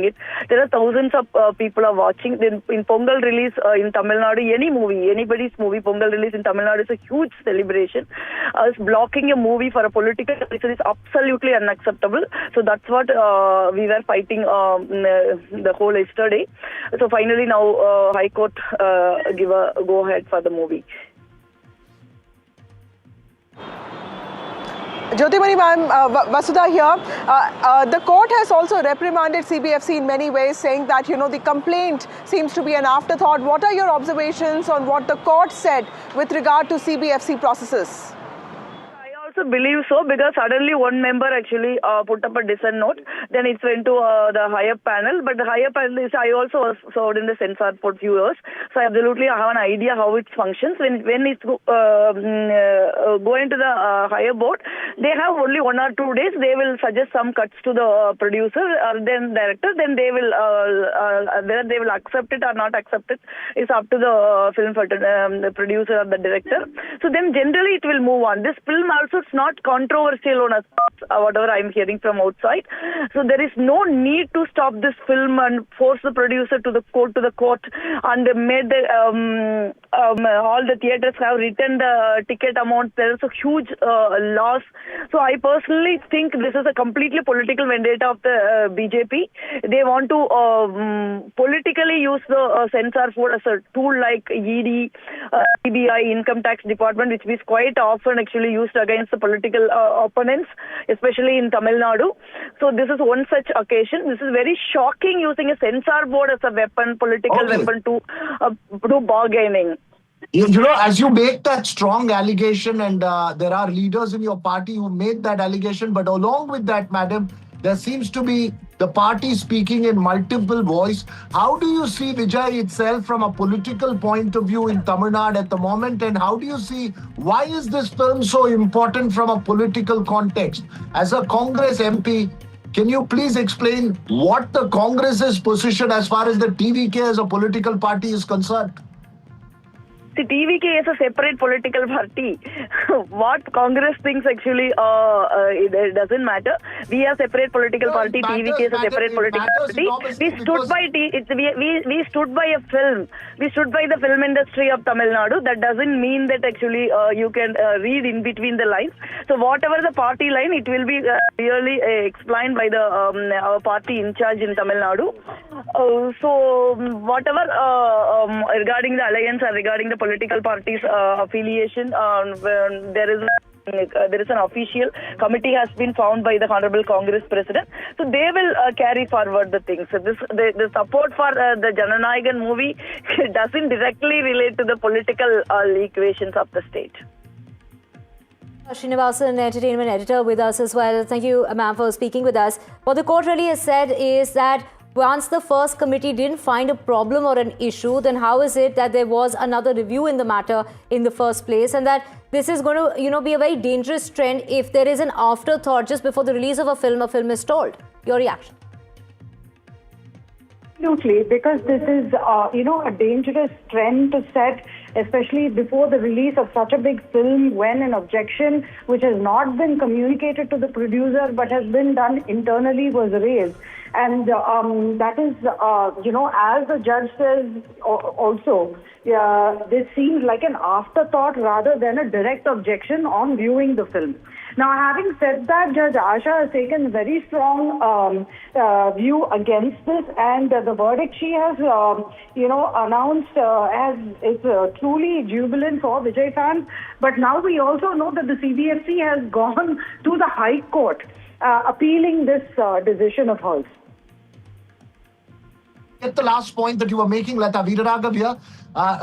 it. There are thousands of people are watching. Then in Pongal release in Tamil Nadu, any movie, anybody's movie, Pongal release in Tamil Nadu is a huge celebration. Blocking a movie for a political reason is absolutely unacceptable. So that's what we were fighting the whole yesterday. So finally now High Court give a go ahead for the movie. Jyotimani ma'am, Vasudha here. The court has also reprimanded CBFC in many ways, saying that, the complaint seems to be an afterthought. What are your observations on what the court said with regard to CBFC processes? I believe so, because suddenly one member actually put up a dissent note. Then it went to the higher panel. But the higher panel is, I also served in the Censor Board few years, so I absolutely have an idea how it functions. When it's going to the higher board, they have only 1 or 2 days. They will suggest some cuts to the producer or then director. Then they will whether they will accept it or not accept it is up to the film the producer or the director. So then generally it will move on. This film also it's not controversial on us, whatever I'm hearing from outside. So there is no need to stop this film and force the producer to the court, and made the all the theatres have returned the ticket amount. There is a huge loss. So I personally think this is a completely political vendetta of the BJP. They want to politically use the Censor Board as a tool like ED, CBI, Income Tax Department, which is quite often actually used against the political opponents, especially in Tamil Nadu. So this is one such occasion. This is very shocking, using a Censor Board as a weapon, political weapon to do bargaining. As you make that strong allegation, and there are leaders in your party who made that allegation, but along with that, madam, there seems to be the party speaking in multiple voice. How do you see Vijay itself from a political point of view in Tamil Nadu at the moment? And how do you see, why is this film so important from a political context? As a Congress MP, can you please explain what the Congress's position as far as the TVK as a political party is concerned? The TVK is a separate political party. What Congress thinks actually it doesn't matter. We are a separate political party. TVK is a separate political party. We stood by we stood by a film. We stood by the film industry of Tamil Nadu. That doesn't mean that actually you can read in between the lines. So whatever the party line, it will be really explained by the our party in charge in Tamil Nadu. So whatever regarding the alliance or regarding the political parties affiliation, there is an official committee has been found by the Honorable Congress President. So they will carry forward the things. So the support for the Jana Nayagan movie doesn't directly relate to the political equations of the state. Srinivasan, entertainment editor, with us as well. Thank you, ma'am, for speaking with us. What the court really has said is that once the first committee didn't find a problem or an issue, then how is it that there was another review in the matter in the first place, and that this is going to, be a very dangerous trend if there is an afterthought just before the release of a film is stalled? Your reaction? Absolutely, because this is, a dangerous trend to set, especially before the release of such a big film, when an objection which has not been communicated to the producer but has been done internally was raised. And that is, as the judge says also, this seems like an afterthought rather than a direct objection on viewing the film. Now, having said that, Judge Asha has taken a very strong view against this, and the verdict she has, announced is truly jubilant for Vijay fans. But now we also know that the CBFC has gone to the High Court appealing this decision of hers. At the last point that you were making, Lata Veeraraghav here,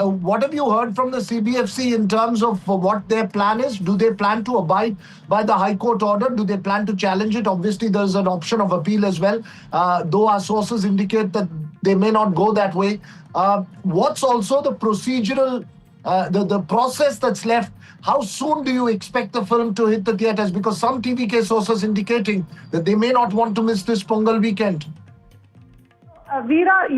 what have you heard from the CBFC in terms of what their plan is? Do they plan to abide by the High Court order? Do they plan to challenge it? Obviously, there's an option of appeal as well, though our sources indicate that they may not go that way. What's also the procedural, the process that's left? How soon do you expect the film to hit the theatres? Because some TVK sources indicating that they may not want to miss this Pongal weekend. Veera,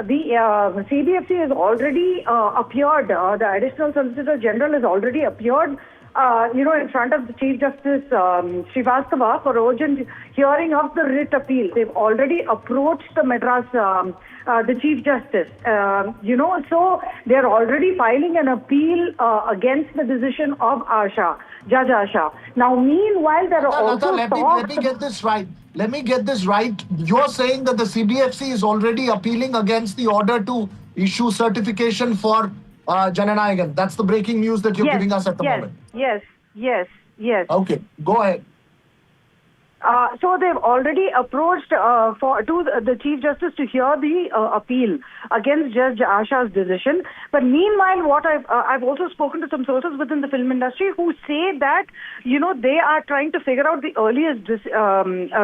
the CBFC has already appeared. The Additional Solicitor General has already appeared in front of the Chief Justice Srivastava for urgent hearing of the writ appeal. They've already approached the Madras, the Chief Justice. So they're already filing an appeal against the decision of Asha, Judge Asha. Now, meanwhile, there are also let me get this right. Let me get this right. You're saying that the CBFC is already appealing against the order to issue certification for Jana Nayagan. That's the breaking news that you're giving us at the moment. Yes. Okay, go ahead. So they've already approached to the Chief Justice to hear the appeal against Judge Asha's decision. But meanwhile, what I've also spoken to some sources within the film industry who say that they are trying to figure out the earliest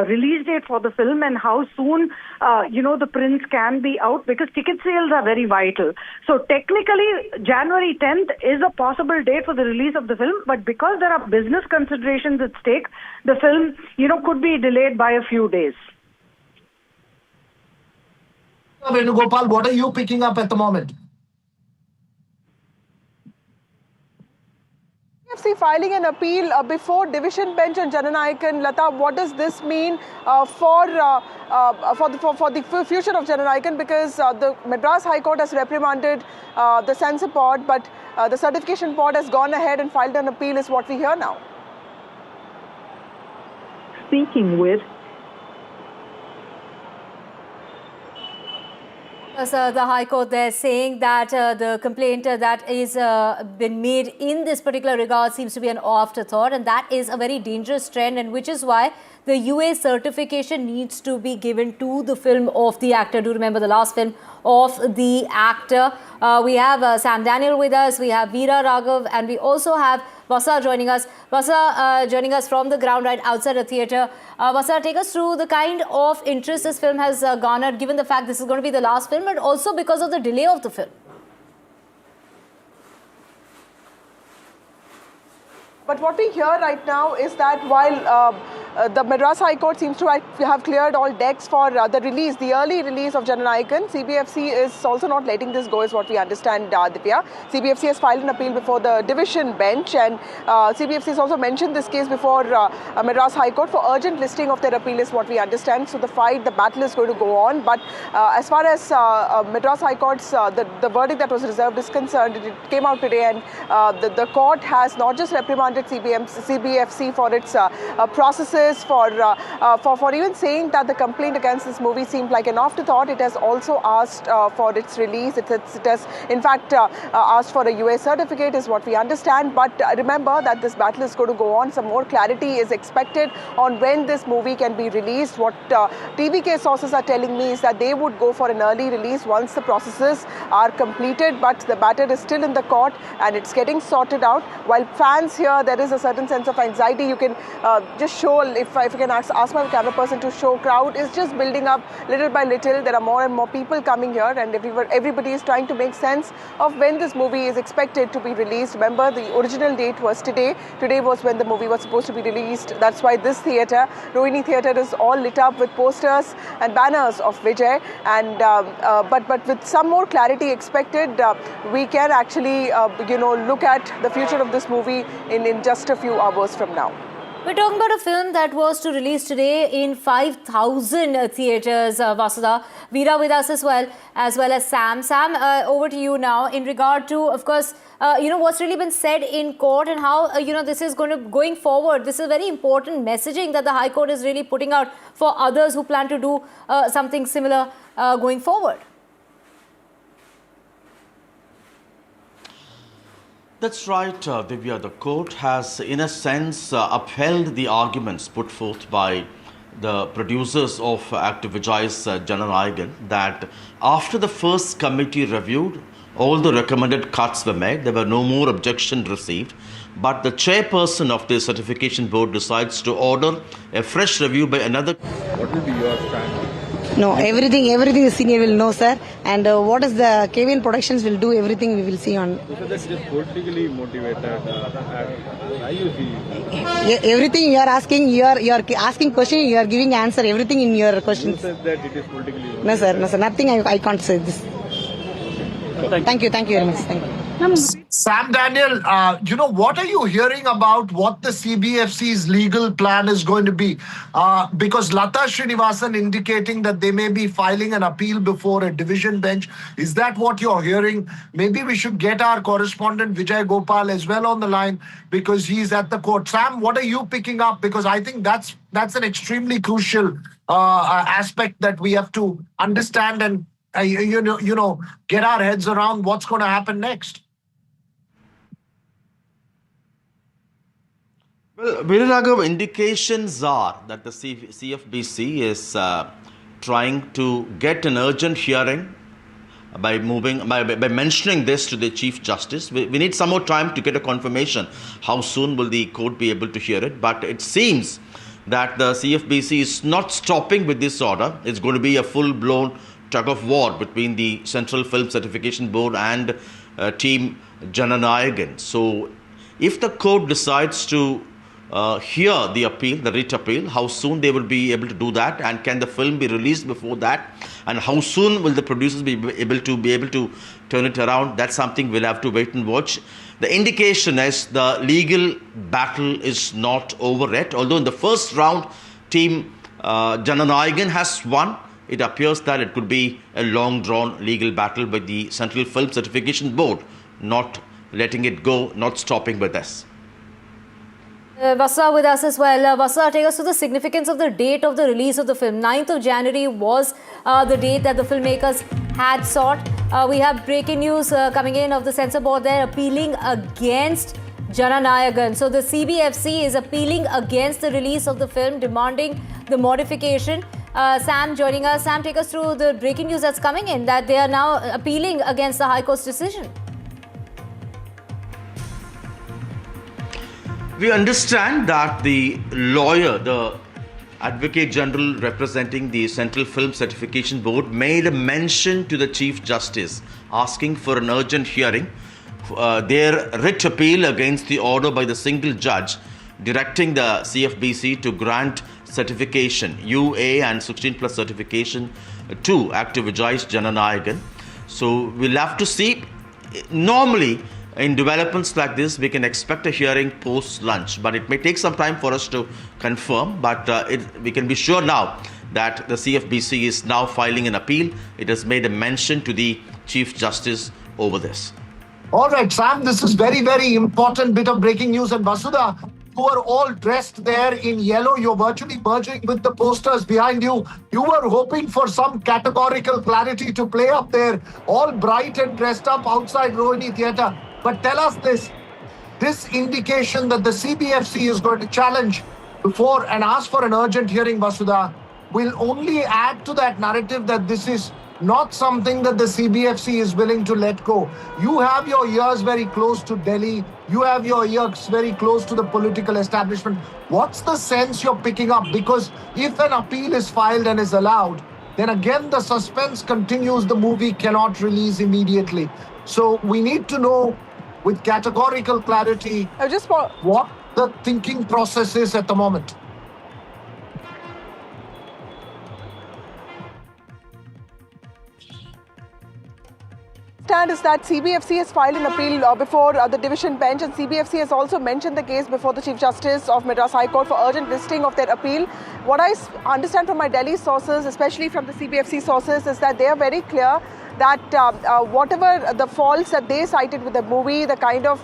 release date for the film and how soon the prints can be out, because ticket sales are very vital. So technically, January 10th is a possible date for the release of the film, but because there are business considerations at stake, the film could be delayed by a few days. Venugopal, what are you picking up at the moment? CBFC filing an appeal before division bench on Jana Nayagan. Lata, what does this mean for the future of Jana Nayagan? Because the Madras High Court has reprimanded the Censor Board, but the certification board has gone ahead and filed an appeal, is what we hear now. Speaking with the High Court there saying that the complaint that is been made in this particular regard seems to be an afterthought, and that is a very dangerous trend, and which is why the UA certification needs to be given to the film of the actor. Do remember the last film of the actor. We have Sam Daniel with us, we have Veera Raghav, and we also have Vasa joining us. Vasa joining us from the ground right outside the theatre. Vasa, take us through the kind of interest this film has garnered, given the fact this is going to be the last film, but also because of the delay of the film. But what we hear right now is that while the Madras High Court seems to have cleared all decks for the early release of Jana Nayagan, CBFC is also not letting this go, is what we understand, Divya. CBFC has filed an appeal before the division bench, and CBFC has also mentioned this case before Madras High Court for urgent listing of their appeal, is what we understand. So the battle is going to go on. But as far as Madras High Court's the verdict that was reserved is concerned, it came out today, and the court has not just reprimanded CBFC for its processes, for even saying that the complaint against this movie seemed like an afterthought. It has also asked for its release. It has in fact asked for a UA certificate, is what we understand. But remember that this battle is going to go on. Some more clarity is expected on when this movie can be released. What TVK sources are telling me is that they would go for an early release once the processes are completed, but the matter is still in the court and it's getting sorted out. While fans here, there is a certain sense of anxiety. You can just show, if I can ask my camera person to show, crowd is just building up little by little. There are more and more people coming here, and everybody is trying to make sense of when this movie is expected to be released. Remember, the original date was today. Today was when the movie was supposed to be released. That's why this theatre, Rohini Theatre, is all lit up with posters and banners of Vijay. And but with some more clarity expected, we can actually look at the future of this movie in just a few hours from now. We're talking about a film that was to release today in 5,000 theatres, Vasudha. Veera with us as well as Sam. Sam, over to you now in regard to, of course, what's really been said in court and how, this is going forward. This is very important messaging that the High Court is really putting out for others who plan to do something similar going forward. That's right, Divya. The court has, in a sense, upheld the arguments put forth by the producers of actor Vijay's Jana Nayagan, that after the first committee reviewed, all the recommended cuts were made. There were no more objections received. But the chairperson of the certification board decides to order a fresh review by another. What will be your stand? No, everything the senior will know, sir. And what is the KVN Productions will do, everything we will see on. So that's just politically motivated. How you feel? Everything you are asking, you are asking question, you are giving answer. Everything in your questions. You said that it is politically motivated. No, sir. Nothing. I can't say this. Okay. Thank you very much. Thank you. Sam Daniel, what are you hearing about what the CBFC's legal plan is going to be? Because Lata Srinivasan indicating that they may be filing an appeal before a division bench. Is that what you're hearing? Maybe we should get our correspondent Vijay Gopal as well on the line because he's at the court. Sam, what are you picking up? Because I think that's an extremely crucial aspect that we have to understand and get our heads around what's going to happen next. Well, Viraraghav, indications are that the CFBC is trying to get an urgent hearing by mentioning this to the Chief Justice. We need some more time to get a confirmation how soon will the court be able to hear it. But it seems that the CFBC is not stopping with this order. It's going to be a full-blown tug of war between the Central Film Certification Board and Team Jana Nayagan. So if the court decides to hear the appeal, the writ appeal, how soon they will be able to do that, and can the film be released before that, and how soon will the producers be able to turn it around? That's something we'll have to wait and watch. The indication is the legal battle is not over yet, although in the first round, Team Jana Nayagan has won. It appears that it could be a long-drawn legal battle with the Central Film Certification Board, not letting it go, not stopping with this. Vasa with us as well. Vasa, take us to the significance of the date of the release of the film. 9th of January was the date that the filmmakers had sought. We have breaking news coming in of the Censor Board there appealing against Jana Nayagan. So the CBFC is appealing against the release of the film, demanding the modification. Sam joining us. Sam, take us through the breaking news that's coming in, that they are now appealing against the High Court's decision. We understand that the lawyer, the Advocate General representing the Central Film Certification Board, made a mention to the Chief Justice asking for an urgent hearing. Their writ appeal against the order by the single judge directing the CFBC to grant certification, UA and 16 plus certification to Actor Vijay Jana Nayagan. So we'll have to see. Normally, in developments like this, we can expect a hearing post-lunch, but it may take some time for us to confirm. But we can be sure now that the CFBC is now filing an appeal. It has made a mention to the Chief Justice over this. All right, Sam, this is very, very important bit of breaking news. And Vasudha, you are all dressed there in yellow. You're virtually merging with the posters behind you. You were hoping for some categorical clarity to play up there, all bright and dressed up outside Rohini Theatre. But tell us this indication that the CBFC is going to challenge before and ask for an urgent hearing, Vasudha, will only add to that narrative that this is not something that the CBFC is willing to let go. You have your ears very close to Delhi. You have your ears very close to the political establishment. What's the sense you're picking up? Because if an appeal is filed and is allowed, then again the suspense continues. The movie cannot release immediately. So we need to know with categorical clarity what the thinking process is at the moment. Is that CBFC has filed an appeal before the division bench, and CBFC has also mentioned the case before the Chief Justice of Madras High Court for urgent listing of their appeal. What I understand from my Delhi sources, especially from the CBFC sources, is that they are very clear that whatever the faults that they cited with the movie, the kind of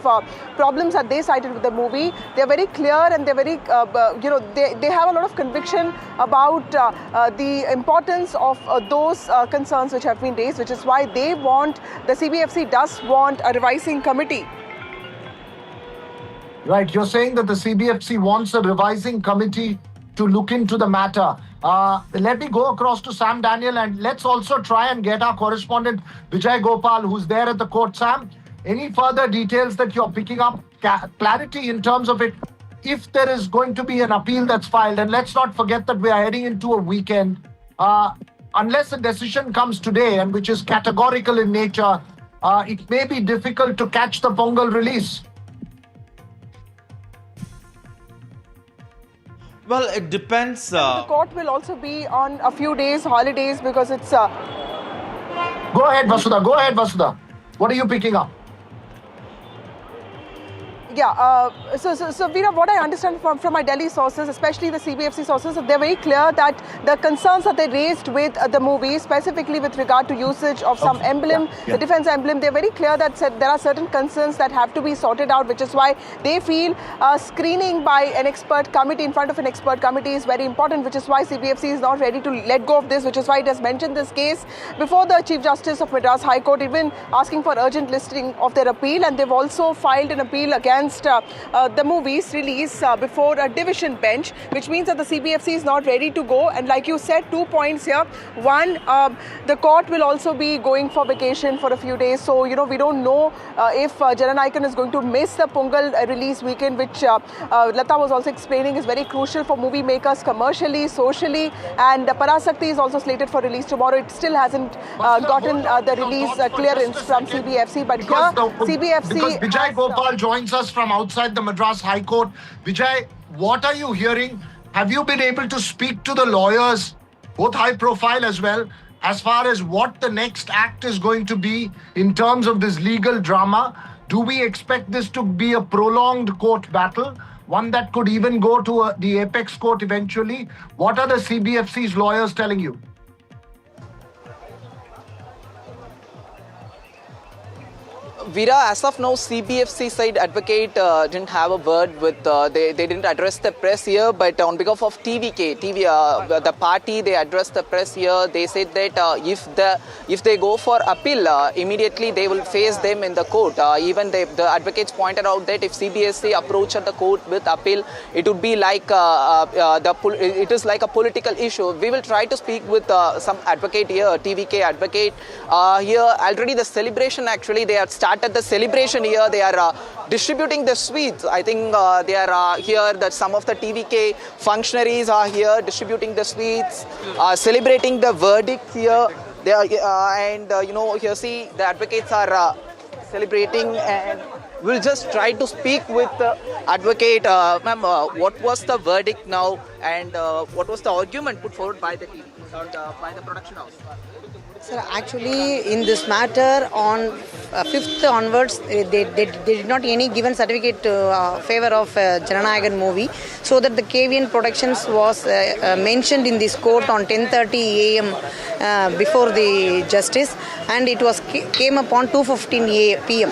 problems that they cited with the movie, they're very clear and they're very, they have a lot of conviction about the importance of those concerns which have been raised, which is why they want, the CBFC does want a revising committee. Right, you're saying that the CBFC wants a revising committee to look into the matter. Let me go across to Sam Daniel, and let's also try and get our correspondent Vijay Gopal, who's there at the court. Sam, any further details that you're picking up, clarity in terms of it, if there is going to be an appeal that's filed? And let's not forget that we are heading into a weekend. Unless a decision comes today, and which is categorical in nature, it may be difficult to catch the Pongal release. Well, it depends. The court will also be on a few days holidays because it's... Go ahead, Vasudha. What are you picking up? Yeah, so Veera, what I understand from my Delhi sources, especially the CBFC sources, they're very clear that the concerns that they raised with the movie, specifically with regard to usage of some emblem, the defense emblem, they're very clear that there are certain concerns that have to be sorted out, which is why they feel screening by an expert committee, in front of an expert committee, is very important, which is why CBFC is not ready to let go of this, which is why it has mentioned this case before the Chief Justice of Madras High Court, even asking for urgent listing of their appeal, and they've also filed an appeal against the movie's release before a division bench, which means that the CBFC is not ready to go. And like you said, 2 points here. One, the court will also be going for vacation for a few days. So, we don't know if Jana Nayagan is going to miss the Pongal release weekend, which Lata was also explaining is very crucial for movie makers commercially, socially. And Parasaki is also slated for release tomorrow. It still hasn't gotten the release clearance from CBFC. But here, CBFC... Because Vijay Gopal joins us from outside the Madras High Court. Vijay, what are you hearing? Have you been able to speak to the lawyers, both high profile as well, as far as what the next act is going to be in terms of this legal drama? Do we expect this to be a prolonged court battle, one that could even go to the apex court eventually? What are the CBFC's lawyers telling you? Veera, as of now, CBFC side advocate didn't have a word with, they didn't address the press here, but on behalf of TVK, the party, they addressed the press here. They said that if they go for appeal, immediately they will face them in the court. Even the advocates pointed out that if CBFC approach at the court with appeal, it would be like it is like a political issue. We will try to speak with some advocate here, TVK advocate. Here already the celebration, actually they have started the celebration here. They are distributing the sweets. I think they are here, that some of the TVK functionaries are here distributing the sweets, celebrating the verdict here. They are, here see the advocates are celebrating, and we'll just try to speak with the advocate. Ma'am, what was the verdict now, and what was the argument put forward by the TV, by the production house? Sir, actually, in this matter, on 5th onwards, they did not any given certificate favor of Jana Nayagan movie, so that the KVN Productions was mentioned in this court on 10:30 a.m. Before the justice, and it was came upon 2:15 p.m.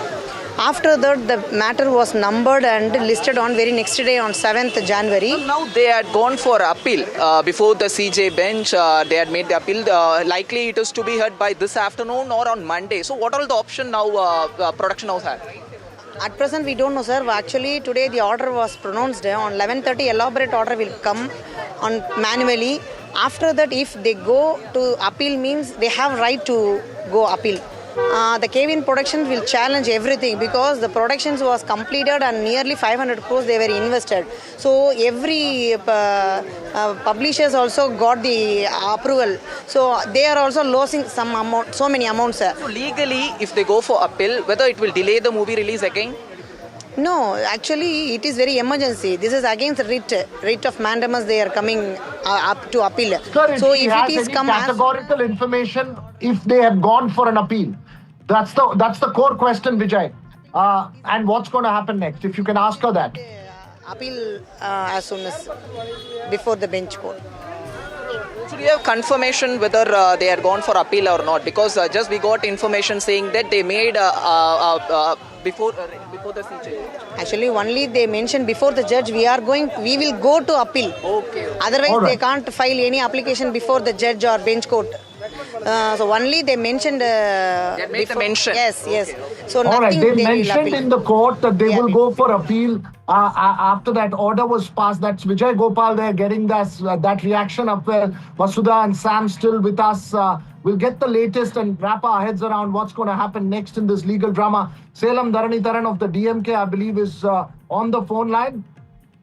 After that, the matter was numbered and listed on very next day on 7th January. Now they had gone for appeal before the CJ bench. They had made the appeal. Likely it is to be heard by this afternoon or on Monday. So what are the options now production house had? At present, we don't know, sir. Actually, today the order was pronounced. On 11:30, elaborate order will come on manually. After that, if they go to appeal, means they have right to go appeal. The KVN Productions will challenge everything, because the productions was completed and nearly 500 crores they were invested. So every publishers also got the approval. So they are also losing some amount, so many amounts. So legally, if they go for appeal, whether it will delay the movie release again? No, actually it is very emergency. This is against writ of mandamus. They are coming up to appeal. Sir, so if it is come categorical information, if they have gone for an appeal, that's the core question, Vijay. And what's going to happen next? If you can ask her that. Appeal as soon as before the bench court. So do you have confirmation whether they had gone for appeal or not? Because just we got information saying that they made before the CJ. Actually, only they mentioned before the judge we will go to appeal. Okay. Otherwise, they can't file any application before the judge or bench court. So only they mentioned. They made the mention. Yes. Okay. So all right. They will mentioned in the court that they will go for appeal after that order was passed. That's Vijay Gopal there getting that reaction up there. Vasudha and Sam still with us. We'll get the latest and wrap our heads around what's going to happen next in this legal drama. Salem Dharanitharan of the DMK, I believe, is on the phone line.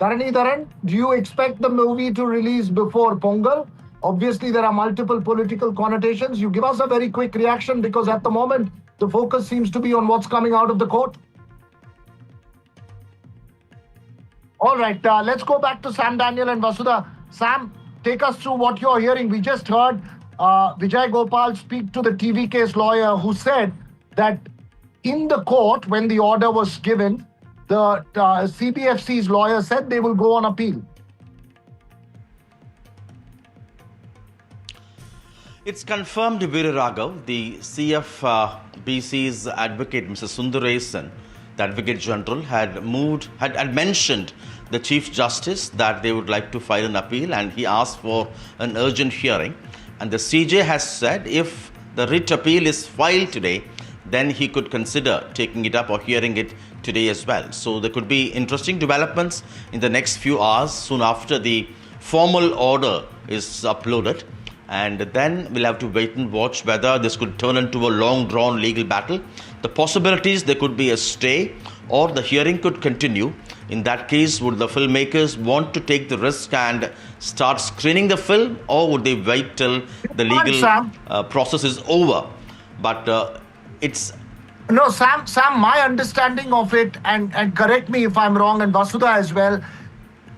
Dharanitharan, do you expect the movie to release before Pongal? Obviously, there are multiple political connotations. You give us a very quick reaction, because at the moment, the focus seems to be on what's coming out of the court. All right, let's go back to Sam Daniel and Vasudha. Sam, take us through what you're hearing. We just heard Vijay Gopal speak to the TVK's lawyer, who said that in the court, when the order was given, the CBFC's lawyer said they will go on appeal. It's confirmed, Veera Raghav, the CFBC's advocate, Mr. Sundaresan, the Advocate General, had mentioned the Chief Justice that they would like to file an appeal, and he asked for an urgent hearing. And the CJ has said if the writ appeal is filed today, then he could consider taking it up or hearing it today as well. So there could be interesting developments in the next few hours, soon after the formal order is uploaded. And then we'll have to wait and watch whether this could turn into a long-drawn legal battle. The possibilities, there could be a stay or the hearing could continue. In that case, would the filmmakers want to take the risk and start screening the film, or would they wait till the legal process is over? But it's... No, Sam, my understanding of it, and correct me if I'm wrong, and Vasudha as well,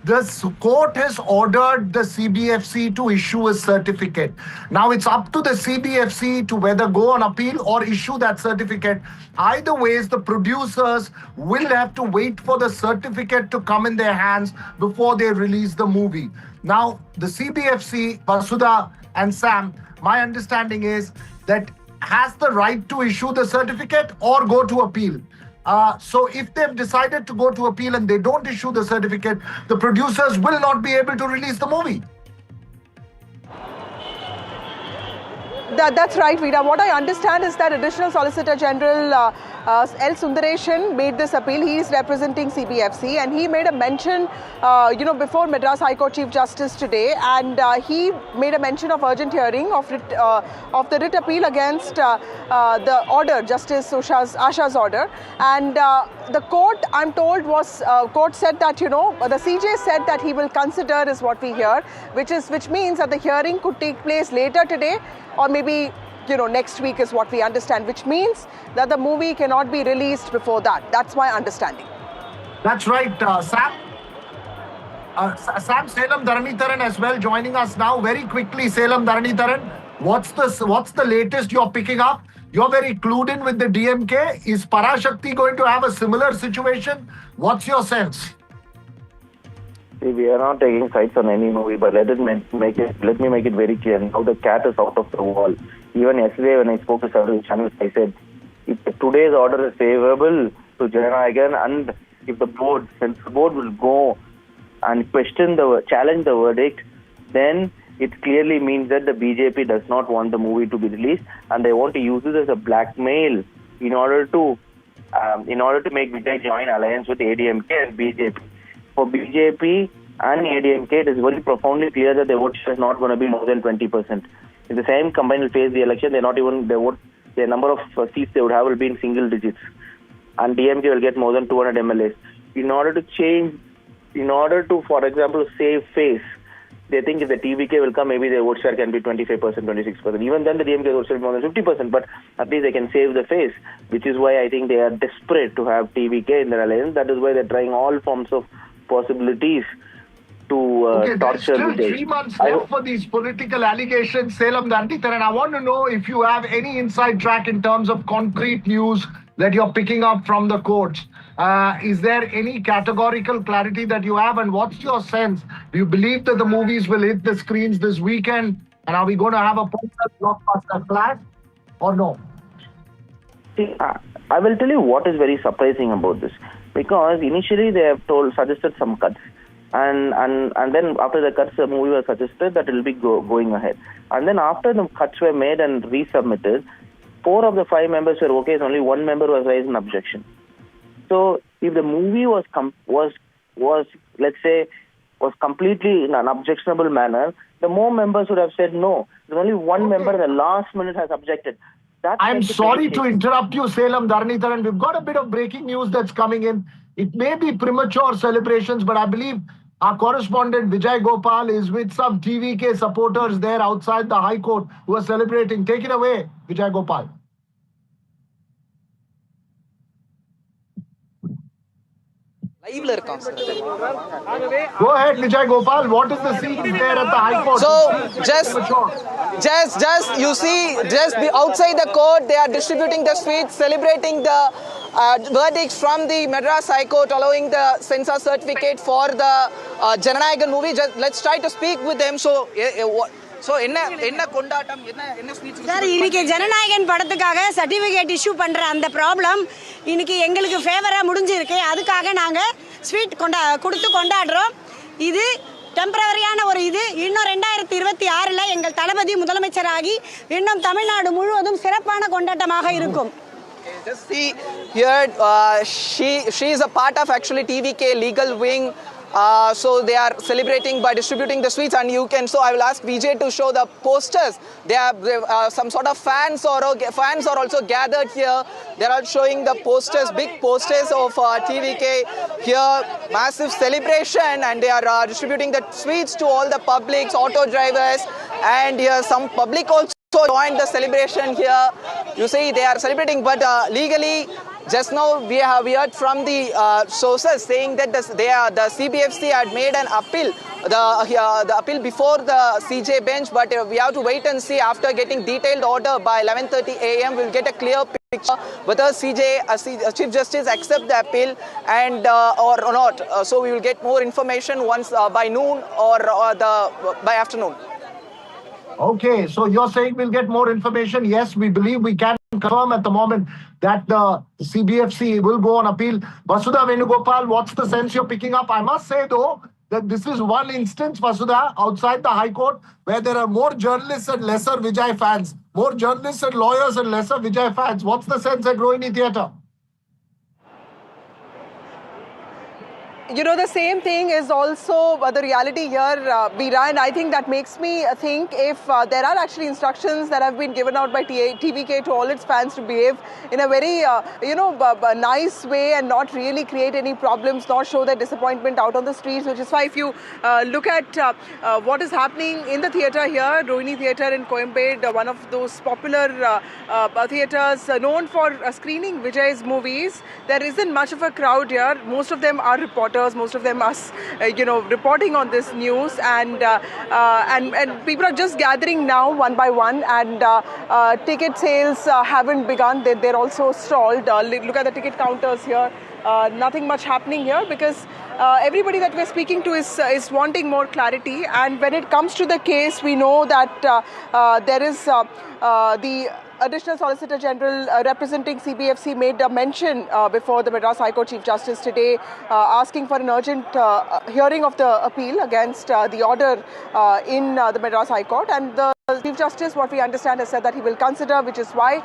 the court has ordered the CBFC to issue a certificate. Now it's up to the CBFC to whether go on appeal or issue that certificate. Either ways, the producers will have to wait for the certificate to come in their hands before they release the movie. Now, the CBFC, Vasudha and Sam, my understanding is that has the right to issue the certificate or go to appeal. So if they've decided to go to appeal and they don't issue the certificate, the producers will not be able to release the movie. That's right, Veera. What I understand is that Additional Solicitor General L. Sundaresan made this appeal. He is representing CBFC, and he made a mention, before Madras High Court Chief Justice today, and he made a mention of urgent hearing of the writ appeal against the order, Justice Asha's order. And the court, I'm told, court said that, the CJ said that he will consider, is what we hear, which means that the hearing could take place later today, or maybe, next week is what we understand, which means that the movie cannot be released before that. That's my understanding. That's right, Sam. Sam Salem Dharanitharan as well joining us now. Very quickly, Salem Dharanitharan, what's the latest you're picking up? You're very clued in with the DMK. Is Parasaki going to have a similar situation? What's your sense? See, we are not taking sides on any movie, but let me make it very clear. Now the cat is out of the wall. Even yesterday when I spoke to several channels, I said, if today's order is favourable to Jana Nayagan, and if the Censor Board will go and challenge the verdict, then it clearly means that the BJP does not want the movie to be released, and they want to use this as a blackmail in order to make Vijay join alliance with ADMK and BJP. For BJP and ADMK, it is very profoundly clear that their vote share is not going to be more than 20%. If the same combine will face the election, the number of seats they would have will be in single digits, and DMK will get more than 200 MLAs. In order to, for example, save face, they think if the TVK will come, maybe their vote share can be 25%, 26%. Even then, the DMK vote share is more than 50%, but at least they can save the face, which is why I think they are desperate to have TVK in their alliance. That is why they're trying all forms of possibilities to torture Vijay. Still 3 months left for these political allegations, Salem Dharanitharan. I want to know if you have any inside track in terms of concrete news that you're picking up from the courts. Is there any categorical clarity that you have, and what's your sense? Do you believe that the movies will hit the screens this weekend, and are we going to have a blockbuster clash or no? See, I will tell you what is very surprising about this, because initially they have suggested some cuts, and then after the cuts, the movie was suggested that it will be going ahead, and then after the cuts were made and resubmitted, 4 of the 5 members were okay, only 1 member was raised an objection. So if the movie was completely in an objectionable manner, the more members would have said no. There's only 1 member in the last minute has objected. I'm sorry to interrupt you, Salem Dharanitharan. We've got a bit of breaking news that's coming in. It may be premature celebrations, but I believe our correspondent Vijay Gopal is with some TVK supporters there outside the High Court who are celebrating. Take it away, Vijay Gopal. Live irukam sir. Go ahead, Vijay Gopal. What is the scene there at the High Court? So just you see, just outside the court, they are distributing the sweets, celebrating the verdicts from the Madras High Court allowing the censor certificate for the Jana Nayagan movie. Let's try to speak with them. So என்ன கொண்டாட்டம் என்ன speech sir இன்னைக்கு ஜனநாயகன் படத்துக்காக certificate issue பண்ற அந்த problem இன்னைக்கு எங்களுக்கு ஃபேவரா முடிஞ்சிருக்கு. அதுக்காக நாங்க ஸ்வீட் கொடுத்து கொண்டாடுறோம். இது டெம்பரரியான ஒரு இது. இன்னும் 2026ல எங்கள் தளபதி முதலமைச்சராகி இன்னும் தமிழ்நாடு முழுவதும் சிறப்பான கொண்டாட்டமாக இருக்கும். Just see here, she is a part of actually TVK legal wing. So they are celebrating by distributing the sweets, and you can. So I will ask Vijay to show the posters. They are some sort of fans are also gathered here. They are showing the posters, big posters of TVK here. Massive celebration, and they are distributing the sweets to all the publics, auto drivers, and here some public also joined the celebration here. You see, they are celebrating, but legally. Just now we have heard from the sources saying that the CBFC had made an appeal, the appeal before the CJ bench, but we have to wait and see. After getting detailed order by 11:30 a.m. we'll get a clear picture whether Chief Justice accept the appeal and or not. So we will get more information once by noon or by afternoon. Okay, so you're saying we'll get more information. Yes, we believe we can confirm at the moment that the CBFC will go on appeal. Vasudha Venugopal, what's the sense you're picking up? I must say though, that this is one instance, Vasudha, outside the High Court, where there are more journalists and lesser Vijay fans. More journalists and lawyers and lesser Vijay fans. What's the sense at Rohini Theatre? You know, the same thing is also the reality here, Veera, and I think that makes me think if there are actually instructions that have been given out by TVK to all its fans to behave in a very, nice way and not really create any problems, not show their disappointment out on the streets, which is why if you look at what is happening in the theatre here, Rohini Theatre in Coimbatore, one of those popular theatres known for screening Vijay's movies, there isn't much of a crowd here. Most of them are reporters. Most of them are, reporting on this news, and people are just gathering now one by one, and ticket sales haven't begun. They're also stalled. Look at the ticket counters here. Nothing much happening here because everybody that we're speaking to is wanting more clarity. And when it comes to the case, we know that there is the Additional Solicitor General representing CBFC made a mention before the Madras High Court Chief Justice today, asking for an urgent hearing of the appeal against the order in the Madras High Court. And the Chief Justice, what we understand, has said that he will consider, which is why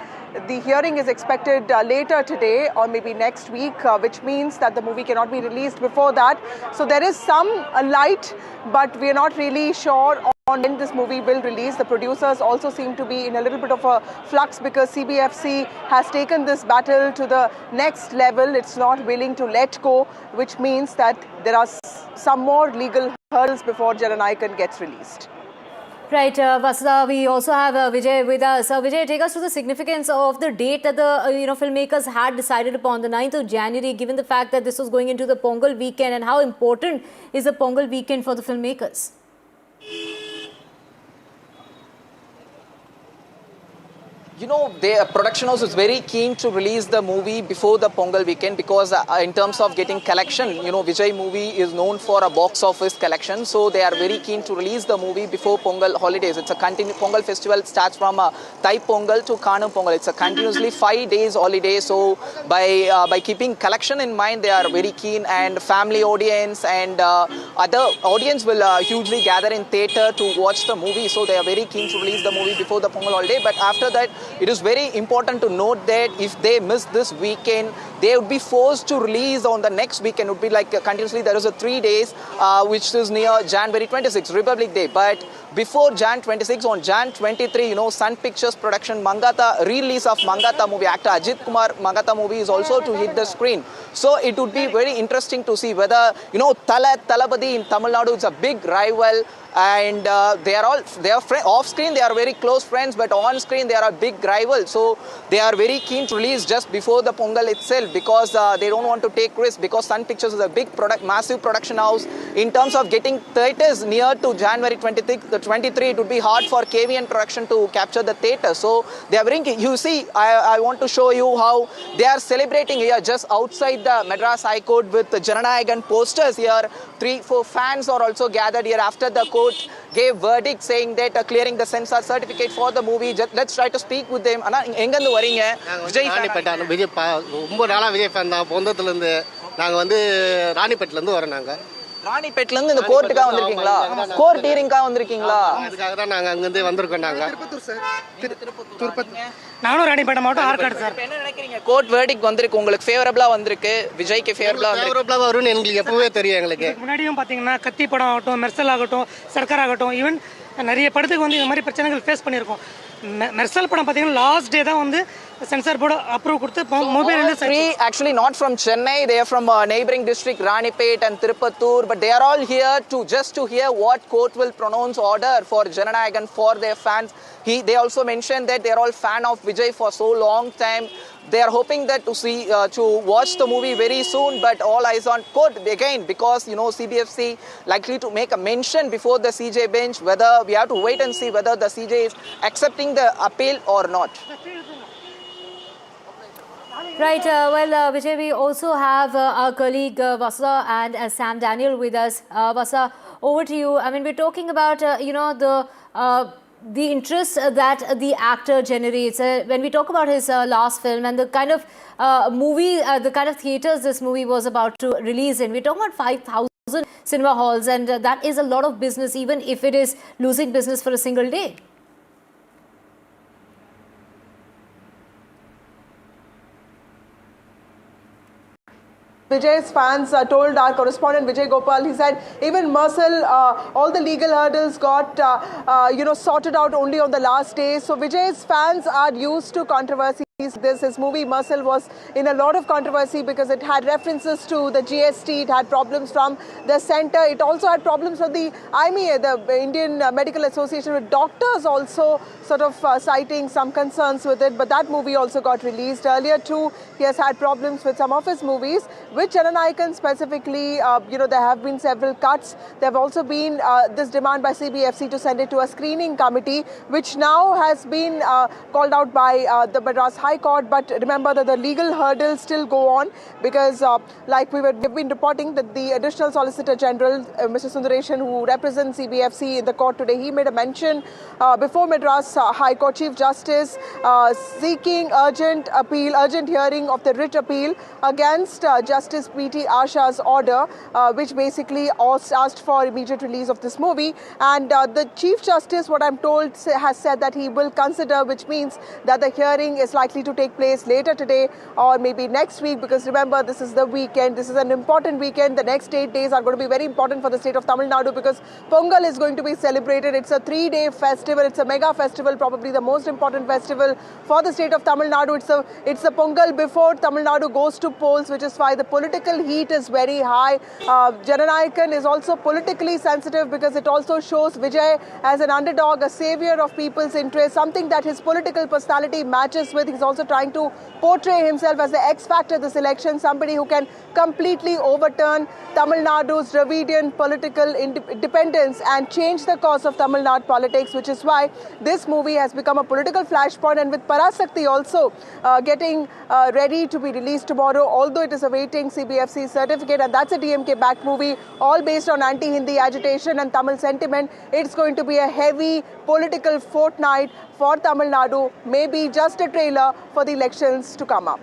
the hearing is expected later today or maybe next week, which means that the movie cannot be released before that. So there is some light, but we are not really sure on when this movie will release. The producers also seem to be in a little bit of a flux because CBFC has taken this battle to the next level. It's not willing to let go, which means that there are some more legal hurdles before Jana Nayagan gets released. Right, Vasudha, we also have Vijay with us. Vijay, take us to the significance of the date that the filmmakers had decided upon, the 9th of January, given the fact that this was going into the Pongal weekend, and how important is the Pongal weekend for the filmmakers? You know, the production house is very keen to release the movie before the Pongal weekend because in terms of getting collection, Vijay movie is known for a box office collection. So they are very keen to release the movie before Pongal holidays. It's a Pongal festival starts from Thai Pongal to Kanam Pongal. It's a continuously 5 days holiday. So by keeping collection in mind, they are very keen, and family audience and other audience will hugely gather in theatre to watch the movie. So they are very keen to release the movie before the Pongal holiday. But after that, it is very important to note that if they miss this weekend, they would be forced to release on the next weekend. It would be like continuously there is a 3 days which is near January 26, Republic Day. But before Jan 26, on Jan 23, Sun Pictures production Mangata release of Mangata movie, actor Ajit Kumar Mangata movie is also to hit the screen. So it would be very interesting to see whether Thalapathy in Tamil Nadu is a big rival, and they are off screen they are very close friends, but on screen they are a big rival. So they are very keen to release just before the Pongal itself because they don't want to take risks, because Sun Pictures is a big massive production house. In terms of getting theatres near to January 26th, 23, it would be hard for KVN production to capture the theatre. So they are bringing, you see, I want to show you how they are celebrating here just outside the Madras High Court with the Jana Nayagan posters here. 3-4 fans are also gathered here after the court gave verdict saying that clearing the censor certificate for the movie. Let's try to speak with them. Anna, engandu varinga? Vijay ரொம்ப நாளா Vijay fan தான். பொந்தத்துல இருந்து நாங்க வந்து ராணிப்பேட்ல இருந்து வரோம். நாங்க ராணிப்பேட்ல இருந்து இந்த கோர்ட்டுக்காக வந்திருக்கீங்களா? கோர்ட் ஹியரிங்காக வந்திருக்கீங்களா? அதுக்காக தான் நாங்க அங்க இருந்து வந்திருக்கோம். நாங்க திருப்பத்தூர். நானும் ராணிப்பேட்டை மாவட்டம் ஆற்காடு சார். என்ன நினைக்கிறீங்க? கோர்ட் வெர்டிக்ட் வந்திருக்கு, உங்களுக்கு ஃபேவரபிளா வந்திருக்கு, விஜய்க்கு ஃபேவரபிளா வரும்னு எங்களுக்கு எப்பவே தெரியும். எங்களுக்கு முன்னாடியும் பாத்தீங்கன்னா கத்தி படம் ஆகட்டும், மெர்சல் ஆகட்டும், சர்க்கார் ஆகட்டும், ஈவன் நிறைய படத்துக்கு வந்து இந்த மாதிரி பிரச்சனைகள் ஃபேஸ் பண்ணியிருக்கோம். மெர்சல் படம் பார்த்தீங்கன்னா லாஸ்ட் டே தான் வந்து Censor Board approve கொடுத்து movie release. Three actually not from Chennai, they are from neighboring district Ranipet and Tirupattur, but they are all here to hear what court will pronounce order for Jana Nayagan for their fans. They also mentioned that they are all fan of Vijay for so long time. They are hoping that to watch the movie very soon, but all eyes on court again because CBFC likely to make a mention before the CJ bench whether we have to wait and see whether the CJ is accepting the appeal or not. Right. Vijay, we also have our colleague Vasuda and Sam Daniel with us. Vasuda, over to you. I mean, we're talking about, the interest that the actor generates. When we talk about his last film and the kind of movie, the kind of theatres this movie was about to release in, we're talking about 5,000 cinema halls, and that is a lot of business, even if it is losing business for a single day. Vijay's fans told our correspondent Vijay Gopal, he said even Mersal, all the legal hurdles got sorted out only on the last day. So Vijay's fans are used to controversies. His movie Mersal was in a lot of controversy because it had references to the GST, it had problems from the centre, it also had problems from the IMEA, the Indian Medical Association, with doctors also sort of citing some concerns with it. But that movie also got released earlier too. He has had problems with some of his movies. With Jana Nayagan specifically, there have been several cuts. There have also been this demand by CBFC to send it to a screening committee, which now has been called out by the Madras High Court. But remember that the legal hurdles still go on because we've been reporting that the Additional Solicitor General, Mr. Sundareshan, who represents CBFC in the court today, he made a mention before Madras High Court Chief Justice seeking urgent hearing of the writ appeal against Justice P.T. Asha's order, which basically asked for immediate release of this movie. And the Chief Justice, what I'm told, has said that he will consider, which means that the hearing is likely to take place later today or maybe next week, because remember, this is the weekend. This is an important weekend. The next 8 days are going to be very important for the state of Tamil Nadu because Pongal is going to be celebrated. It's a 3-day festival. It's a mega festival, probably the most important festival for the state of Tamil Nadu. It's the Pongal before Tamil Nadu goes to polls, which is why the political heat is very high. Jana Nayagan is also politically sensitive because it also shows Vijay as an underdog, a savior of people's interest, something that his political personality matches with. He's also trying to portray himself as the X factor this election, somebody who can completely overturn Tamil Nadu's Dravidian political independence and change the course of Tamil Nadu politics, which is why this movie has become a political flashpoint. And with Parasaki also getting ready to be released tomorrow, although it is awaiting CBFC certificate, and that's a DMK-backed movie, all based on anti-Hindi agitation and Tamil sentiment. It's going to be a heavy political fortnight for Tamil Nadu, maybe just a trailer for the elections to come up.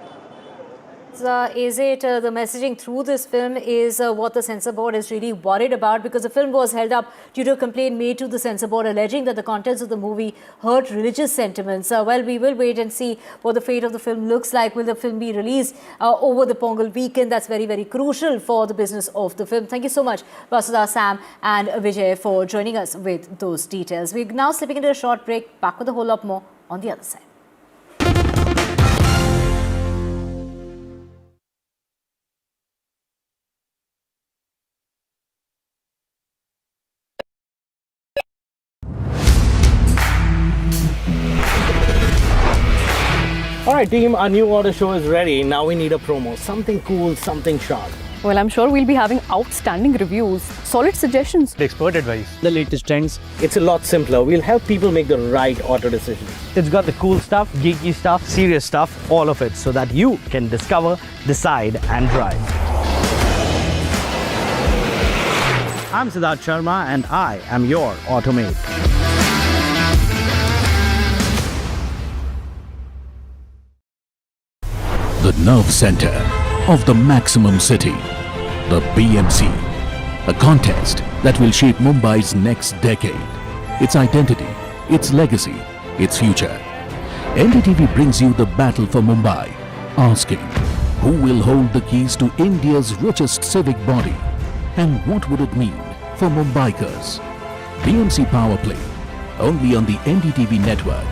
Is it the messaging through this film is what the Censor Board is really worried about, because the film was held up due to a complaint made to the Censor Board alleging that the contents of the movie hurt religious sentiments. We will wait and see what the fate of the film looks like. Will the film be released over the Pongal weekend? That's very, very crucial for the business of the film. Thank you so much, Vasuda, Sam and Vijay, for joining us with those details. We're now slipping into a short break. Back with a whole lot more on the other side. Alright team, our new order show is ready. Now we need a promo. Something cool, something sharp. Well, I'm sure we'll be having outstanding reviews, solid suggestions, expert advice, the latest trends. It's a lot simpler. We'll help people make the right auto decisions. It's got the cool stuff, geeky stuff, serious stuff, all of it, so that you can discover, decide and drive. I'm Siddharth Sharma and I am your Automate. The nerve center of the maximum city, the BMC, a contest that will shape Mumbai's next decade, its identity, its legacy, its future. NDTV brings you the battle for Mumbai, asking who will hold the keys to India's richest civic body and what would it mean for Mumbaikars. BMC Power Play, only on the NDTV network.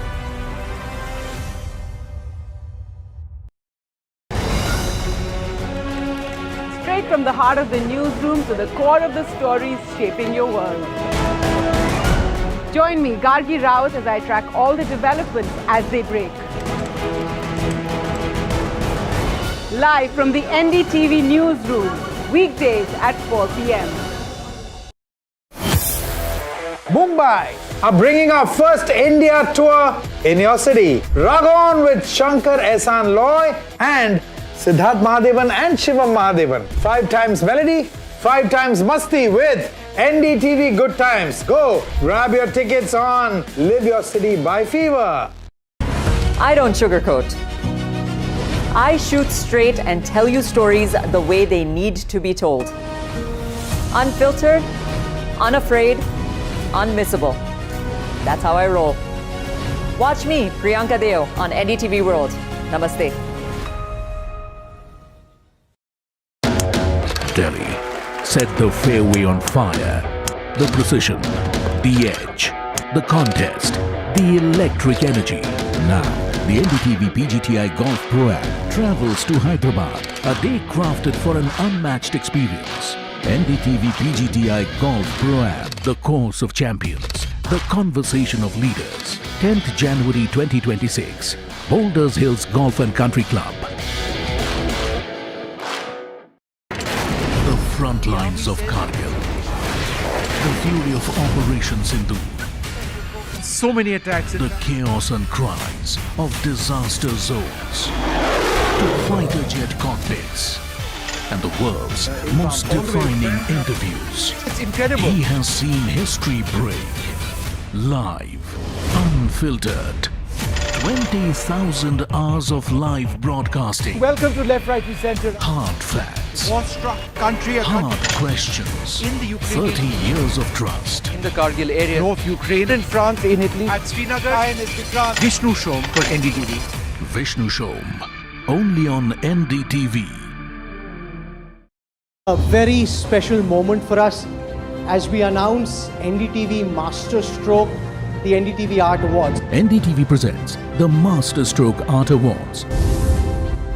Straight from the heart of the newsroom to the core of the stories shaping your world. Join me, Gargi Rawat, as I track all the developments as they break. Live from the NDTV newsroom, weekdays at 4 p.m. Mumbai are bringing our first India tour in your city. Rock on with Shankar Ehsan Loy and Siddharth Mahadevan and Shivam Mahadevan. 5 times melody, 5 times masti with NDTV Good Times. Go grab your tickets on Live Your City by Fever. I don't sugarcoat. I shoot straight and tell you stories the way they need to be told. Unfiltered, unafraid, unmissable. That's how I roll. Watch me, Priyanka Deo, on NDTV World. Namaste. Delhi set the fairway on fire. The precision, the edge, the contest, the electric energy. Now, the NDTV PGTI Golf Pro-Am travels to Hyderabad, a day crafted for an unmatched experience. NDTV PGTI Golf Pro-Am, the course of champions, the conversation of leaders. 10th January 2026, Boulders Hills Golf and Country Club. The front lines of Kargil. The fury of Operation Sindhu. So many attacks. The chaos and cries of disaster zones. To fighter jet cockpits. And the world's most defining interviews. It's incredible. He has seen history break. Live, unfiltered. 20,000 hours of live broadcasting. Welcome to Left, Right and Center. Hard facts. War-struck country. Hard questions. In the Ukraine. 30 years of trust. In the Kargil area. North Ukraine. In France. In Italy. At Srinagar. Vishnu Shom for NDTV. Vishnu Shom. Only on NDTV. A very special moment for us as we announce NDTV Master Stroke, the NDTV Art Awards. NDTV presents the Master Stroke Art Awards,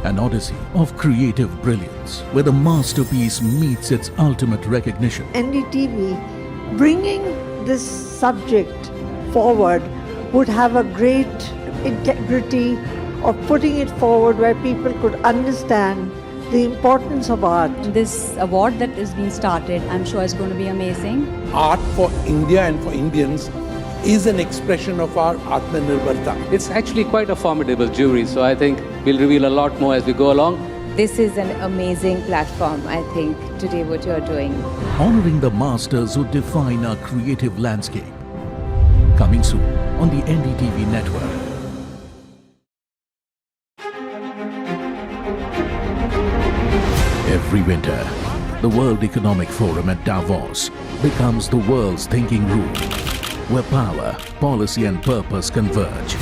an odyssey of creative brilliance where the masterpiece meets its ultimate recognition. NDTV bringing this subject forward would have a great integrity of putting it forward where people could understand the importance of art. This award that is being started, I'm sure is going to be amazing. Art for India and for Indians is an expression of our Atmanirbharta. It's actually quite a formidable jury, so I think we'll reveal a lot more as we go along. This is an amazing platform, I think, today what you're doing. Honoring the masters who define our creative landscape. Coming soon on the NDTV network. Every winter, the World Economic Forum at Davos becomes the world's thinking room, where power, policy and purpose converge,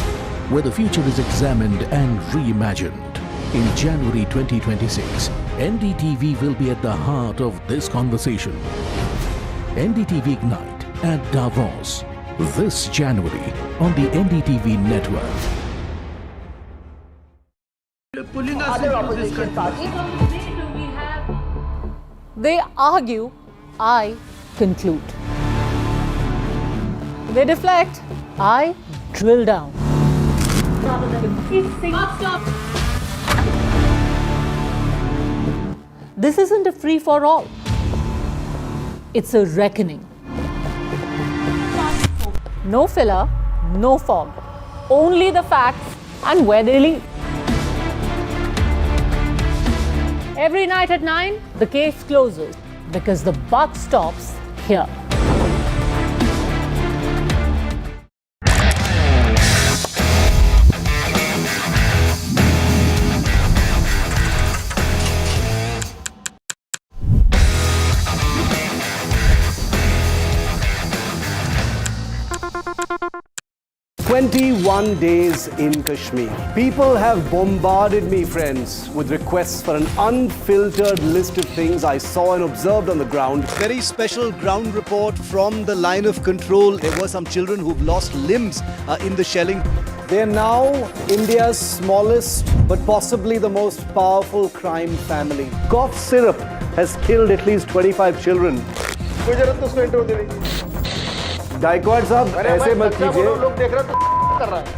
where the future is examined and reimagined. In January 2026, NDTV will be at the heart of this conversation. NDTV Ignite at Davos, this January on the NDTV network. Other opposition parties. They argue, I conclude. They deflect, I drill down. This isn't a free-for-all. It's a reckoning. No filler, no fog. Only the facts and where they lead. Every night at 9, the case closes because the buck stops here. "21 days in Kashmir. People have bombarded me, friends, with requests for an unfiltered list of things I saw and observed on the ground. Very special ground report from the line of control. There were some children who've lost limbs in the shelling. They are now India's smallest but possibly the most powerful crime family. Cough syrup has killed at least 25 children. Gaikwad sahab, aise mat kijiye.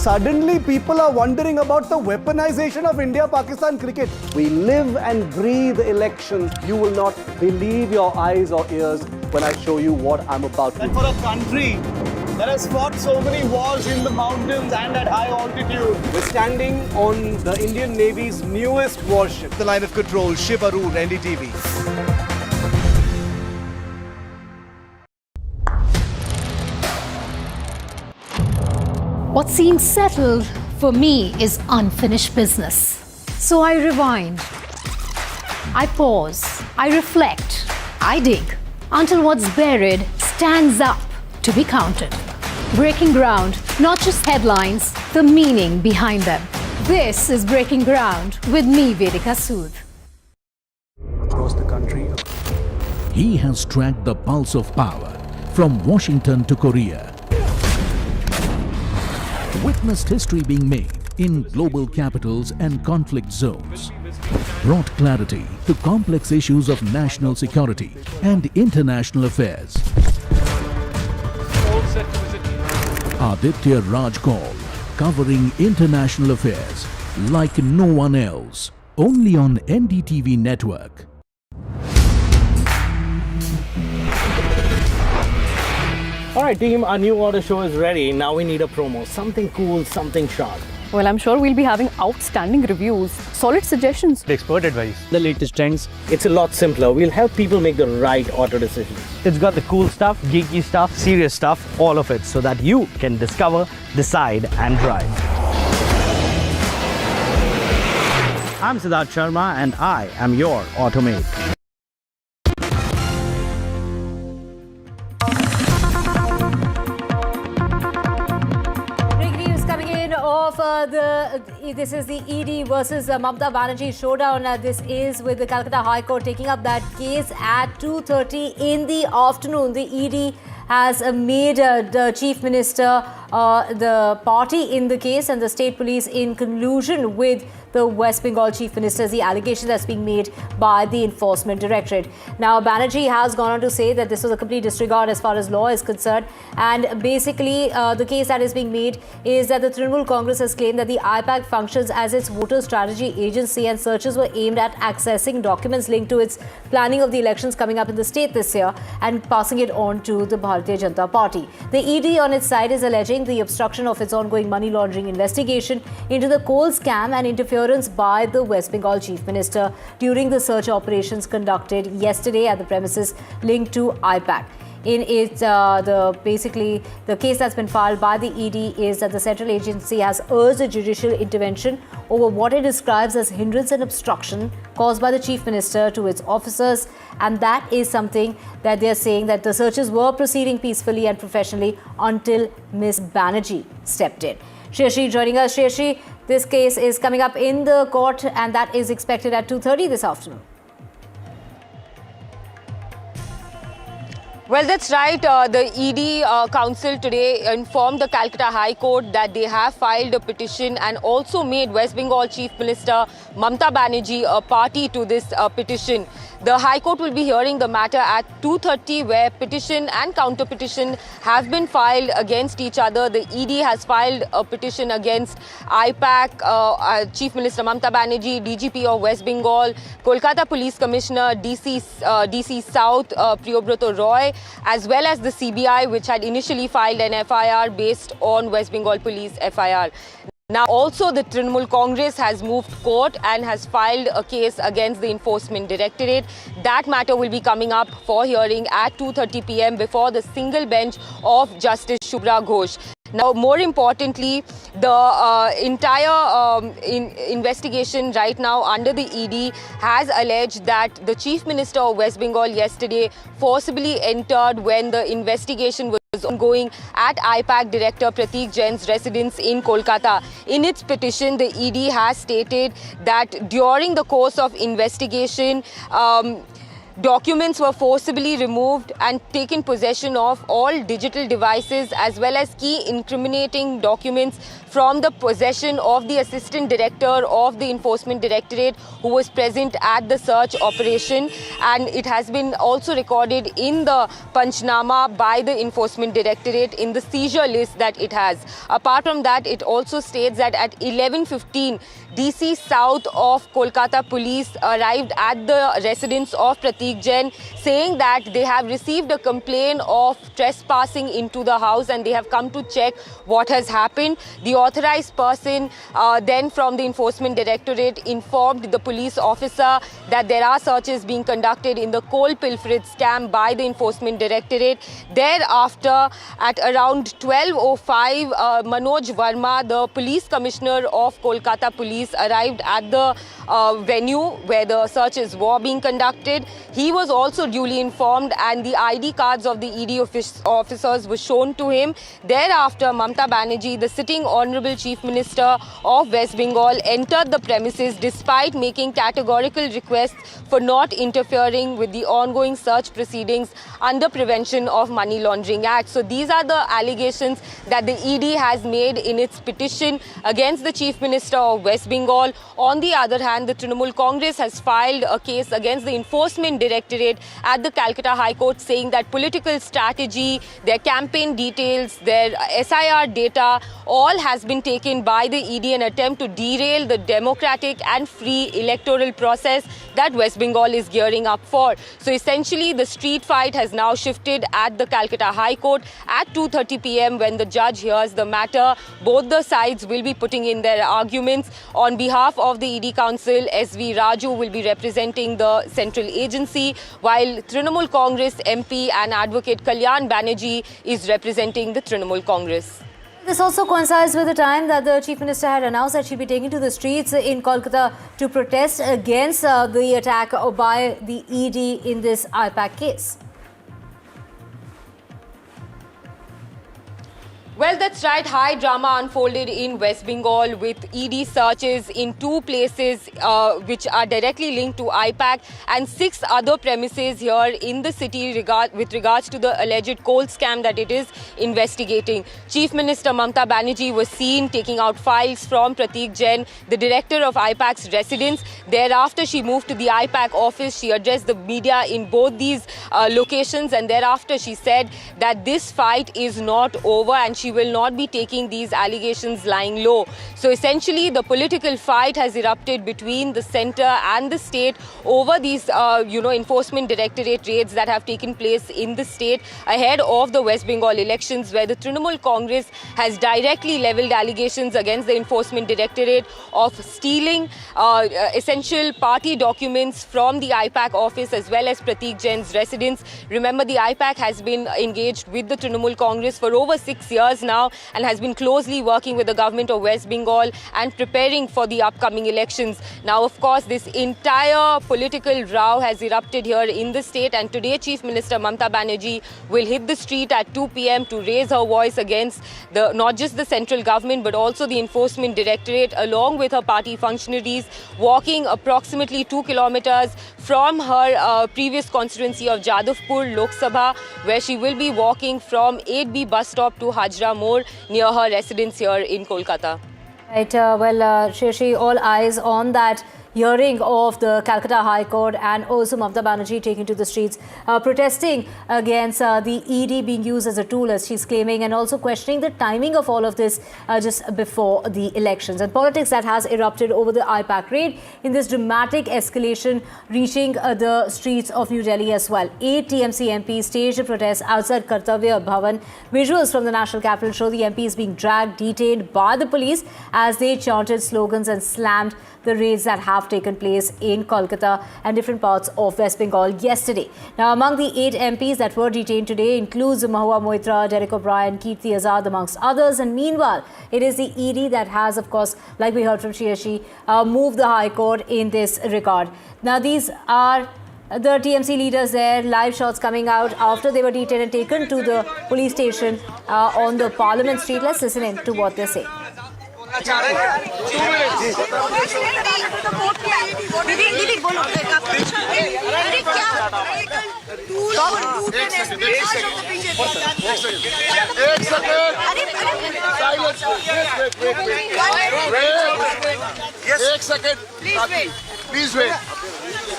Suddenly people are wondering about the weaponization of India-Pakistan cricket. We live and breathe elections. You will not believe your eyes or ears when I show you what I'm about to do. And for a country that has fought so many wars in the mountains and at high altitude. We're standing on the Indian Navy's newest warship. The line of control, Shiv Arun, NDTV. What seems settled for me is unfinished business. So I rewind, I pause, I reflect, I dig until what's buried stands up to be counted. Breaking ground, not just headlines, the meaning behind them. This is Breaking Ground with me, Vedika Sood. Across the country, he has tracked the pulse of power from Washington to Korea. Witnessed history being made in global capitals and conflict zones. Brought clarity to complex issues of national security and international affairs. Aditya Raj Kaul, covering international affairs like no one else. Only on NDTV network. Alright team, our new order show is ready. Now we need a promo. Something cool, something sharp. Well, I'm sure we'll be having outstanding reviews, solid suggestions, expert advice, The latest trends. It's a lot simpler. We'll help people make the right auto decisions. It's got the cool stuff, geeky stuff, serious stuff, all of it, so that you can discover, decide and drive. I'm Siddharth Sharma and I am your automate. This is the ED versus Mamata Banerjee showdown. This is with the Kolkata High Court taking up that case at 2:30 in the afternoon. The ED has made the Chief Minister the party in the case, and the State Police in collusion with the West Bengal Chief Minister is the allegation that's being made by the Enforcement Directorate. Now, Banerjee has gone on to say that this was a complete disregard as far as law is concerned, and basically the case that is being made is that the Trinamool Congress has claimed that the IPAC functions as its voter strategy agency, and searches were aimed at accessing documents linked to its planning of the elections coming up in the state this year and passing it on to the Bharatiya Janata Party. The ED on its side is alleging the obstruction of its ongoing money laundering investigation into the coal scam and interference by the West Bengal Chief Minister during the search operations conducted yesterday at the premises linked to IPAC. In it, the case that's been filed by the ED is that the central agency has urged a judicial intervention over what it describes as hindrance and obstruction caused by the Chief Minister to its officers, and that is something that they are saying that the searches were proceeding peacefully and professionally until Ms. Banerjee stepped in. Shreyashi joining us. Shreyashi, this case is coming up in the court and that is expected at 2:30 this afternoon. Well, that's right. The ED Council today informed the Kolkata High Court that they have filed a petition and also made West Bengal Chief Minister Mamata Banerjee a party to this petition. The High Court will be hearing the matter at 2:30, where petition and counter petition have been filed against each other. The ED has filed a petition against IPAC, Chief Minister Mamata Banerjee, DGP of West Bengal, Kolkata Police Commissioner, DC South, Priyobrato Roy, as well as the CBI, which had initially filed an FIR based on West Bengal Police FIR. Now, also the Trinamool Congress has moved court and has filed a case against the Enforcement Directorate. That matter will be coming up for hearing at 2:30 p.m. before the single bench of Justice Shubhra Ghosh. Now, more importantly, the entire investigation right now under the ED has alleged that the Chief Minister of West Bengal yesterday forcibly entered when the investigation was ongoing at IPAC Director Pratik Jain's residence in Kolkata. In its petition, the ED has stated that during the course of investigation, documents were forcibly removed and taken possession of all digital devices as well as key incriminating documents from the possession of the Assistant Director of the Enforcement Directorate who was present at the search operation, and it has been also recorded in the Panchnama by the Enforcement Directorate in the seizure list that it has. Apart from that, it also states that at 11:15 DC South of Kolkata Police arrived at the residence of Pratik Jain, saying that they have received a complaint of trespassing into the house and they have come to check what has happened. The authorized person then from the Enforcement Directorate informed the police officer that there are searches being conducted in the coal pilferage scam by the Enforcement Directorate. Thereafter, at around 12:05, Manoj Verma, the police commissioner of Kolkata Police, arrived at the venue where the searches were being conducted. He was also duly informed and the ID cards of the ED officers were shown to him. Thereafter, Mamata Banerjee, the sitting Honourable Chief Minister of West Bengal, entered the premises despite making categorical requests for not interfering with the ongoing search proceedings under Prevention of Money Laundering Act. So these are the allegations that the ED has made in its petition against the Chief Minister of West Bengal. On the other hand, the Trinamool Congress has filed a case against the Enforcement Directorate at the Kolkata High Court, saying that political strategy, their campaign details, their SIR data, all has been taken by the ED in an attempt to derail the democratic and free electoral process that West Bengal is gearing up for. So essentially, the street fight has now shifted at the Kolkata High Court at 2:30 p.m. when the judge hears the matter. Both the sides will be putting in their arguments. On behalf of the ED Council, SV Raju will be representing the central agency, while Trinamool Congress MP and Advocate Kalyan Banerjee is representing the Trinamool Congress. This also coincides with the time that the Chief Minister had announced that she'll be taking to the streets in Kolkata to protest against the attack by the ED in this IPAC case. Well, that's right. High drama unfolded in West Bengal with ED searches in two places which are directly linked to IPAC and 6 other premises here in the city with regards to the alleged coal scam that it is investigating. Chief Minister Mamata Banerjee was seen taking out files from Pratik Jain, the director of IPAC's residence. Thereafter, she moved to the IPAC office. She addressed the media in both these locations, and thereafter she said that this fight is not over and she will not be taking these allegations lying low. So essentially, the political fight has erupted between the centre and the state over these, Enforcement Directorate raids that have taken place in the state ahead of the West Bengal elections, where the Trinamool Congress has directly levelled allegations against the Enforcement Directorate of stealing essential party documents from the IPAC office as well as Pratik Jain's residence. Remember, the IPAC has been engaged with the Trinamool Congress for over 6 years years now and has been closely working with the government of West Bengal and preparing for the upcoming elections. Now, of course, this entire political row has erupted here in the state, and today Chief Minister Mamta Banerjee will hit the street at 2 p.m. to raise her voice against not just the central government but also the Enforcement Directorate, along with her party functionaries, walking approximately 2 kilometers from her previous constituency of Jadavpur Lok Sabha, where she will be walking from 8B bus stop to Hajra More near her residence here in Kolkata. Right, Shrishi, all eyes on that hearing of the Kolkata High Court, and also Mamta Banerjee taking to the streets, protesting against the ED being used as a tool, as she's claiming, and also questioning the timing of all of this just before the elections. And politics that has erupted over the IPAC raid in this dramatic escalation, reaching the streets of New Delhi as well. 8 TMC MPs staged a protest outside Kartavya Bhavan. Visuals from the National Capital show the MPs being dragged, detained by the police as they chanted slogans and slammed the raids that have taken place in Kolkata and different parts of West Bengal yesterday. Now, among the 8 MPs that were detained today includes Mahua Moitra, Derek O'Brien, Kirti Azad, amongst others. And meanwhile, it is the ED that has, of course, like we heard from Shriyashi, moved the High Court in this regard. Now, these are the TMC leaders there, live shots coming out after they were detained and taken to the police station on the Parliament Street. Let's listen in to what they say. एक second please wait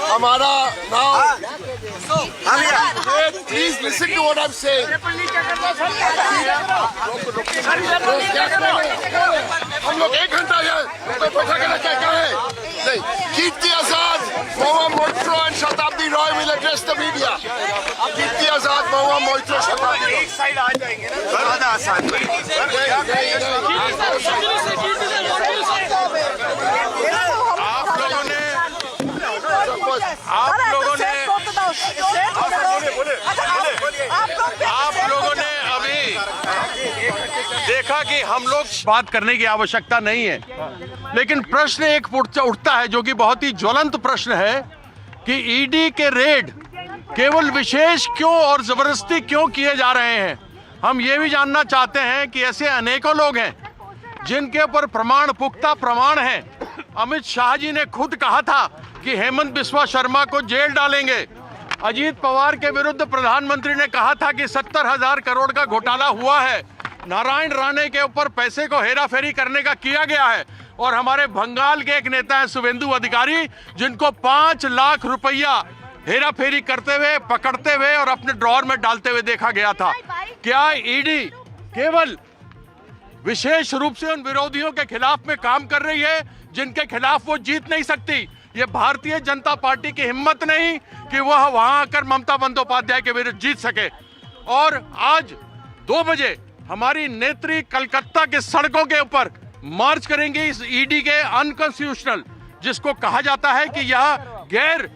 हमारा now please listen to what I am saying हम लोग 1 घंटा क्या है नहीं कीर्ति Azad Mahua Moitra and Shatabdi Roy will address the media Kirti Azad Mahua Moitra Shatabdi एक side आ जाएंगे ना आसान आप लोगों ने अभी देखा कि हम लोग बात करने की आवश्यकता नहीं है, लेकिन प्रश्न एक उठता है जो कि बहुत ही ज्वलंत प्रश्न है कि ईडी के रेड केवल विशेष क्यों और जबरदस्ती क्यों किए जा रहे हैं। हम ये भी जानना चाहते हैं कि ऐसे अनेकों लोग हैं जिनके ऊपर पुख्ता प्रमाण हैं। अमित शाह जी ने खुद कहा था कि हेमंत बिस्वा शर्मा को जेल डालेंगे। अजीत पवार के विरुद्ध प्रधानमंत्री ने कहा था कि 70,000 करोड़ का घोटाला हुआ है। नारायण राणे के ऊपर पैसे को हेराफेरी करने का किया गया है। और हमारे बंगाल के एक नेता है शुभेंदु अधिकारी, जिनको 5 लाख रुपया हेराफेरी करते हुए, पकड़ते हुए और अपने ड्रॉअर में डालते हुए देखा गया था। क्या ईडी केवल विशेष रूप से उन विरोधियों के खिलाफ में काम कर रही है जिनके खिलाफ वो जीत नहीं सकती? ये भारतीय जनता पार्टी की हिम्मत नहीं कि वह वहां आकर ममता बंदोपाध्याय के विरुद्ध जीत सके। और आज 2 बजे हमारी नेत्री कलकत्ता के सड़कों के ऊपर मार्च करेंगे इस ईडी के अनकॉन्स्टिट्यूशनल, जिसको कहा जाता है कि यह गैर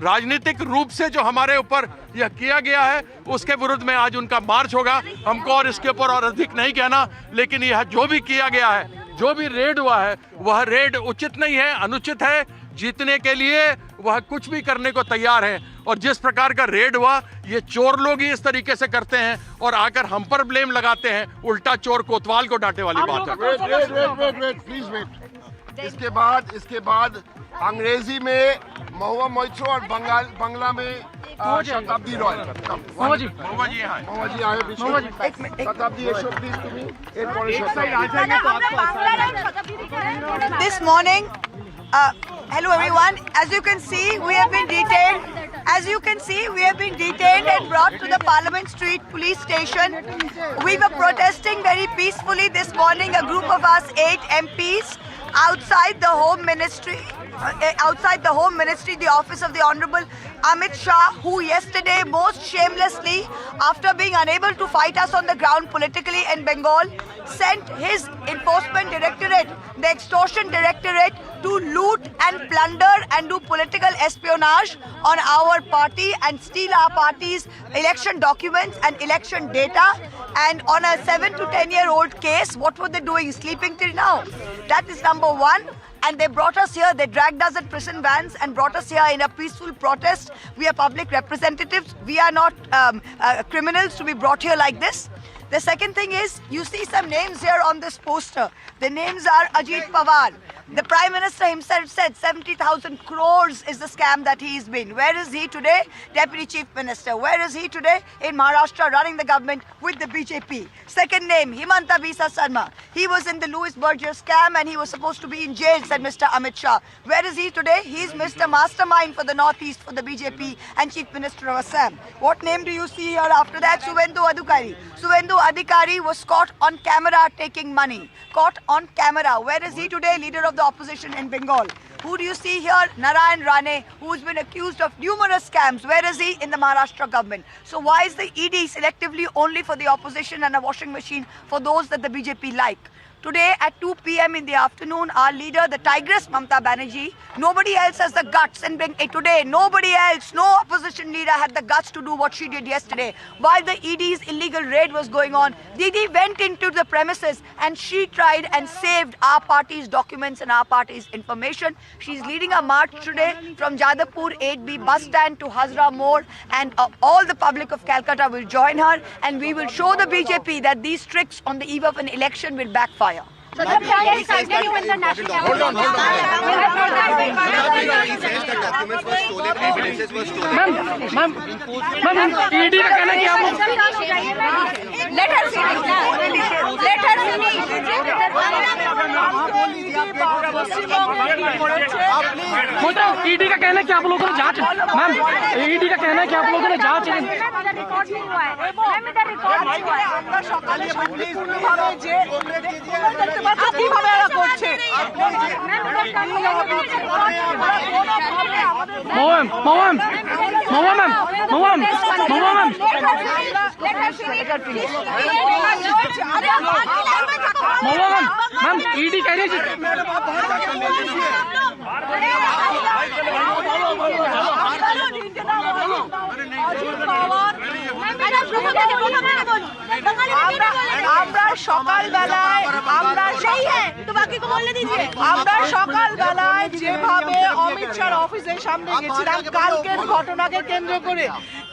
राजनीतिक रूप से जो हमारे ऊपर यह किया गया है, उसके विरुद्ध में आज उनका मार्च होगा। हमको और इसके ऊपर और अधिक नहीं कहना, लेकिन यह जो भी किया गया है, जो भी रेड हुआ है, वह रेड उचित नहीं है, अनुचित है। जीतने के लिए वह कुछ भी करने को तैयार है। और जिस प्रकार का रेड हुआ, ये चोर लोग ही इस तरीके से करते हैं और आकर हम पर ब्लेम लगाते हैं। उल्टा चोर कोतवाल को डांटे वाली बात है। Wait please wait. इसके बाद अंग्रेजी में महुआ मोइत्रो और बंगला में शताब्दी रॉय। महुआ जी आए बीच में। शताब्दी please to me. This morning, hello everyone. As you can see, we have been detained and brought to the Parliament Street police station. We were protesting very peacefully this morning. A group of us, 8 MPs, outside the Home Ministry, the office of the Honorable Amit Shah, who yesterday most shamelessly, after being unable to fight us on the ground politically in Bengal, sent his enforcement directorate, the extortion directorate, to loot and plunder and do political espionage on our party and steal our party's election documents and election data. And on a 7 to 10-year-old case, what were they doing? Sleeping till now? That is number one. And they brought us here, they dragged us at prison vans and brought us here in a peaceful protest. We are public representatives. We are not criminals to be brought here like this. The second thing is, you see some names here on this poster. The names are Ajit Pawar. The Prime Minister himself said 70,000 crores is the scam that he's been. Where is he today? Deputy Chief Minister. Where is he today? In Maharashtra, running the government with the BJP. Second name, Himanta Bisa Sarma. He was in the Louis Berger scam and he was supposed to be in jail, said Mr. Amit Shah. Where is he today? He's Mr. Mastermind for the Northeast, for the BJP and Chief Minister of Assam. What name do you see here after that? Suvendu Adhikari. Suvendu Adhikari was caught on camera taking money. Caught on camera. Where is he today? Leader of the opposition in Bengal. Who do you see here? Narayan Rane, who's been accused of numerous scams. Where is he? In the Maharashtra government. So why is the ED selectively only for the opposition and a washing machine for those that the BJP like? Today at 2 p.m. in the afternoon, our leader, the Tigress Mamta Banerjee, nobody else has the guts. And today, nobody else, no opposition leader had the guts to do what she did yesterday. While the ED's illegal raid was going on, Didi went into the premises and she tried and saved our party's documents and our party's information. She's leading a march today from Jadavpur 8B bus stand to Hazra Mode, and all the public of Calcutta will join her, and we will show the BJP that these tricks on the eve of an election will backfire. So the PI is continuing with the national. Hold on. Ma'am, ED का कहना क्या आप? Let her finish. Let her finish. मतलब ED का कहना है कि आप लोगों ने जांच, मैम ED का कहना है कि आप लोगों ने जांच मैम ED कह रही है আমরা সকালবেলায় যেভাবে অমিত শাহর অফিসের সামনে গেছিলাম কালকের ঘটনাকে কেন্দ্র করে,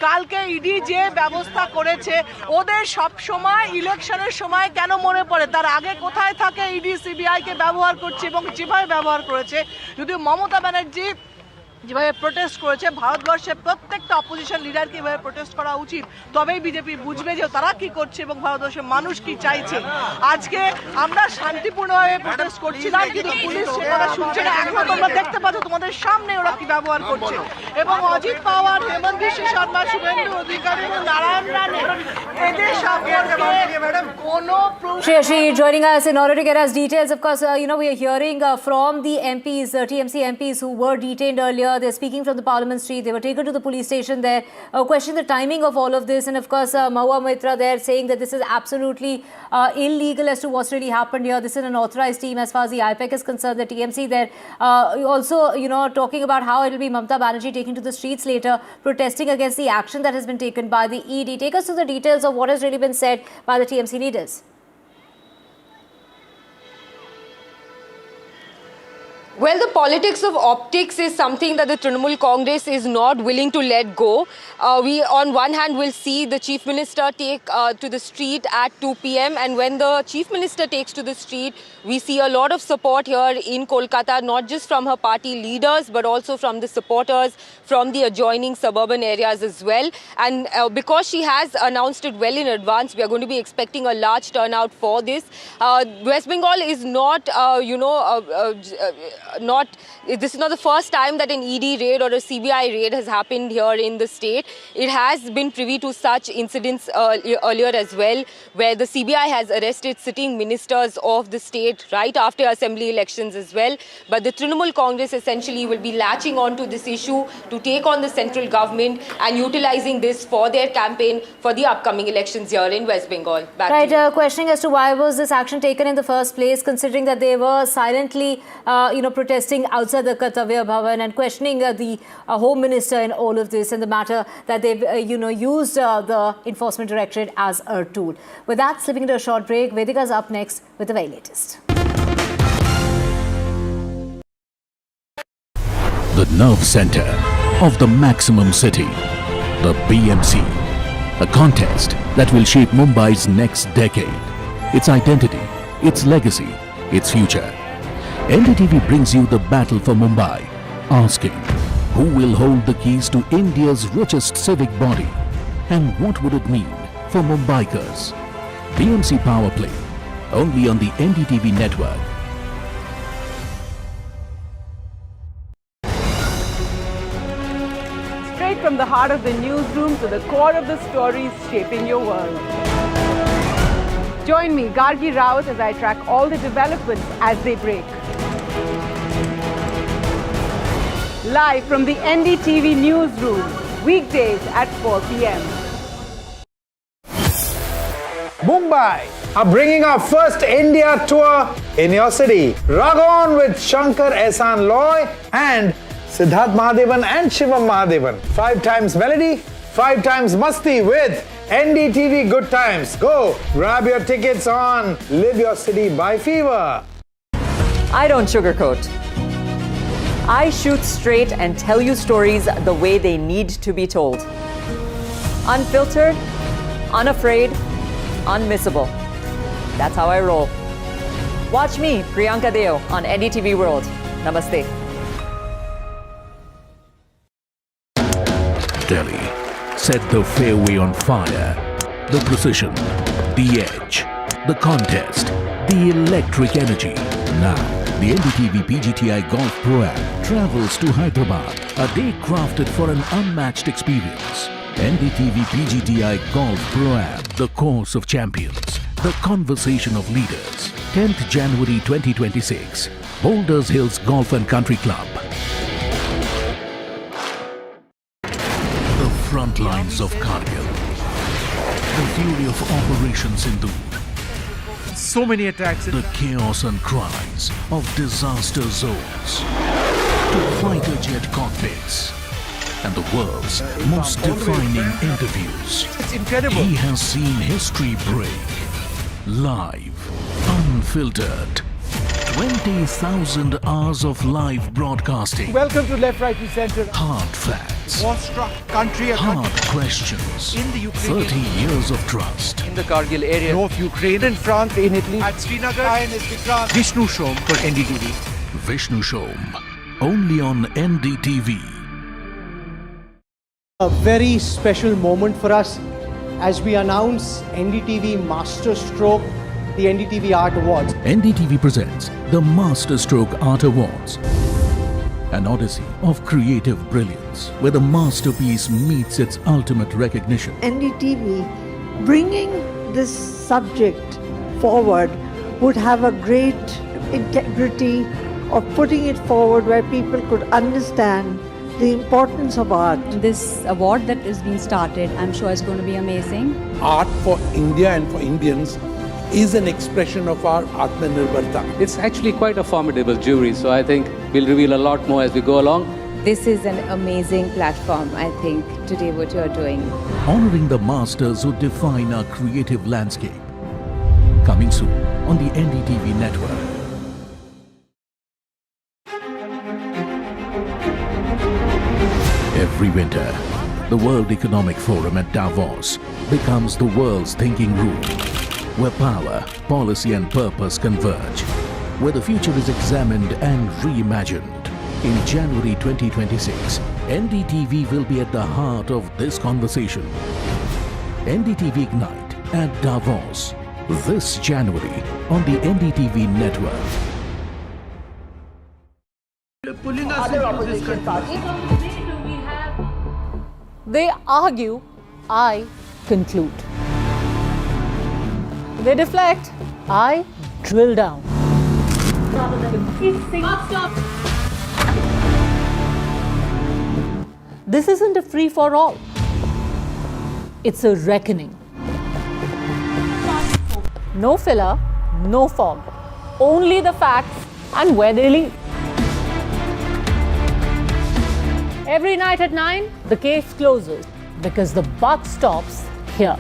কালকে ইডি যে ব্যবস্থা করেছে ওদের সব সময় ইলেকশনের সময় কেন মনে পড়ে, তার আগে কোথায় থাকে ইডি সিবিআই কে ব্যবহার করছে এবং যেভাবে ব্যবহার করেছে। যদি মমতা ব্যানার্জি যেভাবে প্রোটেস্ট করেছে, ভারতবর্ষের প্রত্যেকটা অপোজিশন লিডারকে এভাবে প্রোটেস্ট করা উচিত, তবেই বিজেপি বুঝবে যে তারা কি করছে এবং ভারতবর্ষের মানুষ কি চাইছে। আজকে আমরা শান্তিপূর্ণভাবে প্রোটেস্ট করছিলাম, কিন্তু পুলিশ সে কথা শুনছে না। এখন তোমরা দেখতে পাচ্ছ তোমাদের সামনে ওরা কি ব্যবহার করছে। এবং অজিত পাওয়ার, হেমন্ত বিশ্ব শর্মা, শুভেন্দু অধিকারী এবং নারায়ণ রানে এদের সম্পর্কে কোনো Shri, joining us in order to get us details, of course, we are hearing from the MPs, TMC MPs who were detained earlier. They're speaking from the Parliament Street. They were taken to the police station there. Question the timing of all of this. And of course, Mahua Mitra there saying that this is absolutely illegal as to what's really happened here. This is an authorized team as far as the IPEC is concerned. The TMC there also, talking about how it will be Mamta Banerjee taking to the streets later, protesting against the action that has been taken by the ED. Take us to the details of what has really been said by the TMC leaders. Well, the politics of optics is something that the Trinamool Congress is not willing to let go. We, on one hand, will see the Chief Minister take to the street at 2 p.m. And when the Chief Minister takes to the street, we see a lot of support here in Kolkata, not just from her party leaders, but also from the supporters from the adjoining suburban areas as well. And because she has announced it well in advance, we are going to be expecting a large turnout for this. West Bengal is not, this is not the first time that an ED raid or a CBI raid has happened here in the state. It has been privy to such incidents earlier as well, where the CBI has arrested sitting ministers of the state right after assembly elections as well. But the Trinamool Congress essentially will be latching on to this issue to take on the central government and utilizing this for their campaign for the upcoming elections here in West Bengal. Questioning as to why was this action taken in the first place, considering that they were silently, protesting outside the Kartavya Bhavan and questioning the Home Minister in all of this and the matter that they've, used the Enforcement Directorate as a tool. With that, slipping into a short break, Vedika's up next with the very latest. The nerve center of the maximum city, the BMC, a contest that will shape Mumbai's next decade, its identity, its legacy, its future. NDTV brings you the battle for Mumbai, asking who will hold the keys to India's richest civic body and what would it mean for Mumbaikars. BMC Power Play, only on the NDTV network. Straight from the heart of the newsroom to the core of the stories shaping your world. Join me, Gargi Raut, as I track all the developments as they break. Live from the NDTV newsroom, weekdays at 4 p.m. Mumbai are bringing our first India tour in your city. Rag on with Shankar Ehsan Loy and Siddharth Mahadevan and Shivam Mahadevan. 5 times melody, 5 times masti with NDTV Good Times. Go grab your tickets on Live Your City by Fever. I don't sugarcoat. I shoot straight and tell you stories the way they need to be told. Unfiltered, unafraid, unmissable. That's how I roll. Watch me, Priyanka Deo, on NDTV World. Namaste. Delhi set the fairway on fire. The precision, the edge, the contest, the electric energy. Now, the NDTV PGTI Golf Pro-Am travels to Hyderabad, a day crafted for an unmatched experience. NDTV PGTI Golf Pro-Am, the course of champions, the conversation of leaders. 10th January 2026, Boulders Hills Golf and Country Club. The front lines of Kargil, the fury of Operation Sindhu. So many attacks. The chaos and cries of disaster zones, to fighter jet cockpits, and the world's most defining interviews. It's incredible. He has seen history break. Live, unfiltered. 20,000 hours of live broadcasting. Welcome to Left, Right, and Center. Hard facts. War-struck country. Hard questions. In the Ukraine. 30 years of trust. In the Kargil area. North Ukraine. In France. In Italy. At Srinagar. Vishnu Shom for NDTV. Vishnu Shom. Only on NDTV. A very special moment for us as we announce NDTV Master Stroke, the NDTV Art Awards. NDTV presents the Master Stroke Art Awards, an odyssey of creative brilliance where the masterpiece meets its ultimate recognition. NDTV bringing this subject forward would have a great integrity of putting it forward where people could understand the importance of art. This award that is being started, I'm sure is going to be amazing. Art for India and for Indians is an expression of our Atmanirbharta. It's actually quite a formidable jury, so I think we'll reveal a lot more as we go along. This is an amazing platform, I think, today what you're doing. Honoring the masters who define our creative landscape. Coming soon on the NDTV network. Every winter, the World Economic Forum at Davos becomes the world's thinking room, where power, policy and purpose converge, where the future is examined and reimagined. In January 2026, NDTV will be at the heart of this conversation. NDTV Ignite at Davos, this January on the NDTV network. Other opposition parties. They argue, I conclude. They deflect, I drill down. This isn't a free-for-all. It's a reckoning. No filler, no fog. Only the facts and where they lead. Every night at 9, the case closes because the buck stops here.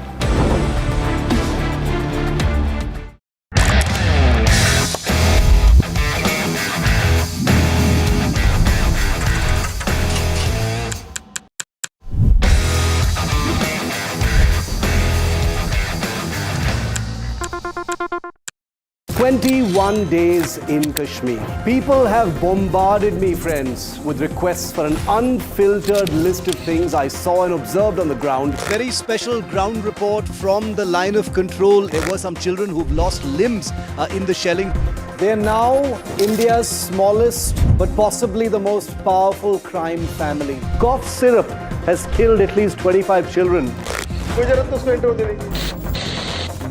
"21 days in Kashmir. People have bombarded me, friends, with requests for an unfiltered list of things I saw and observed on the ground. Very special ground report from the line of control. There were some children who've lost limbs in the shelling. They're now India's smallest but possibly the most powerful crime family. Cough syrup has killed at least 25 children.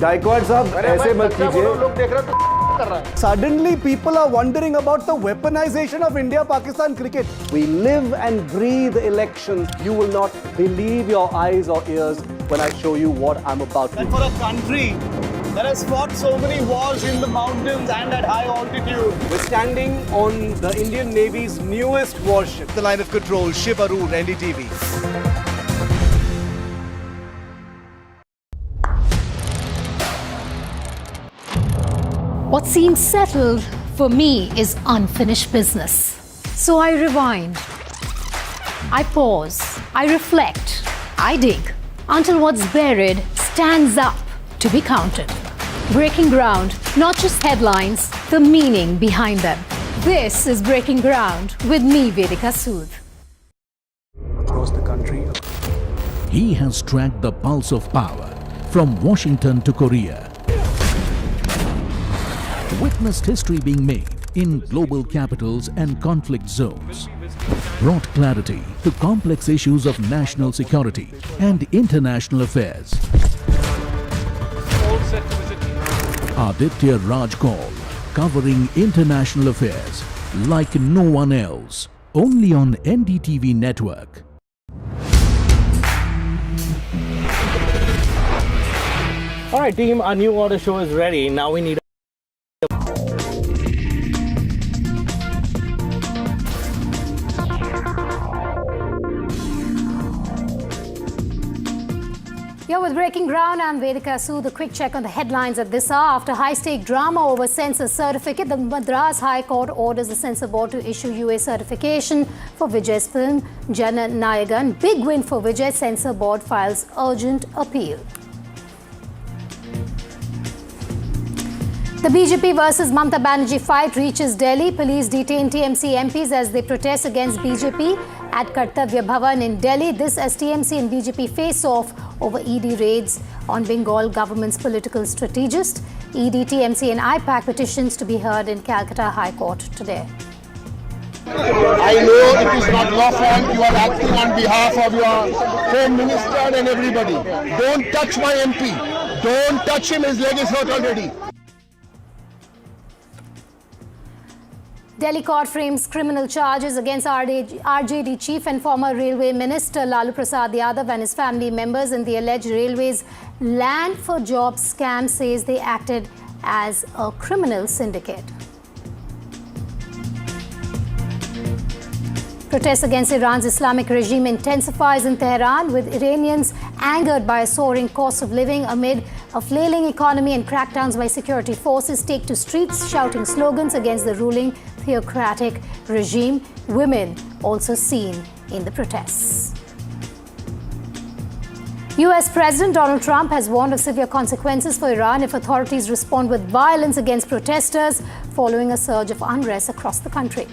Gaikwad sahab, aise mat kijiye. Suddenly people are wondering about the weaponization of India-Pakistan cricket. We live and breathe elections. You will not believe your eyes or ears when I show you what I'm about to. And for a country that has fought so many wars in the mountains and at high altitude, we're standing on the Indian Navy's newest warship, the line of control, Shiv Arur, NDTV. What seems settled for me is unfinished business. So I rewind, I pause, I reflect, I dig until what's buried stands up to be counted. Breaking ground, not just headlines, the meaning behind them. This is Breaking Ground with me, Vedika Sood. Across the country. He has tracked the pulse of power from Washington to Korea. Witnessed history being made in global capitals and conflict zones. Brought clarity to complex issues of national security and international affairs. Aditya Raj Kaul, covering international affairs like no one else. Only on NDTV network. All right, team, our new order show is ready. Now we need Here with Breaking Ground, I'm Vedika Sood. A quick check on the headlines at this hour. After high-stake drama over censor certificate, the Madras High Court orders the Censor Board to issue UA certification for Vijay's film Jana Nayagan. Big win for Vijay. Censor Board files urgent appeal. The BJP versus Mamata Banerjee fight reaches Delhi. Police detain TMC MPs as they protest against BJP at Kartavya Bhavan in Delhi. This as TMC and BJP face off over ED raids on Bengal government's political strategist. ED, TMC and IPAC petitions to be heard in Kolkata High Court today. I know it is not your fault. You are acting on behalf of your Home Minister and everybody. Don't touch my MP. Don't touch him. His leg is hurt already. Delhi court frames criminal charges against RJD chief and former railway minister Lalu Prasad Yadav and his family members in the alleged railways land for jobs scam, says they acted as a criminal syndicate. Protests against Iran's Islamic regime intensifies in Tehran, with Iranians angered by a soaring cost of living amid a flailing economy, and crackdowns by security forces take to streets shouting slogans against the ruling theocratic regime. Women also seen in the protests. US President Donald Trump has warned of severe consequences for Iran if authorities respond with violence against protesters following a surge of unrest across the country.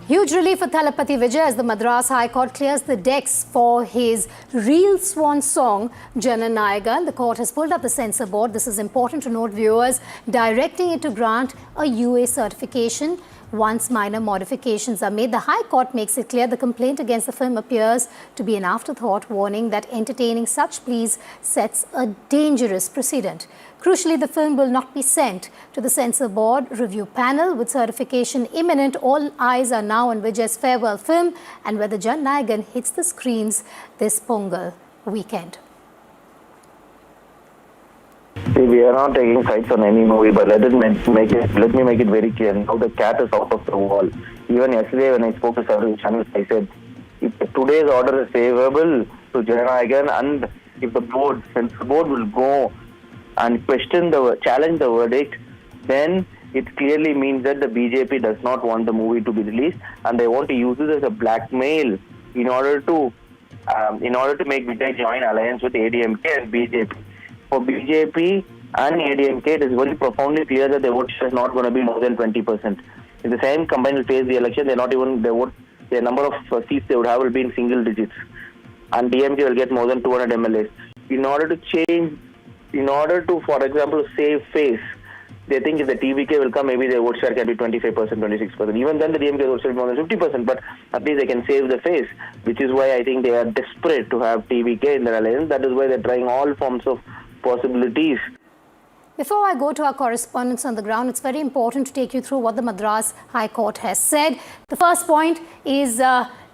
Huge relief for Thalapathy Vijay as the Madras High Court clears the decks for his real swan song, Jana Nayagan. The court has pulled up the Censor Board. This is important to note, viewers, directing it to grant a UA certification once minor modifications are made. The High Court makes it clear the complaint against the film appears to be an afterthought, warning that entertaining such pleas sets a dangerous precedent. Crucially, the film will not be sent to the Censor Board review panel. With certification imminent, all eyes are now on Vijay's farewell film and whether Jana Nayagan hits the screens this Pongal weekend. See, we are not taking sides on any movie, but let me make it very clear. Now the cat is out of the wall. Even yesterday when I spoke to several channels, I said, if today's order is favourable to Jana Nayagan and if the Censor Board will go and challenge the verdict, then it clearly means that the BJP does not want the movie to be released and they want to use it as a blackmail in order to make Vijay join alliance with ADMK and BJP. For BJP and ADMK, it is very profoundly clear that their vote share is not going to be more than 20%. If the same combine will face the election, their number of seats they would have will be in single digits. And DMK will get more than 200 MLAs. In order to, for example, save face, they think if the TVK will come, maybe their vote share can be 25%, 26%. Even then, the DMK vote share will be more than 50%, but at least they can save the face, which is why I think they are desperate to have TVK in their alliance. That is why they're trying all forms of possibilities. Before I go to our correspondents on the ground, it's very important to take you through what the Madras High Court has said. The first point is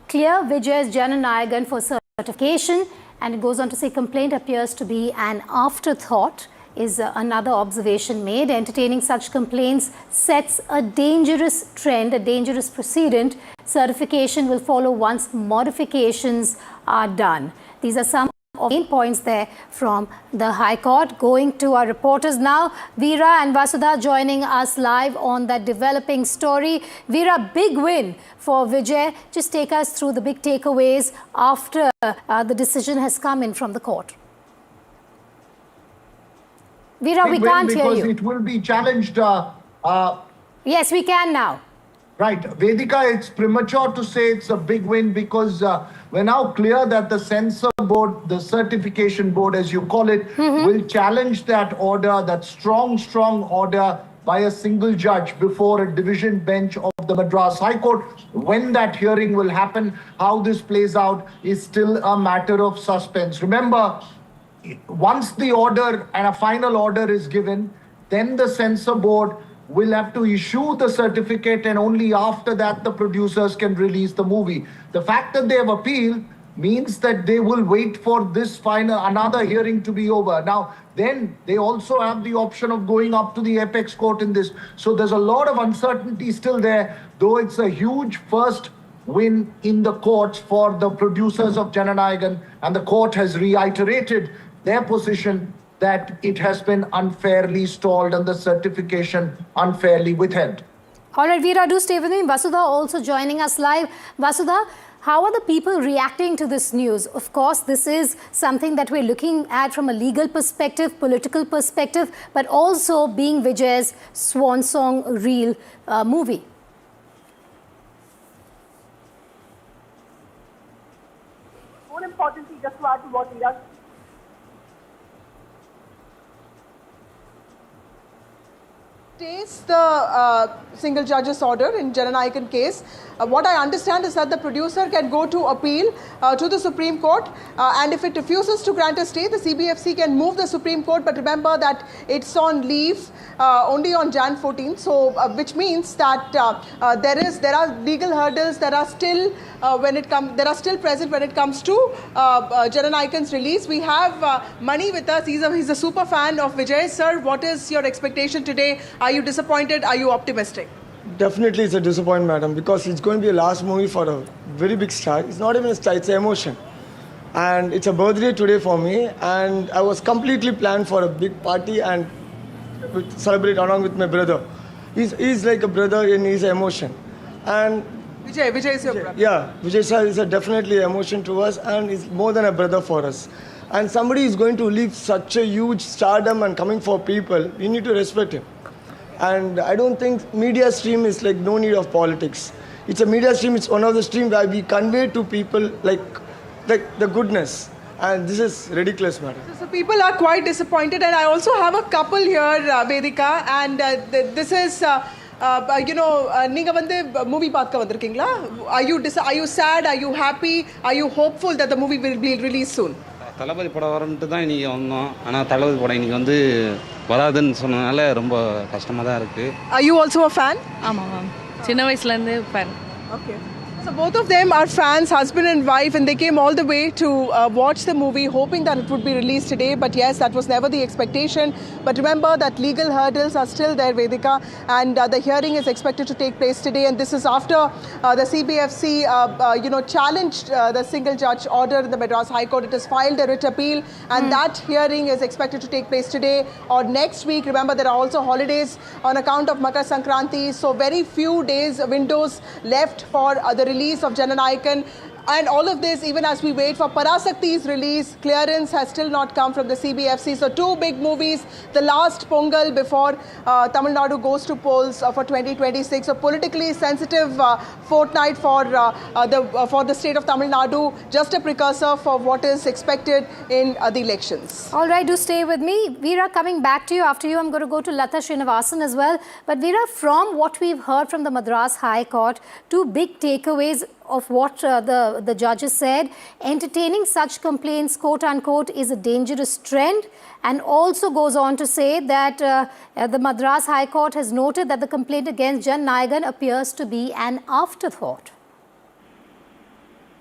clear Vijay's Jana Nayagan for certification, and it goes on to say complaint appears to be an afterthought is another observation made. Entertaining such complaints sets a dangerous trend, a dangerous precedent. Certification will follow once modifications are done. These are some of the main points there from the High Court. Going to our reporters now, Veera and Vasudha joining us live on that developing story. Veera, big win for Vijay. Just take us through the big takeaways after the decision has come in from the court. Veera, we can't hear you. Because it will be challenged. Yes, we can now. Right. Vedika, it's premature to say it's a big win because we're now clear that the Censor Board, the Certification Board, as you call it, will challenge that order, that strong order by a single judge before a division bench of the Madras High Court. When that hearing will happen, how this plays out is still a matter of suspense. Remember, once the order and a final order is given, then the Censor Board will have to issue the certificate, and only after that the producers can release the movie. The fact that they have appealed means that they will wait for this another hearing to be over. Now, then they also have the option of going up to the apex court in this. So there's a lot of uncertainty still there, though it's a huge first win in the courts for the producers of Jana Nayagan, and the court has reiterated their position that it has been unfairly stalled and the certification unfairly withheld. All right, Veera, do stay with me. Vasudha also joining us live. Vasudha, how are the people reacting to this news? Of course, this is something that we're looking at from a legal perspective, political perspective, but also being Vijay's swan song reel movie. More importantly, just to add to what Veera stays the single judge's order in Jana Nayagan case. What I understand is that the producer can go to appeal to the Supreme Court, and if it refuses to grant a stay, the CBFC can move the Supreme Court. But remember that it's on leave only on Jan 14th, so which means that there are legal hurdles that are still present when it comes to Jana Nayagan's release. We have Mani with us. He's a super fan of Vijay. Sir, what is your expectation today? Are you disappointed? Are you optimistic? Definitely it's a disappointment, madam, because it's going to be a last movie for a very big star. It's not even a star, it's an emotion. And it's a birthday today for me, and I was completely planned for a big party and celebrate along with my brother. He's like a brother in his emotion. And Vijay is your brother. Yeah, Vijay sir is definitely an emotion to us, and is more than a brother for us. And somebody is going to leave such a huge stardom and coming for people, you need to respect him. And I don't think media stream is like no need of politics. It's a media stream, it's one of the streams where we convey to people like the goodness. And this is ridiculous, madam. So people are quite disappointed, and I also have a couple here, Vedika, and this is, Ninga movie patka vandirkingla. Are you sad? Are you happy? Are you hopeful that the movie will be released soon? தளபதி படம் வரன்ட்டு தான் இன்றைக்கி வந்தோம். ஆனால் தளபதி படம் இன்றைக்கி வந்து வராதுன்னு சொன்னதுனால ரொம்ப கஷ்டமாக தான் இருக்குது. Are you also a fan? ஆமாம் மேம், சின்ன வயசுலேருந்து fan. Okay. So both of them are fans, husband and wife, and they came all the way to watch the movie, hoping that it would be released today. But yes, that was never the expectation. But remember that legal hurdles are still there, Vedika, and the hearing is expected to take place today. And this is after the CBFC, challenged the single judge order in the Madras High Court. It has filed a writ appeal, and that hearing is expected to take place today or next week. Remember, there are also holidays on account of Makar Sankranti, so very few days windows left for the release of Jana Nayagan. And all of this, even as we wait for Parasakti's release, clearance has still not come from the CBFC. So two big movies, the last Pongal before Tamil Nadu goes to polls for 2026. So politically sensitive fortnight for the state of Tamil Nadu, just a precursor for what is expected in the elections. All right, do stay with me. Veera, coming back to you. After you, I'm going to go to Lata Srinivasan as well. But Veera, from what we've heard from the Madras High Court, two big takeaways of what the judges said. Entertaining such complaints, quote unquote, is a dangerous trend, and also goes on to say that the Madras High Court has noted that the complaint against Jana Nayagan appears to be an afterthought.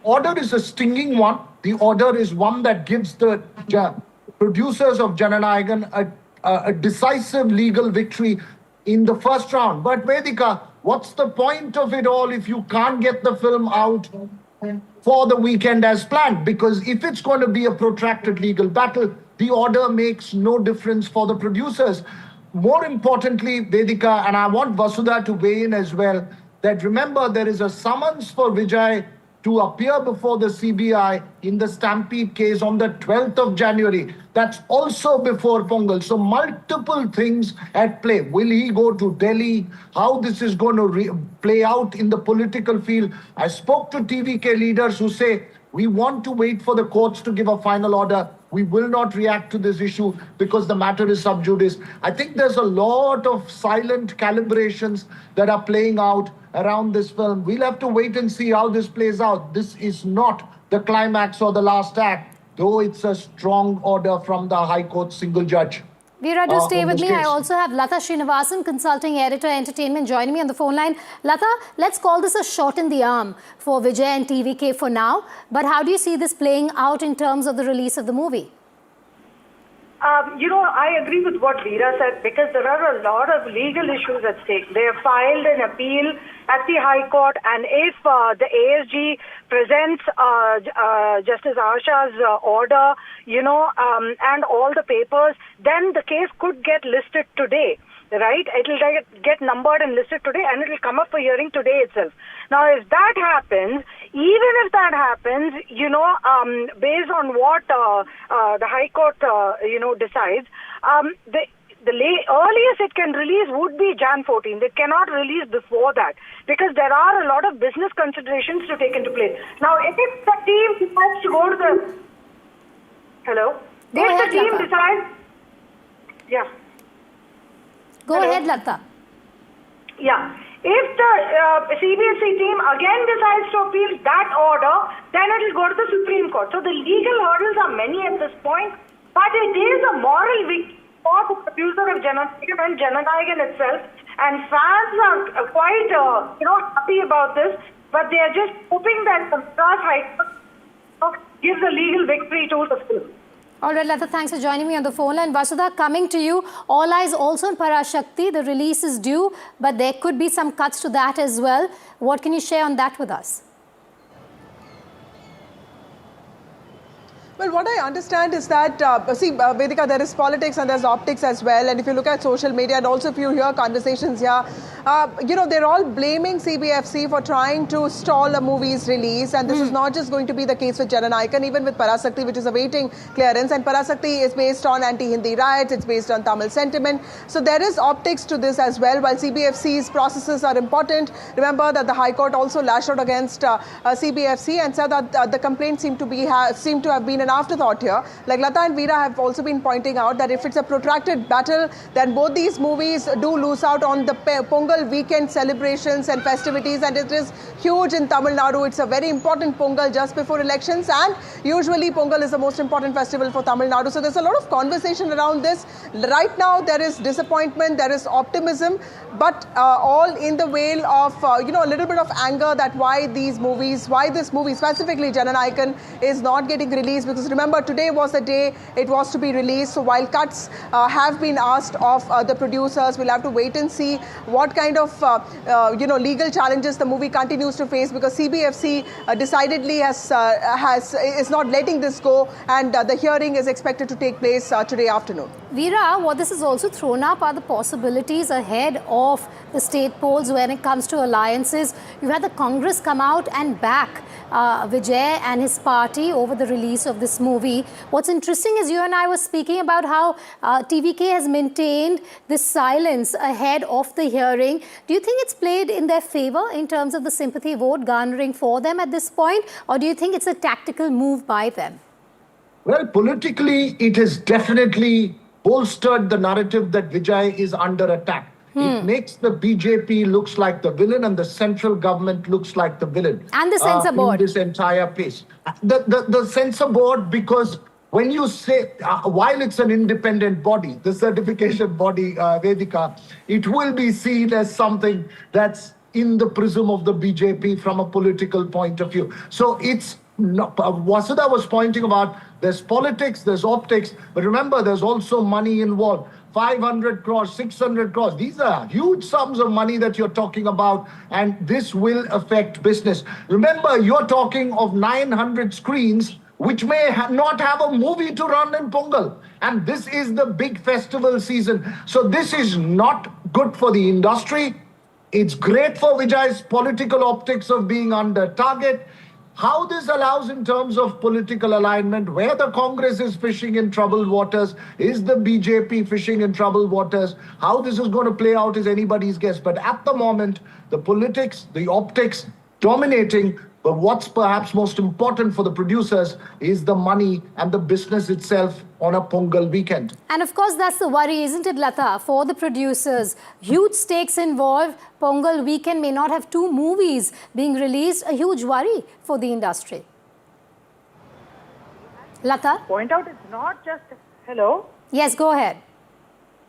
Order is a stinging one. The order is one that gives the producers of Jana Nayagan a decisive legal victory in the first round. But Vedika, what's the point of it all if you can't get the film out for the weekend as planned? Because if it's going to be a protracted legal battle, the order makes no difference for the producers. More importantly, Vedika, and I want Vasudha to weigh in as well, that remember there is a summons for Vijay to appear before the CBI in the Stampede case on the 12th of January. That's also before Pongal. So multiple things at play. Will he go to Delhi? How this is going to play out in the political field? I spoke to TVK leaders who say, we want to wait for the courts to give a final order. We will not react to this issue because the matter is sub judice. I think there's a lot of silent calibrations that are playing out around this film. We'll have to wait and see how this plays out. This is not the climax or the last act, though it's a strong order from the High Court single judge. Veera, do stay with me. I also have Lata Srinivasan, consulting editor, entertainment, joining me on the phone line. Lata, let's call this a shot in the arm for Vijay and TVK for now. But how do you see this playing out in terms of the release of the movie? I agree with what Veera said, because there are a lot of legal issues at stake. They have filed an appeal at the High Court, and if the ASG presents Justice Asha's order, and all the papers, then the case could get listed today. Right? It will get numbered and listed today, and it will come up for hearing today itself. Now, if that happens, even if that happens, based on what the High Court, decides, the earliest it can release would be Jan 14th. It cannot release before that, because there are a lot of business considerations to take into place. Now, if the team decides to go to the... Hello? If the team decides... Yeah. Go ahead, Lata. Yeah. If the CBFC team again decides to appeal that order, then it will go to the Supreme Court. So the legal hurdles are many at this point, but it is a moral victory for the producer of Jana Nayagan and Jana Nayagan itself. And fans are quite happy about this, but they are just hoping that the Madras High Court gives a legal victory to the film. All right, Lata, thanks for joining me on the phone line. Vasudha, coming to you, all eyes also on Parasakti. The release is due, but there could be some cuts to that as well. What can you share on that with us? Well, what I understand is that, Vedika, there is politics and there's optics as well. And if you look at social media, and also if you hear conversations here, they're all blaming CBFC for trying to stall a movie's release. And this is not just going to be the case with Jana Nayagan, even with Parasakti, which is awaiting clearance. And Parasakti is based on anti-Hindi riots. It's based on Tamil sentiment. So there is optics to this as well. While CBFC's processes are important, remember that the High Court also lashed out against CBFC and said that the complaint seemed to have been an afterthought here. Like Lata and Veera have also been pointing out that if it's a protracted battle, then both these movies do lose out on the Pongal weekend celebrations and festivities, and it is huge in Tamil Nadu. It's a very important Pongal just before elections, and usually Pongal is the most important festival for Tamil Nadu. So there's a lot of conversation around this. Right now there is disappointment, there is optimism, but all in the veil of a little bit of anger that why this movie, specifically Jana Nayagan, is not getting released, because remember, today was the day it was to be released. So while cuts have been asked of the producers, we'll have to wait and see what kind of legal challenges the movie continues to face, because CBFC decidedly is not letting this go, and the hearing is expected to take place today afternoon. Veera, what this has also thrown up are the possibilities ahead of the state polls when it comes to alliances. You had the Congress come out and back Vijay and his party over the release of this movie. What's interesting is you and I were speaking about how TVK has maintained this silence ahead of the hearing. Do you think it's played in their favor in terms of the sympathy vote garnering for them at this point, or do you think it's a tactical move by them? Well, politically, it has definitely bolstered the narrative that Vijay is under attack. It makes the BJP looks like the villain, and the central government looks like the villain. And the Censor Board. In this entire piece. The Censor Board, because when you say, while it's an independent body, the certification body, Vedika, it will be seen as something that's in the prism of the BJP from a political point of view. So it's Vasudha was pointing about there's politics, there's optics, but remember there's also money involved. 500 crores, 600 crores. These are huge sums of money that you're talking about, and this will affect business. Remember, you're talking of 900 screens which may not have a movie to run in Pongal. And this is the big festival season. So this is not good for the industry. It's great for Vijay's political optics of being under target. How this allows in terms of political alignment, where the Congress is fishing in troubled waters, is the BJP fishing in troubled waters, how this is going to play out is anybody's guess. But at the moment, the politics, the optics dominating, but what's perhaps most important for the producers is the money and the business itself on a Pongal weekend. And of course, that's the worry, isn't it, Lata, for the producers? Huge stakes involved. Pongal weekend may not have 2 movies being released. A huge worry for the industry. Lata? Point out it's not just... Hello? Yes, go ahead.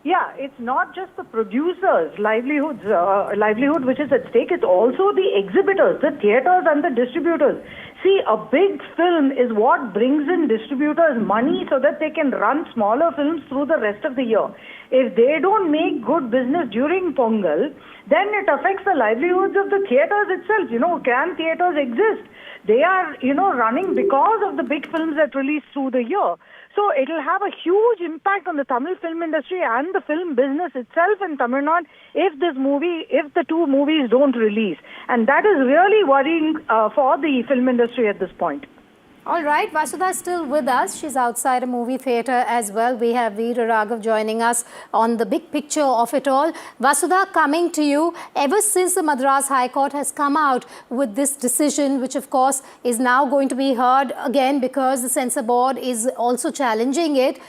Yeah, it's not just the producers' livelihood which is at stake. It's also the exhibitors, the theatres and the distributors. See, a big film is what brings in distributors money so that they can run smaller films through the rest of the year. If they don't make good business during Pongal, then it affects the livelihoods of the theatres itself. Can theatres exist? They are, running because of the big films that release through the year. So it'll have a huge impact on the Tamil film industry and the film business itself in Tamil Nadu if the 2 movies don't release. And that is really worrying for the film industry at this point. All right, Vasudha is still with us. She's outside a movie theatre as well. We have Veera Raghav joining us on the big picture of it all. Vasudha, coming to you, ever since the Madras High Court has come out with this decision, which of course is now going to be heard again because the Censor Board is also challenging it,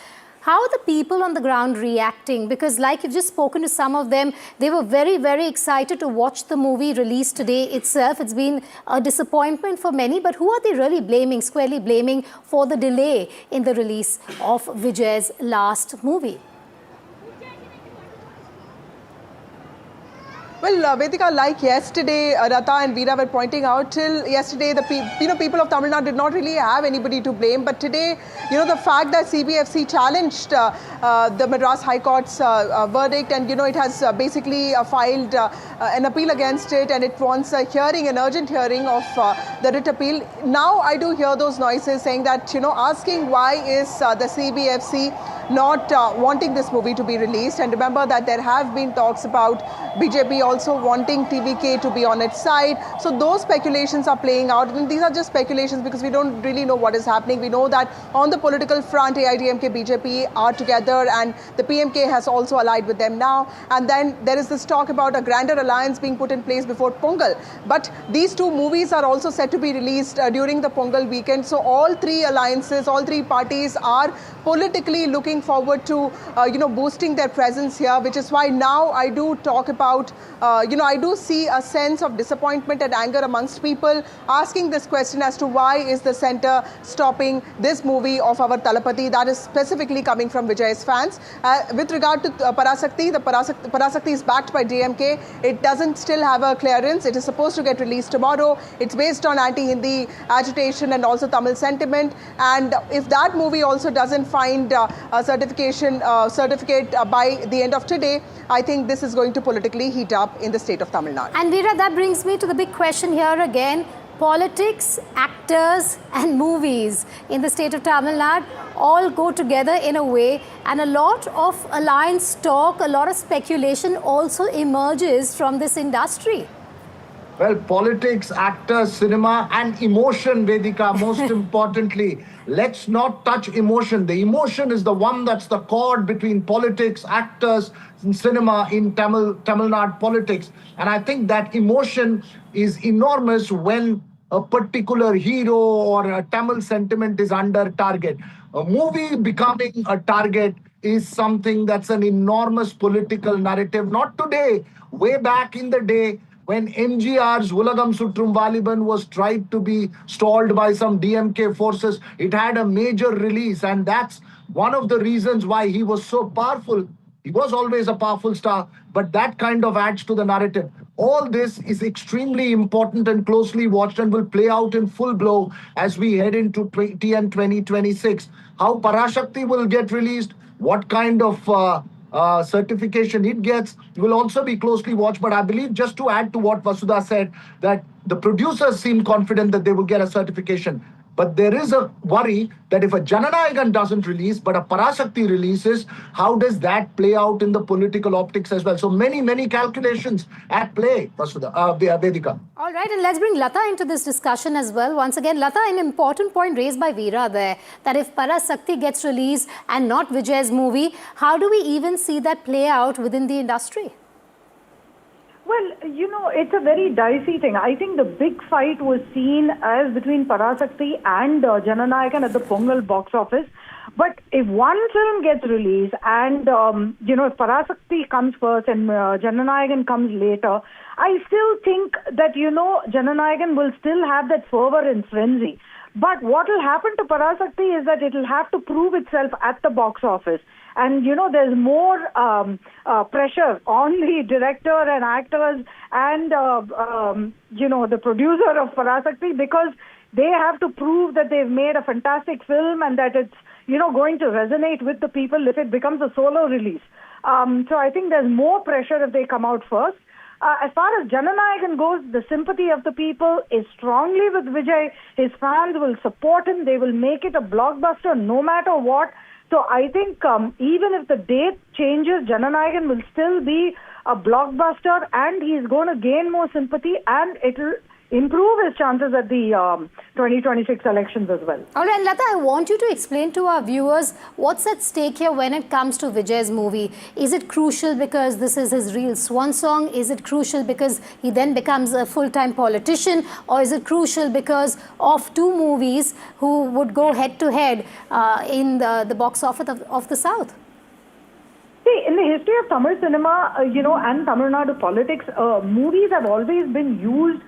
how are the people on the ground reacting? Because like you've just spoken to some of them, they were very, very excited to watch the movie released today itself. It's been a disappointment for many, but who are they really blaming, squarely blaming for the delay in the release of Vijay's last movie? Well, Vedika, like yesterday, Rata and Veera were pointing out, till yesterday, the people of Tamil Nadu did not really have anybody to blame. But today, the fact that CBFC challenged the Madras High Court's verdict, and it has basically filed an appeal against it, and it wants a hearing, an urgent hearing of the writ appeal. Now I do hear those noises saying that, asking why is the CBFC not wanting this movie to be released. And remember that there have been talks about BJP also wanting TVK to be on its side. So those speculations are playing out. And these are just speculations because we don't really know what is happening. We know that on the political front, AIDMK, BJP are together, and the PMK has also allied with them now. And then there is this talk about a grander alliance being put in place before Pongal. But these 2 movies are also set to be released during the Pongal weekend. So all 3 alliances, all 3 parties are politically looking looking forward to, boosting their presence here, which is why now I do talk about, I do see a sense of disappointment and anger amongst people asking this question as to why is the centre stopping this movie of our Thalapathy. That is specifically coming from Vijay's fans. With regard to Parasaki, Parasaki is backed by DMK. It doesn't still have a clearance. It is supposed to get released tomorrow. It's based on anti-Hindi agitation and also Tamil sentiment. And if that movie also doesn't find a certificate by the end of today, I think this is going to politically heat up in the state of Tamil Nadu. And Veera, that brings me to the big question here again. Politics, actors and movies in the state of Tamil Nadu all go together in a way, and a lot of alliance talk, a lot of speculation also emerges from this industry. Well, politics, actors, cinema and emotion, Vedika, most importantly. Let's not touch emotion. The emotion is the one that's the cord between politics, actors, and cinema in Tamil Nadu politics. And I think that emotion is enormous when a particular hero or a Tamil sentiment is under target. A movie becoming a target is something that's an enormous political narrative. Not today, way back in the day, when MGR's Ulagam Sutrum Valiban was tried to be stalled by some DMK forces, it had a major release, and that's one of the reasons why he was so powerful. He was always a powerful star, but that kind of adds to the narrative. All this is extremely important and closely watched and will play out in full blow as we head into TN 2026. How Parasaki will get released, what kind of certification it gets will also be closely watched. But I believe, just to add to what Vasudha said, that the producers seem confident that they will get a certification. But there is a worry that if a Jana Nayagan doesn't release, but a Parasaki releases, how does that play out in the political optics as well? So many calculations at play, Vasudha, Vedika. All right, and let's bring Lata into this discussion as well. Once again, Lata, an important point raised by Veera there, that if Parasaki gets released and not Vijay's movie, how do we even see that play out within the industry? Well, it's a very dicey thing. I think the big fight was seen as between Parasaki and Jana Nayagan at the Pongal box office. But if one film gets released and, if Parasaki comes first and Jana Nayagan comes later, I still think that, Jana Nayagan will still have that fervor and frenzy. But what will happen to Parasaki is that it will have to prove itself at the box office. And, there's more pressure on the director and actors and, the producer of Parasaki, because they have to prove that they've made a fantastic film and that it's, going to resonate with the people if it becomes a solo release. So I think there's more pressure if they come out first. As far as Jana Nayagan goes, the sympathy of the people is strongly with Vijay. His fans will support him. They will make it a blockbuster no matter what. So I think even if the date changes, Jana Nayagan will still be a blockbuster and he's going to gain more sympathy and it will improve his chances at the 2026 elections as well. All right, Lata, I want you to explain to our viewers what's at stake here when it comes to Vijay's movie. Is it crucial because this is his real swan song? Is it crucial because he then becomes a full-time politician? Or is it crucial because of two movies who would go head-to-head in the box office of the South? See, in the history of Tamil cinema, and Tamil Nadu politics, movies have always been used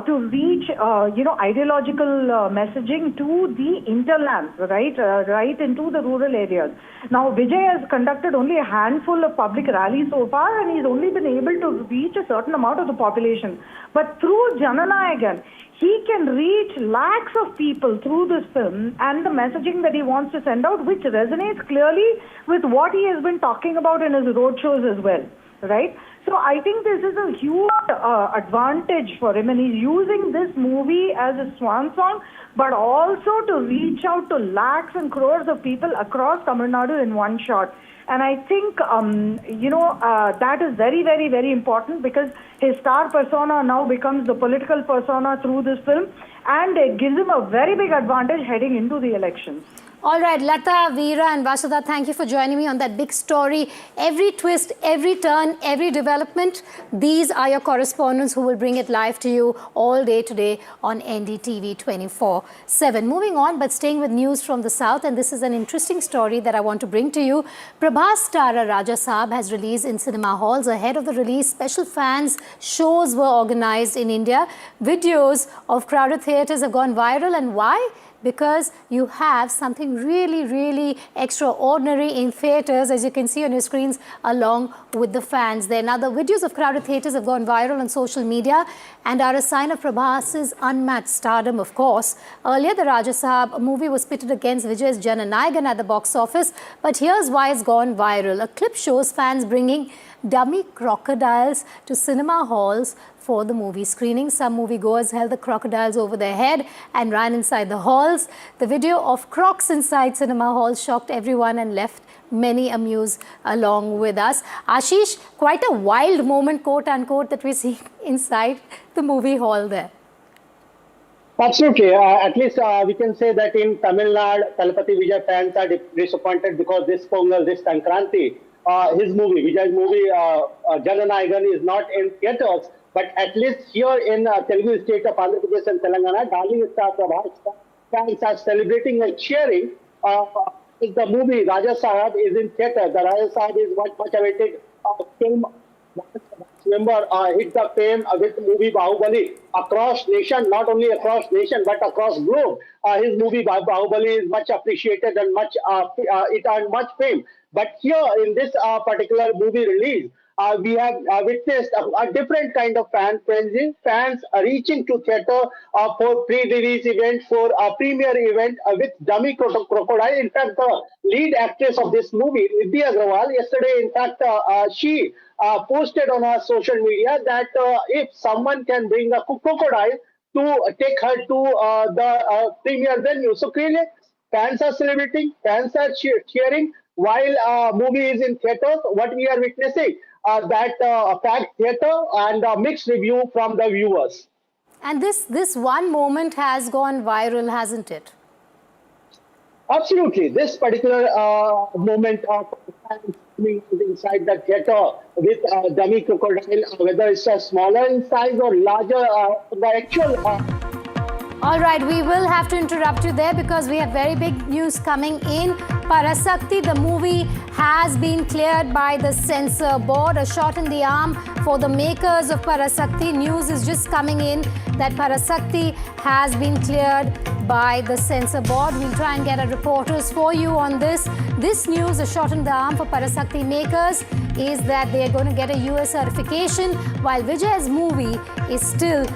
to reach, ideological messaging to the hinterlands, right into the rural areas. Now, Vijay has conducted only a handful of public rallies so far, and he's only been able to reach a certain amount of the population. But through Jana Nayagan, he can reach lakhs of people through this film and the messaging that he wants to send out, which resonates clearly with what he has been talking about in his roadshows as well, right? So I think this is a huge advantage for him, and he's using this movie as a swan song, but also to reach out to lakhs and crores of people across Tamil Nadu in one shot. And I think, that is very, very, very important because his star persona now becomes the political persona through this film, and it gives him a very big advantage heading into the elections. All right, Lata, Veera and Vasudha, thank you for joining me on that big story. Every twist, every turn, every development, these are your correspondents who will bring it live to you all day today on NDTV 24/7. Moving on, but staying with news from the south, and this is an interesting story that I want to bring to you. Prabhas starrer Raja Saab has released in cinema halls. Ahead of the release, special fans shows were organized in India. Videos of crowded theatres have gone viral, and why? Because you have something really, really extraordinary in theatres, as you can see on your screens, along with the fans there. Now, the videos of crowded theatres have gone viral on social media and are a sign of Prabhas's unmatched stardom, of course. Earlier, the Raja Saab movie was pitted against Vijay's Jana Nayagan at the box office, but here's why it's gone viral. A clip shows fans bringing dummy crocodiles to cinema halls for the movie screening. Some moviegoers held the crocodiles over their head and ran inside the halls. The video of crocs inside cinema halls shocked everyone and left many amused along with us. Ashish, quite a wild moment, quote unquote, that we see inside the movie hall there. Absolutely. At least we can say that in Tamil Nadu, Thalapathy Vijay fans are disappointed because this Pongal, this Sankranti, his movie, Vijay's movie, Jana Nayagan, is not in theatres. But at least here in Telugu state of Andhra Pradesh and Telangana, darling star Prabhas fans are celebrating and cheering. The movie Raja Saab is in theatre. The Raja Saab is much awaited film. Remember, hit the fame with the movie Bahubali across nation, not only across nation but across globe. His movie Bahubali is much appreciated and much it earned much fame. But here in this particular movie release, we have witnessed a different kind of fan frenzy, fans reaching to theatre for pre-release event, for a premiere event with dummy crocodile. In fact, the lead actress of this movie, Vidya Agrawal, yesterday, in fact, she posted on her social media that if someone can bring a crocodile to take her to the premiere venue. So clearly, fans are celebrating, fans are cheering while movie is in theatres. What we are witnessing, that packed theatre and mixed review from the viewers. And this one moment has gone viral, hasn't it? Absolutely. This particular moment of fans inside the theatre with dummy crocodile, whether it's smaller in size or larger, the actual... All right, we will have to interrupt you there because we have very big news coming in. Parasaki, the movie, has been cleared by the Censor Board. A shot in the arm for the makers of Parasaki. News is just coming in that Parasaki has been cleared by the Censor Board. We'll try and get our reporters for you on this. This news, a shot in the arm for Parasaki makers, is that they are going to get a US certification, while Vijay's movie is still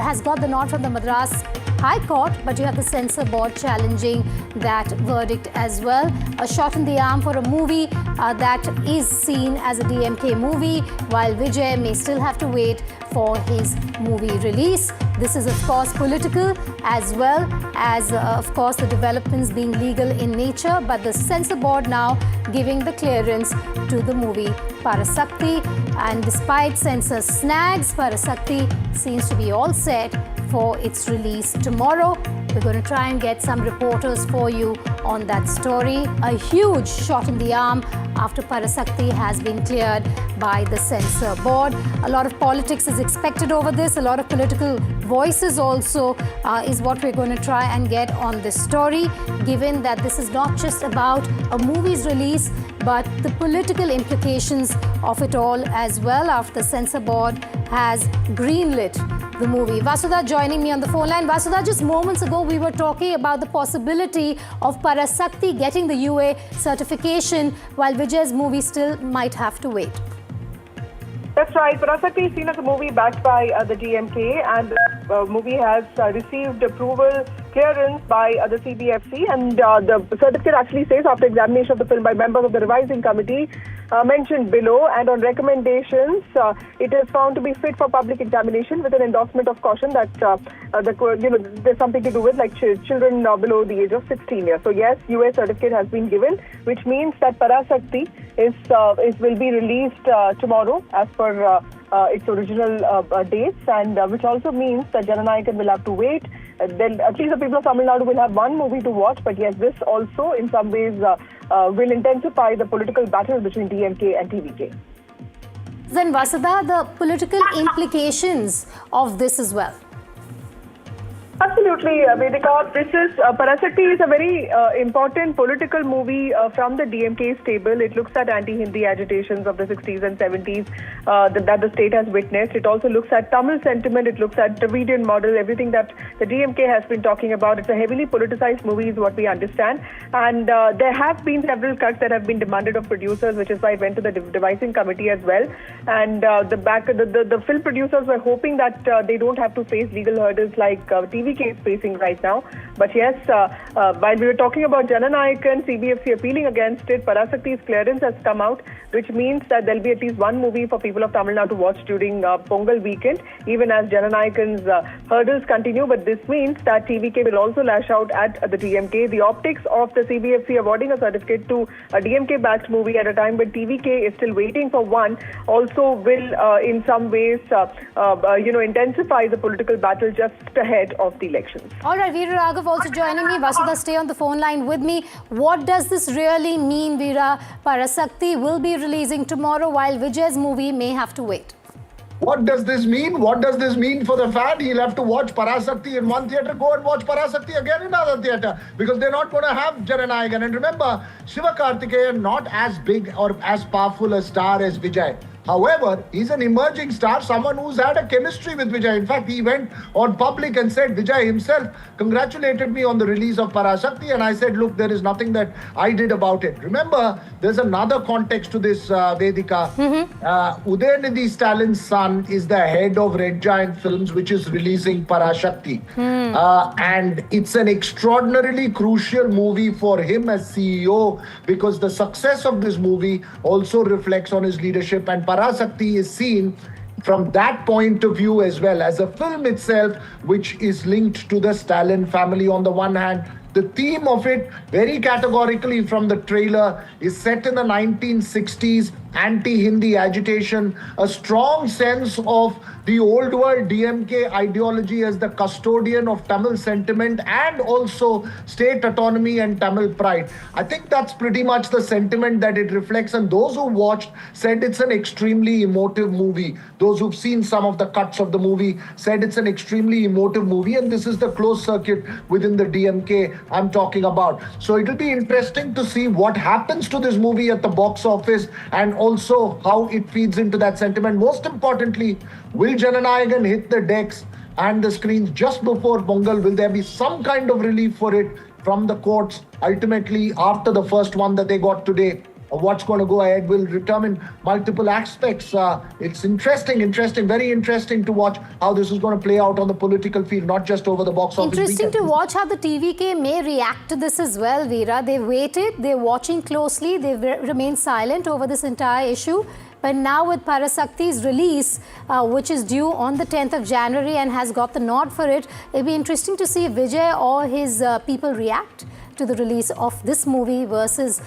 has got the nod from the Madras High Court, but you have the Censor Board challenging that verdict as well. A shot in the arm for a movie that is seen as a DMK movie, while Vijay may still have to wait for his movie release. This is, of course, political as well as, of course, the developments being legal in nature, but the Censor Board now giving the clearance to the movie Parasaki. And despite censor snags, Parasaki seems to be all set for its release tomorrow. We're going to try and get some reporters for you on that story. A huge shot in the arm after Parasaki has been cleared by the Censor Board. A lot of politics is expected over this. A lot of political voices also is what we're going to try and get on this story, given that this is not just about a movie's release, but the political implications of it all as well after the Censor Board has greenlit the movie. Vasudha joining me on the phone line. Vasudha, just moments ago we were talking about the possibility of Parasaki getting the UA certification while Vijay's movie still might have to wait. That's right. Parasaki is seen as a movie backed by the DMK, and the movie has received approval clearance by the CBFC, and the certificate actually says, after examination of the film by members of the revising committee mentioned below, and on recommendations, it is found to be fit for public examination with an endorsement of caution that there's something to do with like children below the age of 16 years. So yes, US certificate has been given, which means that Parasaki will be released tomorrow as per its original dates, and which also means that Jana Nayagan will have to wait then at least the people of Tamil Nadu will have one movie to watch. But yes, this also in some ways will intensify the political battle between DMK and TVK. Then Vasudha, the political implications of this as well. Absolutely, Vedika. This is Parasaki is a very important political movie from the DMK stable. It looks at anti-Hindi agitations of the 60s and 70s that the state has witnessed. It also looks at Tamil sentiment. It looks at Dravidian model, everything that the DMK has been talking about. It's a heavily politicized movie is what we understand. And there have been several cuts that have been demanded of producers, which is why it went to the devising committee as well. And the film producers were hoping that they don't have to face legal hurdles like TVK is facing right now. But yes, while we were talking about Jana Nayagan, CBFC appealing against it, Parasakti's clearance has come out, which means that there'll be at least one movie for people of Tamil Nadu to watch during Pongal weekend, even as Jana Nayagan's hurdles continue. But this means that TVK will also lash out at the DMK. The optics of the CBFC awarding a certificate to a DMK-backed movie at a time when TVK is still waiting for one also will, in some ways, intensify the political battle just ahead of the elections. All right, Veera Raghav also joining me. Vasudha, stay on the phone line with me. What does this really mean, Veera? Parasakti will be releasing tomorrow while Vijay's movie may have to wait. What does this mean? What does this mean for the fan? He'll have to watch Parasakti in one theatre, go and watch Parasakti again in another theatre, because they're not going to have Jana Nayagan. And remember, Sivakarthikeyan not as big or as powerful a star as Vijay. However, he's an emerging star, someone who's had a chemistry with Vijay. In fact, he went on public and said, Vijay himself congratulated me on the release of Parasakti, and I said, look, there is nothing that I did about it. Remember, there's another context to this, Vedika. Udayanidhi Stalin's son is the head of Red Giant Films, which is releasing Parasakti. And it's an extraordinarily crucial movie for him as CEO, because the success of this movie also reflects on his leadership, and Parasakti is seen from that point of view as well as a film itself, which is linked to the Stalin family on the one hand. The theme of it, very categorically from the trailer, is set in the 1960s, anti-Hindi agitation, a strong sense of the old world DMK ideology as the custodian of Tamil sentiment and also state autonomy and Tamil pride. I think that's pretty much the sentiment that it reflects, and those who watched said it's an extremely emotive movie. Those who've seen some of the cuts of the movie said it's an extremely emotive movie, and this is the closed circuit within the DMK I'm talking about. So it'll be interesting to see what happens to this movie at the box office and also how it feeds into that sentiment. Most importantly, will Jana Nayagan hit the decks and the screens just before Pongal? Will there be some kind of relief for it from the courts ultimately after the first one that they got today? What's going to go ahead will determine multiple aspects. It's interesting, very interesting to watch how this is going to play out on the political field, not just over the box office. Interesting to watch how the TVK may react to this as well, Veera. They've waited, they're watching closely, they've remained silent over this entire issue. But now with Parasakti's release, which is due on the 10th of January and has got the nod for it, it'll be interesting to see if Vijay or his people react to the release of this movie versus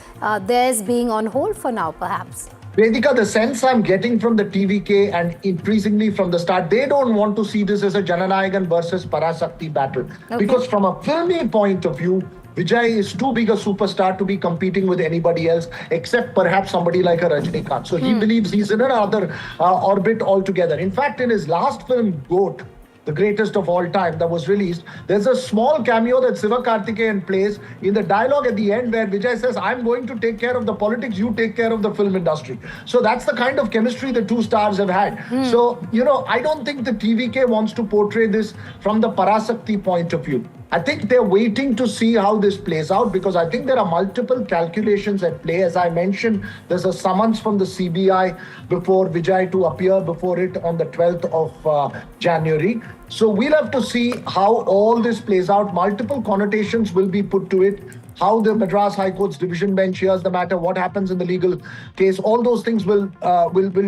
theirs being on hold for now, perhaps. Vedika, the sense I'm getting from the TVK and increasingly from the start, they don't want to see this as a Jana Nayagan versus Parasakti battle. Okay. Because from a filmy point of view, Vijay is too big a superstar to be competing with anybody else, except perhaps somebody like a Rajinikanth. So he believes he's in another orbit altogether. In fact, in his last film, Goat, the greatest of all time, that was released, there's a small cameo that Sivakarthikeyan plays in the dialogue at the end where Vijay says, I'm going to take care of the politics, you take care of the film industry. So that's the kind of chemistry the two stars have had. So, I don't think the TVK wants to portray this from the Parasakti point of view. I think they're waiting to see how this plays out, because I think there are multiple calculations at play. As I mentioned, there's a summons from the CBI before Vijay to appear before it on the 12th of January. So we'll have to see how all this plays out. Multiple connotations will be put to it. How the Madras High Court's division bench hears the matter, what happens in the legal case, all those things will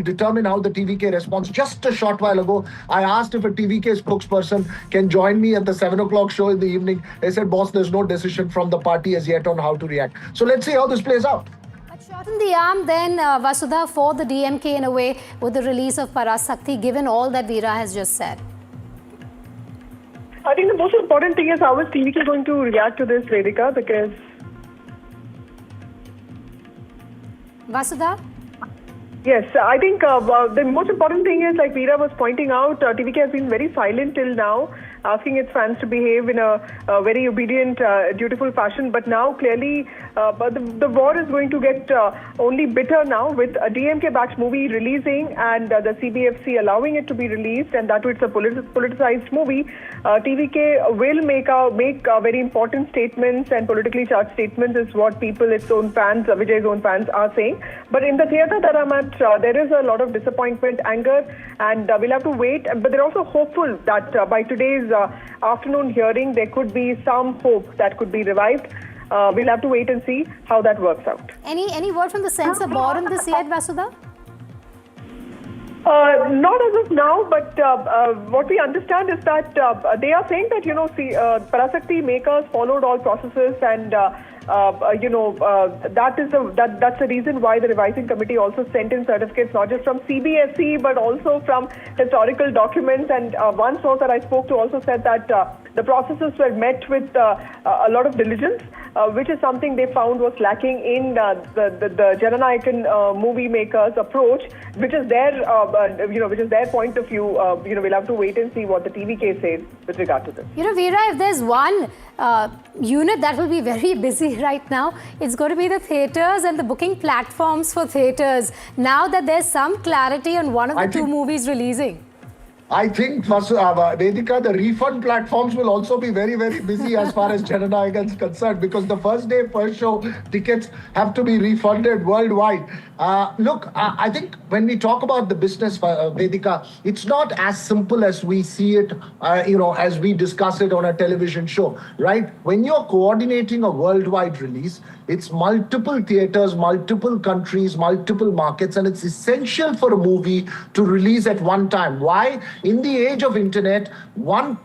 determine how the TVK responds. Just a short while ago, I asked if a TVK spokesperson can join me at the 7 o'clock show in the evening. They said, boss, there's no decision from the party as yet on how to react. So let's see how this plays out. Shorten the arm then, Vasudha, for the DMK in a way with the release of Parasakti, given all that Veera has just said. I think the most important thing is how is TVK going to react to this, Vedika, because... Vasudha? Yes, I think the most important thing is, like Veera was pointing out, TVK has been very silent till now, asking its fans to behave in a very obedient, dutiful fashion. But now, clearly, the war is going to get only bitter now with a DMK-backed movie releasing and the CBFC allowing it to be released, and that too it's a politicized movie. TVK will make very important statements and politically charged statements, is what people, its own fans, Vijay's own fans, are saying. But in the theatre that I'm at, there is a lot of disappointment, anger, and we'll have to wait. But they're also hopeful that by today's afternoon hearing, there could be some hope that could be revived. We'll have to wait and see how that works out. Any word from the Censor Board on this yet, Vasudha? Not as of now, but what we understand is that they are saying that, Parasaki makers followed all processes, and that's the reason why the revising committee also sent in certificates not just from CBFC but also from historical documents. And one source that I spoke to also said that the processes were met with a lot of diligence, which is something they found was lacking in the Jana Nayagan movie makers' approach, which is their point of view. We'll have to wait and see what the TVK says with regard to this. Veera, if there's one unit that will be very busy right now, it's going to be the theatres and the booking platforms for theatres, now that there's some clarity on one of the two movies releasing. I think, Vedika, the refund platforms will also be very, very busy as far as Jana Nayagan is concerned, because the first day, first show tickets have to be refunded worldwide. Look, I think when we talk about the business, Vedika, it's not as simple as we see it, as we discuss it on a television show, right? When you're coordinating a worldwide release, it's multiple theaters, multiple countries, multiple markets, and it's essential for a movie to release at one time. Why? In the age of internet, one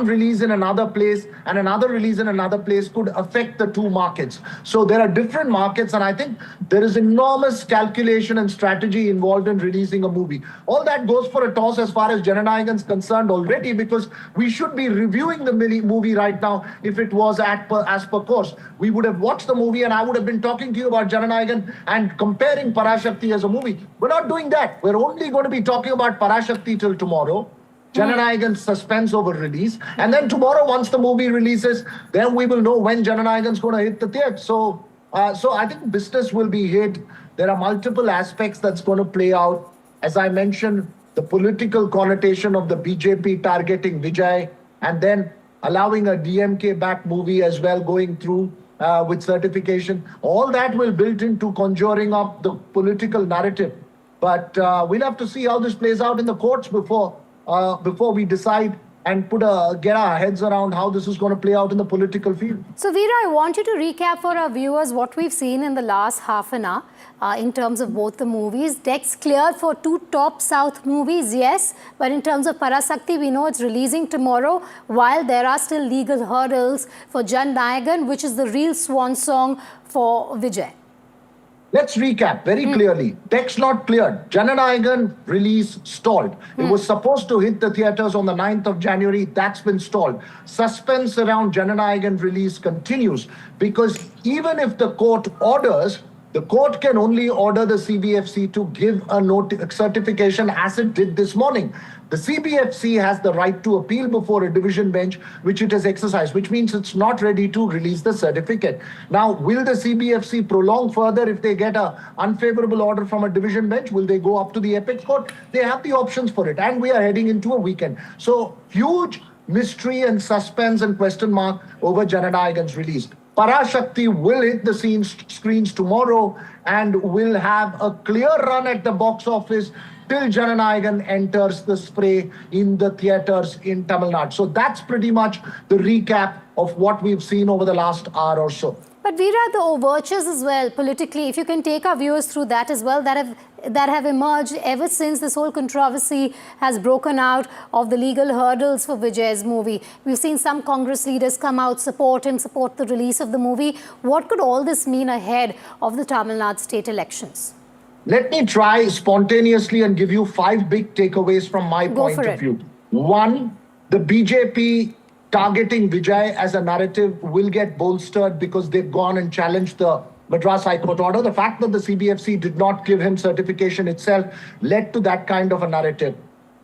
release in another place and another release in another place could affect the two markets. So there are different markets, and I think there is enormous calculation and strategy involved in releasing a movie. All that goes for a toss as far as Jana Nayagan is concerned already, because we should be reviewing the movie right now if it was as per course. We would have watched the movie and I would have been talking to you about Jana Nayagan and comparing Parasaki as a movie. We're not doing that. We're only going to be talking about Parasaki till tomorrow. Jana Nayagan suspense over release. And then tomorrow, once the movie releases, then we will know when Jana Nayagan's going to hit the theatre. So I think business will be hit. There are multiple aspects that's going to play out. As I mentioned, the political connotation of the BJP targeting Vijay, and then allowing a DMK-backed movie as well going through with certification. All that will build into conjuring up the political narrative. But we'll have to see how this plays out in the courts before we decide and get our heads around how this is going to play out in the political field. So, Veera, I want you to recap for our viewers what we've seen in the last half an hour in terms of both the movies. Decks cleared for two top South movies, yes, but in terms of Parasaki, we know it's releasing tomorrow, while there are still legal hurdles for Jana Nayagan, which is the real swan song for Vijay. Let's recap very clearly. Text not cleared. Jana Nayagan release stalled. It was supposed to hit the theatres on the 9th of January. That's been stalled. Suspense around Jana Nayagan release continues, because even if the court orders, the court can only order the CBFC to give a certification as it did this morning. The CBFC has the right to appeal before a division bench, which it has exercised, which means it's not ready to release the certificate. Now, will the CBFC prolong further if they get an unfavorable order from a division bench? Will they go up to the apex court? They have the options for it, and we are heading into a weekend. So, huge mystery and suspense and question mark over Jana Nayagan's release. Parasaki will hit the screens tomorrow and will have a clear run at the box office till Jana Nayagan enters the spray in the theatres in Tamil Nadu. So that's pretty much the recap of what we've seen over the last hour or so. But Veera, the overtures as well, politically, if you can take our viewers through that as well, that have emerged ever since this whole controversy has broken out of the legal hurdles for Vijay's movie. We've seen some Congress leaders come out, support him, support the release of the movie. What could all this mean ahead of the Tamil Nadu state elections? Let me try spontaneously and give you 5 big takeaways from my point of view. One, The BJP targeting Vijay as a narrative will get bolstered because they've gone and challenged the Madras High Court order. The fact that the CBFC did not give him certification itself led to that kind of a narrative.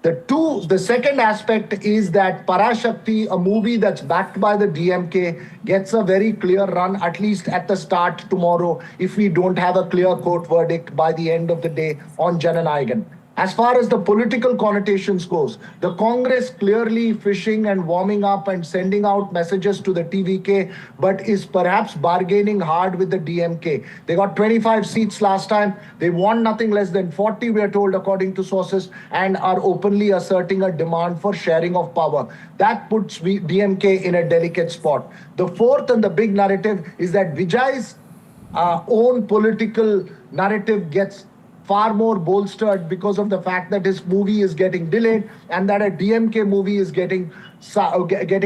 The second aspect is that Parasaki, a movie that's backed by the DMK, gets a very clear run, at least at the start tomorrow, if we don't have a clear court verdict by the end of the day on Jana Nayagan. As far as the political connotations goes, the Congress clearly fishing and warming up and sending out messages to the TVK, but is perhaps bargaining hard with the DMK. They got 25 seats last time. They want nothing less than 40, we are told, according to sources, and are openly asserting a demand for sharing of power. That puts DMK in a delicate spot. The fourth and the big narrative is that Vijay's own political narrative gets far more bolstered because of the fact that his movie is getting delayed and that a DMK movie is getting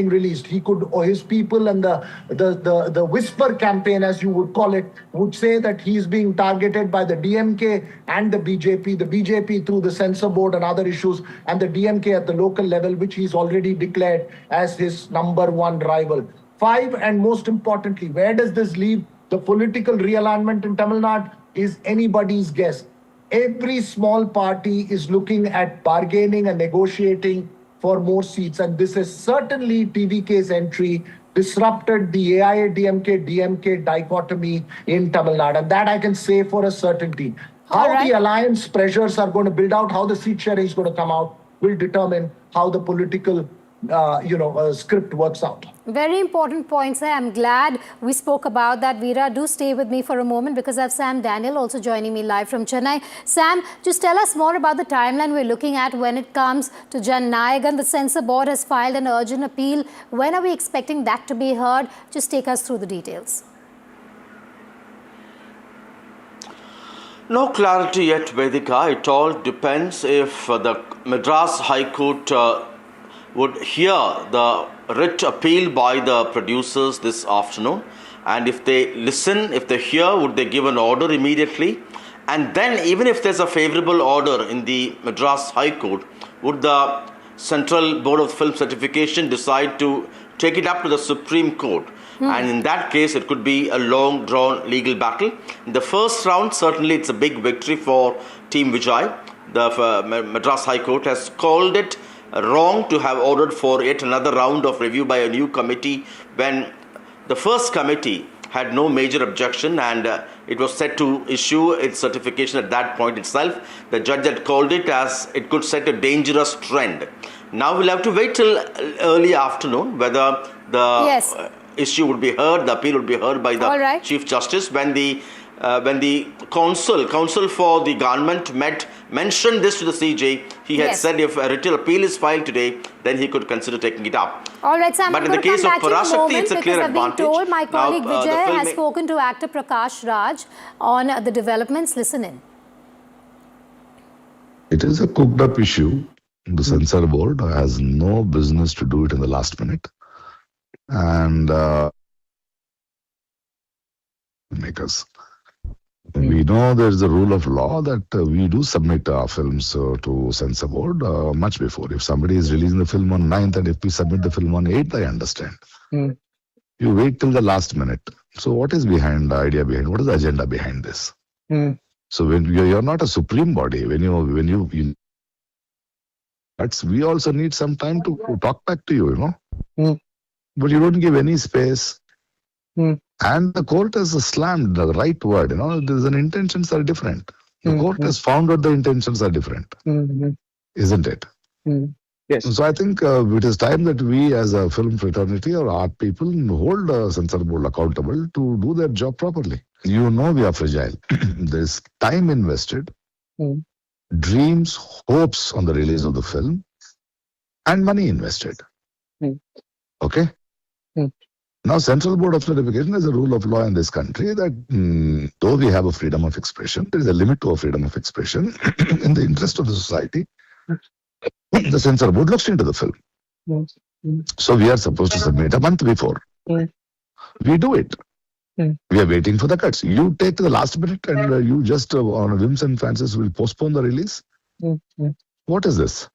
released. He could, or his people and the whisper campaign, as you would call it, would say that he's being targeted by the DMK and the BJP through the Censor Board and other issues, and the DMK at the local level, which he's already declared as his #1 rival. 5, and most importantly, where does this leave the political realignment in Tamil Nadu is anybody's guess. Every small party is looking at bargaining and negotiating for more seats. And this is certainly TVK's entry disrupted the AIA-DMK dichotomy in Tamil Nadu. And that I can say for a certainty. How the alliance pressures are going to build out, how the seat sharing is going to come out, will determine how the political script works out. Very important points there. I'm glad we spoke about that. Veera, do stay with me for a moment because I have Sam Daniel also joining me live from Chennai. Sam, just tell us more about the timeline we're looking at when it comes to Jana Nayagan. The Censor Board has filed an urgent appeal. When are we expecting that to be heard? Just take us through the details. No clarity yet, Vedika. It all depends if the Madras High Court would hear the writ appeal by the producers this afternoon, and if they listen, if they hear, would they give an order immediately? And then even if there's a favourable order in the Madras High Court, would the Central Board of Film Certification decide to take it up to the Supreme Court? And in that case, it could be a long drawn legal battle. In the first round, certainly it's a big victory for Team Vijay. The Madras High Court has called it wrong to have ordered for yet another round of review by a new committee when the first committee had no major objection and it was set to issue its certification at that point itself. The judge had called it as it could set a dangerous trend. Now we'll have to wait till early afternoon whether the issue would be heard, the appeal would be heard by the Chief Justice when the counsel for the government mentioned this to the CJ. He had said if a writ appeal is filed today, then he could consider taking it up. All right, Sam, but in the case of Parasaki, it's a clear advantage. I've been told my colleague Vijay has spoken to actor Prakash Raj on the developments. Listen in. It is a cooked up issue. The Censor Board has no business to do it in the last minute. And makers. We know there is a rule of law that we do submit our films to Censor Board much before. If somebody is releasing the film on 9th and if we submit the film on 8th, I understand. You wait till the last minute. So what is behind the idea behind? What is the agenda behind this? So when you're not a supreme body, when you we also need some time to talk back to you, But you don't give any space. And the court has slammed the right word, the intentions are different. The court has found out the intentions are different. Isn't it? Yes. So I think it is time that we as a film fraternity or art people hold the Censor Board accountable to do their job properly. We are fragile. There's time invested, dreams, hopes on the release of the film, and money invested. Okay? Now, Central Board of Certification is a rule of law in this country that though we have a freedom of expression, there is a limit to a freedom of expression in the interest of the society. The Censor Board looks into the film. So we are supposed to submit a month before. We do it. We are waiting for the cuts. You take to the last minute and you just on whims and fancies will postpone the release. What is this?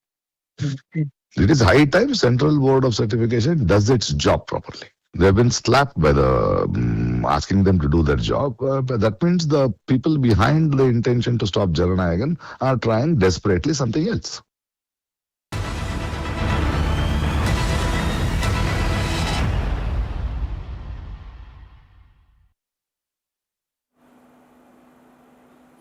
It is high time Central Board of Certification does its job properly. They have been slapped by the asking them to do their job. But that means the people behind the intention to stop Jana Nayagan are trying desperately something else.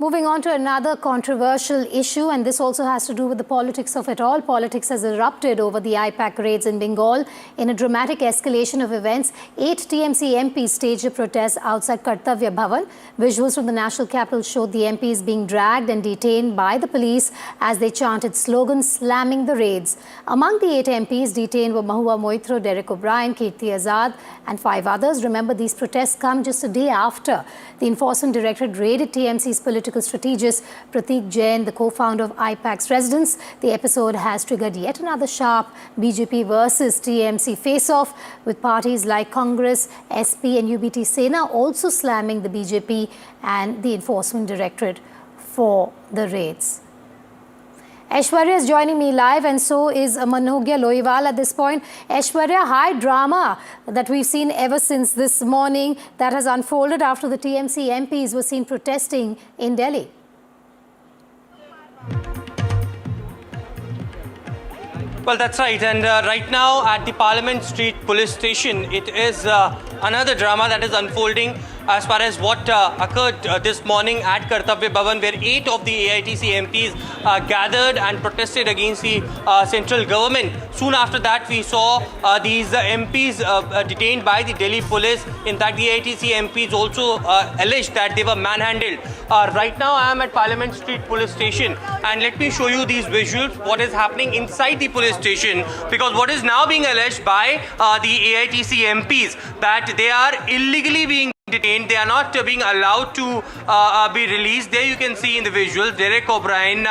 Moving on to another controversial issue, and this also has to do with the politics of it all. Politics has erupted over the IPAC raids in Bengal. In a dramatic escalation of events, 8 TMC MPs staged a protest outside Kartavya Bhavan. Visuals from the national capital showed the MPs being dragged and detained by the police as they chanted slogans slamming the raids. Among the 8 MPs detained were Mahua Moitra, Derek O'Brien, Kirti Azad and 5 others. Remember, these protests come just a day after the Enforcement Directorate raided TMC's political strategist Pratik Jain, the co-founder of IPAC's residence. The episode has triggered yet another sharp BJP versus TMC face-off, with parties like Congress, SP and UBT Sena also slamming the BJP and the Enforcement Directorate for the raids. Aishwarya is joining me live, and so is Manogya Loiwal at this point. Aishwarya, high drama that we've seen ever since this morning that has unfolded after the TMC MPs were seen protesting in Delhi. Well, that's right. And right now at the Parliament Street Police Station, it is another drama that is unfolding as far as what occurred this morning at Kartavya Bhavan, where 8 of the AITC MPs gathered and protested against the central government. Soon after that, we saw these MPs detained by the Delhi police. In fact, the AITC MPs also alleged that they were manhandled. Right now, I am at Parliament Street Police Station, and let me show you these visuals, what is happening inside the police station, because what is now being alleged by the AITC MPs, that they are illegally being detained. They are not being allowed to be released. There you can see in the visuals Derek O'Brien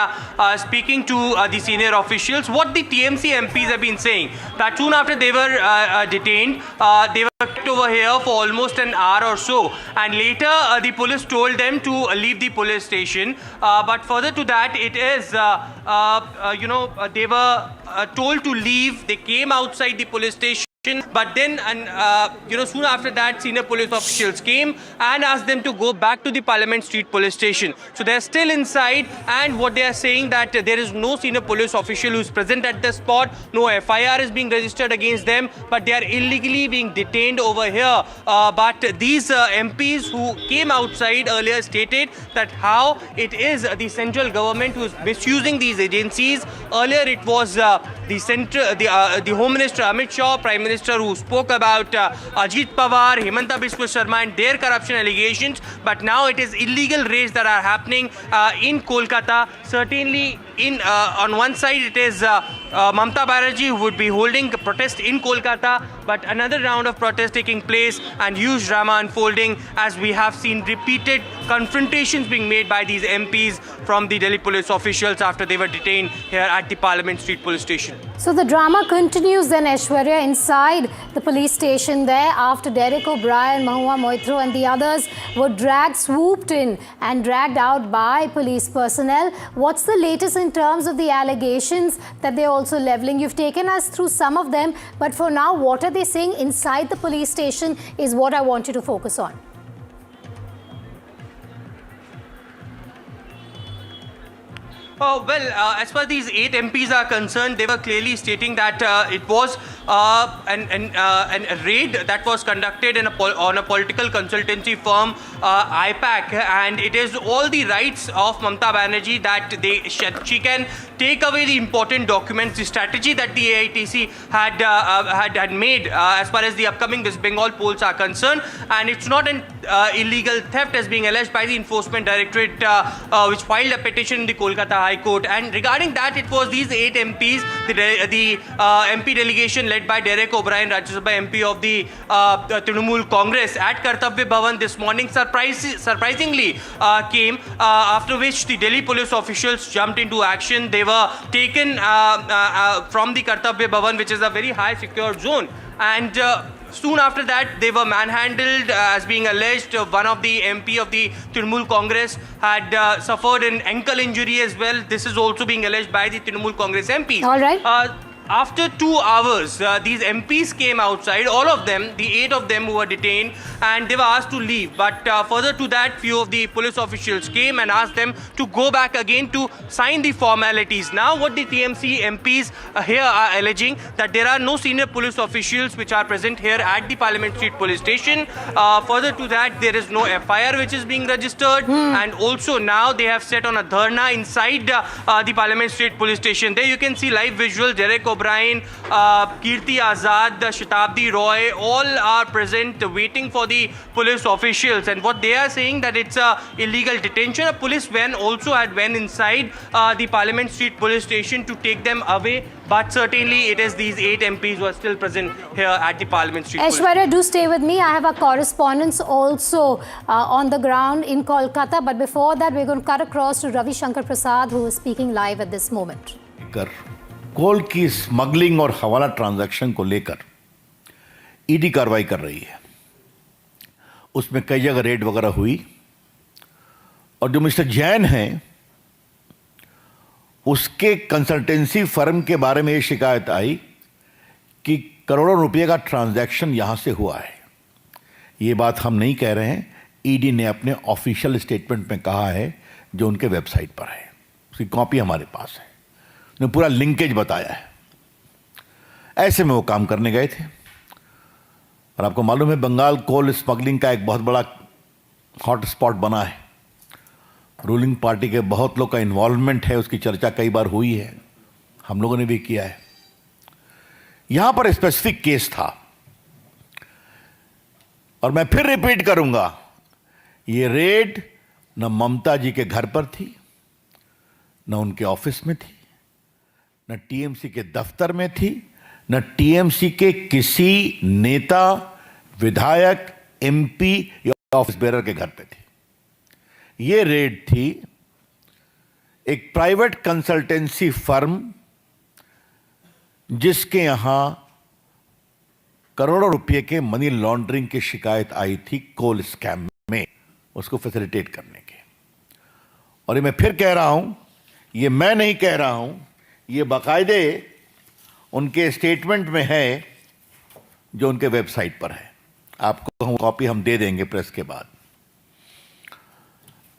speaking to the senior officials. What the TMC MPs have been saying, that soon after they were detained, they were kept over here for almost an hour or so, and later the police told them to leave the police station. But further to that, it is they were told to leave. They came outside the police station. But then, soon after that, senior police officials came and asked them to go back to the Parliament Street Police Station. So they're still inside, and what they are saying that there is no senior police official who is present at the spot. No FIR is being registered against them, but they are illegally being detained over here. But these MPs who came outside earlier stated that how it is the central government who is misusing these agencies. Earlier, it was the Home Minister Amit Shah, Prime Minister who spoke about Ajit Pawar, Himanta Biswa Sharma and their corruption allegations, but now it is illegal raids that are happening in Kolkata. Certainly, on one side it is Mamata Banerjee who would be holding a protest in Kolkata, but another round of protest taking place and huge drama unfolding as we have seen repeated confrontations being made by these MPs from the Delhi police officials after they were detained here at the Parliament Street Police Station. So the drama continues then, Aishwarya, inside the police station there after Derek O'Brien, Mahua Moitra and the others were swooped in and dragged out by police personnel. What's the latest in terms of the allegations that they're also levelling? You've taken us through some of them, but for now, what are they saying inside the police station is what I want you to focus on. As far as these 8 MPs are concerned, they were clearly stating that it was a raid that was conducted on a political consultancy firm, IPAC, and it is all the rights of Mamata Banerjee that she can take away the important documents, the strategy that the AITC had made as far as the upcoming West Bengal polls are concerned, and it's not an illegal theft as being alleged by the Enforcement Directorate, which filed a petition in the Kolkata High Court. And regarding that, it was these 8 MPs, the MP delegation led by Derek O'Brien, Rajya Sabha MP of the Trinamool Congress at Kartavya Bhavan this morning, surprisingly came, after which the Delhi police officials jumped into action. They were taken from the Kartavya Bhavan, which is a very high secured zone, and soon after that, they were manhandled as being alleged. One of the MP of the Trinamool Congress had suffered an ankle injury as well. This is also being alleged by the Trinamool Congress MP. All right. after 2 hours, these MPs came outside, all of them, the 8 of them who were detained, and they were asked to leave. But further to that, few of the police officials came and asked them to go back again to sign the formalities. Now what the TMC MPs here are alleging, that there are no senior police officials which are present here at the Parliament Street Police Station. Further to that, there is no FIR which is being registered, and also now they have set on a dharna inside the Parliament Street Police Station. There you can see live visuals. Derek O'Brien, Kirti Azad, Shatabdi Roy, all are present waiting for the police officials, and what they are saying that it's a illegal detention. A police van also had went inside the Parliament Street Police Station to take them away, but certainly it is these 8 MPs who are still present here at the Parliament Street Police Station. Aishwarya, do stay with me. I have a correspondence also on the ground in Kolkata, but before that we're going to cut across to Ravi Shankar Prasad, who is speaking live at this moment. कोल की smuggling और हवाला transaction को लेकर ED कार्रवाई कर रही है। उसमें कई जगह रेड वगैरह हुई, और जो मिस्टर जैन हैं उसके कंसल्टेंसी फर्म के बारे में ये शिकायत आई कि करोड़ों रुपए का ट्रांजैक्शन यहां से हुआ है। ये बात हम नहीं कह रहे हैं, ईडी ने अपने ऑफिशियल स्टेटमेंट में कहा है, जो उनके वेबसाइट पर है। उसकी कॉपी हमारे पास है, ने पूरा लिंकेज बताया है। ऐसे में वो काम करने गए थे, और आपको मालूम है बंगाल कोल स्मगलिंग का एक बहुत बड़ा हॉट स्पॉट बना है। रूलिंग पार्टी के बहुत लोग का इन्वॉल्वमेंट है, उसकी चर्चा कई बार हुई है, हम लोगों ने भी किया है। यहां पर स्पेसिफिक केस था, और मैं फिर रिपीट करूंगा, ये रेड न ममता जी के घर पर थी, न उनके ऑफिस में थी, न टीएमसी के दफ्तर में थी, न टीएमसी के किसी नेता, विधायक, एमपी या ऑफिस बेरर के घर पे थी। ये रेड थी एक प्राइवेट कंसल्टेंसी फर्म जिसके यहां करोड़ों रुपए के मनी लॉन्ड्रिंग की शिकायत आई थी कोल स्कैम में, उसको फैसिलिटेट करने के। और ये मैं फिर कह रहा हूं, ये मैं नहीं कह रहा हूं, ये बाकायदे उनके स्टेटमेंट में है, जो उनके वेबसाइट पर है। आपको कॉपी हम दे देंगे प्रेस के बाद।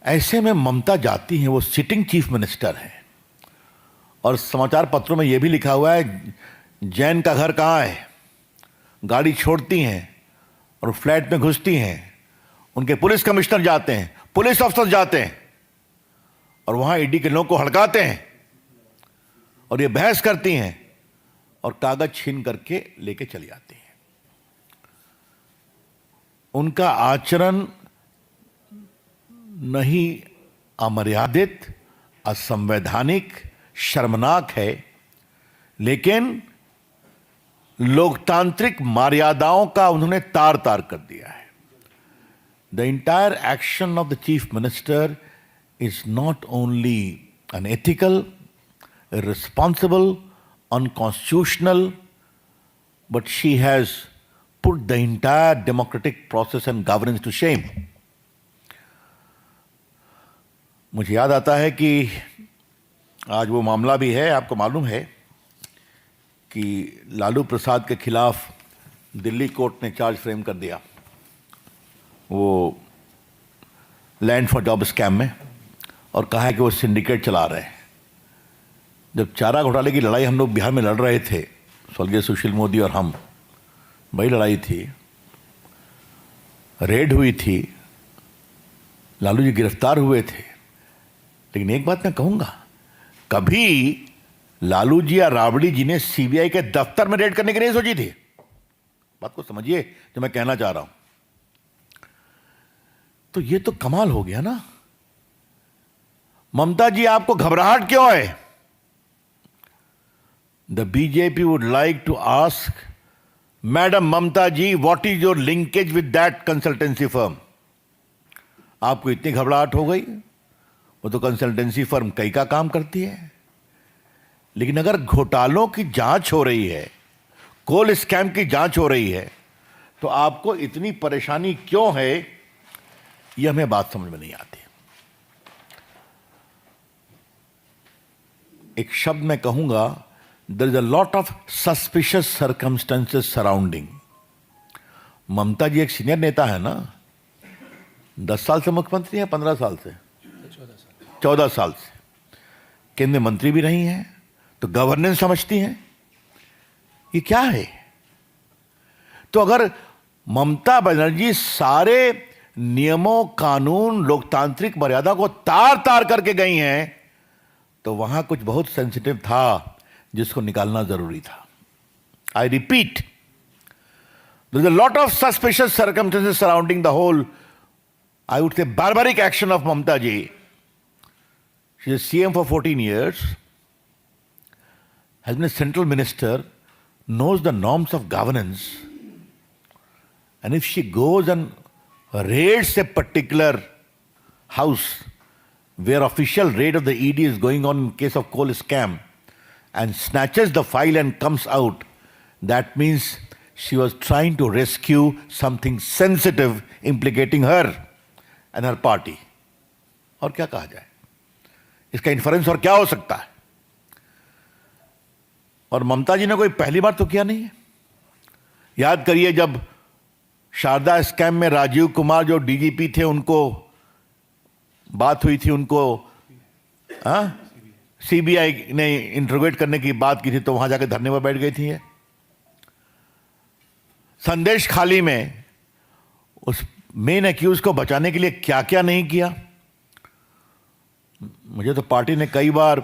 ऐसे में ममता जाती हैं, वो सिटिंग चीफ मिनिस्टर है, और समाचार पत्रों में यह भी लिखा हुआ है जैन का घर कहाँ है। गाड़ी छोड़ती हैं और फ्लैट में घुसती हैं, उनके पुलिस कमिश्नर जाते हैं, पुलिस अफसर जाते हैं, और वहां ईडी के लोगों को हड़काते हैं, और ये बहस करती हैं, और कागज छीन करके लेके चली जाती हैं। उनका आचरण नहीं अमर्यादित, असंवैधानिक, शर्मनाक है, लेकिन लोकतांत्रिक मर्यादाओं का उन्होंने तार तार कर दिया है। The entire action of the chief minister is not only unethical, irresponsible, unconstitutional, but she has put the entire democratic process and governance to shame. मुझे याद आता है कि आज वो मामला भी है, आपको मालूम है कि लालू प्रसाद के खिलाफ दिल्ली कोर्ट ने चार्ज फ्रेम कर दिया, वो लैंड फॉर जॉब स्कैम में, और कहा है कि वो सिंडिकेट चला रहे हैं। जब चारा घोटाले की लड़ाई हम लोग बिहार में लड़ रहे थे, स्वर्गीय सुशील मोदी और हम, बड़ी लड़ाई थी, रेड हुई थी, लालू जी गिरफ्तार हुए थे। लेकिन एक बात मैं कहूंगा, कभी लालू जी या राबड़ी जी ने सीबीआई के दफ्तर में रेड करने की नहीं सोची थी। बात को समझिए जो मैं कहना चाह रहा हूं। तो ये तो कमाल हो गया ना। ममता जी, आपको घबराहट क्यों है? The BJP would like to ask Madam Mamta ji, what is your linkage with that consultancy firm? आपको इतनी घबराहट हो गई? वो तो कंसल्टेंसी फर्म कई का काम करती है। लेकिन अगर घोटालों की जांच हो रही है, कोल स्कैम की जांच हो रही है, तो आपको इतनी परेशानी क्यों है, यह हमें बात समझ में नहीं आती। एक शब्द मैं कहूंगा there is a lot of suspicious circumstances surrounding. ममता जी एक सीनियर नेता है ना, 10 साल से मुख्यमंत्री है, 15 साल से, 14 साल से केंद्रीय मंत्री भी रही हैं, तो गवर्नेंस समझती हैं. ये क्या है? तो अगर ममता बनर्जी सारे नियमों, कानून, लोकतांत्रिक मर्यादा को तार तार करके गई हैं, तो वहां कुछ बहुत सेंसिटिव था जिसको निकालना जरूरी था. I repeat, there is a lot of suspicious circumstances surrounding the whole, I would say, barbaric action of Mamta ji. She is CM for 14 years, has been a central minister, knows the norms of governance, and if she goes and raids a particular house where official raid of the ED is going on in case of coal scam and snatches the file and comes out, that means she was trying to rescue something sensitive implicating her and her party. और क्या कहा जाए? इसका inference और क्या हो सकता है? और ममता जी ने कोई पहली बार तो किया नहीं है. याद करिए जब शारदा स्कैम में राजीव कुमार जो डीजीपी थे, उनको बात हुई थी, उनको सीबीआई ने इंटरोगेट करने की बात की थी, तो वहां जाकर धरने पर बैठ गई थी. संदेश खाली में उस मेन एक्यूज को बचाने के लिए क्या क्या नहीं किया. मुझे तो पार्टी ने कई बार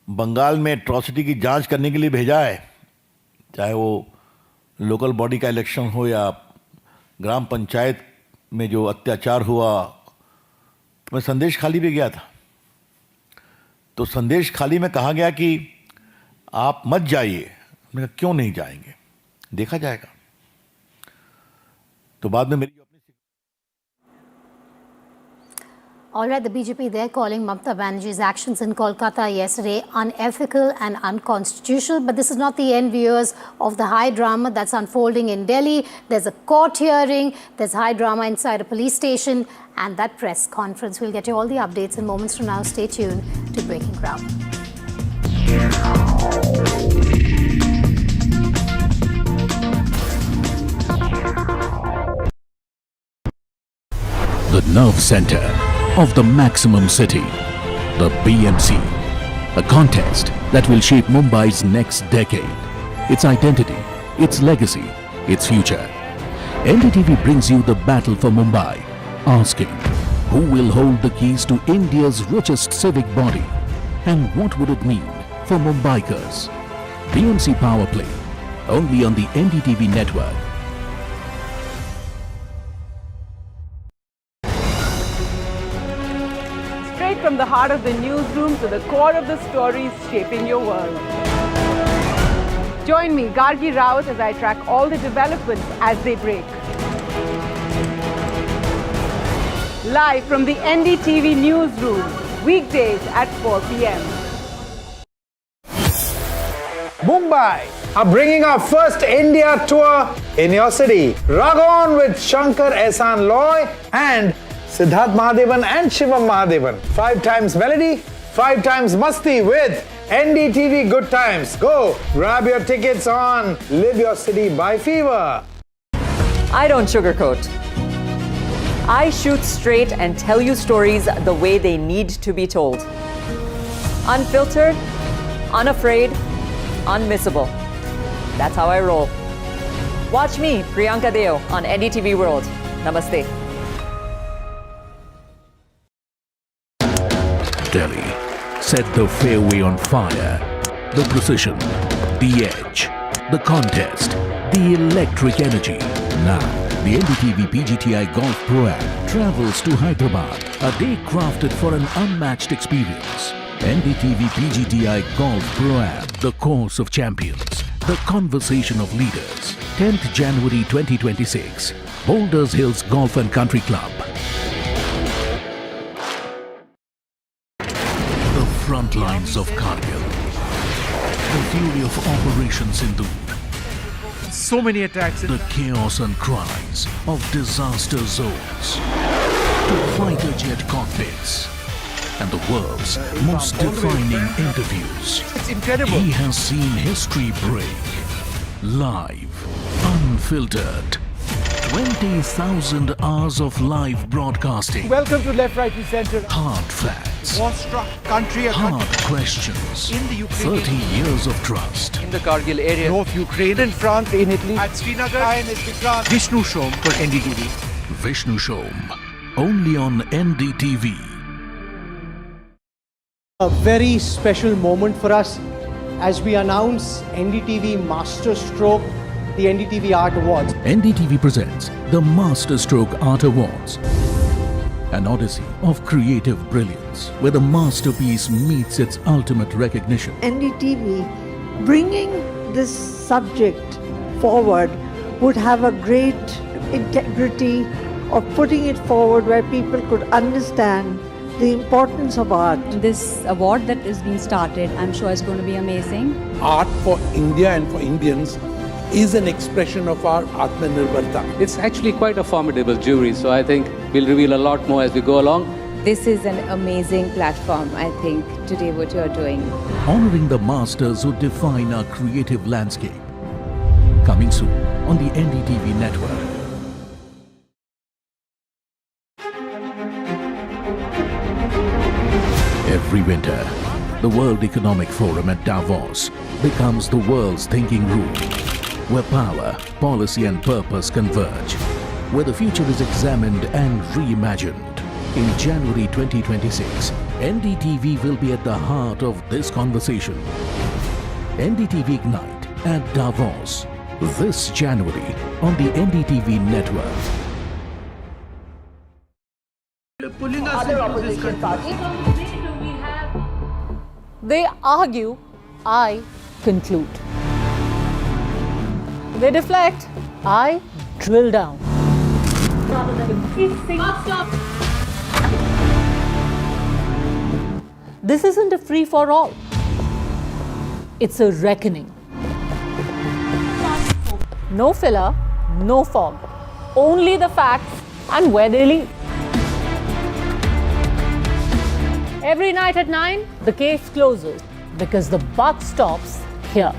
बंगाल में एट्रॉसिटी की जांच करने के लिए भेजा है, चाहे वो लोकल बॉडी का इलेक्शन हो या ग्राम पंचायत में जो अत्याचार हुआ. मैं संदेश खाली भी गया था, तो संदेश खाली में कहा गया कि आप मत जाइए. मैंने कहा क्यों नहीं जाएंगे, देखा जाएगा. तो बाद में मेरी All right, the BJP there calling Mamata Banerjee's actions in Kolkata yesterday unethical and unconstitutional. But this is not the end, viewers, of the high drama that's unfolding in Delhi. There's a court hearing, there's high drama inside a police station, and that press conference. We'll get you all the updates in moments from now. Stay tuned to Breaking Ground. The nerve center of the maximum city, the BMC, a contest that will shape Mumbai's next decade, its identity, its legacy, its future. NDTV brings you the battle for Mumbai, asking who will hold the keys to India's richest civic body and what would it mean for Mumbaikars. BMC Power Play, only on the NDTV network. From the heart of the newsroom to the core of the stories shaping your world. Join me, Gargi Rawat, as I track all the developments as they break. Live from the NDTV newsroom, weekdays at 4 p.m. Mumbai are bringing our first India tour in your city. Rock on with Shankar Ehsan Loy and Siddharth Mahadevan and Shivam Mahadevan. 5 times melody, 5 times masti with NDTV Good Times. Go grab your tickets on Live Your City by Fever. I don't sugarcoat. I shoot straight and tell you stories the way they need to be told. Unfiltered, unafraid, unmissable. That's how I roll. Watch me, Priyanka Deo, on NDTV World. Namaste. Delhi set the fairway on fire. The precision, the edge, the contest, the electric energy. Now, the NDTV PGTI Golf Pro-Am travels to Hyderabad, a day crafted for an unmatched experience. NDTV PGTI Golf Pro-Am, the course of champions, the conversation of leaders. 10th January 2026, Boulders Hills Golf and Country Club. Front lines of Kargil, the fury of Operation Sindhu, so many attacks, the chaos and cries of disaster zones, to fighter jet cockpits, and the world's most defining interviews. It's incredible. He has seen history break. Live, unfiltered. 20,000 hours of live broadcasting. Welcome to Left, Right and Center. Hard facts. War-struck country. Hard questions. In the Ukraine. 30 years of trust. In the Kargil area. North Ukraine. In France. In Italy. At Srinagar. Vishnu Shom for NDTV. Vishnu Shom. Only on NDTV. A very special moment for us as we announce NDTV Masterstroke, the NDTV Art Awards. NDTV presents the Masterstroke Art Awards, an odyssey of creative brilliance where the masterpiece meets its ultimate recognition. NDTV bringing this subject forward would have a great integrity of putting it forward where people could understand the importance of art. This award that is being started, I'm sure is going to be amazing. Art for India and for Indians is an expression of our Atmanirbharta. It's actually quite a formidable jury, so I think we'll reveal a lot more as we go along. This is an amazing platform, I think, today what you're doing. Honoring the masters who define our creative landscape. Coming soon on the NDTV network. Every winter, the World Economic Forum at Davos becomes the world's thinking room, where power, policy and purpose converge, where the future is examined and reimagined. In January 2026, NDTV will be at the heart of this conversation. NDTV Ignite at Davos, this January on the NDTV network. Other opposition parties. They argue, I conclude. They deflect, I drill down. This isn't a free-for-all. It's a reckoning. No filler, no fog. Only the facts and where they lead. Every night at 9, the case closes because the buck stops here.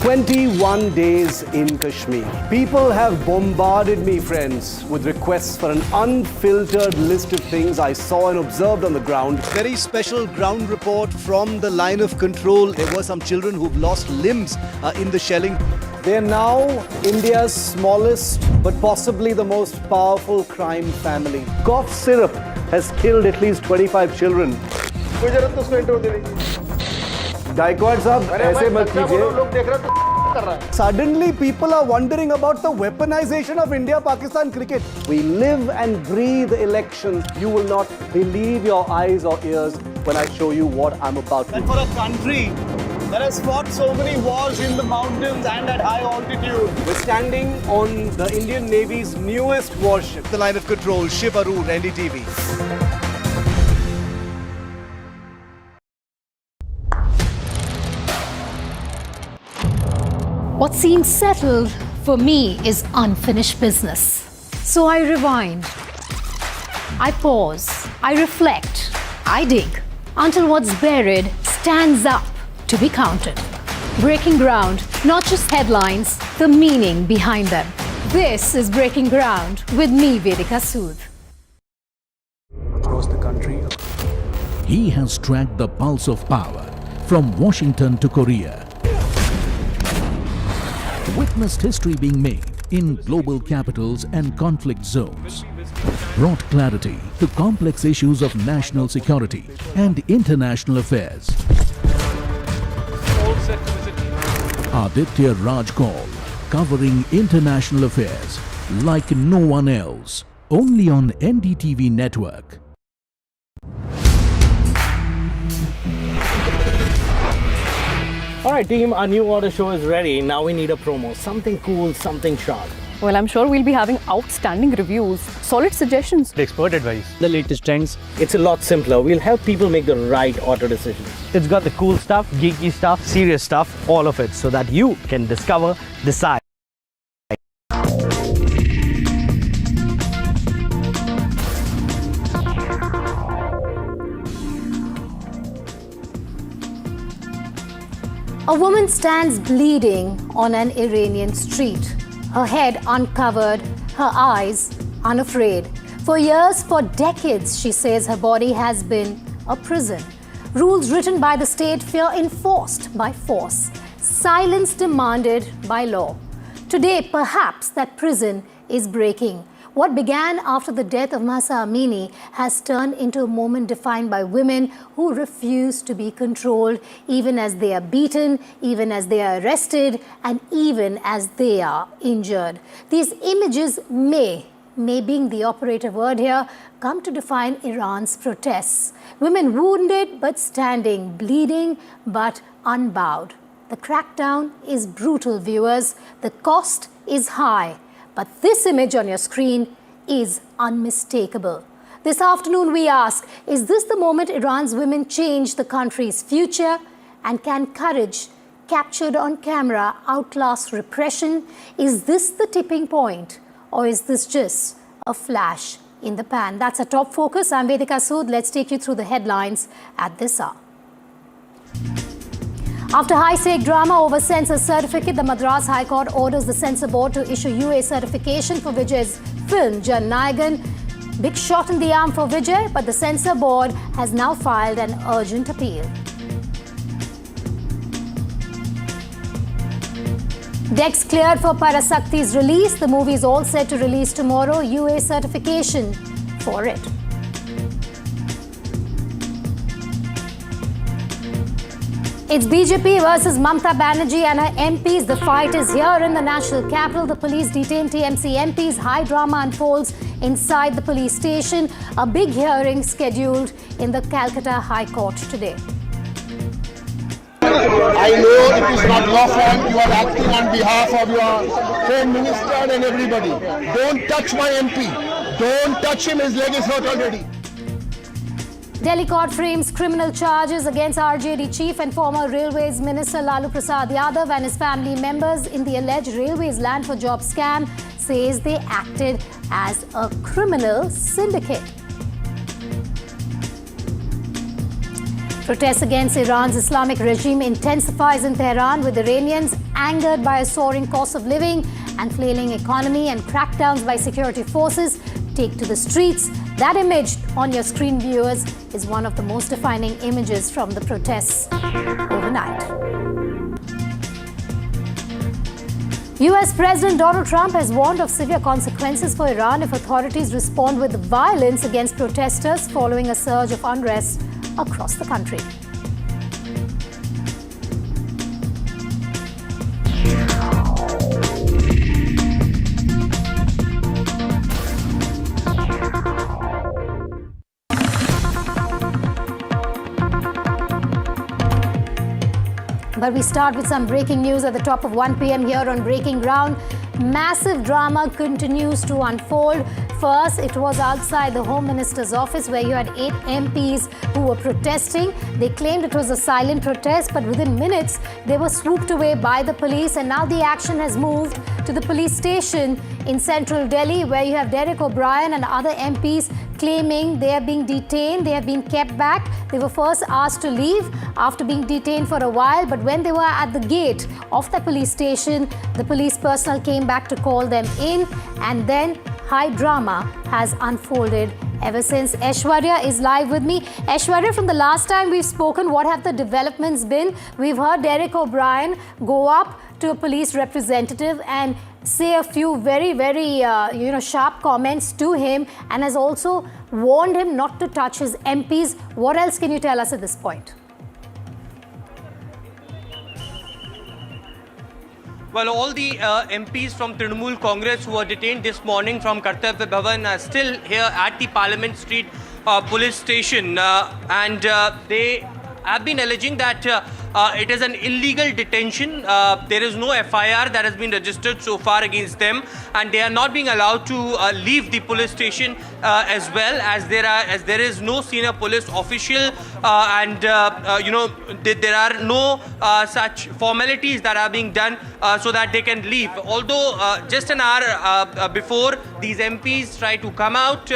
"21 days in Kashmir. People have bombarded me, friends, with requests for an unfiltered list of things I saw and observed on the ground. Very special ground report from the line of control. There were some children who've lost limbs in the shelling. They're now India's smallest, but possibly the most powerful crime family. Cough syrup has killed at least 25 children. Gaikwad sahab, aise mat kijiye. Suddenly people are wondering about the weaponization of India-Pakistan cricket. We live and breathe elections. You will not believe your eyes or ears when I show you what I'm about to do. And for a country that has fought so many wars in the mountains and at high altitude. We're standing on the Indian Navy's newest warship, the line of control, Shiv Arun, NDTV. What seems settled for me is unfinished business. So I rewind, I pause, I reflect, I dig until what's buried stands up to be counted. Breaking ground, not just headlines, the meaning behind them. This is Breaking Ground with me, Vedika Sood. Across the country, he has tracked the pulse of power from Washington to Korea. Witnessed history being made in global capitals and conflict zones. Brought clarity to complex issues of national security and international affairs. Aditya Raj Kaul, covering international affairs like no one else. Only on NDTV network. Alright team, our new order show is ready. Now we need a promo. Something cool, something sharp. Well, I'm sure we'll be having outstanding reviews, solid suggestions. Expert advice, the latest trends. It's a lot simpler. We'll help people make the right auto decisions. It's got the cool stuff, geeky stuff, serious stuff, all of it, so that you can discover, decide. A woman stands bleeding on an Iranian street. Her head uncovered, her eyes unafraid. For years, for decades, she says her body has been a prison. Rules written by the state, fear enforced by force. Silence demanded by law. Today, perhaps that prison is breaking. What began after the death of Mahsa Amini has turned into a moment defined by women who refuse to be controlled, even as they are beaten, even as they are arrested, and even as they are injured. These images may being the operative word here, come to define Iran's protests. Women wounded but standing, bleeding but unbowed. The crackdown is brutal, viewers. The cost is high. But this image on your screen is unmistakable. This afternoon we ask, is this the moment Iran's women change the country's future? And can courage captured on camera outlast repression? Is this the tipping point? Or is this just a flash in the pan? That's a top focus. I'm Vedika Sood. Let's take you through the headlines at this hour. After high-stake drama over censor certificate, the Madras High Court orders the Censor Board to issue UA certification for Vijay's film, Jana Nayagan. Big shot in the arm for Vijay, but the Censor Board has now filed an urgent appeal. Decks cleared for Parasaki's release. The movie is all set to release tomorrow. UA certification for it. It's BJP versus Mamata Banerjee and her MPs. The fight is here in the national capital. The police detain TMC MPs. High drama unfolds inside the police station. A big hearing scheduled in the Kolkata High Court today. I know it is not your fault. You are acting on behalf of your Home Minister and everybody. Don't touch my MP. Don't touch him. His leg is hurt already. Delhi court frames criminal charges against RJD chief and former Railways Minister Lalu Prasad Yadav and his family members in the alleged Railways Land for Job scam, says they acted as a criminal syndicate. Protests against Iran's Islamic regime intensifies in Tehran, with Iranians angered by a soaring cost of living and flailing economy, and crackdowns by security forces take to the streets. That image on your screen, viewers, is one of the most defining images from the protests overnight. US President Donald Trump has warned of severe consequences for Iran if authorities respond with violence against protesters following a surge of unrest across the country. But we start with some breaking news at the top of 1 p.m. here on Breaking Ground. Massive drama continues to unfold. First, it was outside the Home Minister's office where you had 8 MPs who were protesting. They claimed it was a silent protest, but within minutes, they were swooped away by the police. And now the action has moved to the police station in central Delhi, where you have Derek O'Brien and other MPs claiming they are being detained, they have been kept back. They were first asked to leave after being detained for a while, but when they were at the gate of the police station, the police personnel came back to call them in, and then high drama has unfolded ever since. Aishwarya is live with me. Aishwarya, from the last time we've spoken, what have the developments been? We've heard Derek O'Brien go up to a police representative and say a few very, very sharp comments to him, and has also warned him not to touch his MPs. What else can you tell us at this point? Well, all the MPs from Trinamool Congress who were detained this morning from Kartavya Bhavan are still here at the Parliament Street police station, and they have been alleging that it is an illegal detention. There is no FIR that has been registered so far against them, and they are not being allowed to leave the police station as well, as there is no senior police official, and there are no such formalities that are being done so that they can leave. Although just an hour before, these MPs tried to come out,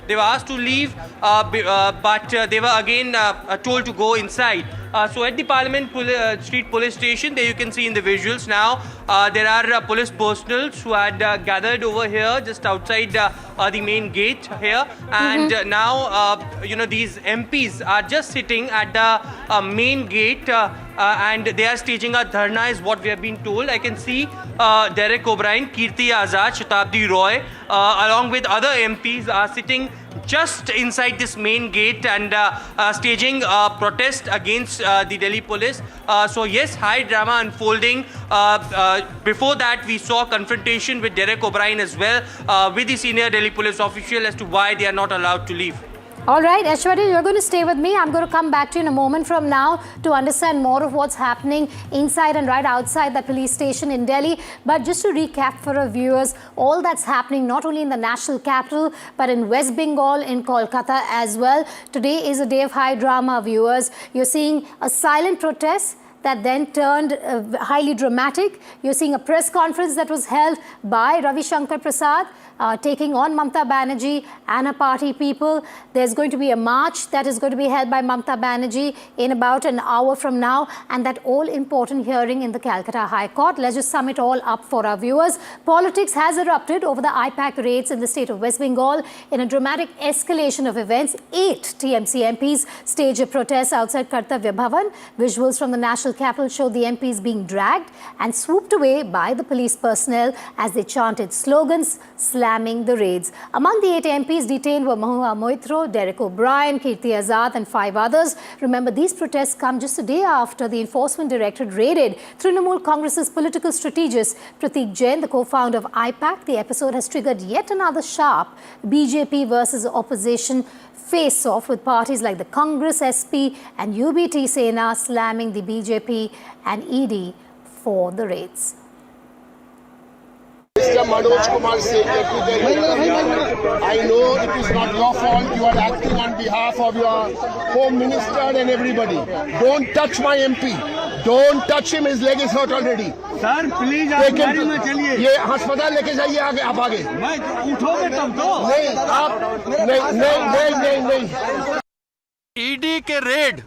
they were asked to leave, but they were again told to go inside. So at the Parliament Street Police Station, there you can see in the visuals now, there are police personnel who had gathered over here just outside the main gate here, and now these MPs are just sitting at the main gate, and they are staging a dharna, is what we have been told. I can see Derek O'Brien, Kirti Azad, Shatabdi Roy, along with other MPs are sitting just inside this main gate and staging a protest against the Delhi police. So yes, high drama unfolding. Before that, we saw confrontation with Derek O'Brien as well, with the senior Delhi police official as to why they are not allowed to leave. All right, Aishwarya, you're going to stay with me. I'm going to come back to you in a moment from now to understand more of what's happening inside and right outside the police station in Delhi. But just to recap for our viewers, all that's happening not only in the national capital, but in West Bengal, in Kolkata as well. Today is a day of high drama, viewers. You're seeing a silent protest that then turned highly dramatic. You're seeing a press conference that was held by Ravi Shankar Prasad, taking on Mamata Banerjee and her party people. There's going to be a march that is going to be held by Mamata Banerjee in about an hour from now, and that all-important hearing in the Kolkata High Court. Let's just sum it all up for our viewers. Politics has erupted over the IPAC raids in the state of West Bengal. In a dramatic escalation of events, 8 TMC MPs staged a protest outside Kartavya Bhavan. Visuals from the national capital show the MPs being dragged and swooped away by the police personnel as they chanted slogans slamming the raids. Among the 8 MPs detained were Mahua Moitro, Derek O'Brien, Kirti Azad and 5 others. Remember, these protests come just a day after the Enforcement Directorate raided Trinamool Congress's political strategist Pratik Jain, the co-founder of IPAC. The episode has triggered yet another sharp BJP versus opposition face-off, with parties like the Congress, SP and UBT Sena slamming the BJP and ED for the raids. Mr. Manoj Kumar Singh, I know it is not your fault. You are acting on behalf of your Home Minister and everybody. Don't touch my MP. Don't touch him. His leg is hurt already. Sir, please, आप गाड़ी में चलिए. ये अस्पताल लेके जाइए आगे, आप आगे. मैं उठोगे तब तो. नहीं, आप नहीं. ईडी के रेड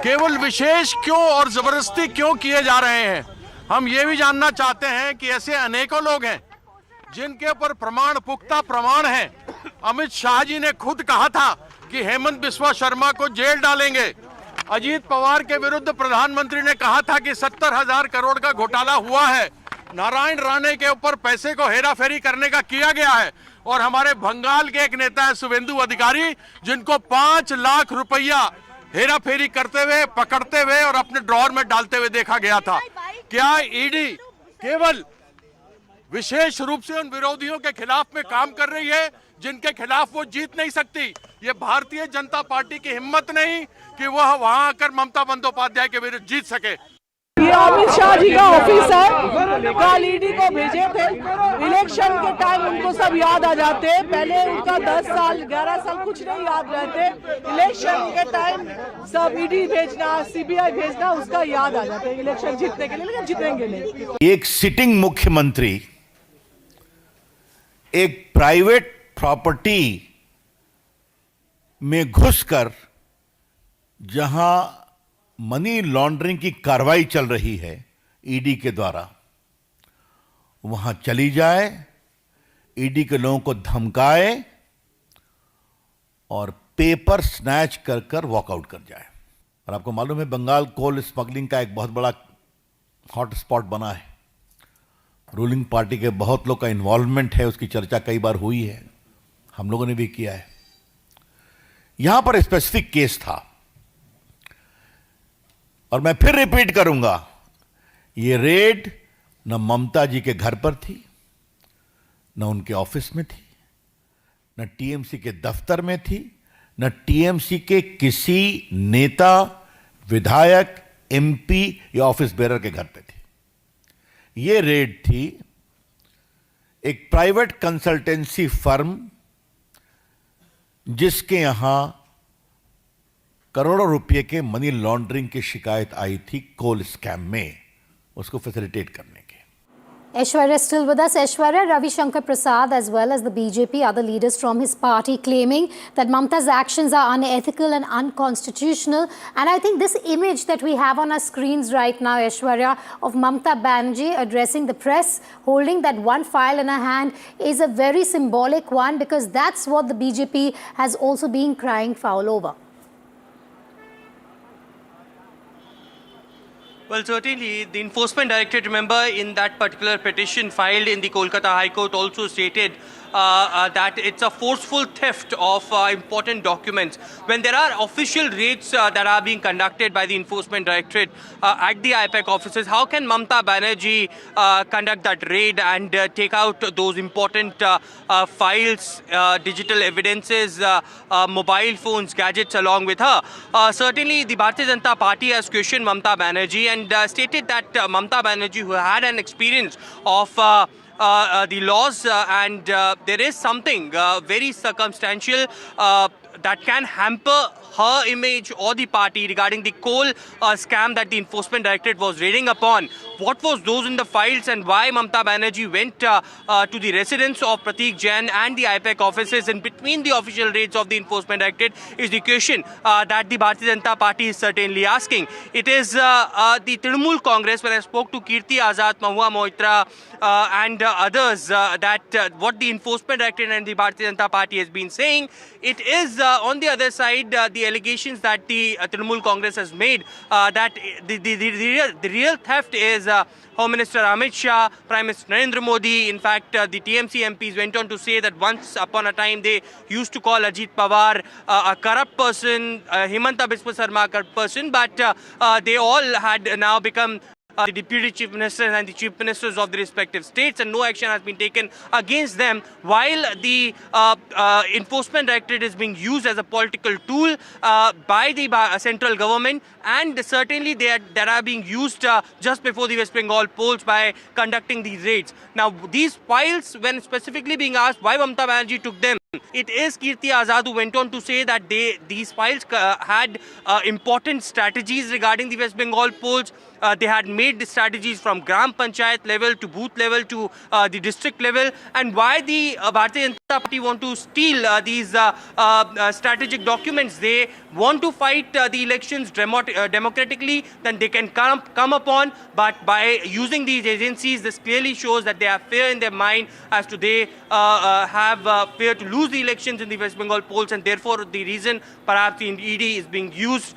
केवल विशेष क्यों और जबरदस्ती क्यों किए जा रहे हैं? हम ये भी जानना चाहते हैं कि ऐसे अनेकों लोग हैं जिनके ऊपर पुख्ता प्रमाण हैं। अमित शाह जी ने खुद कहा था कि हेमंत बिस्वा शर्मा को जेल डालेंगे। अजीत पवार के विरुद्ध प्रधानमंत्री ने कहा था कि 70,000 करोड़ का घोटाला हुआ है। नारायण राणे के ऊपर पैसे को हेराफेरी करने का किया गया है। और हमारे बंगाल के एक नेता है शुभेंदु अधिकारी, जिनको 5 लाख रुपया हेराफेरी करते हुए, पकड़ते हुए और अपने ड्रॉर में डालते हुए देखा गया था। क्या ईडी केवल विशेष रूप से उन विरोधियों के खिलाफ में काम कर रही है जिनके खिलाफ वो जीत नहीं सकती? ये भारतीय जनता पार्टी की हिम्मत नहीं कि वह वहां आकर ममता बंदोपाध्याय के विरुद्ध जीत सके। ये अमित शाह जी का ऑफिस है। कल ईडी को भेजे थे, इलेक्शन के टाइम उनको सब याद आ जाते। पहले उनका 10 साल 11 साल कुछ नहीं याद रहते। इलेक्शन के टाइम सब ईडी भेजना, सीबीआई भेजना, उसका याद आ जाते हैं इलेक्शन जीतने के लिए, लेकिन जीतेंगे नहीं। एक सिटिंग मुख्यमंत्री एक प्राइवेट प्रॉपर्टी में घुसकर जहां मनी लॉन्ड्रिंग की कार्रवाई चल रही है ईडी के द्वारा, वहां चली जाए, ईडी के लोगों को धमकाए और पेपर स्नैच कर कर वॉकआउट कर जाए। और आपको मालूम है बंगाल कोल स्मगलिंग का एक बहुत बड़ा हॉट स्पॉट बना है। रूलिंग पार्टी के बहुत लोग का इन्वॉल्वमेंट है, उसकी चर्चा कई बार हुई है, हम लोगों ने भी किया है। यहां पर स्पेसिफिक केस था और मैं फिर रिपीट करूंगा, ये रेड न ममता जी के घर पर थी, न उनके ऑफिस में थी, न टीएमसी के दफ्तर में थी, न टीएमसी के किसी नेता, विधायक MP या ऑफिस बेरर के घर पे थी। ये रेड थी एक प्राइवेट कंसल्टेंसी फर्म जिसके यहां करोड़ों रुपए के मनी लॉन्ड्रिंग की शिकायत आई थी कोल स्कैम में, उसको फैसिलिटेट करने के। Aishwarya still with us. Aishwarya, Ravi Shankar Prasad as well as the BJP, other leaders from his party claiming that Mamta's actions are unethical and unconstitutional. And I think this image that we have on our screens right now, Aishwarya, of Mamta Banerjee addressing the press, holding that one file in her hand is a very symbolic one, because that's what the BJP has also been crying foul over. Well, certainly, the Enforcement Directorate, remember, in that particular petition filed in the Kolkata High Court also stated that it's a forceful theft of important documents. When there are official raids that are being conducted by the Enforcement Directorate at the IPAC offices, how can Mamta Banerjee conduct that raid and take out those important files, digital evidences, mobile phones, gadgets along with her? Certainly, the Bharatiya Janata Party has questioned Mamta Banerjee and stated that Mamta Banerjee, who had an experience of the laws and there is something very circumstantial that can hamper her image or the party regarding the coal scam that the Enforcement Directorate was raiding upon. What was those in the files and why Mamta Banerjee went to the residence of Pratik Jain and the IPAC offices in between the official raids of the Enforcement Directorate is the question that the Bharatiya Janata Party is certainly asking. It is the Trinamool Congress, when I spoke to Kirti Azad, Mahua Moitra and others, that what the Enforcement Directorate and the Bharatiya Janata Party has been saying, it is on the other side the allegations that the Trinamool Congress has made that the real theft is Home Minister Amit Shah, Prime Minister Narendra Modi. In fact, the TMC MPs went on to say that once upon a time they used to call Ajit Pawar a corrupt person, Himanta Biswa Sarma a corrupt person, but they all had now become the deputy chief ministers and the chief ministers of the respective states, and no action has been taken against them, while the Enforcement Directorate is being used as a political tool by the central government, and certainly they are being used just before the West Bengal polls by conducting these raids. Now, these files, when specifically being asked why Mamta Banerjee took them, it is Kirti Azad who went on to say that these files had important strategies regarding the West Bengal polls. They had made the strategies from Gram Panchayat level to booth level to the district level. And why the Bharatiya Janata Party want to steal these strategic documents? They want to fight the elections democratically, then they can come upon. But by using these agencies, this clearly shows that they have fear in their mind as to they have fear to lose the elections in the West Bengal polls, and therefore the reason perhaps the ED is being used,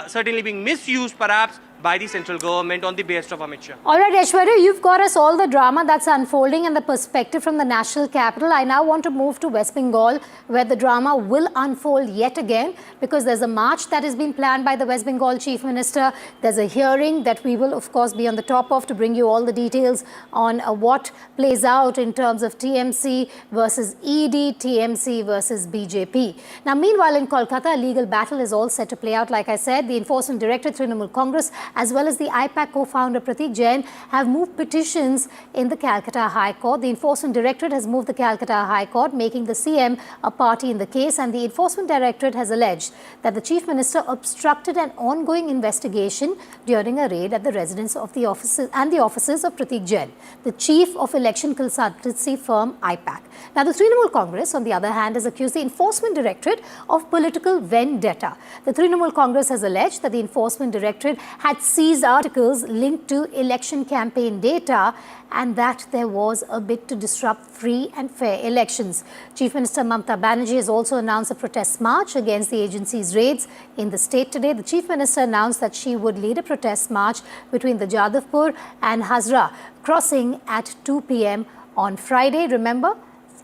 certainly being misused perhaps by the central government on the behest of Amit Shah. All right, Aishwarya, you've got us all the drama that's unfolding and the perspective from the national capital. I now want to move to West Bengal, where the drama will unfold yet again, because there's a march that has been planned by the West Bengal Chief Minister. There's a hearing that we will, of course, be on the top of to bring you all the details on what plays out in terms of TMC versus ED, TMC versus BJP. Now, meanwhile, in Kolkata, a legal battle is all set to play out. Like I said, the Enforcement Directorate, Trinamool Congress, as well as the IPAC co-founder Pratik Jain have moved petitions in the Kolkata High Court. The Enforcement Directorate has moved the Kolkata High Court, making the CM a party in the case, and the Enforcement Directorate has alleged that the Chief Minister obstructed an ongoing investigation during a raid at the residence of the offices of Pratik Jain, the Chief of Election Consultancy firm IPAC. Now, the Trinamool Congress, on the other hand, has accused the Enforcement Directorate of political vendetta. The Trinamool Congress has alleged that the Enforcement Directorate had seized articles linked to election campaign data and that there was a bid to disrupt free and fair elections. Chief Minister Mamta Banerjee has also announced a protest march against the agency's raids in the state today. The Chief Minister announced that she would lead a protest march between the Jadavpur and Hazra crossing at 2 p.m. on Friday. Remember,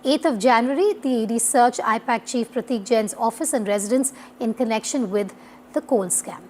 8th of January, the ED searched IPAC Chief Pratik Jain's office and residence in connection with the coal scam.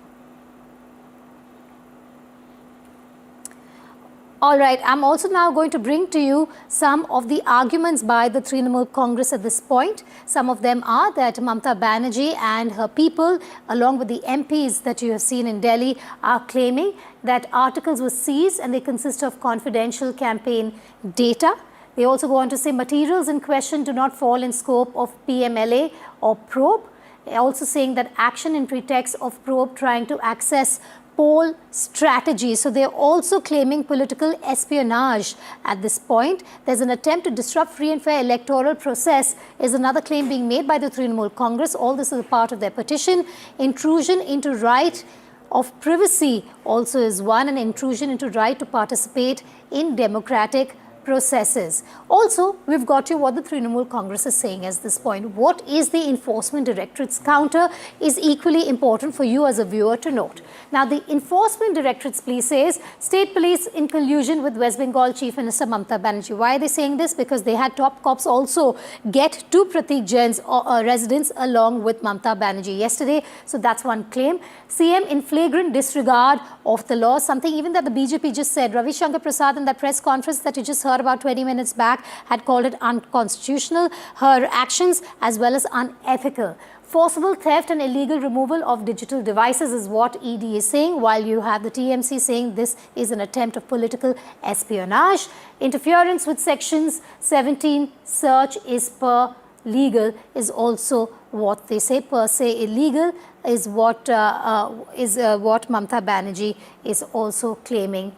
All right, I'm also now going to bring to you some of the arguments by the Trinamool Congress at this point. Some of them are that Mamata Banerjee and her people, along with the MPs that you have seen in Delhi, are claiming that articles were seized and they consist of confidential campaign data. They also go on to say materials in question do not fall in scope of PMLA or probe. They're also saying that action in pretext of probe trying to access poll strategy. So they're also claiming political espionage at this point. There's an attempt to disrupt free and fair electoral process is another claim being made by the Trinamool Congress. All this is a part of their petition. Intrusion into right of privacy also is one, and intrusion into right to participate in democratic processes. Also, we've got you what the Trinamool Congress is saying at this point. What is the Enforcement Directorate's counter is equally important for you as a viewer to note. Now, the Enforcement Directorate's plea says State Police in collusion with West Bengal Chief Minister Mamata Banerjee. Why are they saying this? Because they had top cops also get to Pratik Jain's residence along with Mamata Banerjee yesterday. So that's one claim. CM in flagrant disregard of the law, something even that the BJP just said. Ravi Shankar Prasad in that press conference that you just heard about 20 minutes back had called it unconstitutional, her actions as well as unethical. Forcible theft and illegal removal of digital devices is what ED is saying, while you have the TMC saying this is an attempt of political espionage. Interference with sections 17, search is per legal is also what they say. Per se illegal is what Mamata Banerjee is also claiming.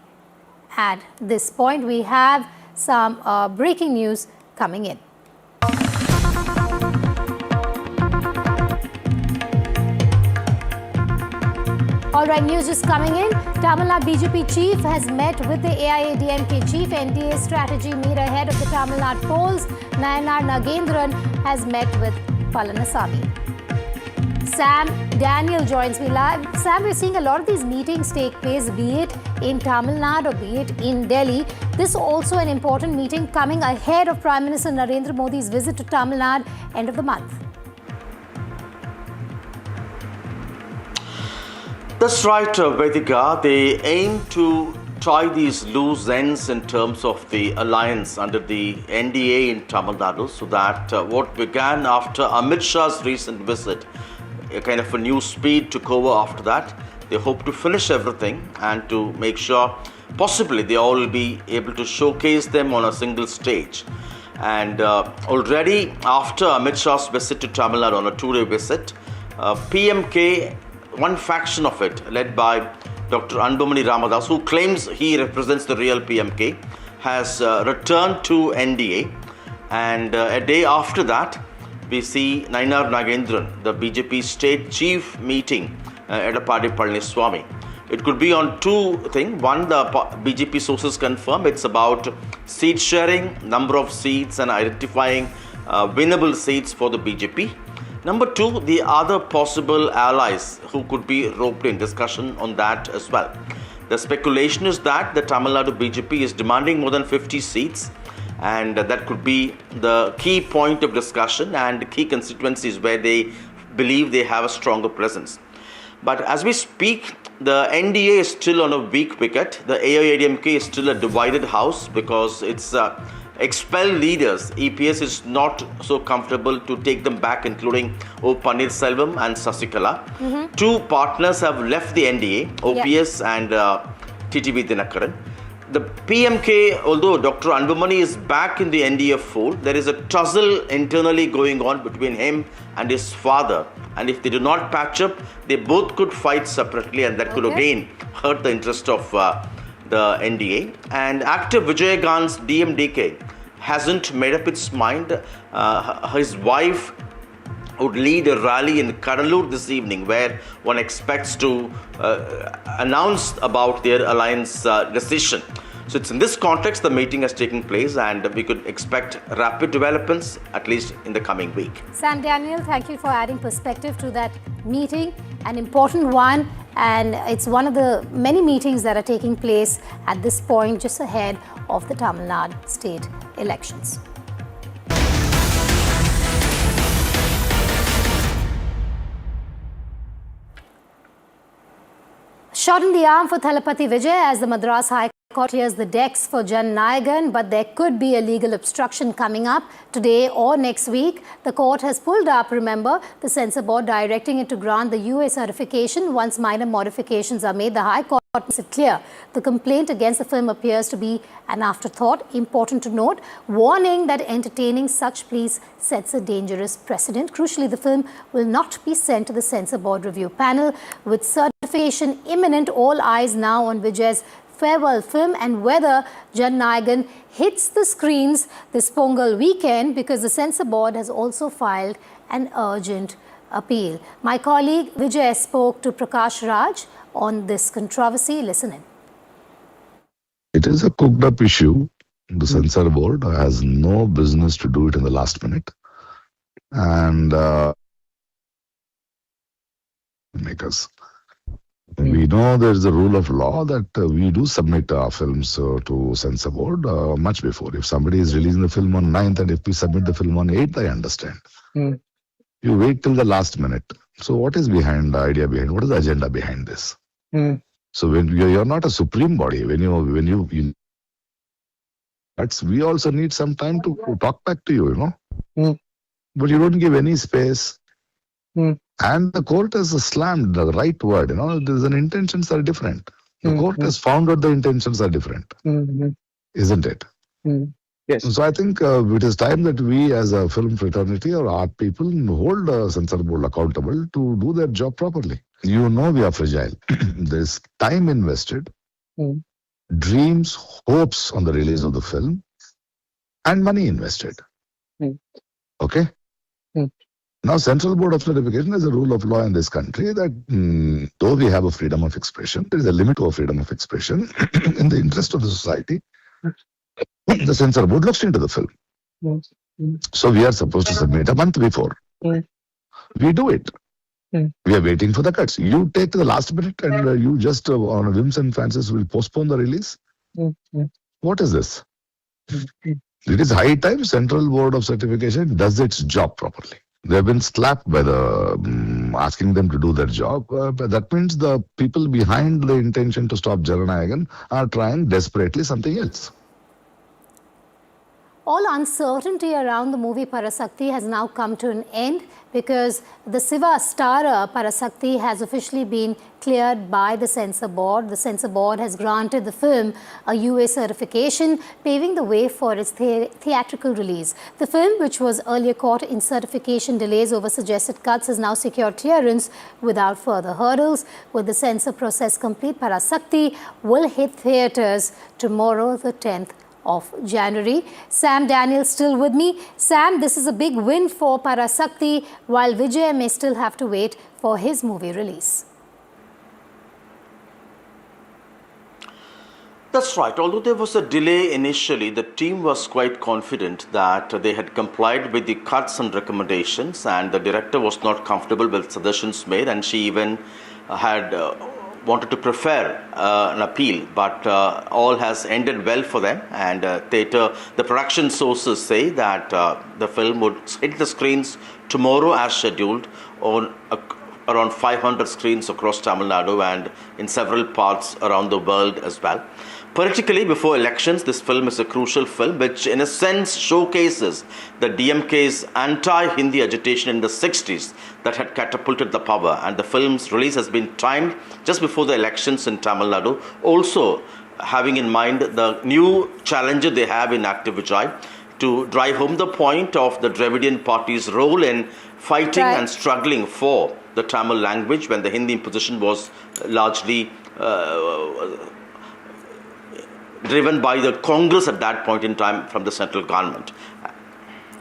At this point, we have some breaking news coming in. All right, news just coming in. Tamil Nadu BJP chief has met with the AIA-DMK chief. NDA strategy meet ahead of the Tamil Nadu polls. Jana Nayagan has met with Palanasamy. Sam Daniel joins me live. Sam, we're seeing a lot of these meetings take place, be it in Tamil Nadu or be it in Delhi. This is also an important meeting coming ahead of Prime Minister Narendra Modi's visit to Tamil Nadu end of the month. That's right, Vedika. They aim to tie these loose ends in terms of the alliance under the NDA in Tamil Nadu, so that what began after Amit Shah's recent visit, a kind of a new speed took over after that. They hope to finish everything and to make sure possibly they all will be able to showcase them on a single stage. And already after Amit Shah's visit to Tamil Nadu on a two-day visit, PMK, one faction of it, led by Dr. Anbumani Ramadas, who claims he represents the real PMK, has returned to NDA. And a day after that, we see Jana Nayagan, the BJP state chief, meeting Edappadi Palaniswamy. It could be on two things. One, the BJP sources confirm it's about seat sharing, number of seats, and identifying winnable seats for the BJP. Number two, the other possible allies who could be roped in, discussion on that as well. The speculation is that the Tamil Nadu BJP is demanding more than 50 seats, and that could be the key point of discussion and key constituencies where they believe they have a stronger presence. But as we speak, the NDA is still on a weak wicket. The AIADMK is still a divided house because it's expelled leaders. EPS is not so comfortable to take them back, including O. Pannirselvam and Sasikala. Two partners have left the NDA, OPS and TTV Dinakaran. The PMK, although Dr. Anbumani is back in the NDA fold, there is a tussle internally going on between him and his father. And if they do not patch up, they both could fight separately, and that could again hurt the interest of the NDA. And actor Vijay Gans DMDK hasn't made up its mind. His wife would lead a rally in Kadalur this evening, where one expects to announce about their alliance decision. So it's in this context the meeting has taken place, and we could expect rapid developments at least in the coming week. Sam Daniel, thank you for adding perspective to that meeting, an important one, and it's one of the many meetings that are taking place at this point just ahead of the Tamil Nadu state elections. Shot in the arm for Thalapathy Vijay as the Madras High Court clears the decks for Jana Nayagan, but there could be a legal obstruction coming up today or next week. The court has pulled up, remember, the Censor Board directing it to grant the UA certification once minor modifications are made. The High Court makes it clear the complaint against the film appears to be an afterthought. Important to note, warning that entertaining such pleas sets a dangerous precedent. Crucially, the film will not be sent to the Censor Board review panel. With certification imminent, all eyes now on Vijay's farewell film and whether Jana Nayagan hits the screens this Pongal weekend, because the Censor Board has also filed an urgent appeal. My colleague Vijay spoke to Prakash Raj on this controversy. Listen in. It is a cooked up issue. The Censor Board has no business to do it in the last minute. And makers. We know there is a rule of law that we do submit our films to Censor Board much before. If somebody is releasing the film on 9th and if we submit the film on 8th, I understand. You wait till the last minute. So what is behind the idea behind? What is the agenda behind this? So when you're not a supreme body, when you that's, we also need some time to talk back to you, you know. But you don't give any space. And the court has slammed the right word, you know. There's an intentions are different. The court has found out the intentions are different, isn't it? Yes. So I think it is time that we as a film fraternity or art people hold the Censor Board accountable to do their job properly. You know we are fragile. There's time invested, dreams, hopes on the release of the film, and money invested. Okay? Now, Central Board of Certification is a rule of law in this country that though we have a freedom of expression, there is a limit to a freedom of expression in the interest of the society. The Censor Board looks into the film. So we are supposed to submit a month before. We do it. We are waiting for the cuts. You take to the last minute and you just on whims and fancies will postpone the release. What is this? It is high time Central Board of Certification does its job properly. They have been slapped by the asking them to do their job. But that means the people behind the intention to stop Jana Nayagan are trying desperately something else. All uncertainty around the movie Parasaki has now come to an end because the Siva starrer Parasaki has officially been cleared by the Censor Board. The Censor Board has granted the film a UA certification, paving the way for its theatrical release. The film, which was earlier caught in certification delays over suggested cuts, has now secured clearance without further hurdles. With the censor process complete, Parasaki will hit theatres tomorrow, the 10th of January. Sam Daniel still with me. Sam, this is a big win for Parasaki, while Vijay may still have to wait for his movie release. That's right. Although there was a delay initially, the team was quite confident that they had complied with the cuts and recommendations, and the director was not comfortable with suggestions made, and she even had wanted to prefer an appeal, but all has ended well for them. And the production sources say that the film would hit the screens tomorrow as scheduled on around 500 screens across Tamil Nadu and in several parts around the world as well. Politically, before elections, this film is a crucial film which in a sense showcases the DMK's anti-Hindi agitation in the 60s that had catapulted the power, and the film's release has been timed just before the elections in Tamil Nadu, also having in mind the new challenger they have in Active Vijay to drive home the point of the Dravidian party's role in fighting and struggling for the Tamil language when the Hindi imposition was largely driven by the Congress at that point in time from the central government.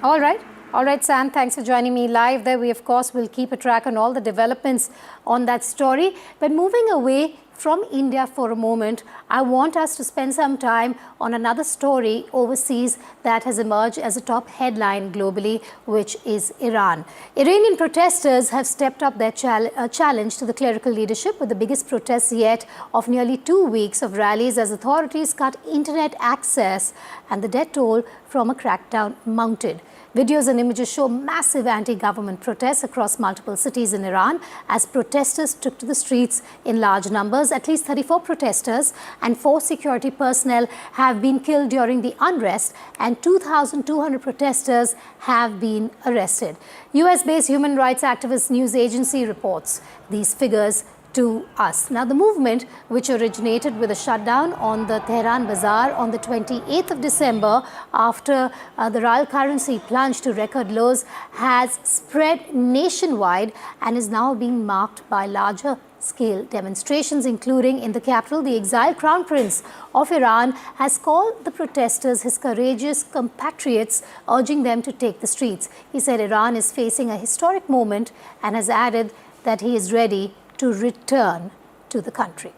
All right, Sam, thanks for joining me live there. We, of course, will keep a track on all the developments on that story. But moving away from India for a moment, I want us to spend some time on another story overseas that has emerged as a top headline globally, which is Iran. Iranian protesters have stepped up their challenge to the clerical leadership with the biggest protests yet of nearly 2 weeks of rallies as authorities cut internet access and the death toll from a crackdown mounted. Videos and images show massive anti-government protests across multiple cities in Iran as protesters took to the streets in large numbers. At least 34 protesters and 4 security personnel have been killed during the unrest, and 2,200 protesters have been arrested. US-based human rights activist news agency reports these figures to us. Now, the movement, which originated with a shutdown on the Tehran Bazaar on the 28th of December after the rial currency plunged to record lows, has spread nationwide and is now being marked by larger scale demonstrations, including in the capital. The exiled Crown Prince of Iran has called the protesters his courageous compatriots, urging them to take the streets. He said Iran is facing a historic moment and has added that he is ready to return to the country.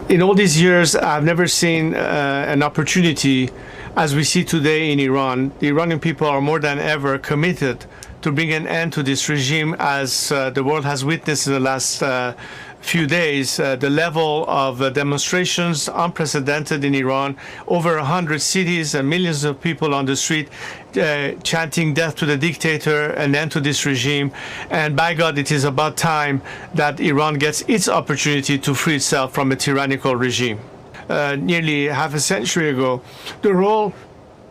In all these years, I've never seen an opportunity as we see today in Iran. The Iranian people are more than ever committed to bring an end to this regime, as the world has witnessed in the last few days. The level of demonstrations unprecedented in Iran, over 100 cities and millions of people on the street chanting death to the dictator, an end to this regime. And by God, it is about time that Iran gets its opportunity to free itself from a tyrannical regime. Nearly half a century ago, the role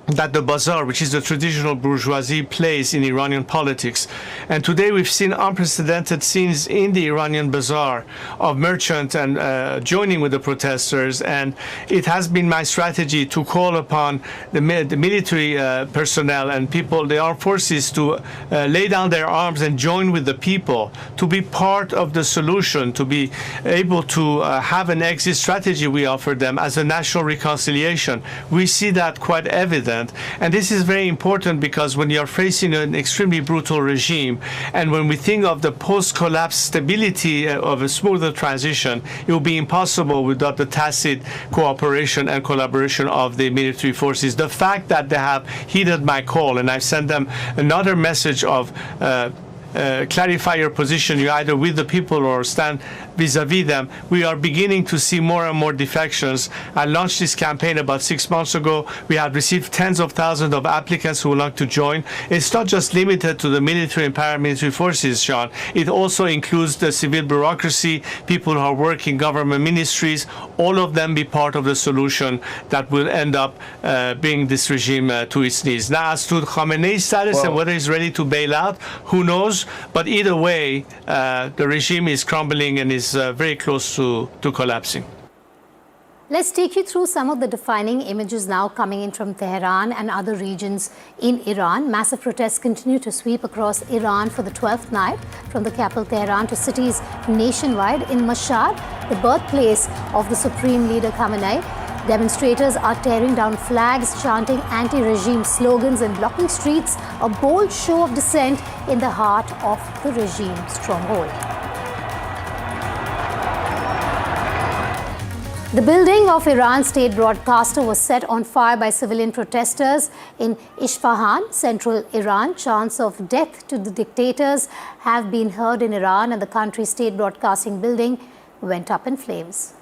that the bazaar, which is the traditional bourgeoisie, plays in Iranian politics. And today we've seen unprecedented scenes in the Iranian bazaar of merchants and joining with the protesters. And it has been my strategy to call upon the military personnel and people, the armed forces, to lay down their arms and join with the people, to be part of the solution, to be able to have an exit strategy we offer them as a national reconciliation. We see that quite evident. And this is very important because when you're facing an extremely brutal regime, and when we think of the post-collapse stability of a smoother transition, it will be impossible without the tacit cooperation and collaboration of the military forces. The fact that they have heeded my call, and I've sent them another message of clarify your position, you're either with the people or stand vis-a-vis them. We are beginning to see more and more defections. I launched this campaign about 6 months ago. We have received tens of thousands of applicants who would like to join. It's not just limited to the military and paramilitary forces, Sean. It also includes the civil bureaucracy, people who are working in government ministries, all of them be part of the solution that will end up bringing this regime to its knees. Now, as to Khamenei's status and whether he's ready to bail out, who knows? But either way, the regime is crumbling and is very close to collapsing. Let's take you through some of the defining images now coming in from Tehran and other regions in Iran. Massive protests continue to sweep across Iran for the 12th night, from the capital Tehran to cities nationwide. In Mashhad, the birthplace of the Supreme Leader Khamenei, demonstrators are tearing down flags, chanting anti-regime slogans and blocking streets, a bold show of dissent in the heart of the regime stronghold. The building of Iran's state broadcaster was set on fire by civilian protesters in Isfahan, central Iran. Chants of death to the dictators have been heard in Iran, and the country's state broadcasting building went up in flames.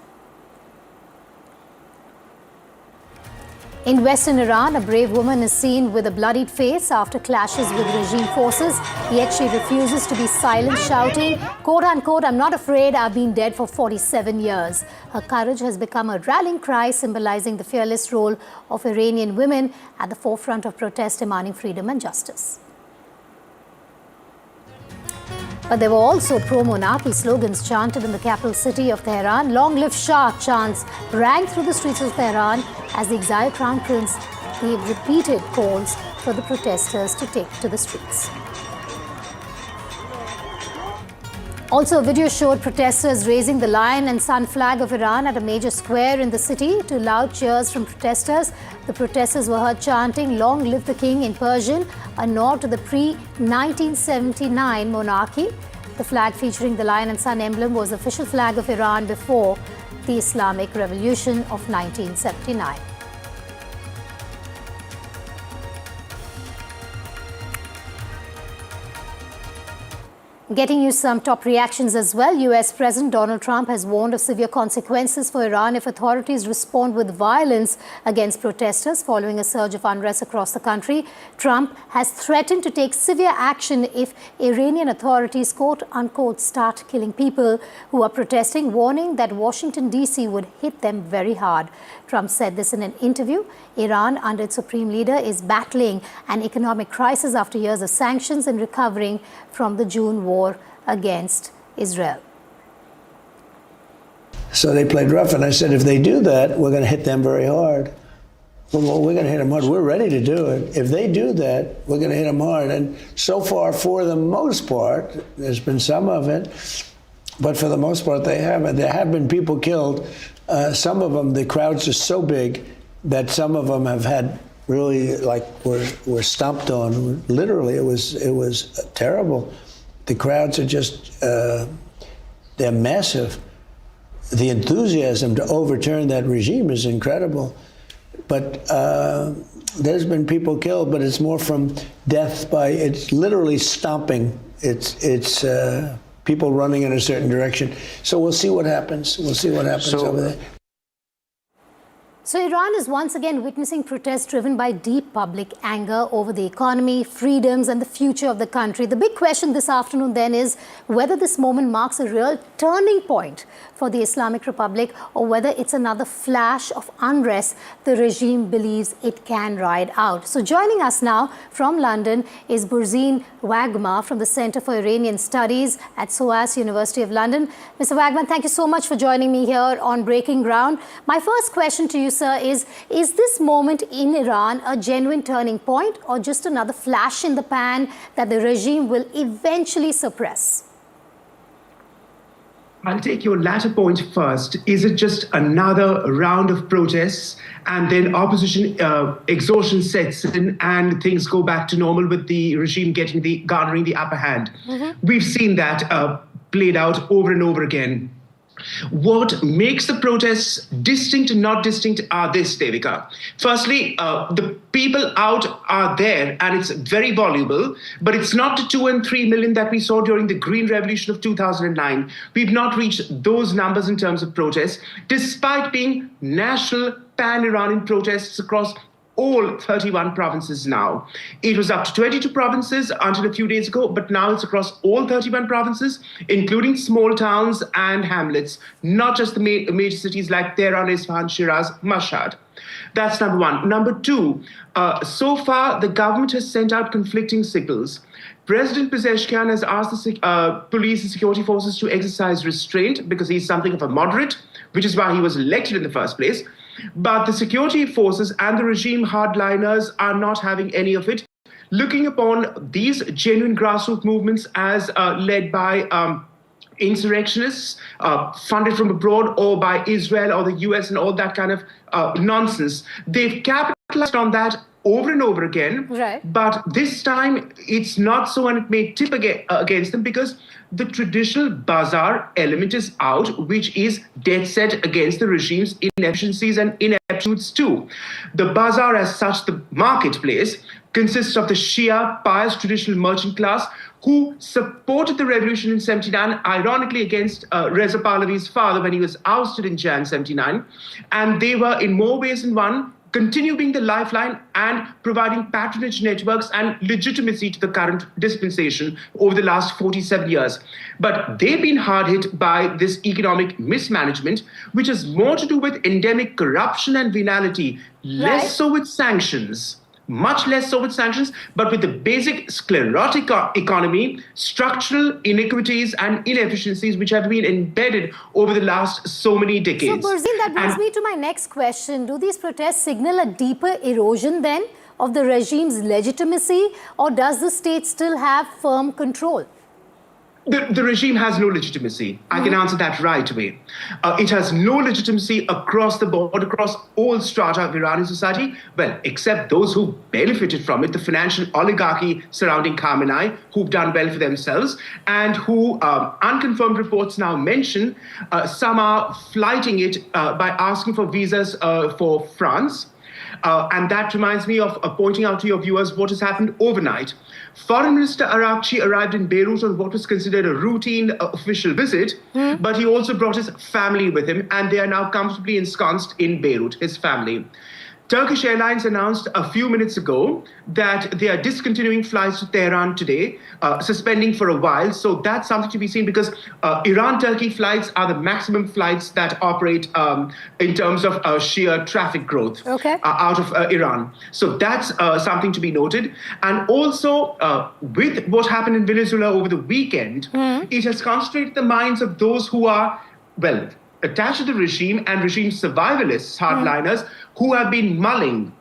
In western Iran, a brave woman is seen with a bloodied face after clashes with regime forces, yet she refuses to be silent, shouting, quote unquote, "I'm not afraid, I've been dead for 47 years." Her courage has become a rallying cry, symbolizing the fearless role of Iranian women at the forefront of protests demanding freedom and justice. But there were also pro-monarchy slogans chanted in the capital city of Tehran. "Long live Shah" chants rang through the streets of Tehran as the exiled Crown Prince gave repeated calls for the protesters to take to the streets. Also, a video showed protesters raising the Lion and Sun flag of Iran at a major square in the city to loud cheers from protesters. The protesters were heard chanting, "Long live the King" in Persian, a nod to the pre-1979 monarchy. The flag featuring the Lion and Sun emblem was the official flag of Iran before the Islamic Revolution of 1979. Getting you some top reactions as well. US President Donald Trump has warned of severe consequences for Iran if authorities respond with violence against protesters following a surge of unrest across the country. Trump has threatened to take severe action if Iranian authorities, quote-unquote, start killing people who are protesting, warning that Washington, D.C. would hit them very hard. Trump said this in an interview. Iran, under its supreme leader, is battling an economic crisis after years of sanctions and recovering from the June war against Israel. So they played rough, and I said, if they do that, we're going to hit them very hard. Well, we're going to hit them hard. We're ready to do it. If they do that, we're going to hit them hard. And so far, for the most part, there's been some of it, but for the most part, they haven't. There have been people killed. Some of them, the crowds are so big that some of them have had really, like, were stomped on. Literally, it was terrible. The crowds are just, they're massive. The enthusiasm to overturn that regime is incredible. But there's been people killed, but it's more from death by, it's literally stomping. It's people running in a certain direction. So we'll see what happens. We'll see what happens over there. So Iran is once again witnessing protests driven by deep public anger over the economy, freedoms and the future of the country. The big question this afternoon then is whether this moment marks a real turning point for the Islamic Republic or whether it's another flash of unrest the regime believes it can ride out. So joining us now from London is Burzine Wagma from the Center for Iranian Studies at SOAS, University of London. Mr. Wagma, thank you so much for joining me here on Breaking Ground. My first question to you, sir, is this moment in Iran a genuine turning point or just another flash in the pan that the regime will eventually suppress? I'll take your latter point first. Is it just another round of protests and then opposition exhaustion sets in and things go back to normal with the regime garnering the upper hand? We've seen that played out over and over again. What makes the protests distinct and not distinct are this, Devika. Firstly, the people out are there and it's very voluble, but it's not the 2 and 3 million that we saw during the Green Revolution of 2009. We've not reached those numbers in terms of protests, despite being national pan-Iranian protests across all 31 provinces now. It was up to 22 provinces until a few days ago, but now it's across all 31 provinces, including small towns and hamlets, not just the major cities like Tehran, Isfahan, Shiraz, Mashhad. That's number one. Number two, so far the government has sent out conflicting signals. President Pezeshkian has asked the police and security forces to exercise restraint because he's something of a moderate, which is why he was elected in the first place. But the security forces and the regime hardliners are not having any of it, looking upon these genuine grassroots movements as led by insurrectionists funded from abroad or by Israel or the US and all that kind of nonsense. They've capitalized on that over and over again, but this time it's not so, and it may tip against them because the traditional bazaar element is out, which is dead set against the regime's inefficiencies and ineptitudes too. The bazaar as such, the marketplace, consists of the Shia, pious traditional merchant class who supported the revolution in 79, ironically against Reza Pahlavi's father when he was ousted in Jan 79. And they were in more ways than one continue being the lifeline and providing patronage networks and legitimacy to the current dispensation over the last 47 years. But they've been hard hit by this economic mismanagement, which has more to do with endemic corruption and venality, less so with sanctions. Much less so with sanctions, but with the basic sclerotic economy, structural inequities and inefficiencies which have been embedded over the last so many decades. So, Burzine, that brings me to my next question. Do these protests signal a deeper erosion then of the regime's legitimacy, or does the state still have firm control? The regime has no legitimacy. I can answer that right away. It has no legitimacy across the board, across all strata of Iranian society, well, except those who benefited from it, the financial oligarchy surrounding Khamenei, who've done well for themselves, and who, unconfirmed reports now mention, some are flighting it by asking for visas for France. And that reminds me of pointing out to your viewers what has happened overnight. Foreign Minister Arakchi arrived in Beirut on what was considered a routine official visit, but he also brought his family with him, and they are now comfortably ensconced in Beirut, his family. Turkish Airlines announced a few minutes ago that they are discontinuing flights to Tehran today, suspending for a while. So that's something to be seen, because Iran-Turkey flights are the maximum flights that operate in terms of sheer traffic growth out of Iran. So that's something to be noted. And also, with what happened in Venezuela over the weekend, it has concentrated the minds of those who are, well, attached to the regime and regime survivalists, hardliners, who have been mulling,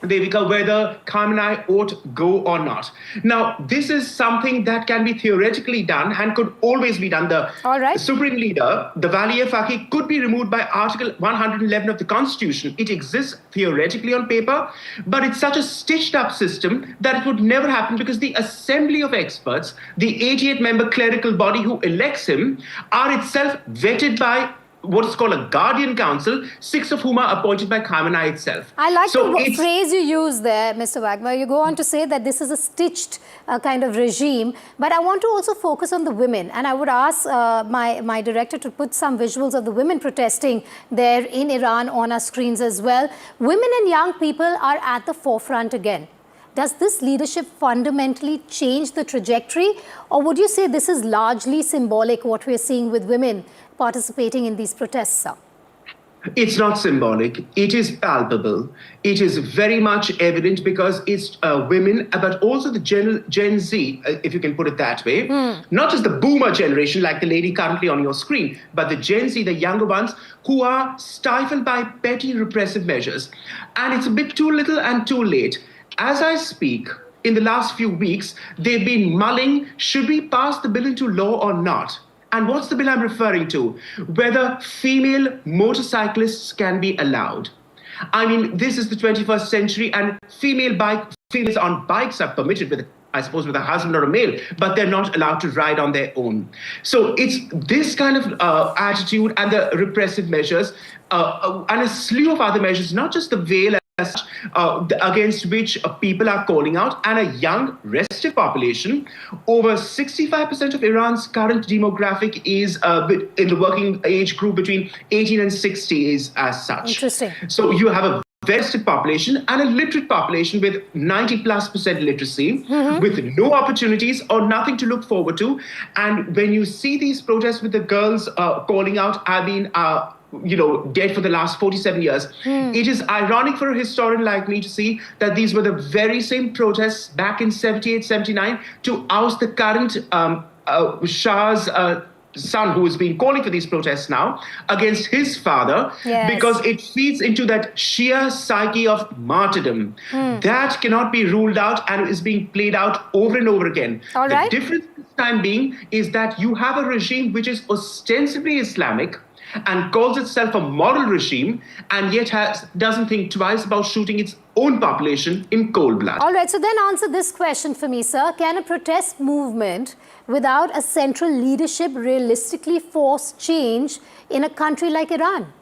Devika, whether Khamenei ought go or not. Now, this is something that can be theoretically done and could always be done. The Supreme Leader, the Valier Faki, could be removed by Article 111 of the Constitution. It exists theoretically on paper, but it's such a stitched up system that it would never happen, because the Assembly of Experts, the 88-member clerical body who elects him, are itself vetted by what is called a guardian council, 6 of whom are appointed by Khamenei itself. I like the phrase you use there, Mr. Wagner. You go on to say that this is a stitched kind of regime, but I want to also focus on the women. And I would ask my director to put some visuals of the women protesting there in Iran on our screens as well. Women and young people are at the forefront again. Does this leadership fundamentally change the trajectory, or would you say this is largely symbolic, what we're seeing with women participating in these protests, sir? It's not symbolic. It is palpable. It is very much evident, because it's women, but also the Gen Z, if you can put it that way. Not just the boomer generation, like the lady currently on your screen, but the Gen Z, the younger ones, who are stifled by petty repressive measures. And it's a bit too little and too late. As I speak, in the last few weeks, they've been mulling, should we pass the bill into law or not? And what's the bill I'm referring to? Whether female motorcyclists can be allowed. I mean, this is the 21st century, and females on bikes are permitted with, I suppose, with a husband or a male, but they're not allowed to ride on their own. So it's this kind of attitude and the repressive measures and a slew of other measures, not just the veil against which people are calling out, and a young, restive population. Over 65% of Iran's current demographic is in the working age group between 18 and 60 is as such. Interesting. So you have a vested population and a literate population with 90+% literacy, with no opportunities or nothing to look forward to. And when you see these protests with the girls calling out, I've been dead for the last 47 years. It is ironic for a historian like me to see that these were the very same protests back in 78, 79 to oust the current Shah's son, who has been calling for these protests now, against his father, because it feeds into that sheer psyche of martyrdom. That cannot be ruled out and is being played out over and over again. The difference this time being is that you have a regime which is ostensibly Islamic and calls itself a moral regime, and yet doesn't think twice about shooting its own population in cold blood. All right, so then answer this question for me, sir. Can a protest movement without a central leadership realistically force change in a country like Iran?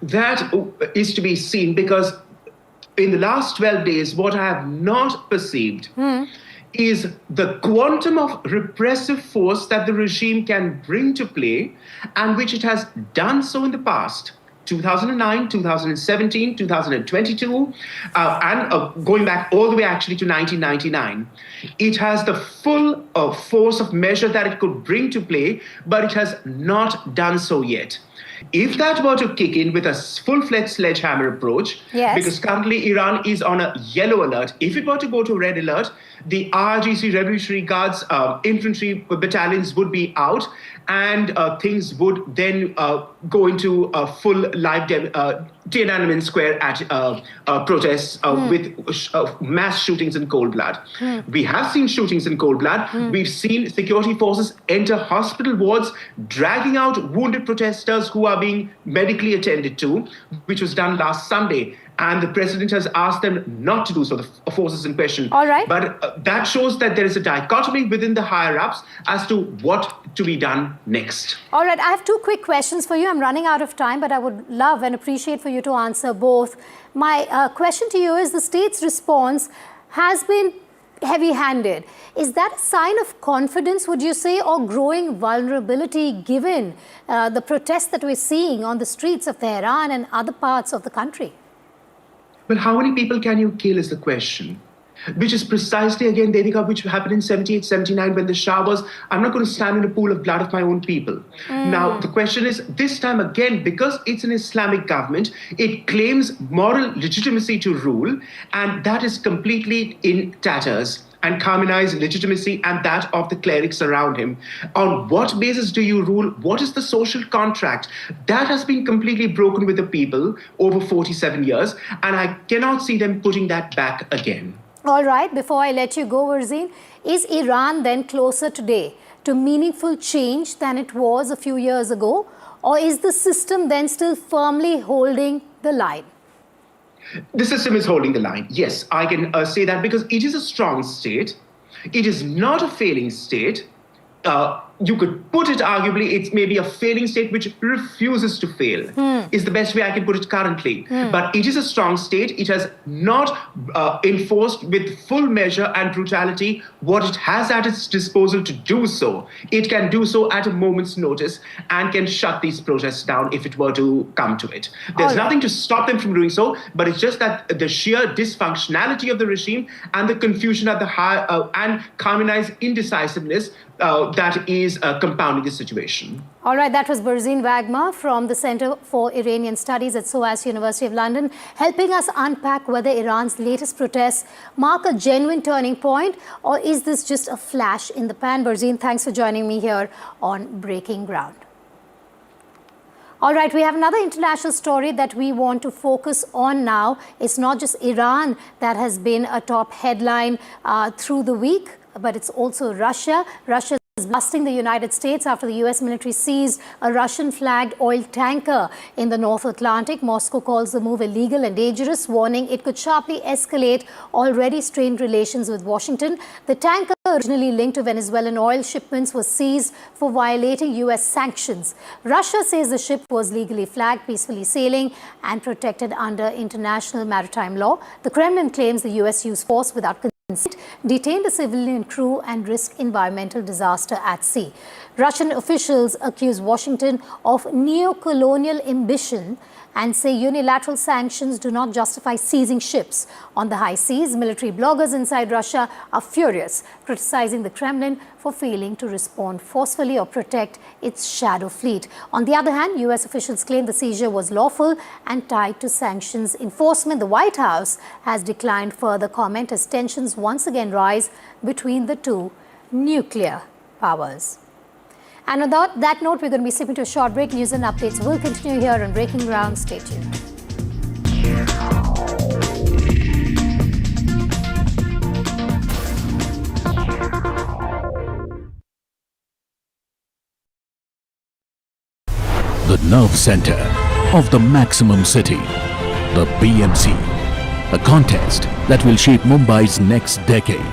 That is to be seen, because in the last 12 days, what I have not perceived is the quantum of repressive force that the regime can bring to play, and which it has done so in the past. 2009, 2017, 2022, and going back all the way actually to 1999. It has the full force of measure that it could bring to play, but it has not done so yet. If that were to kick in with a full-fledged sledgehammer approach, because currently Iran is on a yellow alert, if it were to go to red alert, the RGC Revolutionary Guards infantry battalions would be out, and things would then go into a full live Tiananmen Square protests with mass shootings in cold blood. We have seen shootings in cold blood. We've seen security forces enter hospital wards, dragging out wounded protesters who are being medically attended to, which was done last Sunday. and the president has asked them not to do so, the forces in question. All right. But that shows that there is a dichotomy within the higher-ups as to what to be done next. All right, I have two quick questions for you. I'm running out of time, but I would love and appreciate for you to answer both. My question to you is, the state's response has been heavy-handed. Is that a sign of confidence, would you say, or growing vulnerability given the protests that we're seeing on the streets of Tehran and other parts of the country? Well, how many people can you kill is the question. Which is precisely, again, Devika, which happened in 78, 79, when the Shah was, I'm not going to stand in a pool of blood of my own people. Now, the question is, this time again, because it's an Islamic government, it claims moral legitimacy to rule, and that is completely in tatters. And Khamenei's legitimacy and that of the clerics around him. On what basis do you rule? What is the social contract? That has been completely broken with the people over 47 years, and I cannot see them putting that back again. All right, before I let you go, Varzeen, is Iran then closer today to meaningful change than it was a few years ago? Or is the system then still firmly holding the line? The system is holding the line. Yes, I can say that because it is a strong state. It is not a failing state. You could put it arguably, it's maybe a failing state which refuses to fail, is the best way I can put it currently. But it is a strong state. It has not enforced with full measure and brutality what it has at its disposal to do so. It can do so at a moment's notice and can shut these protests down if it were to come to it. There's nothing to stop them from doing so, but it's just that the sheer dysfunctionality of the regime and the confusion at the high and Khamenei's indecisiveness that is compounding the situation. All right, that was Varzeen Wagma from the Center for Iranian Studies at SOAS University of London, helping us unpack whether Iran's latest protests mark a genuine turning point, or is this just a flash in the pan? Varzeen, thanks for joining me here on Breaking Ground. All right, we have another international story that we want to focus on now. It's not just Iran that has been a top headline through the week, but it's also Russia. Russia is blasting the United States after the US military seized a Russian-flagged oil tanker in the North Atlantic. Moscow calls the move illegal and dangerous, warning it could sharply escalate already strained relations with Washington. The tanker, originally linked to Venezuelan oil shipments, was seized for violating US sanctions. Russia says the ship was legally flagged, peacefully sailing and protected under international maritime law. The Kremlin claims the US used force without consent, detained a civilian crew and risked environmental disaster at sea. Russian officials accuse Washington of neo-colonial ambition and say unilateral sanctions do not justify seizing ships on the high seas. Military bloggers inside Russia are furious, criticizing the Kremlin for failing to respond forcefully or protect its shadow fleet. On the other hand, US officials claim the seizure was lawful and tied to sanctions enforcement. The White House has declined further comment as tensions once again rise between the two nuclear powers. And on that note, we're going to be slipping to a short break. News and updates will continue here on Breaking Ground. Stay tuned. The nerve center of the maximum city, the BMC, a contest that will shape Mumbai's next decade,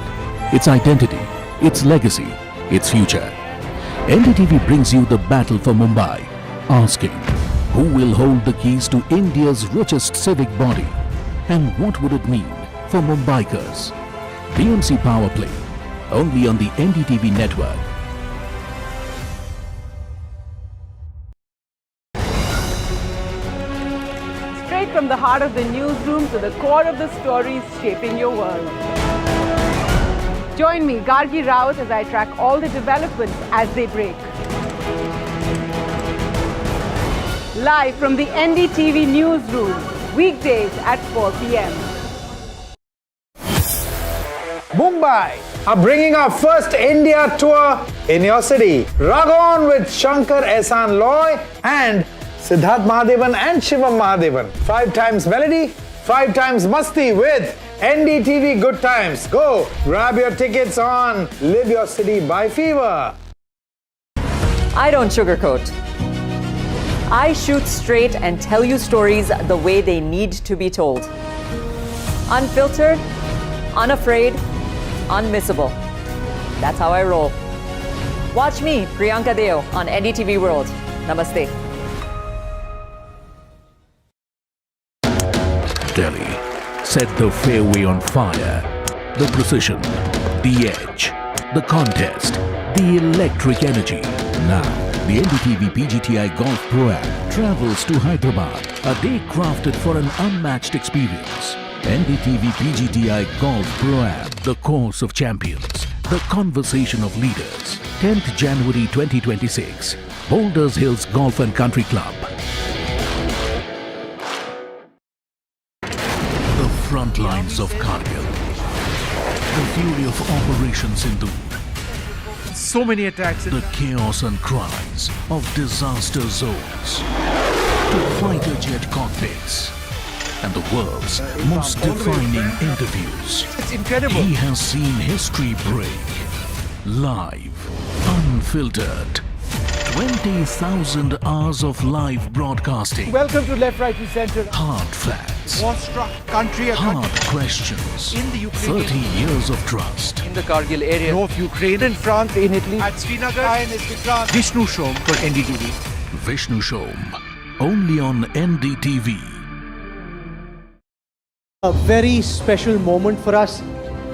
its identity, its legacy, its future. NDTV brings you the battle for Mumbai, asking who will hold the keys to India's richest civic body and what would it mean for Mumbaikars. BMC Power Play, only on the NDTV network. Straight from the heart of the newsroom to the core of the stories shaping your world. Join me, Gargi Raut, as I track all the developments as they break. Live from the NDTV newsroom, weekdays at 4 p.m. Mumbai are bringing our first India tour in your city. Rag on with Shankar Ehsan Loy and Siddharth Mahadevan and Shivam Mahadevan. 5 times melody, 5 times masti with NDTV Good Times. Go grab your tickets on Live Your City by Fever. I don't sugarcoat. I shoot straight and tell you stories the way they need to be told. Unfiltered, unafraid, unmissable. That's how I roll. Watch me, Priyanka Deo, on NDTV World. Namaste. Delhi set the fairway on fire. The precision, the edge, the contest, the electric energy. Now, the NDTV PGTI Golf Pro-Am travels to Hyderabad, a day crafted for an unmatched experience. NDTV PGTI Golf Pro-Am, the course of champions, the conversation of leaders. 10th January 2026, Boulders Hills Golf and Country Club. The front lines of Kargil. The fury of Operation Sindhu. So many attacks. The chaos and cries of disaster zones. To fighter jet cockpits. And the world's most defining interviews. It's incredible. He has seen history break. Live. Unfiltered. 20,000 hours of live broadcasting. Welcome to Left, Right and Center. Hard facts. War-struck country. Hard questions. In the Ukraine. 30 years of trust. In the Kargil area. North Ukraine. In France. In Italy. At Srinagar. Vishnu Shom for NDTV. Vishnu Shom. Only on NDTV. A very special moment for us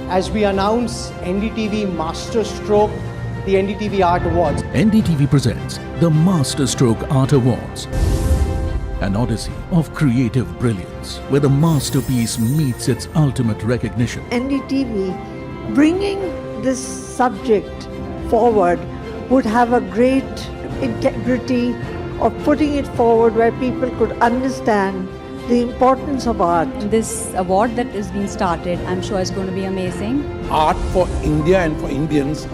as we announce NDTV Master Stroke, the NDTV Art Awards. NDTV presents the Master Stroke Art Awards. An odyssey of creative brilliance where the masterpiece meets its ultimate recognition. NDTV bringing this subject forward would have a great integrity of putting it forward where people could understand the importance of art. This award that is being started, I'm sure is going to be amazing. Art for India and for Indians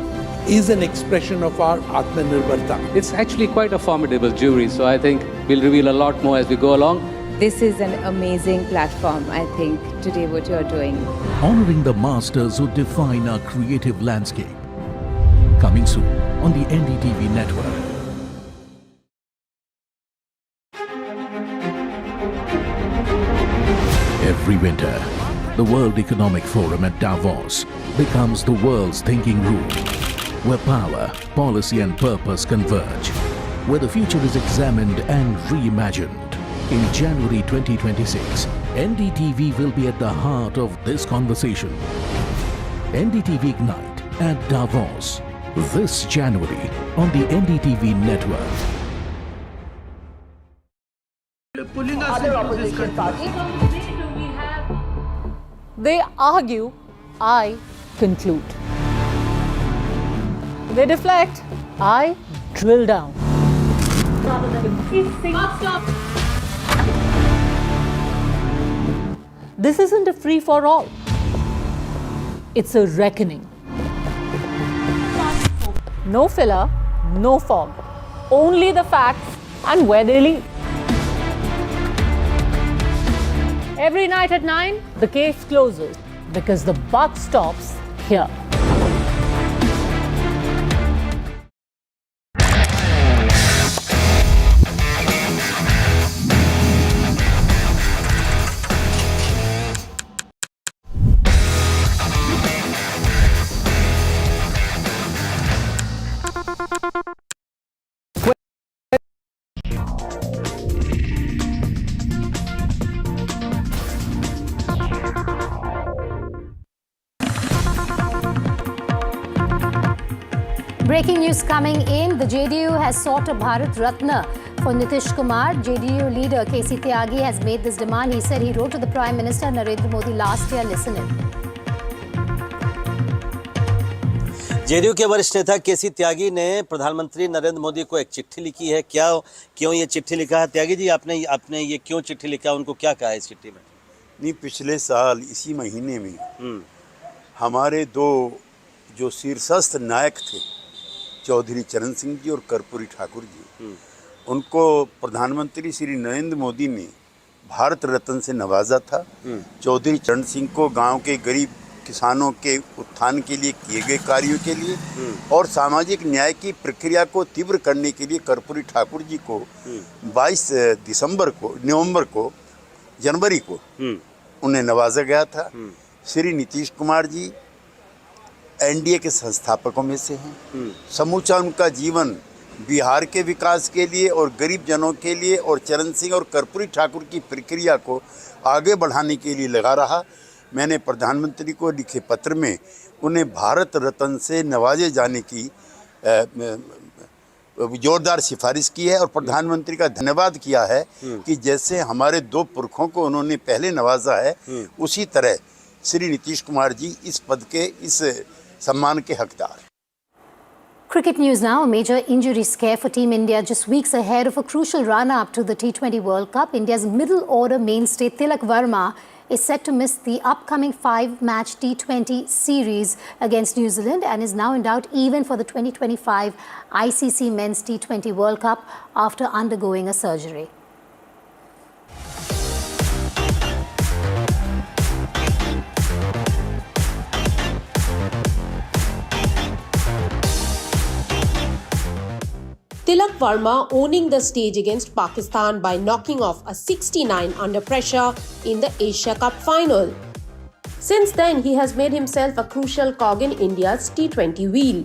is an expression of our Atmanirbharta. It's actually quite a formidable jury, so I think we'll reveal a lot more as we go along. This is an amazing platform, I think, today what you're doing. Honoring the masters who define our creative landscape. Coming soon on the NDTV network. Every winter, the World Economic Forum at Davos becomes the world's thinking room, where power, policy and purpose converge, where the future is examined and reimagined. In January 2026, NDTV will be at the heart of this conversation. NDTV Ignite at Davos, this January on the NDTV network. Pulling us into this country. They argue, I conclude. They deflect, I drill down. This isn't a free-for-all. It's a reckoning. No filler, no fog. Only the facts and where they lead. Every night at 9, the case closes because the buck stops here. Breaking news coming in. The JDU has sought a Bharat Ratna for Nitish Kumar. JDU leader KC Tyagi has made this demand. He said he wrote to the Prime Minister Narendra Modi last year. Listen in. JDU के वरिष्ठ नेता केसी त्यागी ने प्रधानमंत्री नरेंद्र मोदी को एक चिट्ठी लिखी है। क्यों ये चिट्ठी लिखा है त्यागी जी? आपने ये क्यों चिट्ठी लिखा, उनको क्या कहा है इस चिट्ठी में? नहीं, पिछले साल इसी महीने में हमारे दो जो शीर्षस्थ नायक थे, चौधरी चरण सिंह जी और कर्पूरी ठाकुर जी, उनको प्रधानमंत्री श्री नरेंद्र मोदी ने भारत रत्न से नवाजा था। चौधरी चरण सिंह को गांव के गरीब किसानों के उत्थान के लिए किए गए कार्यों के लिए और सामाजिक न्याय की प्रक्रिया को तीव्र करने के लिए कर्पूरी ठाकुर जी को 22 जनवरी को उन्हें नवाजा गया था। श्री नीतीश कुमार जी एनडीए के संस्थापकों में से हैं। समूचा उनका जीवन बिहार के विकास के लिए और गरीब जनों के लिए और चरण सिंह और कर्पूरी ठाकुर की प्रक्रिया को आगे बढ़ाने के लिए लगा रहा। मैंने प्रधानमंत्री को लिखे पत्र में उन्हें भारत रत्न से नवाजे जाने की जोरदार सिफारिश की है और प्रधानमंत्री का धन्यवाद किया है कि जैसे हमारे 2 पुरखों को उन्होंने पहले नवाजा है, उसी तरह श्री नीतीश कुमार जी इस पद के, इस सम्मान के हकदार। Cricket news now. A major injury scare for Team India just weeks ahead of a crucial run-up to the T20 World Cup. India's middle order mainstay Tilak Varma is set to miss the upcoming 5-match T20 series against New Zealand and is now in doubt even for the 2025 ICC Men's T20 World Cup after undergoing a surgery. Tilak Varma owning the stage against Pakistan by knocking off a 69 under pressure in the Asia Cup final. Since then, he has made himself a crucial cog in India's T20 wheel.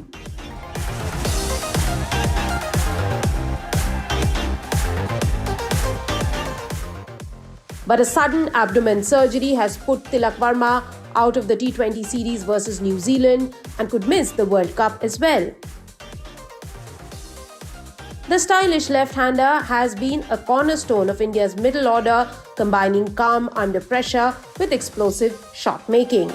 But a sudden abdomen surgery has put Tilak Varma out of the T20 series versus New Zealand and could miss the World Cup as well. The stylish left-hander has been a cornerstone of India's middle order, combining calm under pressure with explosive shot-making.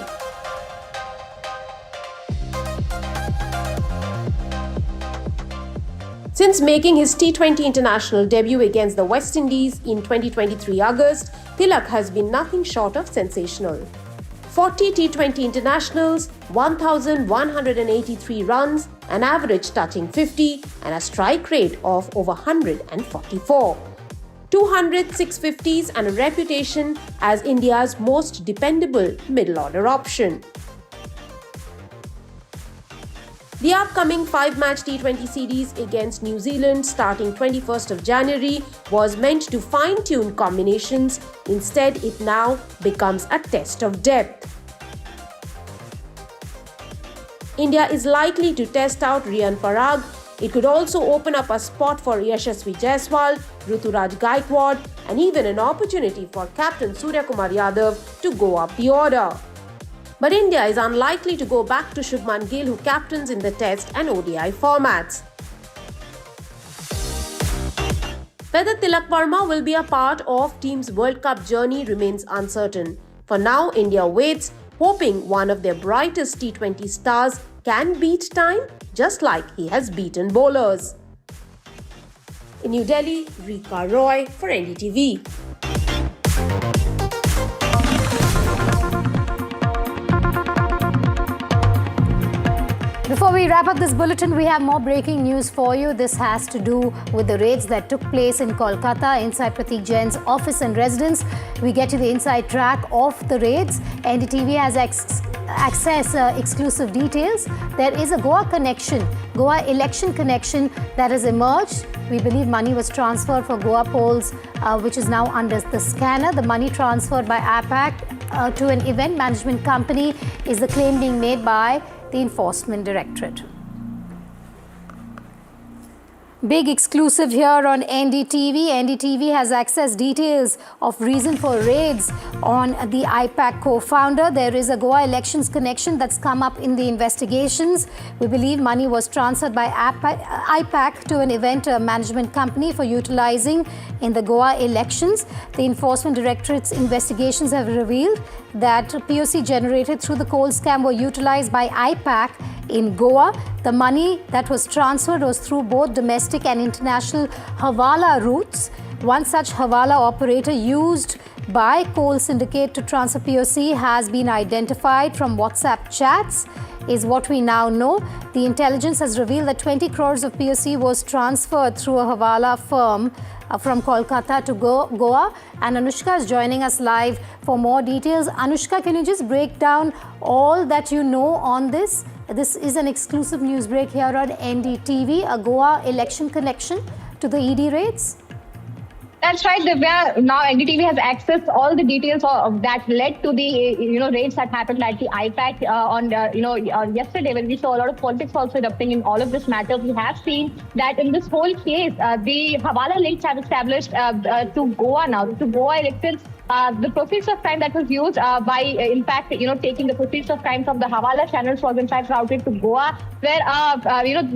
Since making his T20 international debut against the West Indies in 2023 August, Tilak has been nothing short of sensational. 40 T20 internationals, 1,183 runs, an average touching 50 and a strike rate of over 144. 200 650s and a reputation as India's most dependable middle-order option. The upcoming 5-match T20 series against New Zealand starting 21st of January was meant to fine-tune combinations. Instead, it now becomes a test of depth. India is likely to test out Riyan Parag. It could also open up a spot for Yashasvi Jaiswal, Ruturaj Gaikwad and even an opportunity for captain Suryakumar Yadav to go up the order. But India is unlikely to go back to Shubman Gill, who captains in the Test and ODI formats. Whether Tilak Varma will be a part of team's World Cup journey remains uncertain. For now, India waits, hoping one of their brightest T20 stars can beat time just like he has beaten bowlers. In New Delhi, Rika Roy for NDTV. Before we wrap up this bulletin, we have more breaking news for you. This has to do with the raids that took place in Kolkata inside Pratik Jain's office and residence. We get to the inside track of the raids. NDTV has access exclusive details. There is a Goa connection, Goa election connection that has emerged. We believe money was transferred for Goa polls, which is now under the scanner. The money transferred by APAC to an event management company is the claim being made by the Enforcement Directorate. Big exclusive here on NDTV. NDTV has access details of reason for raids on the IPAC co-founder. There is a Goa elections connection that's come up in the investigations. We believe money was transferred by IPAC to an event management company for utilizing in the Goa elections. The Enforcement Directorate's investigations have revealed that POC generated through the coal scam were utilized by IPAC in Goa. The money that was transferred was through both domestic and international Hawala routes. One such Hawala operator used by Coal Syndicate to transfer POC has been identified from WhatsApp chats. is what we now know. The intelligence has revealed that 20 crores of POC was transferred through a Hawala firm from Kolkata to Goa. And Anushka is joining us live for more details. Anushka, can you just break down all that you know on this? This is an exclusive news break here on NDTV, a Goa election connection to the ED raids. That's right, Divya. Now NDTV has accessed all the details of that led to the raids that happened at the IPAC yesterday, when we saw a lot of politics also erupting in all of this matter. We have seen that in this whole case, the Hawala links have established to Goa now, to Goa elections. The proceeds of crime that was used by, in fact, taking the proceeds of crime from the Hawala channels was in fact routed to Goa, where,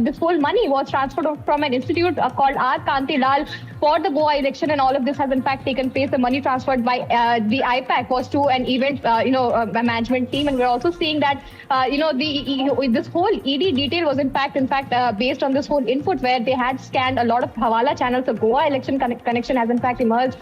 this whole money was transferred from an institute called R. Kanti Lal for the Goa election, and all of this has in fact taken place. The money transferred by the IPAC was to an event, management team, and we're also seeing that, this whole ED detail was in fact, based on this whole input where they had scanned a lot of Hawala channels. The Goa election connection has in fact emerged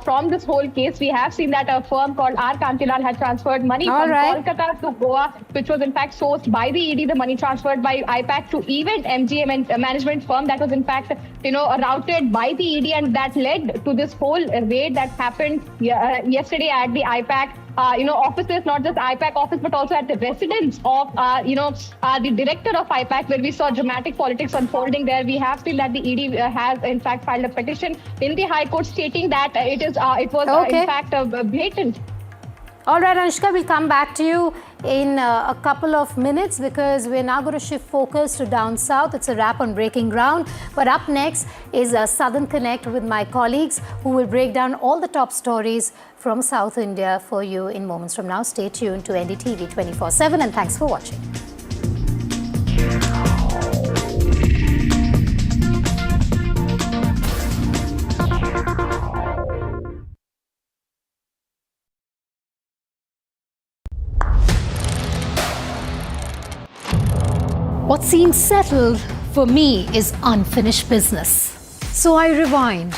from this whole case. We have seen that a firm called R. Kantilal had transferred money from Kolkata to Goa, which was in fact sourced by the ED. The money transferred by IPAC to event MGM and management firm that was in fact, routed by the ED, and that led to this whole raid that happened yesterday at the IPAC. Offices, not just IPAC office, but also at the residence of, the director of IPAC, where we saw dramatic politics unfolding there. We have seen that the ED has, in fact, filed a petition in the High Court stating that it was, in fact, blatant. All right, Anushka, we'll come back to you in a couple of minutes because we're now going to shift focus to down south. It's a wrap on breaking ground. But up next is a Southern Connect with my colleagues who will break down all the top stories from South India for you in moments from now. Stay tuned to NDTV 24/7 and thanks for watching. What seems settled for me is unfinished business. So I rewind,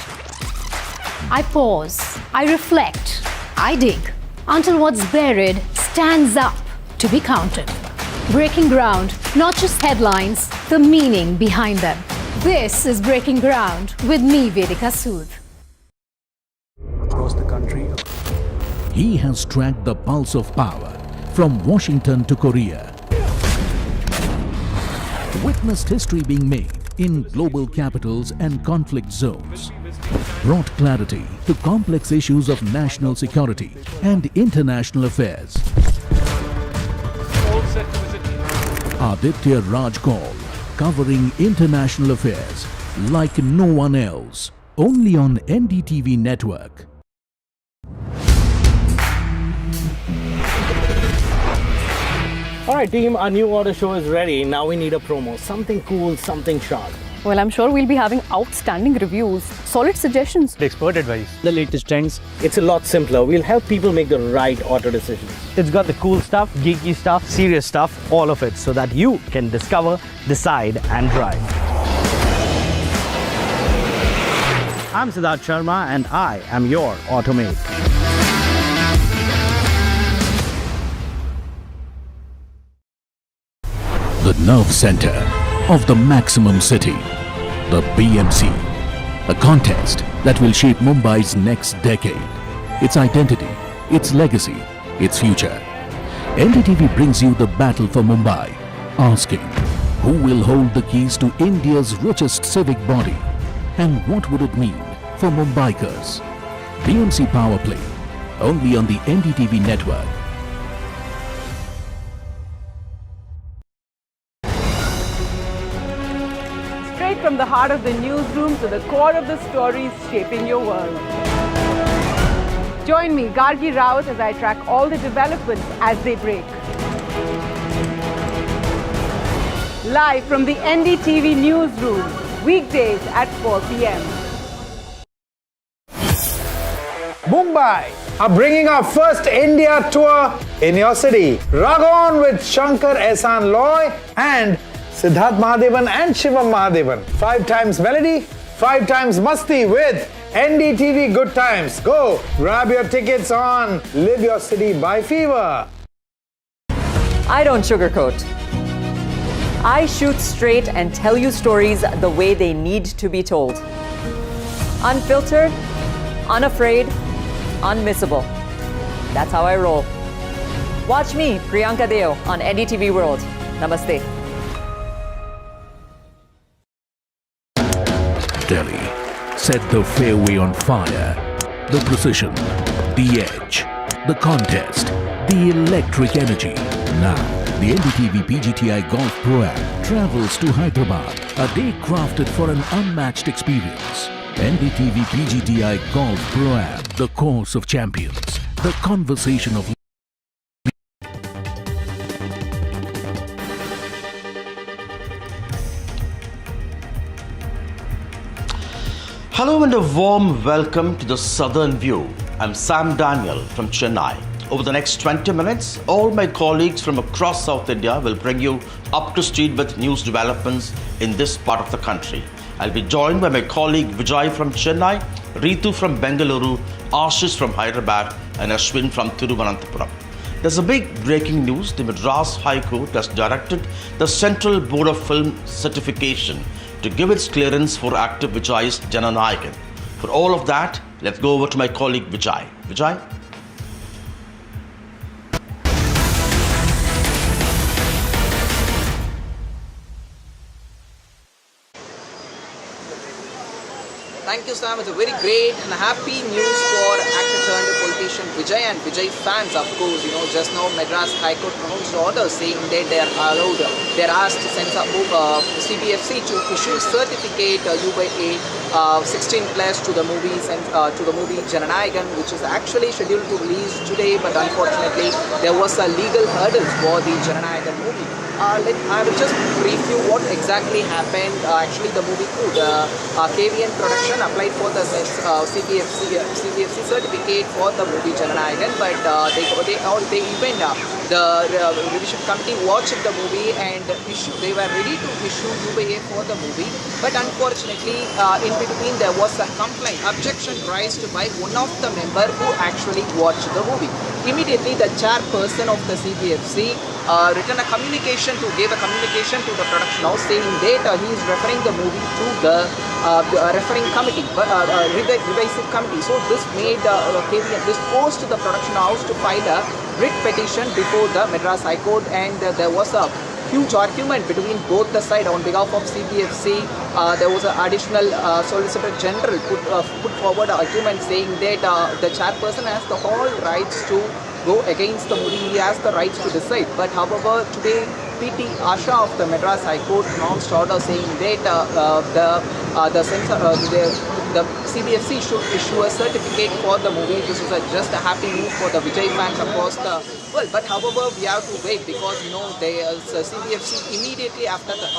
I pause, I reflect, I dig until what's buried stands up to be counted. Breaking ground, not just headlines, the meaning behind them. This is Breaking Ground with me, Vedika Sood. Across the country. He has tracked the pulse of power from Washington to Korea. Witnessed history being made in global capitals and conflict zones. Brought clarity to complex issues of national security and international affairs. Aditya Raj Kaul, covering international affairs like no one else. Only on NDTV network. Alright team, our new order show is ready. Now we need a promo. Something cool, something sharp. Well, I'm sure we'll be having outstanding reviews, solid suggestions, expert advice, the latest trends. It's a lot simpler. We'll help people make the right auto decisions. It's got the cool stuff, geeky stuff, serious stuff, all of it, so that you can discover, decide and drive. I'm Siddharth Sharma and I am your Automate. The nerve center of the maximum city, the BMC, a contest that will shape Mumbai's next decade, its identity, its legacy, its future. NDTV brings you the battle for Mumbai, asking who will hold the keys to India's richest civic body and what would it mean for Mumbaikars. BMC Power Play, only on the NDTV network. From the heart of the newsroom to the core of the stories shaping your world. Join me, Gargi Raut, as I track all the developments as they break. Live from the NDTV newsroom, weekdays at 4 p.m. Mumbai are bringing our first India tour in your city. Rag on with Shankar Ehsan Loy and Siddharth Mahadevan and Shivam Mahadevan. 5 times melody, 5 times masti with NDTV Good Times. Go grab your tickets on Live Your City by Fever. I don't sugarcoat. I shoot straight and tell you stories the way they need to be told. Unfiltered, unafraid, unmissable. That's how I roll. Watch me, Priyanka Deo, on NDTV World. Namaste. Delhi set the fairway on fire. The precision, the edge, the contest, the electric energy. Now, the NDTV PGTI Golf Pro-Am travels to Hyderabad, a day crafted for an unmatched experience. NDTV PGTI Golf Pro-Am, the course of champions, the conversation of Hello and a warm welcome to the Southern View. I'm Sam Daniel from Chennai. Over the next 20 minutes, all my colleagues from across South India will bring you up to speed with news developments in this part of the country. I'll be joined by my colleague Vijay from Chennai, Ritu from Bengaluru, Ashish from Hyderabad, and Ashwin from Thiruvananthapuram. There's a big breaking news. The Madras High Court has directed the Central Board of Film Certification to give its clearance for actor Vijay's Jana Nayagan. For all of that, let's go over to my colleague Vijay. Vijay? Thank you, Sam. It's a very great and happy news for actor turned politician Vijay and Vijay fans, of course. Just now Madras High Court pronounced orders saying that they're asked Censor Board, CBFC to issue certificate U/A 16 plus to the movies and to the movie Jana Nayagan, which is actually scheduled to release today, but unfortunately there was a legal hurdle for the Jana Nayagan movie. I will just brief you what exactly happened. Actually, the movie crew, the KVN production applied for the CBFC certificate for the movie Jana Nayagan, but the revision committee watched the movie and they were ready to issue U/A for the movie, but unfortunately in between there was a complaint, objection raised by one of the member who actually watched the movie. Immediately the chairperson of the CBFC gave a communication to the production house saying that he is referring the movie to the referring committee, revisive committee. So this made this forced the production house to file a writ petition before the Madras High Court, and there was a huge argument between both the sides. On behalf of CBFC, there was an additional Solicitor General put forward an argument saying that the chairperson has the whole rights to go against the movie. He has the rights to decide. But however, today PT Asha of the Madras High Court pronounced order saying that the CBFC should issue a certificate for the movie. This is just a happy news for the Vijay fans across the world. But however, we have to wait because CBFC immediately after the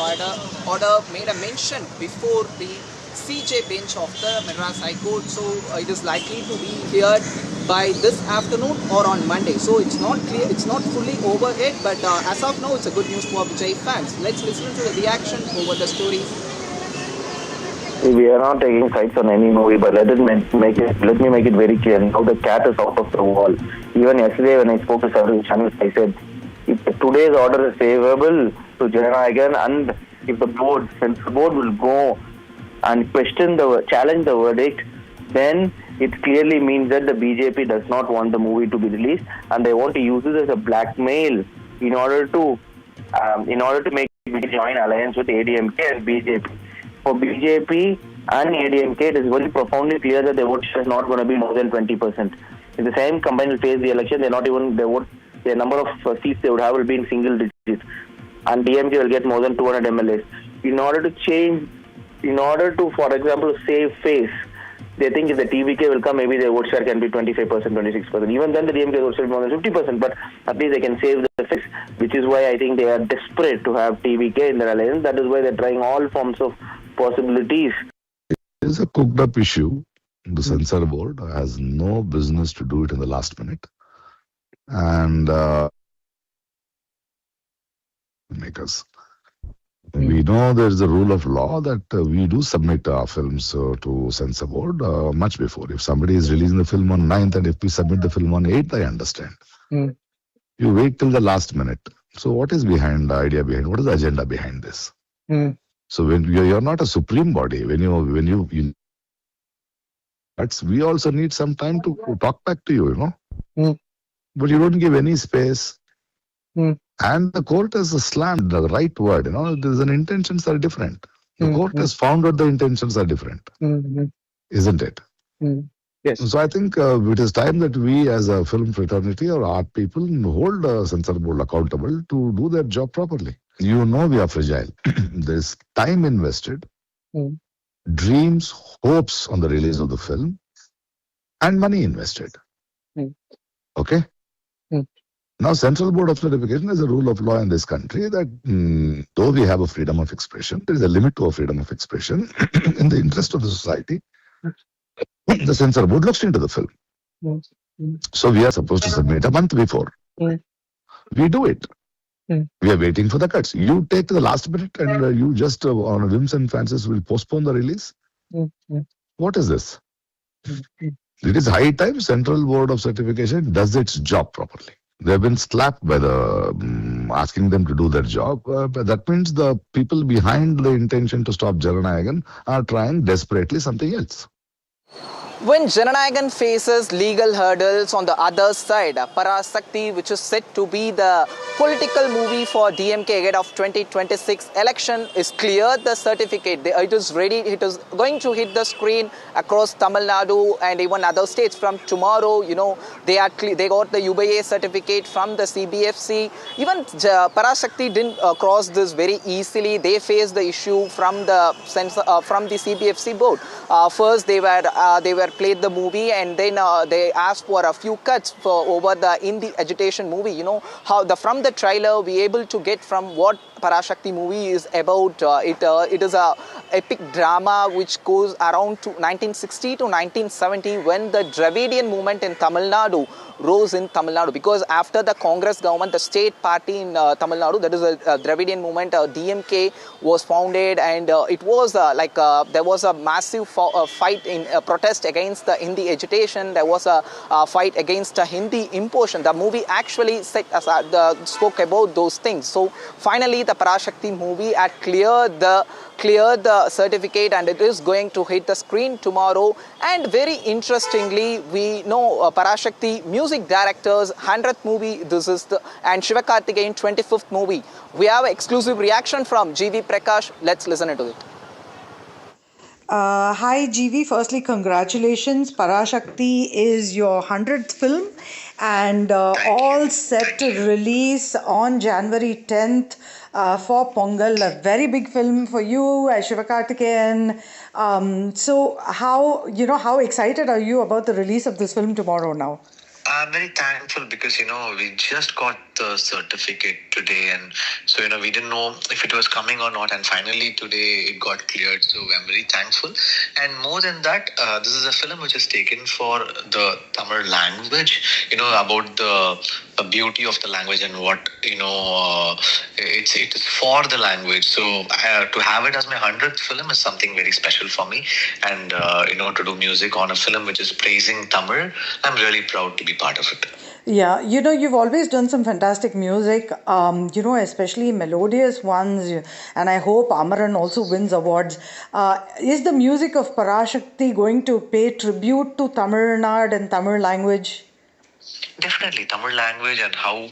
order made a mention before the CJ bench of the Madras High Court. So it is likely to be heard by this afternoon or on Monday. So it's not clear, it's not fully over yet, but as of now, it's a good news for Vijay fans. Let's listen to the reaction over the story. We are not taking sides on any movie, but let me make it very clear. Now the cat is out of the wall. Even yesterday when I spoke to several channels, I said, if today's order is favourable to Jana Nayagan, and if the Censor Board will go and challenge the verdict, then it clearly means that the BJP does not want the movie to be released, and they want to use this as a blackmail in order to make it join alliance with ADMK and BJP. For BJP and ADMK, it is very profoundly clear that their vote share is not going to be more than 20%. If the same combined will face the election, the number of seats they would have will be in single digits, and DMK will get more than 200 MLAs. In order to, for example, save face, they think if the TVK will come, maybe their vote share can be 25%, 26%. Even then, the DMK vote share will be more than 50%, but at least they can save the face, which is why I think they are desperate to have TVK in their alliance. That is why they're trying all forms of possibilities. It's a cooked up issue. The Censor Board has no business to do it in the last minute. And makers. We know there's a rule of law that we do submit our films to Censor Board much before. If somebody is releasing the film on 9th and if we submit the film on 8th, I understand. You wait till the last minute. So what is behind the idea behind? What is the agenda behind this? Mm. So when you're not a supreme body, when you we also need some time to talk back to you, Mm. But you don't give any space. Mm. And the court has slammed the right word, There's an intentions are different. The court has found out the intentions are different, isn't it? Yes. So I think it is time that we as a film fraternity or art people hold the Censor Board accountable to do their job properly. We are fragile. There's time invested, dreams, hopes on the release of the film, and money invested. Okay? Now, Central Board of Certification is a rule of law in this country that though we have a freedom of expression, there is a limit to our freedom of expression in the interest of the society. The Censor Board looks into the film. So we are supposed to submit a month before. We do it. We are waiting for the cuts. You take to the last minute and you just on whims and fancies will postpone the release. What is this? It is high time Central Board of Certification does its job properly. They have been slapped by the asking them to do their job. But that means the people behind the intention to stop Jana Nayagan are trying desperately something else. When Jana Nayagan faces legal hurdles on the other side, Parasaki, which is set to be the political movie for DMK ahead of 2026 election, is cleared the certificate. It is ready. It is going to hit the screen across Tamil Nadu and even other states from tomorrow. They got the UBA certificate from the CBFC. Even Parasaki didn't cross this very easily. They faced the issue from the CBFC board. First, they were played the movie, and then they asked for a few cuts over the Hindi agitation movie. How from the trailer we able to get from what Parasaki movie is about. It is a epic drama which goes around to 1960 to 1970 when the Dravidian movement in Tamil Nadu rose in Tamil Nadu, because after the Congress government, the state party in Tamil Nadu, that is a Dravidian movement, DMK, was founded, and it was there was a massive fight in protest against the Hindi agitation. There was a fight against Hindi imposition. The movie actually spoke about those things. So finally, the Parasaki movie had cleared the certificate, and it is going to hit the screen tomorrow. And very interestingly, we know Parasaki music director's 100th movie, and Sivakarthikeyan 25th movie. We have an exclusive reaction from GV Prakash. Let's listen to it. Hi GV, firstly congratulations. Parasakti is your 100th film and all set to release on January 10th for Pongal, a very big film for you as Sivakarthikeyan. So how excited are you about the release of this film tomorrow now? I'm very thankful because, we just got the certificate today, and so, we didn't know if it was coming or not, and finally today it got cleared, so I'm very thankful. And more than that, this is a film which is taken for the Tamil language, about the beauty of the language and what, it is for the language. So to have it as my 100th film is something very special for me, and, to do music on a film which is praising Tamil, I'm really proud to be part of it. Yeah, you've always done some fantastic music, especially melodious ones, and I hope Amaran also wins awards. Is the music of Parasakti going to pay tribute to Tamil Nadu and Tamil language? Definitely, Tamil language and how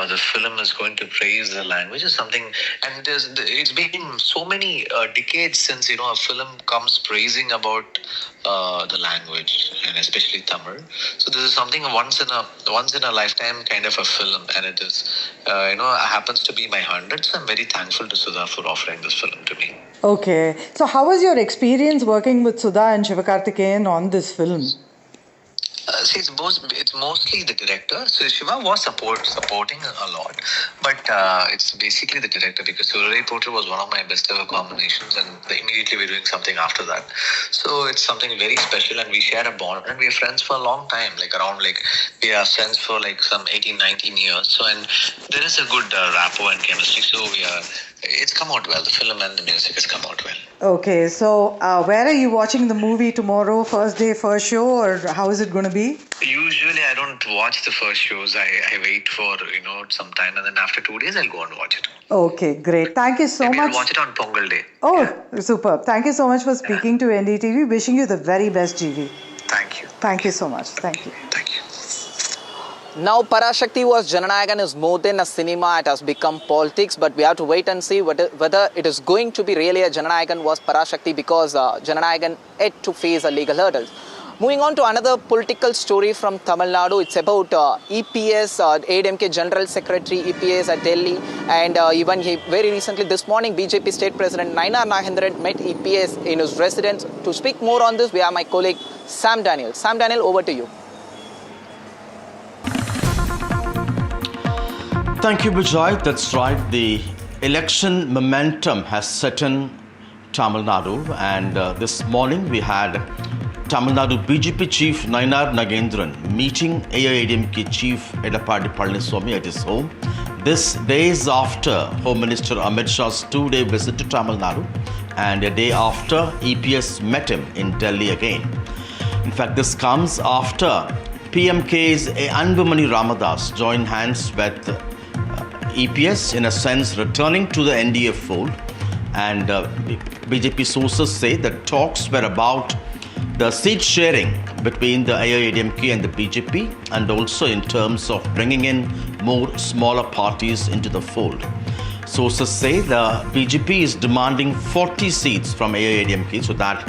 the film is going to praise the language is something, and it's been so many decades since a film comes praising about the language, and especially Tamil. So this is something once in a lifetime kind of a film, and it is happens to be my 100th. So I'm very thankful to Sudha for offering this film to me. Okay, so how was your experience working with Sudha and Sivakarthikeyan on this film? See, it's mostly the director. So Shiva was supporting a lot, but it's basically the director, because Surari Porter was one of my best ever combinations, and immediately we're doing something after that. So it's something very special, and we share a bond, and we're friends for a long time, we are friends for some 18, 19 years. So, and there is a good rapport and chemistry. So it's come out well. The film and the music has come out well. Okay, so where are you watching the movie tomorrow? First day, first show, or how is it going to be? Usually I don't don't watch the first shows. I wait for, some time, and then after 2 days, I'll go and watch it. Okay, great. Thank you so Maybe much. I'll watch it on Pongal Day. Oh, superb. Thank you so much for speaking to NDTV. Wishing you the very best, GV. Thank you. Thank you so much. Thank you. Now, Parasaki was Jana Nayagan is more than a cinema, it has become politics, but we have to wait and see whether it is going to be really a Jana Nayagan was Parasaki, because Jana Nayagan had to face a legal hurdle. Moving on to another political story from Tamil Nadu, it's about EPS, DMK General Secretary EPS at Delhi, and even very recently this morning BJP State President Nayanar Nagendran met EPS in his residence. To speak more on this, we have my colleague Sam Daniel. Sam Daniel, over to you. Thank you, Vijay. That's right. The election momentum has set in Tamil Nadu, and this morning we had Tamil Nadu BJP Chief Nayanar Nagendran meeting AIADMK Chief Edappadi Palaniswamy at his home. This days after Home Minister Amit Shah's 2-day visit to Tamil Nadu, and a day after EPS met him in Delhi again. In fact, this comes after PMK's Anbumani Ramadas joined hands with EPS, in a sense returning to the NDA fold, and BJP sources say that talks were about the seat sharing between the AIADMK and the BJP, and also in terms of bringing in more smaller parties into the fold. Sources say the BJP is demanding 40 seats from AIADMK so that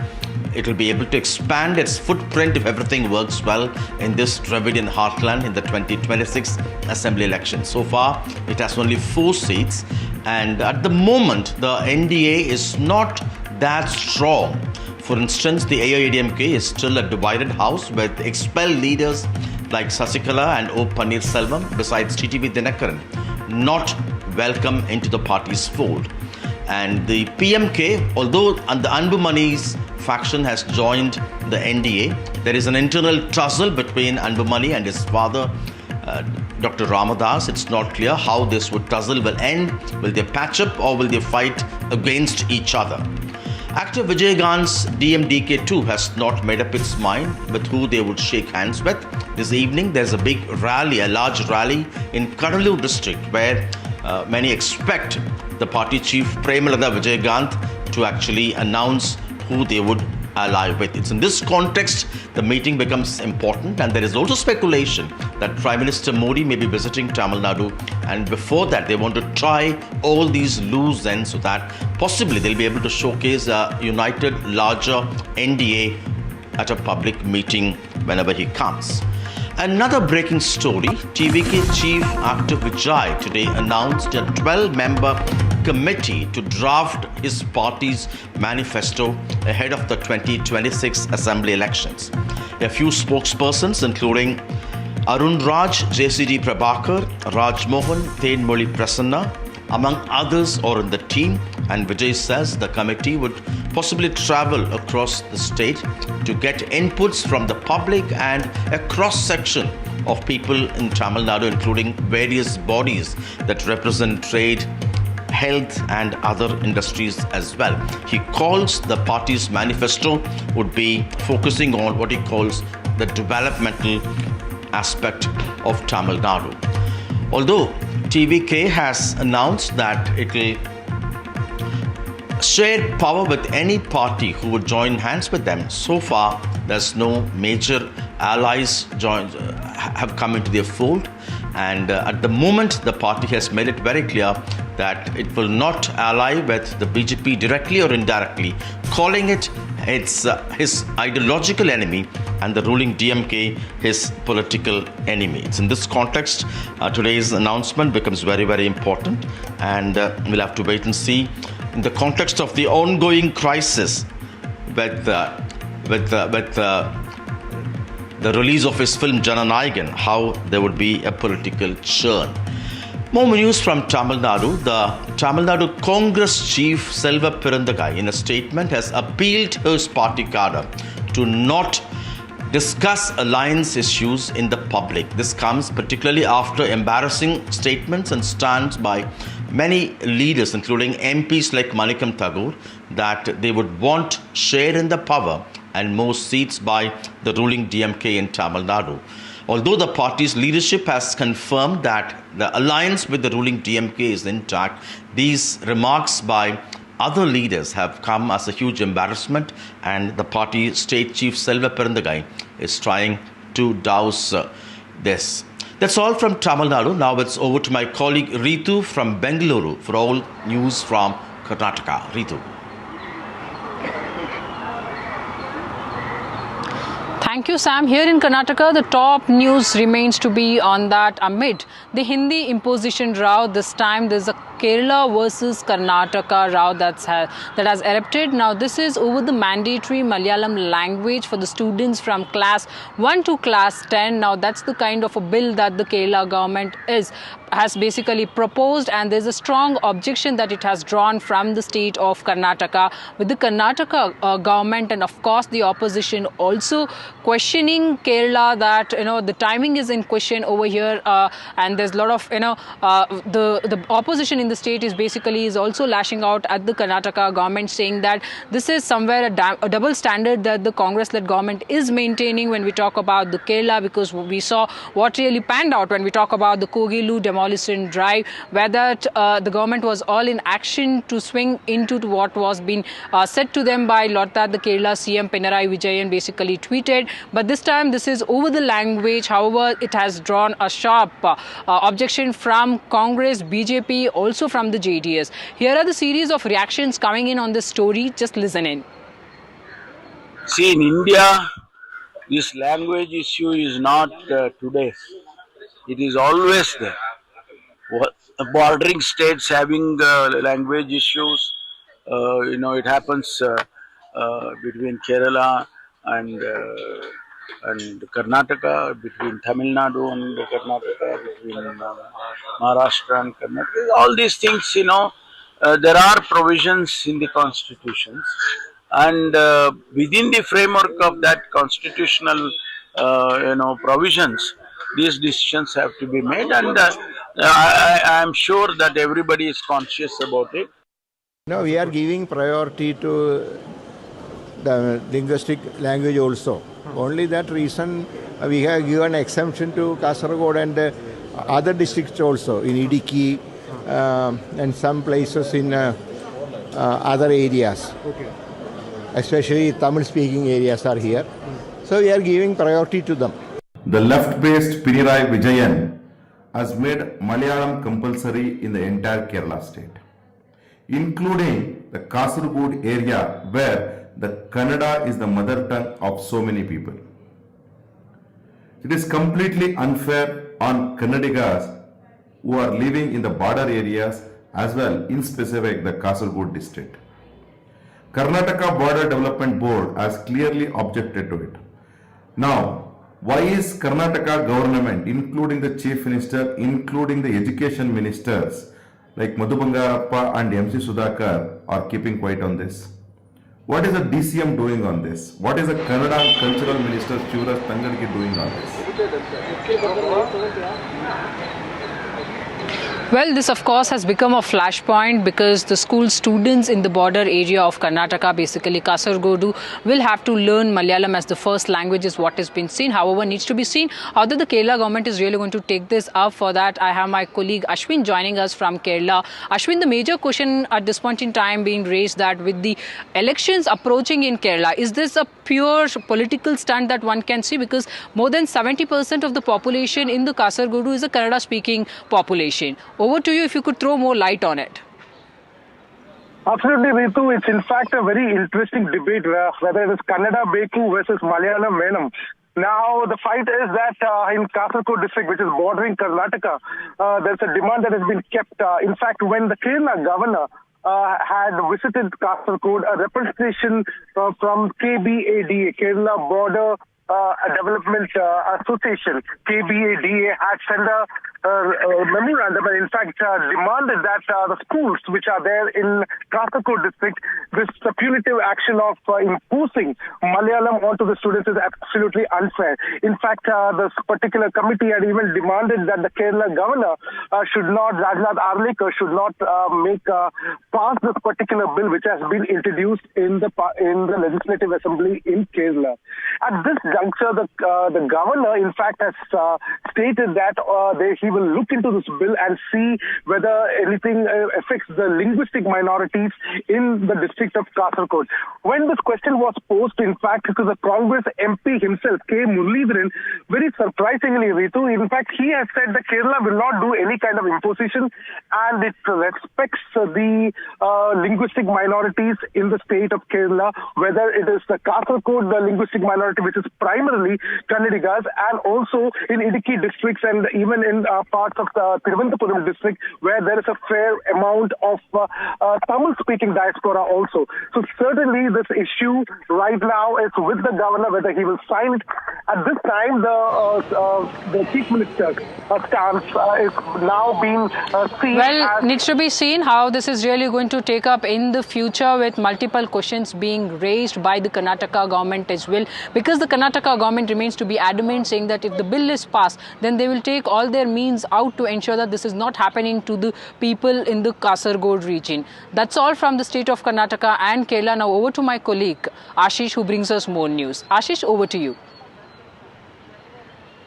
it will be able to expand its footprint if everything works well in this Dravidian heartland in the 2026 assembly election. So far, it has only 4 seats, and at the moment, the NDA is not that strong. For instance, the AIADMK is still a divided house with expelled leaders like Sasikala and O. Pannirselvam, besides TTV Dinakaran, not welcome into the party's fold. And the PMK, although the Anbumani's faction has joined the NDA, there is an internal tussle between Anbumani and his father, Dr. Ramadas. It's not clear how this tussle will end. Will they patch up or will they fight against each other? Actor Vijay Gant's DMK-TVK has not made up its mind with who they would shake hands with. This evening, there's a big rally, a large rally in Kadalur district where many expect the party chief Premalada Vijay Gant to actually announce who they would ally with. It's in this context the meeting becomes important, and there is also speculation that Prime Minister Modi may be visiting Tamil Nadu, and before that they want to try all these loose ends so that possibly they'll be able to showcase a united, larger NDA at a public meeting whenever he comes. Another breaking story, TVK Chief Actor Vijay today announced a 12-member committee to draft his party's manifesto ahead of the 2026 assembly elections. A few spokespersons, including Arun Raj, JCD Prabhakar, Raj Mohan, Thenmoli Prasanna, among others, are in the team, and Vijay says the committee would possibly travel across the state to get inputs from the public and a cross-section of people in Tamil Nadu, including various bodies that represent trade, health and other industries as well. He calls the party's manifesto would be focusing on what he calls the developmental aspect of Tamil Nadu. Although TVK has announced that it will share power with any party who would join hands with them, so far there's no major allies have come into their fold, and at the moment the party has made it very clear that it will not ally with the BJP directly or indirectly, calling it his ideological enemy and the ruling DMK his political enemy. It's in this context today's announcement becomes very, very important, and we'll have to wait and see in the context of the ongoing crisis with the release of his film Jana Nayagan, how there would be a political churn. More news from Tamil Nadu. The Tamil Nadu Congress chief Selva Pirandagai in a statement has appealed to his party cadre to not discuss alliance issues in the public. This comes particularly after embarrassing statements and stands by many leaders, including MPs like Manikam Tagore, that they would want share in the power and more seats by the ruling DMK in Tamil Nadu. Although the party's leadership has confirmed that the alliance with the ruling DMK is intact, these remarks by other leaders have come as a huge embarrassment, and the party state chief Selva Perandagai is trying to douse this. That's all from Tamil Nadu. Now it's over to my colleague Ritu from Bengaluru for all news from Karnataka. Ritu. Thank you, Sam. Here in Karnataka, the top news remains to be on that amid the Hindi imposition row. This time there's a Kerala versus Karnataka row that has erupted. Now this is over the mandatory Malayalam language for the students from class 1 to class 10. Now that's the kind of a bill that the Kerala government has basically proposed, and there's a strong objection that it has drawn from the state of Karnataka, with the Karnataka government and of course the opposition also questioning Kerala that the timing is in question over here, and there's a lot of the opposition in the state is also lashing out at the Karnataka government, saying that this is somewhere a double standard that the Congress-led government is maintaining when we talk about the Kerala, because we saw what really panned out when we talk about the Kogilu demolition drive, where that the government was all in action to swing into what was being said to them by Lotta, the Kerala CM Pinarayi Vijayan basically tweeted. But this time this is over the language. However, it has drawn a sharp objection from Congress, BJP, also from the JDS. Here are the series of reactions coming in on this story. Just listen in. See, in India, this language issue is not today. It is always there. Bordering states having language issues, it happens between Kerala and Karnataka, between Tamil Nadu and Karnataka, between Maharashtra and Karnataka. All these things, there are provisions in the constitutions, and within the framework of that constitutional, provisions, these decisions have to be made, and I am sure that everybody is conscious about it. We are giving priority to the linguistic language also. Only that reason we have given exemption to Kasaragod and other districts also, in Idiki and some places in other areas. Okay. Especially Tamil-speaking areas are here. So we are giving priority to them. The left-based Pinarayi Vijayan has made Malayalam compulsory in the entire Kerala state, including the Kasaragod area where the Kannada is the mother tongue of so many people. It is completely unfair on Kannadigas who are living in the border areas as well, in specific the Kasaragod district. Karnataka Border Development Board has clearly objected to it. Now, why is Karnataka government, including the chief minister, including the education ministers like Madhu Bangarappa and MC Sudhakar, are keeping quiet on this? What is the DCM doing on this? What is the Kannada and Cultural Minister Shivraj Tangadki doing on this? Well, this of course has become a flashpoint because the school students in the border area of Karnataka, basically Kasargodu, will have to learn Malayalam as the first language is what has been seen. However, needs to be seen how the Kerala government is really going to take this up. For that, I have my colleague Ashwin joining us from Kerala. Ashwin, the major question at this point in time being raised that with the elections approaching in Kerala, is this a pure political stunt that one can see, because more than 70% of the population in the Kasargodu is a Kannada-speaking population. Over to you if you could throw more light on it. Absolutely, Ritu. It's in fact a very interesting debate whether it is Kannada Beku versus Malayalam Venam. Now, the fight is that in Kasaragod district, which is bordering Karnataka, there's a demand that has been kept. In fact, when the Kerala governor had visited Kasaragod, a representation from KBADA, Kerala Border Development Association, KBADA, had sent a memorandum and in fact demanded that the schools which are there in Kasaragod district, this punitive action of imposing Malayalam onto the students is absolutely unfair. In fact, this particular committee had even demanded that the Kerala governor should not, Rajnath Arlekar should not pass this particular bill which has been introduced in the Legislative Assembly in Kerala. At this juncture, the governor in fact has stated that he will look into this bill and see whether anything affects the linguistic minorities in the district of Kasaragod. When this question was posed, in fact, to the Congress MP himself, K. Muralidharan, very surprisingly, Ritu, in fact, he has said that Kerala will not do any kind of imposition and it respects the linguistic minorities in the state of Kerala, whether it is the Kasaragod, the linguistic minority, which is primarily Kannadigas, and also in Idukki districts and even in parts of the Thiruvananthapuram district, where there is a fair amount of Tamil-speaking diaspora also. So certainly this issue right now is with the governor, whether he will sign it. At this time, the Chief Minister's stance is now being seen as... needs to be seen how this is really going to take up in the future, with multiple questions being raised by the Karnataka government as well, because the Karnataka government remains to be adamant, saying that if the bill is passed, then they will take all their means out to ensure that this is not happening to the people in the Kasaragod region. That's all from the state of Karnataka and Kerala. Now over to my colleague Ashish, who brings us more news. Ashish, over to you.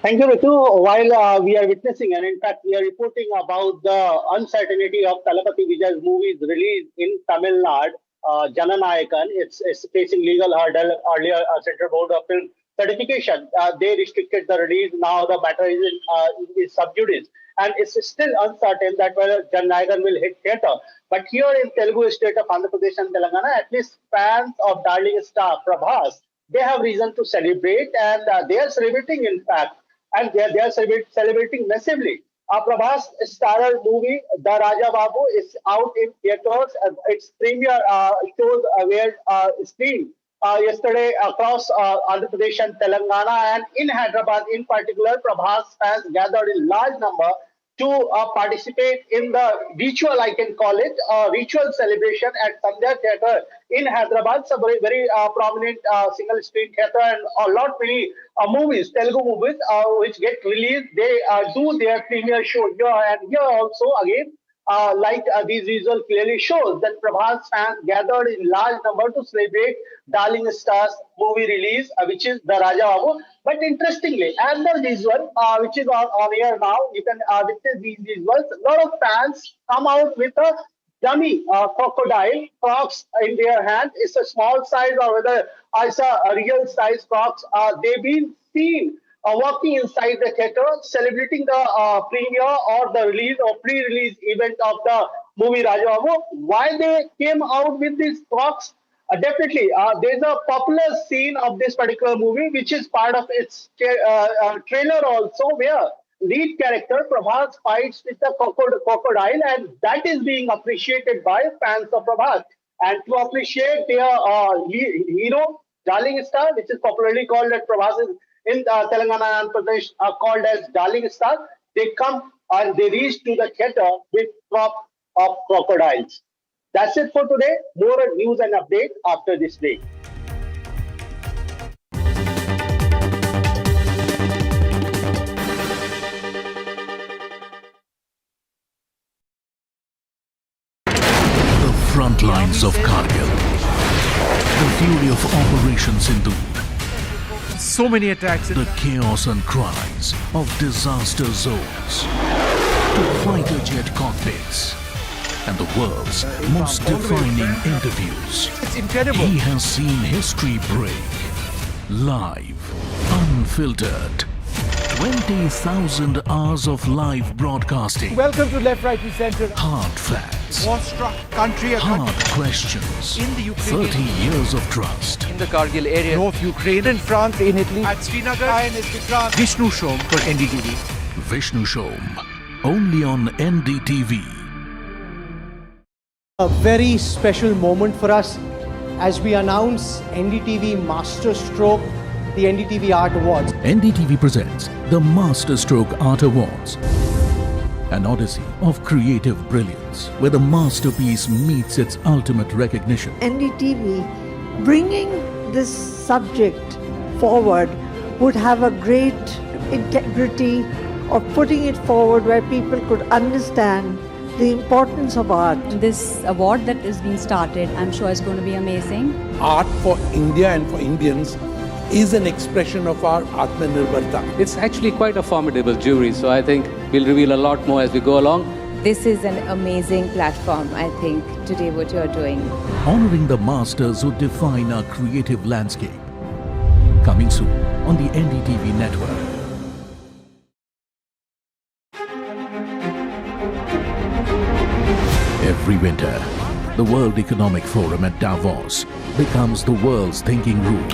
Thank you, Ritu. While we are witnessing, and in fact we are reporting about the uncertainty of Thalapathy Vijay's movie's release in Tamil Nadu, Jana Nayagan, it's facing legal hurdle. Earlier, Censor Board of Film Certification, they restricted the release. Now the matter is sub judice, and it's still uncertain that whether Jana Nayagan will hit theatre. But here in Telugu state of Andhra Pradesh and Telangana, at least fans of darling star Prabhas, they have reason to celebrate, and they are celebrating, in fact, and they are celebrating massively. Prabhas starrer movie The Raja Babu is out in theatres. Its premiere shows were screened yesterday across Andhra Pradesh and Telangana, and in Hyderabad in particular, Prabhas fans gathered in large number to participate in the ritual, I can call it, ritual celebration at Sandhya Theatre in Hyderabad. It's a very prominent single screen theatre, and a lot many movies, Telugu movies, which get released, they do their premiere show here. And here also, again, these visuals clearly shows that Prabhas fans gathered in large number to celebrate darling star's movie release, which is The Raja Babu. But interestingly, as the visual, which is on air now, you can witness these visuals. A lot of fans come out with a dummy crocodile crocs in their hand. It's a small size, or whether it's a real size crocs. They've been seen walking inside the theatre, celebrating the premiere or the release or pre-release event of the movie Raja Babu. Why they came out with these crocs? Definitely, there's a popular scene of this particular movie, which is part of its trailer also, where lead character Prabhas fights with the crocodile, and that is being appreciated by fans of Prabhas. And to appreciate their hero, darling star, which is popularly called as Prabhas in Telangana and Pradesh, called as darling star, they come and they reach to the theatre with crop of crocodiles. That's it for today. More news and update after this break. The front lines of Kargil. The fury of Operation Sindoor. So many attacks. The chaos and cries of disaster zones. To fighter jet cockpits. And the world's most defining interviews. It's incredible. He has seen history break. Live, unfiltered. 20,000 hours of live broadcasting. Welcome to Left, Right and Centre. Hard facts. War-struck country. Hard questions. In the Ukraine. 30 years of trust. In the Kargil area. North Ukraine. In France. In Italy. At Srinagar. INS Vikrant. Vishnu Shom for NDTV. Vishnu Shom. Only on NDTV. A very special moment for us as we announce NDTV Masterstroke, the NDTV Art Awards. NDTV presents the Masterstroke Art Awards. An odyssey of creative brilliance where the masterpiece meets its ultimate recognition. NDTV bringing this subject forward would have a great integrity of putting it forward where people could understand the importance of art. This award that is being started, I'm sure is going to be amazing. Art for India and for Indians is an expression of our Atmanirbharta. It's actually quite a formidable jury, so I think we'll reveal a lot more as we go along. This is an amazing platform, I think, today what you're doing. Honoring the masters who define our creative landscape. Coming soon on the NDTV network. Every winter, the World Economic Forum at Davos becomes the world's thinking room,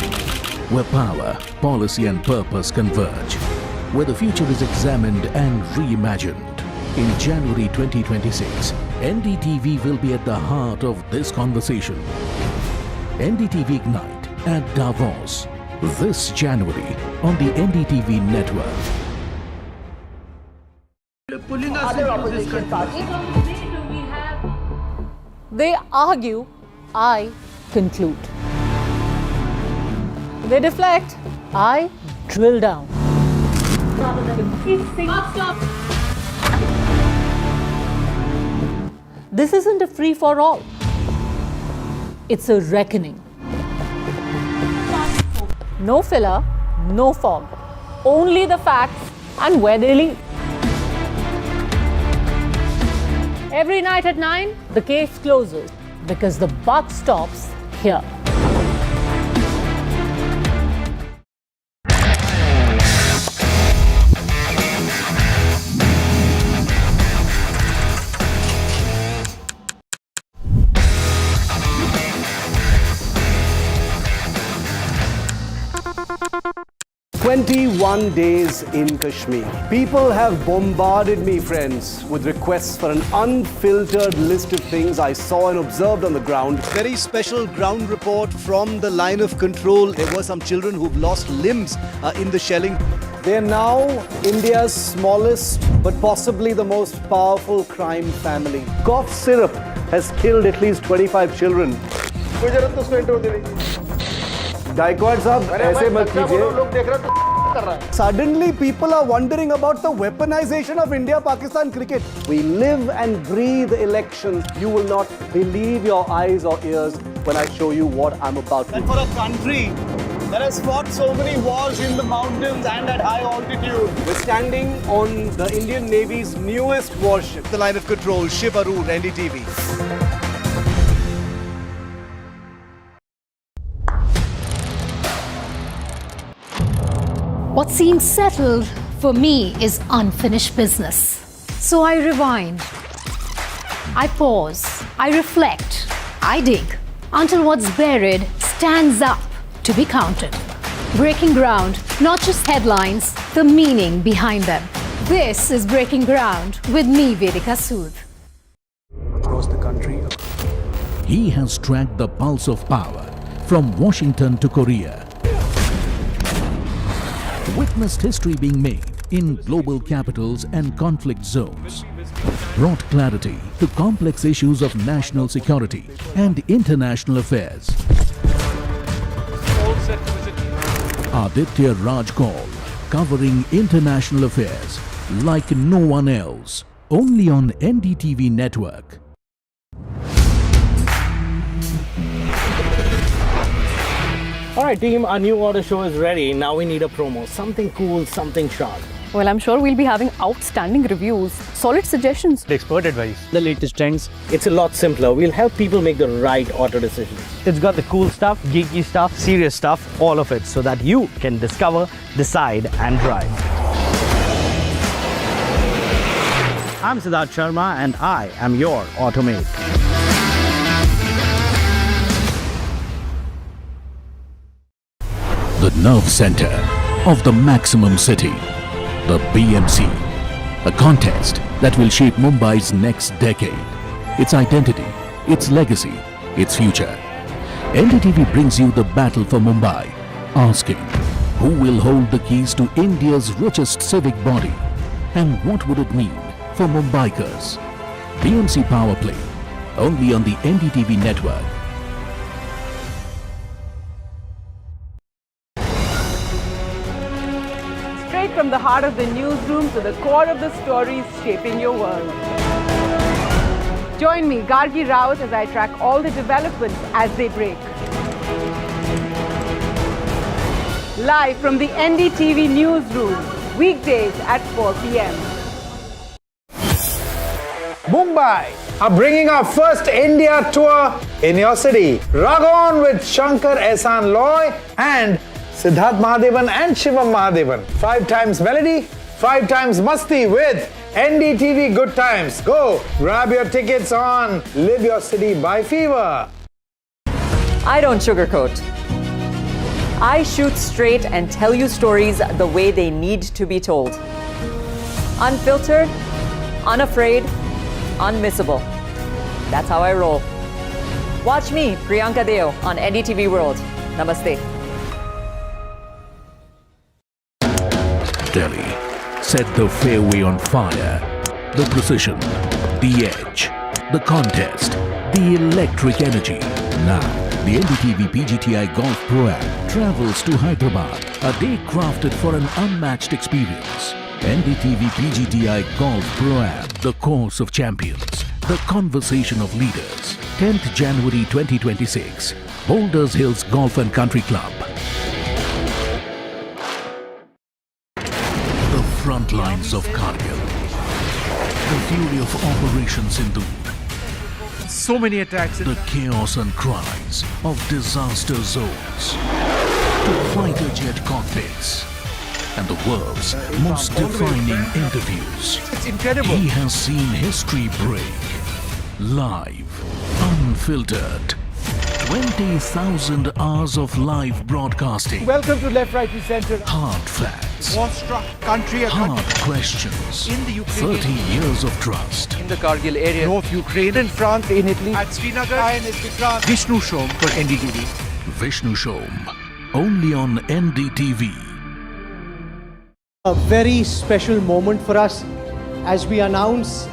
where power, policy and purpose converge, where the future is examined and reimagined. In January 2026, NDTV will be at the heart of this conversation. NDTV Ignite at Davos, this January on the NDTV network. Other opposition parties. They argue, I conclude. They deflect, I drill down. This isn't a free-for-all. It's a reckoning. No filler, no fog. Only the facts and where they lead. Every night at 9, the case closes because the buck stops here. "21 days in Kashmir. People have bombarded me, friends, with requests for an unfiltered list of things I saw and observed on the ground. Very special ground report from the line of control. There were some children who've lost limbs in the shelling. They are now India's smallest but possibly the most powerful crime family. Cough syrup has killed at least 25 children. Gaikwad sahab, aise mat kijiye. Suddenly people are wondering about the weaponization of India-Pakistan cricket. We live and breathe elections. You will not believe your eyes or ears when I show you what I'm about to do. And for a country that has fought so many wars in the mountains and at high altitude, we're standing on the Indian Navy's newest warship, the line of control, Shiv Arun, NDTV. What seems settled for me is unfinished business. So I rewind, I pause, I reflect, I dig until what's buried stands up to be counted. Breaking ground, not just headlines, the meaning behind them. This is Breaking Ground with me, Vedika Sood. Across the country. He has tracked the pulse of power from Washington to Korea. Witnessed history being made in global capitals and conflict zones. Brought clarity to complex issues of national security and international affairs. Aditya Raj Kaul, covering international affairs like no one else. Only on NDTV network. Alright team, our new order show is ready. Now we need a promo. Something cool, something sharp. Well, I'm sure we'll be having outstanding reviews, solid suggestions, expert advice, the latest trends. It's a lot simpler. We'll help people make the right auto decisions. It's got the cool stuff, geeky stuff, serious stuff, all of it, so that you can discover, decide and drive. I'm Siddharth Sharma and I am your Automate. The nerve center of the maximum city, the BMC, a contest that will shape Mumbai's next decade, its identity, its legacy, its future. NDTV brings you the battle for Mumbai, asking who will hold the keys to India's richest civic body and what would it mean for Mumbaikars. DMC Power Play, only on the NDTV network. Straight from the heart of the newsroom to the core of the stories shaping your world. Join me, Gargi Raut, as I track all the developments as they break. Live from the NDTV newsroom, weekdays at 4 p.m. Mumbai are bringing our first India tour in your city. Rock on with Shankar Ehsan Loy and Siddharth Mahadevan and Shivam Mahadevan. 5 times melody, 5 times masti with NDTV Good Times. Go grab your tickets on Live Your City by Fever. I don't sugarcoat. I shoot straight and tell you stories the way they need to be told. Unfiltered, unafraid, unmissable. That's how I roll. Watch me, Priyanka Deo, on NDTV World. Namaste. Delhi set the fairway on fire. The precision, the edge, the contest, the electric energy. Now, the NDTV PGTI Golf Pro-Am travels to Hyderabad, a day crafted for an unmatched experience. NDTV PGTI Golf Pro-Am, the course of champions, the conversation of leaders. 10th January 2026, Boulders Hills Golf and Country Club. The front lines of Kargil. The fury of Operation Sindhu. So many attacks. The chaos and cries of disaster zones. To fighter jet cockpits. And the world's most defining interviews. It's incredible. He has seen history break. Live, unfiltered. 20,000 hours of live broadcasting. Welcome to Left, Right, Center. Hard facts. War-struck country. Hard questions. In the Ukraine. 30 years of trust. In the Kargil area. North Ukraine. In France. In Italy. At Srinagar. Vishnu Shom for NDTV. Vishnu Shom. Only on NDTV. A very special moment for us as we announce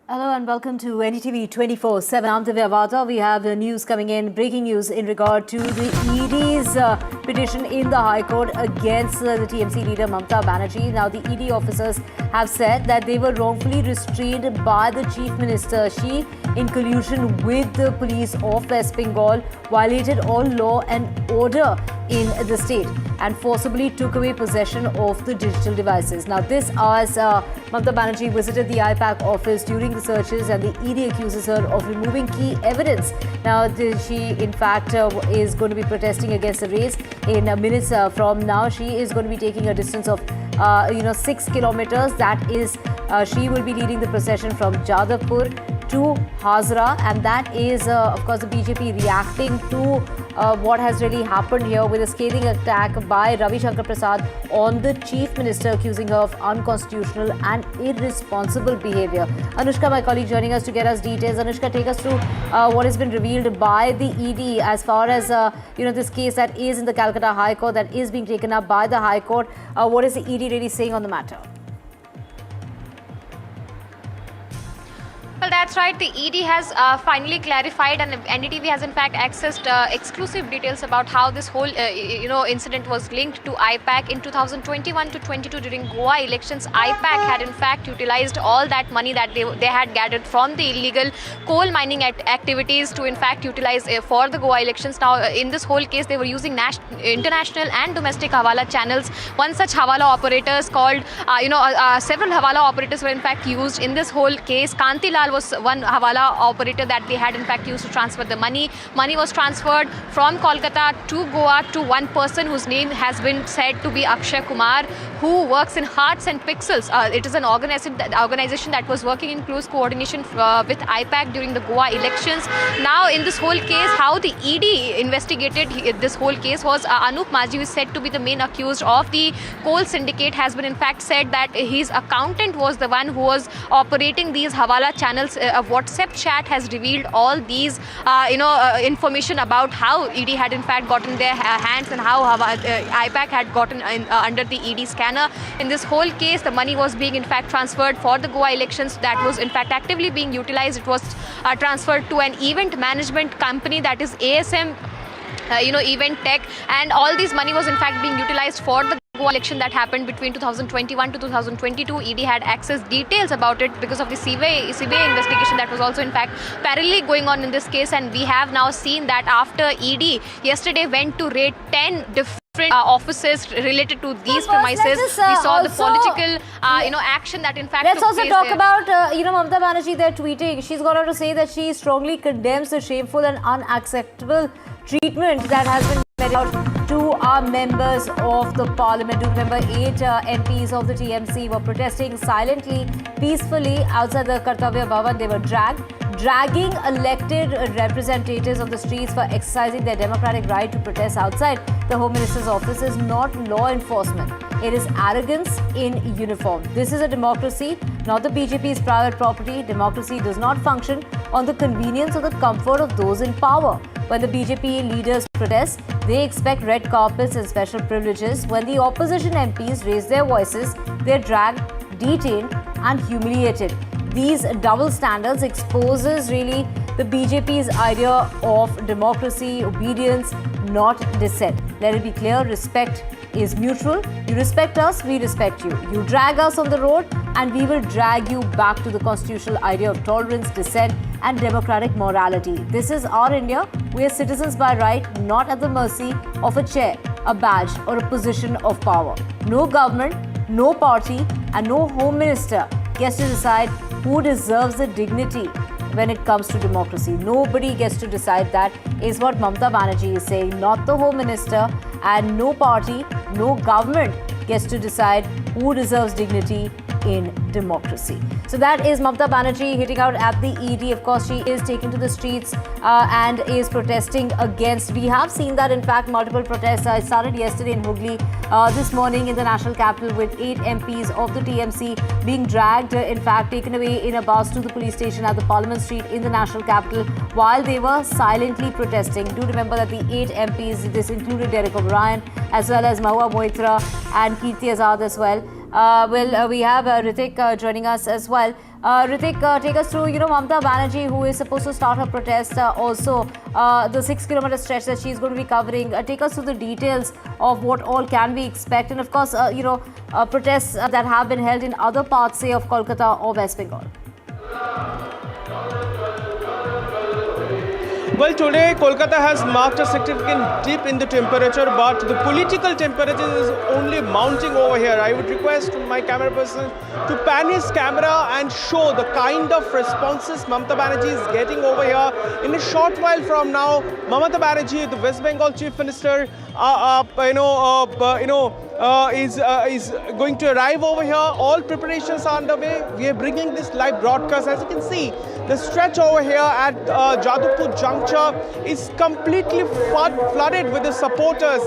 Hello and welcome to NDTV 24/7. I'm Divya Vada. We have the news coming in, breaking news in regard to the ED's petition in the High Court against the TMC leader Mamata Banerjee. Now, the ED officers have said that they were wrongfully restrained by the Chief Minister. She, in collusion with the police of West Bengal, violated all law and order in the state and forcibly took away possession of the digital devices. Now, this as Mamata Banerjee visited the IPAC office during the searches, and the ED accuses her of removing key evidence. Now, she in fact is going to be protesting against the race in minutes from now. She is going to be taking a distance of 6 kilometers. That is, she will be leading the procession from Jadavpur to Hazra, and that is of course the BJP reacting to what has really happened here with a scathing attack by Ravi Shankar Prasad on the Chief Minister, accusing her of unconstitutional and irresponsible behaviour. Anushka, my colleague, joining us to get us details. Anushka, take us through what has been revealed by the ED as far as this case that is in the Kolkata High Court, that is being taken up by the High Court. What is the ED really saying on the matter? Well, that's right. The ED has finally clarified, and NDTV has in fact accessed exclusive details about how this whole incident was linked to IPAC in 2021 to 22 during Goa elections. IPAC had in fact utilized all that money that they had gathered from the illegal coal mining activities to in fact utilize for the Goa elections. Now, in this whole case, they were using international and domestic Hawala channels. One such Hawala operators called, several Hawala operators were in fact used in this whole case. Kantilal was one Hawala operator that they had in fact used to transfer the money. Money was transferred from Kolkata to Goa to one person whose name has been said to be Akshay Kumar, who works in Hearts and Pixels. It is an organization that was working in close coordination with IPAC during the Goa elections. Now, in this whole case, how the ED investigated this whole case was Anup Maji, who is said to be the main accused of the coal syndicate, has been in fact said that his accountant was the one who was operating these Hawala channels details. A WhatsApp chat has revealed all these, information about how ED had in fact gotten their hands and how IPAC had gotten under the ED scanner. In this whole case, the money was being in fact transferred for the Goa elections. That was in fact actively being utilized. It was transferred to an event management company, that is ASM, Event Tech, and all this money was in fact being utilized for the Goa election that happened between 2021 to 2022. ED had access details about it because of the CBI investigation that was also in fact parallelly going on in this case, and we have now seen that after ED yesterday went to raid 10 different offices related to these premises. We saw the political action that in fact let's took also place talk there. about Mamata Banerjee. They're tweeting. She's gone on to say that she strongly condemns the shameful and unacceptable treatment that has been meted out to our members of the parliament. Do remember 8 MPs of the TMC were protesting silently, peacefully outside the Kartavya Bhavan. They were dragging elected representatives on the streets for exercising their democratic right to protest outside the Home Minister's office is not law enforcement. It is arrogance in uniform. This is a democracy, not the BJP's private property. Democracy does not function on the convenience or the comfort of those in power. When the BJP leaders protest, they expect red carpets and special privileges. When the opposition MPs raise their voices, they're dragged, detained and humiliated. These double standards exposes really the BJP's idea of democracy, obedience, not dissent. Let it be clear, respect is mutual. You respect us, we respect you. You drag us on the road and we will drag you back to the constitutional idea of tolerance, dissent and democratic morality. This is our India. We are citizens by right, not at the mercy of a chair, a badge or a position of power. No government, no party and no home minister gets to decide who deserves the dignity when it comes to democracy. Nobody gets to decide that, is what Mamata Banerjee is saying. Not the Home Minister, and no party, no government gets to decide who deserves dignity in democracy. So that is Mamata Banerjee hitting out at the ED. Of course, she is taken to the streets and is protesting against. We have seen that, in fact, multiple protests. It started yesterday in Hooghly, this morning in the national capital, with 8 MPs of the TMC being dragged, in fact, taken away in a bus to the police station at the Parliament Street in the national capital while they were silently protesting. Do remember that the 8 MPs, this included Derek O'Brien, as well as Mahua Moitra and Kirti Azad as well. We have Ritik joining us as well. Ritik, take us through, Mamata Banerjee, who is supposed to start her protest, also the 6-kilometer stretch that she's going to be covering. Take us through the details of what all can we expect, and of course, protests that have been held in other parts, say, of Kolkata or West Bengal. Well, today Kolkata has marked a significant dip in the temperature, but the political temperature is only mounting over here. I would request my camera person to pan his camera and show the kind of responses Mamata Banerjee is getting over here. In a short while from now, Mamata Banerjee, the West Bengal Chief Minister, is going to arrive over here. All preparations are underway. We are bringing this live broadcast. As you can see, the stretch over here at Jadavpur Juncture is completely flooded with the supporters.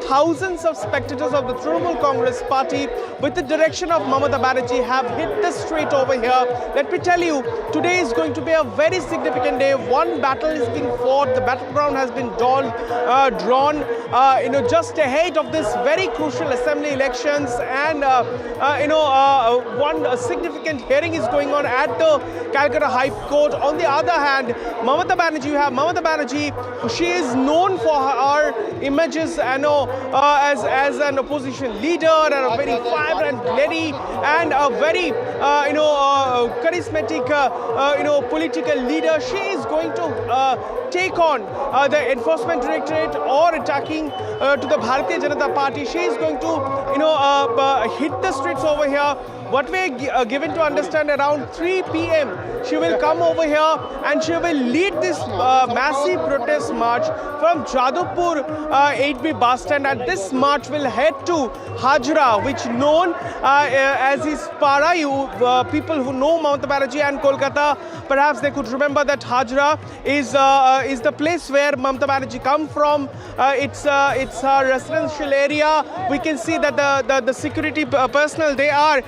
Thousands of spectators of the Trinamool Congress Party, with the direction of Mamata Banerjee, have hit the street over here. Let me tell you, today is going to be a very significant day. One battle is being fought. The battleground has been drawn, just ahead of this very crucial assembly elections, and one significant hearing is going on at the Kolkata High Court. On the other hand, Mamata Banerjee, you have Mamata Banerjee. She is known for her images, as an opposition leader and a very vibrant lady and a very charismatic political leader. She is going to take on the Enforcement Directorate or attacking to the Bharatiya Janata Party. She is going to hit the streets over here. What we are given to understand, around 3 p.m. she will come over here and she will lead this massive protest march from Jadavpur 8B bus stand, and this march will head to Hajra, which known as his Para. People who know Mamata Banerjee and Kolkata, perhaps they could remember that Hajra is the place where Mamata Banerjee come from. It's her residential area. We can see that the security personnel, they are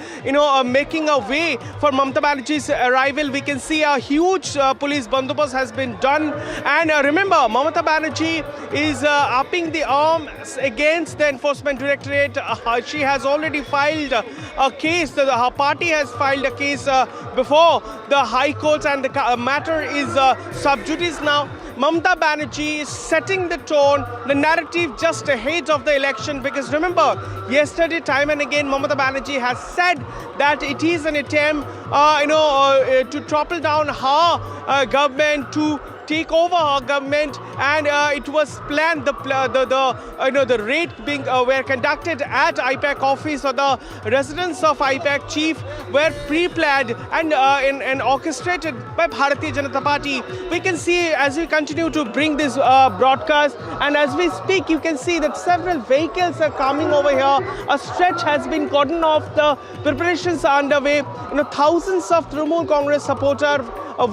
making a way for Mamata Banerjee's arrival. We can see a huge police bandobast has been done, and remember, Mamata Banerjee is upping the arms against the Enforcement Directorate. She has already filed a case. Her party has filed a case before the High Court, and the matter is sub judice now. Mamata Banerjee is setting the tone, the narrative just ahead of the election, because remember, yesterday time and again Mamata Banerjee has said that it is an attempt to topple down her government, to take over her government, and it was planned. The raid being were conducted at IPAC office, or the residence of IPAC chief were pre-planned and orchestrated by Bharatiya Janata Party. We can see as we continue to bring this broadcast, and as we speak, you can see that several vehicles are coming over here. A stretch has been cordoned off. The preparations are underway. Thousands of Trinamool Congress supporters,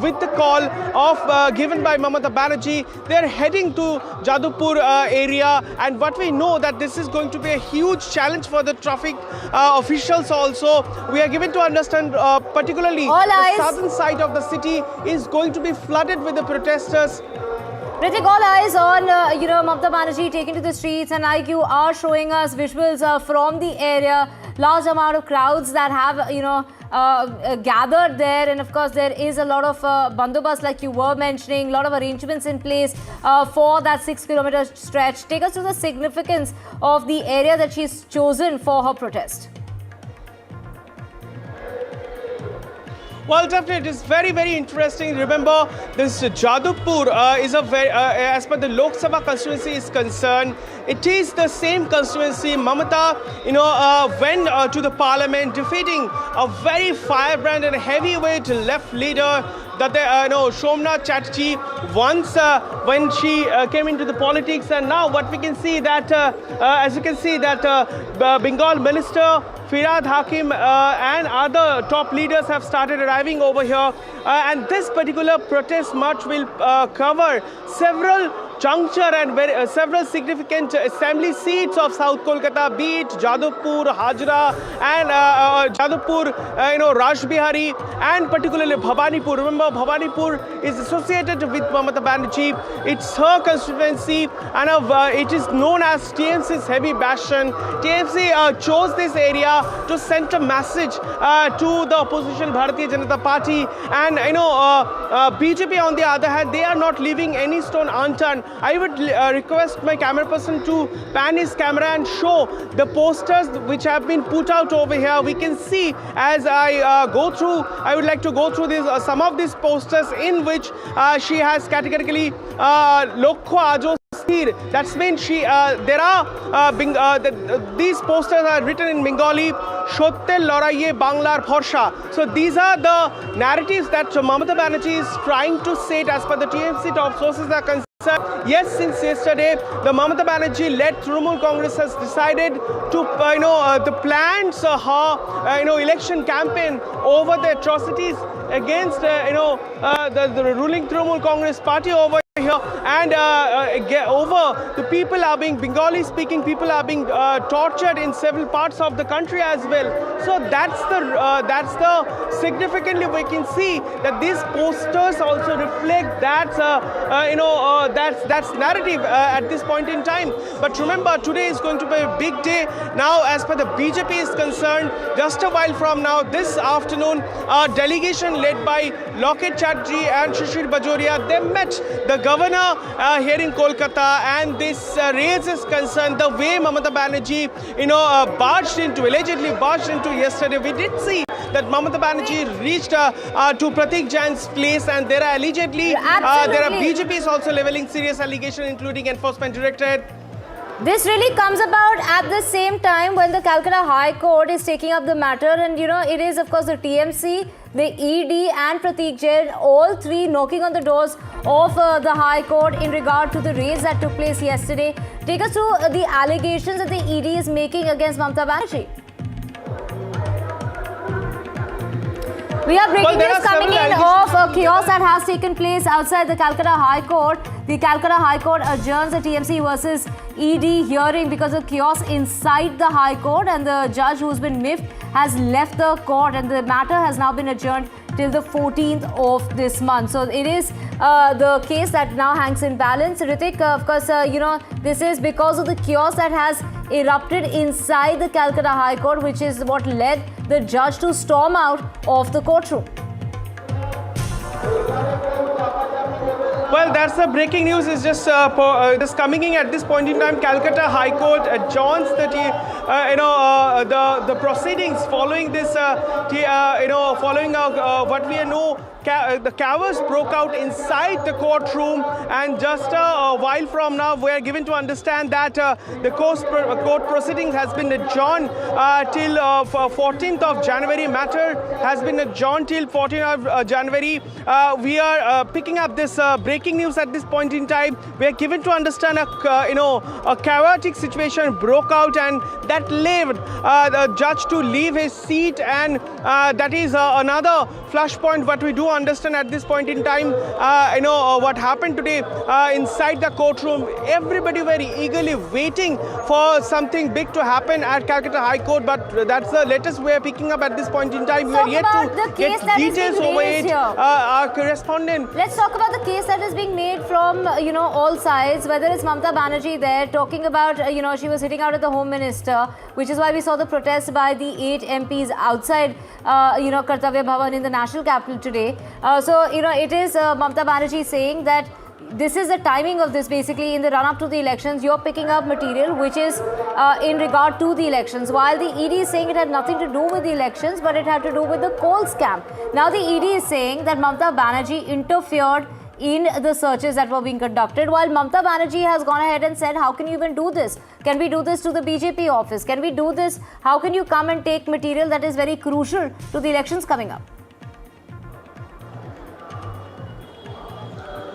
with the call of given by Mamata Banerjee, they are heading to Jadavpur area, and what we know that this is going to be a huge challenge for the traffic officials also. We are given to understand particularly the southern side of the city is going to be flooded with the protesters. Ritik, all eyes on Mamata Banerjee taking to the streets, and like you are showing us visuals from the area, large amount of crowds that have gathered there, and of course there is a lot of bandobast like you were mentioning, a lot of arrangements in place for that 6-kilometer stretch. Take us to the significance of the area that she's chosen for her protest. Well, definitely, it is very, very interesting. Remember, this Jadavpur is a very, as per the Lok Sabha constituency is concerned, it is the same constituency. Mamata, went to the parliament, defeating a very firebrand and heavyweight left leader, that Somnath Chatterjee, once when she came into the politics, and now what we can see that, as you can see that Bengal Minister Firhad Hakim and other top leaders have started arriving over here, and this particular protest march will cover several juncture and several significant assembly seats of South Kolkata, be it Jadavpur, Hajra, and Jadavpur, Rajbihari, and particularly Bhabanipur. Remember, Bhabanipur is associated with Mamata Banerjee. It's her constituency, and it is known as TMC's heavy bastion. TMC chose this area to send a message to the opposition Bharatiya Janata Party, and BJP on the other hand, they are not leaving any stone unturned. I would request my camera person to pan his camera and show the posters which have been put out over here. We can see as I go through, I would like to go through this, some of these posters in which she has categorically Lokho Ajo. That's mean she. There are these posters are written in Bengali. Shotte Loraiye Banglar Bhorsha. So these are the narratives that Mamata Banerjee is trying to set as per the TMC top sources are concerned. Yes, since yesterday, the Mamata Banerjee-led Trinamool Congress has decided to, the plans her, election campaign over the atrocities against, the ruling Trinamool Congress party over here, and over the people are being Bengali-speaking people are being tortured in several parts of the country as well. So that's the significantly we can see that these posters also reflect that that's narrative at this point in time. But remember, today is going to be a big day. Now, as per the BJP is concerned, just a while from now, this afternoon, a delegation led by Loket Chatterjee and Shishir Bajoria, they met the governor here in Kolkata, and this raises concern the way Mamata Banerjee, allegedly barged into yesterday. We did see that Mamata Banerjee reached to Pratik Jain's place, and there are allegedly there are BJPs also leveling serious allegations, including Enforcement Directorate. This really comes about at the same time when the Calcutta High Court is taking up the matter, and it is of course the TMC, the ED and Pratik Jain, all three knocking on the doors of the High Court in regard to the raids that took place yesterday. Take us through the allegations that the ED is making against Mamata Banerjee. We are breaking news coming in of a chaos that has taken place outside the Calcutta High Court. The Calcutta High Court adjourns the TMC versus ED hearing because of chaos inside the High Court, and the judge who's been miffed has left the court, and the matter has now been adjourned till the 14th of this month. So it is the case that now hangs in balance. Ritik, of course, this is because of the chaos that has erupted inside the Calcutta High Court, which is what led the judge to storm out of the courtroom. Well, that's the breaking news. Is just coming in at this point in time. Calcutta High Court adjourns the proceedings following this. Following what we know. The chaos broke out inside the courtroom, and just a while from now, we are given to understand that the court proceedings has been adjourned till 14th of January. Matter has been adjourned till 14th of January. We are picking up this breaking news at this point in time. We are given to understand a chaotic situation broke out, and that led the judge to leave his seat, and that is another flashpoint. What we do understand at this point in time, what happened today inside the courtroom. Everybody very eagerly waiting for something big to happen at Calcutta High Court, but that's the latest we are picking up at this point in time. We are yet to get details over it. Our correspondent. Let's talk about the case that is being made from all sides. Whether it's Mamata Banerjee there talking about she was hitting out at the Home Minister, which is why we saw the protest by the 8 MPs outside Kartavya Bhavan in the national capital today. So it is Mamata Banerjee saying that this is the timing of this. Basically, in the run-up to the elections, you're picking up material which is in regard to the elections, while the ED is saying it had nothing to do with the elections, but it had to do with the coal scam. Now the ED is saying that Mamata Banerjee interfered in the searches that were being conducted, while Mamata Banerjee has gone ahead and said, how can you even do this? Can we do this to the BJP office? Can we do this? How can you come and take material that is very crucial to the elections coming up?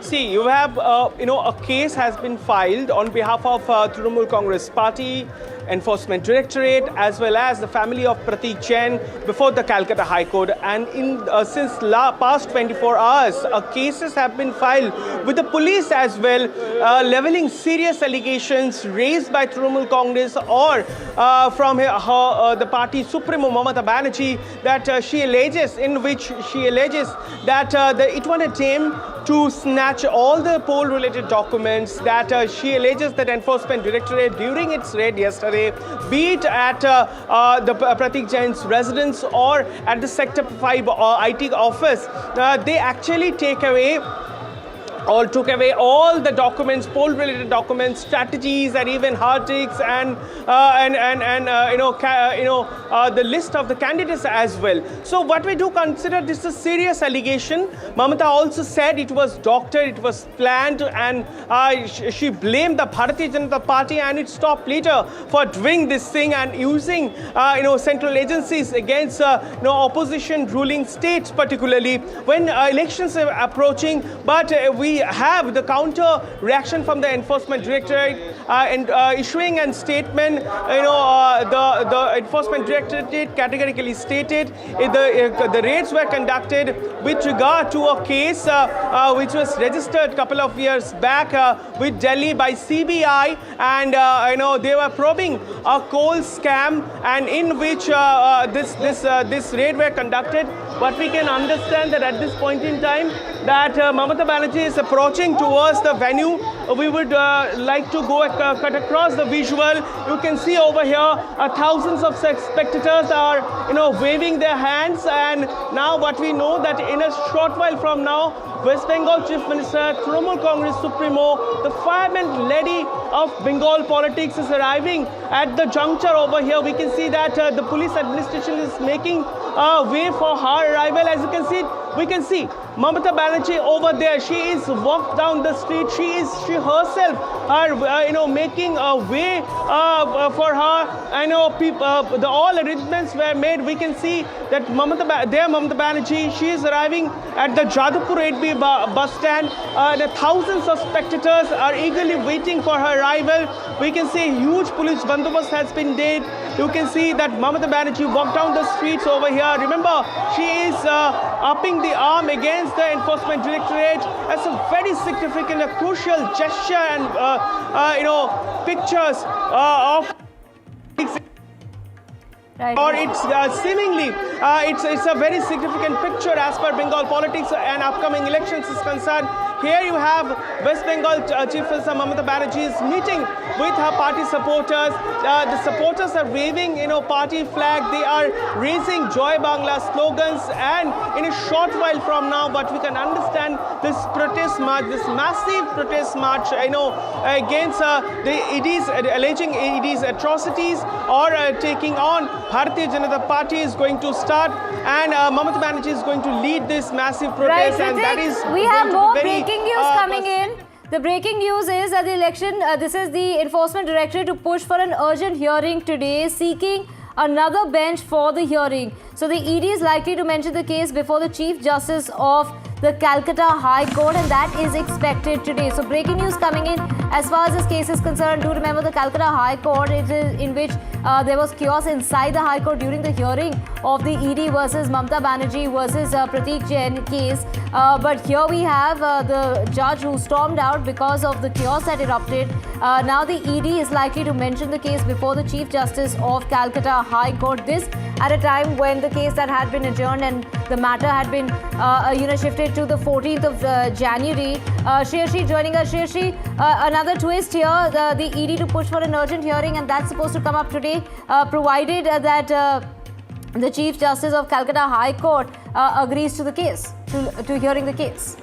See, you have, a case has been filed on behalf of Trinamool Congress Party, Enforcement Directorate, as well as the family of Pratik Jain before the Calcutta High Court. And since past 24 hours, cases have been filed with the police as well, leveling serious allegations raised by Trinamool Congress or from the party Supremo Mamata Banerjee, that she alleges that it was an attempt to snatch all the poll-related documents, that she alleges that Enforcement Directorate during its raid yesterday, be it at the Pratik Jain's residence or at the Sector 5 IT office, they actually took away all the documents, poll-related documents, strategies, and even hard tricks, and the list of the candidates as well. So what we do consider this a serious allegation. Mamata also said it was doctored, it was planned, and she blamed the Bharatiya Janata Party and its top leader for doing this thing and using central agencies against opposition ruling states, particularly when elections are approaching. But we have the counter reaction from the Enforcement Directorate and issuing a statement. The Enforcement Directorate categorically stated the raids were conducted with regard to a case which was registered a couple of years back with Delhi by CBI, and they were probing a coal scam, and in which this raid were conducted. But we can understand that at this point in time that Mamata Banerjee is approaching towards the venue. We would like to go cut across the visual. You can see over here thousands of spectators are waving their hands, and now what we know that in a short while from now, West Bengal Chief Minister, Trinamool Congress Supremo, the fireman lady of Bengal politics is arriving at the juncture over here. We can see that the police administration is making way for her arrival. As you can see, we can see Mamata Banerjee over there. She is walked down the street. She herself are making a way for her. I know people. All arrangements were made. We can see that Mamata Banerjee. She is arriving at the Jadavpur 8B bus stand. The thousands of spectators are eagerly waiting for her arrival. We can see huge police bandobast has been made. You can see that Mamata Banerjee walked down the streets over here. Remember, she is upping the arm against the Enforcement Directorate. That's a very significant, a crucial gesture and pictures of. Right. Or it's seemingly it's a very significant picture as per Bengal politics and upcoming elections is concerned. Here you have West Bengal Chief Minister Mamata Banerjee is meeting with her party supporters. The supporters are waving, party flag. They are raising Joy Bangla slogans. And in a short while from now, but we can understand this protest march, this massive protest march, against the EDs, alleging EDs atrocities or taking on Bharatiya Janata Party is going to start, and Mamata Banerjee is going to lead this massive protest, right, and that is we have more breaking news coming in. The breaking news is that the election, this is the Enforcement Directorate to push for an urgent hearing today, seeking another bench for the hearing. So the ED is likely to mention the case before the Chief Justice of the Kolkata High Court, and that is expected today. So breaking news coming in as far as this case is concerned. Do remember the Kolkata High Court, it is in which there was chaos inside the High Court during the hearing of the ED versus Mamata Banerjee versus Pratik Jain case. But here we have the judge who stormed out because of the chaos that erupted. Now the ED is likely to mention the case before the Chief Justice of Kolkata High Court. This at a time when the case that had been adjourned and the matter had been shifted to the 14th of January. Shirshi joining us. Shirshi, another twist here, the ED to push for an urgent hearing, and that's supposed to come up today, provided that the Chief Justice of Kolkata High Court agrees to the case, to hearing the case.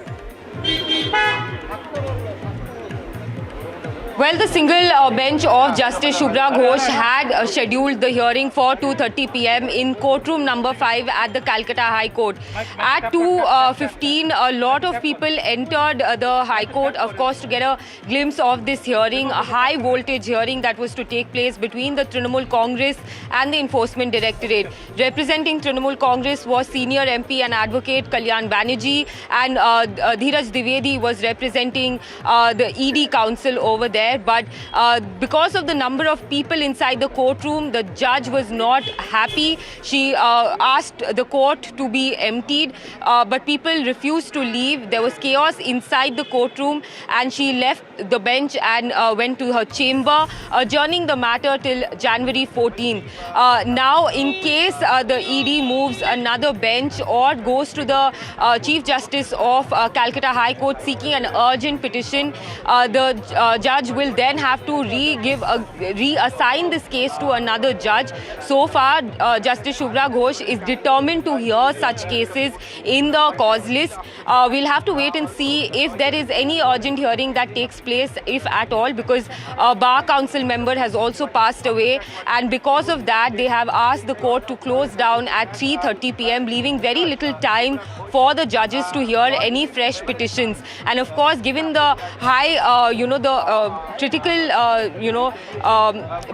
Well, the single bench of Justice Shubhra Ghosh had scheduled the hearing for 2:30 p.m. in courtroom number 5 at the Kolkata High Court. At 2:15, a lot of people entered the High Court, of course, to get a glimpse of this hearing, a high voltage hearing that was to take place between the Trinamool Congress and the Enforcement Directorate. Representing Trinamool Congress was senior MP and advocate Kalyan Banerjee, and Dheeraj Dwivedi was representing the ED council over there. But because of the number of people inside the courtroom, the judge was not happy. She asked the court to be emptied, but people refused to leave. There was chaos inside the courtroom, and she left the bench and went to her chamber, adjourning the matter till January 14th. Now, in case the ED moves another bench or goes to the Chief Justice of Kolkata High Court seeking an urgent petition, the judge will then have to reassign this case to another judge. So far, Justice Shubhra Ghosh is determined to hear such cases in the cause list. We'll have to wait and see if there is any urgent hearing that takes place, if at all, because a bar council member has also passed away, and because of that, they have asked the court to close down at 3:30 p.m., leaving very little time for the judges to hear any fresh petitions. And of course, given the high, critical,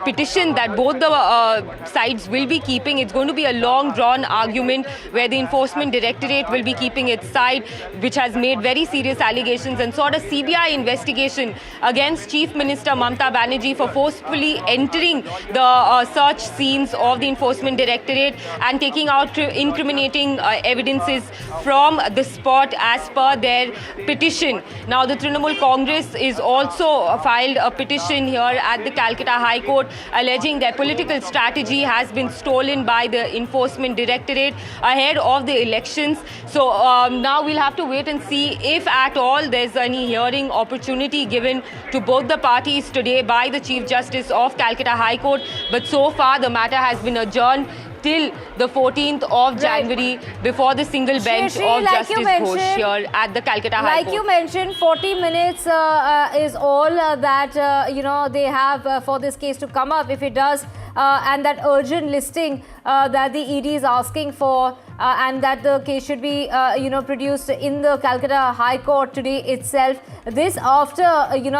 petition that both the sides will be keeping, it's going to be a long drawn argument where the Enforcement Directorate will be keeping its side, which has made very serious allegations and sought a CBI investigation against Chief Minister Mamata Banerjee for forcefully entering the search scenes of the Enforcement Directorate and taking out incriminating evidences from the spot as per their petition. Now, the Trinamool Congress is also filed a petition here at the Kolkata High Court alleging their political strategy has been stolen by the Enforcement Directorate ahead of the elections. So now we'll have to wait and see if at all there's any hearing opportunity given to both the parties today by the Chief Justice of Kolkata High Court. But so far the matter has been adjourned till the 14th of January before the single bench of Justice Ghosh here at the Kolkata High Court. Like you mentioned, 40 minutes is all that they have for this case to come up. If it does and that urgent listing that the ED is asking for, and that the case should be, produced in the Calcutta High Court today itself. This after,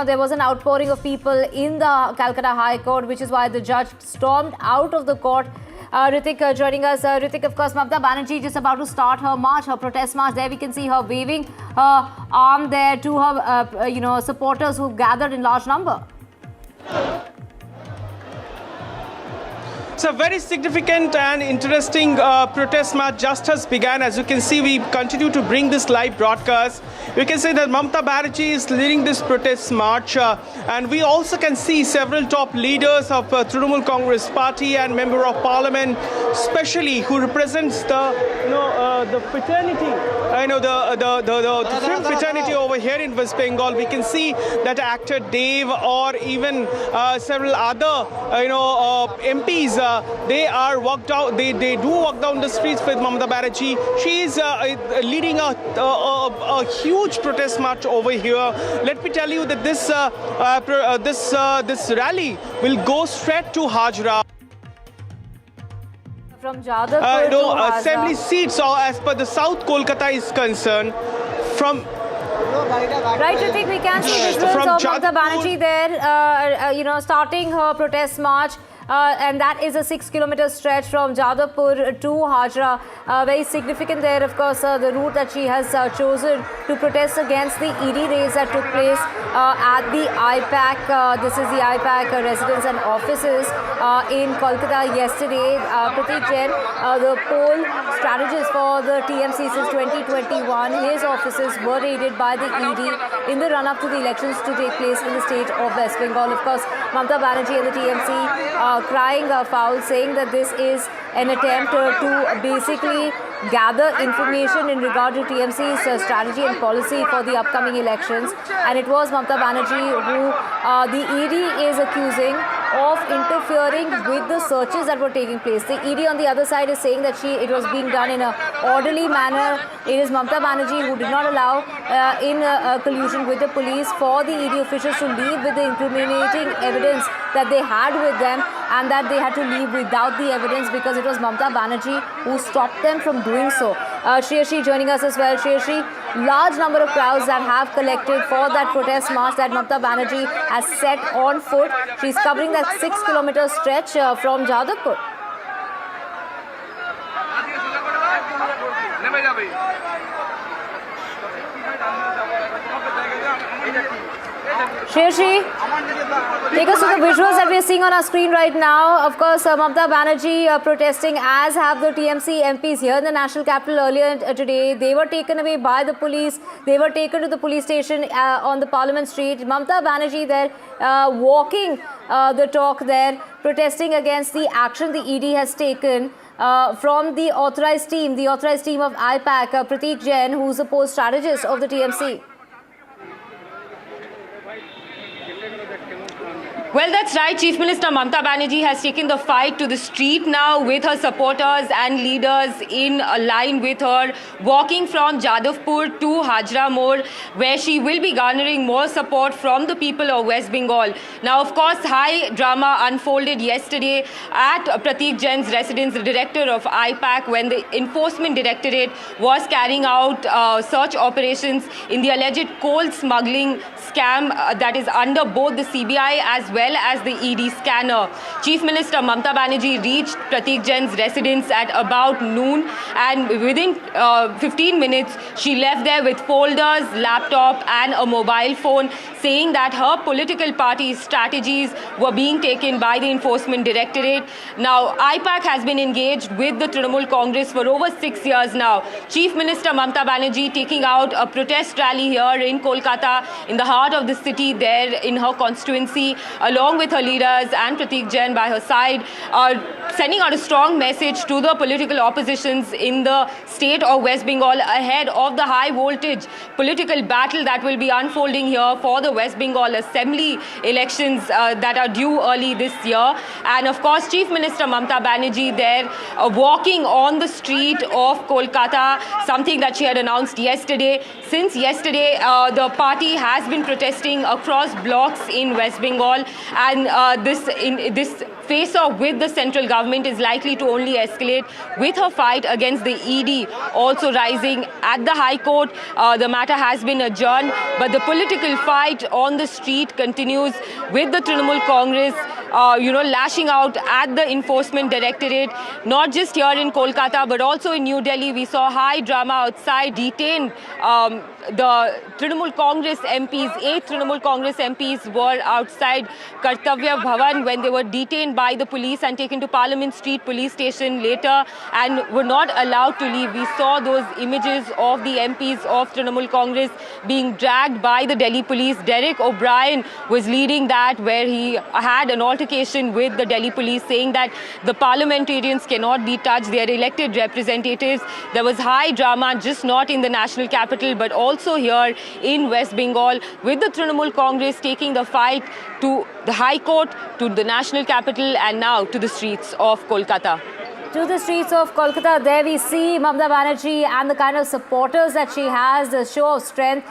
there was an outpouring of people in the Calcutta High Court, which is why the judge stormed out of the court. Ritik joining us. Ritik, of course, Mamata Banerjee just about to start her march, her protest march. There we can see her waving her arm there to her, supporters who've gathered in large number. It's a very significant and interesting protest march just has begun. As you can see, we continue to bring this live broadcast. You can say that Mamata Banerjee is leading this protest march, and we also can see several top leaders of Trinamool Congress Party and Member of Parliament, especially who represents the fraternity, the film fraternity over here in West Bengal. We can see that actor Dave or even several other MPs. They are walked out. They do walk down the streets with Mamata Banerjee. She is leading a huge protest march over here. Let me tell you that this rally will go straight to Hajra. From Jadavpur to Hajra. Assembly seats, as per the South Kolkata is concerned, from. Right, Ritik, we can see visuals of Mamata Banerjee there, starting her protest march. And that is a 6-kilometer stretch from Jadavpur to Hajra. Very significant there, of course, the route that she has chosen to protest against the ED raids that took place at the IPAC. This is the IPAC residence and offices in Kolkata yesterday. Pratik Jain, the poll strategist for the TMC since 2021, his offices were raided by the ED in the run-up to the elections to take place in the state of West Bengal. Of course, Mamata Banerjee and the TMC crying foul, saying that this is an attempt to basically gather information in regard to TMC's strategy and policy for the upcoming elections. And it was Mamata Banerjee who the ED is accusing of interfering with the searches that were taking place. The ED on the other side is saying that it was being done in an orderly manner. It is Mamata Banerjee who did not allow in collusion with the police for the ED officials to leave with the incriminating evidence that they had with them, and that they had to leave without the evidence because it was Mamata Banerjee who stopped them from doing so. Shreyashi joining us as well. Shreyashi, large number of crowds that have collected for that protest march that Mamata Banerjee has set on foot. She's covering that 6-kilometer stretch from Jadavpur. Shreyashi, take us to the visuals that we are seeing on our screen right now. Of course, Mamata Banerjee protesting, as have the TMC MPs here in the national capital earlier today. They were taken away by the police. They were taken to the police station on the Parliament Street. Mamata Banerjee there walking the talk there, protesting against the action the ED has taken. From the authorized team of IPAC, Pratik Jain, who's the post strategist of the TMC. Well, that's right. Chief Minister Mamata Banerjee has taken the fight to the street now with her supporters and leaders in line with her, walking from Jadavpur to Hajra More, where she will be garnering more support from the people of West Bengal. Now, of course, high drama unfolded yesterday at Pratik Jain's residence, the director of IPAC, when the Enforcement Directorate was carrying out search operations in the alleged coal smuggling scam that is under both the CBI as well as the ED scanner. Chief Minister Mamata Banerjee reached Pratik Jain's residence at about noon, and within 15 minutes she left there with folders, laptop and a mobile phone, saying that her political party's strategies were being taken by the Enforcement Directorate. Now, IPAC has been engaged with the Trinamool Congress for over 6 years now. Chief Minister Mamata Banerjee taking out a protest rally here in Kolkata, in the heart of the city, there in her constituency, along with her leaders and Pratik Jain by her side, sending out a strong message to the political oppositions in the state of West Bengal ahead of the high voltage political battle that will be unfolding here for the West Bengal Assembly elections that are due early this year. And of course, Chief Minister Mamata Banerjee there walking on the street of Kolkata, something that she had announced yesterday. Since yesterday, the party has been protesting across blocks in West Bengal. and this face-off with the central government is likely to only escalate, with her fight against the ED also rising at the High Court. The matter has been adjourned, but the political fight on the street continues, with the Trinamool Congress lashing out at the Enforcement Directorate, not just here in Kolkata but also in New Delhi. We saw high drama outside, detained the Trinamool Congress MPs. 8 Trinamool Congress MPs were outside Kartavya Bhavan when they were detained by the police and taken to Parliament Street police station later and were not allowed to leave. We saw those images of the MPs of Trinamool Congress being dragged by the Delhi police. Derek O'Brien was leading that, where he had an altercation with the Delhi police, saying that the parliamentarians cannot be touched, they are elected representatives. There was high drama, just not in the national capital but also here in West Bengal, with the Trinamool Congress taking the fight to the High Court, to the national capital, and now to the streets of Kolkata. To the streets of Kolkata, there we see Mamata Banerjee and the kind of supporters that she has, the show of strength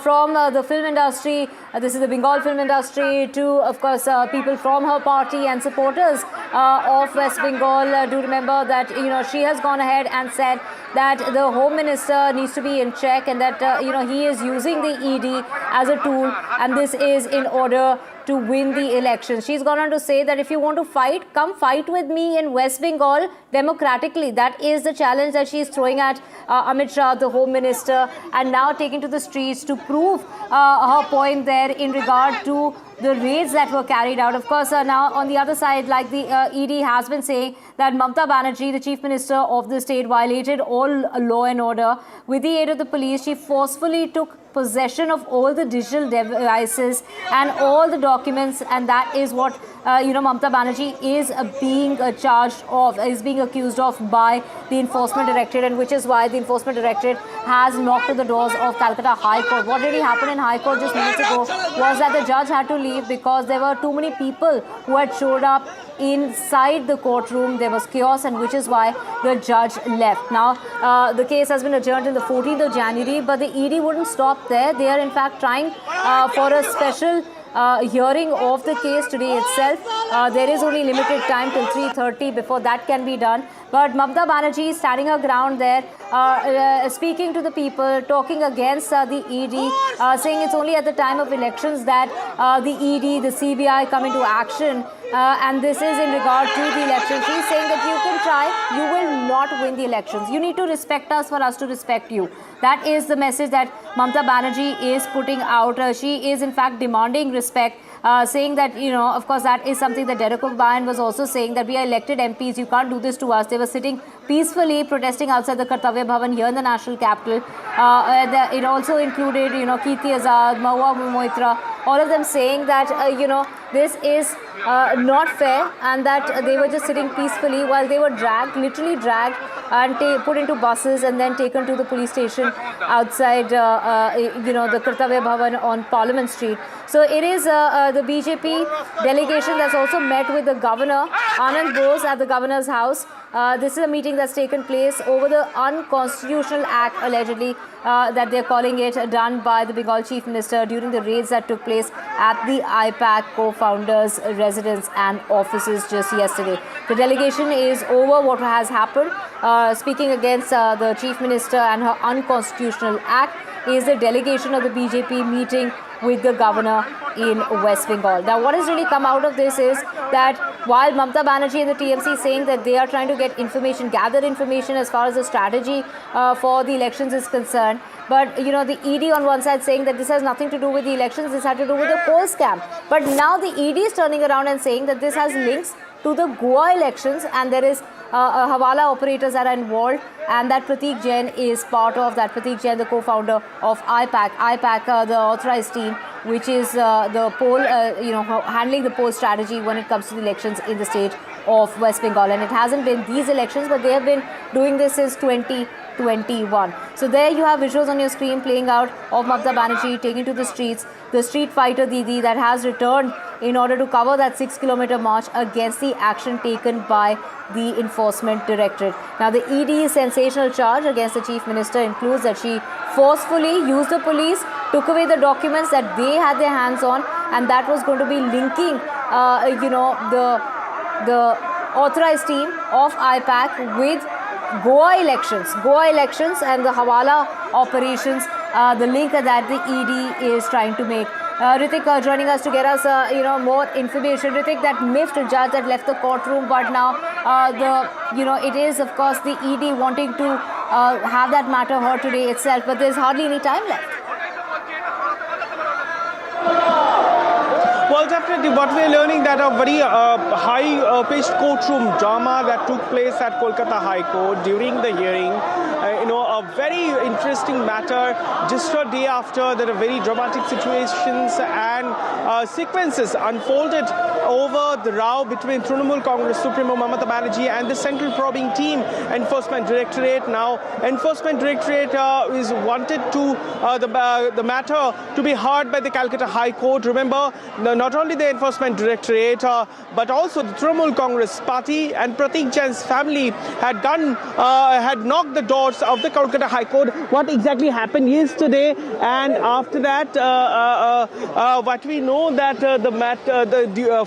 from the film industry. This is the Bengal film industry, to, of course, people from her party and supporters of West Bengal. Do remember that, she has gone ahead and said that the Home Minister needs to be in check, and that, he is using the ED as a tool, and this is in order to win the election. She's gone on to say that if you want to fight, come fight with me in West Bengal democratically. That is the challenge that she's throwing at Amit Shah, the Home Minister, and now taking to the streets to prove her point there in regard to the raids that were carried out. Of course, now on the other side, like the ED has been saying, that Mamata Banerjee, the Chief Minister of the state, violated all law and order. With the aid of the police, she forcefully took possession of all the digital devices and all the documents, and that is what Mamata Banerjee is being charged of, is being accused of by the Enforcement Directorate, and which is why the Enforcement Directorate has knocked on the doors of Calcutta High Court. What really happened in High Court just minutes ago was that the judge had to leave because there were too many people who had showed up inside the courtroom. There was chaos, and which is why the judge left. Now, the case has been adjourned till the 14th of January, but the ED wouldn't stop there. They are in fact trying for a special hearing of the case today itself. There is only limited time till 3:30 before that can be done. But Mamata Banerjee is standing her ground there, speaking to the people, talking against the ED, saying it's only at the time of elections that the ED, the CBI come into action. And this is in regard to the elections. She's saying that you can try, you will not win the elections. You need to respect us for us to respect you. That is the message that Mamata Banerjee is putting out. She is in fact demanding respect, saying that, of course, that is something that Derek O'Brien was also saying, that we are elected MPs, you can't do this to us. They were sitting peacefully protesting outside the Kartavya Bhavan here in the national capital. It also included, Kirti Azad, Mahua Moitra, all of them saying that, this is not fair, and that they were just sitting peacefully while they were dragged, literally dragged, and put into buses and then taken to the police station outside, the Kartavya Bhavan on Parliament Street. So it is the BJP delegation that's also met with the governor, Anand Bose, at the governor's house. This is a meeting that's taken place over the unconstitutional act, allegedly, that they're calling it, done by the Bengal Chief Minister during the raids that took place at the IPAC co-founders' residence and offices just yesterday. The delegation is over what has happened. Speaking against the Chief Minister and her unconstitutional act is the delegation of the BJP meeting with the governor in West Bengal. Now, what has really come out of this is that while Mamata Banerjee and the TMC saying that they are trying to get information, gather information as far as the strategy for the elections is concerned, but the ED on one side saying that this has nothing to do with the elections, this had to do with the poll scam. But now the ED is turning around and saying that this has links to the Goa elections, and there is Hawala operators that are involved, and that Pratik Jain is part of that. Pratik Jain, the co-founder of IPAC. IPAC, the authorized team, which is the poll, handling the poll strategy when it comes to the elections in the state of West Bengal. And it hasn't been these elections, but they have been doing this since 2021. So there you have visuals on your screen playing out of Mamata Banerjee taking to the streets, the street fighter Didi that has returned in order to cover that 6-kilometer march against the action taken by the Enforcement Directorate. Now, the ED's sensational charge against the Chief Minister includes that she forcefully used the police took away the documents that they had their hands on, and that was going to be linking, the authorized team of IPAC with Goa elections and the Hawala operations, the link that the ED is trying to make. Ritik joining us to get us more information. Ritik, that miffed judge that left the courtroom, but now it is of course the ED wanting to have that matter heard today itself, but there's hardly any time left. Well, definitely what we're learning that a very high-paced courtroom drama that took place at Kolkata High Court during the hearing. A very interesting matter just a day after there are very dramatic situations and sequences unfolded over the row between Trinamool Congress Supremo Mamata Banerjee and the Central Probing Team Enforcement Directorate. Now, Enforcement Directorate is wanted to the matter to be heard by the Calcutta High Court. Remember, not only the Enforcement Directorate but also the Trinamool Congress Party and Pratik Jain's family had knocked the doors of the Kolkata High Court. What exactly happened yesterday, and after that, what we know that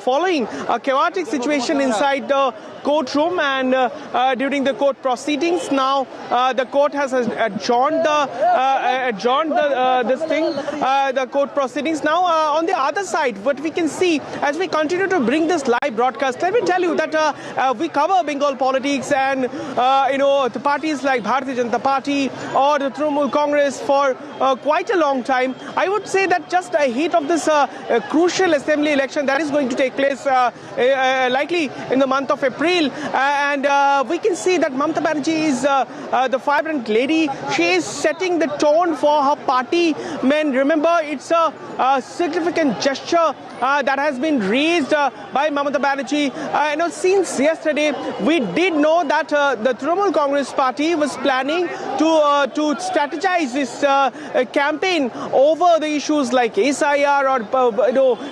following a chaotic situation inside the courtroom and during the court proceedings, now the court has adjourned the court proceedings. Now on the other side, what we can see as we continue to bring this live broadcast, let me tell you that we cover Bengal politics and the parties like Bharatiya Janata Party or the Trinamool Congress for quite a long time. I would say that just ahead of this crucial assembly election that is going to take place likely in the month of April, and we can see that Mamata Banerjee is the vibrant lady. She is setting the tone for her party men. Remember, it's a significant gesture that has been raised by Mamata Banerjee. Since yesterday, we did know that the Trinamool Congress Party was planning to strategize this campaign over the issues like SIR or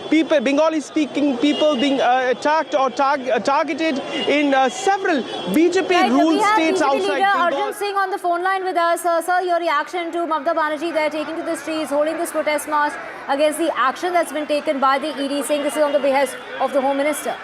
Bengali-speaking people being attacked or targeted in several BJP-ruled states outside leader Bengal. Arjun Singh on the phone line with us. Sir, your reaction to Mamata Banerjee there taking to the streets, holding this protest march against the action that's been taken by the ED, saying this is on the behest of the Home Minister.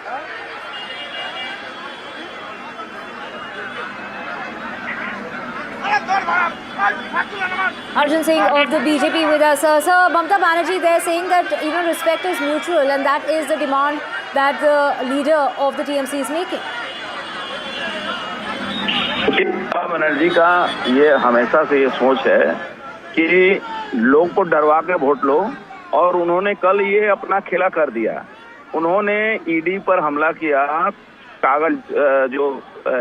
Arjun Singh of the BJP with us. Sir, Mamata Banerjee there saying that respect is mutual, and that is the demand that the leader of the TMC is making. Banerjee का ये हमेशा से ये सोच है कि लोग को डरवा के वोट लो, और उन्होंने कल ये अपना खेला कर दिया। उन्होंने ईडी पर हमला किया, कागज जो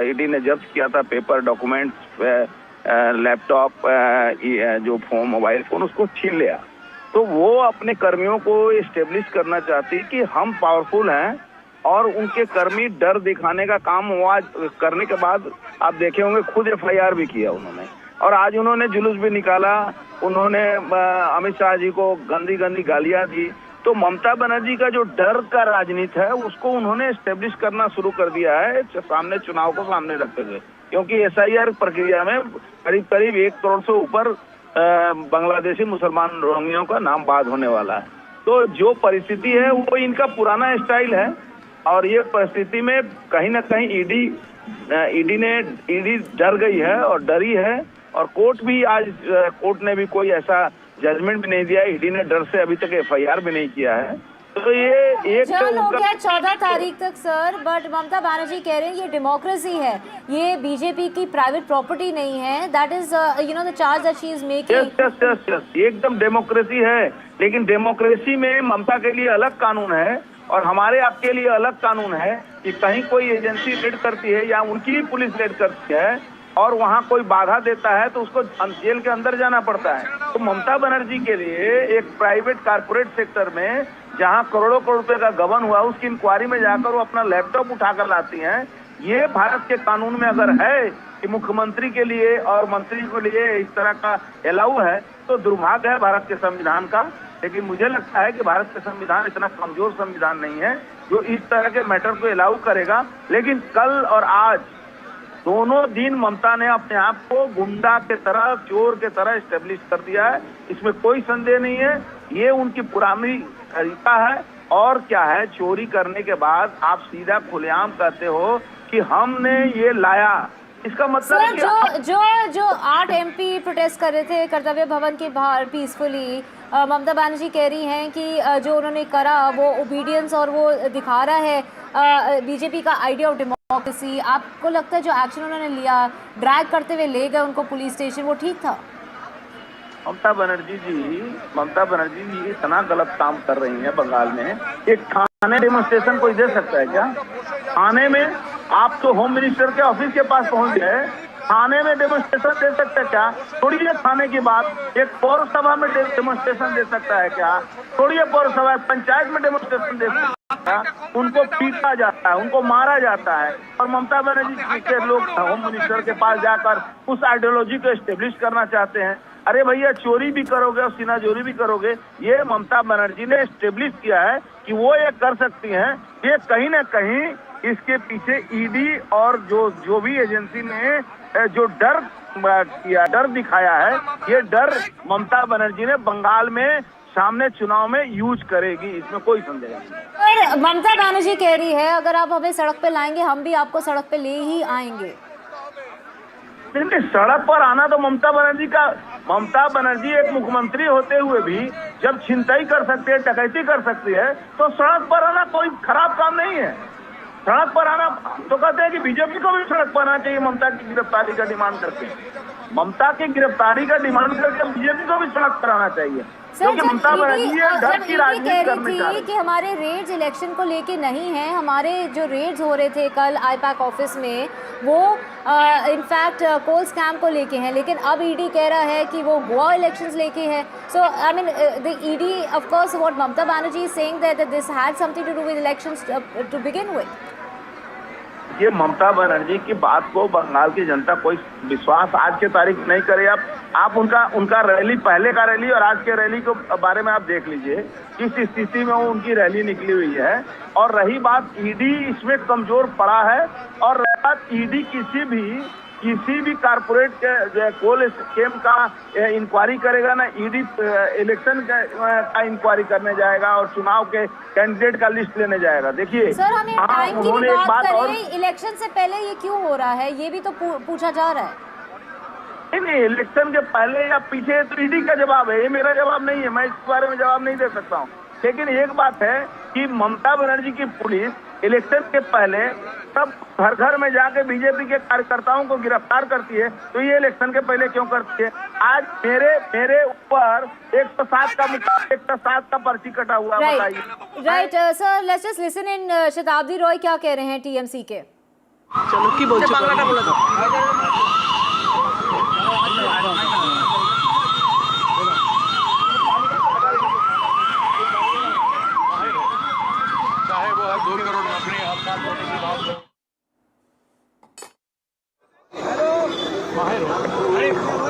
ईडी ने जब्त किया था, पेपर डॉक्यूमेंट्स, लैपटॉप, जो फोन, मोबाइल फोन, उसको छीन लिया। तो वो अपने कर्मियों को एस्टेब्लिश करना चाहती कि हम पावरफुल हैं, और उनके कर्मी डर दिखाने का काम वो आज करने के बाद आप देखे होंगे खुद FIR भी किया उन्होंने, और आज उन्होंने जुलूस भी निकाला, उन्होंने अमित शाह जी को गंदी गंदी गालियां दी। तो ममता बनर्जी का जो डर का राजनीति है उसको उन्होंने एस्टेब्लिश करना शुरू कर दिया है सामने, चुनाव को सामने रखते हुए, क्योंकि SIR प्रक्रिया में करीब करीब 1 करोड़ से ऊपर बांग्लादेशी मुसलमान रोहिंग्याओं का नाम बाद होने वाला है। तो जो परिस्थिति है वो इनका पुराना स्टाइल है, और ये परिस्थिति में कहीं ना कहीं ईडी डर गई है और डरी है, और कोर्ट ने भी कोई ऐसा जजमेंट भी नहीं दिया। ईडी ने डर से अभी तक FIR भी नहीं किया है। तो ये एक हो गया 14 तारीख तक सर, बट ममता बनर्जी कह रहे हैं ये डेमोक्रेसी है, ये बीजेपी की प्राइवेट प्रॉपर्टी नहीं है। That is the charge that she is making. Yes, एकदम डेमोक्रेसी है, लेकिन डेमोक्रेसी में ममता के लिए अलग कानून है और हमारे आपके लिए अलग कानून है कि कहीं कोई एजेंसी रेड करती है या उनकी ही पुलिस रेड करती है और वहां कोई बाधा देता है तो उसको जेल के अंदर जाना पड़ता है। तो ममता बनर्जी के लिए एक प्राइवेट कारपोरेट सेक्टर में जहां करोड़ों करोड़ रुपए का गबन हुआ, उसकी इंक्वायरी में जाकर वो अपना लैपटॉप उठाकर लाती हैं। ये भारत के कानून में अगर है कि मुख्यमंत्री के लिए और मंत्री के लिए इस तरह का अलाउ है, तो दुर्भाग्य है भारत के संविधान का। लेकिन मुझे लगता है कि भारत का संविधान इतना कमजोर संविधान नहीं है जो इस तरह के मैटर को अलाउ करेगा। लेकिन कल और आज दोनों दिन ममता ने अपने आप को गुंडा के तरह, चोर के तरह एस्टेब्लिश कर दिया है, इसमें कोई संदेह नहीं है। ये उनकी पुरानी तरीका है। और क्या है, चोरी करने के बाद आप सीधा खुलेआम कहते हो कि हमने ये लाया, इसका मतलब है कि जो 8 MP प्रोटेस्ट कर रहे थे कर्तव्य भवन के बाहर पीसफुली, ममता बनर्जी कह रही हैं कि जो उन्होंने करा वो ओबीडियंस और वो दिखा रहा है बीजेपी का आइडिया ऑफ डेमोक्रेसी। आपको लगता है जो एक्शन उन्होंने लिया, ड्रैग करते हुए ले गए उनको पुलिस स्टेशन, वो ठीक था? ममता बनर्जी जी इतना गलत काम कर रही हैं बंगाल में। एक थाने डेमोन्स्ट्रेशन कोई दे सकता है क्या? थाने में आप तो होम मिनिस्टर के ऑफिस के पास पहुंच गए, थाने में डेमोन्स्ट्रेशन दे सकते हैं क्या? थोड़ी है थाने की बात, एक पौर सभा में डेमोन्स्ट्रेशन दे सकता है क्या? थोड़ी है पौर सभा, पंचायत में डेमोन्स्ट्रेशन दे सकता है? उनको पीटा जाता है, उनको मारा जाता है। और ममता बनर्जी के लोग होम मिनिस्टर के पास जाकर उस आइडियोलॉजी को एस्टेब्लिश करना चाहते हैं। अरे भैया, चोरी भी करोगे और सीनाजोरी भी करोगे, ये ममता बनर्जी ने एस्टेब्लिश किया है कि वो ये कर सकती हैं। ये कहीं ना कहीं इसके पीछे ईडी और जो भी एजेंसी ने जो डर दिखाया है, ये डर ममता बनर्जी ने बंगाल में सामने चुनाव में यूज करेगी, इसमें कोई संदेह नहीं। पर ममता बनर्जी कह रही है अगर आप हमें सड़क पे लाएंगे हम भी आपको सड़क पे ले ही आएंगे। नहीं, सड़क पर आना तो ममता बनर्जी एक मुख्यमंत्री होते हुए भी जब छिनताई कर सकती है, डकैती कर सकती है, तो सड़क पर आना कोई खराब काम नहीं है। सड़क पर आना तो कहते हैं कि बीजेपी को भी सड़क पर आना चाहिए ममता की गिरफ्तारी का डिमांड करके। ममता की गिरफ्तारी का डिमांड करके बीजेपी को भी सड़क पर आना चाहिए, क्योंकि ममता बनर्जी डर की राजनीति करने जा रही है कि हमारे रेड्स इलेक्शन को लेके नहीं है, हमारे जो रेड्स हो रहे थे कल आईपैक ऑफिस में वो इनफैक्ट कोल स्कैम को लेके हैं, लेकिन अब ईडी कह रहा है कि वो गोवा इलेक्शंस लेके है। So I mean the ED of course what Mamata Banerjee is saying that this had something to do with elections to begin with. ये ममता बनर्जी की बात को बंगाल की जनता कोई विश्वास आज के तारीख नहीं करे। आप उनका रैली, पहले का रैली और आज के रैली के बारे में आप देख लीजिए किस स्थिति में वो उनकी रैली निकली हुई है। और रही बात ईडी, इसमें कमजोर पड़ा है। और रही बात ईडी किसी भी कारपोरेट के कोल स्कीम का इंक्वायरी करेगा ना, ईडी इलेक्शन का इंक्वायरी करने जाएगा और चुनाव के कैंडिडेट का लिस्ट लेने जाएगा। देखिए सर, हमें टाइम की भी बात करें, इलेक्शन से पहले ये क्यों हो रहा है, ये भी तो पूछा जा रहा है। नहीं, इलेक्शन के पहले या पीछे तो ईडी का जवाब है, ये मेरा जवाब नहीं है, मैं इस बारे में जवाब नहीं दे सकता हूँ। लेकिन एक बात है कि ममता बनर्जी की पुलिस इलेक्शन के पहले सब घर घर में जाके बीजेपी के कार्यकर्ताओं को गिरफ्तार करती है, तो ये इलेक्शन के पहले क्यों करती है? आज मेरे ऊपर 107 का पर्ची कटा हुआ, बताइए। Right sir, let's just listen in शताब्दी रॉय क्या कह रहे हैं टीएमसी के। चलो की बोल चाहे वो 2 करोड़ नौकरी हड़ताल होने की बात हो,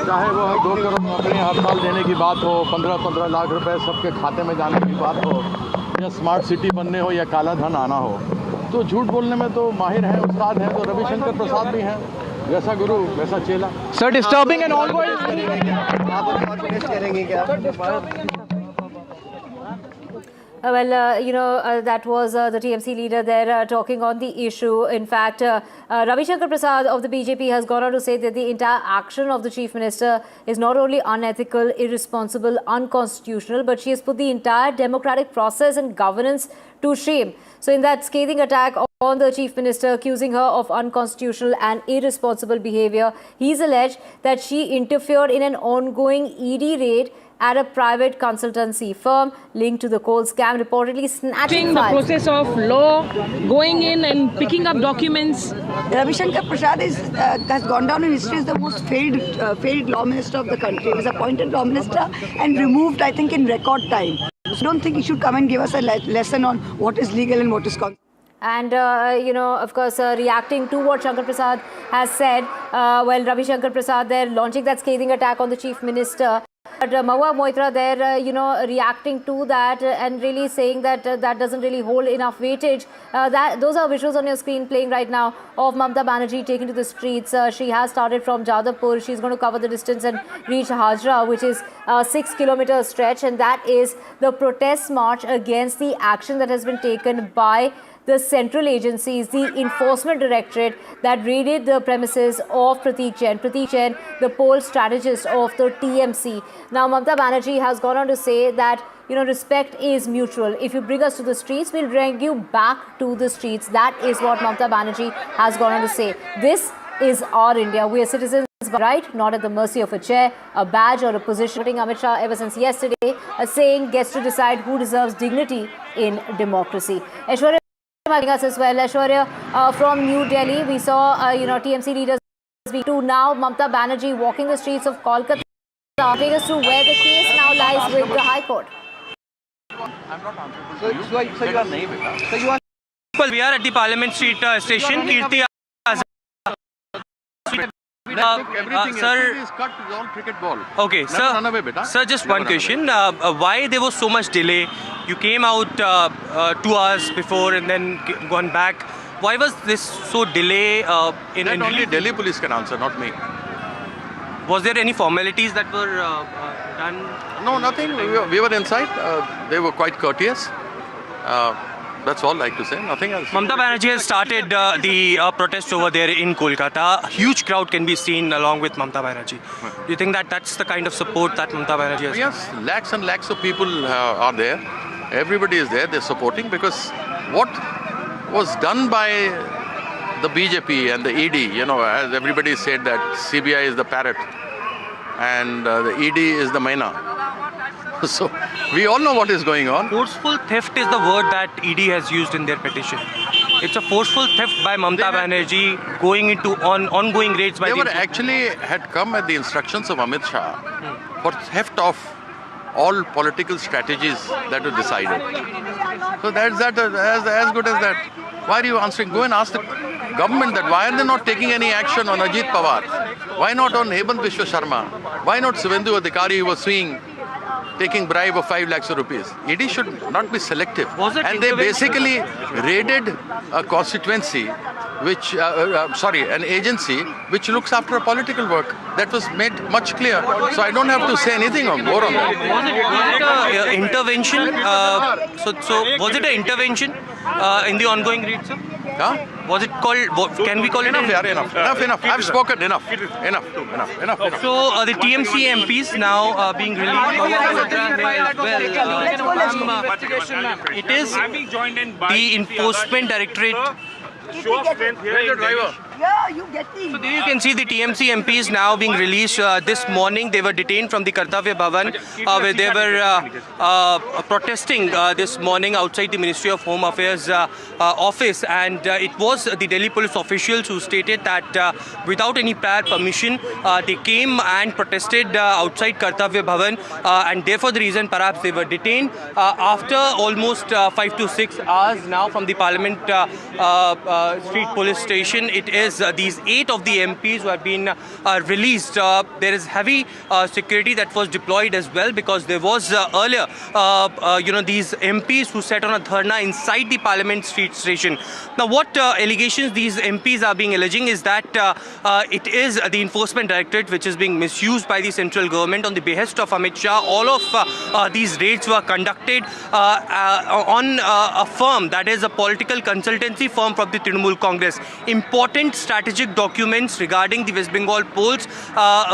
चाहे वो 2 करोड़ नौकरी हड़ताल देने की बात हो, 15-15 लाख रुपए सबके खाते में जाने की बात हो, या स्मार्ट सिटी बनने हो या काला धन आना हो, तो झूठ बोलने में तो माहिर हैं, उस्ताद हैं। तो रविशंकर प्रसाद भी हैं, जैसा गुरु वैसा चेला। Sir, disturbing and ongoing Well, that was the TMC leader there talking on the issue. In fact, Ravi Shankar Prasad of the BJP has gone on to say that the entire action of the Chief Minister is not only unethical, irresponsible, unconstitutional, but she has put the entire democratic process and governance to shame. So in that scathing attack on the Chief Minister, accusing her of unconstitutional and irresponsible behaviour, he's alleged that she interfered in an ongoing ED raid at a private consultancy firm linked to the coal scam, reportedly snatching the process of law, going in and picking up documents. Ravi Shankar Prasad has gone down in history as the most failed law minister of the country. He was appointed law minister and removed, I think, in record time. So I don't think he should come and give us a lesson on what is legal and what is constitutional. And, of course, reacting to what Shankar Prasad has said, Ravi Shankar Prasad there launching that scathing attack on the Chief Minister, Mahua Moitra there, reacting to that and really saying that that doesn't really hold enough weightage. Those are visuals on your screen playing right now of Mamata Banerjee taken to the streets. She has started from Jadavpur. She's going to cover the distance and reach Hajra, which is a 6-kilometer stretch, and that is the protest march against the action that has been taken by the central agencies, the enforcement directorate that raided the premises of Pratik Jain. Pratik Jain, the poll strategist of the TMC. Now, Mamata Banerjee has gone on to say that, respect is mutual. If you bring us to the streets, we'll bring you back to the streets. That is what Mamata Banerjee has gone on to say. This is our India. We are citizens by right, not at the mercy of a chair, a badge or a position. Amit Shah ever since yesterday, saying gets to decide who deserves dignity in democracy. Aishwarya us as well. Aishwarya, from New Delhi, we saw TMC leaders to now Mamata Banerjee walking the streets of Kolkata. Take us to where the case now lies with the High Court. I'm not answering. So your name, so you are. Well, we are at the Parliament Street station. Kirti Sir, is cut to all cricket ball. Okay, sir, just one question. Why there was so much delay? You came out 2 hours before and then gone back. Why was this so delay? That only Delhi police can answer, not me. Was there any formalities that were done? No, nothing. We were inside. They were quite courteous. That's all I like to say, nothing else. Mamata Banerjee has started the protest over there in Kolkata. A huge crowd can be seen along with Mamata Banerjee. Do you think that that's the kind of support that Mamata Banerjee has? Yes, lakhs and lakhs of people are there. Everybody is there, they're supporting, because what was done by the BJP and the ED, as everybody said that CBI is the parrot and the ED is the myna. So, we all know what is going on. Forceful theft is the word that ED has used in their petition. It's a forceful theft by Mamata Banerjee going into ongoing raids by They had come at the instructions of Amit Shah for theft of all political strategies that were decided. So that's as good as that. Why are you answering? Go and ask the government that why are they not taking any action on Ajit Pawar? Why not on Hemant Biswa Sharma? Why not Suvendu Adhikari who was taking bribe of 5 lakhs of rupees? ED should not be selective. And they basically raided a constituency, which, an agency which looks after a political work. That was made much clear. So I don't have to say anything more on that. Was it an intervention? Was it an intervention in the ongoing raid, sir? Huh? Was it called, can we call it? Enough. I've spoken, enough. So the TMC MPs now being released. It is the enforcement directorate. Where's your driver? Yeah, you get me. So there you can see the TMC MPs now being released. This morning they were detained from the Kartavya Bhavan where they were protesting this morning outside the Ministry of Home Affairs office, and it was the Delhi police officials who stated that without any prior permission they came and protested outside Kartavya Bhavan, and therefore the reason perhaps they were detained after almost 5 to 6 hours now from the Parliament Street police station. It is these 8 of the MPs who have been released. There is heavy security that was deployed as well, because there was earlier, these MPs who sat on a dharna inside the Parliament Street station. Now, what allegations these MPs are being alleging is that it is the enforcement directorate which is being misused by the central government on the behest of Amit Shah. All of these raids were conducted on a firm that is a political consultancy firm from the Trinamool Congress. Important strategic documents regarding the West Bengal polls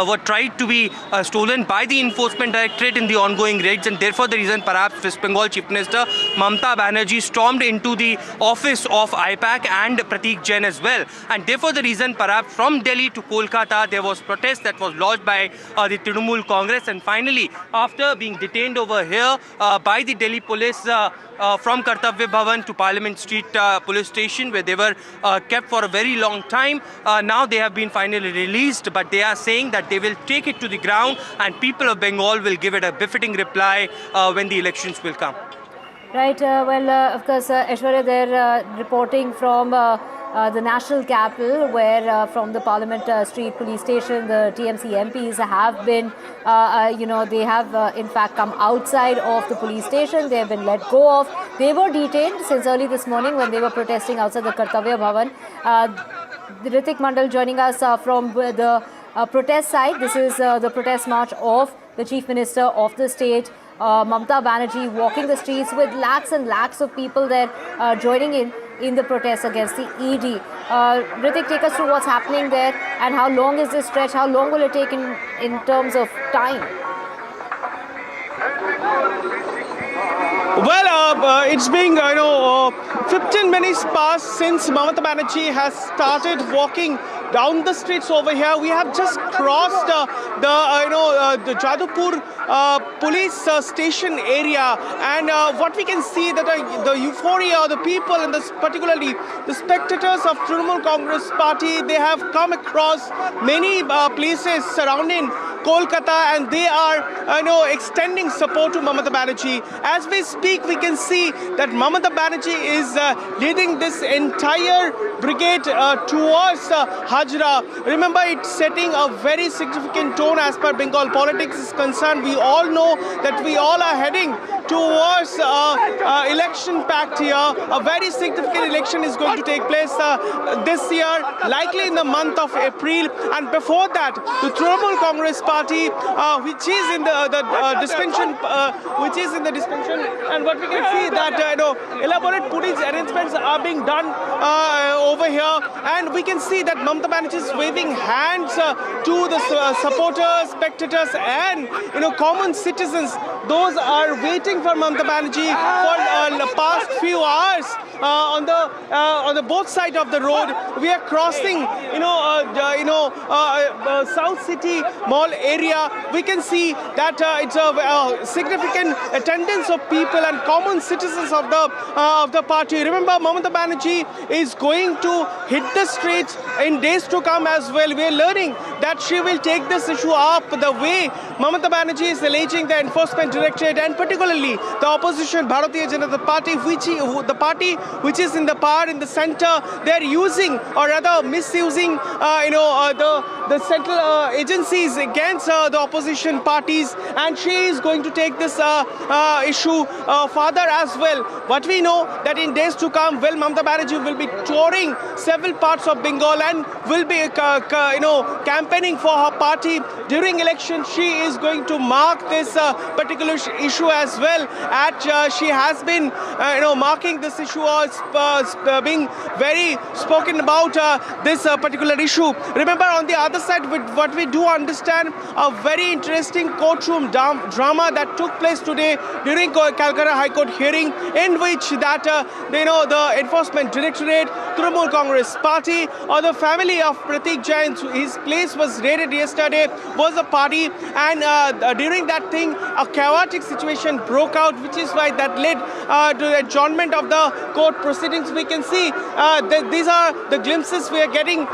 were tried to be stolen by the enforcement directorate in the ongoing raids, and therefore the reason perhaps West Bengal Chief Minister Mamata Banerjee stormed into the office of IPAC and Pratik Jain as well, and therefore the reason perhaps from Delhi to Kolkata there was protest that was lodged by the Trinamool Congress, and finally after being detained over here by the Delhi police from Kartavya Bhavan to Parliament Street police station where they were kept for a very long time. Now they have been finally released, but they are saying that they will take it to the ground and people of Bengal will give it a befitting reply when the elections will come. Right, of course, Aishwarya, they're reporting from the national capital, where from the Parliament Street police station, the TMC MPs have been, they have in fact come outside of the police station. They have been let go of. They were detained since early this morning when they were protesting outside the Kartavya Bhavan. Ritik Mandal joining us from the protest side. This is the protest march of the Chief Minister of the state, Mamata Banerjee, walking the streets with lakhs and lakhs of people there joining in the protest against the ED. Ritik, take us through what's happening there and how long is this stretch? How long will it take in terms of time? Well, it's been 15 minutes past since Mamata Banerjee has started walking down the streets over here. We have just crossed the Jadupur police station area, and what we can see that the euphoria, the people, and particularly the spectators of Trinamool Congress Party, they have come across many places surrounding Kolkata, and they are extending support to Mamata Banerjee. As we speak, we can see that Mamata Banerjee is leading this entire brigade towards Hajra. Remember, it's setting a very significant tone as per Bengal politics is concerned. We all know that we all are heading towards election pact here. A very significant election is going to take place this year, likely in the month of April. And before that, the Trinamool Congress Party, which is in the dispensation, and what we can see that elaborate police arrangements are being done over here, and we can see that Mamata Banerjee is waving hands to the supporters, spectators, and common citizens. Those are waiting for Mamata Banerjee for the past few hours on the both sides of the road. We are crossing South City Mall area. We can see that it's a significant attendance of people and common citizens of the party. Remember, Mamata Banerjee is going to hit the streets in days to come as well. We are learning that she will take this issue up the way Mamata Banerjee is alleging the Enforcement Directorate, and particularly the opposition Bharatiya Janata Party, the party which is in the power in the center, they are using or rather misusing the central agencies against the opposition parties, and she is going to take this issue further as well. What we know that in days to come, Mamata Banerjee will be touring several parts of Bengal and will be campaigning for her party during election. She is going to mark this particular issue as well. She has been marking this issue as being very spoken about this particular issue. Remember, on the other side, what we do understand, a very interesting courtroom drama that took place today during Kolkata High Court hearing, in which that the Enforcement Directorate, Trinamool Congress Party, or the family of Pratik Jain, his place was raided yesterday, was a party, and during that thing, a chaotic situation broke out, which is why that led to adjournment of the court proceedings. We can see these are the glimpses we are getting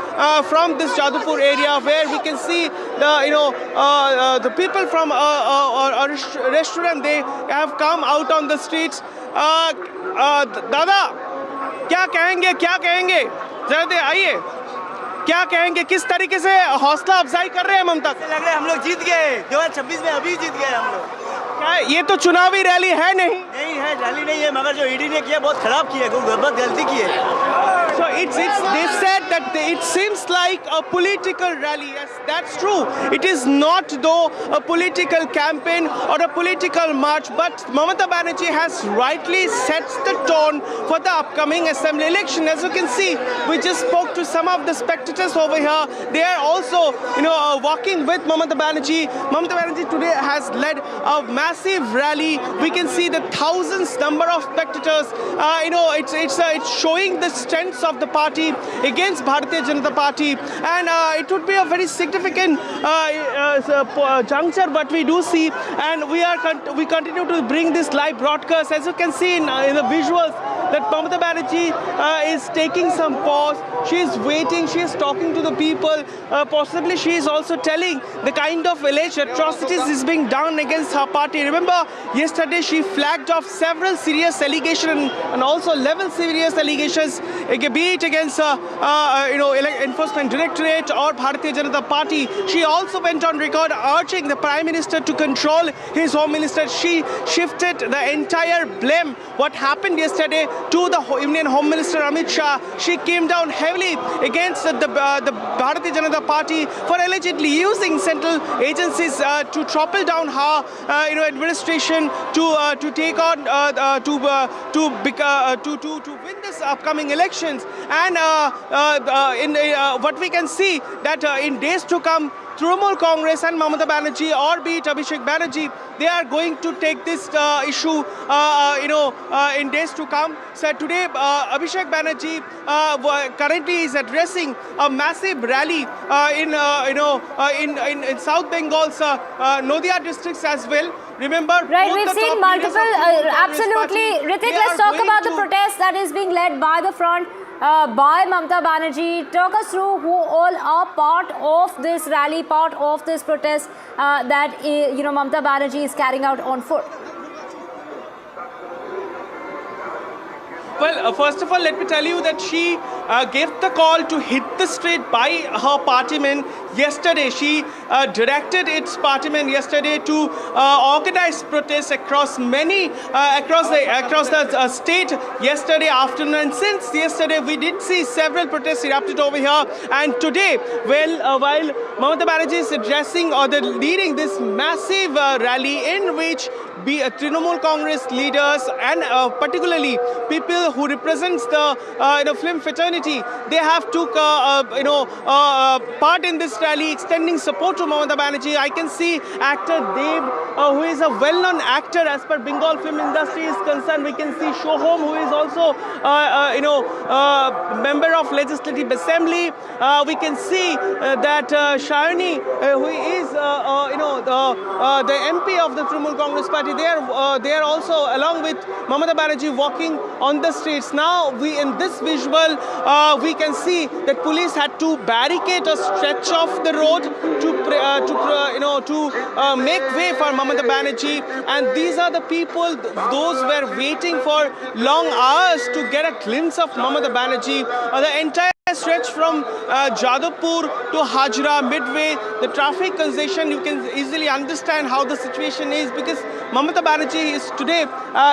from this Jadupur area, where we can see the people from a restaurant, they have come out on the streets. दादा क्या कहेंगे जरा दे आइए, क्या कहेंगे, किस तरीके से हौसला अफजाई कर रहे हैं ममता? लग रहा है हम लोग जीत गए 2026 में, अभी जीत गए हम लोग। ये तो चुनावी रैली है नहीं है, रैली नहीं है, मगर जो ईडी ने किया बहुत खराब किया, बहुत गलती की है। So they said that it seems like a political rally. Yes, that's true. It is not though a political campaign or a political march, but Mamata Banerjee has rightly set the tone for the upcoming assembly election. As you can see, we just spoke to some of the spectators over here. They are also walking with Mamata Banerjee. Mamata Banerjee today has led a massive rally. We can see the thousands number of spectators. It's showing the strength of the party against Bharatiya Janata Party, and it would be a very significant juncture. But we do see, and we continue to bring this live broadcast. As you can see in the visuals, that Mamata Banerjee is taking some pause. She is waiting. She is talking to the people. Possibly she is also telling the kind of alleged atrocities is being done against her party. Remember, yesterday she flagged off several serious allegations and also level serious allegations, be it against Enforcement Directorate or Bharatiya Janata Party. She also went on record urging the Prime Minister to control his Home Minister. She shifted the entire blame what happened yesterday to the Indian Home Minister Amit Shah. She came down heavily against the Bharatiya Janata Party for allegedly using central agencies to topple down her administration to take on to win this upcoming elections. And what we can see that in days to come, Trinamool Congress and Mamata Banerjee, or be it Abhishek Banerjee, they are going to take this issue, in days to come. So today, Abhishek Banerjee currently is addressing a massive rally in South Bengal's Nadia districts as well. Remember, right, we've seen multiple, absolutely. Ritik, let's talk about the protest that is being led by the front, by Mamata Banerjee. Talk us through who all are part of this rally, part of this protest that Mamata Banerjee is carrying out on foot. Well, first of all, let me tell you that she gave the call to hit the street by her partymen yesterday. She directed its partymen yesterday to organize protests across across the state yesterday afternoon. And since yesterday, we did see several protests erupted over here. And today, while Mamata Banerjee is addressing or leading this massive rally in which Trinamool Congress leaders and particularly people who represents the film fraternity, they have took part in this rally, extending support to Mamata Banerjee. I can see actor Deb, who is a well-known actor as per Bengal film industry is concerned. We can see Shoham, who is also member of Legislative Assembly. We can see that Shayani, who is the MP of the Trinamool Congress Party. They are also along with Mamata Banerjee walking on the streets. Now, in this visual, we can see that police had to barricade a stretch of the road to make way for Mamata Banerjee. And these are the people, those were waiting for long hours to get a glimpse of Mamata Banerjee. The entire stretch from Jadavpur to Hajra, midway, the traffic congestion, you can easily understand how the situation is, because Mamata Banerjee is today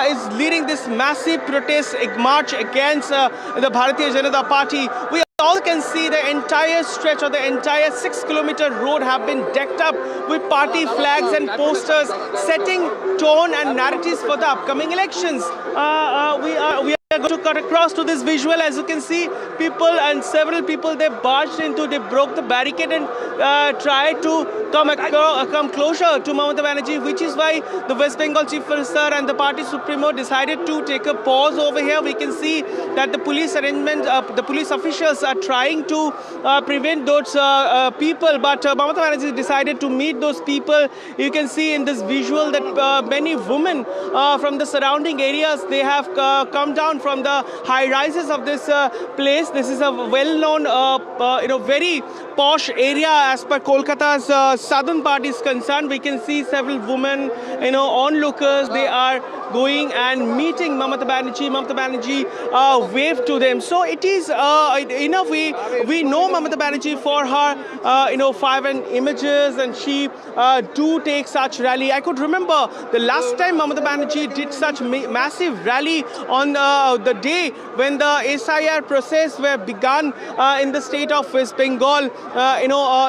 is leading this massive protest march against the Bharatiya Janata Party. We all can see the entire stretch or the entire 6-kilometer road have been decked up with party flags and posters, setting tone and narratives for the upcoming elections. We are going to cut across to this visual. As you can see, several people, they barged into, they broke the barricade and tried to come closer to Mamata Banerjee, which is why the West Bengal Chief Minister and the party supremo decided to take a pause over here. We can see that the police the police officials are trying to prevent those people, but Mamata Banerjee decided to meet those people. You can see in this visual that many women from the surrounding areas, they have come down from the high rises of this place. This is a well-known, very posh area as per Kolkata's southern part is concerned. We can see several women, onlookers. They are going and meeting Mamata Banerjee. Mamata Banerjee waved to them. So it is, in a way, we know Mamata Banerjee for her, fervent images, and she do take such rally. I could remember the last time Mamata Banerjee did such massive rally on the day when the SIR process were begun in the state of West Bengal,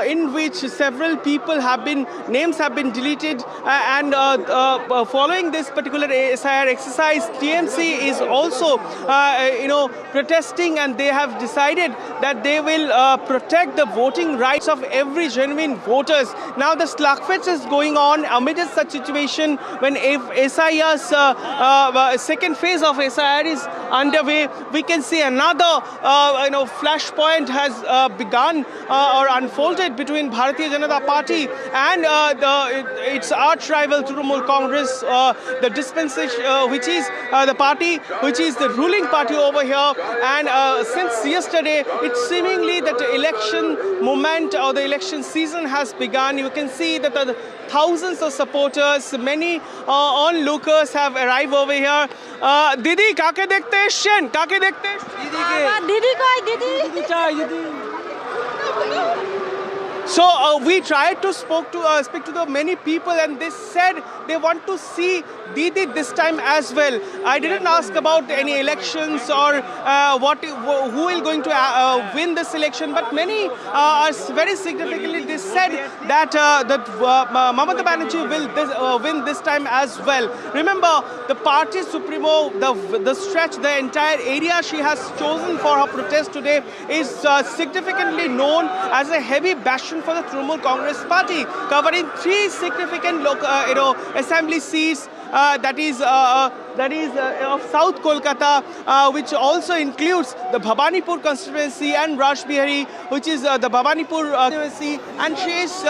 in which several people names have been deleted, and following this particular SIR exercise, TMC is also, protesting, and they have decided that they will protect the voting rights of every genuine voters. Now the slugfest is going on amid such situation when SIR's second phase of SIR is underway. We can see another, flashpoint has begun or unfolded between Bharatiya Janata Party party and its arch rival Trinamool Congress, the dispensation, which is the party which is the ruling party over here. And since yesterday, it's seemingly that the election moment or the election season has begun. You can see that the thousands of supporters, many onlookers have arrived over here. Didi, kake dekhte hain? Kake dekhte hain? Didi ko hai, Didi. So we tried to speak to the many people, and they said they want to see Didi this time as well. I didn't ask about any elections or who is going to win this election, but many are very significantly they said that Mamata Banerjee will win this time as well. Remember, the party supremo, the stretch, the entire area she has chosen for her protest today is significantly known as a heavy bastion for the Trinamool Congress party, covering 3 significant assembly seats. That is of South Kolkata, which also includes the Bhabanipur constituency and Rajbihari, which is the Bhabanipur constituency, and she is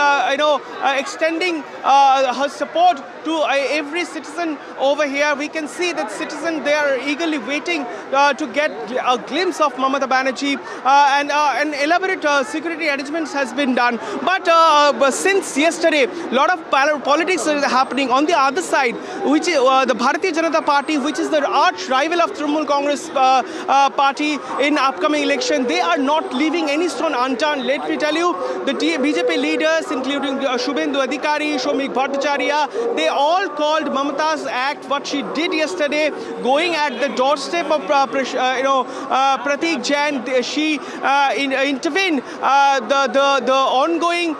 extending her support to every citizen over here. We can see that citizens, they are eagerly waiting to get a glimpse of Mamata Banerjee, and an elaborate security arrangements has been done. But since yesterday, a lot of politics is happening on the other side, which is the Bharatiya Janata Party, which is the arch rival of Trinamool Congress party in upcoming election. They are not leaving any stone unturned. Let me tell you, the BJP leaders, including Shubhendu Adhikari, Shomik Bhattacharya, they all called Mamata's act, what she did yesterday, going at the doorstep of Pratik Jain. She intervened the ongoing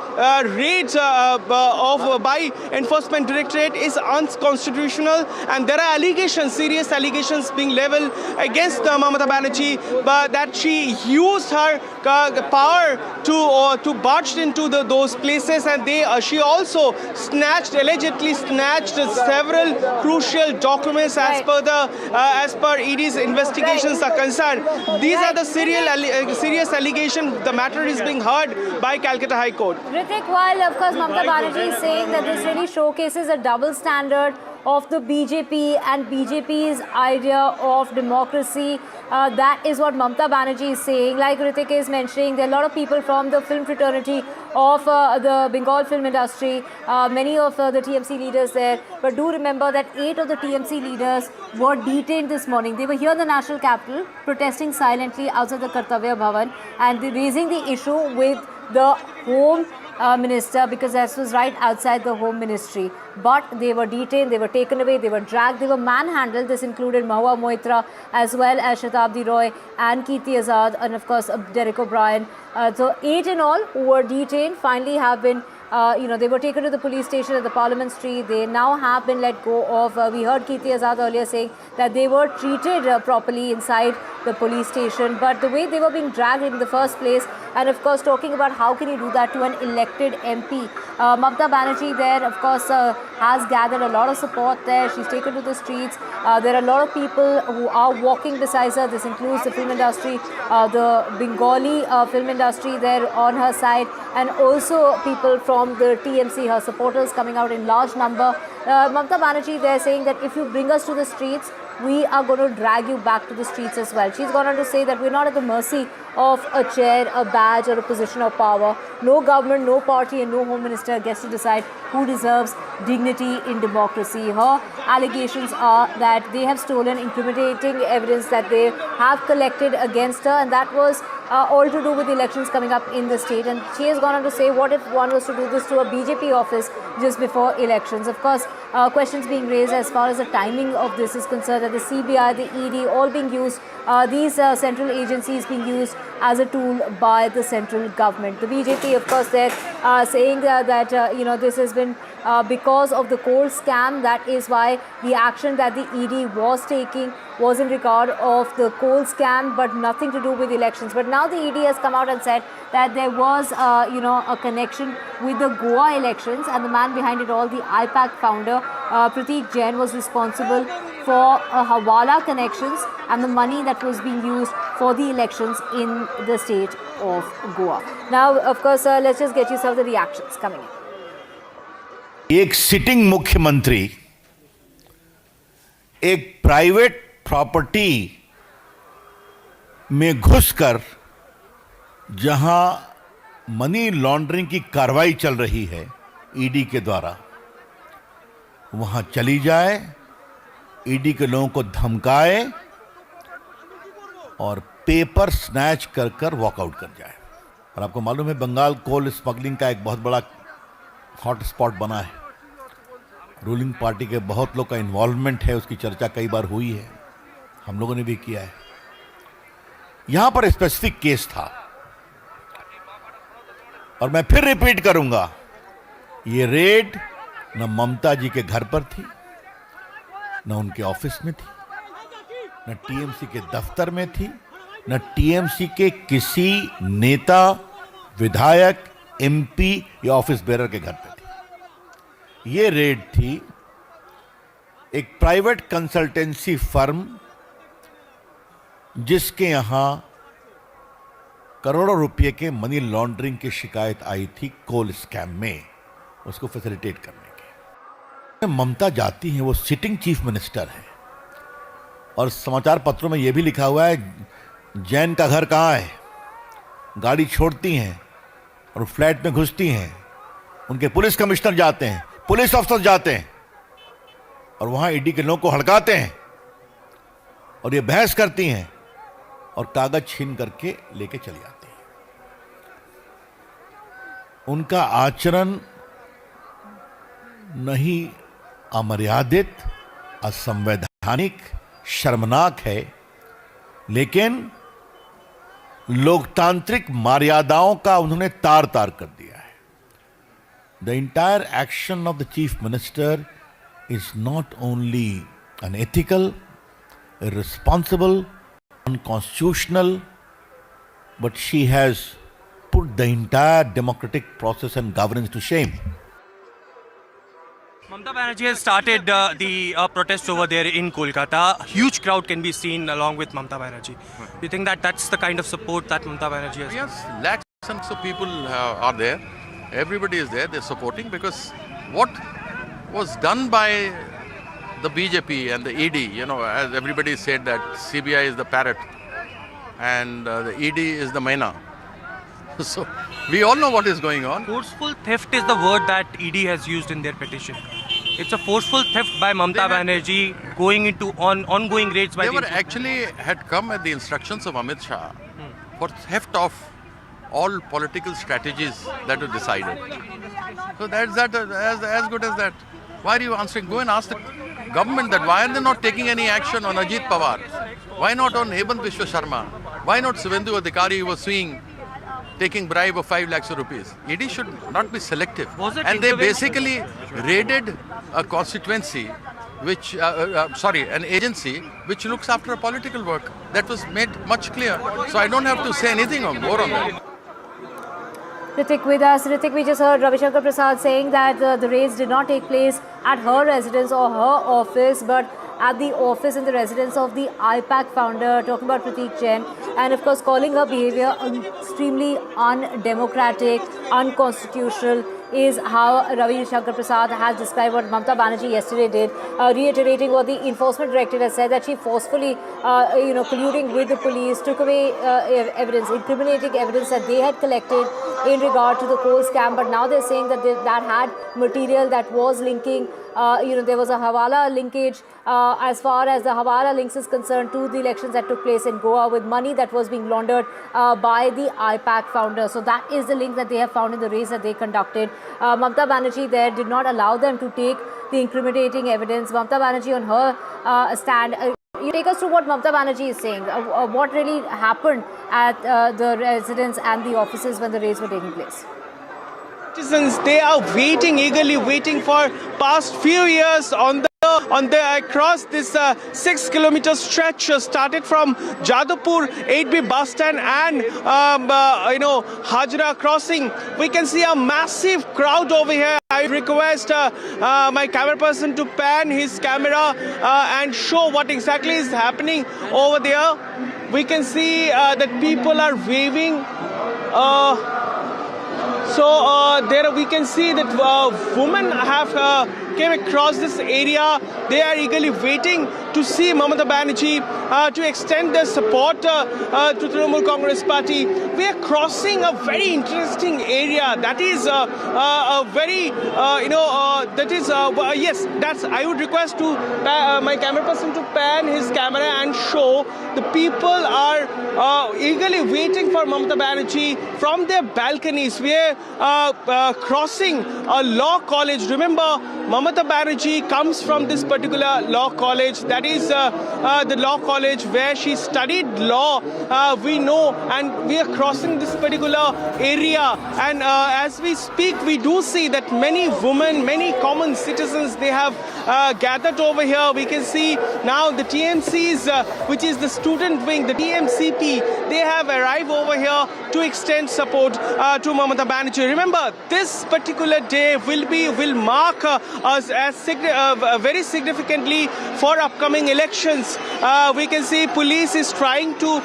raids by Enforcement Directorate is unconstitutional, and there are allegations, serious allegations being leveled against Mamata Banerjee, but that she used her power to barge into those places, and she also allegedly snatched several crucial documents as per ED's investigations are concerned. These are the serious allegations. The matter is being heard by Calcutta High Court. Ritik, while of course Mamata Banerjee is saying that this really showcases a double standard of the BJP and BJP's idea of democracy. That is what Mamata Banerjee is saying. Like Ritik is mentioning, there are a lot of people from the film fraternity of the Bengal film industry, many of the TMC leaders there. But do remember that 8 of the TMC leaders were detained this morning. They were here in the national capital protesting silently outside the Kartavya Bhavan, and raising the issue with the Home Minister, because this was right outside the Home Ministry. But they were detained, they were taken away, they were dragged, they were manhandled. This included Mahua Moitra as well as Shatabdi Roy and Kirti Azad, and of course Derek O'Brien. So 8 in all who were detained finally have been they were taken to the police station at the Parliament Street. They now have been let go of. We heard Kirti Azad earlier saying that they were treated properly inside the police station. But the way they were being dragged in the first place, and of course talking about how can you do that to an elected MP. Mamata Banerjee there, of course, has gathered a lot of support there. She's taken to the streets. There are a lot of people who are walking beside her. This includes the film industry, the Bengali film industry there on her side, and also people from the TMC, her supporters coming out in large number. Mamata Banerjee there saying that if you bring us to the streets, we are going to drag you back to the streets as well. She's gone on to say that we're not at the mercy of a chair, a badge or a position of power. No government, no party and no Home Minister gets to decide who deserves dignity in democracy. Her allegations are that they have stolen incriminating evidence that they have collected against her, and that was all to do with the elections coming up in the state. And she has gone on to say, what if one was to do this to a BJP office just before elections? Of course, questions being raised as far as the timing of this is concerned, that the CBI, the ED, all being used, these central agencies being used as a tool by the central government. The BJP, of course, they're saying that this has been because of the coal scam. That is why the action that the ED was taking was in regard of the coal scam, but nothing to do with elections. But now the ED has come out and said that there was a connection with the Goa elections, and the man behind it all, the IPAC founder Pratik Jain, was responsible for Hawala connections and the money that was being used for the elections in the state of Goa. Now, of course, let's just get you some of the reactions coming in. एक sitting मुख्यमंत्री एक private property में घुसकर जहां money laundering की कार्रवाई चल रही है ईडी के द्वारा, वहां चली जाए, ईडी के लोगों को धमकाए और पेपर स्नैच कर कर वॉकआउट कर जाए। और आपको मालूम है बंगाल कोल स्मगलिंग का एक बहुत बड़ा हॉट स्पॉट बना है। रूलिंग पार्टी के बहुत लोग का इन्वॉल्वमेंट है, उसकी चर्चा कई बार हुई है, हम लोगों ने भी किया है। यहां पर स्पेसिफिक केस था और मैं फिर रिपीट करूंगा, ये रेड न ममता जी के घर पर थी, न उनके ऑफिस में थी, न टीएमसी के दफ्तर में थी, न टीएमसी के किसी नेता, विधायक, एमपी या ऑफिस बेरर के घर पर थी। ये रेड थी एक प्राइवेट कंसल्टेंसी फर्म जिसके यहां करोड़ों रुपए के मनी लॉन्ड्रिंग की शिकायत आई थी कोल स्कैम में, उसको फैसिलिटेट करने के। ममता जाती हैं, वो सिटिंग चीफ मिनिस्टर है और समाचार पत्रों में यह भी लिखा हुआ है जैन का घर कहां है। गाड़ी छोड़ती हैं और फ्लैट में घुसती हैं, उनके पुलिस कमिश्नर जाते हैं, पुलिस अफसर जाते हैं और वहां ईडी के लोगों को हड़काते हैं और ये बहस करती हैं और कागज छीन करके लेके चली जाती हैं। उनका आचरण नहीं अमर्यादित, असंवैधानिक, शर्मनाक है, लेकिन लोकतांत्रिक मर्यादाओं का उन्होंने तार तार कर दिया है। The entire action of the chief minister is not only unethical, irresponsible, unconstitutional, but she has put the entire democratic process and governance to shame. Mamata Banerjee has started the protests over there in Kolkata. A huge crowd can be seen along with Mamata Banerjee. Do you think that that's the kind of support that Mamata Banerjee has? Yes, lakhs of people are there. Everybody is there. They're supporting because what was done by the BJP and the ED, you know, as everybody said that CBI is the parrot and the ED is the myna. So we all know what is going on. Forceful theft is the word that ED has used in their petition. It's a forceful theft by Mamata Banerjee going into ongoing raids by They were actually had come at the instructions of Amit Shah for theft of all political strategies that were decided. So that's that as good as that. Why are you answering? Go and ask the government that why are they not taking any action on Ajit Pawar? Why not on Hemant Biswa Sharma? Why not Suvendu Adhikari who was suing, taking bribe of 5 lakhs of rupees? ED should not be selective. And they basically raided a constituency which, an agency which looks after a political work. That was made much clear. So I don't have to say anything more on that. Ritik with us. Ritik, we just heard Ravi Shankar Prasad saying that the raids did not take place at her residence or her office, but at the office and the residence of the IPAC founder, talking about Pratik Jain, and of course calling her behaviour extremely undemocratic, unconstitutional, is how Ravi Shankar Prasad has described what Mamata Banerjee yesterday did, reiterating what the enforcement director has said, that she forcefully, colluding with the police, took away evidence, incriminating evidence that they had collected in regard to the coal scam. But now they're saying that that had material that was linking, there was a Hawala linkage as far as the Hawala links is concerned to the elections that took place in Goa with money that was being laundered by the IPAC founder. So that is the link that they have found in the raids that they conducted. Mamata Banerjee there did not allow them to take the incriminating evidence. Mamata Banerjee on her stand. You take us through what Mamata Banerjee is saying. What really happened at the residence and the offices when the raids were taking place? Citizens, they are eagerly waiting for past few years on the across this 6-kilometer stretch started from Jadavpur 8B bus stand and Hajra crossing. We can see a massive crowd over here. I request my camera person to pan his camera and show what exactly is happening over there. We can see that people are waving. So there we can see that women have came across this area. They are eagerly waiting to see Mamata Banerjee to extend their support to Trinamool Congress Party. We are crossing a very interesting area. That is a very, yes, that's, I would request to my camera person to pan his camera and show the people are eagerly waiting for Mamata Banerjee from their balconies. We are crossing a law college. Remember, Mamata Banerjee comes from this particular law college. That is the law college where she studied law. We know, and we are crossing this particular area. And as we speak, we do see that many women, many common citizens, they have gathered over here. We can see now the TMCs, which is the student wing, the TMCP, they have arrived over here to extend support to Mamata Banerjee. Remember, this particular day will mark us as very significantly for upcoming elections. We can see police is trying to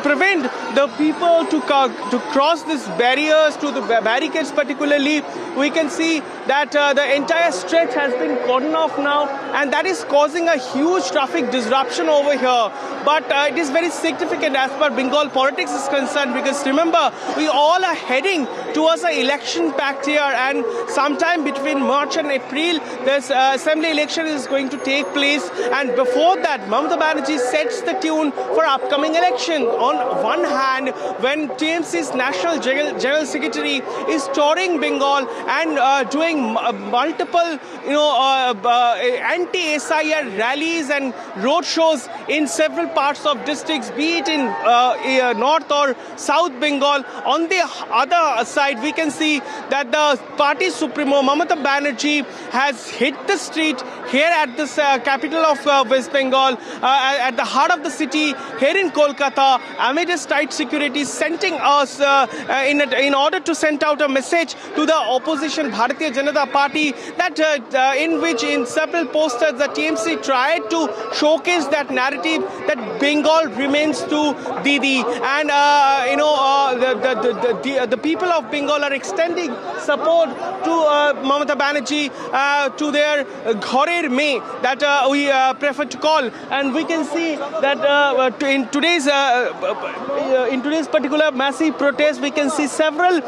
prevent the people to cross these barriers, to the barricades particularly. We can see that the entire stretch has been cordoned off now, and that is causing a huge traffic disruption over here. But it is very significant as per Bengal politics is concerned, because remember, we all are heading towards an election pact here, and sometime between March and April, this assembly election is going to take place. And before that, Mamata Banerjee sets the tune for upcoming election. On one hand, when TMC's National General Secretary is touring Bengal and doing multiple, anti-SIR rallies and road shows in several parts of districts, be it in North or South Bengal. On the other side, we can see that the party supremo, Mamata Banerjee, has hit the street here at the capital of West Bengal, at the heart of the city, here in Kolkata, amidst tight security, sending us in order to send out a message to the opposition Bharatiya Janata Party, that in which in several posters the TMC tried to showcase that narrative that Bengal remains to Didi, and the people of Bengal are extending support to Mamata Banerjee, to their Ghorer Mein, that we prefer to call. And we can see that in today's particular massive protest, we can see several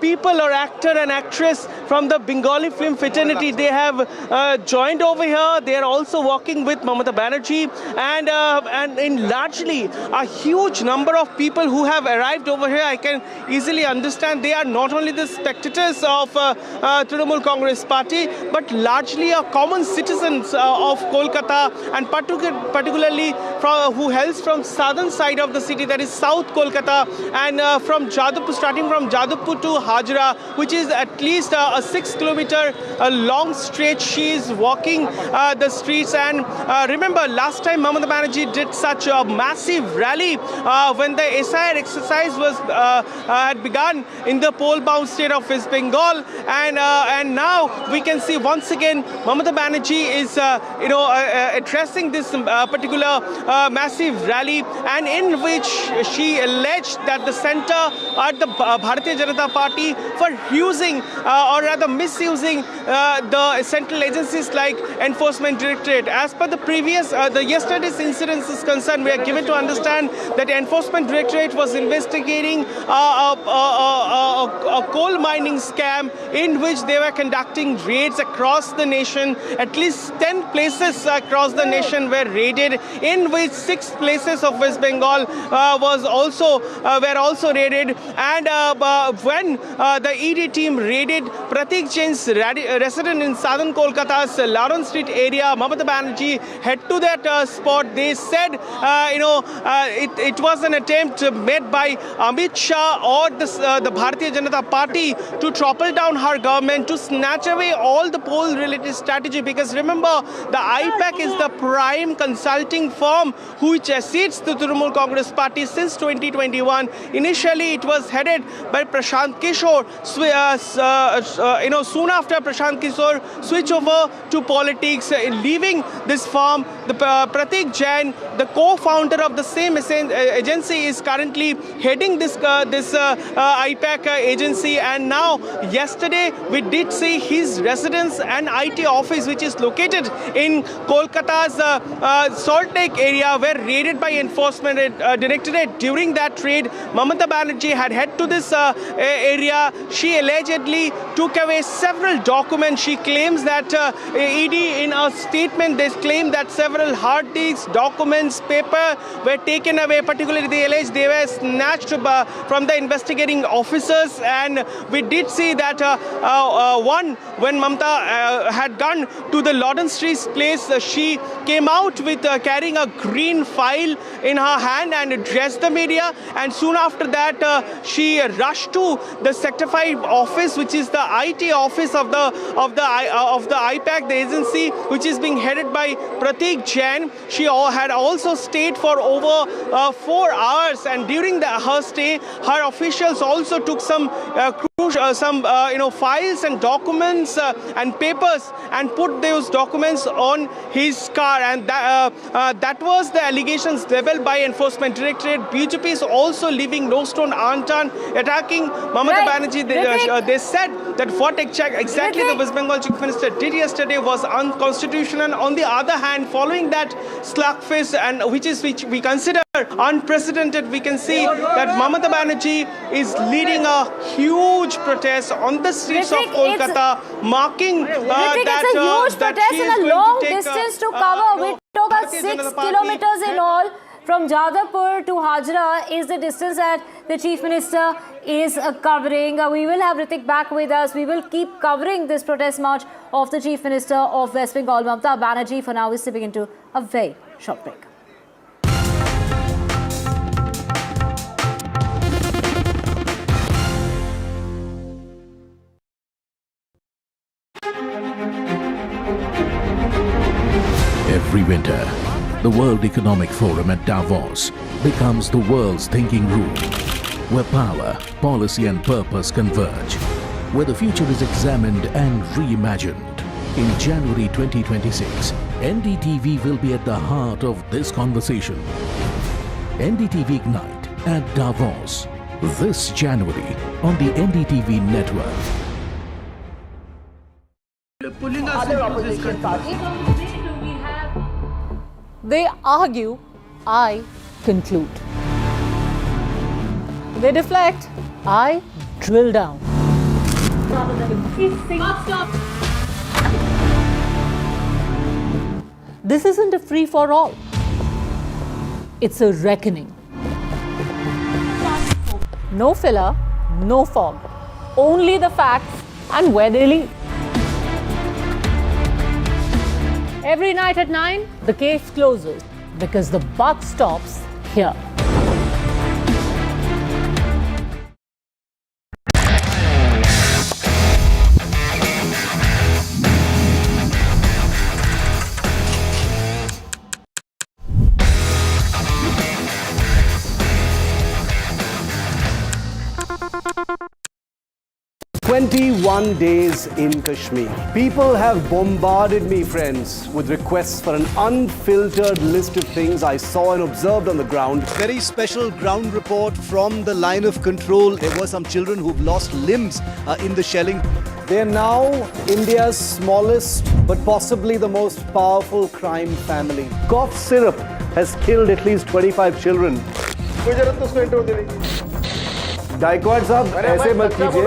people or actor and actress from the Bengali film fraternity. They have joined over here. They are also walking with Mamata Banerjee, and in largely a huge number of people who have arrived over here. I can easily understand they are not only the spectators of Trinamool Congress Party, but largely a common citizens of Kolkata, and particularly who hails from southern side of the city, that is South Kolkata, and from Jadavpur, starting from Jadavpur to Hajra, which is at least a 6-kilometer long stretch. She is walking the streets. And remember, last time Mamata Banerjee did such a massive rally when the SIR exercise was had begun in the poll-bound state of West Bengal, and now we can see once again Mamata Banerjee is addressing this particular massive rally, and in which she alleged that the center at the Bharatiya Janata Party for using or rather misusing the central agencies like Enforcement Directorate. As per the previous, yesterday's incidents is concerned, we are given to understand that Enforcement Directorate was investigating a coal mining scam in which they were conducting raids across the nation. At least 10 places across the nation were raided, in which 6 places of West Bengal were also raided. And when the ED team raided Pratik Jain's resident in southern Kolkata's Lawrence Street area, Mamata Banerjee head to that spot. They said, it was an attempt made by Amit Shah or the Bharatiya Janata Party to topple down her government, to snatch away all the poll-related strategy. Because remember, the IPAC is the prime consulting firm which assists the Trinamool Congress Party since 2021. Initially, it was headed by Prashant Kishore. Soon after Prashant Kishore switched over to politics, leaving this firm Pratik Jain, the co-founder of the same agency, is currently heading this IPAC agency. And now, yesterday, we did see his residence and IT office, which is located in Kolkata's Salt Lake area, were raided by Enforcement Directorate. During that raid, Mamata Banerjee had head to this area. She allegedly took away several documents. She claims that ED, in a statement, they claim that several hard disks, documents, paper were taken away. Particularly, they allege they were snatched from the investigating officers. And we did see that when Mamata had gone to the Loudon Street's place, she came out with carrying a green file in her hand and addressed the media. And soon after that, she rushed to the Sector 5 office, which is the IT office of the IPAC, the agency, which is being headed by Pratik Jain. She had also stayed for over 4 hours, and during her stay, her officials also took some files and documents and papers and put those documents on his car. And that was the allegations leveled by Enforcement Directorate. BJP is also leaving no stone unturned, attacking Mamata Banerjee. They said that what exactly the West Bengal Chief Minister did yesterday was unconstitutional. On the other hand, following that slugfest, and which we consider unprecedented, we can see that Mamata Banerjee is leading a huge protest on the streets of Kolkata, marking that it's a huge protest and a long distance to cover. We took us 6 kilometers in all. From Jadavpur to Hajra is the distance that the Chief Minister is covering. We will have Ritik back with us. We will keep covering this protest march of the Chief Minister of West Bengal, Mamata Banerjee. For now, we're stepping into a very short break. Every winter, the World Economic Forum at Davos becomes the world's thinking room, where power, policy and purpose converge, where the future is examined and reimagined. In January 2026, NDTV will be at the heart of this conversation. NDTV Ignite at Davos, this January on the NDTV network. Other opposition parties. They argue, I conclude. They deflect, I drill down. This isn't a free-for-all. It's a reckoning. No filler, no fog. Only the facts and where they lead. Every night at 9, the case closes because the buck stops here. "21 days in Kashmir. People have bombarded me, friends, with requests for an unfiltered list of things I saw and observed on the ground. Very special ground report from the line of control. There were some children who've lost limbs in the shelling. They're now India's smallest but possibly the most powerful crime family. Cough syrup has killed at least 25 children. Gaikwad sahab, aise mat kijiye.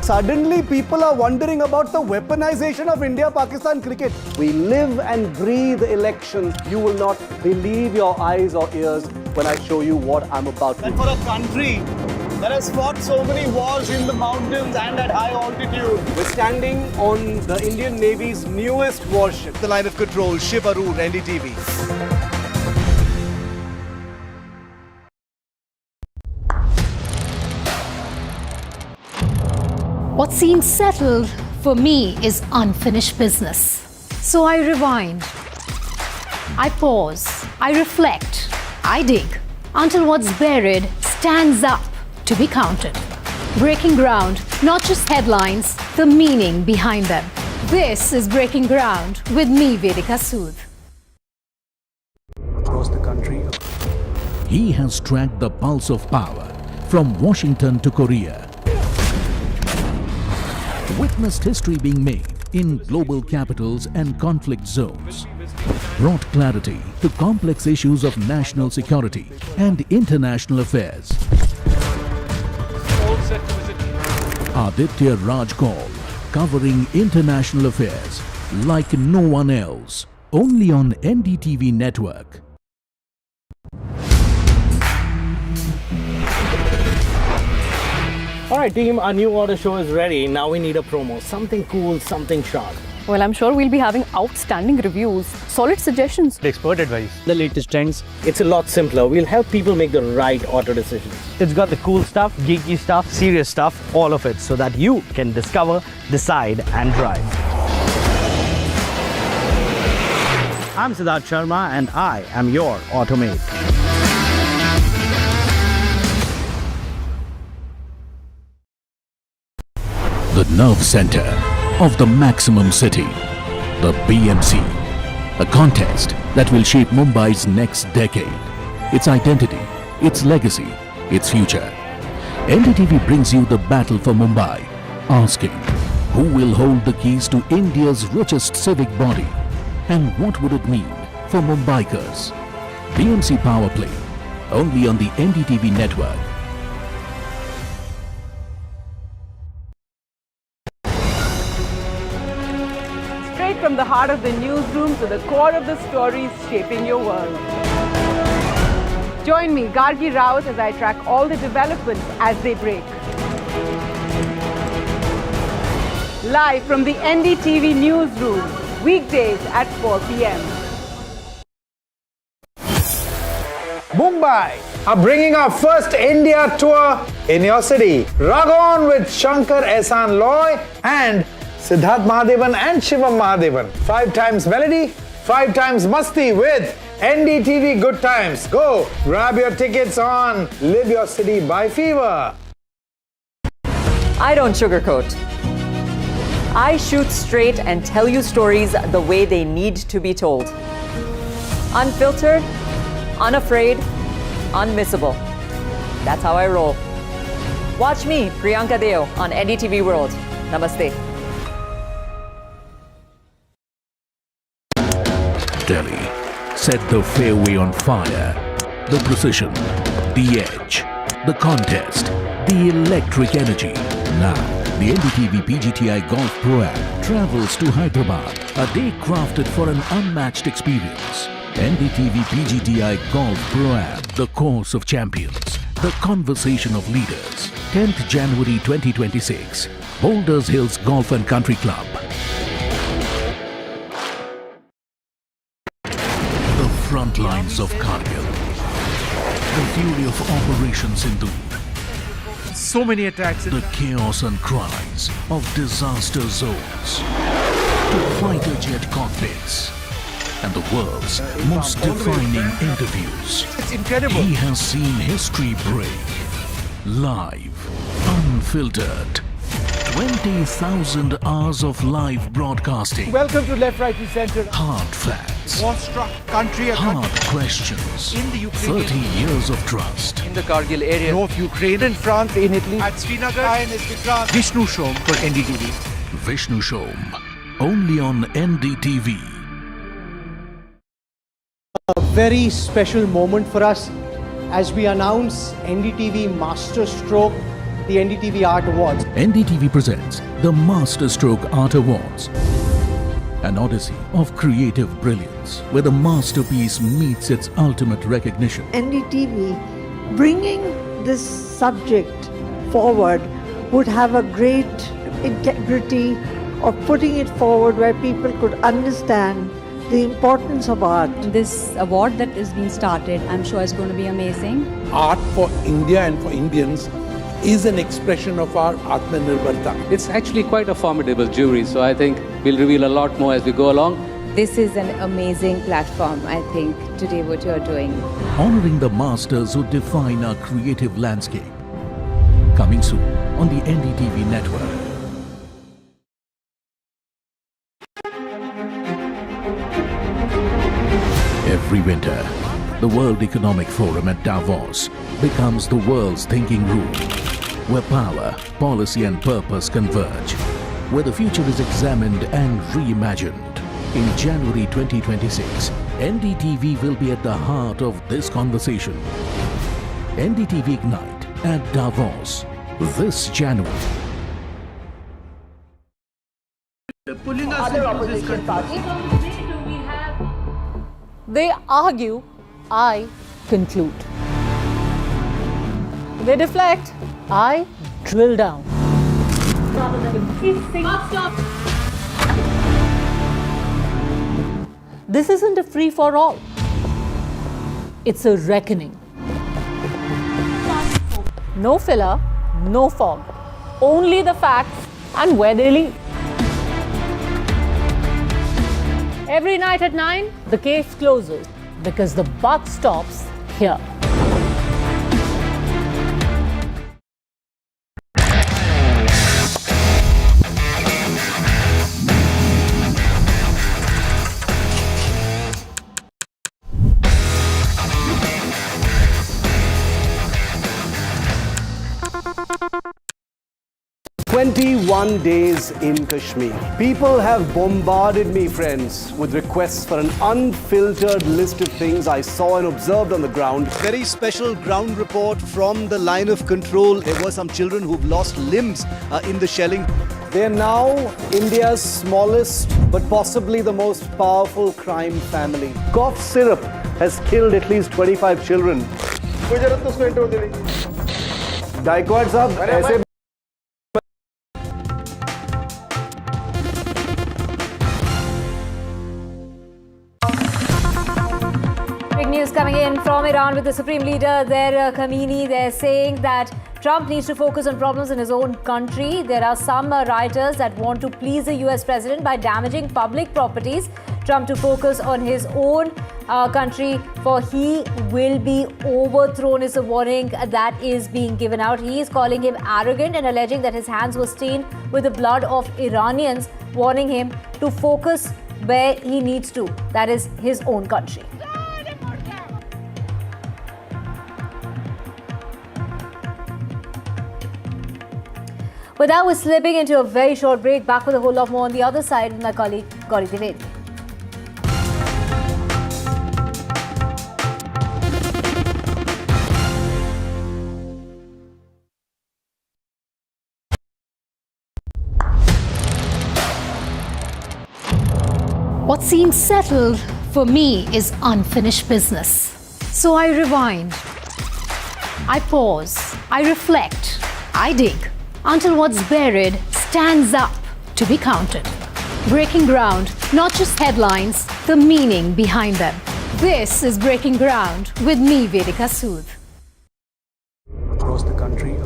Suddenly people are wondering about the weaponization of India-Pakistan cricket. We live and breathe elections. You will not believe your eyes or ears when I show you what I'm about to do. And for a country that has fought so many wars in the mountains and at high altitude. We're standing on the Indian Navy's newest warship. The line of control, Shiv Arun, NDTV. What seems settled for me is unfinished business. So I rewind, I pause, I reflect, I dig until what's buried stands up to be counted. Breaking ground, not just headlines, the meaning behind them. This is Breaking Ground with me, Vedika Sood. He has tracked the pulse of power from Washington to Korea. Witnessed history being made in global capitals and conflict zones. Brought clarity to complex issues of national security and international affairs. Aditya Raj Kaul, covering international affairs like no one else, only on NDTV network. Alright team, our new order show is ready. Now we need a promo. Something cool, something sharp. Well, I'm sure we'll be having outstanding reviews, solid suggestions, expert advice, the latest trends. It's a lot simpler. We'll help people make the right auto decisions. It's got the cool stuff, geeky stuff, serious stuff, all of it, so that you can discover, decide and drive. I'm Siddharth Sharma and I am your Automate. The nerve center of the maximum city, the BMC, a contest that will shape Mumbai's next decade, its identity, its legacy, its future. NDTV brings you the battle for Mumbai, asking who will hold the keys to India's richest civic body and what would it mean for Mumbaikars. BMC Power Play, only on the NDTV network. From the heart of the newsroom to the core of the stories shaping your world. Join me, Gargi Raut, as I track all the developments as they break. Live from the NDTV newsroom, weekdays at 4 p.m. Mumbai are bringing our first India tour in your city. Rag on with Shankar Ehsan Loy and Siddharth Mahadevan and Shivam Mahadevan. 5 times melody, 5 times masti with NDTV Good Times. Go grab your tickets on Live Your City by Fever. I don't sugarcoat. I shoot straight and tell you stories the way they need to be told. Unfiltered, unafraid, unmissable. That's how I roll. Watch me, Priyanka Deo, on NDTV World. Namaste. Delhi set the fairway on fire. The precision, the edge, the contest, the electric energy. Now, the NDTV PGTI Golf Pro-Am travels to Hyderabad, a day crafted for an unmatched experience. NDTV PGTI Golf Pro-Am, the course of champions, the conversation of leaders. 10th January 2026, Boulders Hills Golf and Country Club. Front lines of Kargil, the fury of Operation Sindoor, so many attacks, the chaos and cries of disaster zones, to fighter jet cockpits, and the world's most defining interviews. It's incredible. He has seen history break, live, unfiltered. 20,000 hours of live broadcasting. Welcome to Left, Right and Center. Hard facts. War-struck country. Hard questions. In the Ukraine. 30 years of trust. In the Kargil area. North Ukraine. In France, in Italy. At Srinagar. Vishnu Shom for NDTV. Vishnu Shom. Only on NDTV. A very special moment for us as we announce NDTV Master Stroke, the NDTV Art Awards. NDTV presents the Master Stroke Art Awards, an odyssey of creative brilliance where the masterpiece meets its ultimate recognition. NDTV bringing this subject forward would have a great integrity of putting it forward where people could understand the importance of art. This award that is being started, I'm sure is going to be amazing. Art for India and for Indians is an expression of our Atmanirbharta. It's actually quite a formidable jury, so I think we'll reveal a lot more as we go along. This is an amazing platform, I think, today what you're doing. Honoring the masters who define our creative landscape. Coming soon on the NDTV network. Every winter, The World Economic Forum at Davos becomes the world's thinking room, where power, policy and purpose converge, where the future is examined and reimagined. In January 2026, NDTV will be at the heart of this conversation. NDTV Ignite at Davos this January. Other opposition parties. They argue, I conclude. They deflect, I drill down. This isn't a free-for-all. It's a reckoning. No filler, no fog. Only the facts and where they lead. Every night at 9, the case closes because the buck stops here. "21 days in Kashmir. People have bombarded me, friends, with requests for an unfiltered list of things I saw and observed on the ground. Very special ground report from the line of control. There were some children who've lost limbs in the shelling. They are now India's smallest but possibly the most powerful crime family. Cough syrup has killed at least 25 children. Gaikwad sahab, aise News coming in from Iran with the Supreme Leader there, Khamenei. They're saying that Trump needs to focus on problems in his own country. There are some rioters that want to please the US president by damaging public properties. Trump to focus on his own country, for he will be overthrown, is a warning that is being given out. He is calling him arrogant and alleging that his hands were stained with the blood of Iranians, warning him to focus where he needs to, that is his own country. But now we're slipping into a very short break. Back with a whole lot more on the other side with my colleague Gauri Divedi. What seems settled for me is unfinished business. So I rewind, I pause, I reflect, I dig until what's buried stands up to be counted. Breaking ground, not just headlines, the meaning behind them. This is Breaking Ground with me, Vedika Sood. Across the country,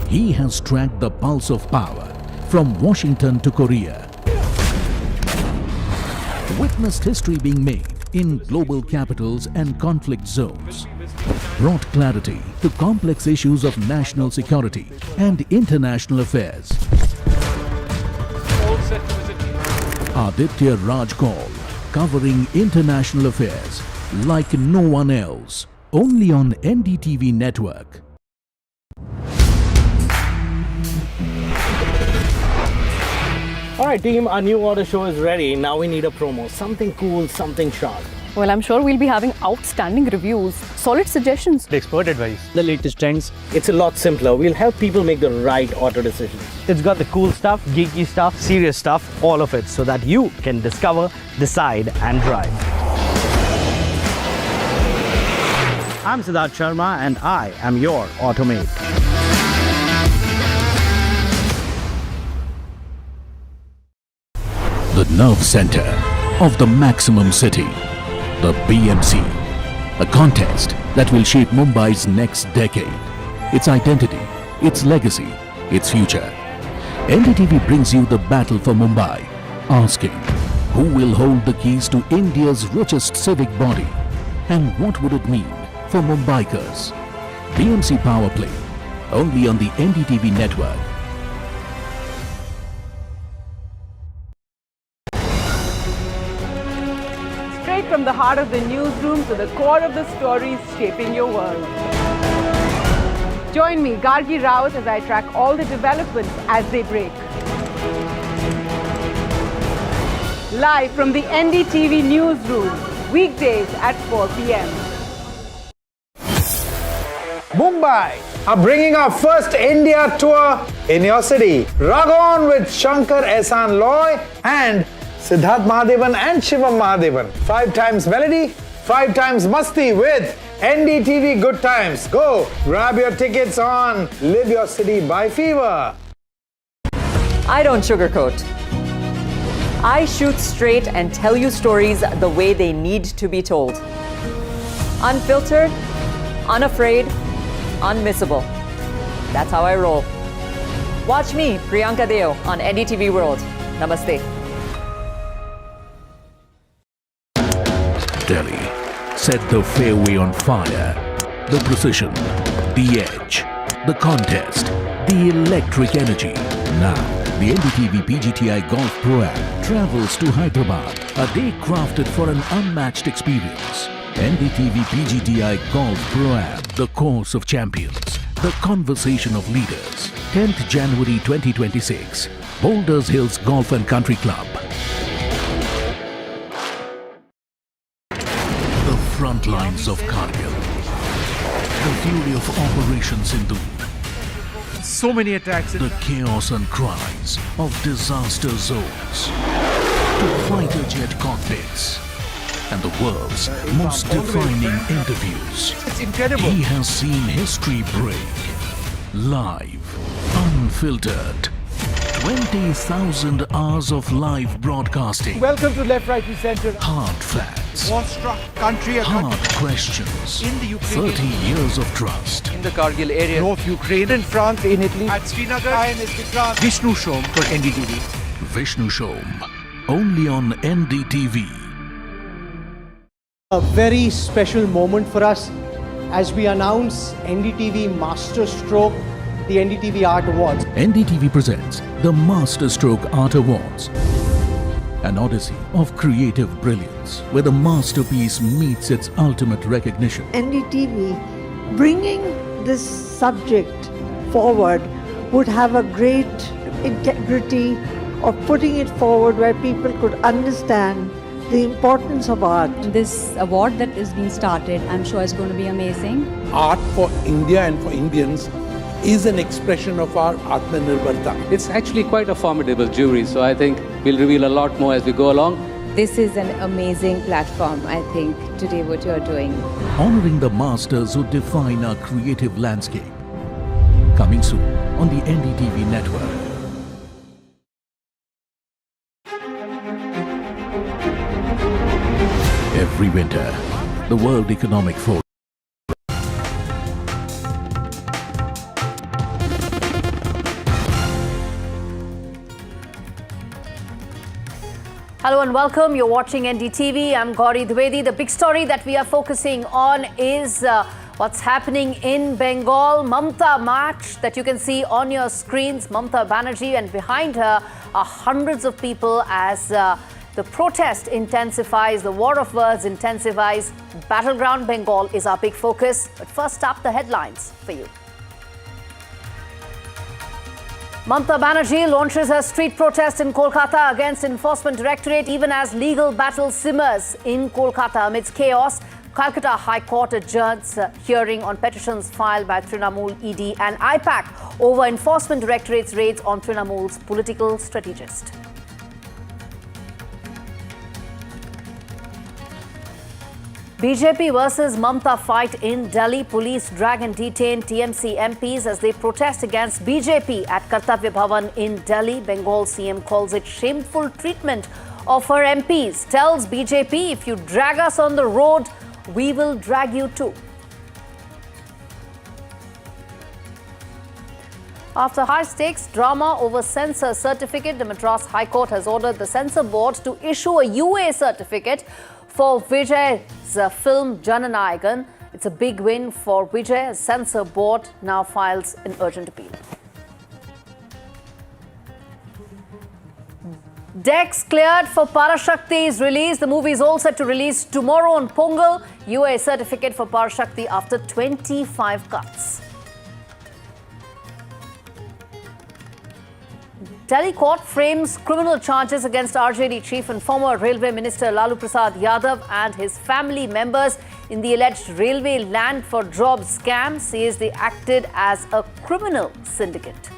he has tracked the pulse of power from Washington to Korea. Witnessed history being made in global capitals and conflict zones. Brought clarity to complex issues of national security and international affairs. Aditya Raj Kaul, covering international affairs like no one else, only on NDTV network. Alright team, our new order show is ready. Now we need a promo. Something cool, something sharp. Well, I'm sure we'll be having outstanding reviews, solid suggestions, expert advice, the latest trends. It's a lot simpler. We'll help people make the right auto decisions. It's got the cool stuff, geeky stuff, serious stuff, all of it, so that you can discover, decide and drive. I'm Siddharth Sharma and I am your Automate. The nerve center of the maximum city. The BMC, a contest that will shape Mumbai's next decade, its identity, its legacy, its future. NDTV brings you the battle for Mumbai, asking who will hold the keys to India's richest civic body and what would it mean for Mumbaikars. BMC Power Play, only on the NDTV network. Straight from from the heart of the newsroom to the core of the stories shaping your world. Join me, Gargi Raut, as I track all the developments as they break. Live from the NDTV newsroom, weekdays at 4 p.m. Mumbai are bringing our first India tour in your city. Rag on with Shankar Ehsaan Loy and Siddharth Mahadevan and Shivam Mahadevan. 5 times melody, 5 times masti with NDTV Good Times. Go grab your tickets on Live Your City by Fever. I don't sugarcoat. I shoot straight and tell you stories the way they need to be told. Unfiltered, unafraid, unmissable. That's how I roll. Watch me, Priyanka Deo, on NDTV World. Namaste. Delhi set the fairway on fire. The precision, the edge, the contest, the electric energy. Now, the NDTV PGTI Golf Pro-Am travels to Hyderabad, a day crafted for an unmatched experience. NDTV PGTI Golf Pro-Am, the course of champions, the conversation of leaders. 10th January 2026, Boulders Hills Golf and Country Club. The front lines of Kargil. The fury of Operation Sindhu. So many attacks. The chaos and cries of disaster zones. To fighter jet cockpits. And the world's most defining interviews. It's incredible. He has seen history break. Live, unfiltered. 20,000 hours of live broadcasting. Welcome to Left, Right, Center. Hard facts. War-struck country. Hard questions. In the Ukraine. 30 years of trust. In the Kargil area. North Ukraine. In France, in Italy. At Srinagar. Vishnu Shom for NDTV. Vishnu Shom. Only on NDTV. A very special moment for us as we announce NDTV Master Stroke, the NDTV Art Awards. NDTV presents the Master Stroke Art Awards, an odyssey of creative brilliance where the masterpiece meets its ultimate recognition. NDTV bringing this subject forward would have a great integrity of putting it forward where people could understand the importance of art. This award that is being started, I'm sure is going to be amazing. Art for India and for Indians is an expression of our Atmanirbharta. It's actually quite a formidable jury, so I think we'll reveal a lot more as we go along. This is an amazing platform, I think, today what you're doing. Honoring the masters who define our creative landscape. Coming soon on the NDTV network. Every winter, the World Economic Forum. Hello and welcome. You're watching NDTV. I'm Gauri Dwivedi. The big story that we are focusing on is what's happening in Bengal. Mamta march that you can see on your screens. Mamta Banerjee, and behind her are hundreds of people as the protest intensifies, the war of words intensifies. Battleground Bengal is our big focus. But first up, the headlines for you. Mamta Banerjee launches her street protest in Kolkata against Enforcement Directorate even as legal battle simmers in Kolkata amidst chaos. Kolkata High Court adjourns hearing on petitions filed by Trinamool-ED and IPAC over Enforcement Directorate's raids on Trinamool's political strategist. BJP versus Mamta fight in Delhi. Police drag and detain TMC MPs as they protest against BJP at Kartavya Bhavan in Delhi. Bengal CM calls it shameful treatment of her MPs. Tells BJP, if you drag us on the road, we will drag you too. After high-stakes drama over censor certificate, the Madras High Court has ordered the Censor Board to issue a UA certificate for Vijay's film Jana Nayagan. It's a big win for Vijay. Censor Board now files an urgent appeal. Decks cleared for Parasakti's release. The movie is all set to release tomorrow on Pongal. UA certificate for Parasakti after 25 cuts. Delhi court frames criminal charges against RJD chief and former Railway Minister Lalu Prasad Yadav and his family members in the alleged railway land for job scam. Says they acted as a criminal syndicate.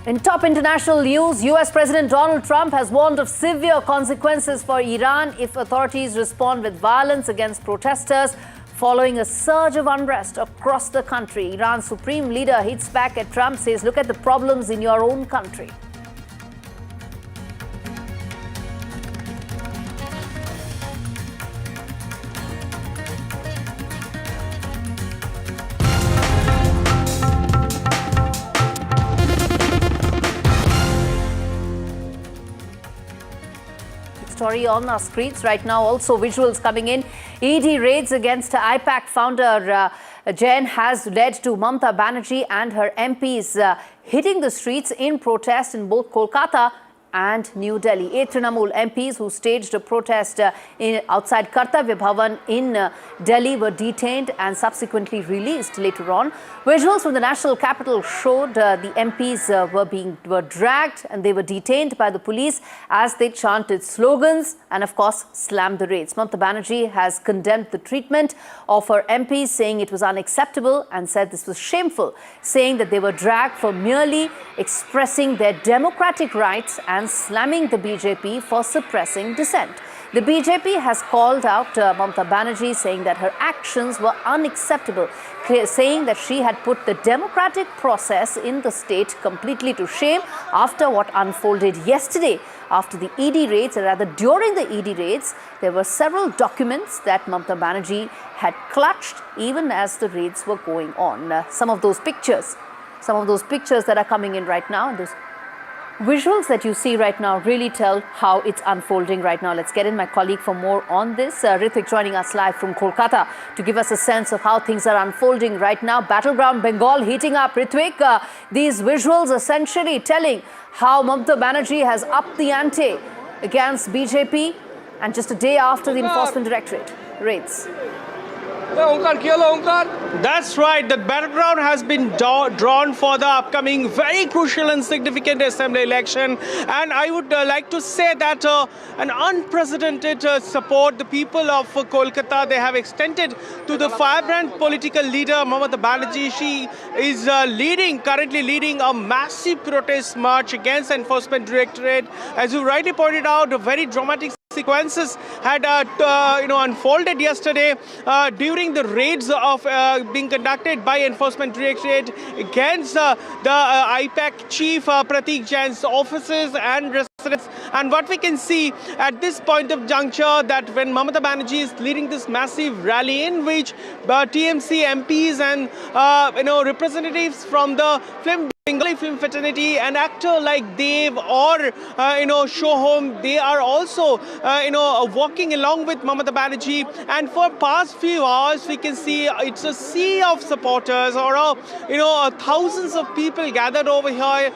In top international news, US President Donald Trump has warned of severe consequences for Iran if authorities respond with violence against protesters following a surge of unrest across the country. Iran's supreme leader hits back at Trump, says, look at the problems in your own country. Story on our screens right now. Also visuals coming in. ED raids against IPAC founder Jain has led to Mamata Banerjee and her MPs hitting the streets in protest in both Kolkata and New Delhi. 8 Trinamool MPs who staged a protest outside Kartavya Bhavan in Delhi were detained and subsequently released later on. Visuals from the national capital showed the MPs were dragged and they were detained by the police as they chanted slogans and of course slammed the raids. Mamata Banerjee has condemned the treatment of her MPs, saying it was unacceptable and said this was shameful, saying that they were dragged for merely expressing their democratic rights and slamming the BJP for suppressing dissent. The BJP has called out Mamata Banerjee, saying that her actions were unacceptable, saying that she had put the democratic process in the state completely to shame after what unfolded yesterday. After the ED raids, or rather during the ED raids, there were several documents that Mamata Banerjee had clutched even as the raids were going on. Some of those pictures that are coming in right now, and those visuals that you see right now really tell how it's unfolding right now. Let's get in my colleague for more on this. Rithik joining us live from Kolkata to give us a sense of how things are unfolding right now. Battleground Bengal heating up. Rithik, these visuals essentially telling how Mamata Banerjee has upped the ante against BJP and just a day after the Enforcement Directorate raids. That's right. The battleground has been drawn for the upcoming very crucial and significant assembly election. And I would like to say that an unprecedented support the people of Kolkata, they have extended to the vibrant political leader Mamata Banerjee. She is currently leading a massive protest march against Enforcement Directorate. As you rightly pointed out, a very dramatic sequences had unfolded yesterday during the raids of being conducted by Enforcement Directorate against the IPAC chief Pratik Jain's offices and residents. And what we can see at this point of juncture, that when Mamata Banerjee is leading this massive rally in which TMC MPs and representatives from the Bengali film fraternity, an actor like Dev or Shoham, they are also walking along with Mamata Banerjee. And for past few hours we can see it's a sea of supporters, or thousands of people gathered over here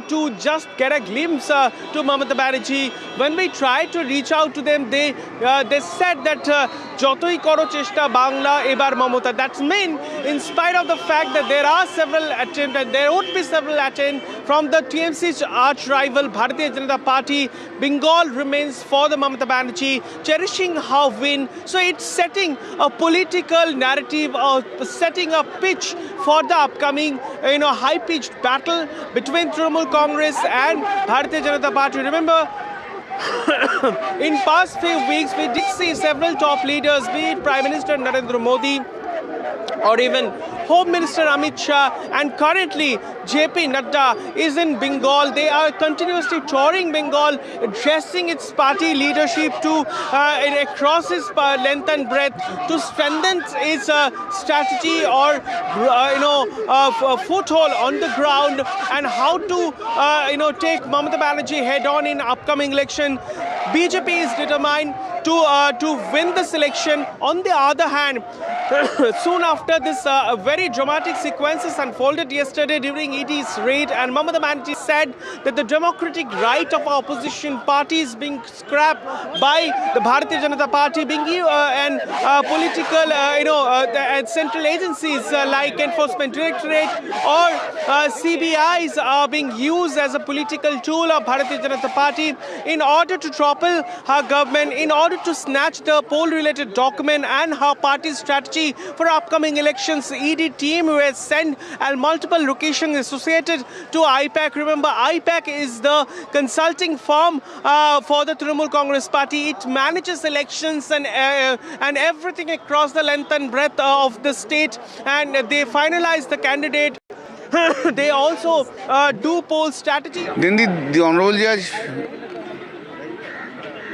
to just get a glimpse to Mamata Banerjee. When we tried to reach out to them, they said that jotoi koro cheshta Bangla ebar Mamata. That's mean, in spite of the fact that there are several attempts and there would be several attempts from the TMC's arch rival Bharatiya Janata Party, Bengal remains for the Mamata Banerjee, cherishing her win. So it's setting a political narrative, setting a pitch for the upcoming high-pitched battle between Trinamool Congress and Bharatiya Janata Party. Remember, in past few weeks we did see several top leaders, be it Prime Minister Narendra Modi or even Home Minister Amit Shah, and currently JP Nadda is in Bengal. They are continuously touring Bengal, addressing its party leadership to across its length and breadth to strengthen its strategy or foothold on the ground, and how to take Mamata Banerjee head on in upcoming election. BJP is determined to win this election. On the other hand, soon after this very dramatic sequences unfolded yesterday during ED's raid, and Mamata Banerjee said that the democratic right of our opposition party is being scrapped by the Bharatiya Janata Party, being and political, and central agencies like Enforcement Directorate or CBIs are being used as a political tool of Bharatiya Janata Party in order to topple her government, in order to snatch the poll-related document and her party's strategy for upcoming elections. ED team was sent at multiple locations associated to IPAC. Remember, IPAC is the consulting firm for the Trinamool Congress Party. It manages elections and everything across the length and breadth of the state, and they finalize the candidate. They also do poll strategy. Then the Honorable Judge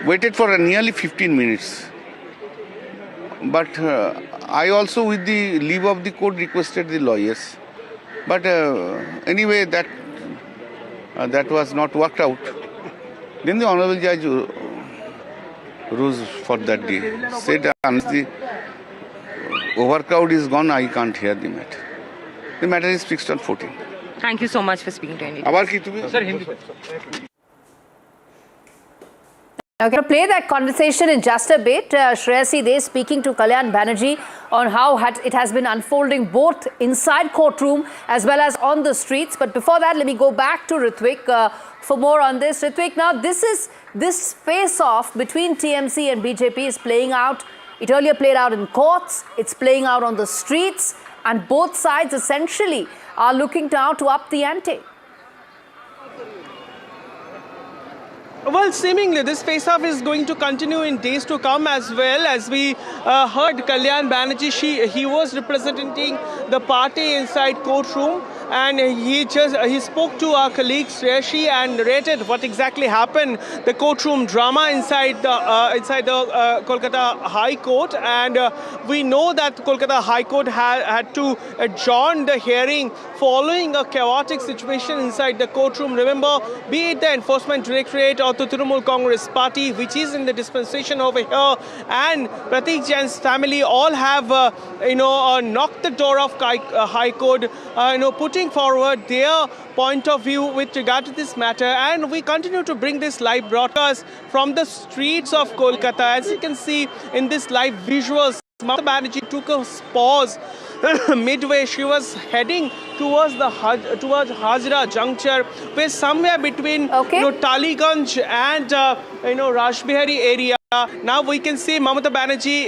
waited for nearly 15 minutes. But I also, with the leave of the court, requested the lawyers. But anyway, that was not worked out. Then the Honorable Judge rose for that day. Said, unless the overcrowd is gone, I can't hear the matter. The matter is fixed on 14. Thank you so much for speaking to NDTV. I'm going to play that conversation in just a bit. Shreyasi De speaking to Kalyan Banerjee on how it has been unfolding both inside courtroom as well as on the streets. But before that, let me go back to Ritvik for more on this. Ritvik, now this face-off between TMC and BJP is playing out. It earlier played out in courts. It's playing out on the streets. And both sides essentially are looking now to up the ante. Well, seemingly this face-off is going to continue in days to come as well. As we heard Kalyan Banerjee, he was representing the party inside courtroom, and he spoke to our colleague Shreyasi and narrated what exactly happened, the courtroom drama inside the Kolkata High Court. And we know that Kolkata High Court had to adjourn the hearing following a chaotic situation inside the courtroom. Remember, be it the Enforcement Directorate or the Trinamool Congress Party, which is in the dispensation over here, and Pratik Jain's family all have knocked the door of High Court, putting forward their point of view with regard to this matter. And we continue to bring this live broadcast from the streets of Kolkata. As you can see in this live visuals, Mamata Banerjee took a pause midway. She was heading towards Hazira juncture, where somewhere between Taliganj and Rashbihari area. Now we can see Mamata Banerjee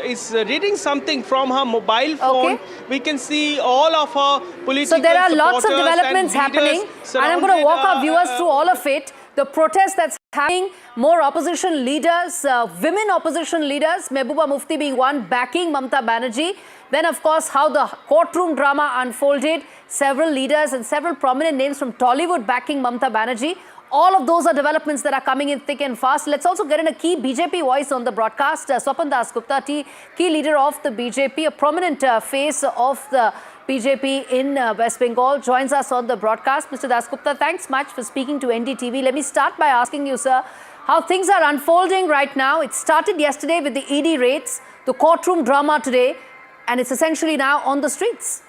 is reading something from her mobile phone. We can see all of her political. So there are lots of developments happening, and I'm going to walk our viewers through all of it. The protest that's happening, more opposition leaders, women opposition leaders, Mehbooba Mufti being one, backing Mamata Banerjee. Then, of course, how the courtroom drama unfolded, several leaders and several prominent names from Kollywood backing Mamata Banerjee. All of those are developments that are coming in thick and fast. Let's also get in a key BJP voice on the broadcast. Swapan Dasgupta, key leader of the BJP, a prominent face of the BJP in West Bengal, joins us on the broadcast. Mr. Dasgupta, thanks much for speaking to NDTV. Let me start by asking you, sir, how things are unfolding right now. It started yesterday with the ED raids, the courtroom drama today, and it's essentially now on the streets.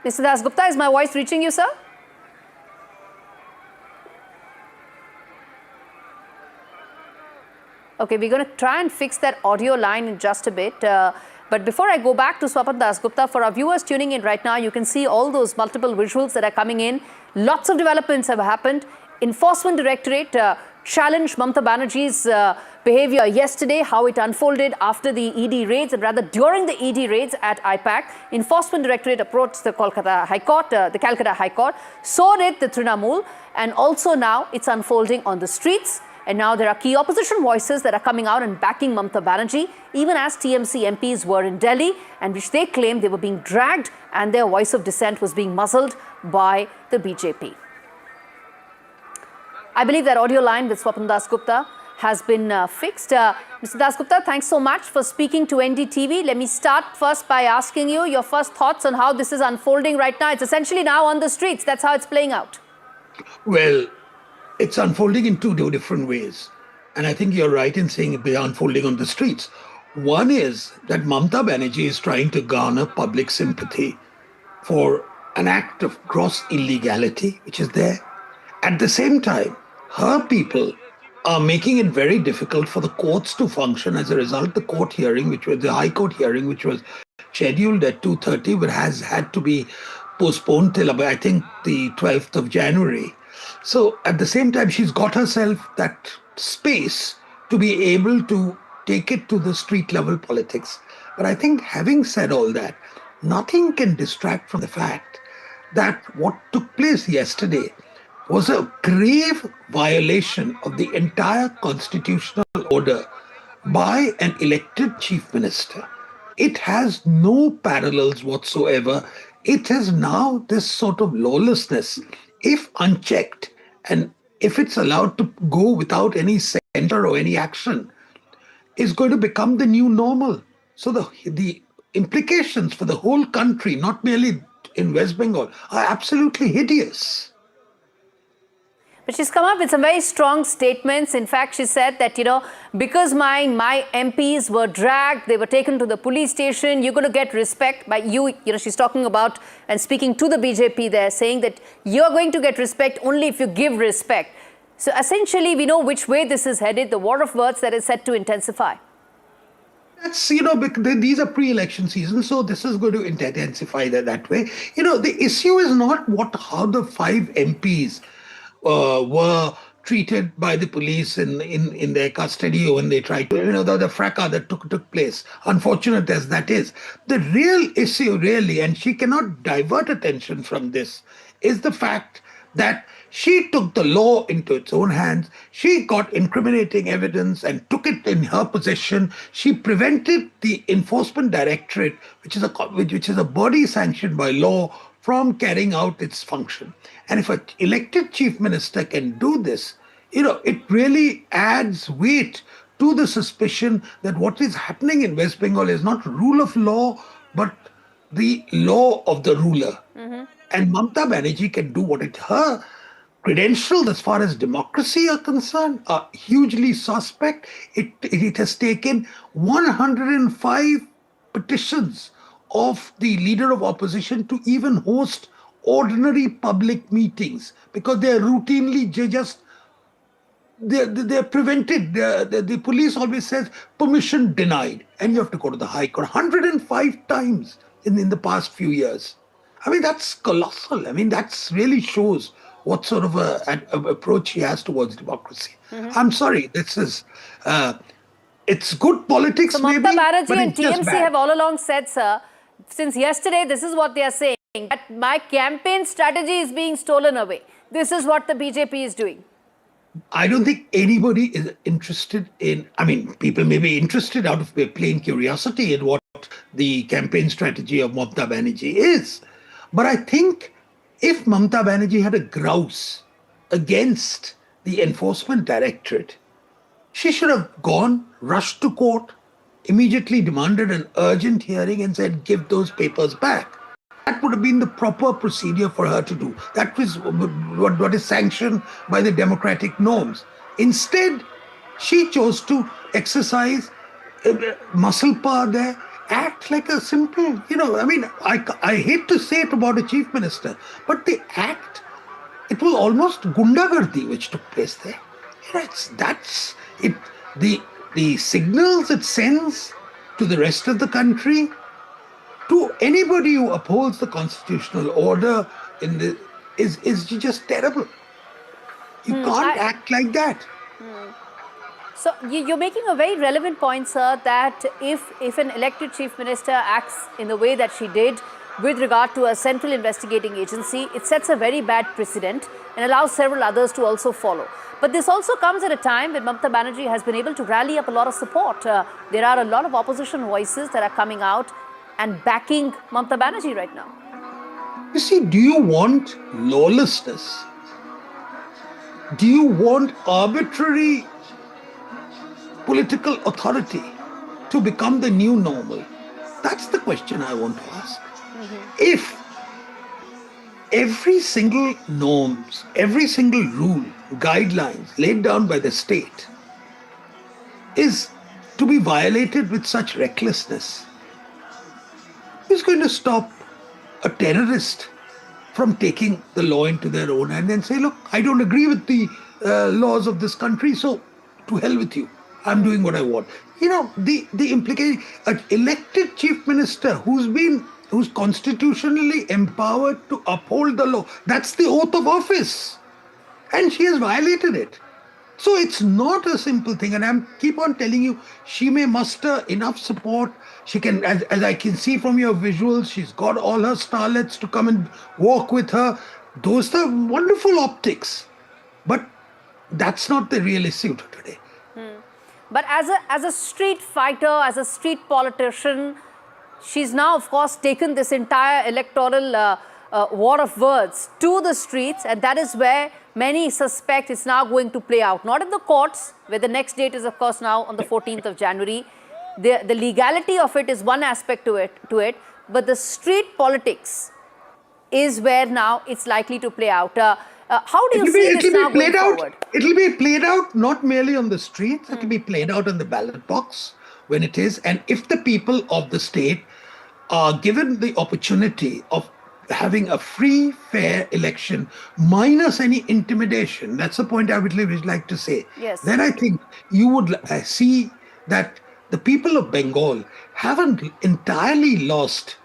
Mr. Dasgupta, is my voice reaching you, sir? Okay, we're going to try and fix that audio line in just a bit. But before I go back to Swapan Dasgupta, for our viewers tuning in right now, you can see all those multiple visuals that are coming in. Lots of developments have happened. Enforcement Directorate challenged Mamata Banerjee's behavior yesterday, how it unfolded after the ED raids, and rather during the ED raids at IPAC. Enforcement Directorate approached the Kolkata High Court, the Calcutta High Court. So did the Trinamool, and also now it's unfolding on the streets. And now there are key opposition voices that are coming out and backing Mamata Banerjee, even as TMC MPs were in Delhi, and which they claimed they were being dragged and their voice of dissent was being muzzled by the BJP. I believe that audio line with Swapan Dasgupta has been fixed. Mr. Dasgupta, thanks so much for speaking to NDTV. Let me start first by asking you your first thoughts on how this is unfolding right now. It's essentially now on the streets. That's how it's playing out. Well, it's unfolding in two different ways. And I think you're right in saying it's unfolding on the streets. One is that Mamata Banerjee is trying to garner public sympathy for an act of gross illegality, which is there. At the same time, her people are making it very difficult for the courts to function. As a result, the court hearing, which was the High Court hearing, which was scheduled at 2:30, but has had to be postponed till about, I think, the 12th of January. So at the same time, she's got herself that space to be able to take it to the street level politics. But I think having said all that, nothing can distract from the fact that what took place yesterday was a grave violation of the entire constitutional order by an elected chief minister. It has no parallels whatsoever. It is now this sort of lawlessness, if unchecked, and if it's allowed to go without any censure or any action, is going to become the new normal. So the implications for the whole country, not merely in West Bengal, are absolutely hideous. But she's come up with some very strong statements. In fact, she said that, because my MPs were dragged, they were taken to the police station, you're going to get respect by she's talking about and speaking to the BJP there, saying that you're going to get respect only if you give respect. So essentially, we know which way this is headed, the war of words that is set to intensify. That's, these are pre-election season, so this is going to intensify that way. The issue is not how the 5 MPs were treated by the police in their custody when they tried to, the fracas that took place, unfortunate as that is. The real issue really, and she cannot divert attention from this, is the fact that she took the law into its own hands. She got incriminating evidence and took it in her possession. She prevented the Enforcement Directorate, which is a body sanctioned by law, from carrying out its function. And if an elected chief minister can do this, it really adds weight to the suspicion that what is happening in West Bengal is not rule of law, but the law of the ruler. Mm-hmm. And Mamata Banerjee can do her credentials as far as democracy are concerned are hugely suspect. It has taken 105 petitions of the leader of opposition to even host ordinary public meetings, because they're routinely they're prevented. The police always says permission denied, and you have to go to the High Court 105 times in the past few years. I mean, that's colossal. I mean, that really shows what sort of an approach he has towards democracy. Mm-hmm. I'm sorry, this is, it's good politics, so maybe. Mamata Banerjee and TMC have all along said, sir, since yesterday, this is what they are saying, that my campaign strategy is being stolen away. This is what the BJP is doing. I don't think anybody is interested in, people may be interested out of plain curiosity in what the campaign strategy of Mamata Banerjee is. But I think if Mamata Banerjee had a grouse against the Enforcement Directorate, she should have rushed to court, immediately demanded an urgent hearing and said, give those papers back. That would have been the proper procedure for her to do. That was what is sanctioned by the democratic norms. Instead, she chose to exercise muscle power there, act like a simple, I hate to say it about a chief minister, but the act, it was almost gundagardi which took place there. The signals it sends to the rest of the country, to anybody who upholds the constitutional order is just terrible. You can't act like that. So you're making a very relevant point, sir, that if an elected chief minister acts in the way that she did with regard to a central investigating agency, it sets a very bad precedent and allows several others to also follow. But this also comes at a time when Mamata Banerjee has been able to rally up a lot of support. There are a lot of opposition voices that are coming out and backing Mamata Banerjee right now. You see, do you want lawlessness? Do you want arbitrary political authority to become the new normal? That's the question I want to ask. If every single norms, every single rule, guidelines laid down by the state is to be violated with such recklessness, who's going to stop a terrorist from taking the law into their own hand and say, look, I don't agree with the laws of this country, so to hell with you. I'm doing what I want. You know, the implication, an elected chief minister who's constitutionally empowered to uphold the law, that's the oath of office. And she has violated it. So it's not a simple thing. And I keep on telling you, she may muster enough support. She can, as I can see from your visuals, she's got all her starlets to come and walk with her. Those are wonderful optics. But that's not the real issue today. But as a street fighter, as a street politician, she's now, of course, taken this entire electoral war of words to the streets, and that is where many suspect it's now going to play out. Not in the courts, where the next date is, of course, now on the 14th of January. The legality of it is one aspect to it, but the street politics is where now it's likely to play out. How do you see this now going forward? It'll be played out not merely on the streets, it'll be played out in the ballot box when it is. And if the people of the state are given the opportunity of having a free, fair election, minus any intimidation, that's the point I would like to say. Yes. Then I think you would see that the people of Bengal haven't entirely lost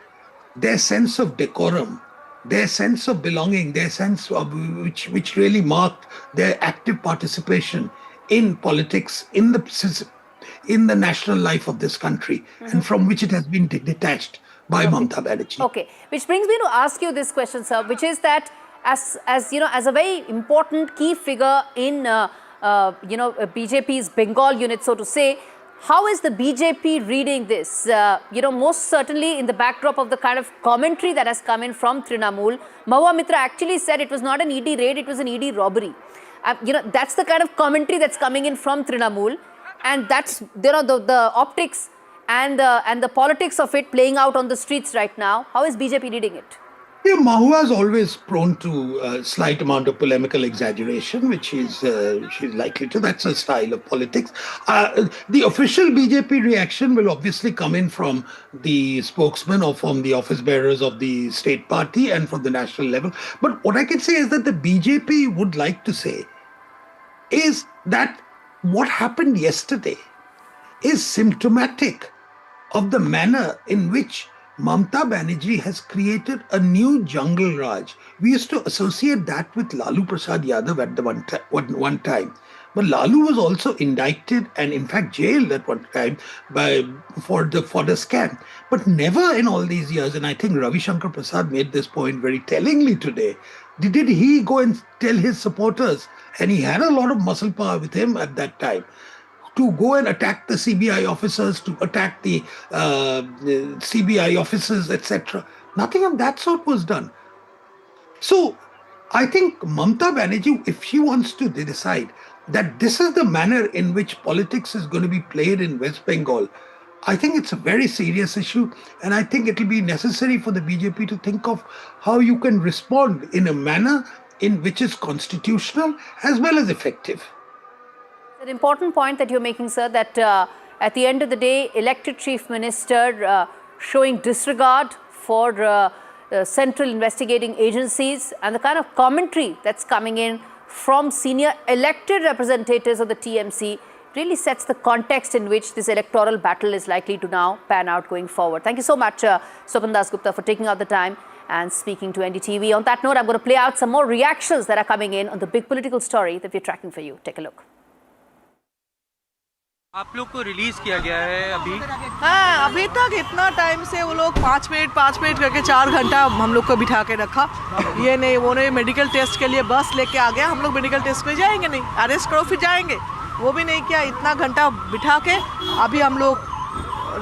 their sense of decorum, their sense of belonging, their sense of which really marked their active participation in politics, in the national life of this country, and from which it has been detached by Mamata Banerjee. Okay, which brings me to ask you this question, sir, which is that as you know, as a very important key figure in BJP's Bengal unit, so to say, how is the BJP reading this? Most certainly in the backdrop of the kind of commentary that has come in from Trinamool. Mahua Mitra actually said it was not an ED raid, it was an ED robbery. That's the kind of commentary that's coming in from Trinamool, and that's the optics and the politics of it playing out on the streets right now. How is BJP reading it? Yeah, Mahua is always prone to a slight amount of polemical exaggeration, which she's likely to. That's her style of politics. The official BJP reaction will obviously come in from the spokesman or from the office bearers of the state party and from the national level. But what I can say is that the BJP would like to say is that what happened yesterday is symptomatic of the manner in which Mamata Banerjee has created a new jungle Raj. We used to associate that with Lalu Prasad Yadav at the one time. But Lalu was also indicted and in fact jailed at one time for the scam. But never in all these years, and I think Ravi Shankar Prasad made this point very tellingly today, did he go and tell his supporters, and he had a lot of muscle power with him at that time, to go and attack the CBI officers, to attack the CBI officers, etc. Nothing of that sort was done. So I think Mamata Banerjee, if she wants to decide that this is the manner in which politics is going to be played in West Bengal, I think it's a very serious issue, and I think it will be necessary for the BJP to think of how you can respond in a manner in which is constitutional as well as effective. An important point that you're making, sir, that at the end of the day, elected chief minister showing disregard for central investigating agencies and the kind of commentary that's coming in from senior elected representatives of the TMC really sets the context in which this electoral battle is likely to now pan out going forward. Thank you so much, Sopan Das Gupta, for taking out the time and speaking to NDTV. On that note, I'm going to play out some more reactions that are coming in on the big political story that we're tracking for you. Take a look. आप लोग को release किया गया है अभी? हाँ, अभी तक इतना टाइम से वो लोग 5 मिनट करके 4 घंटा हम लोग को बिठा के रखा। ये नहीं, वो नहीं, मेडिकल टेस्ट के लिए बस लेके आ गया, हम लोग मेडिकल टेस्ट पे जाएंगे नहीं, अरेस्ट करो फिर जाएंगे, वो भी नहीं किया। इतना घंटा बिठा के अभी हम लोग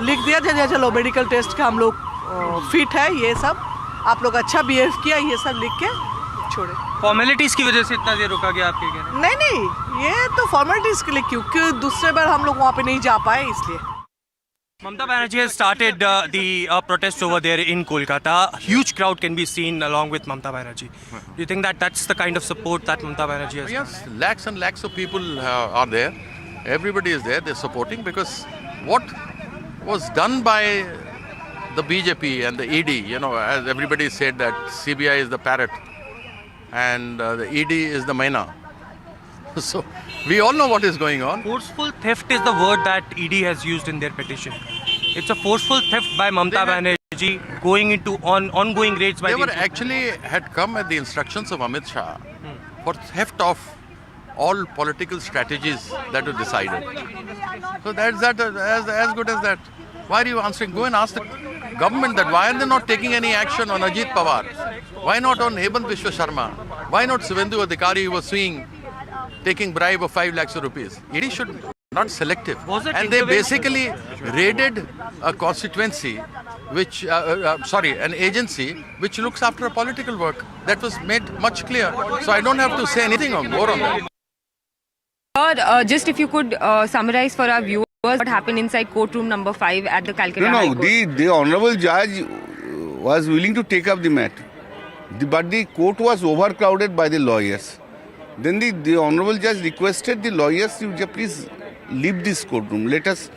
लिख दिया, चलो मेडिकल टेस्ट का हम लोग फिट है, ये सब आप लोग अच्छा बिहेव किया, ये सब लिख के छोड़े। फॉर्मेलिटीज की वजह से इतना देर रुका गया आपके कहने? नहीं, ये तो फॉर्मेलिटीज के लिए, क्योंकि दूसरे बार हम लोग वहाँ पे नहीं जा पाए इसलिए। Mamata Banerjee has started the protest over there in Kolkata. Huge crowd can be seen along with Mamata Banerjee. Do you think that that's the kind of support that Mamata Banerjee has? Yes, lakhs and lakhs of people are there. Everybody is there. They're supporting because what was done by the BJP and the ED, you know, as everybody said that CBI is the parrot and the ED is the myna. So we all know what is going on. Forceful theft is the word that ED has used in their petition. It's a forceful theft by Mamata Banerjee going into ongoing raids by They were actually had come at the instructions of Amit Shah for theft of all political strategies that were decided. So that's that as good as that. Why are you answering? Go and ask the government that why are they not taking any action on Ajit Pawar? Why not on Hemant Biswa Sharma? Why not Suvendu Adhikari who was suing taking bribe of 5 lakhs of rupees? ED should not selective. And they basically raided a constituency which, an agency which looks after a political work. That was made much clear. So I don't have to say anything more on that. Just if you could summarize for our viewers what happened inside courtroom number 5 at the Calcutta High Court. The Honorable Judge was willing to take up the matter. But the court was overcrowded by the lawyers. Then the Honorable Judge requested the lawyers to please leave this courtroom. Let us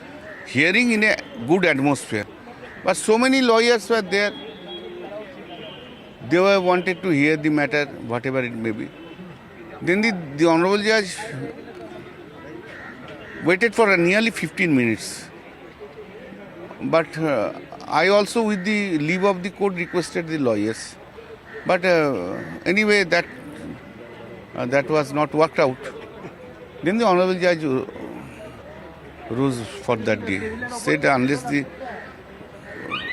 hearing in a good atmosphere. But so many lawyers were there. They were wanted to hear the matter, whatever it may be. Then the Honorable Judge waited for nearly 15 minutes. But I also, with the leave of the court, requested the lawyers. But anyway, that was not worked out. Then the Honorable Judge rose for that day. Said unless the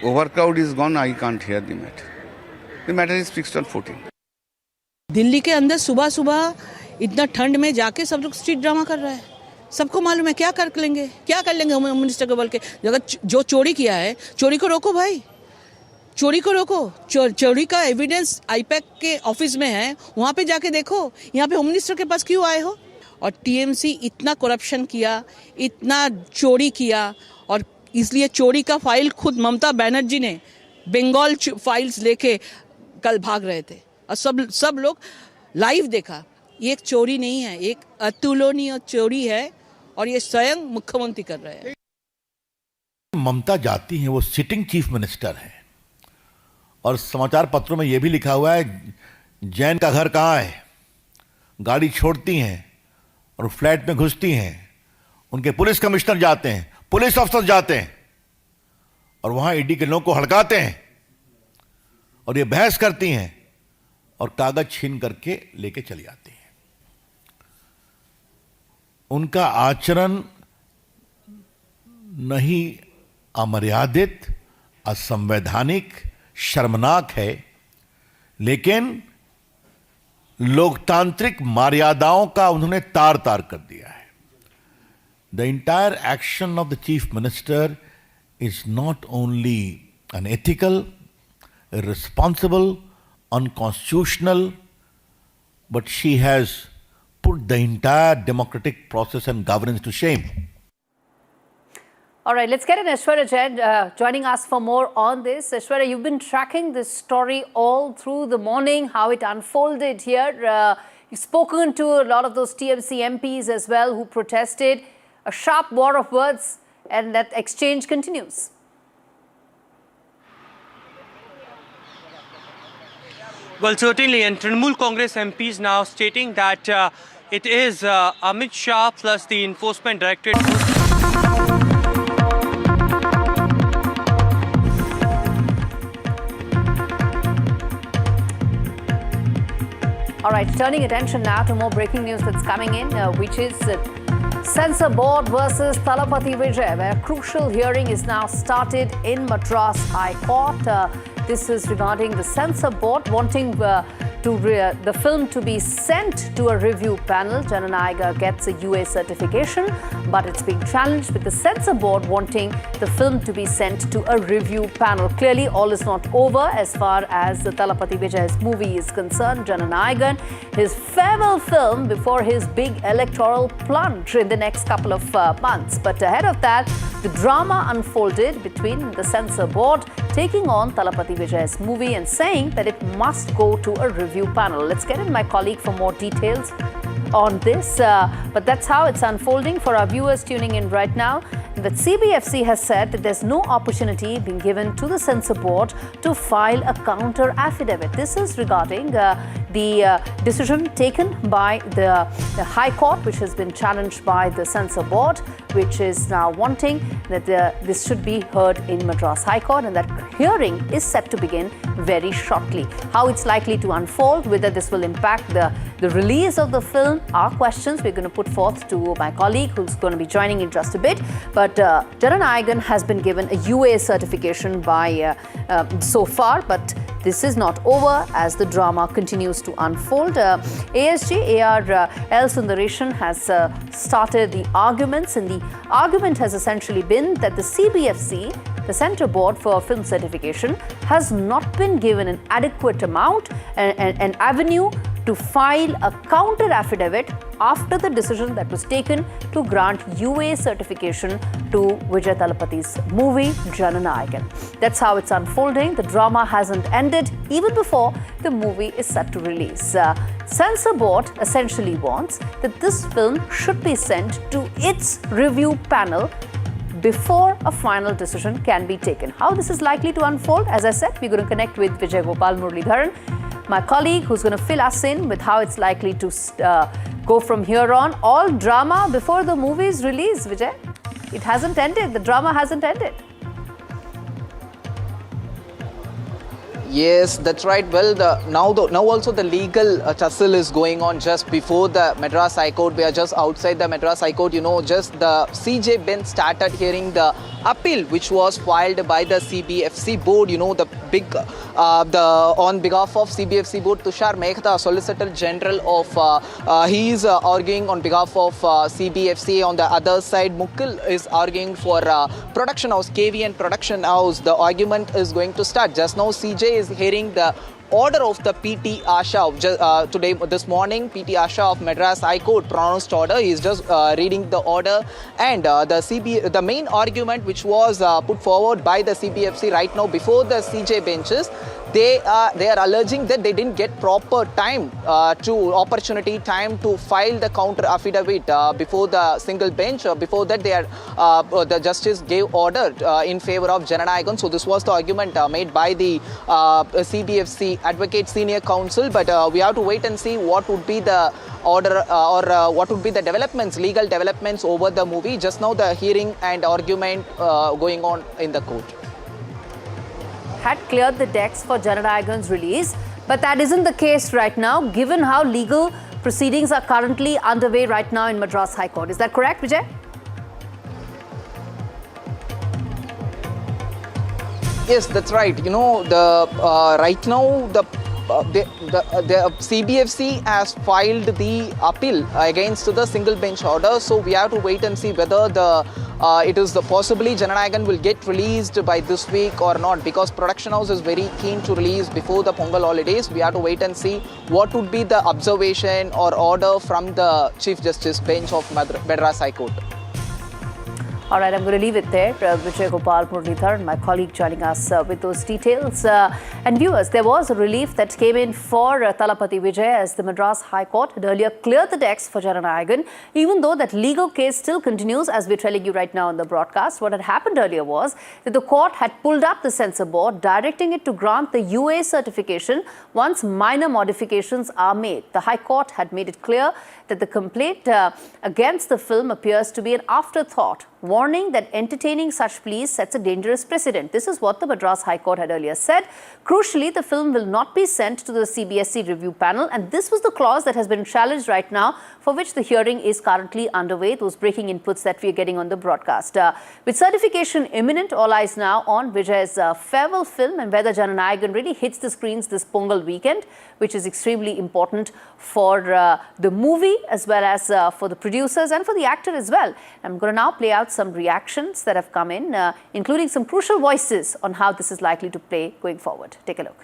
overcrowd is gone, I can't hear the matter. The matter is fixed on 14. Delhi के अंदर सुबह सुबह इतना ठंड में जाके सब लोग स्ट्रीट ड्रामा कर रहा है। सबको मालूम है क्या कर लेंगे होम मिनिस्टर को बोल के। अगर जो चोरी किया है, चोरी को रोको भाई, चोरी को रोको। चोरी का एविडेंस आईपैक के ऑफिस में है, वहाँ पे जाके देखो। यहाँ पे होम मिनिस्टर के पास क्यों आए हो? और टीएमसी इतना करप्शन किया, इतना चोरी किया, और इसलिए चोरी का फाइल खुद ममता बनर्जी ने बंगाल फाइल्स लेके कल भाग रहे थे, और सब लोग लाइव देखा। ये एक चोरी नहीं है, एक अतुलनीय चोरी है, और ये स्वयं मुख्यमंत्री कर रहे हैं। ममता जाती हैं, वो सिटिंग चीफ मिनिस्टर हैं, और समाचार पत्रों में यह भी लिखा हुआ है जैन का घर कहाँ है। गाड़ी छोड़ती हैं और फ्लैट में घुसती हैं, उनके पुलिस कमिश्नर जाते हैं, पुलिस अफसर जाते हैं, और वहां ईडी के लोगों को हड़काते हैं, और ये बहस करती हैं और कागज छीन करके लेके चली आती हैं। उनका आचरण नहीं अमर्यादित, असंवैधानिक, शर्मनाक है, लेकिन लोकतांत्रिक मर्यादाओं का उन्होंने तार तार कर दिया है। The entire action of the chief minister is not only unethical, irresponsible, unconstitutional, but she has put the entire democratic process and governance to shame. All right, let's get an Aishwarya Jain joining us for more on this. Aishwarya, you've been tracking this story all through the morning, how it unfolded here. You've spoken to a lot of those TMC MPs as well who protested. A sharp war of words, and that exchange continues. Well, certainly, and Trinamool Congress MPs now stating that it is Amit Shah plus the Enforcement Directorate. All right, turning attention now to more breaking news that's coming in, which is Censor Board versus Thalapathy Vijay, where a crucial hearing is now started in Madras High Court. This is regarding the Censor Board wanting the film to be sent to a review panel. Jana Nayagan gets a UA certification, but it's being challenged with the Censor Board wanting the film to be sent to a review panel. Clearly, all is not over as far as the Thalapathy Vijay's movie is concerned. Jana Nayagan, his farewell film before his big electoral plunge in the next couple of months. But ahead of that, the drama unfolded between the Censor Board taking on Thalapathy Vijay's movie and saying that it must go to a review panel. Let's get in my colleague for more details on this. But that's how it's unfolding for our viewers tuning in right now. That CBFC has said that there's no opportunity being given to the Censor Board to file a counter affidavit. This is regarding the decision taken by the High Court, which has been challenged by the Censor Board, which is now wanting that this should be heard in Madras High Court, and that hearing is set to begin very shortly. How it's likely to unfold, whether this will impact the release of the film, are questions we're going to put forth to my colleague who's going to be joining in just a bit. But Jana Nayagan has been given a UA certification by so far, but this is not over as the drama continues to unfold. ASG AR L. Sundareshan has started the arguments, and the argument has essentially been that the CBFC, the Censor Board for Film Certification, has not been given an adequate amount, an avenue to file a counter affidavit after the decision that was taken to grant UA certification to Vijay Thalapathy's movie Jana Nayagan. That's how it's unfolding. The drama hasn't ended even before the movie is set to release. Censor Board essentially wants that this film should be sent to its review panel before a final decision can be taken. How this is likely to unfold, as I said, we're going to connect with Vijay Gopal Muralidharan, my colleague, who's going to fill us in with how it's likely to go from here on. All drama before the movie's release, Vijay. It hasn't ended. The drama hasn't ended. Yes, that's right. Well, now also the legal tussle is going on just before the Madras High Court. We are just outside the Madras High Court. You know, just the CJ bench started hearing the appeal which was filed by the CBFC board. You know, the big, on behalf of CBFC board, Tushar Mehta, Solicitor General of, he is arguing on behalf of CBFC. On the other side, Mukul is arguing for production house, KVN production house. The argument is going to start. Just now, CJ is hearing the order of the PT Asha today, this morning. PT Asha of Madras High Court pronounced order. He is just reading the order, and the main argument which was put forward by the CBFC right now before the CJ benches, they are alleging that they didn't get proper time time to file the counter affidavit before the single bench. Before that, the justice gave order in favor of Jana Nayagan. So this was the argument made by the CBFC Advocate Senior Counsel. But we have to wait and see what would be the order or what would be the developments, legal developments over the movie. Just now, the hearing and argument going on in the court had cleared the decks for Jana Nayagan's release, but that isn't the case right now, given how legal proceedings are currently underway right now in Madras High Court. Is that correct, Vijay? Yes, that's right. You know, right now the CBFC has filed the appeal against the single bench order. So we have to wait and see whether it is possibly Jana Nayagan will get released by this week or not, because production house is very keen to release before the Pongal holidays. We have to wait and see what would be the observation or order from the Chief Justice bench of Madras High Court. All right, I'm going to leave it there. Vijay Gopal Muralidharan, my colleague, joining us with those details. And viewers, there was a relief that came in for Thalapathy Vijay as the Madras High Court had earlier cleared the decks for Jana Nayagan, even though that legal case still continues, as we're telling you right now in the broadcast. What had happened earlier was that the court had pulled up the Censor Board, directing it to grant the UA certification once minor modifications are made. The High Court had made it clear that the complaint against the film appears to be an afterthought, warning that entertaining such pleas sets a dangerous precedent. This is what the Madras High Court had earlier said. Crucially, the film will not be sent to the CBFC review panel, and this was the clause that has been challenged right now, for which the hearing is currently underway. Those breaking inputs that we are getting on the broadcast. With certification imminent, all eyes now on Vijay's farewell film and whether Jana Nayagan really hits the screens this Pongal weekend, which is extremely important for the movie as well as for the producers and for the actor as well. I'm going to now play out some reactions that have come in, including some crucial voices on how this is likely to play going forward. Take a look.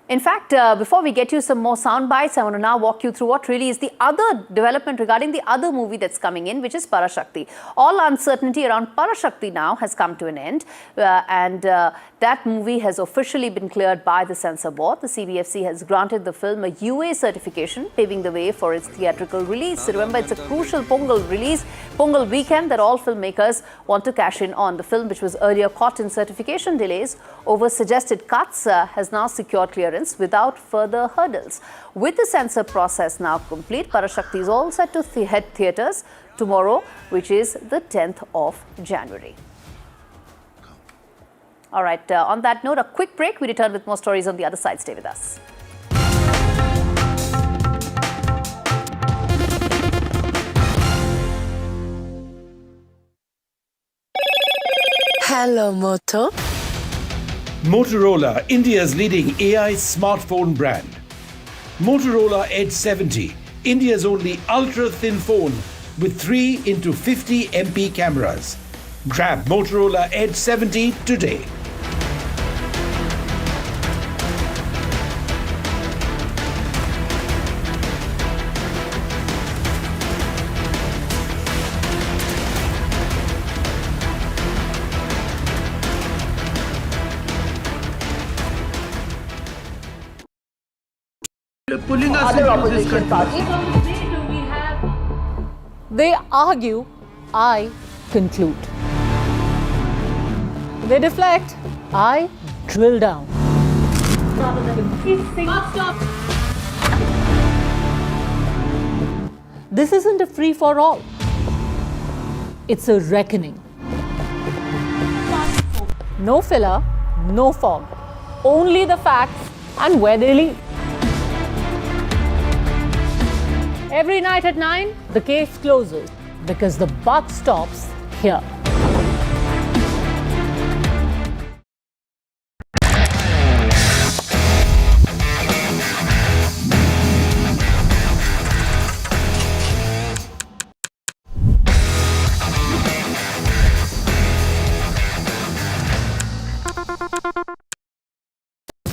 In fact, before we get you some more sound bites, I want to now walk you through what really is the other development regarding the other movie that's coming in, which is Parasaki. All uncertainty around Parasaki now has come to an end, and that movie has officially been cleared by the Censor Board. The CBFC has granted the film a UA certification, paving the way for its theatrical release. Remember, it's a crucial Pongal release, Pongal weekend that all filmmakers want to cash in on. The film, which was earlier caught in certification delays over suggested cuts, has now secured clearance without further hurdles. With the censor process now complete, Parasaki is all set to head theatres tomorrow, which is the 10th of January. All right, on that note, a quick break. We return with more stories on the other side. Stay with us. Hello, Moto. Motorola, India's leading AI smartphone brand. Motorola Edge 70, India's only ultra-thin phone with 3x50 MP cameras. Grab Motorola Edge 70 today. Pulling us into this country. They argue, I conclude. They deflect, I drill down. This isn't a free-for-all. It's a reckoning. No filler, no fog. Only the facts and where they lead. Every night at 9, the case closes because the buck stops here.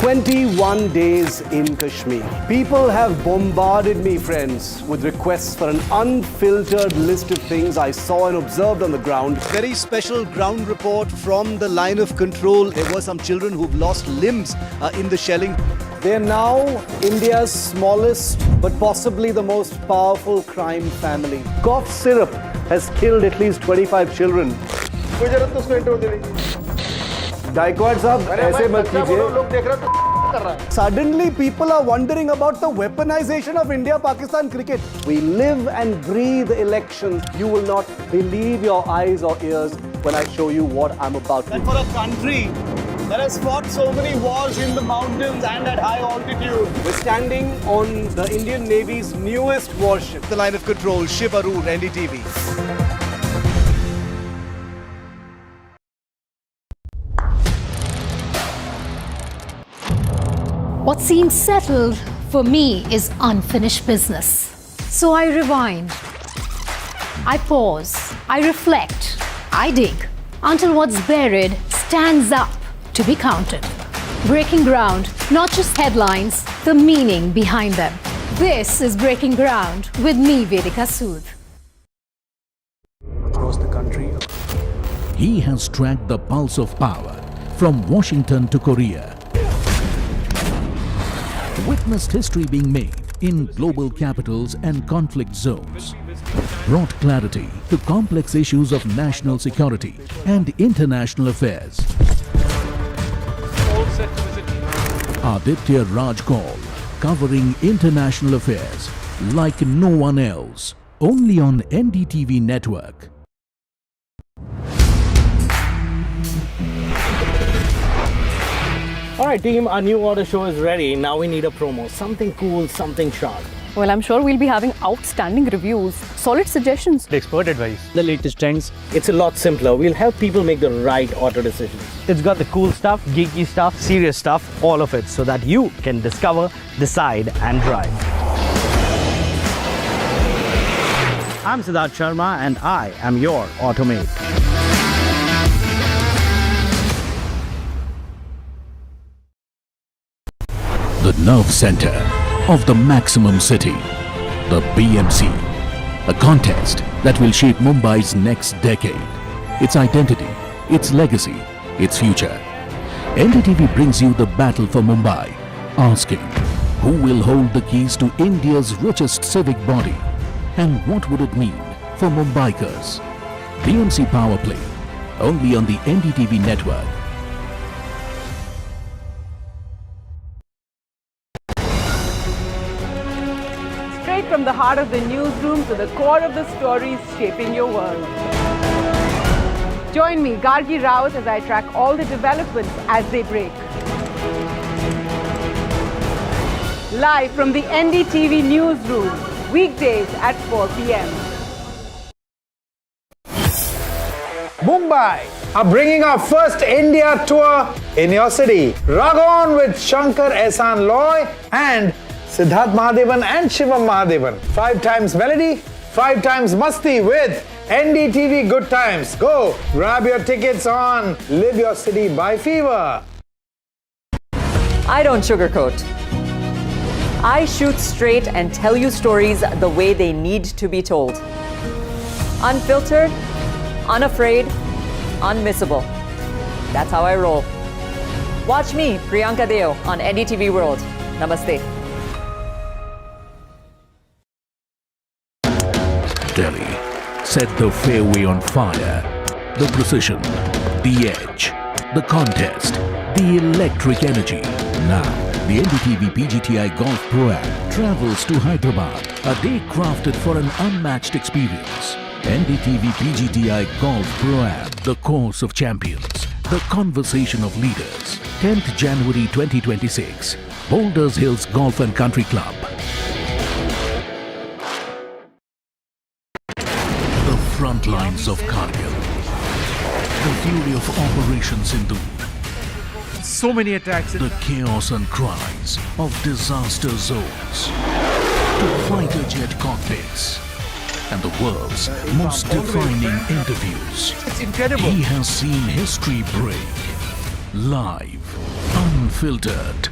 "21 days in Kashmir. People have bombarded me, friends, with requests for an unfiltered list of things I saw and observed on the ground. Very special ground report from the line of control. There were some children who've lost limbs in the shelling. They're now India's smallest but possibly the most powerful crime family. Cough syrup has killed at least 25 children. Gaikwad sahab, aise mat kijiye. Suddenly people are wondering about the weaponization of India-Pakistan cricket. We live and breathe elections. You will not believe your eyes or ears when I show you what I'm about to do. And for a country that has fought so many wars in the mountains and at high altitude. We're standing on the Indian Navy's newest warship. The line of control, Shiv Arun, NDTV. What seems settled for me is unfinished business. So I rewind, I pause, I reflect, I dig until what's buried stands up to be counted. Breaking ground, not just headlines, the meaning behind them. This is Breaking Ground with me, Vedika Sood. Across the country, he has tracked the pulse of power from Washington to Korea. Witnessed history being made in global capitals and conflict zones. Brought clarity to complex issues of national security and international affairs. All set to visit. Aditya Raj Kaul, covering international affairs like no one else. Only on NDTV network. Alright team, our new order show is ready. Now we need a promo. Something cool, something sharp. Well, I'm sure we'll be having outstanding reviews, solid suggestions, Expert advice, the latest trends. It's a lot simpler. We'll help people make the right auto decisions. It's got the cool stuff, geeky stuff, serious stuff, all of it, so that you can discover, decide and drive. I'm Siddharth Sharma and I am your Automate. The nerve center of the maximum city, the BMC, a contest that will shape Mumbai's next decade, its identity, its legacy, its future. NDTV brings you the battle for Mumbai, asking who will hold the keys to India's richest civic body and what would it mean for Mumbaikars. BMC Power Play, only on the NDTV network. From the heart of the newsroom to the core of the stories shaping your world. Join me, Gargi Raut, as I track all the developments as they break. Live from the NDTV newsroom, weekdays at 4 p.m. Mumbai are bringing our first India tour in your city. Rag on with Shankar Ehsan Loy and Siddharth Mahadevan and Shivam Mahadevan. 5 times melody, 5 times masti with NDTV Good Times. Go grab your tickets on Live Your City by Fever. I don't sugarcoat. I shoot straight and tell you stories the way they need to be told. Unfiltered, unafraid, unmissable. That's how I roll. Watch me, Priyanka Deo, on NDTV World. Namaste. Delhi set the fairway on fire. The precision, the edge, the contest, the electric energy. Now, the NDTV PGTI Golf Pro-Am travels to Hyderabad, a day crafted for an unmatched experience. NDTV PGTI Golf Pro-Am, the course of champions, the conversation of leaders. 10th January 2026, Boulders Hills Golf and Country Club. Front lines of Kargil, the fury of Operation Sindhu, so many attacks, the chaos and cries of disaster zones, to fighter jet cockpits, and the world's most defining interviews. It's incredible. He has seen history break, live, unfiltered.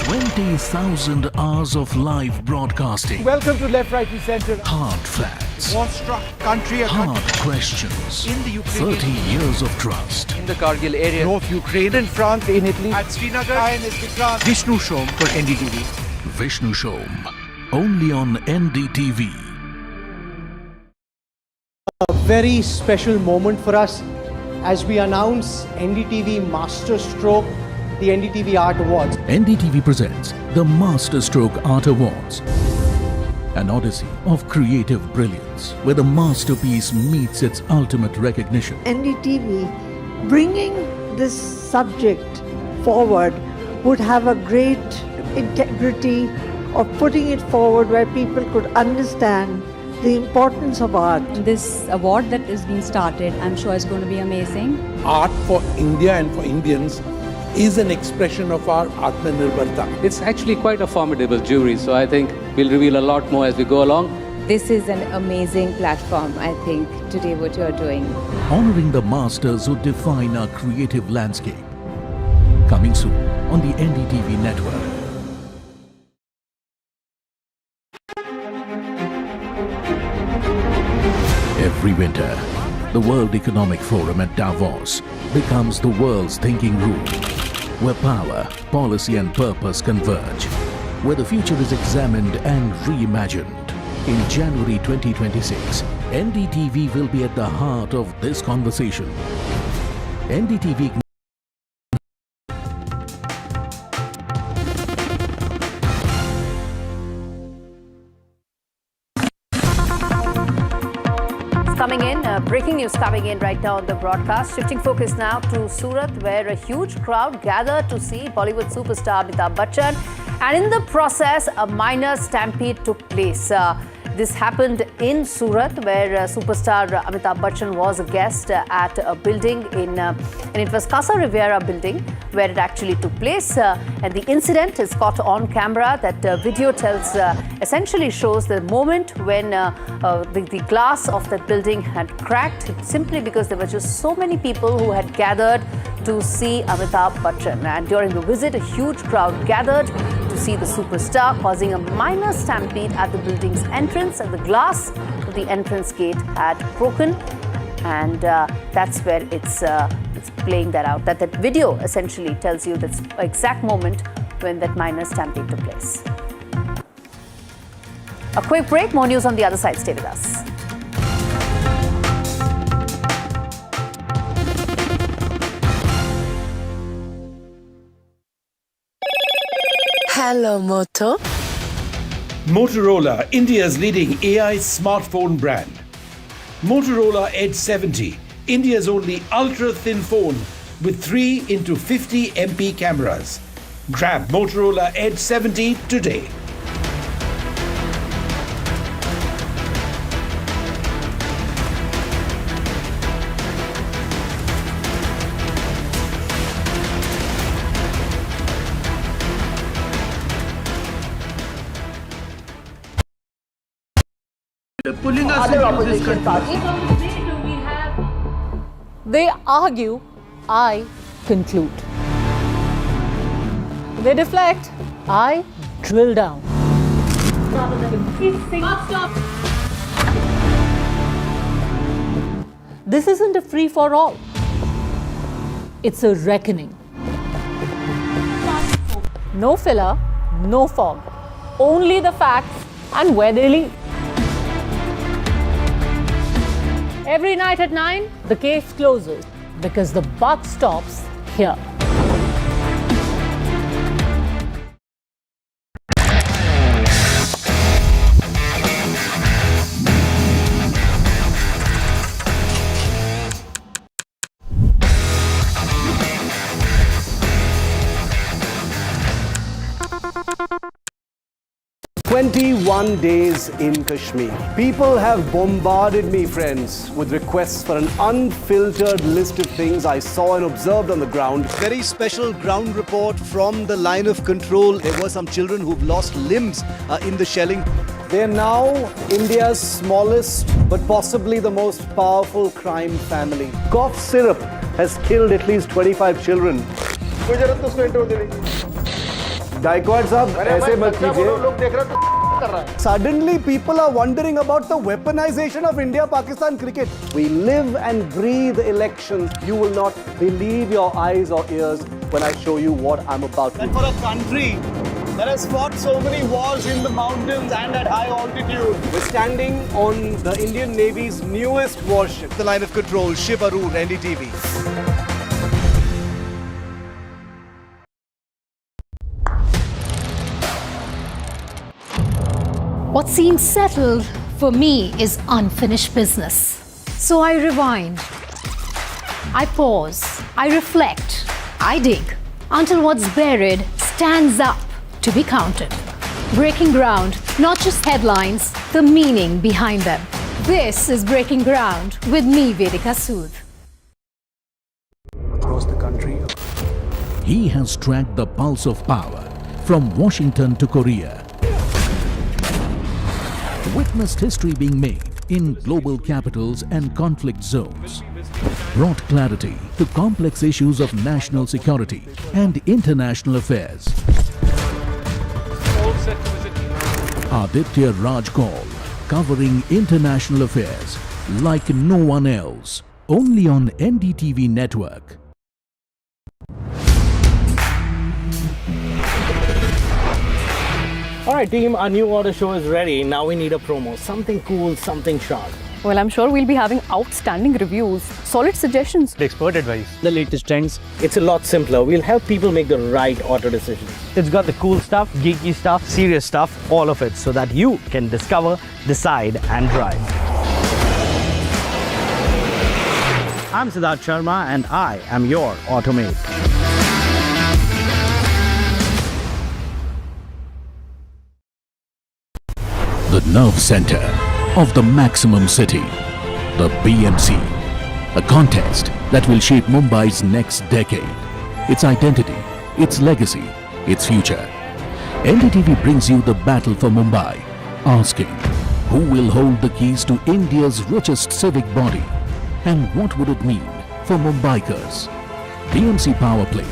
20,000 hours of live broadcasting. Welcome to Left, Right and Center. Hard facts. War-struck country. Hard questions. In the Ukraine. 30 years of trust. In the Kargil area. North Ukraine. In France, in Italy. At Srinagar. Vishnu Shom for NDTV. Vishnu Shom. Only on NDTV. A very special moment for us as we announce NDTV Master Stroke, the NDTV Art Awards. NDTV presents the Masterstroke Art Awards, an odyssey of creative brilliance where the masterpiece meets its ultimate recognition. NDTV bringing this subject forward would have a great integrity of putting it forward where people could understand the importance of art. This award that is being started, I'm sure is going to be amazing. Art for India and for Indians is an expression of our Atmanirbharta. It's actually quite a formidable jury, so I think we'll reveal a lot more as we go along. This is an amazing platform, I think, today what you're doing. Honoring the masters who define our creative landscape. Coming soon on the NDTV network. Every winter, the World Economic Forum at Davos becomes the world's thinking room, where power, policy and purpose converge, where the future is examined and reimagined. In January 2026, NDTV will be at the heart of this conversation. NDTV coming in, breaking news coming in right now on the broadcast. Shifting focus now to Surat, where a huge crowd gathered to see Bollywood superstar Amitabh Bachchan. And in the process, a minor stampede took place. This happened in Surat, where superstar Amitabh Bachchan was a guest at a building and it was Casa Riviera building where it actually took place. And the incident is caught on camera. That video essentially shows the moment when the glass of that building had cracked, simply because there were just so many people who had gathered to see Amitabh Bachchan. And during the visit, a huge crowd gathered to see the superstar, causing a minor stampede at the building's entrance, and the glass of the entrance gate had broken. And that's where it's playing that out. That video essentially tells you the exact moment when that minor stampede took place. A quick break, more news on the other side. Stay with us. Hello, Moto. Motorola, India's leading AI smartphone brand. Motorola Edge 70, India's only ultra-thin phone with 3 into 50 MP cameras. Grab Motorola Edge 70 today. Pulling us other into opposition this parties. They argue, I conclude. They deflect, I drill down. This isn't a free-for-all. It's a reckoning. No filler, no fog. Only the facts and where they lead. Every night at 9, the case closes because the buck stops here. "21 days in Kashmir. People have bombarded me, friends, with requests for an unfiltered list of things I saw and observed on the ground. Very special ground report from the line of control. There were some children who've lost limbs in the shelling. They're now India's smallest but possibly the most powerful crime family. Cough syrup has killed at least 25 children. Gaikwad sahab, aise mat kijiye. Suddenly people are wondering about the weaponization of India-Pakistan cricket. We live and breathe elections. You will not believe your eyes or ears when I show you what I'm about to do. And for a country that has fought so many wars in the mountains and at high altitude, we're standing on the Indian Navy's newest warship. The line of control, Shiv Arun, NDTV. What seems settled for me is unfinished business. So I rewind, I pause, I reflect, I dig until what's buried stands up to be counted. Breaking ground, not just headlines, the meaning behind them. This is Breaking Ground with me, Vedika Sood. Across the country. He has tracked the pulse of power from Washington to Korea. Witnessed history being made in global capitals and conflict zones. Brought clarity to complex issues of national security and international affairs. Aditya Raj Kaul, covering international affairs like no one else. Only on NDTV network. Alright team, our new order show is ready. Now we need a promo. Something cool, something sharp. Well, I'm sure we'll be having outstanding reviews, solid suggestions, expert advice, the latest trends. It's a lot simpler. We'll help people make the right auto decisions. It's got the cool stuff, geeky stuff, serious stuff, all of it, so that you can discover, decide and drive. I'm Siddharth Sharma and I am your automate. The nerve center of the maximum city, the BMC, a contest that will shape Mumbai's next decade, its identity, its legacy, its future. NDTV brings you the battle for Mumbai, asking who will hold the keys to India's richest civic body and what would it mean for Mumbaikars. BMC Power Play,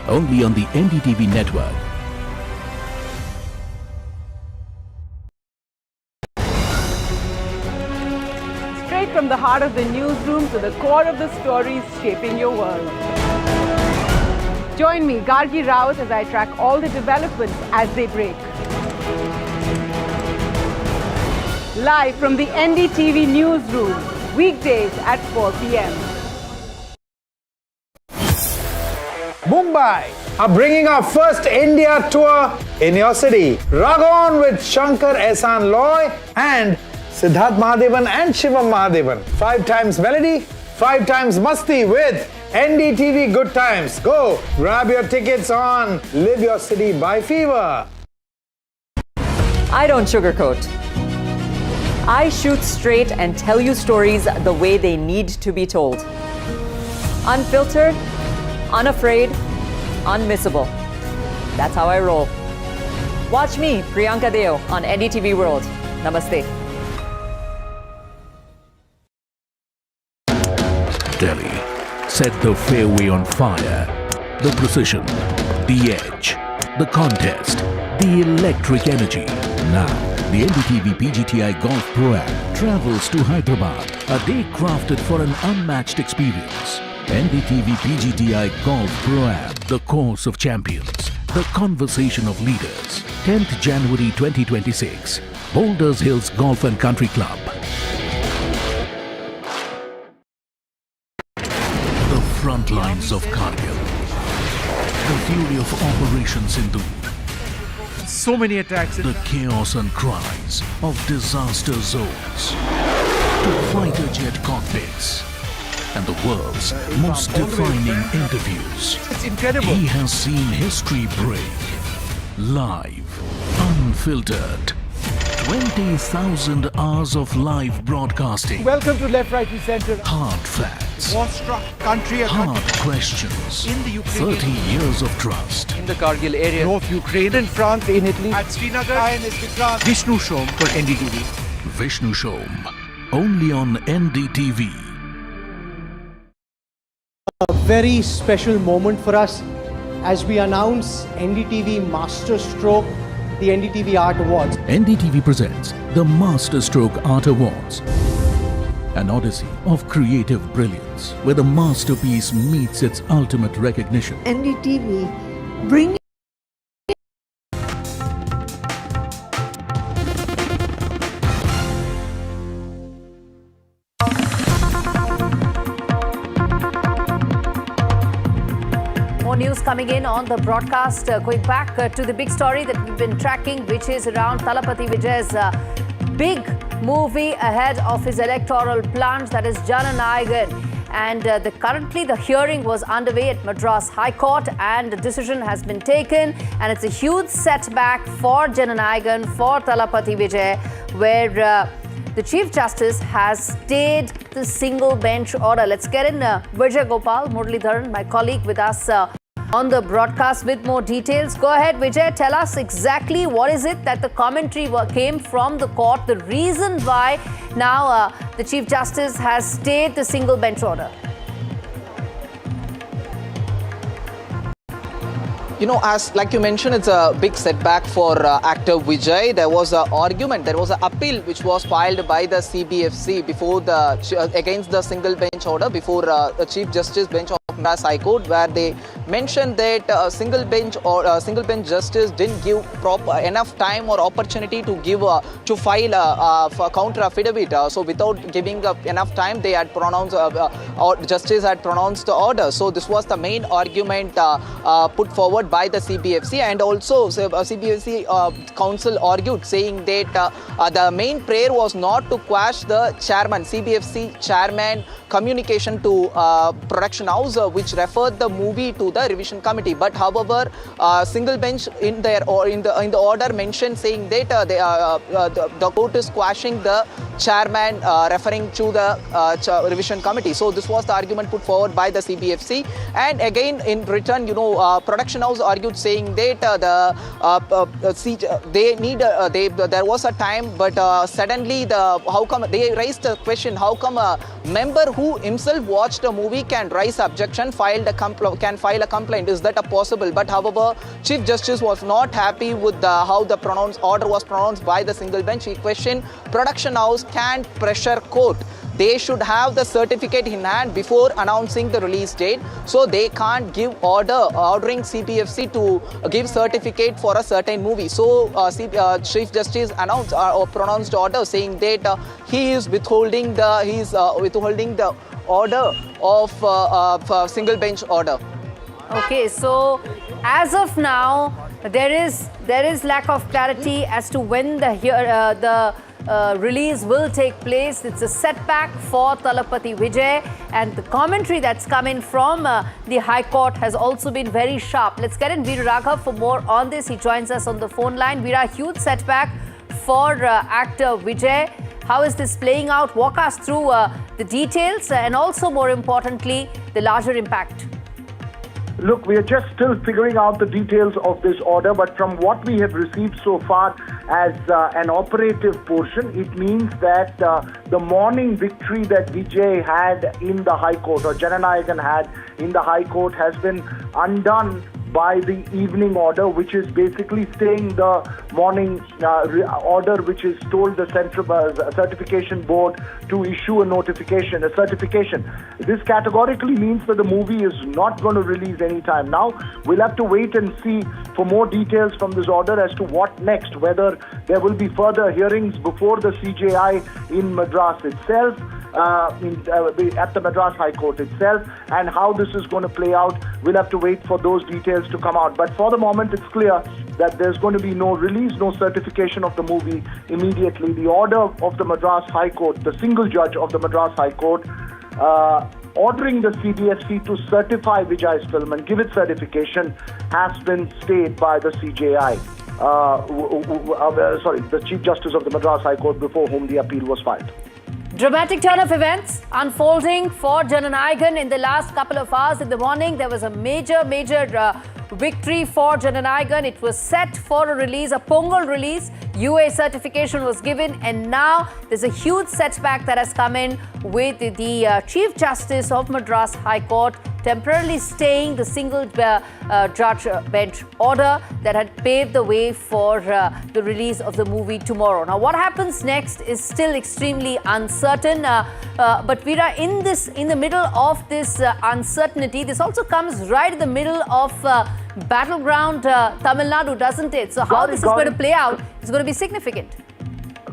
only on the NDTV network. Straight from the heart of the newsroom to the core of the stories shaping your world. Join me, Gargi Raut, as I track all the developments as they break. Live from the NDTV newsroom, weekdays at 4 p.m. Mumbai are bringing our first India tour in your city. Rag on with Shankar Ehsan Loy and Siddharth Mahadevan and Shivam Mahadevan. 5 times melody, 5 times masti with NDTV Good Times. Go grab your tickets on Live Your City by Fever. I don't sugarcoat. I shoot straight and tell you stories the way they need to be told. Unfiltered, unafraid, unmissable. That's how I roll. Watch me, Priyanka Deo, on NDTV World. Namaste. Delhi set the fairway on fire. The precision, the edge, the contest, the electric energy. Now, the NDTV PGTI Golf Pro-Am travels to Hyderabad, a day crafted for an unmatched experience. NDTV PGTI Golf Pro-Am, the course of champions, the conversation of leaders. 10th January 2026, Boulders Hills Golf and Country Club. The front lines of Kargil, the fury of Operation Sindhu. So many attacks. The chaos and cries of disaster zones, to fighter jet cockpits, and the world's most defining interviews. It's incredible. He has seen history break. Live, unfiltered. 20,000 hours of live broadcasting. Welcome to Left, Right and Center. Hard facts. War-struck country. Hard questions. In the Ukraine. 30 years of trust. In the Kargil area. North Ukraine. In France, in Italy. At Srinagar. Vishnu Shom for NDTV. Vishnu Shom. Only on NDTV. A very special moment for us as we announce NDTV Master Stroke, the NDTV Art Awards. NDTV presents the Master Stroke Art Awards, an odyssey of creative brilliance where the masterpiece meets its ultimate recognition. NDTV, bring More news coming in on the broadcast. Going back to the big story that we've been tracking, which is around Thalapathy Vijay's big movie ahead of his electoral plunge, that is Jana Nayagan. And currently the hearing was underway at Madras High Court and the decision has been taken. And it's a huge setback for Jana Nayagan, for Thalapathy Vijay, where the Chief Justice has stayed the single bench order. Let's get in Vijay Gopal Muralidharan, my colleague, with us on the broadcast with more details. Go ahead, Vijay. Tell us exactly what is it that the commentary came from the court, the reason why now the Chief Justice has stayed the single bench order. You know, as like you mentioned, it's a big setback for actor Vijay. There was an argument, there was an appeal which was filed by the CBFC before against the single bench order before the Chief Justice bench of Madras High Court, where they mentioned that single bench justice didn't give enough time or opportunity to give to file a counter affidavit. So without giving enough time, they had pronounced or justice had pronounced the order. So this was the main argument put forward by the CBFC, and also CBFC counsel argued, saying that the main prayer was not to quash the chairman, CBFC chairman, communication to production house, which referred the movie to the revision committee. But however, single bench in the order mentioned, saying that the court is quashing the chairman, referring to the revision committee. So this was the argument put forward by the CBFC, and again in return, production house argued, saying that there was a time, but suddenly how come they raised the question, how come a member who himself watched a movie can raise objection, can file a complaint? Is that possible? But however, Chief Justice was not happy with how the order was pronounced by the single bench. He questioned production house can't pressure court. They should have the certificate in hand before announcing the release date. So they can't give ordering CBFC to give certificate for a certain movie. So Chief Justice announced or pronounced order, saying that he is withholding the order of single bench order. Okay, so as of now, there is lack of clarity as to when the release will take place. It's a setback for Thalapathy Vijay, and the commentary that's coming from the High Court has also been very sharp. Let's get in Veera Raghav for more on this. He joins us on the phone line. Veera, huge setback for actor Vijay. How is this playing out? Walk us through the details and also, more importantly, the larger impact. Look, we are just still figuring out the details of this order, but from what we have received so far as an operative portion, it means that the morning victory that Vijay had in the High Court, or Jana Nayagan had in the High Court, has been undone by the evening order, which is basically staying the morning order, which is told the Central Certification Board to issue a certification. This categorically means that the movie is not going to release anytime now. We'll have to wait and see for more details from this order as to what next, whether there will be further hearings before the CJI in Madras itself, at the Madras High Court itself, and how this is going to play out. We'll have to wait for those details to come out. But for the moment, it's clear that there's going to be no release, no certification of the movie immediately. The order of the Madras High Court, the single judge of the Madras High Court, ordering the CBFC to certify Vijay's film and give it certification, has been stayed by the CJI. The Chief Justice of the Madras High Court, before whom the appeal was filed. Dramatic turn of events unfolding for Jana Nayagan in the last couple of hours. In the morning, there was a major victory for Jana Nayagan. It was set for a release, a Pongal release. UA certification was given, and now there's a huge setback that has come in with the Chief Justice of Madras High Court temporarily staying the single judge bench order that had paved the way for the release of the movie tomorrow. Now, what happens next is still extremely uncertain. But Veera, in the middle of this uncertainty, this also comes right in the middle of battleground Tamil Nadu, doesn't it? So how this is going to play out is going to be significant.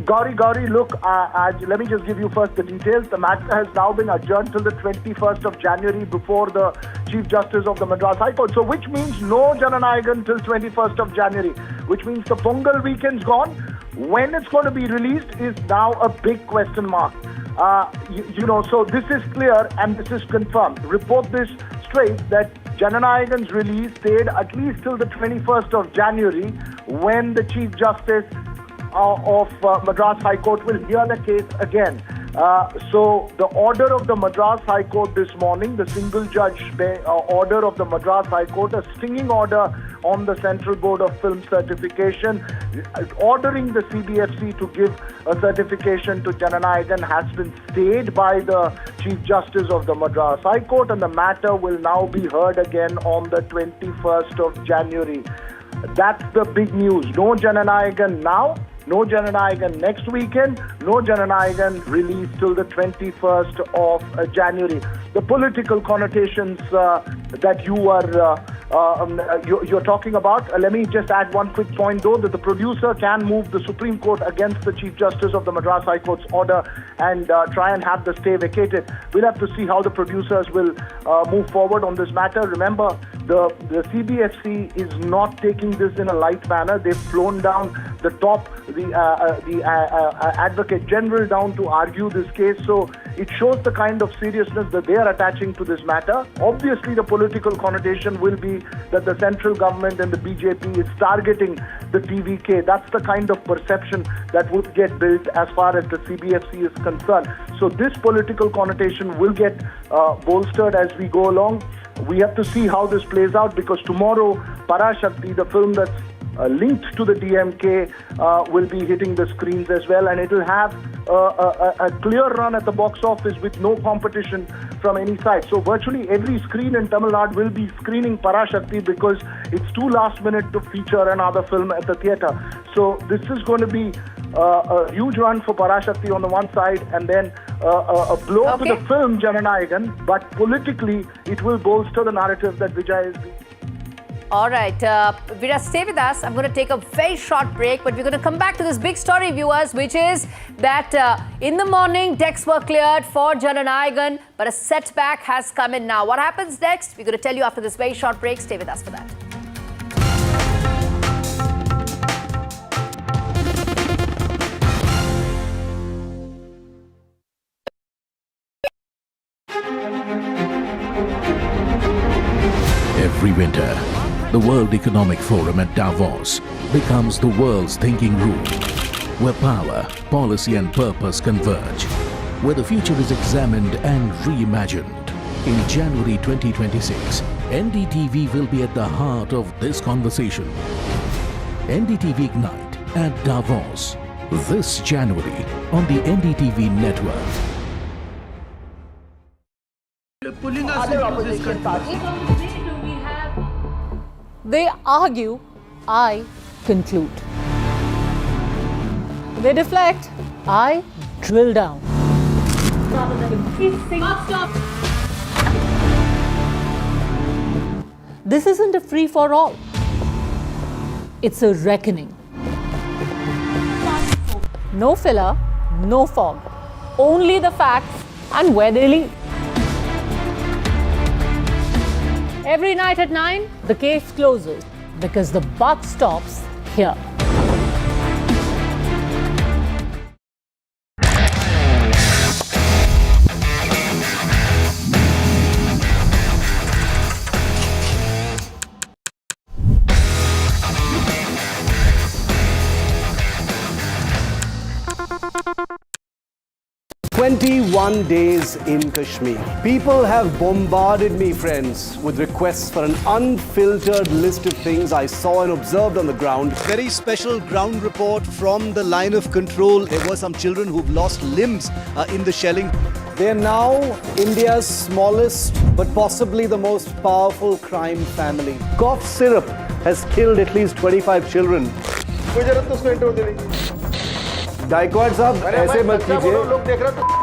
Gauri, look, let me just give you first the details. The matter has now been adjourned till the 21st of January before the Chief Justice of the Madras High Court. So which means no Jana Nayagan till 21st of January, which means the Pongal weekend's gone. When it's going to be released is now a big question mark. So this is clear and this is confirmed. Report this straight that Jana Nayagan's release stayed at least till the 21st of January, when the Chief Justice of Madras High Court will hear the case again. So the order of the Madras High Court this morning, the single judge order of the Madras High Court, a stinging order on the Central Board of Film Certification, ordering the CBFC to give a certification to Jana Nayagan, has been stayed by the Chief Justice of the Madras High Court, and the matter will now be heard again on the 21st of January. That's the big news. No Jana Nayagan now. No Jana Nayagan next weekend. No Jana Nayagan released till the 21st of January. The political connotations that you're talking about. Let me just add one quick point though, that the producer can move the Supreme Court against the Chief Justice of the Madras High Court's order and try and have the stay vacated. We'll have to see how the producers will move forward on this matter. Remember, the CBFC is not taking this in a light manner. They've flown down the top, the Advocate General down to argue this case. So it shows the kind of seriousness that they are attaching to this matter. Obviously, the political connotation will be that the central government and the BJP is targeting the TVK. That's the kind of perception that would get built as far as the CBFC is concerned. So this political connotation will get bolstered as we go along. We have to see how this plays out, because tomorrow Parasaki, the film that's linked to the DMK, will be hitting the screens as well, and it will have a clear run at the box office with no competition from any side. So virtually every screen in Tamil Nadu will be screening Parasaki because it's too last minute to feature another film at the theatre. So this is going to be a huge run for Parasaki on the one side, and then a blow to the film Jana Nayagan, but politically it will bolster the narrative that Vijay is being. All right, Veera, stay with us. I'm going to take a very short break, but we're going to come back to this big story, viewers, which is that in the morning, decks were cleared for Jana Nayagan, but a setback has come in now. What happens next? We're going to tell you after this very short break. Stay with us for that. Every winter, the World Economic Forum at Davos becomes the world's thinking room, where power, policy and purpose converge, where the future is examined and reimagined. In January 2026, NDTV will be at the heart of this conversation. NDTV Ignite at Davos, this January on the NDTV network. Pulling us into this country. They argue, I conclude. They deflect, I drill down. This isn't a free-for-all. It's a reckoning. No filler, no fog. Only the facts and where they lead. Every night at 9, the case closes because the buck stops here. "21 days in Kashmir. People have bombarded me, friends, with requests for an unfiltered list of things I saw and observed on the ground. Very special ground report from the line of control. There were some children who've lost limbs in the shelling. They are now India's smallest but possibly the most powerful crime family. Cough syrup has killed at least 25 children. Gaikwad sahab, aise mat kijiye.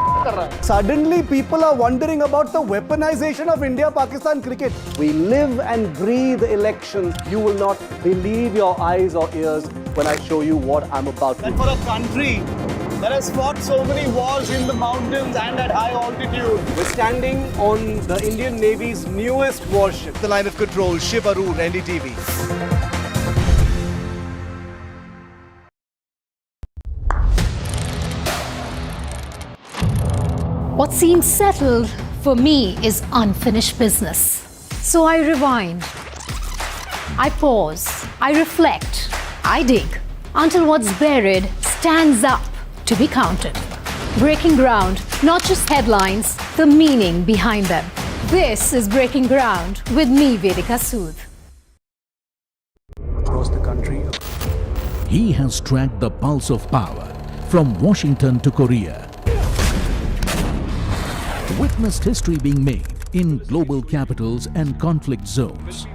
Suddenly people are wondering about the weaponization of India-Pakistan cricket. We live and breathe elections. You will not believe your eyes or ears when I show you what I'm about to do. For a country that has fought so many wars in the mountains and at high altitude. We're standing on the Indian Navy's newest warship. The line of control, Shiv Arur, NDTV. What seems settled for me is unfinished business. So I rewind, I pause, I reflect, I dig until what's buried stands up to be counted. Breaking ground, not just headlines, the meaning behind them. This is Breaking Ground with me, Vedika Sood. Across the country, he has tracked the pulse of power from Washington to Korea. Witnessed history being made in global capitals and conflict zones.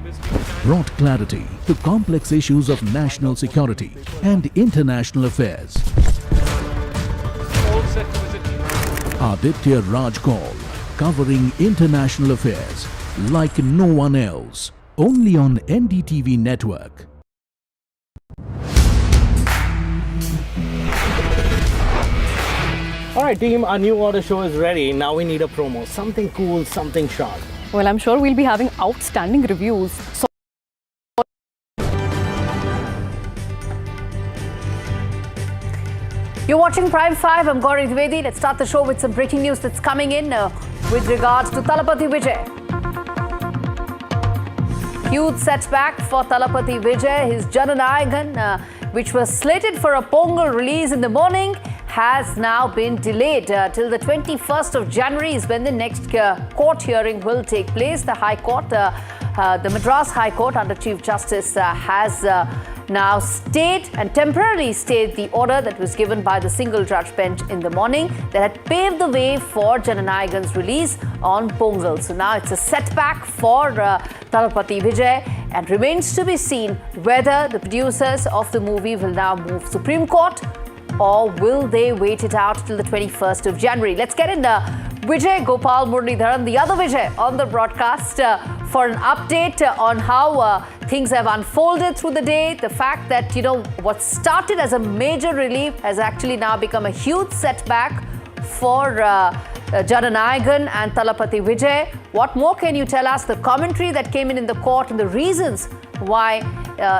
brought clarity to complex issues of national security and international affairs. Aditya Raj Call, covering international affairs like no one else, only on NDTV network. Alright team, our new order show is ready. Now we need a promo. Something cool, something sharp. Well, I'm sure we'll be having outstanding reviews. So you're watching Prime 5. I'm Gauri Dwivedi. Let's start the show with some breaking news that's coming in with regards to Thalapathy Vijay. Huge setback for Thalapathy Vijay. His Jana Nayagan, which was slated for a Pongal release in the morning, has now been delayed till the 21st of January is when the next court hearing will take place. The High Court, the Madras High Court under Chief Justice has now stayed and temporarily stayed the order that was given by the single judge bench in the morning that had paved the way for Jana Nayagan's release on Pongal. So now it's a setback for Thalapathy Vijay, and remains to be seen whether the producers of the movie will now move Supreme Court or will they wait it out till the 21st of January. Let's get in Vijay Gopal Muralidharan, the other Vijay on the broadcast for an update on how things have unfolded through the day. The fact that, what started as a major relief has actually now become a huge setback for Jana Nayagan and Thalapathy Vijay. What more can you tell us? The commentary that came in the court and the reasons why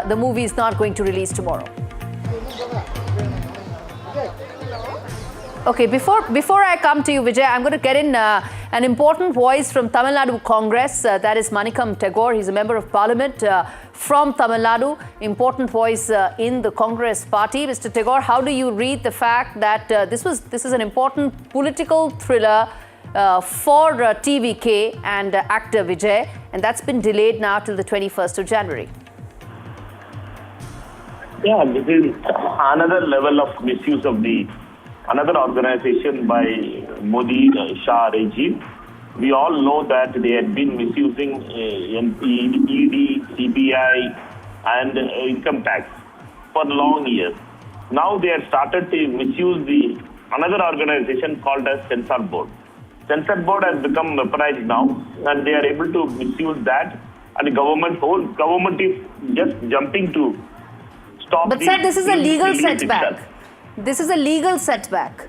the movie is not going to release tomorrow. Okay, before I come to you, Vijay, I'm going to get in an important voice from Tamil Nadu Congress. That is Manikam Tagore. He's a member of parliament from Tamil Nadu. Important voice in the Congress party. Mr. Tagore, how do you read the fact that this is an important political thriller for TVK and actor Vijay, and that's been delayed now till the 21st of January? Yeah, this is another level of misuse of another organization by Modi Shah regime. We all know that they had been misusing ED, CBI and income tax for long years. Now they have started to misuse another organization called as Censor Board. Censor Board has become weaponized now, and they are able to misuse that, and the whole government is just jumping to stop. But sir, this is a legal setback. This is a legal setback.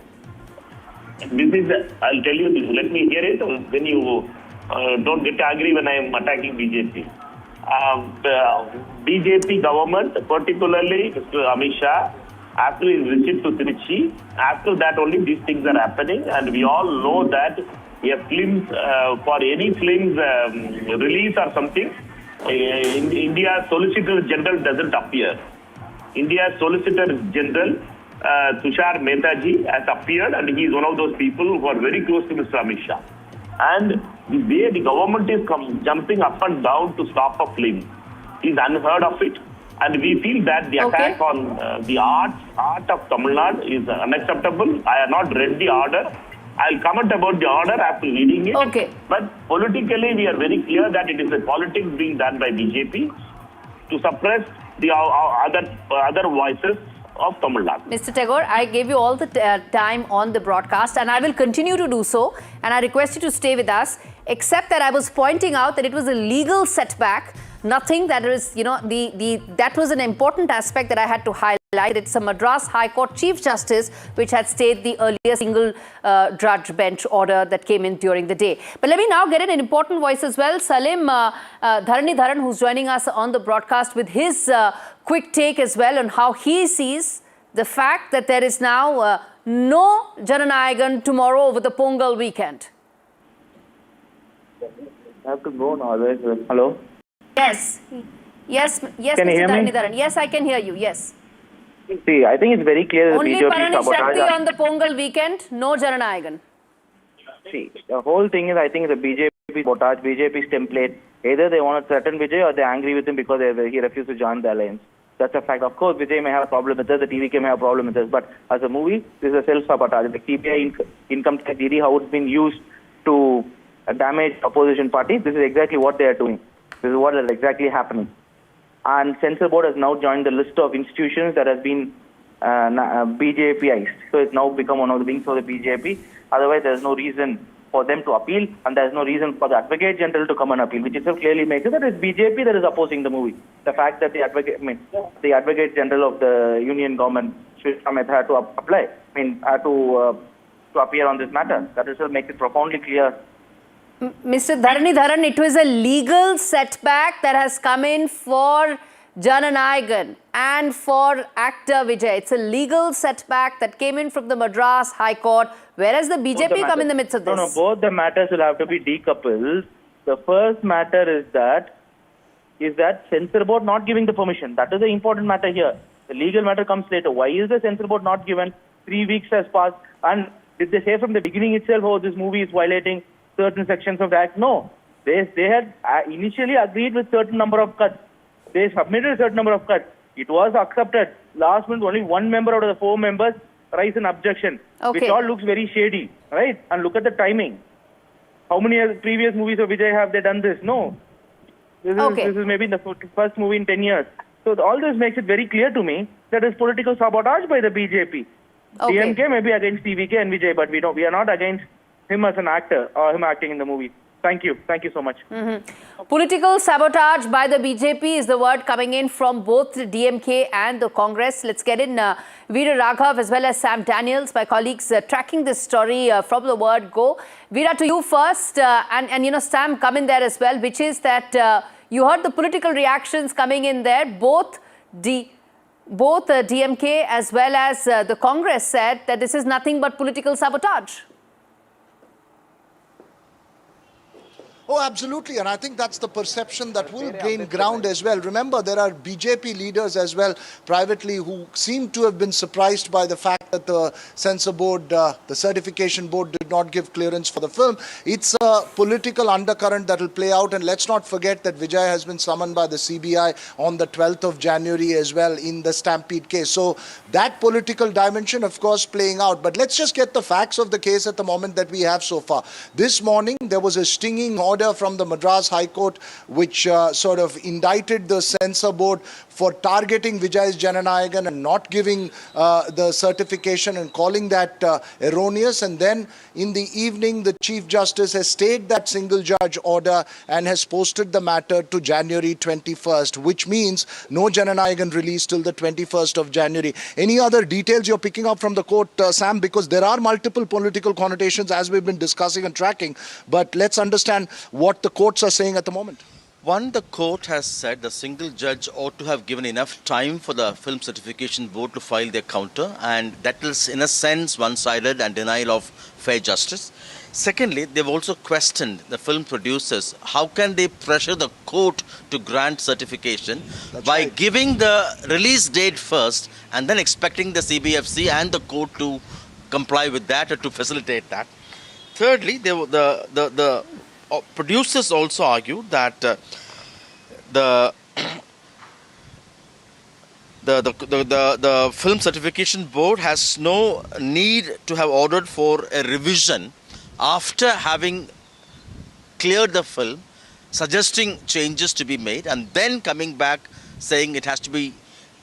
I'll tell you this, let me hear it when you don't get angry when I am attacking BJP. BJP government, particularly Mr. Amit Shah, after his visit to Trichy, after that only these things are happening, and we all know that for any films release or something, India's Solicitor General doesn't appear. India's Solicitor General Tushar Mehtaji has appeared, and he is one of those people who are very close to Mr. Amit Shah. And the way the government is jumping up and down to stop a film is unheard of it. And we feel that the attack on the art of Tamil Nadu is unacceptable. I have not read the order. I'll comment about the order after reading it. Okay. But politically, we are very clear that it is a politics being done by BJP to suppress the other voices of Tamil Nadu. Mr. Tagore, I gave you all the time on the broadcast, and I will continue to do so. And I request you to stay with us, except that I was pointing out that it was a legal setback. Nothing that is, that was an important aspect that I had to highlight. It's a Madras High Court Chief Justice which had stayed the earlier single judge bench order that came in during the day. But let me now get an important voice as well. Salim Dharanidharan, who's joining us on the broadcast with his quick take as well on how he sees the fact that there is now no Jana Nayagan tomorrow over the Pongal weekend. I have to go now. Hello? Yes, Can you Mr. hear me? Dharanidharan. Yes, I can hear you. Yes. See, I think it's very clear that Only BJP Parani sabotage. Shakti on the Pongal weekend, no Jana Nayagan. See, the whole thing is, I think, the BJP sabotage, BJP's template. Either they want to threaten Vijay or they're angry with him because he refused to join the alliance. That's a fact. Of course, Vijay may have a problem with us, the TVK may have a problem with us, but as a movie, this is a self-sabotage. The CBI income tax ED, how it's been used to damage opposition party, this is exactly what they are doing. This is what is exactly happening. And Censor Board has now joined the list of institutions that has been BJPized. So it's now become one of the wings of the BJP. Otherwise, there's no reason for them to appeal, and there's no reason for the Advocate General to come and appeal, which itself clearly makes it that it's BJP that is opposing the movie. The fact that the Advocate General of the Union Government, Sri Amit, had to apply, had to appear on this matter, that itself makes it profoundly clear. Mr. Dharan, it was a legal setback that has come in for Jana Nayagan and for actor Vijay. It's a legal setback that came in from the Madras High Court, whereas the BJP come in the midst of this. No, both the matters will have to be decoupled. The first matter is that Censor Board not giving the permission. That is the important matter here. The legal matter comes later. Why is the Censor Board not given? 3 weeks has passed. And did they say from the beginning itself, oh, this movie is violating certain sections of the Act? No. They had initially agreed with certain number of cuts. They submitted a certain number of cuts. It was accepted. Last month, only one member out of the 4 members raised an objection, which all looks very shady, right? And look at the timing. How many previous movies of Vijay have they done this? No. This is maybe the first movie in 10 years. So all this makes it very clear to me that it's political sabotage by the BJP. DMK may be against TVK and Vijay, but we are not against him as an actor or him acting in the movie. Thank you. Thank you so much. Political sabotage by the BJP is the word coming in from both the DMK and the Congress. Let's get in Veera Raghav as well as Sam Daniels, my colleagues tracking this story from the word go. Veera, to you first, and Sam, come in there as well, which is that you heard the political reactions coming in there. Both DMK as well as the Congress said that this is nothing but political sabotage. Oh, absolutely. And I think that's the perception that will gain ground as well. Remember, there are BJP leaders as well privately who seem to have been surprised by the fact that the Censor Board, the Certification Board did not give clearance for the film. It's a political undercurrent that will play out. And let's not forget that Vijay has been summoned by the CBI on the 12th of January as well in the Stampede case. So that political dimension, of course, playing out. But let's just get the facts of the case at the moment that we have so far. This morning, there was a stinging order from the Madras High Court which sort of indicted the Censor Board for targeting Vijay's Jana Nayagan and not giving the certification and calling that erroneous. And then in the evening, the Chief Justice has stayed that single judge order and has posted the matter to January 21st, which means no Jana Nayagan release till the 21st of January. Any other details you're picking up from the court, Sam? Because there are multiple political connotations as we've been discussing and tracking. But let's understand what the courts are saying at the moment. One, the court has said the single judge ought to have given enough time for the Film Certification Board to file their counter, and that is in a sense one-sided and denial of fair justice. Secondly, they've also questioned the film producers. How can they pressure the court to grant certification by giving the release date first and then expecting the CBFC and the court to comply with that or to facilitate that? Thirdly, the producers also argue that the Film Certification Board has no need to have ordered for a revision after having cleared the film, suggesting changes to be made and then coming back saying it has to be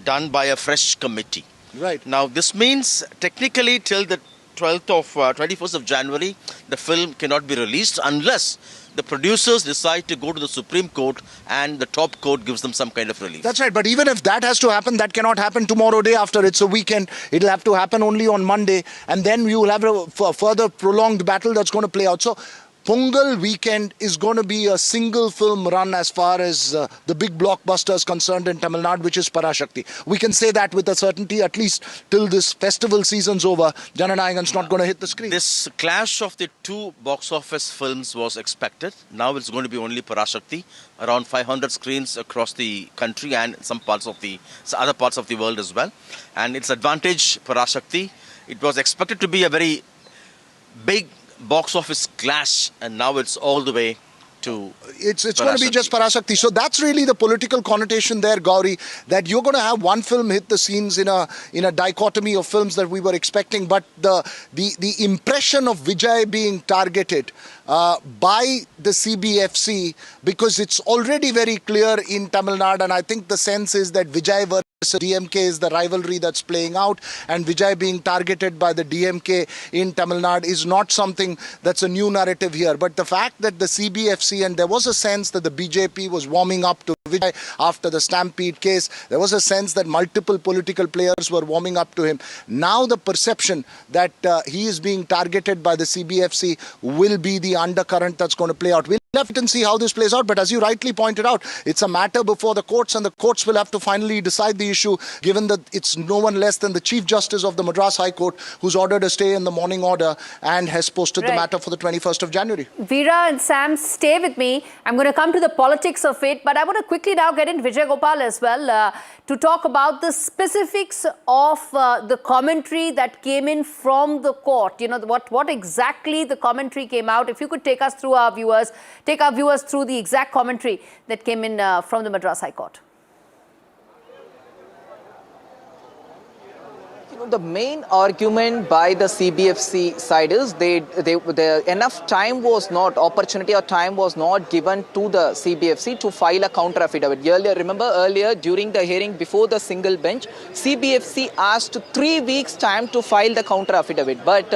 done by a fresh committee. Right. Now this means technically till the 21st of January, the film cannot be released unless the producers decide to go to the Supreme Court and the top court gives them some kind of relief. That's right. But even if that has to happen, that cannot happen tomorrow, day after. It's a weekend. It'll have to happen only on Monday. And then you will have a further prolonged battle that's going to play out. So Pongal weekend is going to be a single film run as far as the big blockbuster is concerned in Tamil Nadu, which is Parasaki. We can say that with a certainty, at least till this festival season's over. Jana Nayagan's not going to hit the screen. This clash of the two box office films was expected. Now it's going to be only Parasaki. Around 500 screens across the country and some other parts of the world as well. And its advantage, Parasaki, it was expected to be a very big box office clash, and now it's all the way to It's going to be just Parasaki. So that's really the political connotation there, Gauri, that you're going to have one film hit the scenes in a dichotomy of films that we were expecting. But the impression of Vijay being targeted by the CBFC, because it's already very clear in Tamil Nadu, and I think the sense is that Vijay versus DMK is the rivalry that's playing out, and Vijay being targeted by the DMK in Tamil Nadu is not something that's a new narrative here. But the fact that the CBFC, and there was a sense that the BJP was warming up to Vijay after the Stampede case, there was a sense that multiple political players were warming up to him. Now the perception that he is being targeted by the CBFC will be the undercurrent that's going to play out. We'll have to see how this plays out, but as you rightly pointed out, it's a matter before the courts, and the courts will have to finally decide the issue, given that it's no one less than the Chief Justice of the Madras High Court who's ordered a stay in the morning order and has posted the matter for the 21st of January. Veera and Sam, stay with me. I'm going to come to the politics of it, but I want to quickly now get in Vijay Gopal as well to talk about the specifics of the commentary that came in from the court. You know, what exactly the commentary came out. If you could take us through take our viewers through the exact commentary that came in from the Madras High Court. The main argument by the CBFC side is enough time was not, opportunity or time was not given to the CBFC to file a counter affidavit. Earlier during the hearing before the single bench, CBFC asked 3 weeks time to file the counter affidavit. But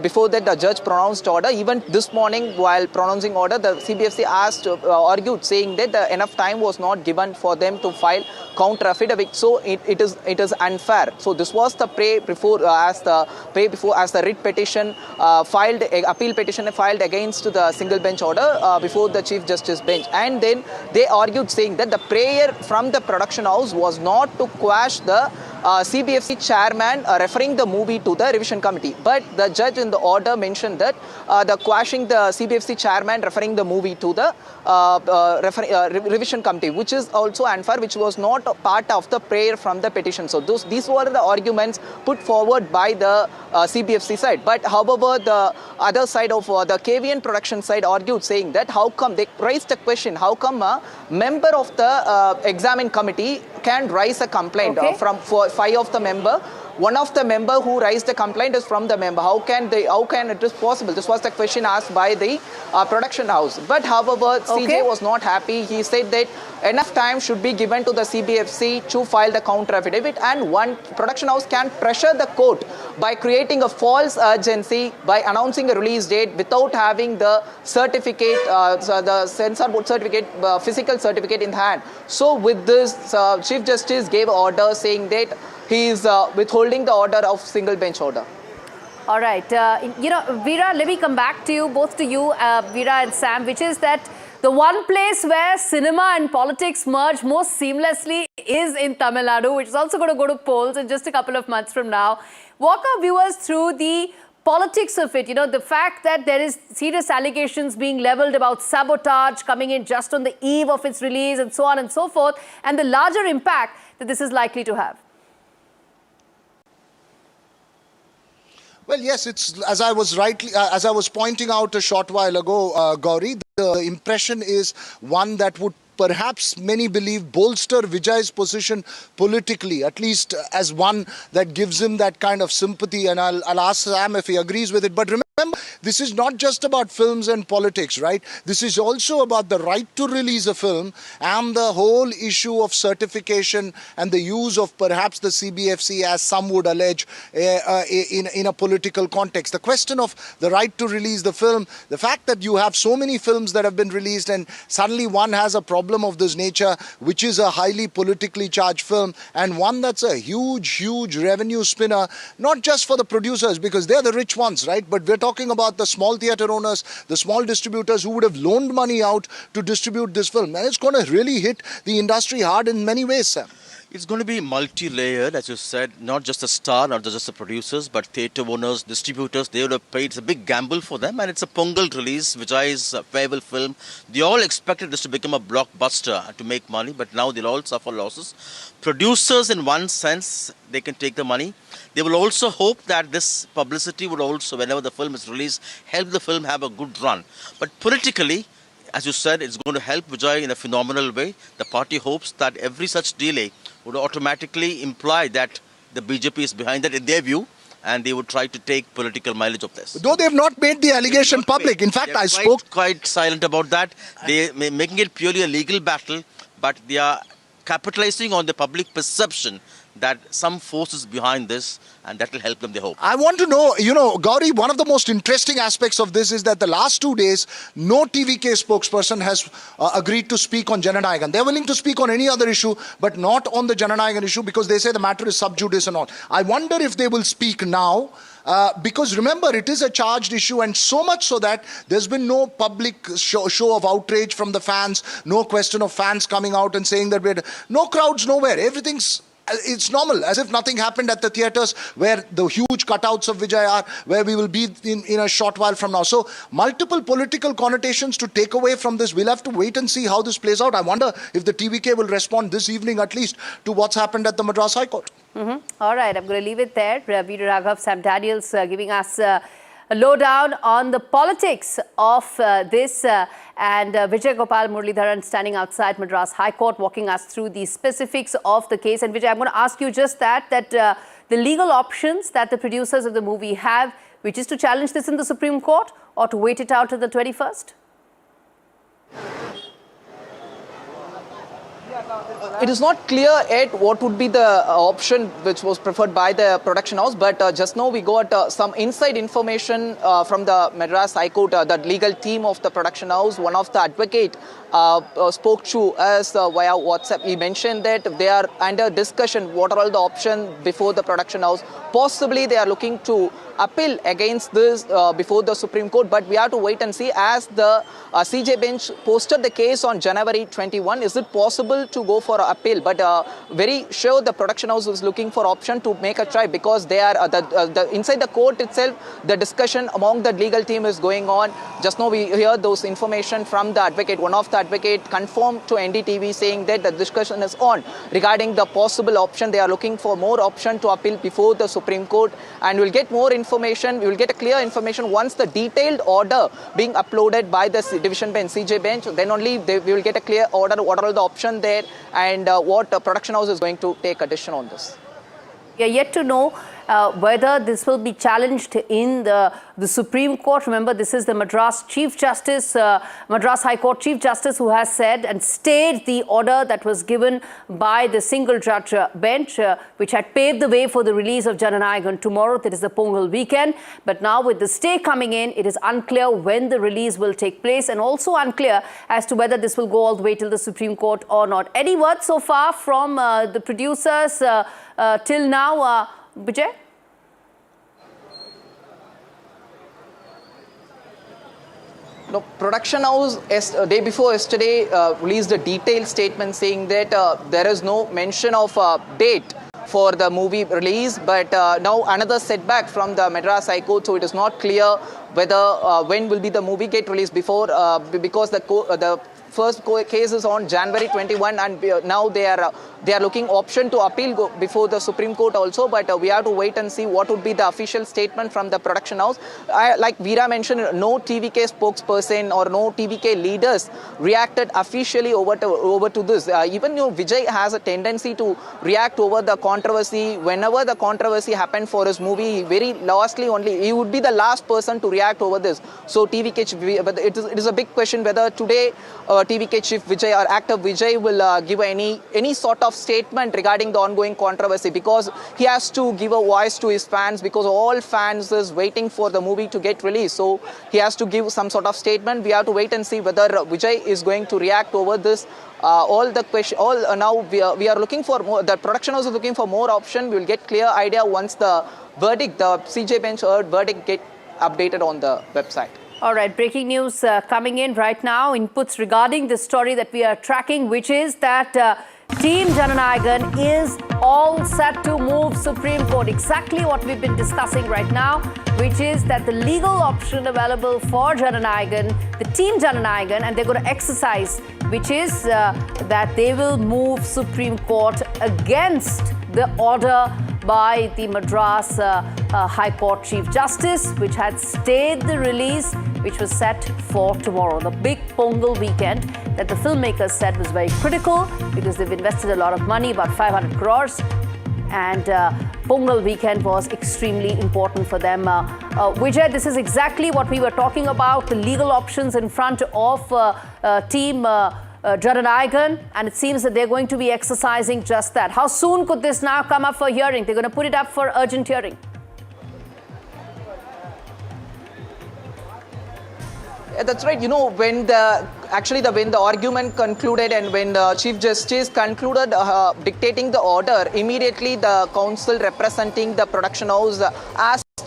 before that the judge pronounced order. Even this morning while pronouncing order, the CBFC argued saying that enough time was not given for them to file counter affidavit. So it is unfair. So this was the as the writ petition appeal petition filed against the single bench order before the Chief Justice bench, and then they argued saying that the prayer from the production house was not to quash the CBFC chairman referring the movie to the revision committee. But the judge in the order mentioned that the quashing the CBFC chairman referring the movie to the revision committee, which is also unfair, which was not part of the prayer from the petition. So these were the arguments put forward by the CBFC side. But however, the other side of the KVN production side argued saying that how come they raised a question, how come a member of the examine committee can raise a complaint from 5 of the member. One of the member who raised the complaint is from the member. How can it is possible? This was the question asked by the production house. But however, CJ was not happy. He said that enough time should be given to the CBFC to file the counter affidavit, and one production house can pressure the court by creating a false urgency by announcing a release date without having the certificate, the Censor Board certificate, physical certificate in hand. So with this, Chief Justice gave order saying that he is withholding the order of single bench order. All right. Veera, let me come back to you, both to you, Veera and Sam, which is that the one place where cinema and politics merge most seamlessly is in Tamil Nadu, which is also going to go to polls in just a couple of months from now. Walk our viewers through the politics of it. You know, the fact that there is serious allegations being leveled about sabotage coming in just on the eve of its release and so on and so forth, and the larger impact that this is likely to have. Well, yes, it's as I was pointing out a short while ago, Gauri, the impression is one that would perhaps many believe bolster Vijay's position politically, at least as one that gives him that kind of sympathy. And I'll ask Sam if he agrees with it. But remember, this is not just about films and politics, right? This is also about the right to release a film and the whole issue of certification and the use of perhaps the CBFC, as some would allege, in a political context. The question of the right to release the film, the fact that you have so many films that have been released and suddenly one has a problem of this nature, which is a highly politically charged film, and one that's a huge revenue spinner, not just for the producers because they're the rich ones, right? But we're talking about the small theatre owners, the small distributors who would have loaned money out to distribute this film. And it's going to really hit the industry hard in many ways, Sam. It's going to be multi-layered, as you said, not just the star, not just the producers, but theatre owners, distributors. They would have paid. It's a big gamble for them, and it's a Pongal release, Vijay's farewell film. They all expected this to become a blockbuster to make money, but now they'll all suffer losses. Producers, in one sense, they can take the money. They will also hope that this publicity would also, whenever the film is released, help the film have a good run. But politically, as you said, it's going to help Vijay in a phenomenal way. The party hopes that every such delay would automatically imply that the BJP is behind that in their view, and they would try to take political mileage of this. Though they've not made the allegation public. In fact, I spoke quite silent about that. They making it purely a legal battle, but they are capitalizing on the public perception that some force is behind this, and that will help them, they hope. I want to know, Gauri, one of the most interesting aspects of this is that the last 2 days, no TVK spokesperson has agreed to speak on Jana Nayagan. They're willing to speak on any other issue, but not on the Jana Nayagan issue because they say the matter is sub judice and all. I wonder if they will speak now. Because remember, it is a charged issue, and so much so that there's been no public show of outrage from the fans, no question of fans coming out and saying that no crowds, nowhere. It's normal, as if nothing happened at the theatres where the huge cutouts of Vijay are, where we will be in a short while from now. So multiple political connotations to take away from this. We'll have to wait and see how this plays out. I wonder if the TVK will respond this evening at least to what's happened at the Madras High Court. All right, I'm going to leave it there. Veer Raghav, Sam Daniels giving us a lowdown on the politics of this and Vijay Gopal Muralidharan standing outside Madras High Court walking us through the specifics of the case. And Vijay, I'm going to ask you just that the legal options that the producers of the movie have, which is to challenge this in the Supreme Court or to wait it out to the 21st? It is not clear yet what would be the option which was preferred by the production house, but just now we got some inside information from the Madras High Court, the legal team of the production house. One of the advocate spoke to us via WhatsApp. He mentioned that they are under discussion what are all the options before the production house. Possibly they are looking to appeal against this before the Supreme Court, but we have to wait and see. As the CJ bench posted the case on January 21, is it possible to go for an appeal? But very sure the production house is looking for option to make a try, because they are inside the court itself, the discussion among the legal team is going on. Just now we hear those information from the advocate. One of the advocate confirmed to NDTV saying that the discussion is on regarding the possible option. They are looking for more option to appeal before the Supreme Court, and we'll get more information. We will get a clear information once the detailed order being uploaded by the division bench, CJ bench. Then only we will get a clear order what are all the options there and what the production house is going to take a decision on this. We are yet to know whether this will be challenged in the Supreme Court. Remember, this is the Madras Chief Justice, Madras High Court Chief Justice, who has said and stayed the order that was given by the single judge bench, which had paved the way for the release of Jana Nayagan tomorrow. That is the Pongal weekend. But now with the stay coming in, it is unclear when the release will take place, and also unclear as to whether this will go all the way till the Supreme Court or not. Any words so far from the producers till now, Vijay? No, production house day before yesterday released a detailed statement saying that there is no mention of date for the movie release, but now another setback from the Madras High Court, so it is not clear whether when will be the movie get released before because the first case is on January 21, and now they are looking option to appeal before the Supreme Court also, but we have to wait and see what would be the official statement from the production house. Like Veera mentioned, no TVK spokesperson or no TVK leaders reacted officially over to this. Even Vijay has a tendency to react over the controversy. Whenever the controversy happened for his movie, very lastly only he would be the last person to react over this. So TVK, but it is a big question whether today TVK Chief Vijay or actor Vijay will give any sort of statement regarding the ongoing controversy, because he has to give a voice to his fans, because all fans is waiting for the movie to get released. So he has to give some sort of statement. We have to wait and see whether Vijay is going to react over this. Now we are looking for more. The production house is looking for more option. We will get clear idea once the verdict, the CJ bench verdict, get updated on the website. All right, breaking news coming in right now. Inputs regarding this story that we are tracking, which is that Team Jana Nayagan is all set to move Supreme Court. Exactly what we've been discussing right now, which is that the legal option available for Jana Nayagan, the Team Jana Nayagan, and they're going to exercise, which is that they will move Supreme Court against the order by the Madras High Court Chief Justice, which had stayed the release, which was set for tomorrow. The big Pongal weekend that the filmmakers said was very critical because they've invested a lot of money, about 500 crores. And Pongal weekend was extremely important for them. Vijay, this is exactly what we were talking about, the legal options in front of team Jana Nayagan, and it seems that they're going to be exercising just that. How soon could this now come up for hearing? They're going to put it up for urgent hearing. That's right. You know, when the argument concluded and when the Chief Justice concluded dictating the order, immediately the counsel representing the production house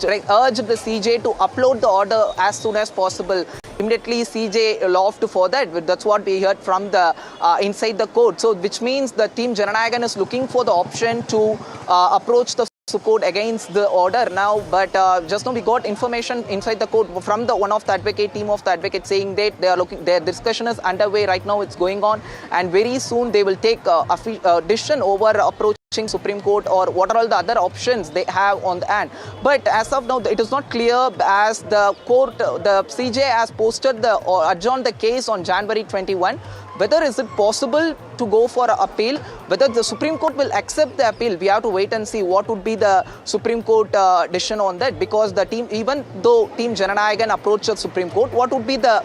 urged the CJ to upload the order as soon as possible. Immediately CJ laughed for that. That's what we heard from the inside the court. So which means the team Jana Nayagan is looking for the option to approach the court against the order now, but just now we got information inside the court from the one of the team of the advocate saying that they are looking, their discussion is underway right now, it's going on, and very soon they will take a decision over approaching Supreme Court or what are all the other options they have on the hand. But as of now, it is not clear as the court, the CJ has posted or adjourned the case on January 21. Whether is it possible to go for an appeal, whether the Supreme Court will accept the appeal, we have to wait and see what would be the Supreme Court decision on that, because the team, even though team Jana Nayagan approached the Supreme Court, what would be the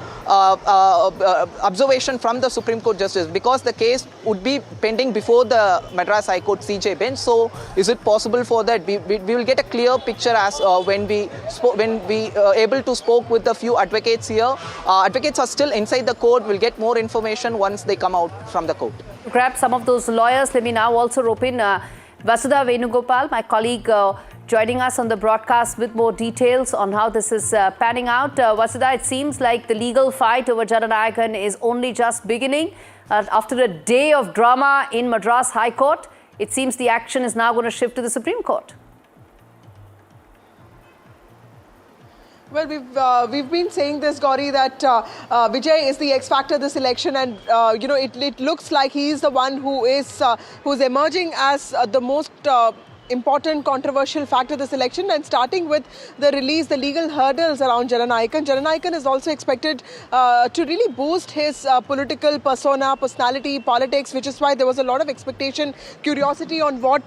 observation from the Supreme Court Justice, because the case would be pending before the Madras High Court CJ bench. So is it possible for that? We will get a clear picture as when we able to spoke with a few advocates here. Advocates are still inside the court. We'll get more information once they come out from the court. To grab some of those lawyers, let me now also rope in Vasudha Venugopal, my colleague, joining us on the broadcast with more details on how this is panning out. Vasudha, it seems like the legal fight over Jana Nayagan is only just beginning. After a day of drama in Madras High Court, it seems the action is now going to shift to the Supreme Court. Well, we've been saying this, Gauri, that Vijay is the X factor this election, and it looks like he is the one who's emerging as the most important controversial factor this election, and starting with the legal hurdles around Jana Nayagan. Jana Nayagan is also expected to really boost his political personality, politics, which is why there was a lot of expectation, curiosity on what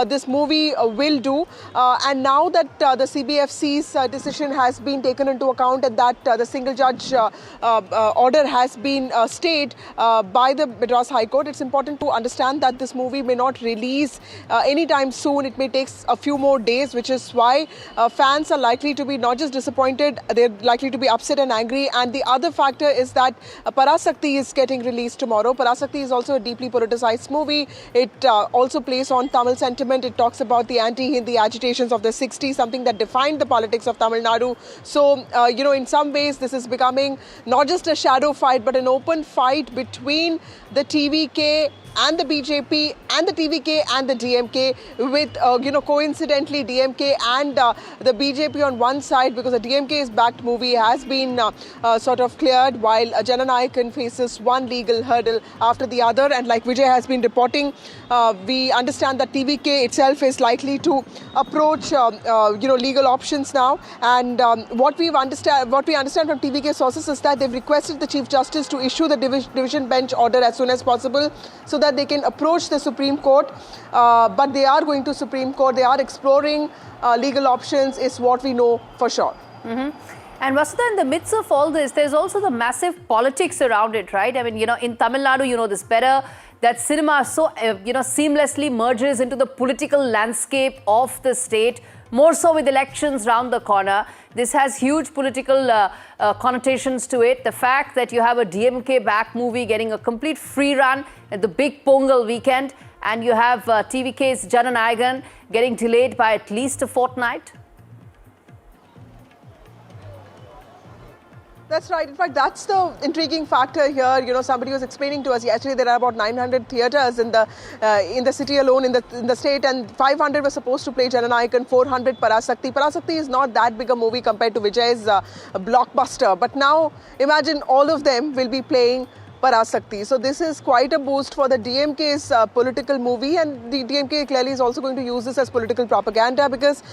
this movie will do. And now that the CBFC's decision has been taken into account and that the single judge order has been stayed by the Madras High Court, it's important to understand that this movie may not release anytime soon. It may take a few more days, which is why fans are likely to be not just disappointed, they're likely to be upset and angry. And the other factor is that Parasaki is getting released tomorrow. Parasaki is also a deeply politicized movie. It also plays on Tamil sentiment. It talks about the anti-Hindi agitations of the 60s, something that defined the politics of Tamil Nadu. So, in some ways, this is becoming not just a shadow fight, but an open fight between the TVK and the BJP and the TVK and the DMK, with coincidentally DMK and the BJP on one side, because the DMK's backed movie has been sort of cleared, while Jana Nayagan faces one legal hurdle after the other. And like Vijay has been reporting, we understand that TVK itself is likely to approach legal options now. And what we understand from TVK sources is that they've requested the Chief Justice to issue the division bench order as soon as possible, so that they can approach the Supreme Court. But they are going to Supreme Court. They are exploring legal options, is what we know for sure. Mm-hmm. And Vasudha, in the midst of all this, there's also the massive politics around it, right? I mean, in Tamil Nadu, you know this better, that cinema so, seamlessly merges into the political landscape of the state, more so with elections round the corner. This has huge political connotations to it. The fact that you have a DMK-backed movie getting a complete free run at the big Pongal weekend, and you have TVK's Jana Nayagan getting delayed by at least a fortnight. That's right. In fact, that's the intriguing factor here. Somebody was explaining to us yesterday there are about 900 theatres in the city alone, in the state, and 500 were supposed to play Jana Nayagan, 400 Parasaki. Parasaki is not that big a movie compared to Vijay's blockbuster. But now, imagine all of them will be playing Parasaki. So this is quite a boost for the DMK's political movie, and the DMK clearly is also going to use this as political propaganda because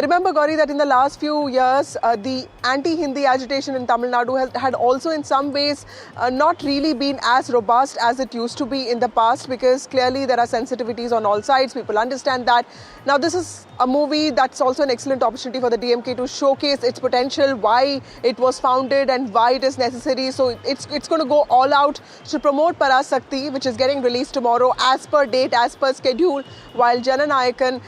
remember, Gauri, that in the last few years, the anti-Hindi agitation in Tamil Nadu had also in some ways not really been as robust as it used to be in the past, because clearly there are sensitivities on all sides. People understand that. Now this is a movie that's also an excellent opportunity for the DMK to showcase its potential, why it was founded and why it is necessary. So it's going to go all out to promote Parasaki, which is getting released tomorrow as per date, as per schedule, while Jana Nayagan,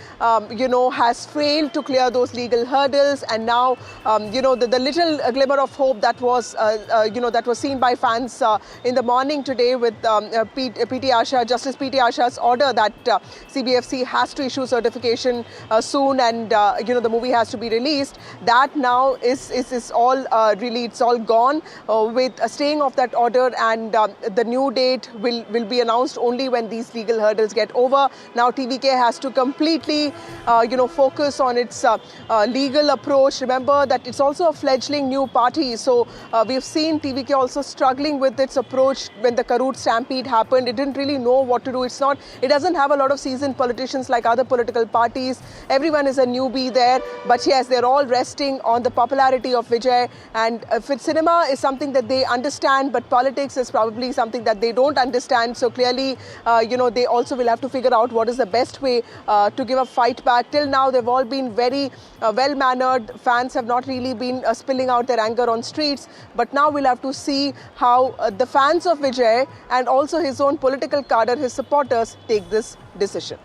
has failed to clear those legal hurdles. And now, the little glimmer of hope that was, that was seen by fans in the morning today with Justice P.T. Asha's order that CBFC has to issue certification soon, and the movie has to be released. That now is all really, it's all gone with a staying of that order, and the new date will be announced only when these legal hurdles get over. Now TVK has to completely focus on its legal approach. Remember that it's also a fledgling new party, so we've seen TVK also struggling with its approach when the Karur stampede happened. It didn't really know what to do. It doesn't have a lot of seasoned politicians like other political parties. Everyone is a newbie there, but yes, they're all resting on the popularity of Vijay. And if it's cinema is something that they understand, but politics is probably something that they don't understand. So clearly, they also will have to figure out what is the best way to give a fight back. Till now, they've all been very well-mannered. Fans have not really been spilling out their anger on streets. But now we'll have to see how the fans of Vijay and also his own political cadre, his supporters, take this decision.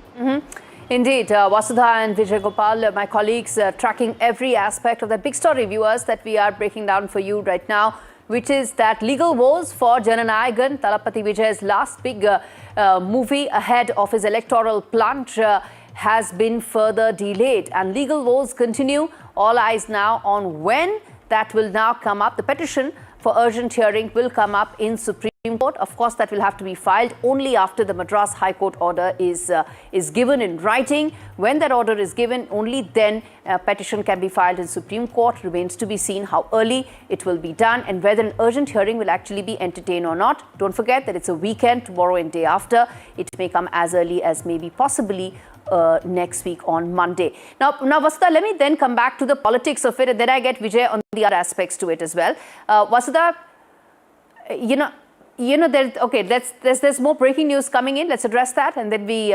Indeed, Vasudha and Vijay Gopal, my colleagues, tracking every aspect of the big story, viewers, that we are breaking down for you right now, which is that legal woes for Jana Nayagan Thalapathy Vijay's last big movie ahead of his electoral plunge has been further delayed, and legal woes continue. All eyes now on when that will now come up. The petition for urgent hearing will come up in Supreme Court. Of course, that will have to be filed only after the Madras High Court order is given in writing. When that order is given, only then a petition can be filed in Supreme Court. Remains to be seen how early it will be done and whether an urgent hearing will actually be entertained or not. Don't forget that it's a weekend, tomorrow and day after. It may come as early as maybe possibly next week on Monday. Now, Vasudha, let me then come back to the politics of it, and then I get Vijay on the other aspects to it as well. Vasudha, there's more breaking news coming in. Let's address that, and then we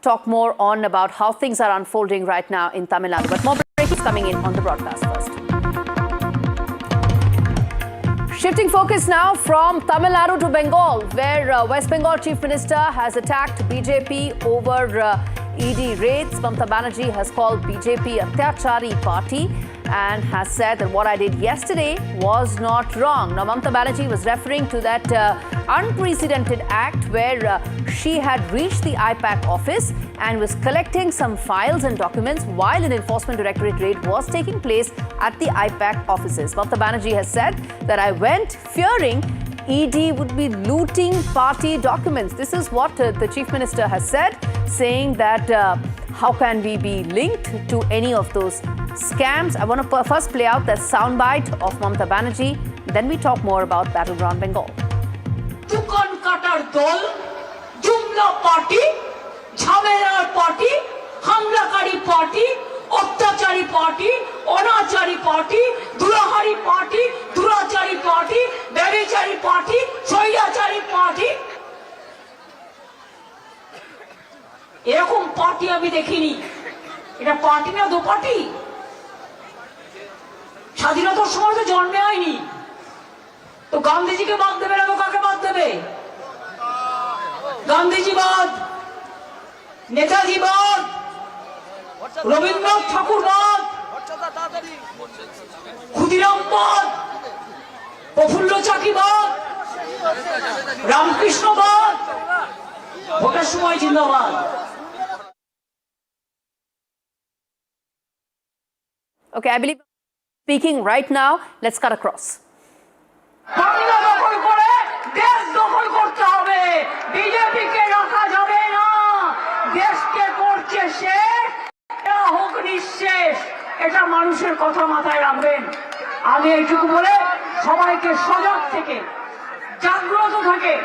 talk more on about how things are unfolding right now in Tamil Nadu. But more breaking news coming in on the broadcast first. Shifting focus now from Tamil Nadu to Bengal, where West Bengal Chief Minister has attacked BJP over ED raids. Mamata Banerjee has called BJP a Atyachari party and has said that what I did yesterday was not wrong. Now, Mamata Banerjee was referring to that unprecedented act where she had reached the IPAC office and was collecting some files and documents while an Enforcement Directorate raid was taking place at the IPAC offices. Mamata Banerjee has said that I went fearing ED would be looting party documents. This is what the Chief Minister has said, saying that how can we be linked to any of those scams? I want to first play out the soundbite of Mamata Banerjee, then we talk more about Battleground Bengal. Tukan Katar Dol, Jumla Party, Jhamelar Party, Hamlakari Party, Ottachari Party, Onachari Party, Durahari Party, Durachari Party, Bevichari Party, Soyachari Party. এরকম party আমি দেখিনি। এটা party না দো party? স্বাধীনতার সময় তো জন্মে হয়নি, তো গান্ধীজিকে বাদ দেবে না তো কাকে বাদ দেবে? গান্ধীজি বাদ, নেতাজি বাদ, রবীন্দ্রনাথ ঠাকুর বাদ, ক্ষুদিরাম বাদ, প্রফুল্ল চাকি বাদ, রামকৃষ্ণ বাদ, ভোটের সময় জিন্দাবাদ। Okay, I believe speaking right now. Let's cut across. Bangla দখল করে দেশ দখল করতে হবে, বিজেপিকে রাখা যাবে না, দেশকে করছে শেষ, হোক নিঃশেষ। এটা মানুষের কথা মাথায় রাখবেন। আমি এইটুকু বলে সবাইকে সজাগ থেকে জাগ্রত থাকে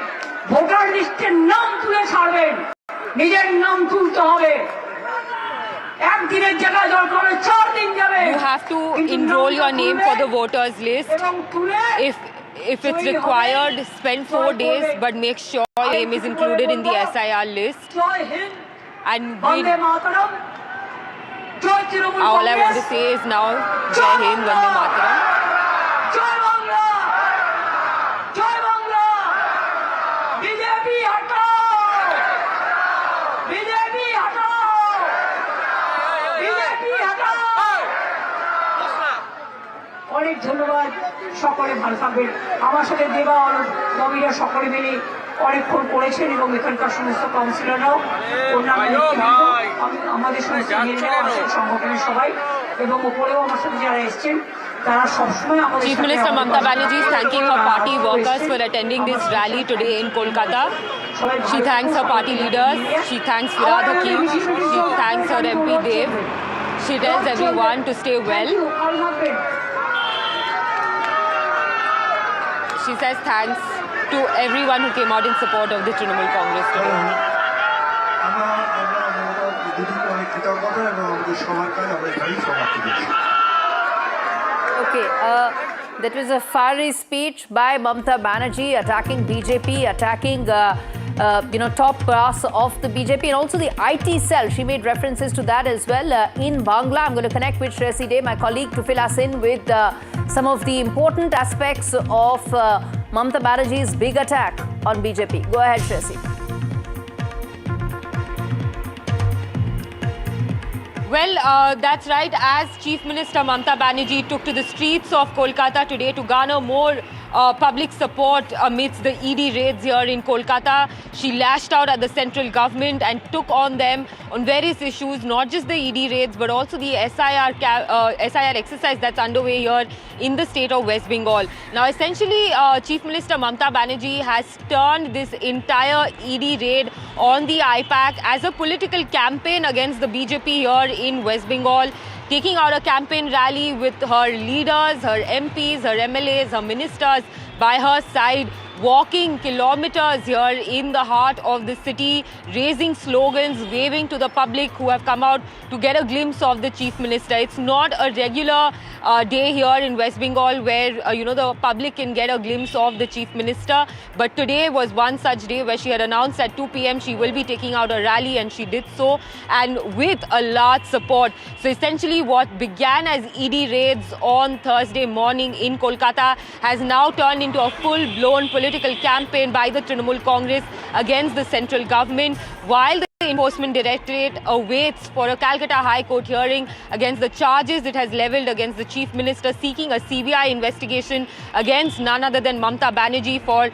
ভোটার লিস্টের নাম তুলে ছাড়বেন নিজের নাম তুলতে হবে একদিনের জায়গায় দরকার 4 দিন যাবে You have to enroll your name for the voters list. If it's required, spend 4 days, but make sure your name is included in the SIR list. And all I want to say is now, Jai Hind, Vande Mataram. Jai Bangla! Jai Bangla! BJP hatao! BJP hatao! BJP hatao! অনেক ধন্যবাদ সকলে ভালো থাকবেন আমার সাথে দেবা নবীরা সকলে মিলে অনেকক্ষণ করেছেন এবং এখানকার সমস্ত কাউন্সিলররাও অন্যান্য আমাদের সমস্ত সংগঠনের সবাই এবং উপরেও আমার সাথে যারা এসছেন তারা সবসময় আমাদের Chief Minister Mamata Banerjee is thanking her party workers for attending this rally today in Kolkata. She thanks her party leaders. She thanks Firad Hakim. She thanks her MP Dev. She tells everyone to stay well. She says thanks to everyone who came out in support of the Trinamool Congress today. Okay, that was a fiery speech by Mamata Banerjee attacking BJP, attacking top brass of the BJP and also the IT cell. She made references to that as well. In Bangla, I'm going to connect with Shresi Day, my colleague, to fill us in with some of the important aspects of Mamata Banerjee's big attack on BJP. Go ahead, Shresi. Well, that's right. As Chief Minister Mamata Banerjee took to the streets of Kolkata today to garner more public support amidst the ED raids here in Kolkata, she lashed out at the central government and took on them on various issues, not just the ED raids, but also the SIR exercise that's underway here in the state of West Bengal. Now, essentially, Chief Minister Mamata Banerjee has turned this entire ED raid on the IPAC as a political campaign against the BJP here in West Bengal, taking out a campaign rally with her leaders, her MPs, her MLAs, her ministers by her side, walking kilometers here in the heart of the city, raising slogans, waving to the public who have come out to get a glimpse of the Chief Minister. It's not a regular day here in West Bengal where, the public can get a glimpse of the Chief Minister. But today was one such day where she had announced at 2 p.m. she will be taking out a rally, and she did so, and with a large support. So essentially what began as ED raids on Thursday morning in Kolkata has now turned into a full-blown political campaign by the Trinamool Congress against the central government, while the Enforcement Directorate awaits for a Kolkata High Court hearing against the charges it has levelled against the Chief Minister, seeking a CBI investigation against none other than Mamata Banerjee for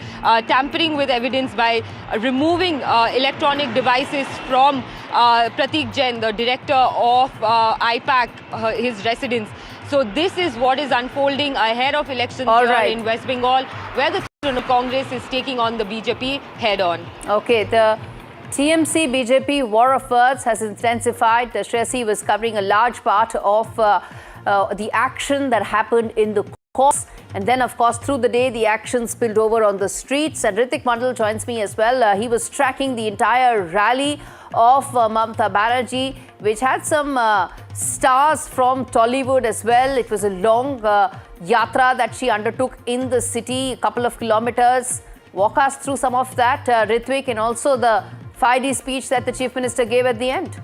tampering with evidence by removing electronic devices from Pratik Jain, the director of IPAC, his residence. So this is what is unfolding ahead of elections here in West Bengal, where the Trinamool Congress is taking on the BJP head-on. Okay, the TMC BJP war of words has intensified. Shresi was covering a large part of the action that happened in the courts. And then, of course, through the day, the action spilled over on the streets. And Ritik Mandal joins me as well. He was tracking the entire rally of Mamata Banerjee, which had some stars from Kollywood as well. It was a long yatra that she undertook in the city, a couple of kilometers. Walk us through some of that, Ritvik, and also the fiery speech that the Chief Minister gave at the end.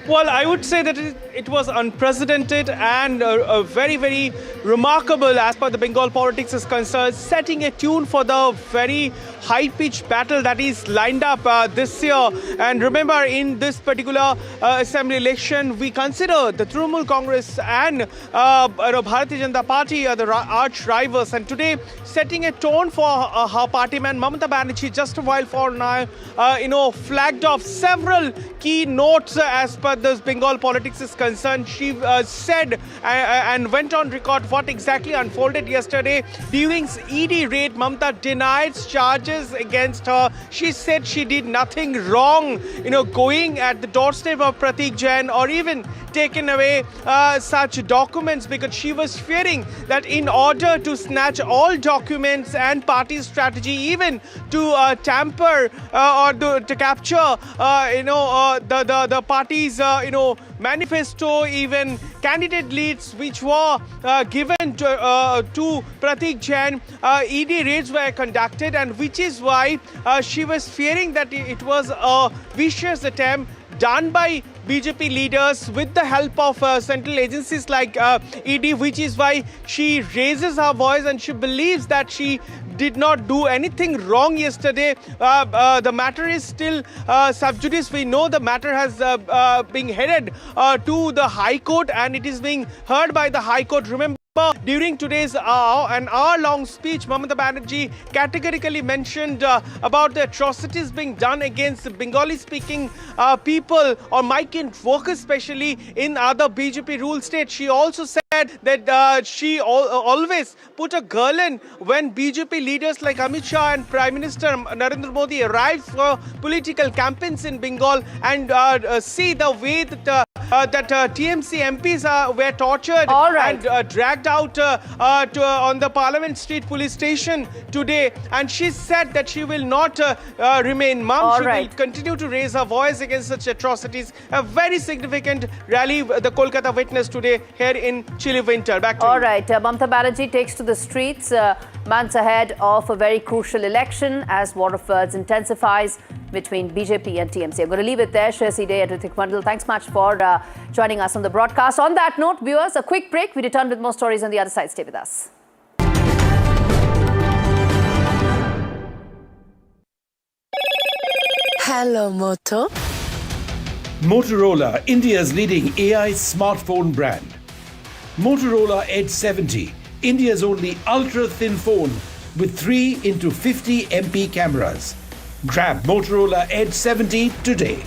Well, I would say that it was unprecedented and very, very remarkable as per the Bengal politics is concerned, setting a tune for the very high-pitched battle that is lined up this year. And remember, in this particular assembly election, we consider the Trinamool Congress and Bharatiya Janata Party are the arch rivals. And today, setting a tone for her party man, Mamata Banerjee, just a while for now, flagged off several key notes as per this Bengal politics is concerned. She said and went on record what exactly unfolded yesterday. During ED raid, Mamta denied charges against her. She said she did nothing wrong, going at the doorstep of Pratik Jain or even taken away such documents, because she was fearing that in order to snatch all documents and party strategy, even to tamper or to capture the party's manifesto, even candidate leads which were given to Pratik Jain, ED raids were conducted, and which is why she was fearing that it was a vicious attempt done by BJP leaders with the help of central agencies like ED, which is why she raises her voice and she believes that she did not do anything wrong yesterday. The matter is still sub judice. We know the matter has been headed to the High Court and it is being heard by the High Court. Remember, during today's an hour-long speech, Mamata Banerjee categorically mentioned about the atrocities being done against Bengali-speaking people or migrant workers, especially in other BJP-ruled states. She also said that she always put a girl in when BJP leaders like Amit Shah and Prime Minister Narendra Modi arrived for political campaigns in Bengal, and see the way that TMC MPs were tortured and dragged out on the Parliament Street police station today. And she said that she will not remain mum. She will continue to raise her voice against such atrocities. A very significant rally the Kolkata witnessed today here in chilly winter. Back to you. Mamata Banerjee takes to the streets months ahead of a very crucial election as war of words intensifies between BJP and TMC. I'm going to leave it there. Shreyasi Day and Ritik Mandal, thanks much for joining us on the broadcast. On that note, viewers, a quick break. We return with more stories on the other side. Stay with us. Hello, Moto. Motorola, India's leading AI smartphone brand. Motorola Edge 70, India's only ultra-thin phone with 3x50 MP cameras. Grab Motorola Edge 70 today.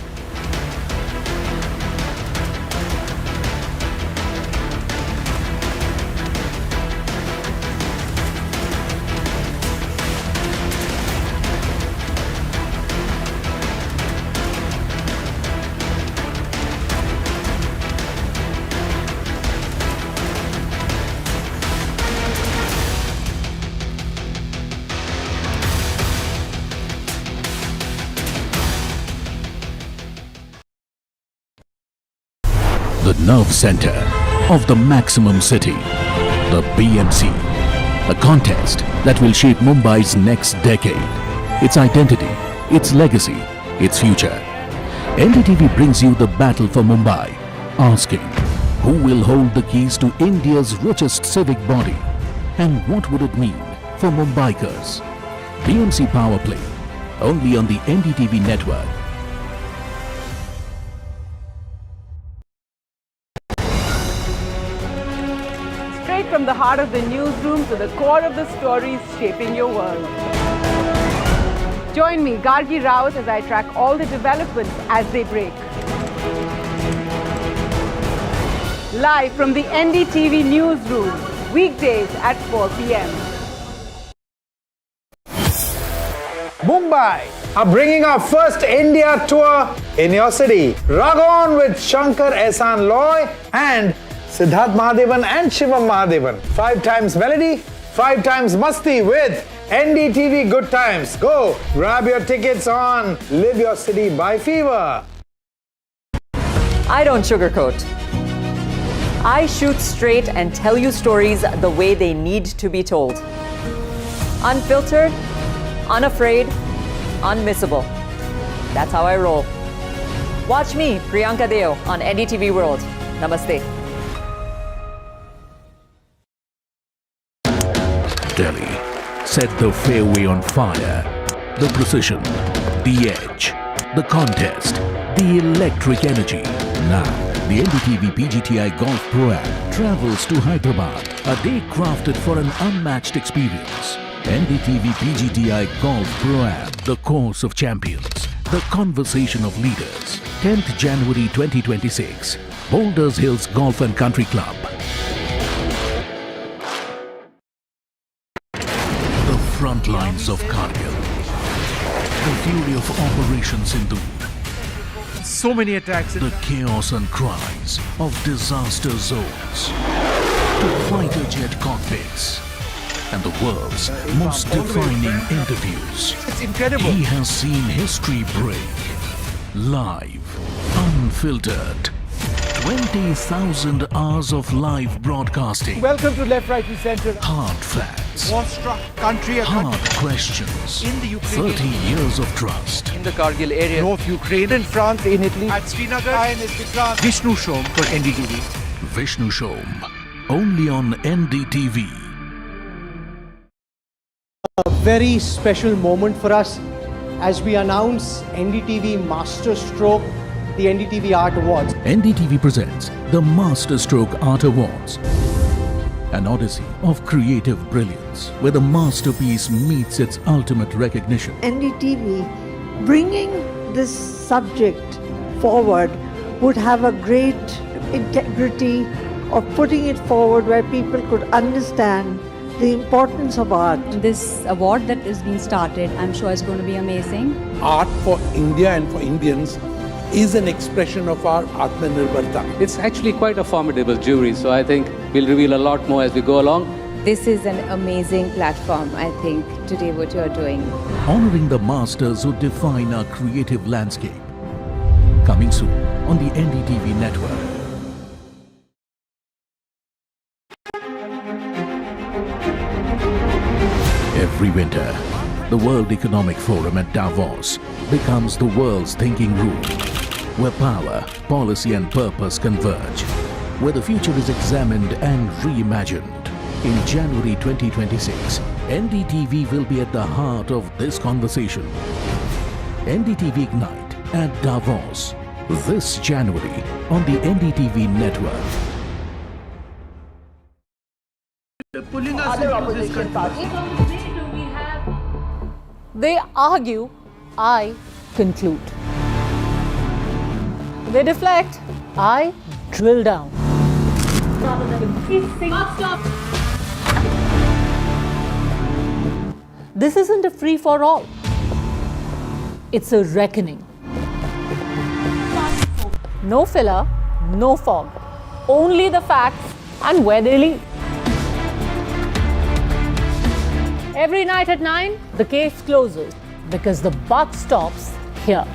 The nerve center of the maximum city, the BMC, a contest that will shape Mumbai's next decade, its identity, its legacy, its future. NDTV brings you the battle for Mumbai, asking who will hold the keys to India's richest civic body and what would it mean for Mumbaikars. BMC Power Play, only on the NDTV network. From the heart of the newsroom to the core of the stories shaping your world. Join me, Gargi Raut, as I track all the developments as they break. Live from the NDTV newsroom, weekdays at 4 p.m. Mumbai are bringing our first India tour in your city. Rag on with Shankar Ehsan Loy and Siddharth Mahadevan and Shivam Mahadevan. 5 times melody, 5 times masti with NDTV Good Times. Go grab your tickets on Live Your City by Fever. I don't sugarcoat. I shoot straight and tell you stories the way they need to be told. Unfiltered, unafraid, unmissable. That's how I roll. Watch me, Priyanka Deo, on NDTV World. Namaste. Delhi set the fairway on fire. The precision, the edge, the contest, the electric energy. Now, the NDTV PGTI Golf Pro-Am travels to Hyderabad, a day crafted for an unmatched experience. NDTV PGTI Golf Pro-Am, the course of champions, the conversation of leaders. 10th January 2026. Boulders Hills Golf and Country Club. The front lines of Kargil. The fury of Operation Sindhu. So many attacks. The chaos and cries of disaster zones. To fighter jet cockpits. And the world's most defining interviews. It's incredible. He has seen history break. Live. Unfiltered. 20,000 hours of live broadcasting. Welcome to Left, Right and Center. Hard facts. War-struck country. Hard questions. In the Ukraine. 30 years of trust. In the Kargil area. North Ukraine. In France. In Italy. At Srinagar. Vishnu Shom for NDTV. Vishnu Shom. Only on NDTV. A very special moment for us as we announce NDTV Master Stroke, the NDTV Art Awards. NDTV presents the Master Stroke Art Awards. An odyssey of creative brilliance where the masterpiece meets its ultimate recognition. NDTV bringing this subject forward would have a great integrity of putting it forward where people could understand the importance of art. This award that is being started, I'm sure is going to be amazing. Art for India and for Indians is an expression of our Atmanirbharta. It's actually quite a formidable jury, so I think we'll reveal a lot more as we go along. This is an amazing platform, I think, today what you're doing. Honoring the masters who define our creative landscape. Coming soon on the NDTV network. Every winter, the World Economic Forum at Davos becomes the world's thinking room, where power, policy and purpose converge, where the future is examined and reimagined. In January 2026, NDTV will be at the heart of this conversation. NDTV Ignite at Davos, this January on the NDTV network. Pulling us into this country. They argue, I conclude. They deflect, I drill down. This isn't a free-for-all. It's a reckoning. No filler, no fog. Only the facts and where they lead. Every night at 9, the case closes because the buck stops here.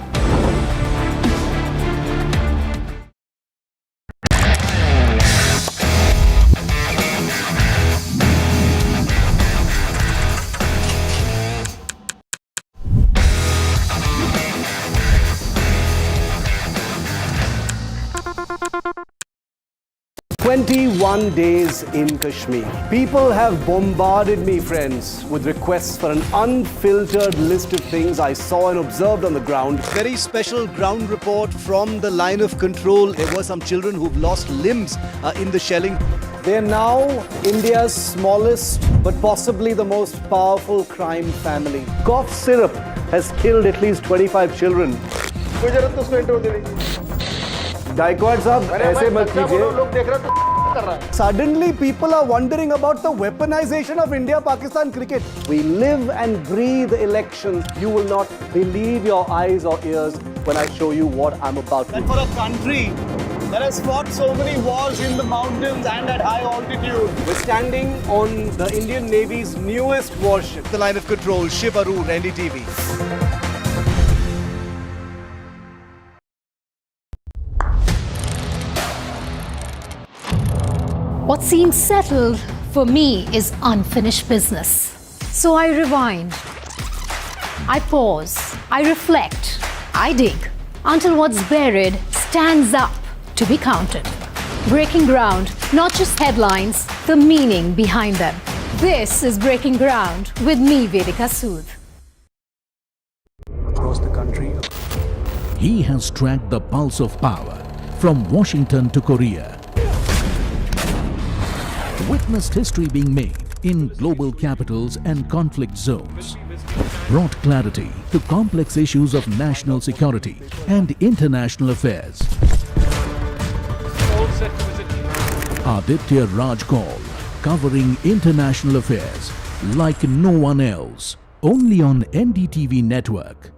"21 days in Kashmir. People have bombarded me, friends, with requests for an unfiltered list of things I saw and observed on the ground. Very special ground report from the line of control. There were some children who've lost limbs in the shelling. They're now India's smallest but possibly the most powerful crime family. Cough syrup has killed at least 25 children. Gaikwad sahab, aise mat kijiye. Suddenly people are wondering about the weaponization of India-Pakistan cricket. We live and breathe elections. You will not believe your eyes or ears when I show you what I'm about to do. And for a country that has fought so many wars in the mountains and at high altitude, we're standing on the Indian Navy's newest warship. The line of control, Shiv Arun, NDTV. What seems settled for me is unfinished business. So I rewind, I pause, I reflect, I dig until what's buried stands up to be counted. Breaking ground, not just headlines, the meaning behind them. This is Breaking Ground with me, Vedika Sood. Across the country, he has tracked the pulse of power from Washington to Korea. Witnessed history being made in global capitals and conflict zones. Brought clarity to complex issues of national security and international affairs. Aditya Raj Kaul, covering international affairs like no one else. Only on NDTV network.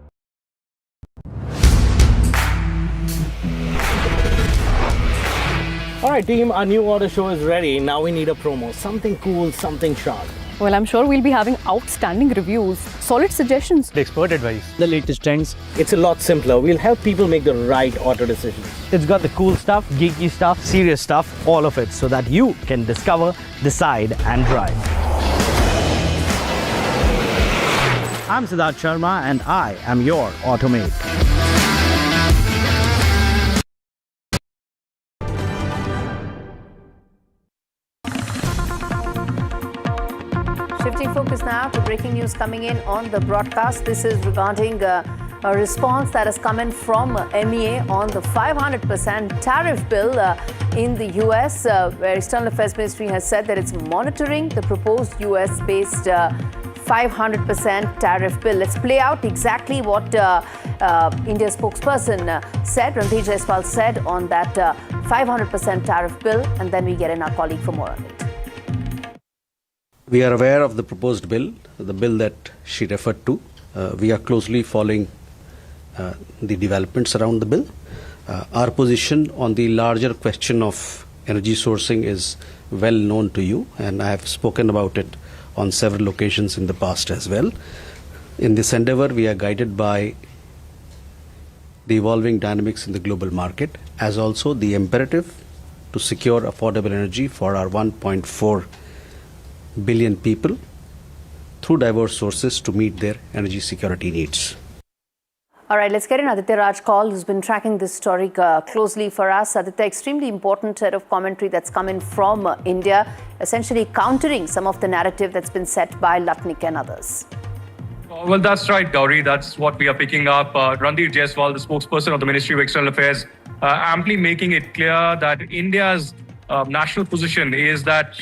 Alright team, our new order show is ready. Now we need a promo. Something cool, something sharp. Well, I'm sure we'll be having outstanding reviews, solid suggestions, Expert advice, the latest trends. It's a lot simpler. We'll help people make the right auto decisions. It's got the cool stuff, geeky stuff, serious stuff, all of it, so that you can discover, decide and drive. I'm Siddharth Sharma and I am your Automate. Shifting focus now to breaking news coming in on the broadcast. This is regarding a response that has come in from MEA on the 500% tariff bill in the US, where External Affairs Ministry has said that it's monitoring the proposed US-based 500% tariff bill. Let's play out exactly what India's spokesperson said, Ranveer Jaiswal said on that 500% tariff bill, and then we get in our colleague for more on it. We are aware of the proposed bill, the bill that she referred to. We are closely following the developments around the bill. Our position on the larger question of energy sourcing is well known to you, and I have spoken about it on several occasions in the past as well. In this endeavor, we are guided by the evolving dynamics in the global market, as also the imperative to secure affordable energy for our 1.4 billion people through diverse sources to meet their energy security needs. All right, let's get in Aditya Raj Kaul, who's been tracking this story closely for us. Aditya, extremely important set of commentary that's come in from India, essentially countering some of the narrative that's been set by Lutnick and others. Well, that's right, Gauri. That's what we are picking up. Ranveer Jaiswal, the spokesperson of the Ministry of External Affairs, amply making it clear that India's national position is that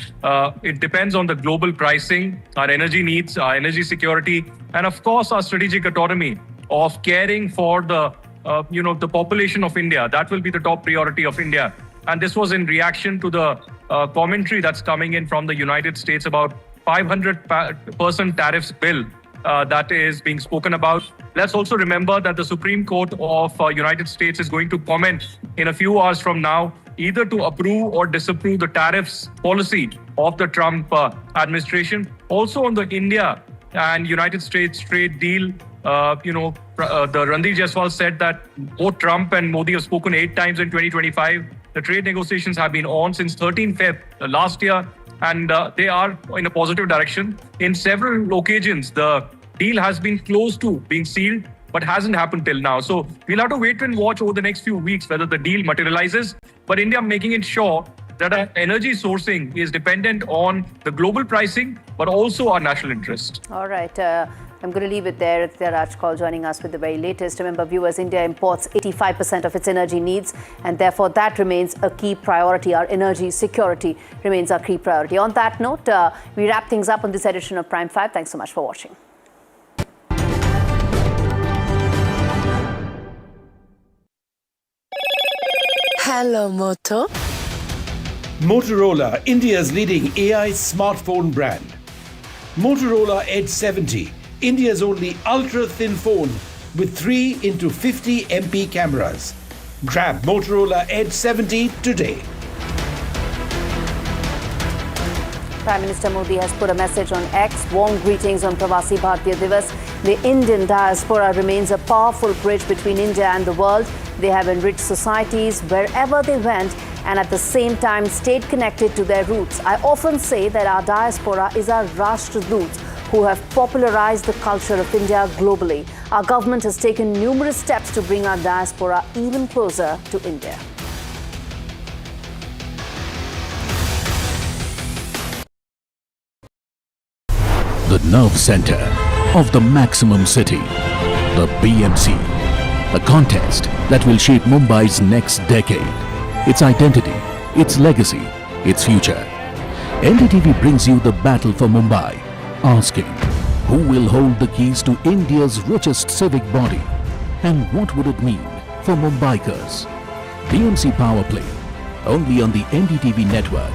it depends on the global pricing, our energy needs, our energy security, and of course our strategic autonomy of caring for the the population of India. That will be the top priority of India. And this was in reaction to the commentary that's coming in from the United States about 500% tariffs bill that is being spoken about. Let's also remember that the Supreme Court of United States is going to comment in a few hours from now, either to approve or disapprove the tariffs policy of the Trump administration. Also on the India and United States trade deal, the Ranveer Jaiswal said that both Trump and Modi have spoken 8 times in 2025. The trade negotiations have been on since 13 Feb last year, and they are in a positive direction. In several occasions, the deal has been close to being sealed, but hasn't happened till now. So we'll have to wait and watch over the next few weeks whether the deal materializes. But India making it sure that our energy sourcing is dependent on the global pricing, but also our national interest. All right. I'm going to leave it there. Aditya Raj Kaul joining us with the very latest. Remember, viewers, India imports 85% of its energy needs, and therefore that remains a key priority. Our energy security remains our key priority. On that note, we wrap things up on this edition of Prime 5. Thanks so much for watching. Hello, Moto. Motorola, India's leading AI smartphone brand. Motorola Edge 70, India's only ultra-thin phone with 3 into 50 MP cameras. Grab Motorola Edge 70 today. Prime Minister Modi has put a message on X. Warm greetings on Pravasi Bharatiya Divas. The Indian diaspora remains a powerful bridge between India and the world. They have enriched societies wherever they went and at the same time stayed connected to their roots. I often say that our diaspora is our Rashtraduts who have popularized the culture of India globally. Our government has taken numerous steps to bring our diaspora even closer to India. The nerve center of the maximum city, the BMC, a contest that will shape Mumbai's next decade, its identity, its legacy, its future. NDTV brings you the battle for Mumbai, asking who will hold the keys to India's richest civic body and what would it mean for Mumbaikars. BMC Power Play, only on the NDTV network.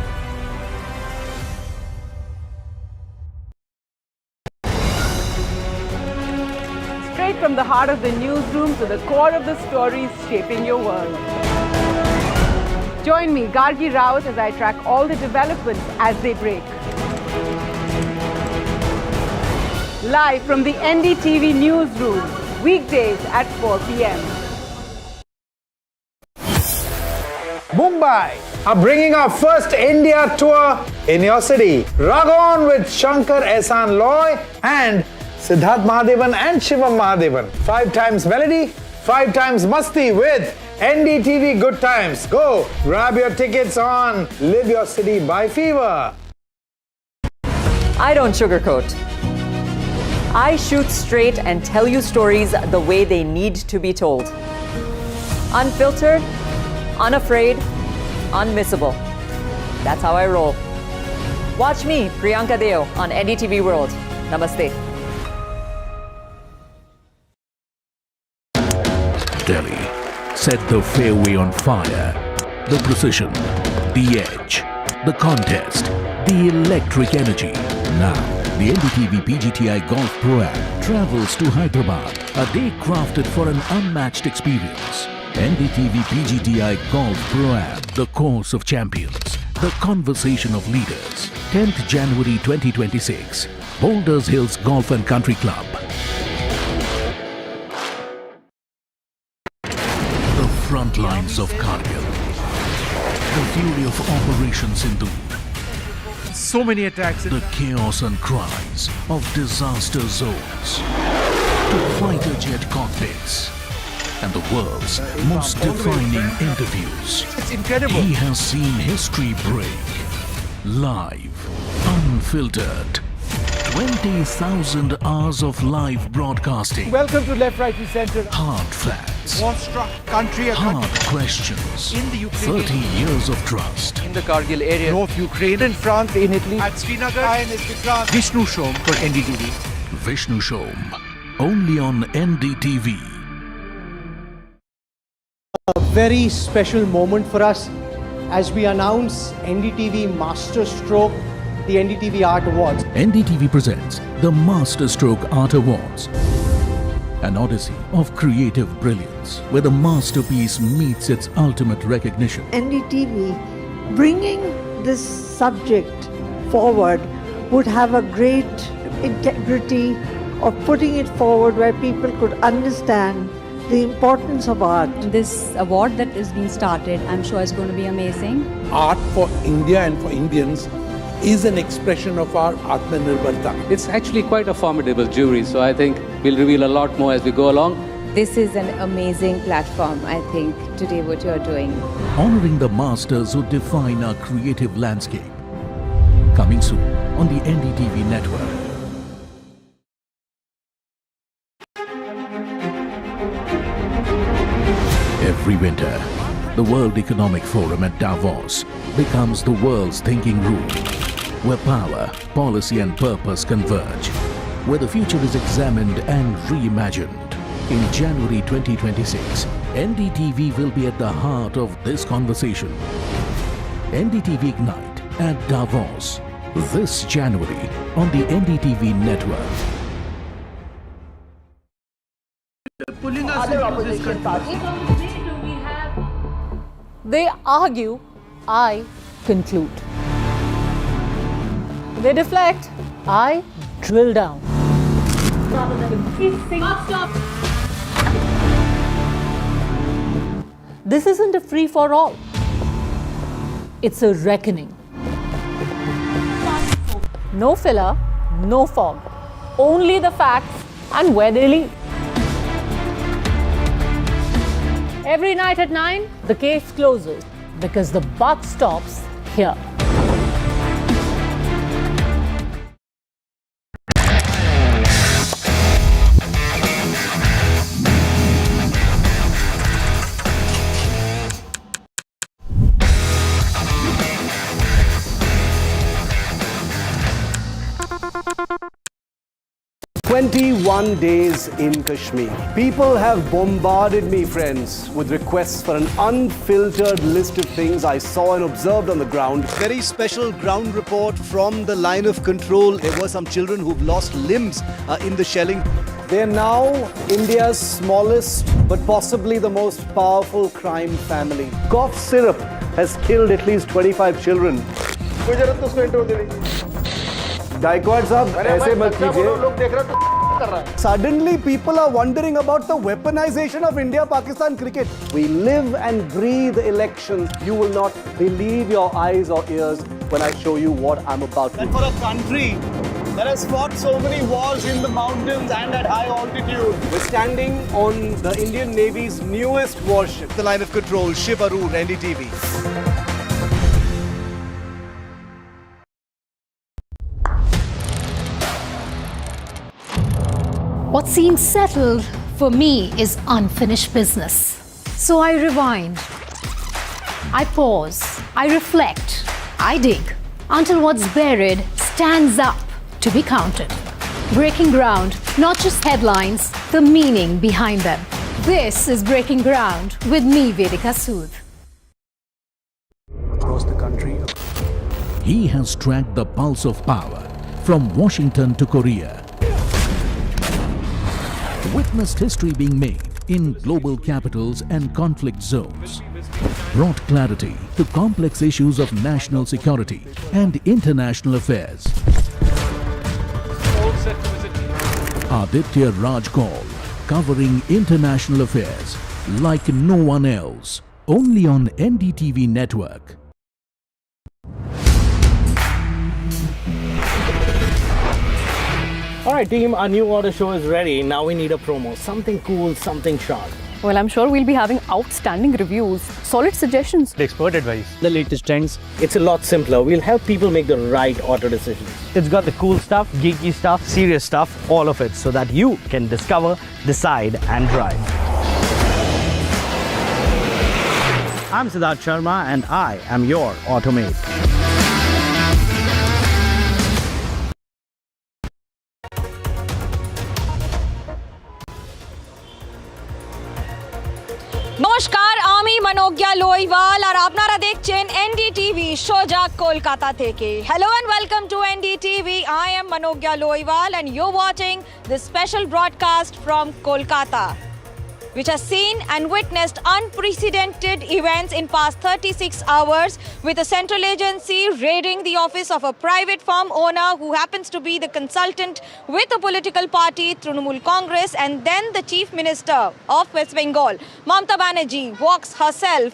Straight from the heart of the newsroom to the core of the stories shaping your world. Join me, Gargi Raut, as I track all the developments as they break. Live from the NDTV newsroom, weekdays at 4 p.m. Mumbai are bringing our first India tour in your city. Rag on with Shankar Ehsan Loy and Siddharth Mahadevan and Shivam Mahadevan. 5 times melody, 5 times masti with NDTV Good Times. Go grab your tickets on Live Your City by Fever. I don't sugarcoat. I shoot straight and tell you stories the way they need to be told. Unfiltered, unafraid, unmissable. That's how I roll. Watch me, Priyanka Deo, on NDTV World. Namaste. Delhi set the fairway on fire. The precision, the edge, the contest, the electric energy. Now, the NDTV PGTI Golf Pro-Am travels to Hyderabad, a day crafted for an unmatched experience. NDTV PGTI Golf Pro-Am, the course of champions, the conversation of leaders. 10th January 2026, Boulders Hills Golf and Country Club. The front lines of Kargil. The fury of Operation Sindhu. So many attacks. The chaos and cries of disaster zones. To fighter jet cockpits. And the world's most defining interviews. It's incredible. He has seen history break. Live, unfiltered. 20,000 hours of live broadcasting. Welcome to Left, Right and Center. Hard facts. War-struck country. Hard questions. In the Ukraine. 30 years of trust. In the Kargil area. North Ukraine. In France. In Italy. At Srinagar. Vishnu Shom for NDTV. Vishnu Shom. Only on NDTV. A very special moment for us as we announce NDTV Master Stroke, the NDTV Art Awards. NDTV presents the Master Stroke Art Awards, an odyssey of creative brilliance where the masterpiece meets its ultimate recognition. NDTV bringing this subject forward would have a great integrity of putting it forward where people could understand the importance of art. This award that is being started, I'm sure is going to be amazing. Art for India and for Indians is an expression of our Atmanirbharta. It's actually quite a formidable jury, so I think we'll reveal a lot more as we go along. This is an amazing platform, I think, today what you're doing. Honoring the masters who define our creative landscape. Coming soon on the NDTV network. Every winter, the World Economic Forum at Davos becomes the world's thinking room, where power, policy and purpose converge, where the future is examined and reimagined. In January 2026, NDTV will be at the heart of this conversation. NDTV Ignite at Davos, this January on the NDTV network. Pulling us into this country. They argue, I conclude. They deflect, I drill down. This isn't a free-for-all. It's a reckoning. No filler, no fog. Only the facts and where they lead. Every night at 9, the case closes because the buck stops here. 21 days in Kashmir. People have bombarded me, friends, with requests for an unfiltered list of things I saw and observed on the ground. Very special ground report from the line of control. There were some children who've lost limbs in the shelling. They are now India's smallest but possibly the most powerful crime family. Cough syrup has killed at least 25 children. Gaikwad sahab, aise mat kijiye. Suddenly people are wondering about the weaponization of India-Pakistan cricket. We live and breathe elections. You will not believe your eyes or ears when I show you what I'm about to do. And for a country that has fought so many wars in the mountains and at high altitude, we're standing on the Indian Navy's newest warship. The line of control, Shiv Arun, NDTV. What seems settled for me is unfinished business. So I rewind, I pause, I reflect, I dig until what's buried stands up to be counted. Breaking ground, not just headlines, the meaning behind them. This is Breaking Ground with me, Vedika Sood. Across the country, he has tracked the pulse of power from Washington to Korea. Witnessed history being made in global capitals and conflict zones. Brought clarity to complex issues of national security and international affairs. Aditya Raj Kaul, covering international affairs like no one else, only on NDTV network. Alright team, our new order show is ready. Now we need a promo. Something cool, something sharp. Well, I'm sure we'll be having outstanding reviews, solid suggestions, expert advice, the latest trends. It's a lot simpler. We'll help people make the right auto decisions. It's got the cool stuff, geeky stuff, serious stuff, all of it, so that you can discover, decide and drive. I'm Siddharth Sharma and I am your automate. নমস্কার, আমি মনোজ্ঞা লোইওয়াল আর আপনারা দেখছেন NDTV সোজা কলকাতা থেকে। Hello and welcome to NDTV. I am Manogya Loiwal and you're watching this special broadcast from Kolkata, which has seen and witnessed unprecedented events in past 36 hours, with a central agency raiding the office of a private firm owner who happens to be the consultant with a political party, Trinamool Congress, and then the Chief Minister of West Bengal, Mamata Banerjee, walks herself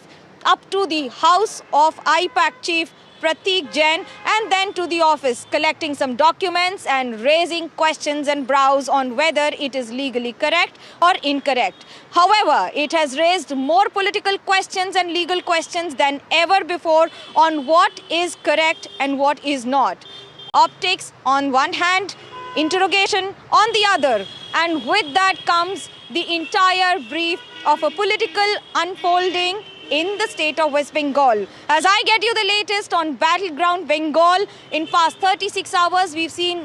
up to the house of IPAC Chief Pratik Jain and then to the office, collecting some documents and raising questions and brows on whether it is legally correct or incorrect. However, it has raised more political questions and legal questions than ever before on what is correct and what is not. Optics on one hand, interrogation on the other, and with that comes the entire brief of a political unfolding in the state of West Bengal. As I get you the latest on Battleground Bengal, in past 36 hours we've seen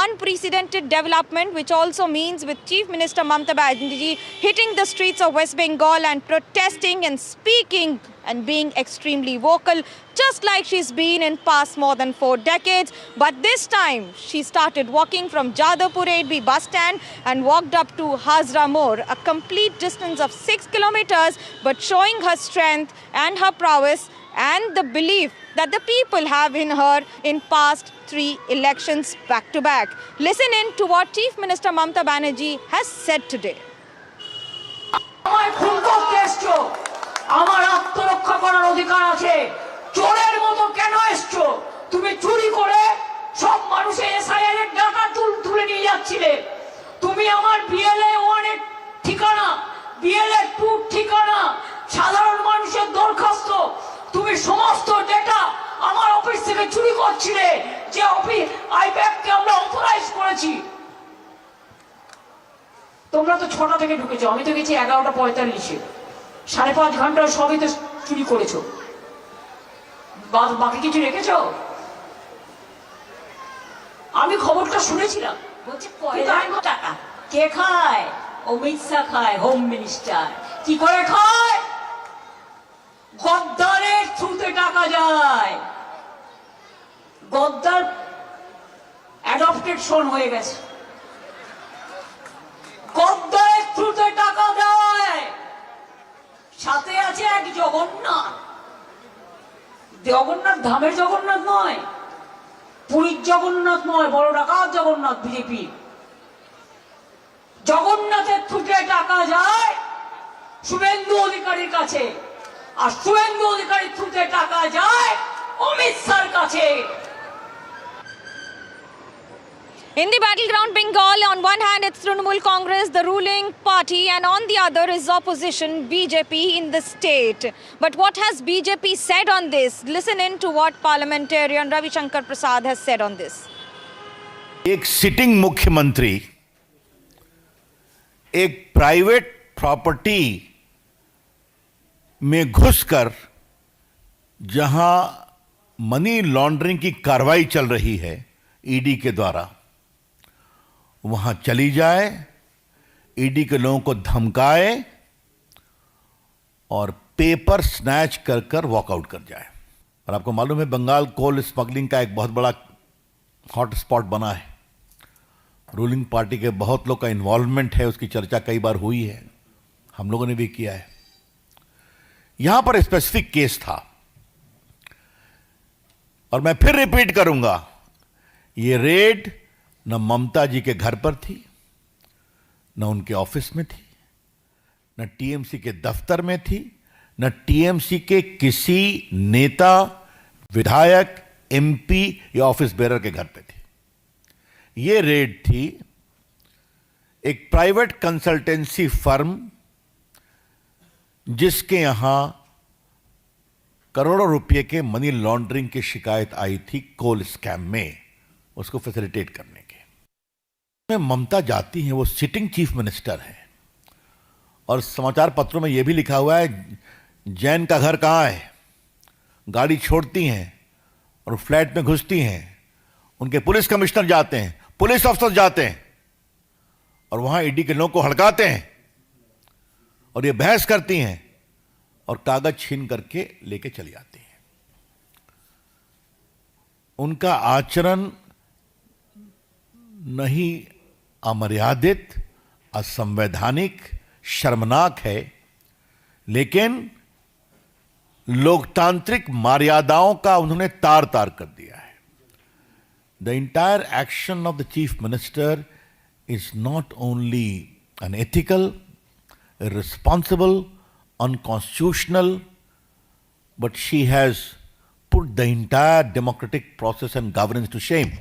unprecedented development, which also means with Chief Minister Mamata Banerjee hitting the streets of West Bengal and protesting and speaking and being extremely vocal, just like she's been in past more than 4 decades. But this time she started walking from Jadavpur 8B bus stand and walked up to Hazra More, a complete distance of 6 kilometers, but showing her strength and her prowess and the belief that the people have in her in past 3 elections back to back. Listen in to what Chief Minister Mamata Banerjee has said today. আমার আত্মরক্ষা করার অধিকার আছে। চোরের মতো কেন এসছো? তুমি চুরি করে সব মানুষের এসআইআর এর টাকা তুলে নিয়ে যাচ্ছিলে। তুমি আমার বিএলএ 1 এর ঠিকানা, বিএলএ 2 ঠিকানা, সাধারণ মানুষের দরখাস্ত, তুমি সমস্ত ডেটা আমার অফিস থেকে চুরি করছিলে, যে অফিস আইপ্যাক কে আমরা অথরাইজ করেছি। তোমরা তো 6টা থেকে ঢুকেছো, আমি তো গেছি 11:45-এ। 5.5 ঘন্টা সবই তো চুরি করেছো, বাকি কিছু রেখেছো? আমি খবরটা শুনেছিলাম। বলছে কয়লার টাকা কে খায়? অমিত শাহ খায়, হোম মিনিস্টার। কি করে খায়? গদ্দারের থ্রুতে টাকা যায়। গদ্দার অ্যাডপ্টেড সন হয়ে গেছে, গদ্দারের থ্রুতে টাকা দেয়। সাথে আছে এক জগন্নাথ, জগন্নাথ ধামের জগন্নাথ নয়, পুরীর জগন্নাথ নয়, বড় ডাকাত জগন্নাথ বিজেপি। জগন্নাথের থ্রুতে টাকা যায় শুভেন্দু অধিকারীর কাছে, আর শুভেন্দু অধিকারীর থ্রুতে টাকা যায় অমিত শাহর কাছে। In the battleground Bengal, on one hand it's Trinamool Congress, the ruling party, and on the other is opposition BJP in the state. But what has BJP said on this? Listen in to what parliamentarian Ravi Shankar Prasad has said on this. एक sitting मुख्यमंत्री एक private property में घुसकर जहां money laundering की कार्रवाई चल रही है ईडी के द्वारा, वहां चली जाए, ईडी के लोगों को धमकाए और पेपर स्नैच कर कर वॉकआउट कर जाए। और आपको मालूम है बंगाल कोल स्मगलिंग का एक बहुत बड़ा हॉट स्पॉट बना है। रूलिंग पार्टी के बहुत लोग का इन्वॉल्वमेंट है, उसकी चर्चा कई बार हुई है, हम लोगों ने भी किया है। यहां पर स्पेसिफिक केस था और मैं फिर रिपीट करूंगा, ये रेड न ममता जी के घर पर थी, न उनके ऑफिस में थी, न टीएमसी के दफ्तर में थी, न टीएमसी के किसी नेता, विधायक, एमपी या ऑफिस बेरर के घर पे थी। ये रेड थी एक प्राइवेट कंसल्टेंसी फर्म जिसके यहां करोड़ों रुपए के मनी लॉन्ड्रिंग की शिकायत आई थी कोल स्कैम में, उसको फैसिलिटेट करने के। ममता जाती हैं, वो सिटिंग चीफ मिनिस्टर है, और समाचार पत्रों में यह भी लिखा हुआ है जैन का घर कहां है। गाड़ी छोड़ती हैं और फ्लैट में घुसती हैं, उनके पुलिस कमिश्नर जाते हैं, पुलिस अफसर जाते हैं और वहां ईडी के लोगों को हड़काते हैं और ये बहस करती हैं और कागज छीन करके लेके चली आती हैं। उनका आचरण नहीं अमर्यादित, असंवैधानिक, शर्मनाक है, लेकिन लोकतांत्रिक मर्यादाओं का उन्होंने तार तार कर दिया है। The entire action of the chief minister is not only unethical, irresponsible, unconstitutional, but she has put the entire democratic process and governance to shame.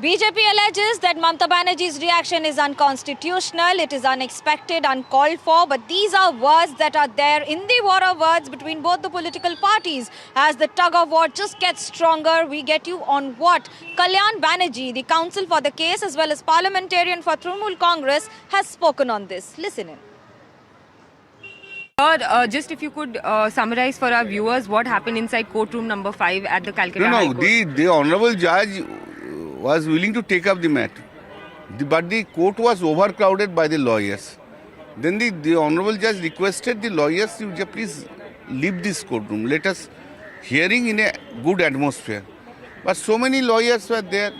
BJP alleges that Mamata Banerjee's reaction is unconstitutional, it is unexpected, uncalled for, but these are words that are there in the war of words between both the political parties. As the tug of war just gets stronger, we get you on what Kalyan Banerjee, the counsel for the case as well as parliamentarian for Trinamool Congress, has spoken on this. Listen in. Just if you could summarize for our viewers what happened inside courtroom number 5 at the Calcutta High Court. The Honorable Judge was willing to take up the matter, but the court was overcrowded by the lawyers. Then the Honorable Judge requested the lawyers to please leave this courtroom, let us hearing in a good atmosphere. But so many lawyers were there,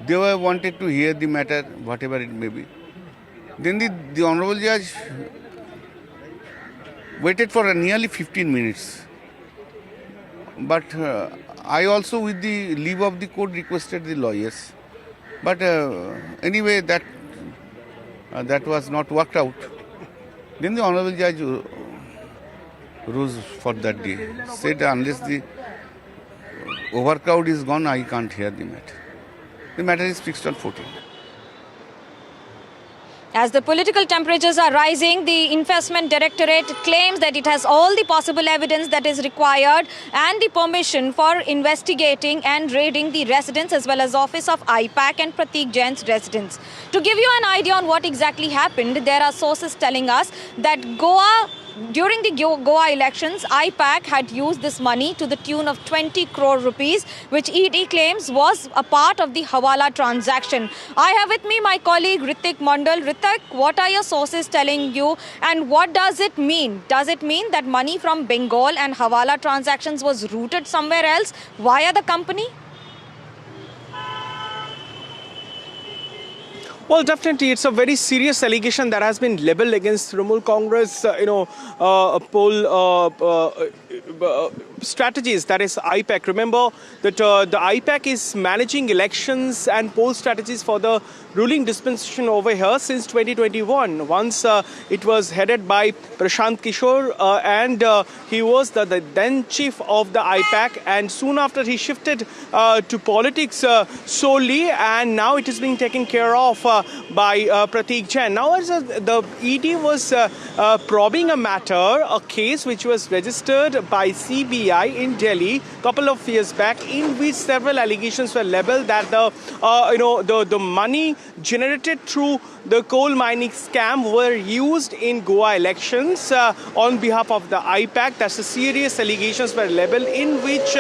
they were wanted to hear the matter, whatever it may be. Then the Honorable Judge waited for nearly 15 minutes. But I also, with the leave of the court, requested the lawyers. But anyway, that was not worked out. Then the Honorable Judge rose for that day. Said unless the overcrowd is gone, I can't hear the matter. The matter is fixed on 14. As the political temperatures are rising, the Enforcement Directorate claims that it has all the possible evidence that is required and the permission for investigating and raiding the residence as well as office of IPAC and Pratik Jain's residence. To give you an idea on what exactly happened, there are sources telling us that Goa during the Goa elections, IPAC had used this money to the tune of 20 crore rupees, which ED claims was a part of the Hawala transaction. I have with me my colleague Ritik Mandal. Ritik, what are your sources telling you and what does it mean? Does it mean that money from Bengal and Hawala transactions was routed somewhere else via the company? Well, definitely, it's a very serious allegation that has been labelled against Trinamool Congress, poll strategies, that is IPAC. Remember that the IPAC is managing elections and poll strategies for the ruling dispensation over here since 2021. Once it was headed by Prashant Kishore and he was the then chief of the IPAC, and soon after he shifted to politics solely, and now it is being taken care of by Pratik Jain. Now as the ED was probing a matter, a case which was registered by CBI in Delhi a couple of years back, in which several allegations were labelled that the money generated through the coal mining scam were used in Goa elections on behalf of the IPAC. That's the serious allegations were labelled, in which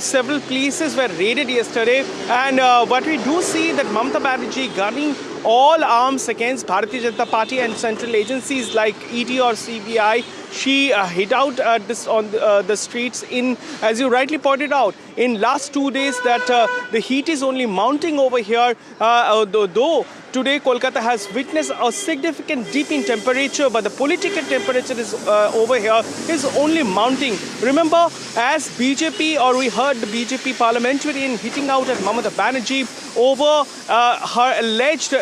several places were raided yesterday. And what we do see that Mamata Banerjee gunning all arms against Bharatiya Janata Party and central agencies like ED or CBI. She hit out on the streets in, as you rightly pointed out, in last 2 days that the heat is only mounting over here, though today Kolkata has witnessed a significant dip in temperature, but the political temperature is over here is only mounting. Remember, as BJP, or we heard the BJP parliamentarian hitting out at Mamata Banerjee over her alleged,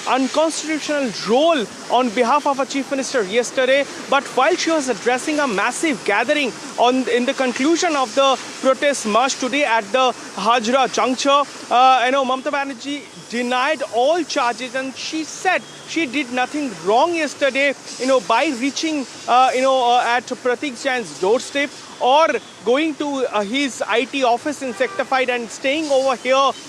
unconstitutional role on behalf of a chief minister yesterday. But while she was addressing a massive gathering in the conclusion of the protest march today at the Hajra juncture, Mamata Banerjee denied all charges, and she said she did nothing wrong yesterday, by reaching, at Pratik Jain's doorstep or going to his IT office in Sector 5 and staying over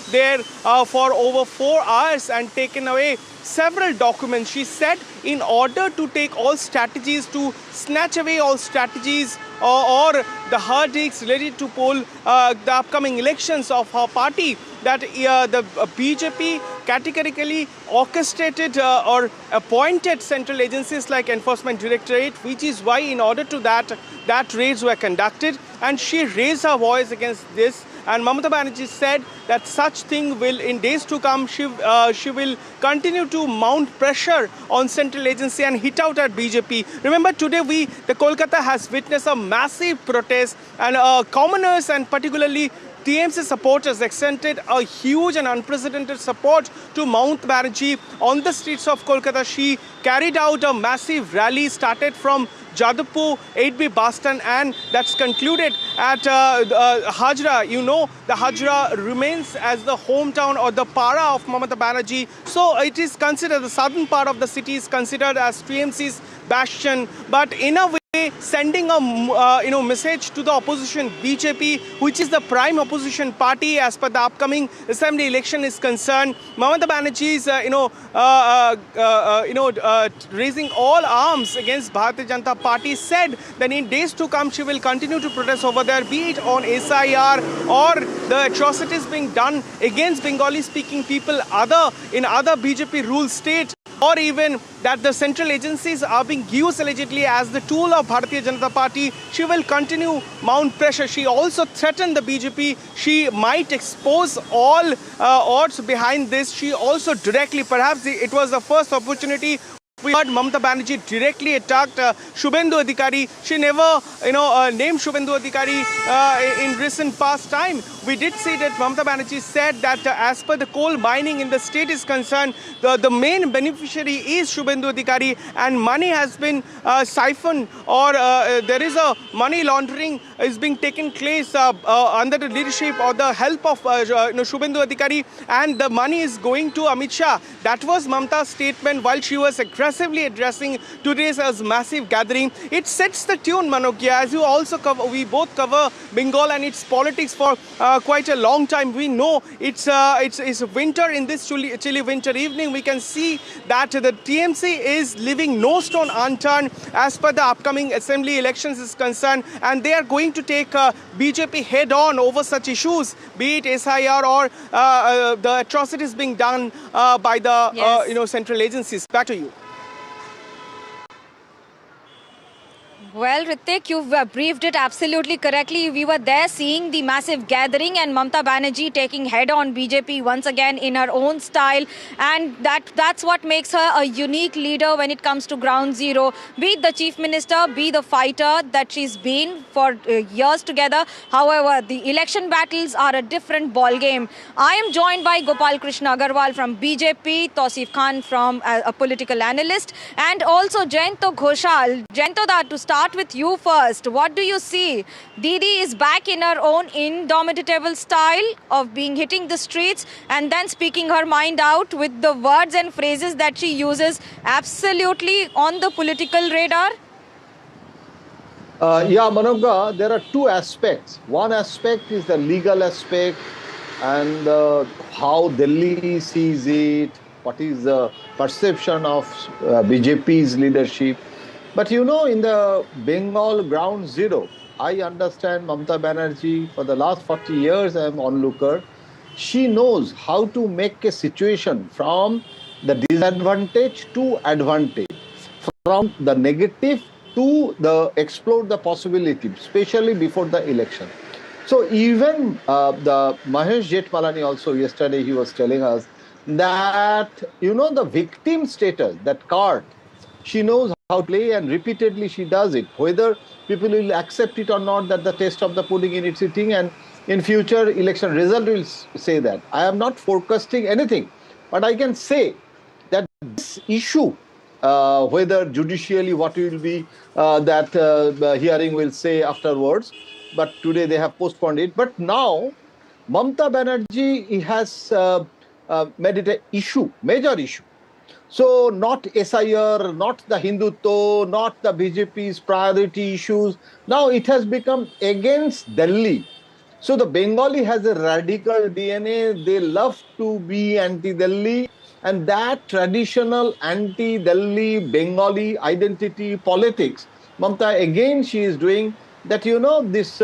there for over 4 hours and taken away several documents. She said in order to take all strategies to snatch away all strategies or the hardship related to poll the upcoming elections of her party, that the BJP categorically orchestrated or appointed central agencies like Enforcement Directorate, which is why in order to that raids were conducted, and she raised her voice against this. And Mamata Banerjee said that such thing will, in days to come, she will continue to mount pressure on central agency and hit out at BJP. Remember, today the Kolkata has witnessed a massive protest, and commoners and particularly TMC supporters extended a huge and unprecedented support to Mamata Banerjee on the streets of Kolkata. She carried out a massive rally, started from Jadavpur 8B bus stand, and that's concluded at Hajra. The Hajra remains as the hometown or the para of Mamata Banerjee. So it is considered, the southern part of the city is considered as TMC's bastion, but in a way sending a message to the opposition BJP, which is the prime opposition party as per the upcoming assembly election is concerned. Mamata Banerjee is raising all arms against Bharatiya Janata Party, said that in days to come she will continue to protest over there, be it on SIR or the atrocities being done against Bengali speaking people in other BJP ruled states, or even that the central agencies are being used allegedly as the tool of Bharatiya Janata Party. She will continue mount pressure. She also threatened the BJP. She might expose all odds behind this. She also directly, perhaps it was the first opportunity we heard Mamata Banerjee directly attacked Shubhendu Adhikari. She never, named Shubhendu Adhikari in recent past time. We did see that Mamata Banerjee said that as per the coal mining in the state is concerned, the main beneficiary is Shubhendu Adhikari, and money has been siphoned, or there is a money laundering is being taken place under the leadership or the help of Shubhendu Adhikari, and the money is going to Amit Shah. That was Mamta's statement while she was aggressively addressing today's massive gathering. It sets the tune, Manogya. As you also cover, we both cover Bengal and its politics for quite a long time. We know it's winter. In this chilly winter evening, we can see that the TMC is leaving no stone unturned as per the upcoming assembly elections is concerned, and they are going to take BJP head on over such issues, be it SIR or the atrocities being done by the central agencies. Back to you. Well, Ritik, you've briefed it absolutely correctly. We were there seeing the massive gathering and Mamta Banerjee taking head on BJP once again in her own style. And that's what makes her a unique leader when it comes to ground zero. Be it the chief minister, be the fighter that she's been for years together. However, the election battles are a different ball game. I am joined by Gopal Krishna Agarwal from BJP, Tausif Khan from a political analyst, and also Jayanto Ghoshal. Jayanto, to start with you first. What do you see? Didi is back in her own indomitable style of hitting the streets and then speaking her mind out with the words and phrases that she uses absolutely on the political radar? Yeah, Manoga, there are two aspects. One aspect is the legal aspect and how Delhi sees it, what is the perception of BJP's leadership. But you know, in the Bengal ground zero, I understand Mamta Banerjee, for the last 40 years I am onlooker. She knows how to make a situation from the disadvantage to advantage, from the negative to the explore the possibility, especially before the election. So even the Mahesh Jetmalani also yesterday, he was telling us that, you know, the victim status, that card, she knows how to play, and repeatedly she does it. Whether people will accept it or not, that the taste of the pudding in its eating, and in future election result will say that. I am not forecasting anything, but I can say that this issue, whether judicially what will be that hearing will say afterwards, but today they have postponed it. But now Mamta Banerjee has made it an issue, major issue. So not SIR, not the Hindutva, not the BJP's priority issues. Now it has become against Delhi. So the Bengali has a radical DNA. They love to be anti-Delhi. And that traditional anti-Delhi Bengali identity politics, Mamta, again, she is doing that, you know, this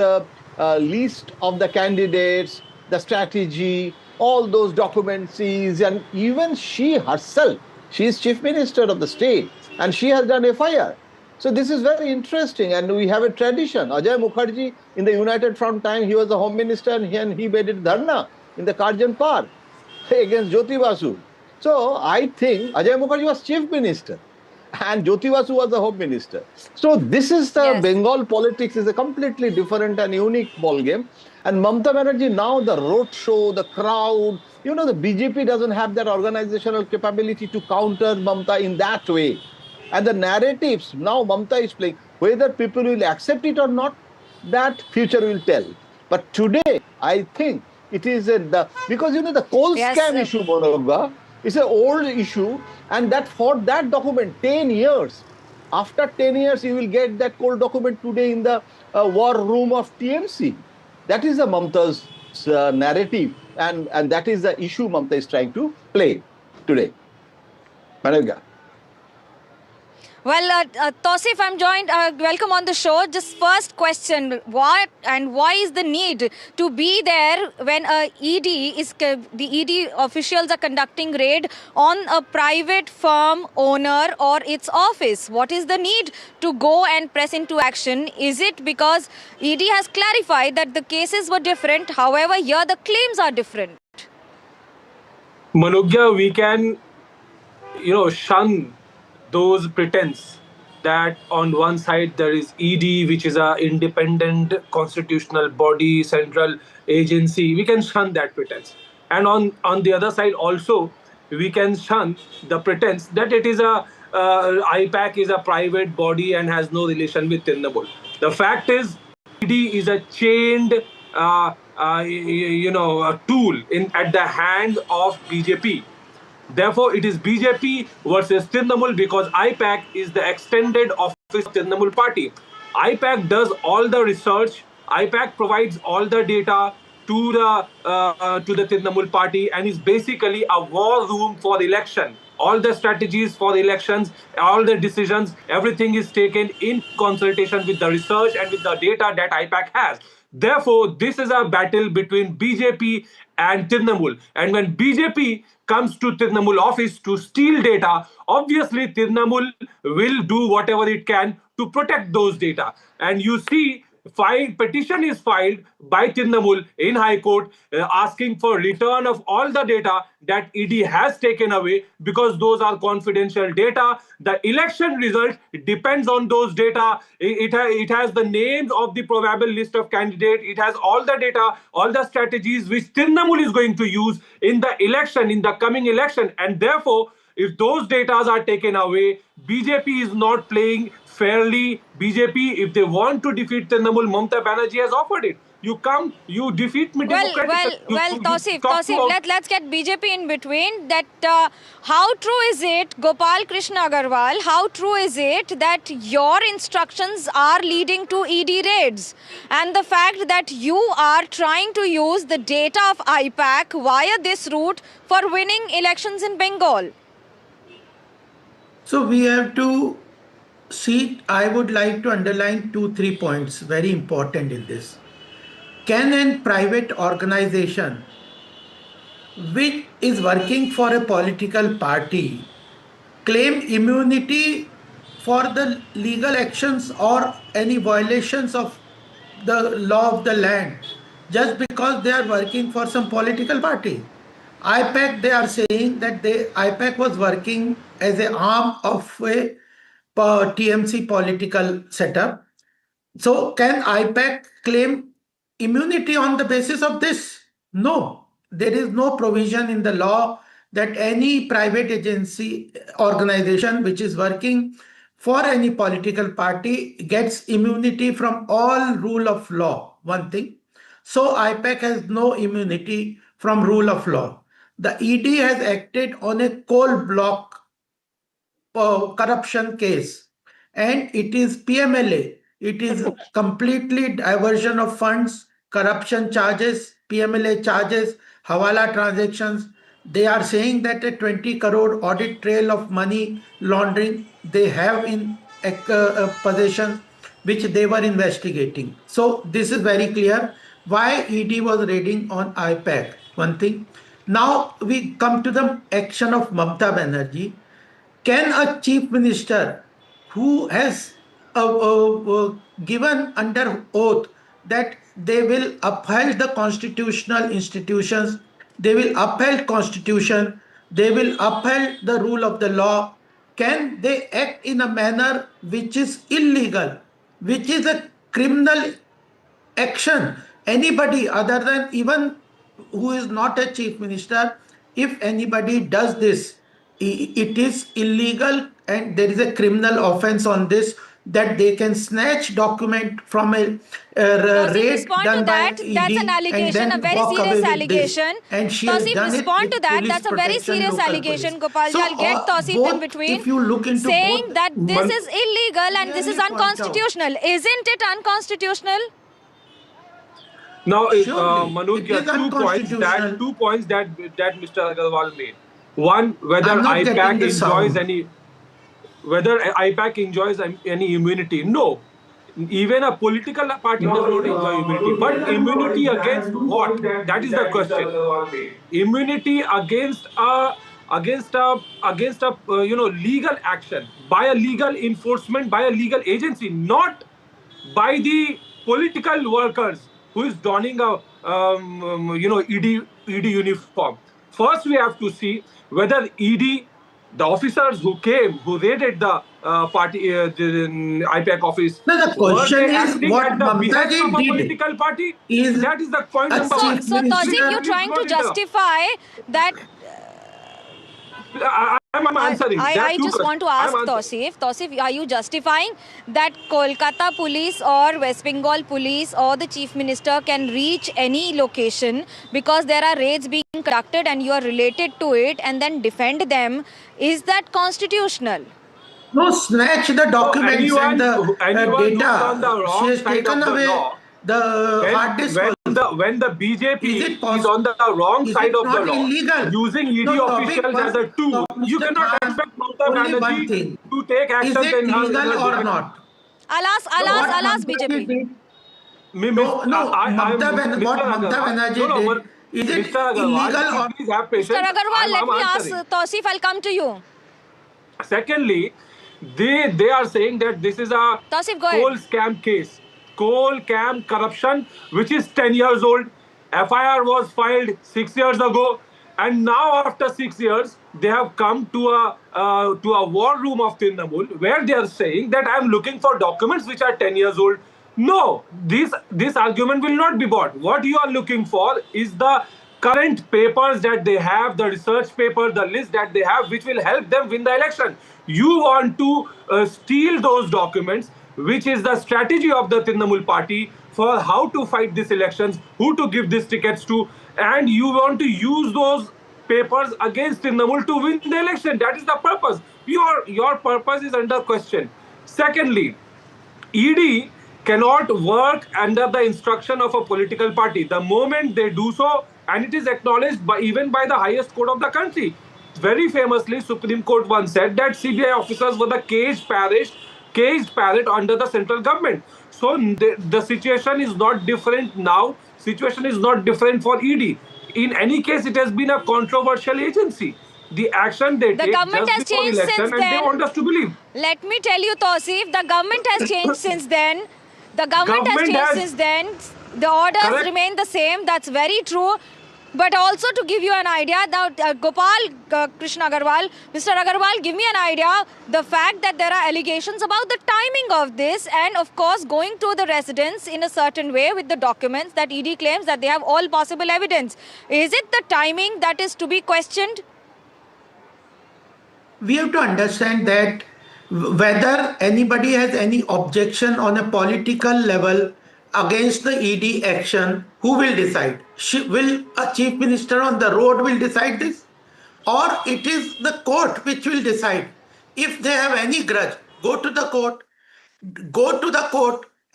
list of the candidates, the strategy, all those documents, and even she herself, she is chief minister of the state, and she has done FIR. So this is very interesting, and we have a tradition. Ajay Mukherjee, in the United Front time, he was the home minister, and he made it dharna in the Karjan Park against Jyoti Basu. So I think Ajay Mukherjee was chief minister, and Jyoti Basu was the home minister. So this is the Bengal politics is a completely different and unique ball game. And Mamta Banerjee, now the road show, the crowd, you know, the BJP doesn't have that organizational capability to counter Mamta in that way. And the narratives, now Mamta is playing, whether people will accept it or not, that future will tell. But today, I think it is because, you know, the coal scam issue, Monoga, is an old issue, and that for that document, 10 years, after 10 years, you will get that coal document today in the war room of TMC. That is the Mamta's narrative, and that is the issue Mamta is trying to play today. Managa. Well, Tausif, I'm joined. Welcome on the show. Just first question, why is the need to be there when the ED officials are conducting raid on a private firm owner or its office? What is the need to go and press into action? Is it because ED has clarified that the cases were different, however, here the claims are different? Manogya, we can, shun those pretense that on one side there is ED, which is an independent constitutional body, central agency. We can shun that pretense. And on the other side also, we can shun the pretense that it is IPAC is a private body and has no relation with Trinamool. The fact is, ED is a chained, a tool at the hand of BJP. Therefore, it is BJP versus Trinamool because IPAC is the extended office of Trinamool party. IPAC does all the research. IPAC provides all the data to the Trinamool party and is basically a war room for the election. All the strategies for the elections, all the decisions, everything is taken in consultation with the research and with the data that IPAC has. Therefore, this is a battle between BJP and Trinamool. And when BJP comes to Trinamool office to steal data, obviously Trinamool will do whatever it can to protect those data. And you see, petition is filed by Trinamool in High Court asking for return of all the data that ED has taken away because those are confidential data. The election result depends on those data. It has the names of the probable list of candidates. It has all the data, all the strategies which Trinamool is going to use in the election, in the coming election. And therefore, if those data are taken away, BJP is not playing fairly. BJP, if they want to defeat Trinamool, Mamata Banerjee has offered it. You come, you defeat me democratically. Tausif, let's get BJP in between. That how true is it, Gopal Krishna Agarwal, how true is it that your instructions are leading to ED raids? And the fact that you are trying to use the data of IPAC via this route for winning elections in Bengal? So we have to see, I would like to underline 2-3 points, very important in this. Can a private organization which is working for a political party claim immunity for the legal actions or any violations of the law of the land just because they are working for some political party? IPAC, they are saying that IPAC was working as an arm of a TMC political setup. So can IPAC claim immunity on the basis of this? No, there is no provision in the law that any private agency organization which is working for any political party gets immunity from all rule of law, one thing. So IPAC has no immunity from rule of law. The ED has acted on a coal block corruption case, and it is PMLA. It is completely diversion of funds, corruption charges, PMLA charges, Hawala transactions. They are saying that a 20 crore audit trail of money laundering they have in possession, which they were investigating. So this is very clear why ED was raiding on IPAC, one thing. Now we come to the action of Mamata Banerjee. Can a chief minister who has given under oath that they will uphold the constitutional institutions, they will uphold constitution, they will uphold the rule of the law, can they act in a manner which is illegal, which is a criminal action? Anybody other than even who is not a chief minister, if anybody does this, it is illegal and there is a criminal offense on this, that they can snatch document from a raid done by ED. That's an allegation, a very serious allegation. And she has done respond it to that. police That's a very serious allegation, Gopal. I'll get Tausif in between. If you look into saying that this is illegal and this is unconstitutional. Isn't it unconstitutional? Now, Manoj, two points that Mr. Agarwal made. One, whether IPAC enjoys any immunity. No. Even a political party does not enjoy immunity. But immunity against what? That is the question. Immunity against legal action by a legal enforcement, by a legal agency, not by the political workers who is donning a ED uniform. First, we have to see whether ED, the officers who came, who raided the the IPAC office, the question is what Mamata did. Political party? That is the point number one. So, Tausif, you're trying to justify that. I'm answering. I just want to ask Tausif, are you justifying that Kolkata police or West Bengal police or the chief minister can reach any location because there are raids being conducted and you are related to it and then defend them? Is that constitutional? No, snatch the documents and the data. She has taken away the hard disk. When the BJP is on the wrong side of the law, using ED officials as a tool, you cannot expect Mamata Banerjee to take action. Is it legal or not? I'll ask BJP. What Mamata Banerjee did, is it illegal or... Mr. Agarwal, let me ask Tausif, I'll come to you. Secondly, they are saying that this is a coal scam case. Coal camp corruption, which is 10 years old. FIR was filed 6 years ago, and now after 6 years, they have come to a war room of Trinamool where they are saying that I am looking for documents which are 10 years old. No, this argument will not be bought. What you are looking for is the current papers that they have, the research paper, the list that they have, which will help them win the election. You want to steal those documents, which is the strategy of the Trinamool party for how to fight these elections, who to give these tickets to, and you want to use those papers against Trinamool to win the election. That is the purpose. Your purpose is under question. Secondly, ED cannot work under the instruction of a political party. The moment they do so, and it is acknowledged even by the highest court of the country. Very famously, Supreme Court once said that CBI officers were the caged parrot under the central government. So the situation is not different now. Situation is not different for ED. In any case, it has been a controversial agency. The action they take government just has before changed election, since and then. they want us to believe. Let me tell you, Tausif, the government has changed since then. The government has changed since then. The orders remain the same. That's very true. But also to give you an idea, Gopal Krishna Agarwal, Mr. Agarwal, give me an idea, the fact that there are allegations about the timing of this and of course going to the residents in a certain way with the documents that ED claims that they have all possible evidence. Is it the timing that is to be questioned? We have to understand that whether anybody has any objection on a political level against the ED action, who will decide? Will a chief minister on the road will decide this? Or it is the court which will decide? If they have any grudge, go to the court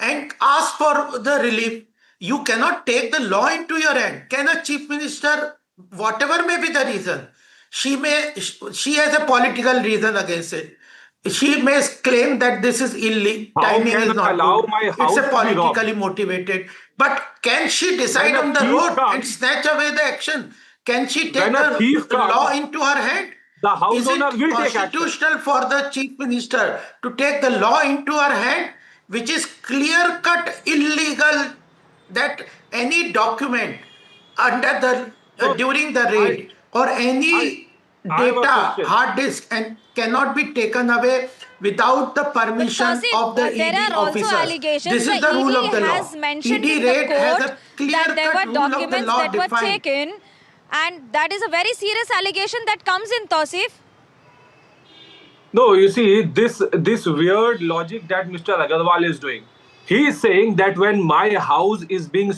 and ask for the relief. You cannot take the law into your hand. Can a chief minister, whatever may be the reason, she has a political reason against it. She may claim that this is illegal, timing is not good. It's a politically motivated. But can she decide on the road and snatch away the action? Can she take the law into her hand? Is it constitutional for the chief minister to take the law into her hand, which is clear-cut illegal, that any document under during the raid or any data, hard disk, and cannot be taken away without the permission of the ED officers. This is the rule of the law. ED raid has a clear-cut rule of the law defined. Taken, and that is a very serious allegation that comes in, Tausif. No, you see, this weird logic that Mr. Agarwal is doing. He is saying that when my house is being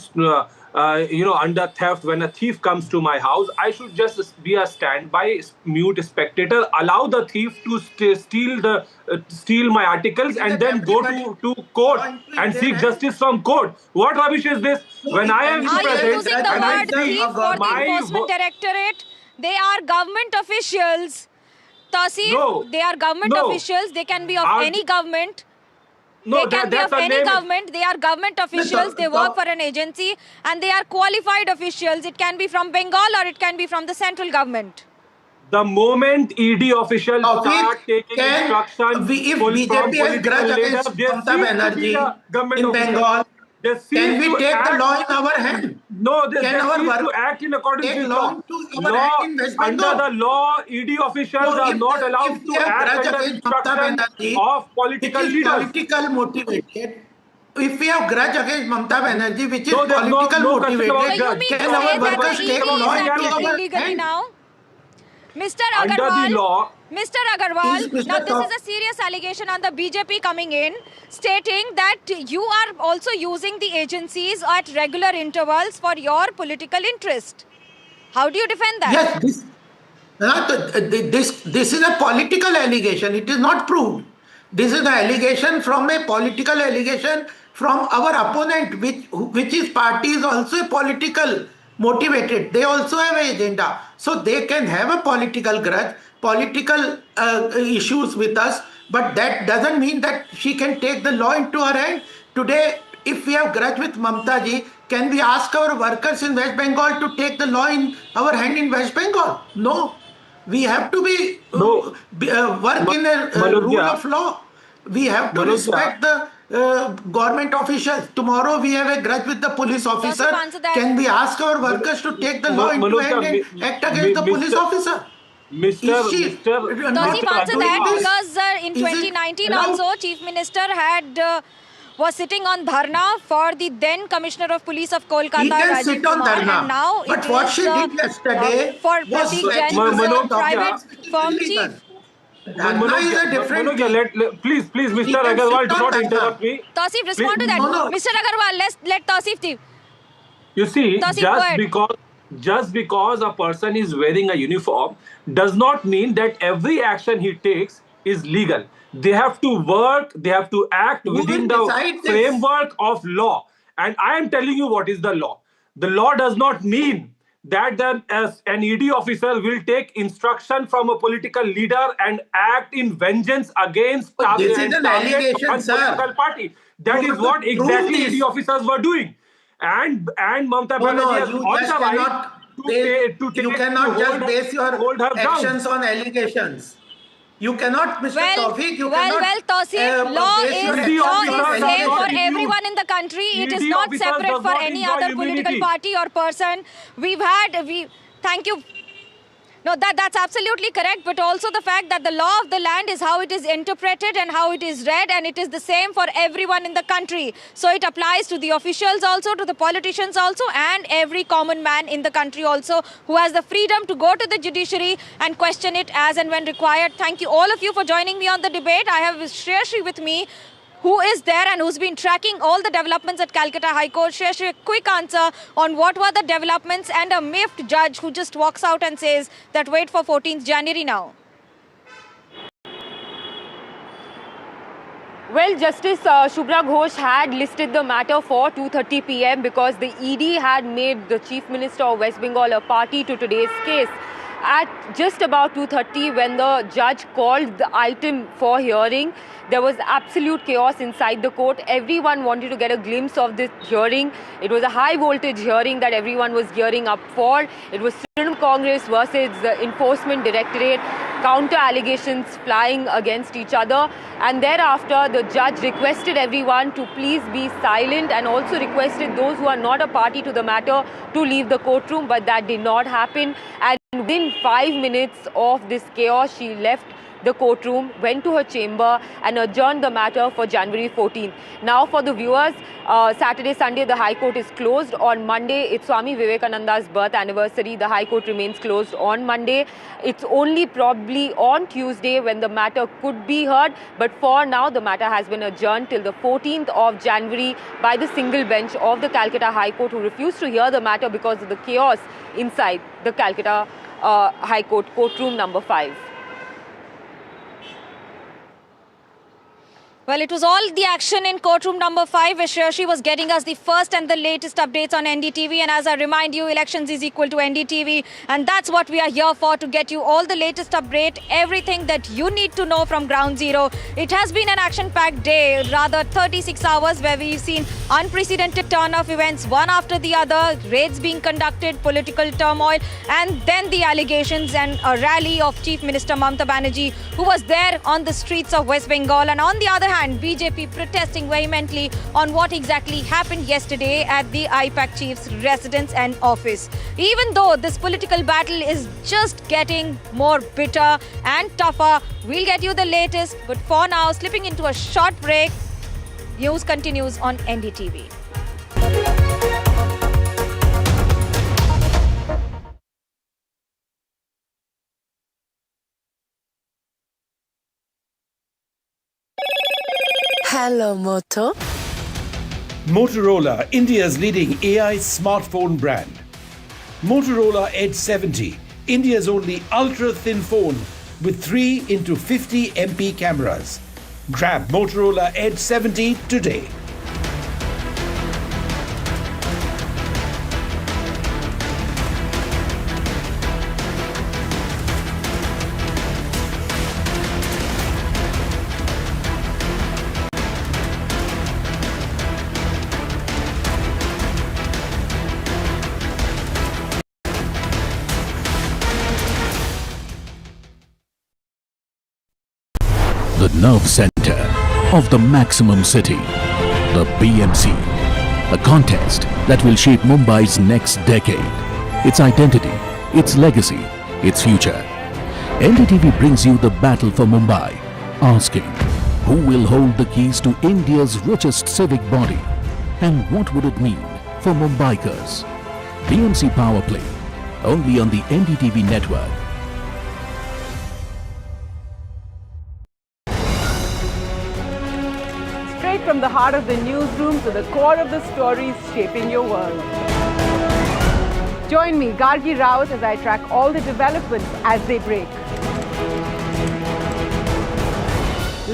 under theft, when a thief comes to my house, I should just be a standby mute spectator, allow the thief to steal my articles and then go to court and seek justice from court. What rubbish is this? When I am present, are you using the word thief for the Enforcement Directorate? They are government officials. Tausif, no, they are government officials. They can be of any government. No, they can be of any government. They are government officials. They work for an agency and they are qualified officials. It can be from Bengal or it can be from the central government. The moment ED officials start taking instructions, if BJP has grudge against Mamata Banerjee in Bengal, can we take the law in our hand? No, they refuse to act in accordance with law. Under the law, ED officials are not allowed to act under instruction of political leaders. Political motivated. If we have grudge against Mamata Banerjee, which is political motivated, can our workers take law into our hand? Mr. Under Agarwal, the law, Mr. Agarwal, Is Mr. now this Top- is a serious allegation on the BJP coming in, stating that you are also using the agencies at regular intervals for your political interest. How do you defend that? Yes, this is a political allegation. It is not proved. This is an allegation from a political allegation from our opponent, which is party is also a political motivated. They also have an agenda, so they can have a political grudge, political issues with us. But that doesn't mean that she can take the law into her hand. Today, if we have grudge with Mamta ji, can we ask our workers in West Bengal to take the law in our hand in West Bengal? No. We have to work in a rule of law. We have to respect the government officials. Tomorrow we have a grudge with the police officer. Can we ask our workers to take the law into hand and act against the police officer? Tosif answer that because in 2019 also Chief Minister was sitting on dharna for the then Commissioner of Police of Kolkata. He can sit on dharna. And now but what she did yesterday for was Pratik Jain, private firm chief. Dharna is a different thing. Please, Mr. Agarwal, do not interrupt me. Tosif, respond to that. No. Mr. Agarwal, let Tosif do. You see, Tosif, just because a person is wearing a uniform does not mean that every action he takes is legal. They have to work, they have to act within the framework of law. And I am telling you what is the law. The law does not mean that an ED officer will take instruction from a political leader and act in vengeance against this is an allegation, sir. political party. That is what exactly ED officers were doing. And Mamta Banerjee has all the right you cannot just base your actions on allegations. You cannot, Mr. Tawfiq, you cannot. Tosif, law is same for everyone in the country. It is not separate for any other political party or person. Thank you. No, that's absolutely correct. But also the fact that the law of the land is how it is interpreted and how it is read, and it is the same for everyone in the country. So it applies to the officials also, to the politicians also, and every common man in the country also, who has the freedom to go to the judiciary and question it as and when required. Thank you all of you for joining me on the debate. I have Shreyashi with me, who is there and who's been tracking all the developments at Kolkata High Court. Shreyashi, a quick answer on what were the developments, and a miffed judge who just walks out and says that wait for 14th January now. Well, Justice Shubhra Ghosh had listed the matter for 2:30 p.m. because the ED had made the Chief Minister of West Bengal a party to today's case. At just about 2:30, when the judge called the item for hearing, there was absolute chaos inside the court. Everyone wanted to get a glimpse of this hearing. It was a high voltage hearing that everyone was gearing up for. It was Trinamool Congress versus the Enforcement Directorate, counter allegations flying against each other. And thereafter, the judge requested everyone to please be silent, and also requested those who are not a party to the matter to leave the courtroom, but that did not happen. And within 5 minutes of this chaos, she left the courtroom, went to her chamber and adjourned the matter for January 14th. Now for the viewers, Saturday, Sunday, the High Court is closed. On Monday, it's Swami Vivekananda's birth anniversary. The High Court remains closed on Monday. It's only probably on Tuesday when the matter could be heard. But for now, the matter has been adjourned till the 14th of January by the single bench of the Kolkata High Court, who refused to hear the matter because of the chaos inside the Kolkata High Court, courtroom number 5. Well, it was all the action in courtroom number 5, where Shreyashi was getting us the first and the latest updates on NDTV. And as I remind you, elections is equal to NDTV. And that's what we are here for, to get you all the latest update, everything that you need to know from ground zero. It has been an action-packed day, rather 36 hours, where we've seen unprecedented turn of events, one after the other, raids being conducted, political turmoil, and then the allegations and a rally of Chief Minister Mamta Banerjee, who was there on the streets of West Bengal. And on the other hand, BJP protesting vehemently on what exactly happened yesterday at the IPAC chief's residence and office. Even though this political battle is just getting more bitter and tougher, we'll get you the latest. But for now, slipping into a short break, news continues on NDTV. Hello, Moto. Motorola, India's leading AI smartphone brand. Motorola Edge 70, India's only ultra-thin phone with 3x50 MP cameras. Grab Motorola Edge 70 today. The nerve center of the maximum city, the BMC, a contest that will shape Mumbai's next decade, its identity, its legacy, its future. NDTV brings you the battle for Mumbai, asking who will hold the keys to India's richest civic body and what would it mean for Mumbaikars. BMC Power Play, only on the NDTV network. From the heart of the newsroom to the core of the stories shaping your world. Join me, Gargi Raut, as I track all the developments as they break.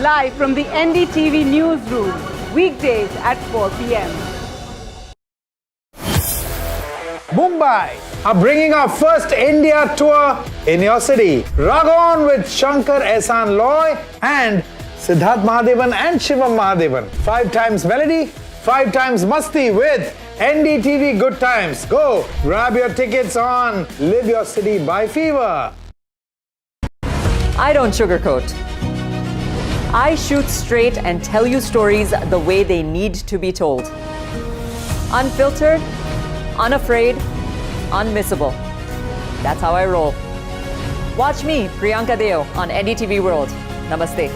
Live from the NDTV newsroom, weekdays at 4 p.m. Mumbai are bringing our first India tour in your city. Rag on with Shankar Ehsan Loy and Siddharth Mahadevan and Shivam Mahadevan. 5 times melody, 5 times masti with NDTV Good Times. Go, grab your tickets on Live Your City by Fever. I don't sugarcoat. I shoot straight and tell you stories the way they need to be told. Unfiltered, unafraid, unmissable. That's how I roll. Watch me, Priyanka Deo, on NDTV World. Namaste.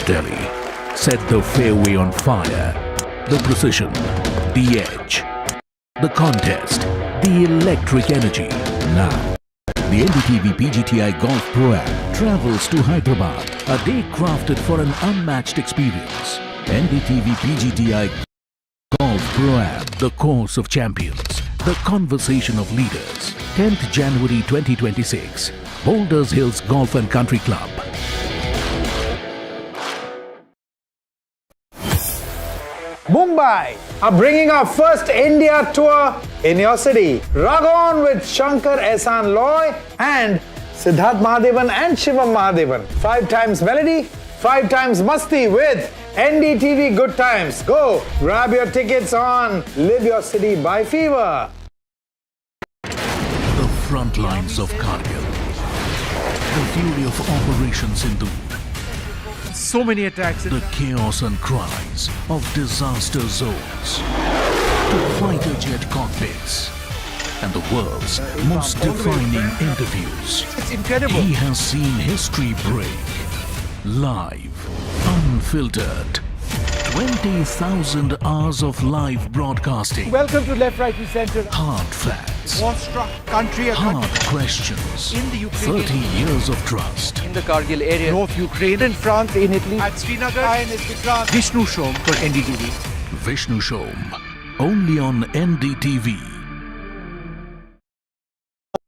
Delhi set the fairway on fire. The precision, the edge, the contest, the electric energy. Now, the NDTV PGTI Golf Pro-Am travels to Hyderabad, a day crafted for an unmatched experience. NDTV PGTI Golf Pro-Am, the course of champions, the conversation of leaders. 10th January 2026, Boulders Hills Golf and Country Club. Mumbai are bringing our first India tour in your city. Rag on with Shankar Ehsan Loy and Siddharth Mahadevan and Shivam Mahadevan. 5 times melody, 5 times masti with NDTV Good Times. Go, grab your tickets on Live Your City by Fever. The front lines of Kargil. The fury of Operation Sindhu. So many attacks. The chaos and cries of disaster zones. To fighter jet cockpits. And the world's most defining interviews. It's incredible. He has seen history break. Live. Unfiltered. 20,000 hours of live broadcasting. Welcome to Left, Right, Center. Hard facts. War-struck country. Hard questions. In the Ukraine. 30 years of trust. In the Kargil area. North Ukraine. In France. In Italy. At Srinagar. Vishnu Shom for NDTV. Vishnu Shom. Only on NDTV.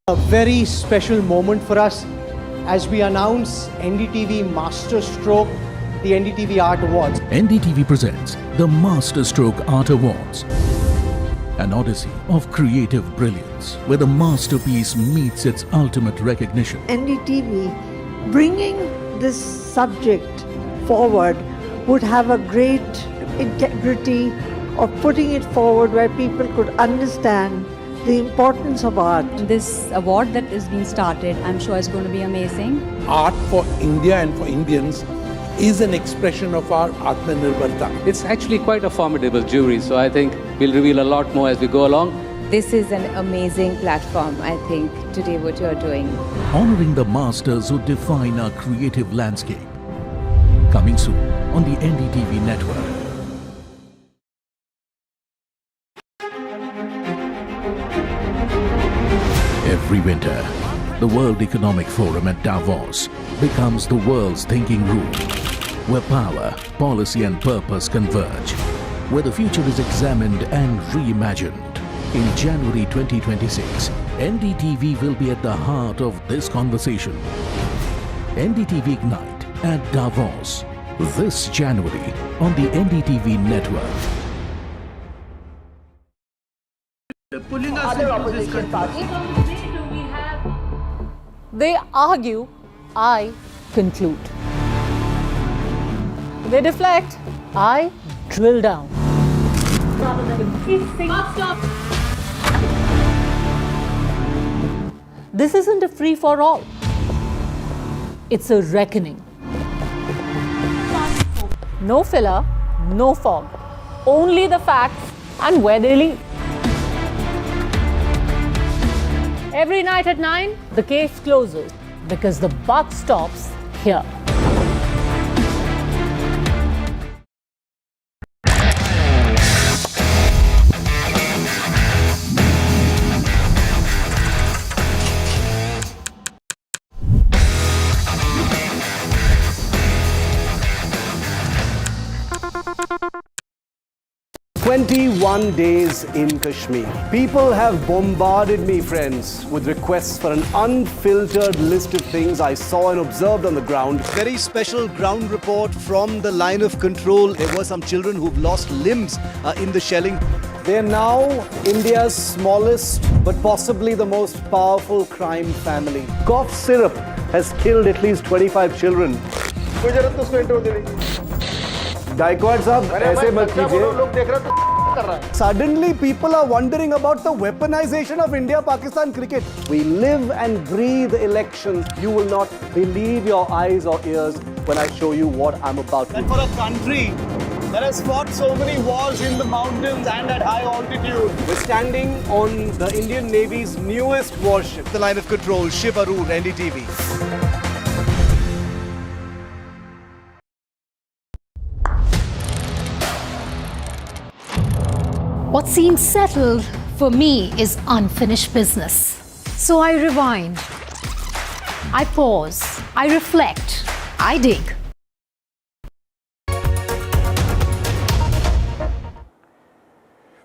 A very special moment for us as we announce NDTV Master Stroke, the NDTV Art Awards. NDTV presents the Master Stroke Art Awards, an odyssey of creative brilliance where the masterpiece meets its ultimate recognition. NDTV bringing this subject forward would have a great integrity of putting it forward where people could understand the importance of art. This award that is being started, I'm sure is going to be amazing. Art for India and for Indians is an expression of our Atmanirbharta. It's actually quite a formidable jury, so I think we'll reveal a lot more as we go along. This is an amazing platform, I think, today what you're doing. Honoring the masters who define our creative landscape. Coming soon on the NDTV network. Every winter, The World Economic Forum at Davos becomes the world's thinking room, where power, policy and purpose converge, where the future is examined and reimagined. In January 2026, NDTV will be at the heart of this conversation. NDTV Ignite at Davos, this January on the NDTV network. Pulling us into this country. They argue, I conclude. They deflect, I drill down. This isn't a free-for-all. It's a reckoning. No filler, no fog. Only the facts and where they lead. Every night at 9, the case closes because the buck stops here. "21 days in Kashmir. People have bombarded me, friends, with requests for an unfiltered list of things I saw and observed on the ground. Very special ground report from the line of control. There were some children who've lost limbs in the shelling. They are now India's smallest but possibly the most powerful crime family. Cough syrup has killed at least 25 children. Gaikwad sahab, aise mat kijiye. Suddenly people are wondering about the weaponization of India-Pakistan cricket. We live and breathe elections. You will not believe your eyes or ears when I show you what I'm about to do. And for a country that has fought so many wars in the mountains and at high altitude. We're standing on the Indian Navy's newest warship. The line of control, Shiv Arur, NDTV. What seems settled for me is unfinished business. So I rewind, I pause, I reflect, I dig.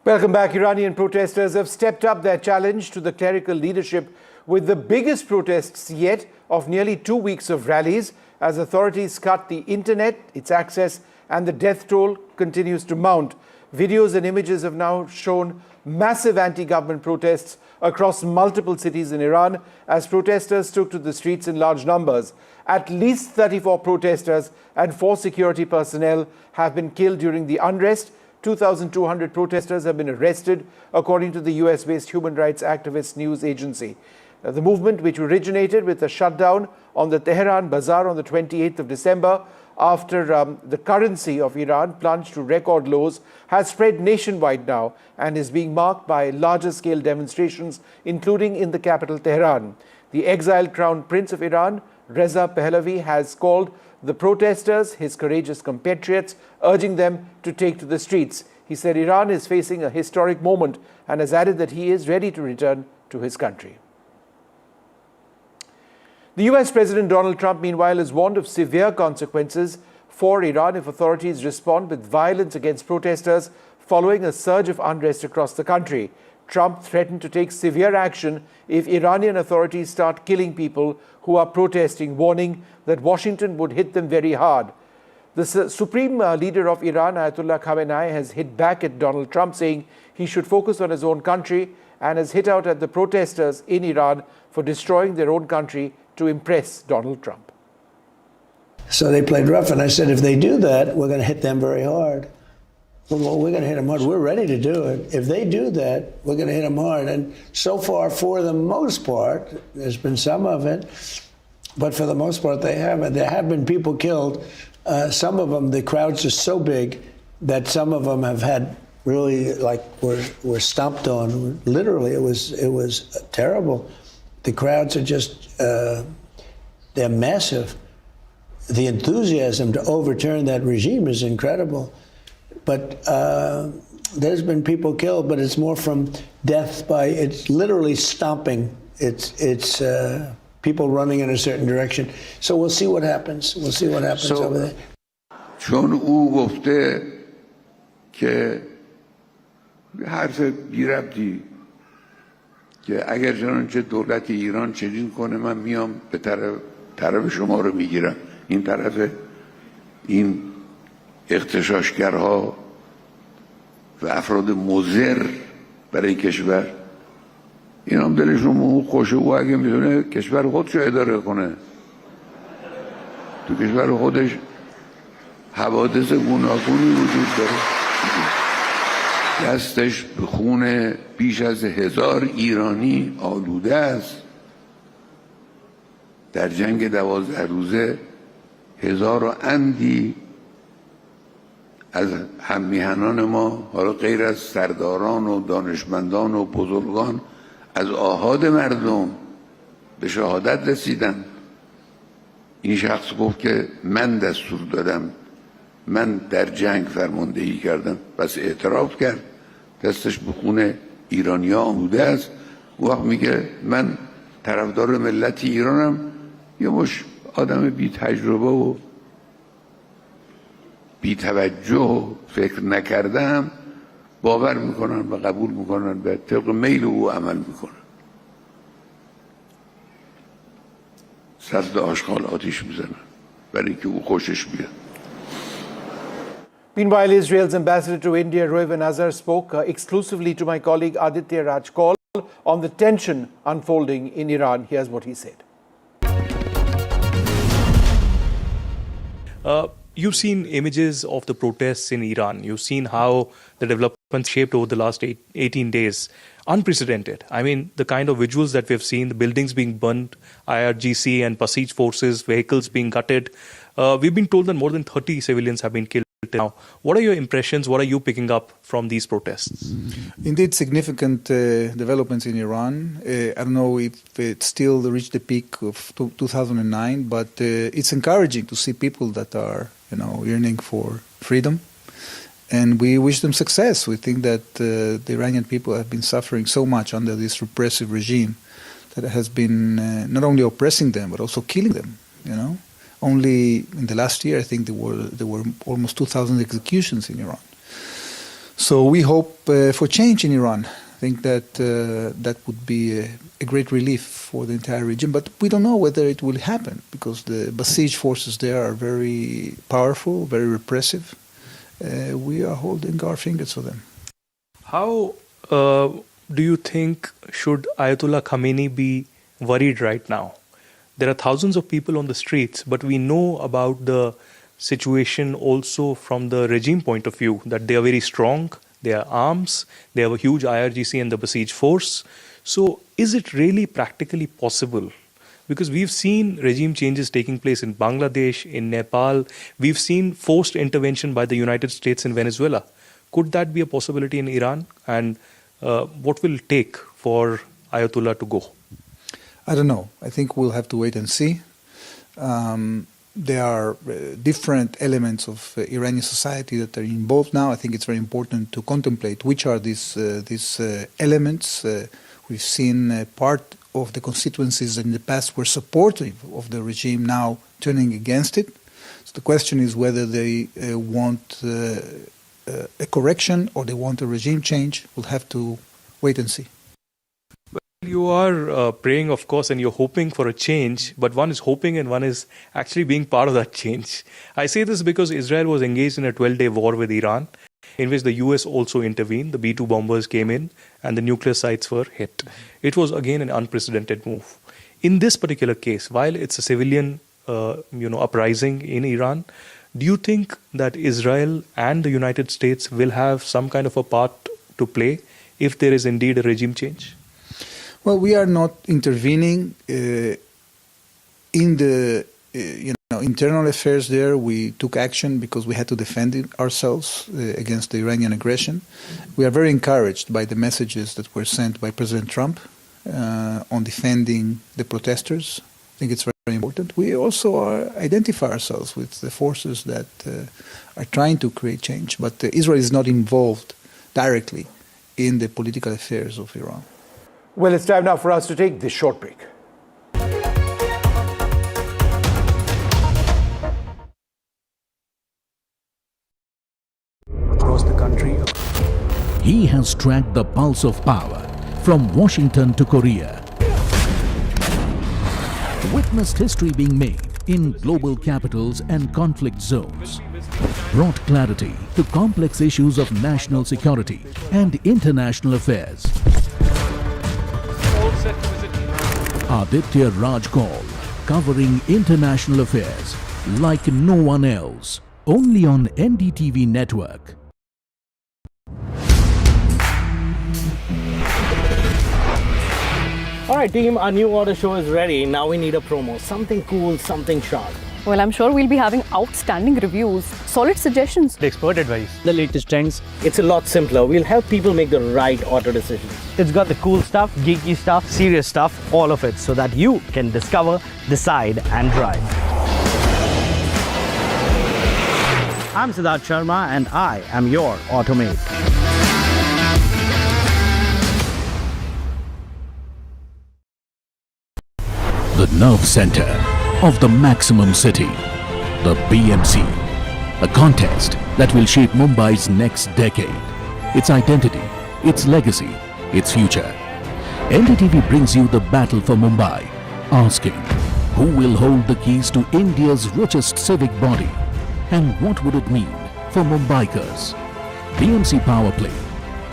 Welcome back. Iranian protesters have stepped up their challenge to the clerical leadership with the biggest protests yet of nearly 2 weeks of rallies as authorities cut the internet, its access, and the death toll continues to mount. Videos and images have now shown massive anti-government protests across multiple cities in Iran as protesters took to the streets in large numbers. At least 34 protesters and 4 security personnel have been killed during the unrest. 2,200 protesters have been arrested, according to the US-based human rights activist news agency. The movement, which originated with a shutdown on the Tehran Bazaar on the 28th of December, after the currency of Iran plunged to record lows, has spread nationwide now and is being marked by larger-scale demonstrations, including in the capital Tehran. The exiled Crown Prince of Iran, Reza Pahlavi, has called the protesters his courageous compatriots, urging them to take to the streets. He said Iran is facing a historic moment and has added that he is ready to return to his country. The US President Donald Trump, meanwhile, has warned of severe consequences for Iran if authorities respond with violence against protesters following a surge of unrest across the country. Trump threatened to take severe action if Iranian authorities start killing people who are protesting, warning that Washington would hit them very hard. The supreme leader of Iran, Ayatollah Khamenei, has hit back at Donald Trump, saying he should focus on his own country, and has hit out at the protesters in Iran for destroying their own country to impress Donald Trump. So they played rough, and I said, if they do that, we're going to hit them very hard. Well, we're going to hit them hard. We're ready to do it. If they do that, we're going to hit them hard. And so far, for the most part, there's been some of it, but for the most part, they haven't. There have been people killed. Some of them, the crowds are so big that some of them have had really, like, were stomped on. Literally, it was terrible. The crowds are just, they're massive. The enthusiasm to overturn that regime is incredible. But there's been people killed, but it's more from death by, it's literally stomping. It's people running in a certain direction. So we'll see what happens. We'll see what happens over there. چون او گفته که حرف بی ربطی که اگر چنانچه دولت ایران چنین کنه من میام به طرف شما رو میگیرم، این طرف این اغتشاشگرها و افراد مضر برای کشور، این هم دلشون خوشه. او اگه میتونه کشور خودشو اداره کنه، تو کشور خودش حوادث گوناگونی وجود داره، دستش به خون بیش از 1000 ایرانی آلوده است. در جنگ 12 روزه 1000 و اندی از هممیهنان ما، حالا غیر از سرداران و دانشمندان و بزرگان، از آحاد مردم به شهادت رسیدن. این شخص گفت که من دستور دادم، من در جنگ فرماندهی کردم، پس اعتراف کرد دستش به خون ایرانی ها آلوده است. او وقت میگه من طرفدار ملت ایرانم، یه مش آدم بی تجربه و بی توجه و فکر نکردم باور میکنن و قبول میکنن، به طبق میل او عمل میکنن. سرد آشغال آتیش میزنن برای که او خوشش بیاد. Meanwhile, Israel's ambassador to India, Roivan Azar, spoke exclusively to my colleague Aditya Rajkol on the tension unfolding in Iran. Here's what he said. You've seen images of the protests in Iran. You've seen how the developments shaped over the last 18 days. Unprecedented. I mean, the kind of visuals that we've seen, the buildings being burnt, IRGC and Basij forces, vehicles being gutted. We've been told that more than 30 civilians have been killed now. What are your impressions? What are you picking up from these protests? Indeed, significant developments in Iran. I don't know if it still reached the peak of 2009, but it's encouraging to see people that are, yearning for freedom. And we wish them success. We think that the Iranian people have been suffering so much under this repressive regime that has been not only oppressing them, but also killing them, Only in the last year, I think there were almost 2,000 executions in Iran. So we hope for change in Iran. I think that that would be a great relief for the entire region. But we don't know whether it will happen because the Basij forces there are very powerful, very repressive. We are holding our fingers for them. How do you think should Ayatollah Khamenei be worried right now? There are thousands of people on the streets, but we know about the situation also from the regime point of view, that they are very strong, they have arms, they have a huge IRGC and the Basij force. So is it really practically possible? Because we've seen regime changes taking place in Bangladesh, in Nepal. We've seen forced intervention by the United States in Venezuela. Could that be a possibility in Iran? And what will it take for Ayatollah to go? I don't know. I think we'll have to wait and see. There are different elements of Iranian society that are involved now. I think it's very important to contemplate which are these elements. We've seen part of the constituencies that in the past were supportive of the regime now turning against it. So the question is whether they want a correction or they want a regime change. We'll have to wait and see. You are praying, of course, and you're hoping for a change, but one is hoping and one is actually being part of that change. I say this because Israel was engaged in a 12-day war with Iran, in which the US also intervened. The B-2 bombers came in and the nuclear sites were hit. It was again an unprecedented move. In this particular case, while it's a civilian uprising in Iran, do you think that Israel and the United States will have some kind of a part to play if there is indeed a regime change? Well, we are not intervening in the internal affairs there. We took action because we had to defend ourselves against the Iranian aggression. We are very encouraged by the messages that were sent by President Trump on defending the protesters. I think it's very important. We also identify ourselves with the forces that are trying to create change, but Israel is not involved directly in the political affairs of Iran. Well, it's time now for us to take this short break. He has tracked the pulse of power from Washington to Korea. Witnessed history being made in global capitals and conflict zones. Brought clarity to complex issues of national security and international affairs. Aditya Raj Kaul, covering international affairs like no one else. Only on NDTV network. Alright team, our new order show is ready. Now we need a promo. Something cool, something sharp. Well, I'm sure we'll be having outstanding reviews, solid suggestions, expert advice, the latest trends. It's a lot simpler. We'll help people make the right auto decisions. It's got the cool stuff, geeky stuff, serious stuff, all of it, so that you can discover, decide and drive. I'm Siddharth Sharma and I am your automate. The nerve center of the maximum city, the BMC, a contest that will shape Mumbai's next decade, its identity, its legacy, its future. NDTV brings you the battle for Mumbai, asking who will hold the keys to India's richest civic body and what would it mean for Mumbaikars. BMC Power Play,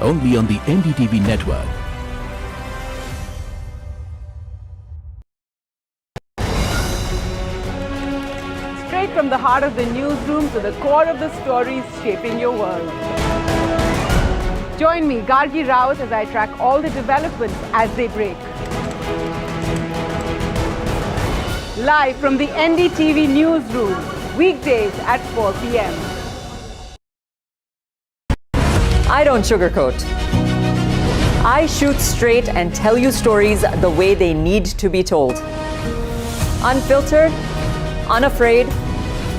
only on the NDTV network. Straight from the heart of the newsroom to the core of the stories shaping your world. Join me, Gargi Raut, as I track all the developments as they break. Live from the NDTV newsroom, weekdays at 4 p.m. I don't sugarcoat. I shoot straight and tell you stories the way they need to be told. Unfiltered, unafraid,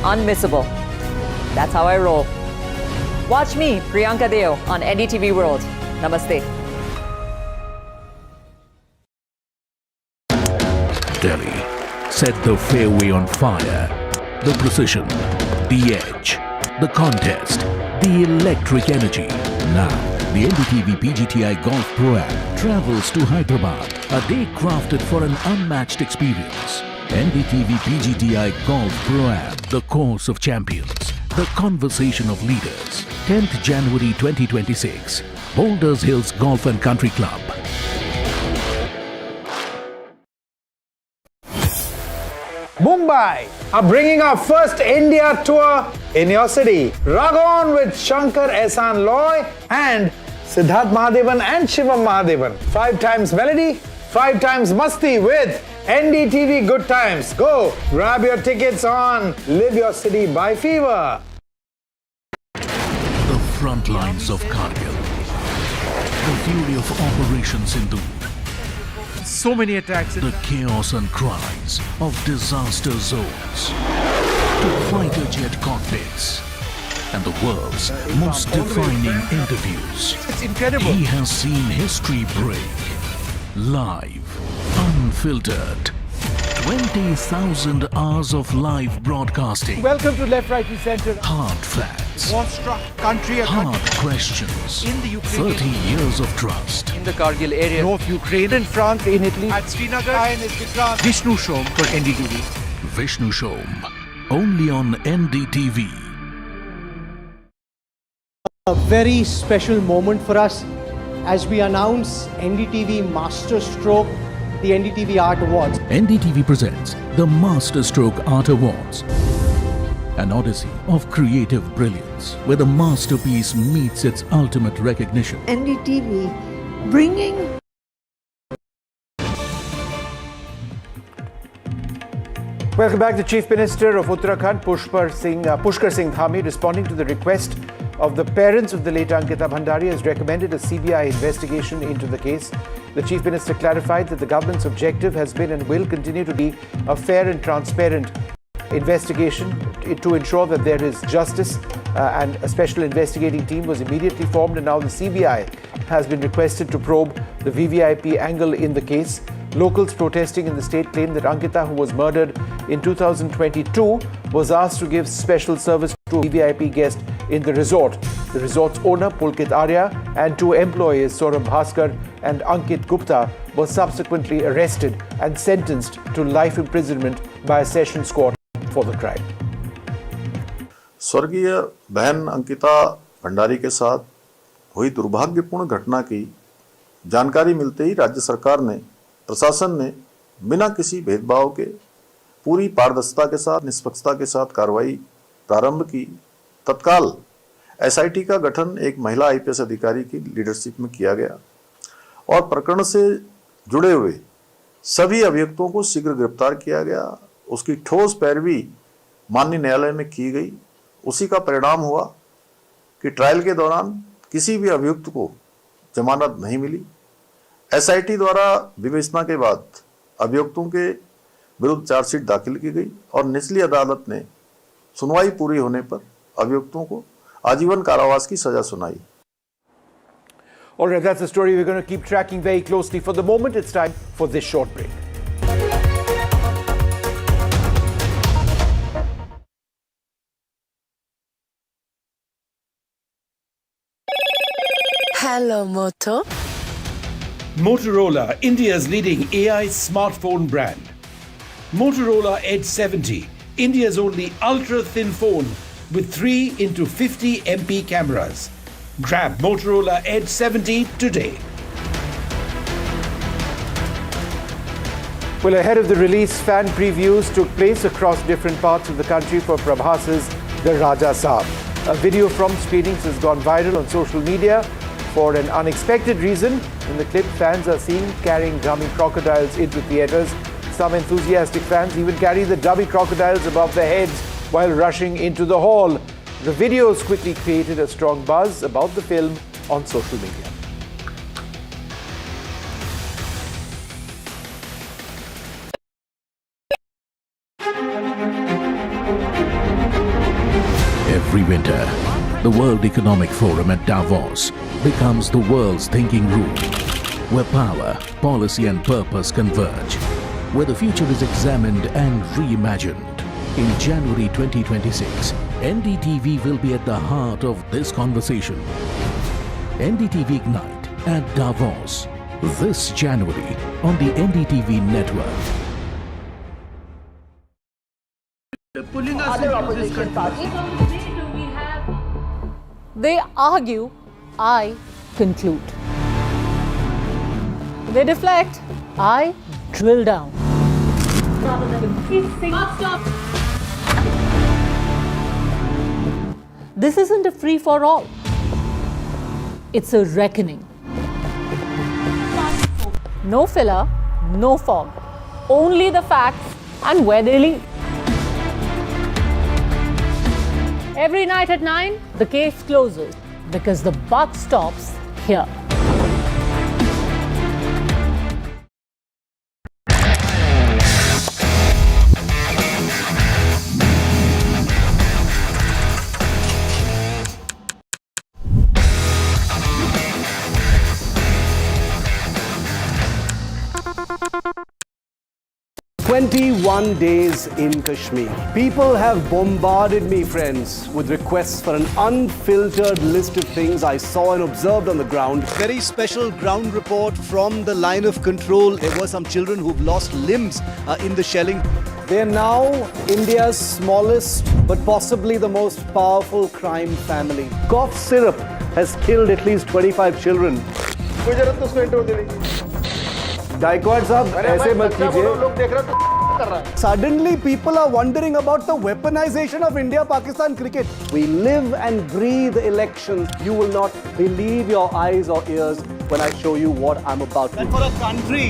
unmissable. That's how I roll. Watch me, Priyanka Deo, on NDTV World. Namaste. Delhi set the fairway on fire. The precision, the edge, the contest, the electric energy. Now, the NDTV PGTI Golf Pro-Am travels to Hyderabad, a day crafted for an unmatched experience. NDTV PGTI Golf Pro-Am, the course of champions, the conversation of leaders. 10th January 2026, Boulders Hills Golf and Country Club. Mumbai are bringing our first India tour in your city. Rag on with Shankar Ehsan Loy and Siddharth Mahadevan and Shivam Mahadevan. 5 times melody, 5 times masti with NDTV Good Times. Go, grab your tickets on Live Your City by Fever. The front lines of Kargil. The fury of Operation Sindhu. So many attacks. The chaos and cries of disaster zones. To fighter jet cockpits. And the world's most defining interviews. It's incredible. He has seen history break. Live. Unfiltered. 20,000 hours of live broadcasting. Welcome to Left, Right and Center. Hard facts. War-struck country. Hard questions. In the Ukraine. 30 years of trust. In the Kargil area. North Ukraine. In France, in Italy. At Srinagar. Vishnu Shom for NDTV. Vishnu Shom. Only on NDTV. A very special moment for us as we announce NDTV Master Stroke, the NDTV Art Awards. NDTV presents the Masterstroke Art Awards, an odyssey of creative brilliance where the masterpiece meets its ultimate recognition. NDTV bringing Welcome back. The Chief Minister of Uttarakhand, Pushkar Singh Dhami, responding to the request of the parents of the late Ankita Bhandari, has recommended a CBI investigation into the case. The Chief Minister clarified that the government's objective has been and will continue to be a fair and transparent investigation to ensure that there is justice, and a special investigating team was immediately formed, and now the CBI has been requested to probe the VVIP angle in the case. Locals protesting in the state claim that Ankita, who was murdered in 2022, was asked to give special service to a VVIP guest in the resort. The resort's owner, Pulkit Arya, and two employees, Saurabh Bhaskar and Ankit Gupta, were subsequently arrested and sentenced to life imprisonment by a sessions court for the crime. स्वर्गीय बहन अंकिता भंडारी के साथ हुई दुर्भाग्यपूर्ण घटना की जानकारी मिलते ही राज्य सरकार ने, प्रशासन ने बिना किसी भेदभाव के पूरी पारदर्शिता के साथ, निष्पक्षता के साथ कार्रवाई प्रारंभ की। तत्काल एसआईटी का गठन एक महिला आईपीएस अधिकारी की लीडरशिप में किया गया और प्रकरण से जुड़े हुए सभी अभियुक्तों को शीघ्र गिरफ्तार किया गया। उसकी ठोस पैरवी माननीय न्यायालय में की गई। उसी का परिणाम हुआ कि ट्रायल के दौरान किसी भी अभियुक्त को जमानत नहीं मिली। एसआईटी द्वारा विवेचना के बाद अभियुक्तों के विरुद्ध चार्जशीट दाखिल की गई और निचली अदालत ने सुनवाई पूरी होने पर अभियुक्तों को आजीवन कारावास की सजा सुनाई। All right, that's the story we're going to keep tracking very closely. For the moment, it's time for this short break. Hello, Moto. Motorola, India's leading AI smartphone brand. Motorola Edge 70, India's only ultra-thin phone with 3x50 MP cameras. Grab Motorola Edge 70 today. Well, ahead of the release, fan previews took place across different parts of the country for Prabhas's The Raja Saab. A video from screenings has gone viral on social media for an unexpected reason. In the clip, fans are seen carrying dummy crocodiles into theatres. Some enthusiastic fans even carry the dummy crocodiles above their heads while rushing into the hall. The videos quickly created a strong buzz about the film on social media. Every winter, the World Economic Forum at Davos becomes the world's thinking room, where power, policy and purpose converge, where the future is examined and reimagined. In January 2026, NDTV will be at the heart of this conversation. NDTV Ignite at Davos, this January on the NDTV network. Pulling us into this country. They argue, I conclude. They deflect, I drill down. This isn't a free-for-all. It's a reckoning. No filler, no fog. Only the facts and where they lead. Every night at 9, the case closes because the buck stops here. "21 days in Kashmir. People have bombarded me, friends, with requests for an unfiltered list of things I saw and observed on the ground. Very special ground report from the line of control. There were some children who've lost limbs in the shelling. They are now India's smallest but possibly the most powerful crime family. Cough syrup has killed at least 25 children. Gaikwad sahab, ऐसे मत कीजिए. Suddenly people are wondering about the weaponization of India-Pakistan cricket. We live and breathe elections. You will not believe your eyes or ears when I show you what I'm about to. And for a country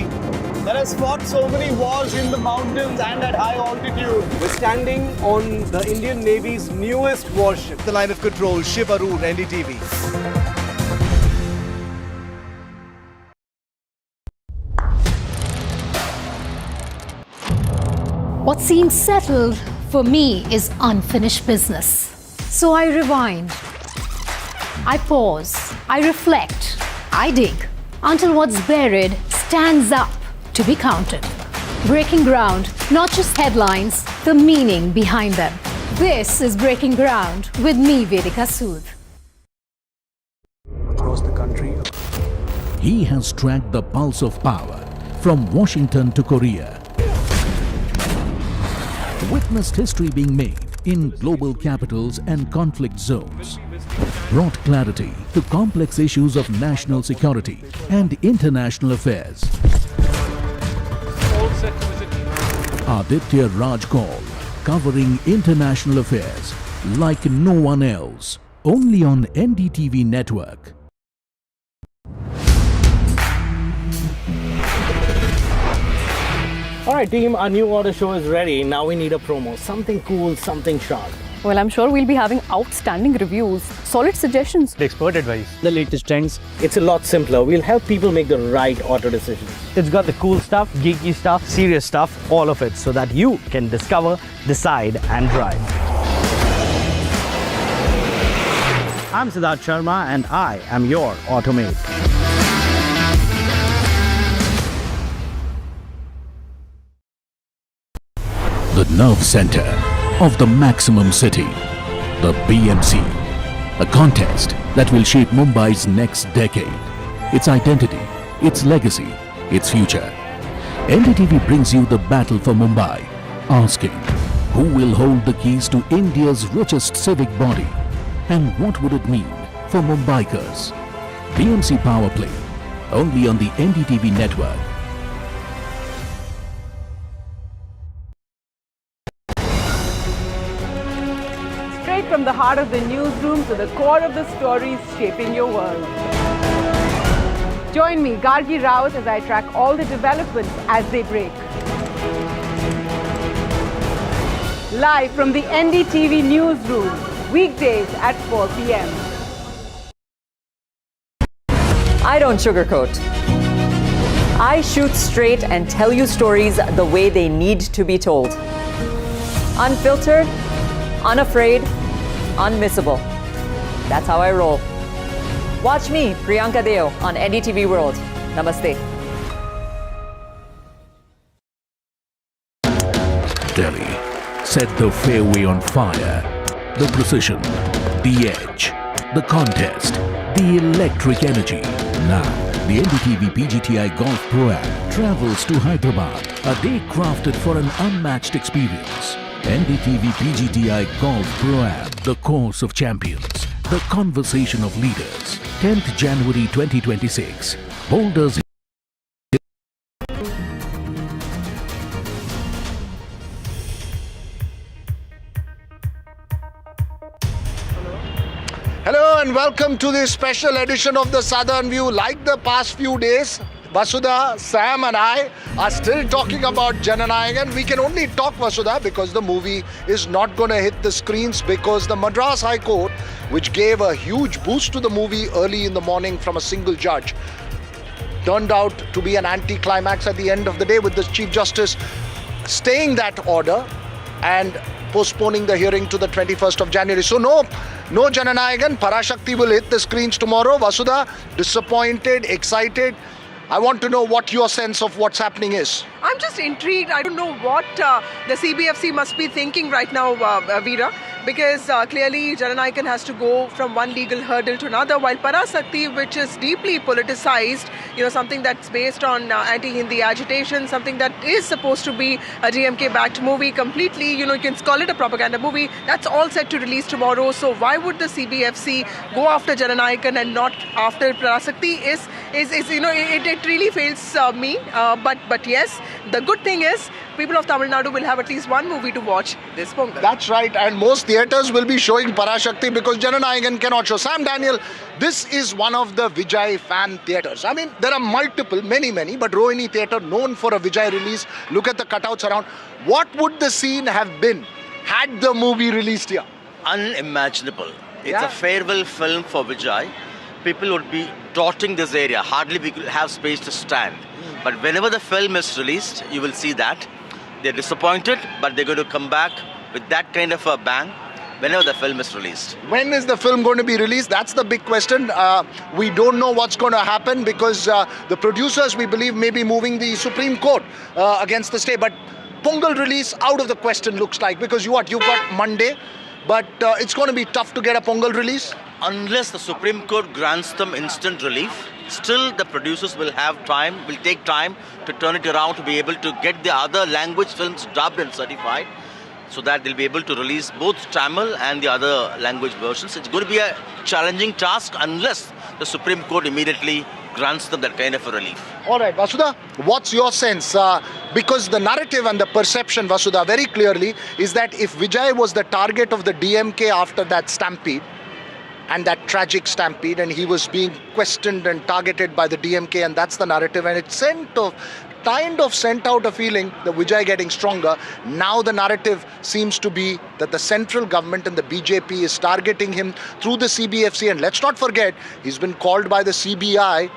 that has fought so many wars in the mountains and at high altitude. We're standing on the Indian Navy's newest warship. The line of control, Shiv Arun, NDTV. What seems settled for me is unfinished business. So I rewind, I pause, I reflect, I dig until what's buried stands up to be counted. Breaking ground, not just headlines, the meaning behind them. This is Breaking Ground with me, Vedika Sood. He has tracked the pulse of power from Washington to Korea. Witnessed history being made in global capitals and conflict zones. Brought clarity to complex issues of national security and international affairs. Aditya Raj Kaul, covering international affairs like no one else. Only on NDTV network. Alright team, our new order show is ready. Now we need a promo. Something cool, something sharp. Well, I'm sure we'll be having outstanding reviews, solid suggestions, Expert advice, the latest trends. It's a lot simpler. We'll help people make the right auto decisions. It's got the cool stuff, geeky stuff, serious stuff, all of it, so that you can discover, decide and drive. I'm Siddharth Sharma and I am your automate. The nerve center of the maximum city, the BMC, a contest that will shape Mumbai's next decade, its identity, its legacy, its future. NDTV brings you the battle for Mumbai, asking who will hold the keys to India's richest civic body and what would it mean for Mumbaikars. BMC Power Play, only on the NDTV network. From the heart of the newsroom to the core of the stories shaping your world. Join me, Gargi Raut, as I track all the developments as they break. Live from the NDTV newsroom, weekdays at 4 p.m. I don't sugarcoat. I shoot straight and tell you stories the way they need to be told. Unfiltered, unafraid, unmissable. That's how I roll. Watch me, Priyanka Deo, on NDTV World. Namaste. Delhi set the fairway on fire. The precision, the edge, the contest, the electric energy. Now, the NDTV PGTI Golf Pro-Am travels to Hyderabad, a day crafted for an unmatched experience. NDTV PGTI Golf Pro-Am, the course of champions, the conversation of leaders. 10th January 2026. Boulders. Hello and welcome to this special edition of the Southern View. Like the past few days, Vasudha, Sam and I are still talking about Jana Nayagan. We can only talk, Vasudha, because the movie is not going to hit the screens because the Madras High Court, which gave a huge boost to the movie early in the morning from a single judge, turned out to be an anti-climax at the end of the day, with the Chief Justice staying that order and postponing the hearing to the 21st of January. So no Jana Nayagan. Parasaki will hit the screens tomorrow. Vasudha, disappointed, excited? I want to know what your sense of what's happening is. I'm just intrigued. I don't know what the CBFC must be thinking right now, Veera, because clearly Jana Nayagan has to go from one legal hurdle to another, while Parasaki, which is deeply politicized, something that's based on anti-Hindi agitation, something that is supposed to be a DMK-backed movie completely, you can call it a propaganda movie, that's all set to release tomorrow. So why would the CBFC go after Jana Nayagan and not after Parasaki it really fails me. But yes, the good thing is people of Tamil Nadu will have at least one movie to watch this Pongal. That's right, and most theatres will be showing Parasaki because Jana Nayagan cannot show. Sam Daniel, this is one of the Vijay fan theatres. I mean, there are multiple, many, but Rohini Theatre, known for a Vijay release. Look at the cutouts around. What would the scene have been had the movie released here? Unimaginable. It's a farewell film for Vijay. People would be dotting this area. Hardly people have space to stand. But whenever the film is released, you will see that. They're disappointed, but they're going to come back with that kind of a bang whenever the film is released. When is the film going to be released? That's the big question. We don't know what's going to happen because the producers, we believe, may be moving the Supreme Court against the stay. But Pongal release out of the question, looks like, because you've got Monday, but it's going to be tough to get a Pongal release. Unless the Supreme Court grants them instant relief, still the producers will take time to turn it around to be able to get the other language films dubbed and certified, so that they'll be able to release both Tamil and the other language versions. It's going to be a challenging task unless the Supreme Court immediately grants them that kind of a relief. All right, Vasudha, what's your sense? Because the narrative and the perception, Vasudha, very clearly is that if Vijay was the target of the DMK after that stampede, and that tragic stampede, and he was being questioned and targeted by the DMK, and that's the narrative, and it kind of sent out a feeling that Vijay getting stronger. Now the narrative seems to be that the central government and the BJP is targeting him through the CBFC, and let's not forget, he's been called by the CBI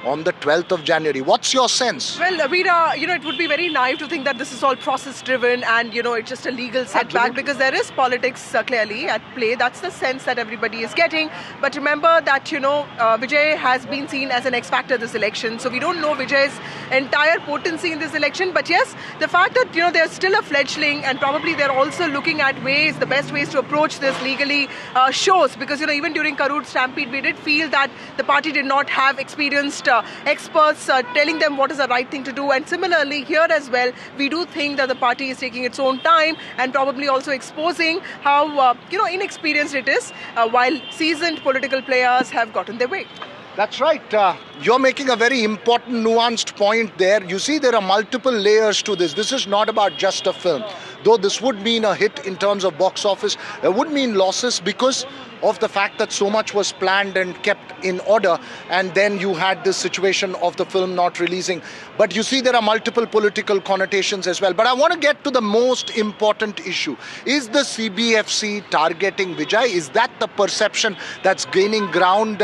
on the 12th of January. What's your sense? Well, Veera, it would be very naive to think that this is all process-driven and, it's just a legal setback, because there is politics clearly at play. That's the sense that everybody is getting. But remember that, Vijay has been seen as an X-factor this election. So we don't know Vijay's entire potency in this election. But yes, the fact that, they're still a fledgling, and probably they're also looking at the best ways to approach this legally shows. Because, even during Karur Stampede, we did feel that the party did not have experienced experts telling them what is the right thing to do. And similarly here as well, we do think that the party is taking its own time and probably also exposing how inexperienced it is, while seasoned political players have gotten their way. That's right. You're making a very important, nuanced point there. You see, there are multiple layers to this. This is not about just a film. Though this would mean a hit in terms of box office, it would mean losses because of the fact that so much was planned and kept in order, and then you had this situation of the film not releasing. But you see, there are multiple political connotations as well. But I want to get to the most important issue. Is the CBFC targeting Vijay? Is that the perception that's gaining ground?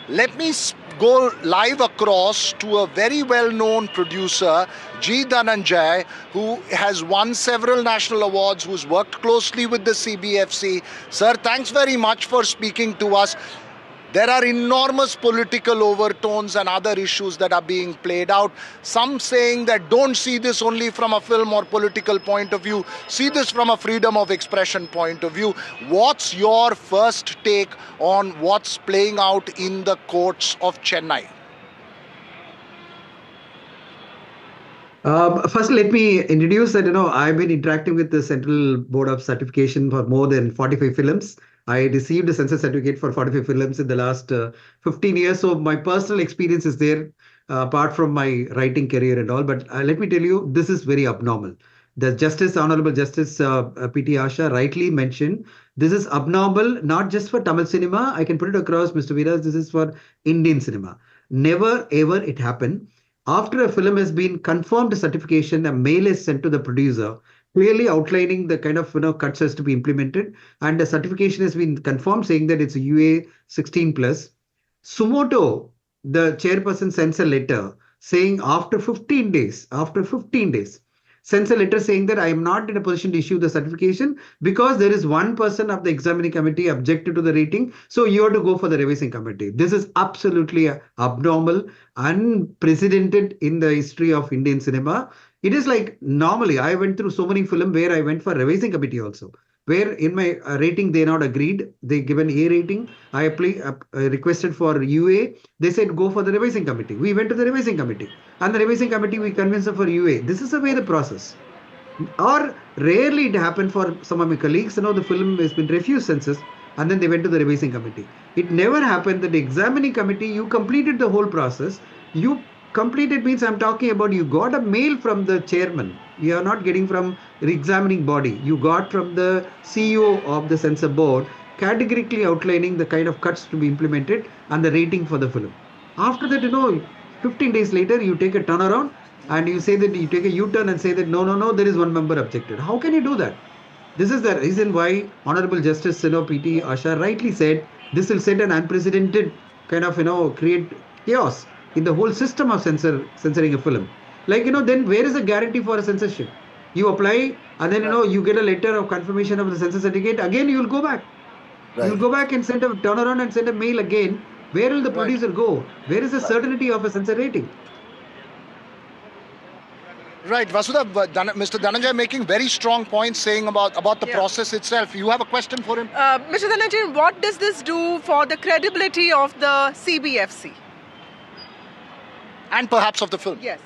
Let me go live across to a very well-known producer, G. Dhananjay, who has won several national awards, who's worked closely with the CBFC. Sir, thanks very much for speaking to us. There are enormous political overtones and other issues that are being played out. Some saying that don't see this only from a film or political point of view, see this from a freedom of expression point of view. What's your first take on what's playing out in the courts of Chennai? First, let me introduce that, I've been interacting with the Central Board of Certification for more than 45 films. I received a censor certificate for 45 films in the last 15 years. So my personal experience is there, apart from my writing career and all. But let me tell you, this is very abnormal. The Honorable Justice P.T. Asha rightly mentioned, this is abnormal, not just for Tamil cinema. I can put it across, Mr. Viras, this is for Indian cinema. Never ever it happened. After a film has been confirmed certification, a mail is sent to the producer, clearly outlining the kind of cuts has to be implemented, and the certification has been confirmed saying that it's a UA 16+. Sumoto, the chairperson, sends a letter saying after 15 days, sends a letter saying that I am not in a position to issue the certification because there is one person of the examining committee objected to the rating, so you have to go for the revising committee. This is absolutely abnormal, unprecedented in the history of Indian cinema. It is like normally I went through so many films where I went for revising committee also, where in my rating they not agreed, they given A rating, I requested for UA, they said go for the revising committee. We went to the revising committee, and the revising committee we convinced them for UA. This is the way the process. Or rarely it happened for some of my colleagues, the film has been refused census, and then they went to the revising committee. It never happened that the examining committee, you completed the whole process. You completed means I'm talking about you got a mail from the chairman. You are not getting from the examining body. You got from the CEO of the Censor Board categorically outlining the kind of cuts to be implemented and the rating for the film. After that, 15 days later, you take a turnaround and you say that you take a U-turn and say that no, there is one member objected. How can you do that? This is the reason why Honorable Justice P.T. Asha rightly said this will set an unprecedented kind of create chaos in the whole system of censoring a film. Like, then where is the guarantee for a censorship? You apply and then, you get a letter of confirmation of the censor certificate. Again, you will go back. Right. You will go back and send a turnaround and send a mail again. Where will the producer go? Where is the certainty of a censor rating? Right, Vasudha, Mr. Dhananjay making very strong points saying about the process itself. You have a question for him? Mr. Dhananjay, what does this do for the credibility of the CBFC? and perhaps of the film. Yes.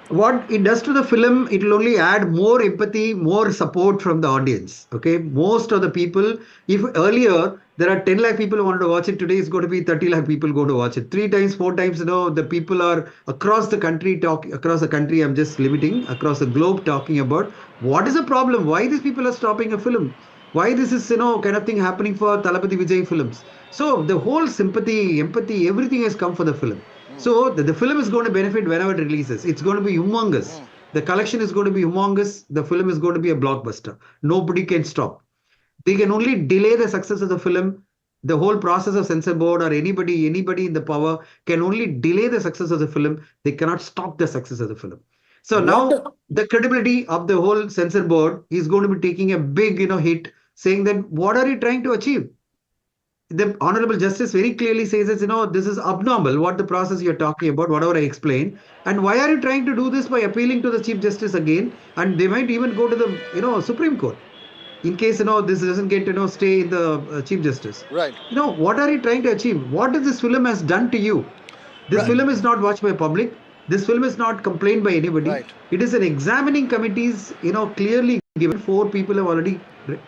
What it does to the film, it will only add more empathy, more support from the audience. Okay, most of the people, if earlier there are 10 lakh people who wanted to watch it, today it's going to be 30 lakh people going to watch it. 3 times, 4 times, the people are across the country I'm just limiting, across the globe talking about what is the problem, why these people are stopping a film, why this is, kind of thing happening for Thalapathy Vijay films. So the whole sympathy, empathy, everything has come for the film. So the film is going to benefit whenever it releases. It's going to be humongous. The collection is going to be humongous. The film is going to be a blockbuster. Nobody can stop. They can only delay the success of the film. The whole process of Censor Board or anybody in the power can only delay the success of the film. They cannot stop the success of the film. So now the credibility of the whole Censor Board is going to be taking a big, hit, saying that what are you trying to achieve? The Honorable Justice very clearly says that, this is abnormal, what the process you're talking about, whatever I explained. And why are you trying to do this by appealing to the Chief Justice again? And they might even go to the, Supreme Court. In case, this doesn't get, stay in the Chief Justice. Right. What are you trying to achieve? What this film has done to you? This film is not watched by public. This film is not complained by anybody. Right. It is an examining committees, clearly given. 4 people have already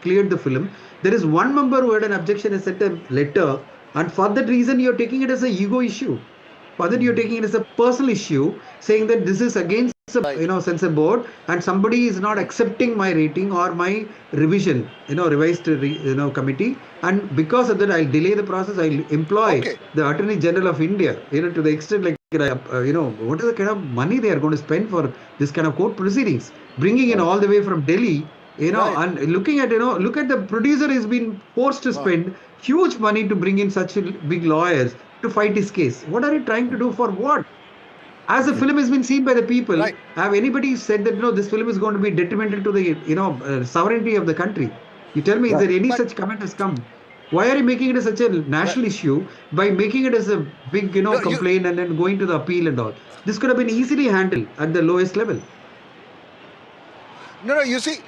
cleared the film. There is one member who had an objection and sent a letter, and for that reason you're taking it as a ego issue. For that you're taking it as a personal issue, saying that this is against Censor Board and somebody is not accepting my rating or my revision, revised committee, and because of that I'll delay the process. I'll employ the Attorney General of India, to the extent like what is the kind of money they are going to spend for this kind of court proceedings, bringing in all the way from Delhi. And looking at, look at the producer has been forced to spend huge money to bring in such big lawyers to fight his case. What are you trying to do for what? As the film has been seen by the people, have anybody said that, this film is going to be detrimental to the, sovereignty of the country? You tell me, is there any such comment has come? Why are you making it as such a national issue by making it as a big, complaint and then going to the appeal and all? This could have been easily handled at the lowest level. No, you see,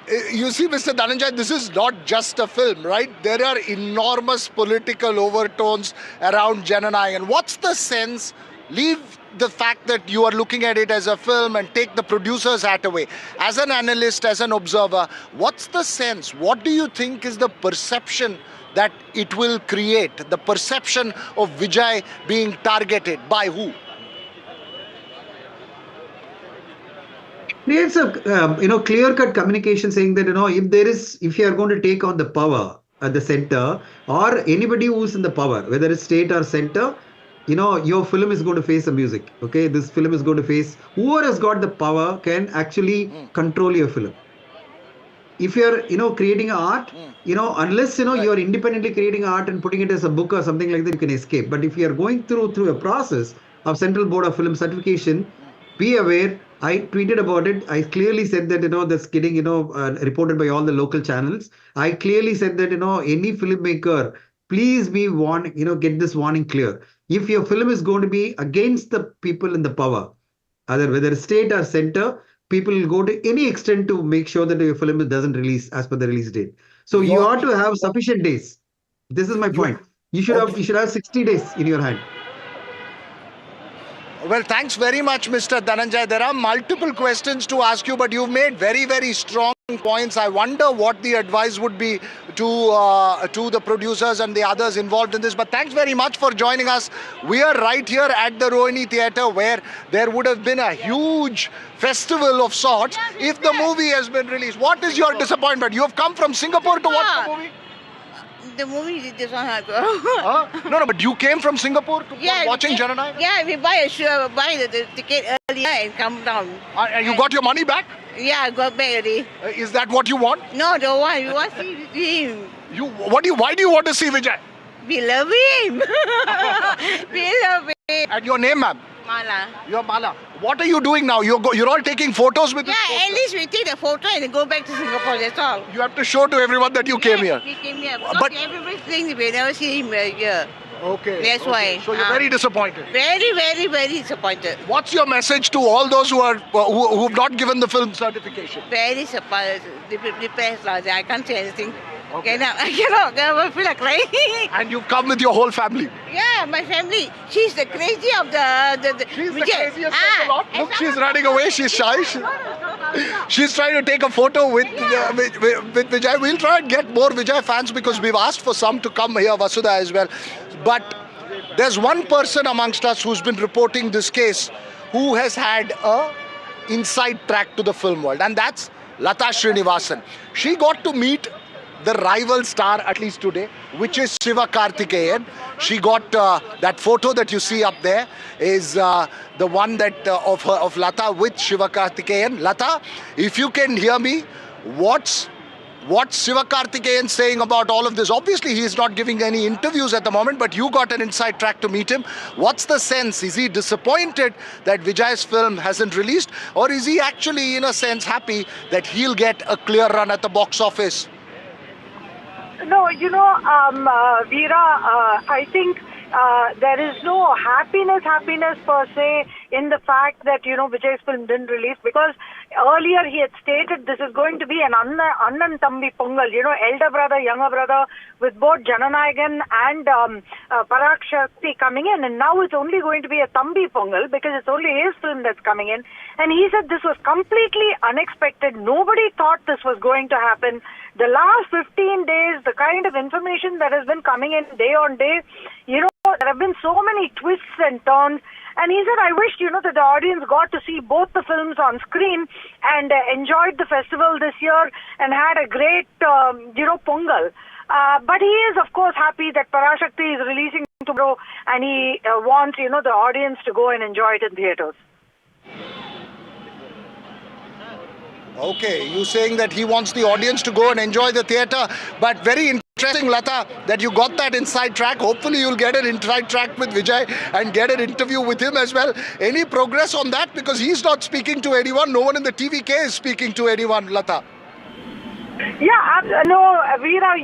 Mr. Dhananjay, this is not just a film, right? There are enormous political overtones around Jana Nayagan. What's the sense? Leave the fact that you are looking at it as a film and take the producer's hat away. As an analyst, as an observer, what's the sense? What do you think is the perception that it will create? The perception of Vijay being targeted by who? Creates a clear-cut communication saying that if you are going to take on the power at the center or anybody who's in the power, whether it's state or center, your film is going to face the music. Okay, this film is going to face whoever has got the power can actually control your film. If you're creating art, unless you're independently creating art and putting it as a book or something like that, you can escape. But if you are going through a process of Central Board of Film Certification, be aware. I tweeted about it. I clearly said that, that's getting, reported by all the local channels. I clearly said that, any filmmaker, please be warned, get this warning clear. If your film is going to be against the people in the power, whether state or center, people will go to any extent to make sure that your film doesn't release as per the release date. So you ought to have sufficient days. This is my point. You should have 60 days in your hand. Well, thanks very much, Mr. Dhananjay. There are multiple questions to ask you, but you've made very, very strong points. I wonder what the advice would be to the producers and the others involved in this. But thanks very much for joining us. We are right here at the Rohini Theatre, where there would have been a huge festival of sorts if the movie has been released. What is your disappointment? You have come from Singapore to watch the movie? The movie doesn't have No, but you came from Singapore to watching Jana Nayagan? Yeah, we buy the ticket earlier and come down. And you got your money back? Yeah, I got back already. Is that what you want? No, don't want. We want to see him. Why do you want to see Vijay? We love him. We love him. And your name, ma'am? Mala. You're Mala. What are you doing now? You're all taking photos with this poster? At least we take the photo and go back to Singapore, that's all. You have to show to everyone that you came here. We came here. But everybody thinks we never see him here. Okay. That's why. So you're very disappointed. Very, very, very disappointed. What's your message to all those who've not given the film certification? Very surprised. Depressed. I can't say anything. Okay. I cannot feel like crying. And you come with your whole family? Yeah, my family. She's the crazy of the She's the craziest of the lot. Look, she's running away. She's shy. She's trying to take a photo with Vijay. We'll try and get more Vijay fans because we've asked for some to come here, Vasudha, as well. But there's one person amongst us who's been reporting this case who has had a inside track to the film world, and that's Lata Srinivasan. She got to meet the rival star, at least today, which is Sivakarthikeyan. She got that photo that you see up there is the one that of Lata with Sivakarthikeyan. Lata, if you can hear me, what's Sivakarthikeyan saying about all of this? Obviously, he is not giving any interviews at the moment, but you got an inside track to meet him. What's the sense? Is he disappointed that Vijay's film hasn't released? Or is he actually, in a sense, happy that he'll get a clear run at the box office? No, Veera, I think there is no happiness per se in the fact that, Vijay's film didn't release, because earlier he had stated this is going to be an Annan Thambi Pongal, elder brother, younger brother, with both Jana Nayagan and Parasaki coming in, and now it's only going to be a Thambi Pongal because it's only his film that's coming in. And he said this was completely unexpected. Nobody thought this was going to happen. The last 15 days, the kind of information that has been coming in day on day, there have been so many twists and turns. And he said, I wished, that the audience got to see both the films on screen and enjoyed the festival this year and had a great, Pongal. But he is, of course, happy that Parasaki is releasing tomorrow, and he wants, the audience to go and enjoy it in theatres. Okay, you saying that he wants the audience to go and enjoy the theatre, but very interesting, Lata, that you got that inside track. Hopefully you'll get an inside track with Vijay and get an interview with him as well. Any progress on that? Because he's not speaking to anyone. No one in the TVK is speaking to anyone, Lata. Yeah, no, Veera,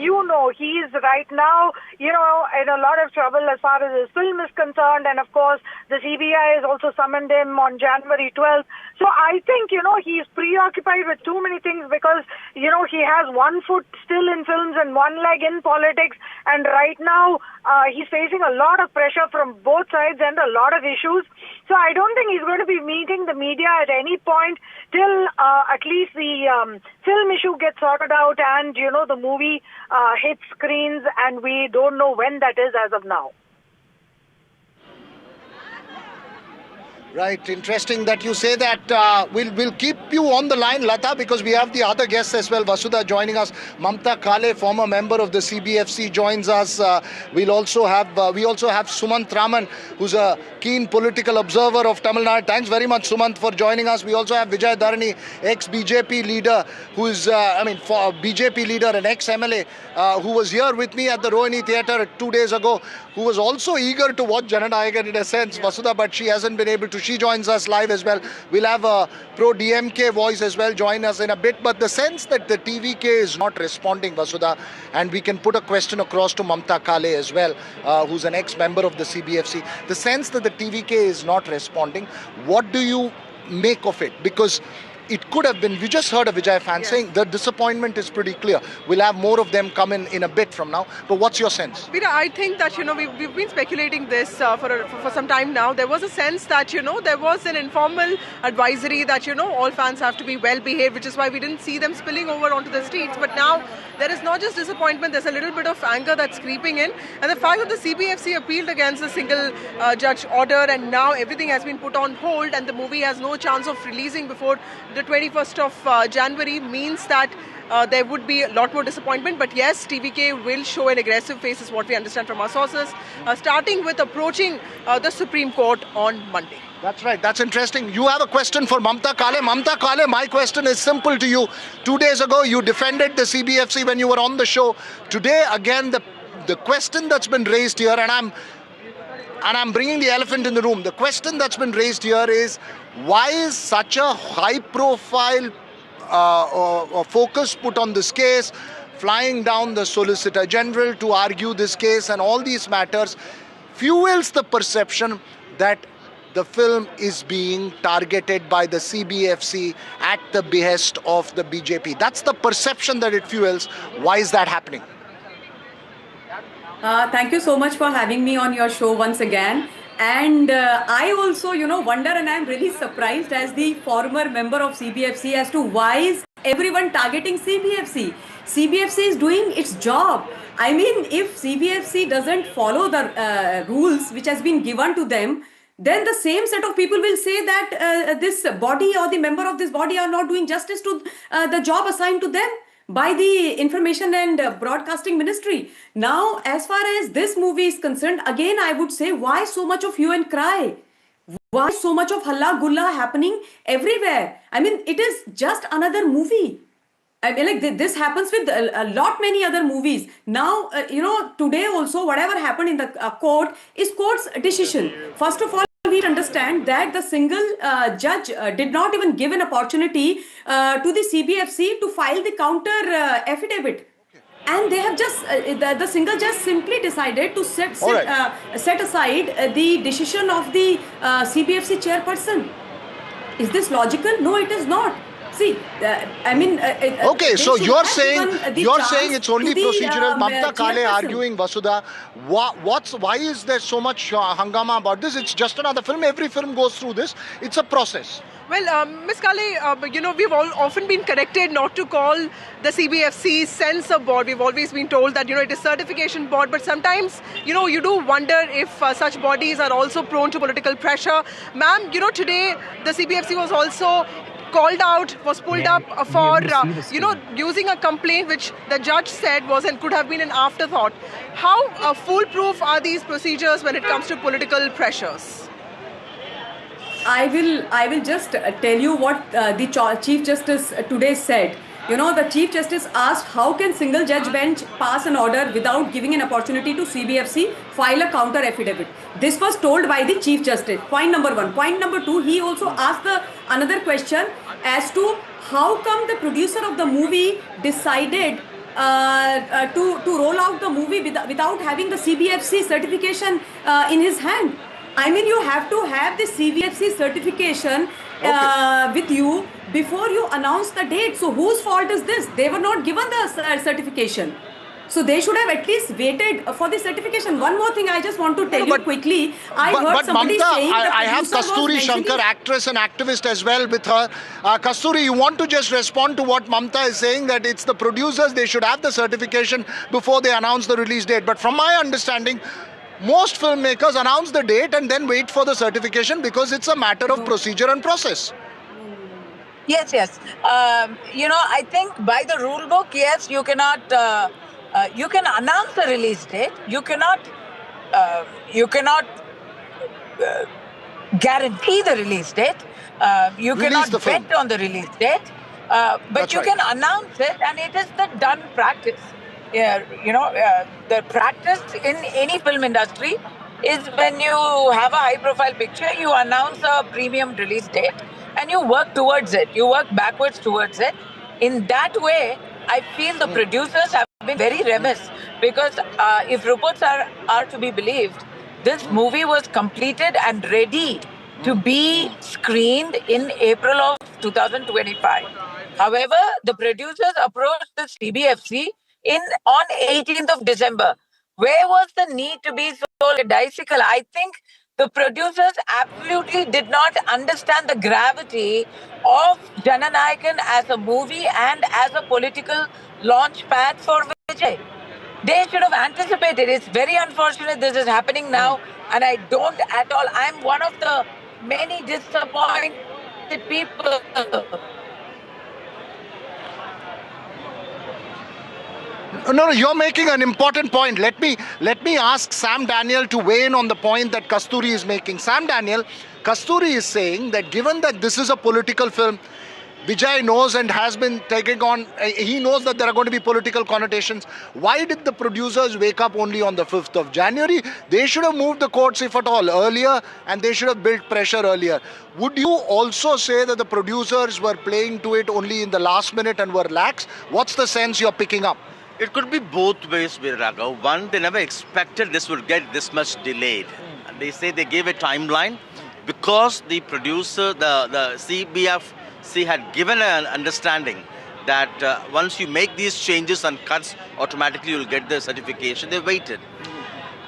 he is right now, in a lot of trouble as far as his film is concerned. And of course, the CBI has also summoned him on January 12th. So I think, he's preoccupied with too many things because, he has one foot still in films and one leg in politics. And right now, he's facing a lot of pressure from both sides and a lot of issues. So I don't think he's going to be meeting the media at any point till at least the film issue gets sorted out and, the movie hits screens, and we don't know when that is as of now. Right, interesting that you say that. We'll keep you on the line, Lata, because we have the other guests as well. Vasudha joining us. Mamta Kale, former member of the CBFC, joins us. We also have Sumant Raman, who's a keen political observer of Tamil Nadu. Thanks very much, Sumant, for joining us. We also have Vijay Dharani, ex-BJP leader, who is, BJP leader and ex-MLA, who was here with me at the Rohini Theatre 2 days ago, who was also eager to watch Jana Nayagan in a sense, Vasudha, but she hasn't been able to. She joins us live as well. We'll have a pro-DMK voice as well join us in a bit. But the sense that the TVK is not responding, Vasudha, and we can put a question across to Mamta Kale as well, who's an ex-member of the CBFC. The sense that the TVK is not responding, what do you make of it? Because it could have been, we just heard a Vijay fan saying the disappointment is pretty clear. We'll have more of them come in a bit from now. But what's your sense? Veera, I think that, we've been speculating this for some time now. There was a sense that, there was an informal advisory that, all fans have to be well behaved, which is why we didn't see them spilling over onto the streets. But now there is not just disappointment, there's a little bit of anger that's creeping in. And the fact that the CBFC appealed against the single judge order, and now everything has been put on hold and the movie has no chance of releasing before the 21st of January means that there would be a lot more disappointment. But yes, TVK will show an aggressive face, is what we understand from our sources, starting with approaching the Supreme Court on Monday. That's right. That's interesting. You have a question for Mamta Kale. Mamta Kale, my question is simple to you. 2 days ago, you defended the CBFC when you were on the show. Today, again, the question that's been raised here, and I'm bringing the elephant in the room. The question that's been raised here is, why is such a high-profile focus put on this case, flying down the Solicitor General to argue this case and all these matters, fuels the perception that the film is being targeted by the CBFC at the behest of the BJP. That's the perception that it fuels. Why is that happening? Thank you so much for having me on your show once again. And I also, wonder, and I'm really surprised as the former member of CBFC as to why is everyone targeting CBFC. CBFC is doing its job. I mean, if CBFC doesn't follow the rules which has been given to them, then the same set of people will say that this body or the member of this body are not doing justice to the job assigned to them by the Information and Broadcasting Ministry. Now, as far as this movie is concerned, again, I would say, why so much of hue and cry? Why so much of halla gulla happening everywhere? I mean, it is just another movie. I mean, like this happens with a lot many other movies. Now, today also, whatever happened in the court is court's decision. First of all, we understand that the single judge did not even give an opportunity to the CBFC to file the counter affidavit. And they have just, the single judge simply decided to set aside the decision of the CBFC chairperson. Is this logical? No, it is not. See, I mean... okay, so you're saying it's only procedural. Mamta Kale arguing, Vasudha. Why is there so much hangama about this? It's just another film. Every film goes through this. It's a process. Well, Ms. Kale, we've all often been corrected not to call the CBFC Censor Board. We've always been told that, it is Certification Board. But sometimes, you do wonder if such bodies are also prone to political pressure. Ma'am, today the CBFC was also called out, was pulled up for, using a complaint which the judge said was and could have been an afterthought. How foolproof are these procedures when it comes to political pressures? I will just tell you what the Chief Justice today said. The Chief Justice asked how can single judge bench pass an order without giving an opportunity to CBFC file a counter affidavit. This was told by the Chief Justice. Point number one. Point number two, he also asked another question as to how come the producer of the movie decided to roll out the movie without having the CBFC certification in his hand. I mean, you have to have the CBFC certification with you before you announce the date. So whose fault is this? They were not given the certification. So they should have at least waited for the certification. One more thing I just want to tell you quickly. I heard somebody saying I have Kasturi Shankar, actress and activist as well with her. Kasturi, you want to just respond to what Mamta is saying, that it's the producers, they should have the certification before they announce the release date. But from my understanding, most filmmakers announce the date and then wait for the certification because it's a matter of procedure and process. Yes. I think by the rule book, yes, you cannot... you can announce the release date. You cannot guarantee the release date. You cannot bet on the release date. But you can announce it, and it is the done practice. The practice in any film industry is when you have a high-profile picture, you announce a premium release date, and you work towards it. You work backwards towards it. In that way, I feel the producers have been very remiss because if reports are to be believed, this movie was completed and ready to be screened in April of 2025. However, the producers approached the CBFC on 18th of December. Where was the need to be so lackadaisical? I think the producers absolutely did not understand the gravity of Jana Nayagan as a movie and as a political launch pad for Vijay. They should have anticipated. It's very unfortunate this is happening now, and I don't at all. I'm one of the many disappointed people. No, you're making an important point. Let me ask Sam Daniel to weigh in on the point that Kasturi is making. Sam Daniel, Kasturi is saying that given that this is a political film, Vijay knows and has been taking on, he knows that there are going to be political connotations. Why did the producers wake up only on the 5th of January? They should have moved the courts, if at all, earlier, and they should have built pressure earlier. Would you also say that the producers were playing to it only in the last minute and were lax? What's the sense you're picking up? It could be both ways, Viragao. One, they never expected this would get this much delayed. They say they gave a timeline. because the producer, the CBFC had given an understanding that once you make these changes and cuts, automatically you'll get the certification. They waited.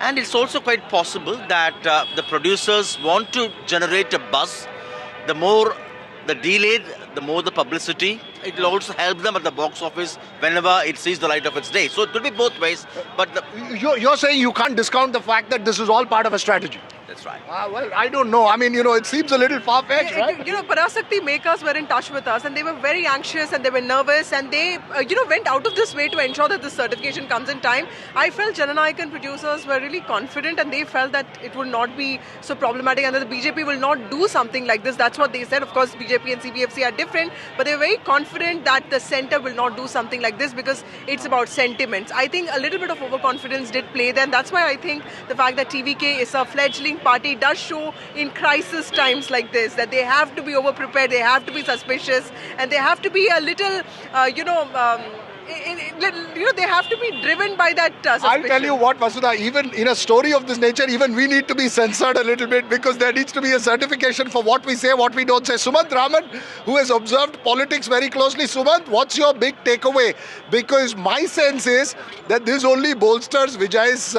And it's also quite possible that the producers want to generate a buzz. The more the delayed, the more the publicity. It will also help them at the box office whenever it sees the light of its day. So it could be both ways. But you're saying you can't discount the fact that this is all part of a strategy. That's right. Well, I don't know. I mean, it seems a little far-fetched, right? Parasaki makers were in touch with us and they were very anxious and they were nervous and they, went out of this way to ensure that this certification comes in time. I felt Jana Nayagan producers were really confident and they felt that it would not be so problematic and that the BJP will not do something like this. That's what they said. Of course, BJP and CBFC are different, but they were very confident that the centre will not do something like this because it's about sentiments. I think a little bit of overconfidence did play there, and that's why I think the fact that TVK is a fledgling party does show in crisis times like this that they have to be over prepared, they have to be suspicious, and they have to be a little, they have to be driven by that suspicion. I'll tell you what, Vasudha, even in a story of this nature, even we need to be censored a little bit because there needs to be a certification for what we say, what we don't say. Sumant Raman, who has observed politics very closely. Sumant, what's your big takeaway? Because my sense is that this only bolsters Vijay's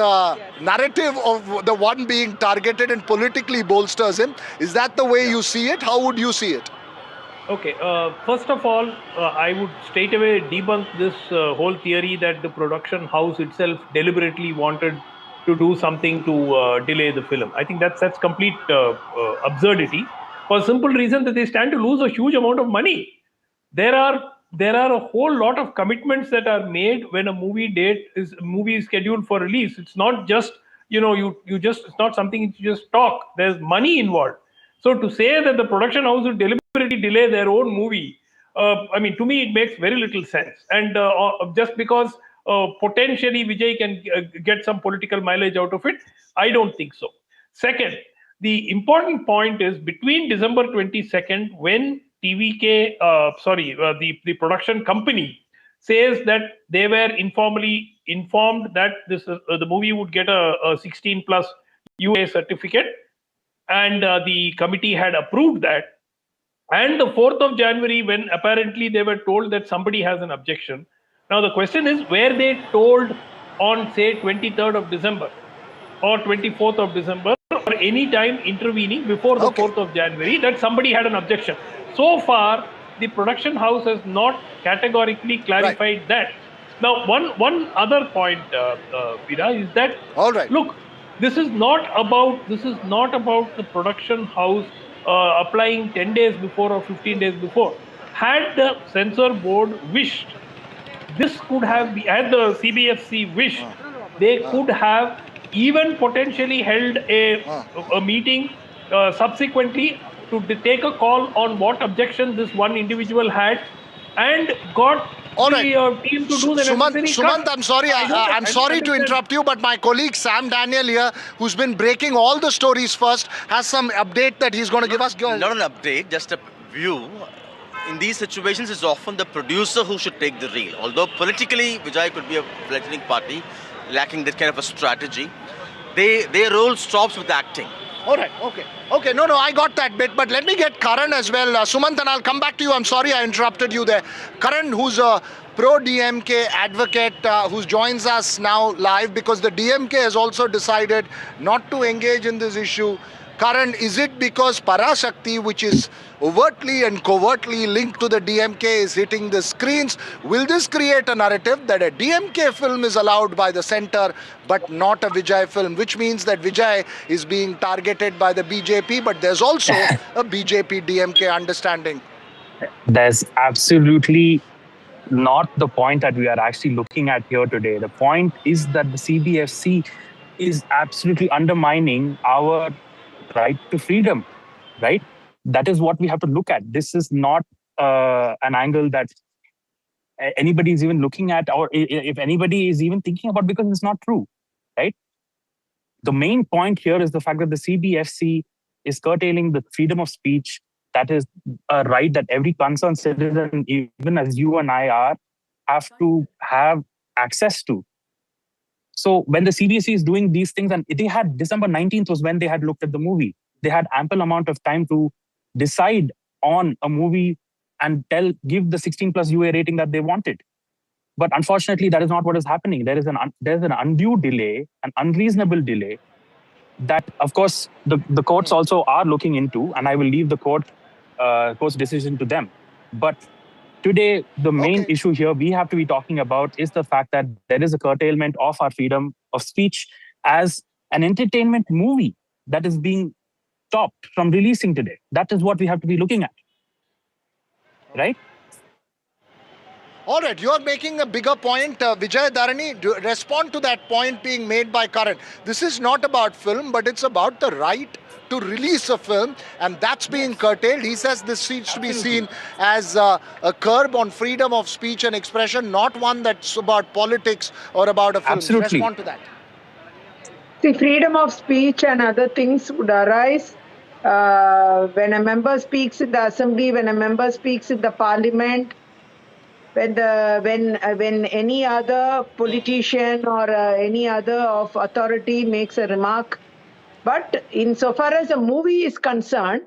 narrative of the one being targeted and politically bolsters him. Is that the way you see it? How would you see it? Okay, first of all, I would straight away debunk this whole theory that the production house itself deliberately wanted to do something to delay the film. I think that's complete absurdity for a simple reason that they stand to lose a huge amount of money. There are a whole lot of commitments that are made when a movie is scheduled for release. It's not just, it's not something you just talk. There's money involved. So to say that the production house will deliberately delay their own movie, to me it makes very little sense. And just because potentially Vijay can get some political mileage out of it, I don't think so. Second, the important point is between December 22nd, when TVK, the production company says that they were informally informed that the movie would get a 16 plus UA certificate, and the committee had approved that. And the 4th of January, when apparently they were told that somebody has an objection. Now the question is, were they told on, say, 23rd of December or 24th of December or any time intervening before the 4th of January that somebody had an objection? So far, the production house has not categorically clarified that. Now, one other point, Veera, is that, look, this is not about the production house applying 10 days before or 15 days before. Had the censor board wished, this could have been, had the CBFC wished, they could have even potentially held a meeting subsequently to take a call on what objection this one individual had and got the team to do the necessary Sumant, I'm sorry. I'm sorry to interrupt you, but my colleague Sam Daniel here, who's been breaking all the stories first, has some update that he's going to give us. Not an update, just a view. In these situations, it's often the producer who should take the reel. Although politically, Vijay could be a fledgling party, lacking that kind of a strategy, their role stops with acting. All right, okay. No, I got that bit, but let me get Karan as well. Sumant, and I'll come back to you. I'm sorry I interrupted you there. Karan, who's a pro-DMK advocate, who joins us now live because the DMK has also decided not to engage in this issue. Karan, is it because Parasaki, which is overtly and covertly linked to the DMK, is hitting the screens? Will this create a narrative that a DMK film is allowed by the centre but not a Vijay film, which means that Vijay is being targeted by the BJP, but there's also a BJP-DMK understanding? There's absolutely not the point that we are actually looking at here today. The point is that the CBFC is absolutely undermining our right to freedom, right? That is what we have to look at. This is not an angle that anybody is even looking at, or if anybody is even thinking about, because it's not true, right? The main point here is the fact that the CBFC is curtailing the freedom of speech. That is a right that every concerned citizen, even as you and I have to have access to. So when the CBFC is doing these things, and they had December 19th was when they had looked at the movie. They had ample amount of time to decide on a movie and give the 16+ UA rating that they wanted. But unfortunately, that is not what is happening. There is an undue delay, an unreasonable delay that, of course, the courts also are looking into, and I will leave the court's decision to them. But today, the main issue here we have to be talking about is the fact that there is a curtailment of our freedom of speech as an entertainment movie that is being stopped from releasing today. That is what we have to be looking at. Right? All right, you're making a bigger point. Vijay Dharani, respond to that point being made by Karan. This is not about film, but it's about the right to release a film, and that's being curtailed. He says this needs to be seen as a curb on freedom of speech and expression, not one that's about politics or about a film. Absolutely. Respond to that. See, freedom of speech and other things would arise when a member speaks in the assembly, when a member speaks in the parliament, when any other politician or any other of authority makes a remark. But insofar as a movie is concerned,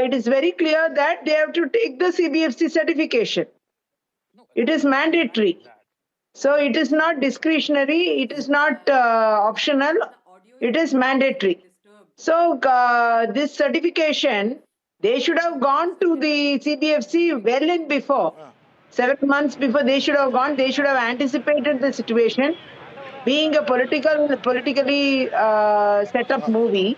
it is very clear that they have to take the CBFC certification. It is mandatory. So it is not discretionary, it is not optional, it is mandatory. So this certification, they should have gone to the CBFC well in before. 7 months before they should have gone, they should have anticipated the situation. Being a politically set up movie,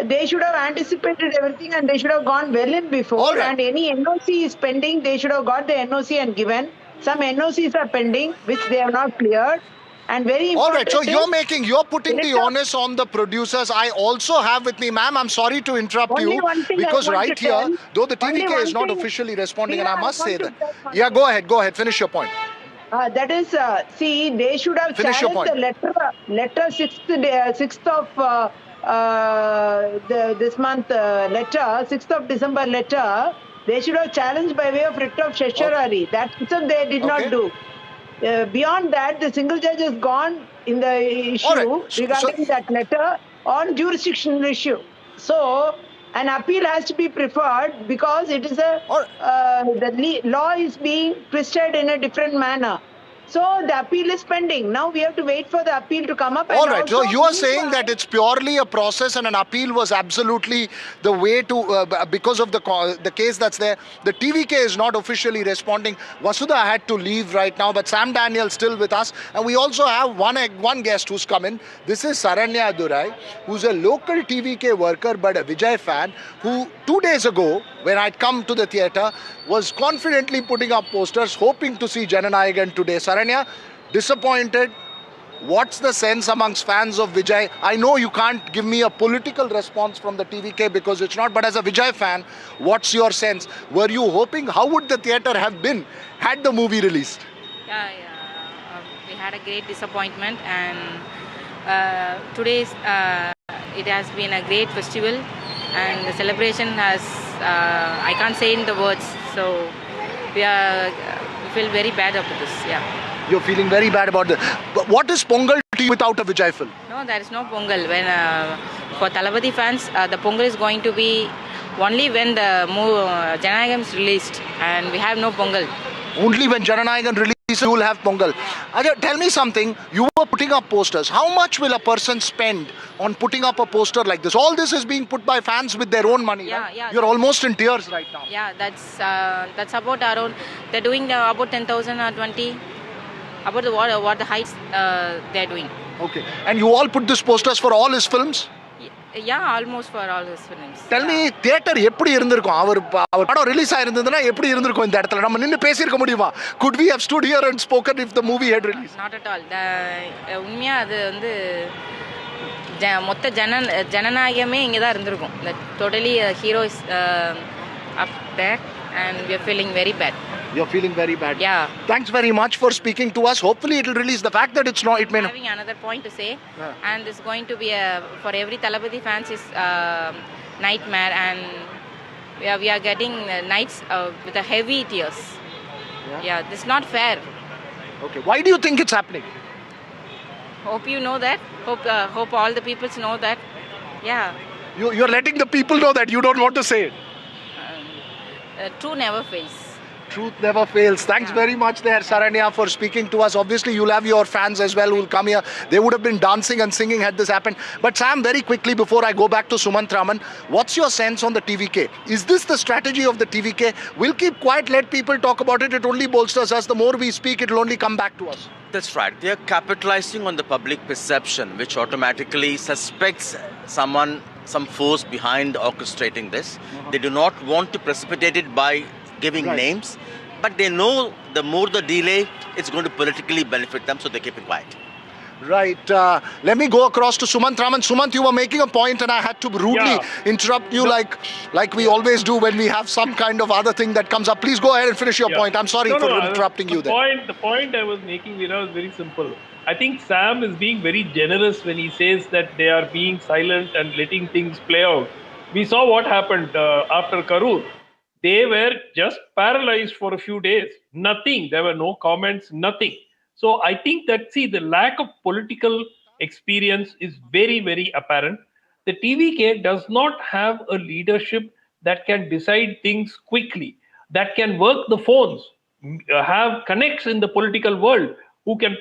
they should have anticipated everything and they should have gone well in before. Right. And any NOC is pending, they should have got the NOC and given. Some NOCs are pending, which they have not cleared. And very important. All right, so you're putting the onus on the producers. I also have with me, ma'am, I'm sorry to interrupt you, because right here, though the TVK is not officially responding, and I must say that. Yeah, go ahead, finish your point. That is, see, they should have challenged the letter 6th of this month letter, 6th of December letter. They should have challenged by way of writ of certiorari. That they did not do. Beyond that, the single judge has gone in the issue regarding that letter on jurisdictional issue. So, an appeal has to be preferred because it is the law is being twisted in a different manner. So the appeal is pending. Now we have to wait for the appeal to come up. All right. So you are saying that it's purely a process, and an appeal was absolutely the way to because of the case that's there. The TVK is not officially responding. Vasudha had to leave right now, but Sam Daniel still with us, and we also have one guest who's come in. This is Saranya Durai, who's a local TVK worker but a Vijay fan, who 2 days ago, when I'd come to the theatre, was confidently putting up posters, hoping to see Jana Nayagan today. Saranya, disappointed? What's the sense amongst fans of Vijay? I know you can't give me a political response from the TVK because it's not, but as a Vijay fan, what's your sense? Were you hoping, how would the theatre have been had the movie released? Yeah. We had a great disappointment, and today's it has been a great festival, and the celebration has, I can't say in the words, so we feel very bad about this, yeah. You're feeling very bad about this. But what is Pongal to you without a Vijay film? No, there is no Pongal. When for Thalapathy fans, the Pongal is going to be only when the Jana Nayagan is released, and we have no Pongal. Only when Jana Nayagan releases, you will have Pongal. Ajay, tell me something. You were putting up posters. How much will a person spend on putting up a poster like this? All this is being put by fans with their own money. Yeah, right? yeah. You're almost in tears right now. Yeah, that's about around. They're doing about 10,000 or 20. About what the heights they're doing. Okay, and you all put these posters for all his films? Yeah, almost for all his films. Tell me, theatre எப்படி இருந்திருக்கும்? அவர் படம் release ஆயிருந்ததுன்னா எப்படி இருந்திருக்கும் இந்த இடத்துல? நம்ம நின்னு பேசியிருக்க முடியுமா? Could we have stood here and spoken if the movie had released? Not at all. உண்மையா அது வந்து மொத்த ஜனநாயகமே இங்கே தான் இருந்திருக்கும். Totally hero is up there, and we are feeling very bad. You're feeling very bad. Yeah. Thanks very much for speaking to us. Hopefully it will release. The fact that it's not, it may not. Having another point to say, and it's going to be for every Thalapathy fans is nightmare, and we are getting nights with a heavy tears. Yeah, this is not fair. Okay, why do you think it's happening? Hope you know that. Hope all the people know that. Yeah. You're letting the people know that you don't want to say it. True never fails. Truth never fails. Thanks very much there, Saranya, for speaking to us. Obviously, you'll have your fans as well who will come here. They would have been dancing and singing had this happened. But Sam, very quickly before I go back to Sumant Raman, what's your sense on the TVK? Is this the strategy of the TVK? We'll keep quiet, let people talk about it. It only bolsters us. The more we speak, it will only come back to us. That's right. They are capitalizing on the public perception, which automatically suspects some force behind orchestrating this. They do not want to precipitate it by giving names, but they know the more the delay, it's going to politically benefit them, so they keep it quiet. Right. Let me go across to Sumant Raman. Sumant, you were making a point and I had to rudely interrupt you like we always do when we have some kind of other thing that comes up. Please go ahead and finish your point. I'm sorry for interrupting you there. The point I was making, Veera, was very simple. I think Sam is being very generous when he says that they are being silent and letting things play out. We saw what happened after Karur. They were just paralyzed for a few days. Nothing. There were no comments, nothing. So I think that, the lack of political experience is very, very apparent. The TVK does not have a leadership that can decide things quickly, that can work the phones, have connects in the political world, who can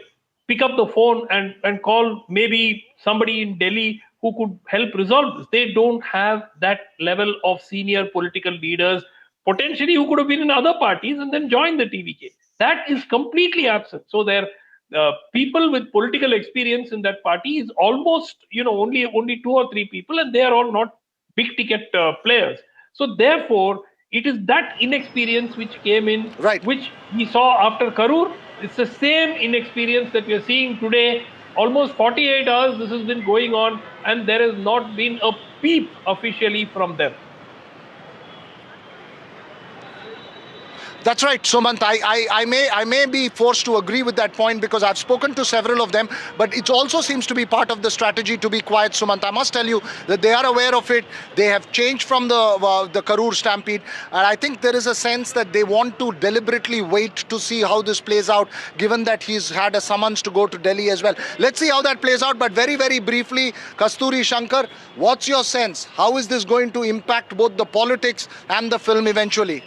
pick up the phone and call maybe somebody in Delhi who could help resolve this. They don't have that level of senior political leaders, potentially who could have been in other parties and then joined the TVK. That is completely absent. So there people with political experience in that party is almost, only 2 or 3 people, and they are all not big ticket players. So therefore, it is that inexperience which came in, which we saw after Karur. It's the same inexperience that we are seeing today. Almost 48 hours this has been going on, and there has not been a peep officially from them. That's right, Sumant. I may be forced to agree with that point because I've spoken to several of them, but it also seems to be part of the strategy to be quiet, Sumant. I must tell you that they are aware of it. They have changed from the Karur stampede, and I think there is a sense that they want to deliberately wait to see how this plays out, given that he's had a summons to go to Delhi as well. Let's see how that plays out, but very, very briefly, Kasturi Shankar, what's your sense? How is this going to impact both the politics and the film eventually?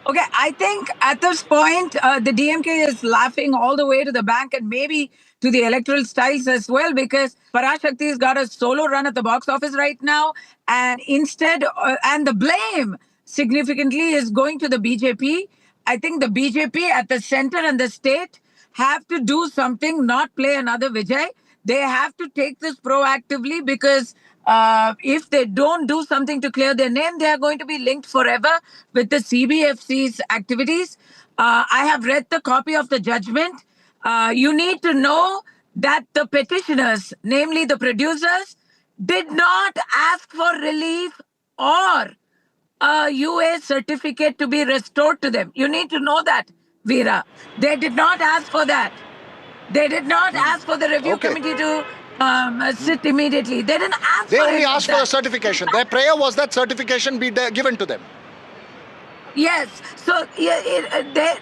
Okay, I think at this point, the DMK is laughing all the way to the bank and maybe to the electoral styles as well, because Parasaki has got a solo run at the box office right now. And instead, and the blame significantly is going to the BJP. I think the BJP at the center and the state have to do something, not play another Vijay. They have to take this proactively, because if they don't do something to clear their name, they are going to be linked forever with the CBFC's activities. I have read the copy of the judgment. You need to know that the petitioners, namely the producers, did not ask for relief or a UA certificate to be restored to them. You need to know that, Veera. They did not ask for that. They did not ask for the review committee to sit immediately. They didn't ask for it. They only asked for a certification. Their prayer was that certification be given to them. Yes. So,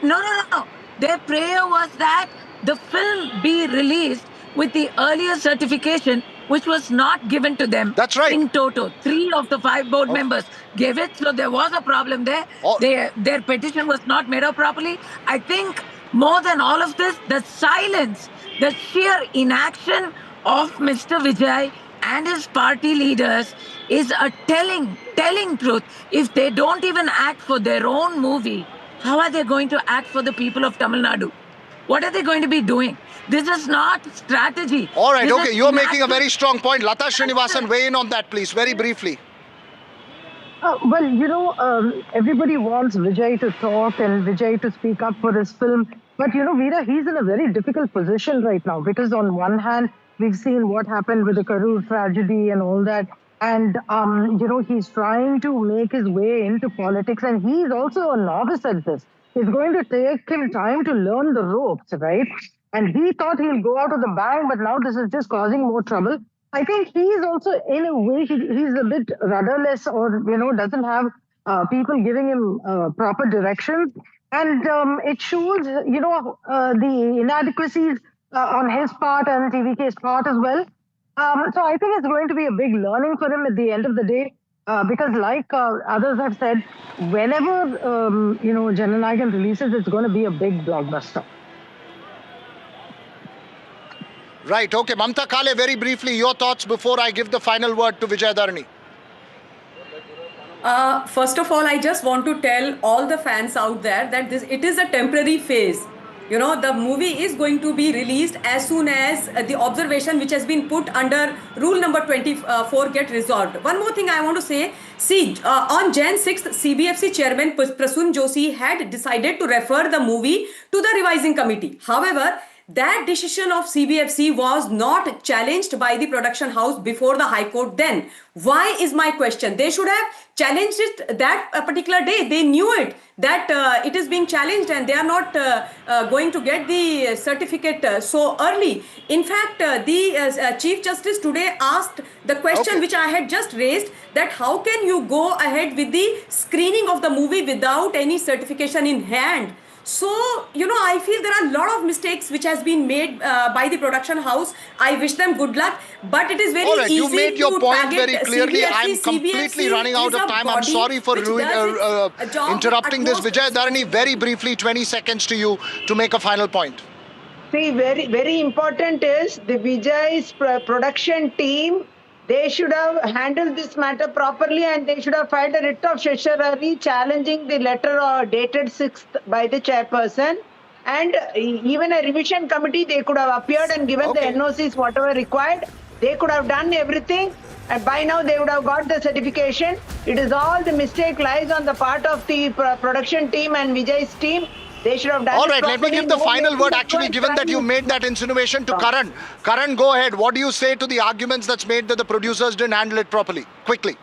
no. Their prayer was that the film be released with the earlier certification, which was not given to them. That's right. In total, 3 of the 5 board members gave it. So there was a problem there. Their petition was not made up properly. I think more than all of this, the silence, the sheer inaction of Mr. Vijay and his party leaders is a telling truth. If they don't even act for their own movie, how are they going to act for the people of Tamil Nadu? What are they going to be doing? This is not strategy. All right, okay, you're making a very strong point. Lata Srinivasan, weigh in on that, please, very briefly. Well, everybody wants Vijay to talk and Vijay to speak up for his film. But, Veera, he's in a very difficult position right now, because on one hand, we've seen what happened with the Karur tragedy and all that. And, he's trying to make his way into politics, and he's also a novice at this. It's going to take him time to learn the ropes, right? And he thought he'll go out of the bang, but now this is just causing more trouble. I think he's also, in a way, he's a bit rudderless, or, doesn't have people giving him proper directions. And it shows, the inadequacies on his part and TVK's part as well. So I think it's going to be a big learning for him at the end of the day, because like others have said, whenever Jana Nayagan releases, it's going to be a big blockbuster. Right, okay. Mamta Kale, very briefly, your thoughts before I give the final word to Vijay Dharani. First of all, I just want to tell all the fans out there that it is a temporary phase. The movie is going to be released as soon as the observation which has been put under rule number 24 get resolved. One more thing I want to say. See, on Jan 6th, CBFC chairman Prasun Joshi had decided to refer the movie to the revising committee. However, that decision of CBFC was not challenged by the production house before the High Court then. Why is my question? They should have challenged it that particular day. They knew it, that it is being challenged and they are not going to get the certificate so early. In fact, the Chief Justice today asked the question which I had just raised, that how can you go ahead with the screening of the movie without any certification in hand? So, I feel there are a lot of mistakes which has been made by the production house. I wish them good luck, but it is very easy to you made your point very clearly. CBFC. I'm completely CBFC running out of time. I'm sorry for interrupting this. Vijay Dharani, very briefly, 20 seconds to you to make a final point. See, very, very important is the Vijay's production team. They should have handled this matter properly and they should have filed a writ of certiorari challenging the letter dated 6th by the chairperson. And even a revision committee, they could have appeared and given the NOCs whatever required. They could have done everything and by now they would have got the certification. It is all the mistake lies on the part of the production team and Vijay's team. They should have done all right, let me give the final word actually, given that you made that insinuation to Karan. Karan, go ahead. What do you say to the arguments that's made that the producers didn't handle it properly? Quickly.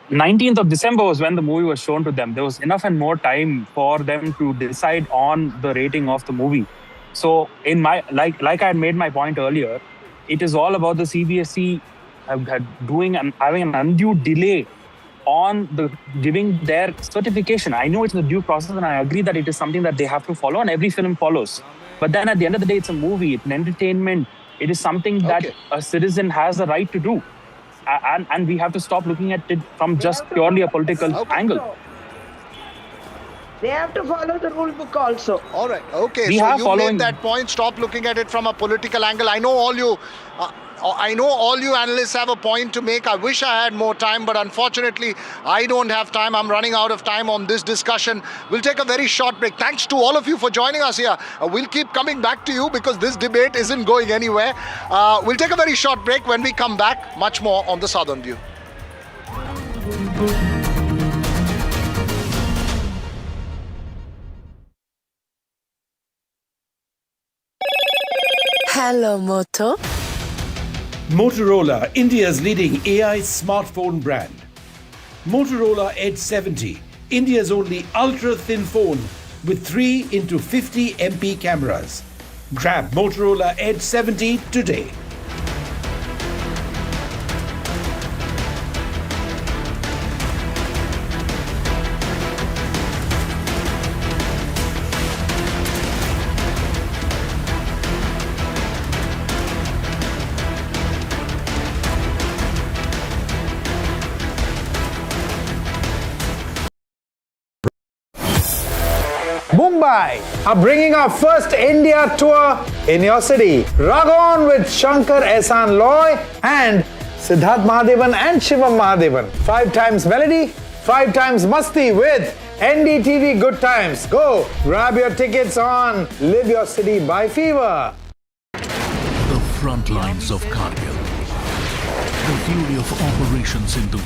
19th of December was when the movie was shown to them. There was enough and more time for them to decide on the rating of the movie. So, in my like I had made my point earlier, it is all about the CBFC having an undue delay on the giving their certification. I know it's a due process and I agree that it is something that they have to follow and every film follows. But then at the end of the day, it's a movie, it's an entertainment. It is something that a citizen has the right to do. And we have to stop looking at it from just purely a political angle. They have to follow the rule book also. All right, okay. So you made that point. Stop looking at it from a political angle. I know all you analysts have a point to make. I wish I had more time, but unfortunately, I don't have time. I'm running out of time on this discussion. We'll take a very short break. Thanks to all of you for joining us here. We'll keep coming back to you because this debate isn't going anywhere. We'll take a very short break. When we come back, much more on the Southern View. Hello, Moto. Motorola, India's leading AI smartphone brand. Motorola Edge 70, India's only ultra-thin phone with 3x50 MP cameras. Grab Motorola Edge 70 today. Mumbai are bringing our first India tour in your city. Rag on with Shankar Ehsan Loy and Siddharth Mahadevan and Shivam Mahadevan. 5 times melody, 5 times masti with NDTV Good Times. Go grab your tickets on Live Your City by Fever. The front lines of Kargil. The fury of Operation Sindhu.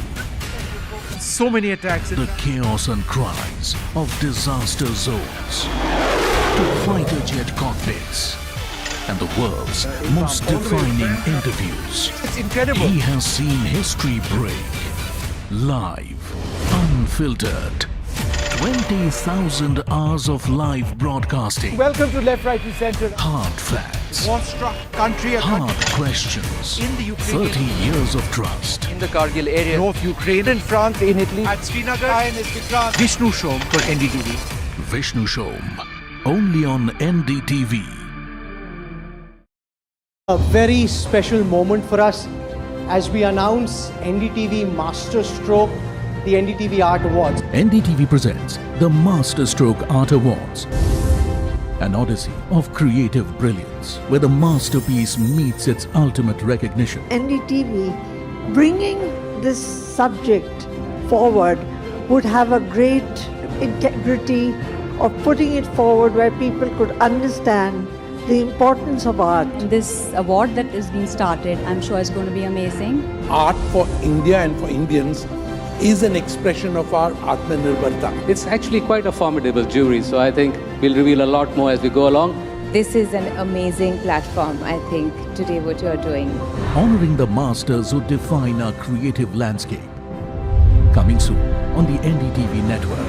So many attacks. The chaos and cries of disaster zones. To fighter jet cockpits. And the world's most defining interviews. It's incredible. He has seen history break. Live. Unfiltered. 20,000 hours of live broadcasting. Welcome to Left, Right and Center. Hard facts. War-struck country. Hard questions. In the Ukraine. 30 years of trust. In the Kargil area. North Ukraine. In France. In Italy. At Srinagar. Vishnu Shom for NDTV. Vishnu Shom. Only on NDTV. A very special moment for us as we announce NDTV Masterstroke, the NDTV Art Awards. NDTV presents the Masterstroke Art Awards, an odyssey of creative brilliance where the masterpiece meets its ultimate recognition. NDTV bringing this subject forward would have a great integrity of putting it forward where people could understand the importance of art. This award that is being started, I'm sure is going to be amazing. Art for India and for Indians is an expression of our Atmanirbharta. It's actually quite a formidable jury, so I think we'll reveal a lot more as we go along. This is an amazing platform, I think, today what you're doing. Honoring the masters who define our creative landscape. Coming soon on the NDTV network.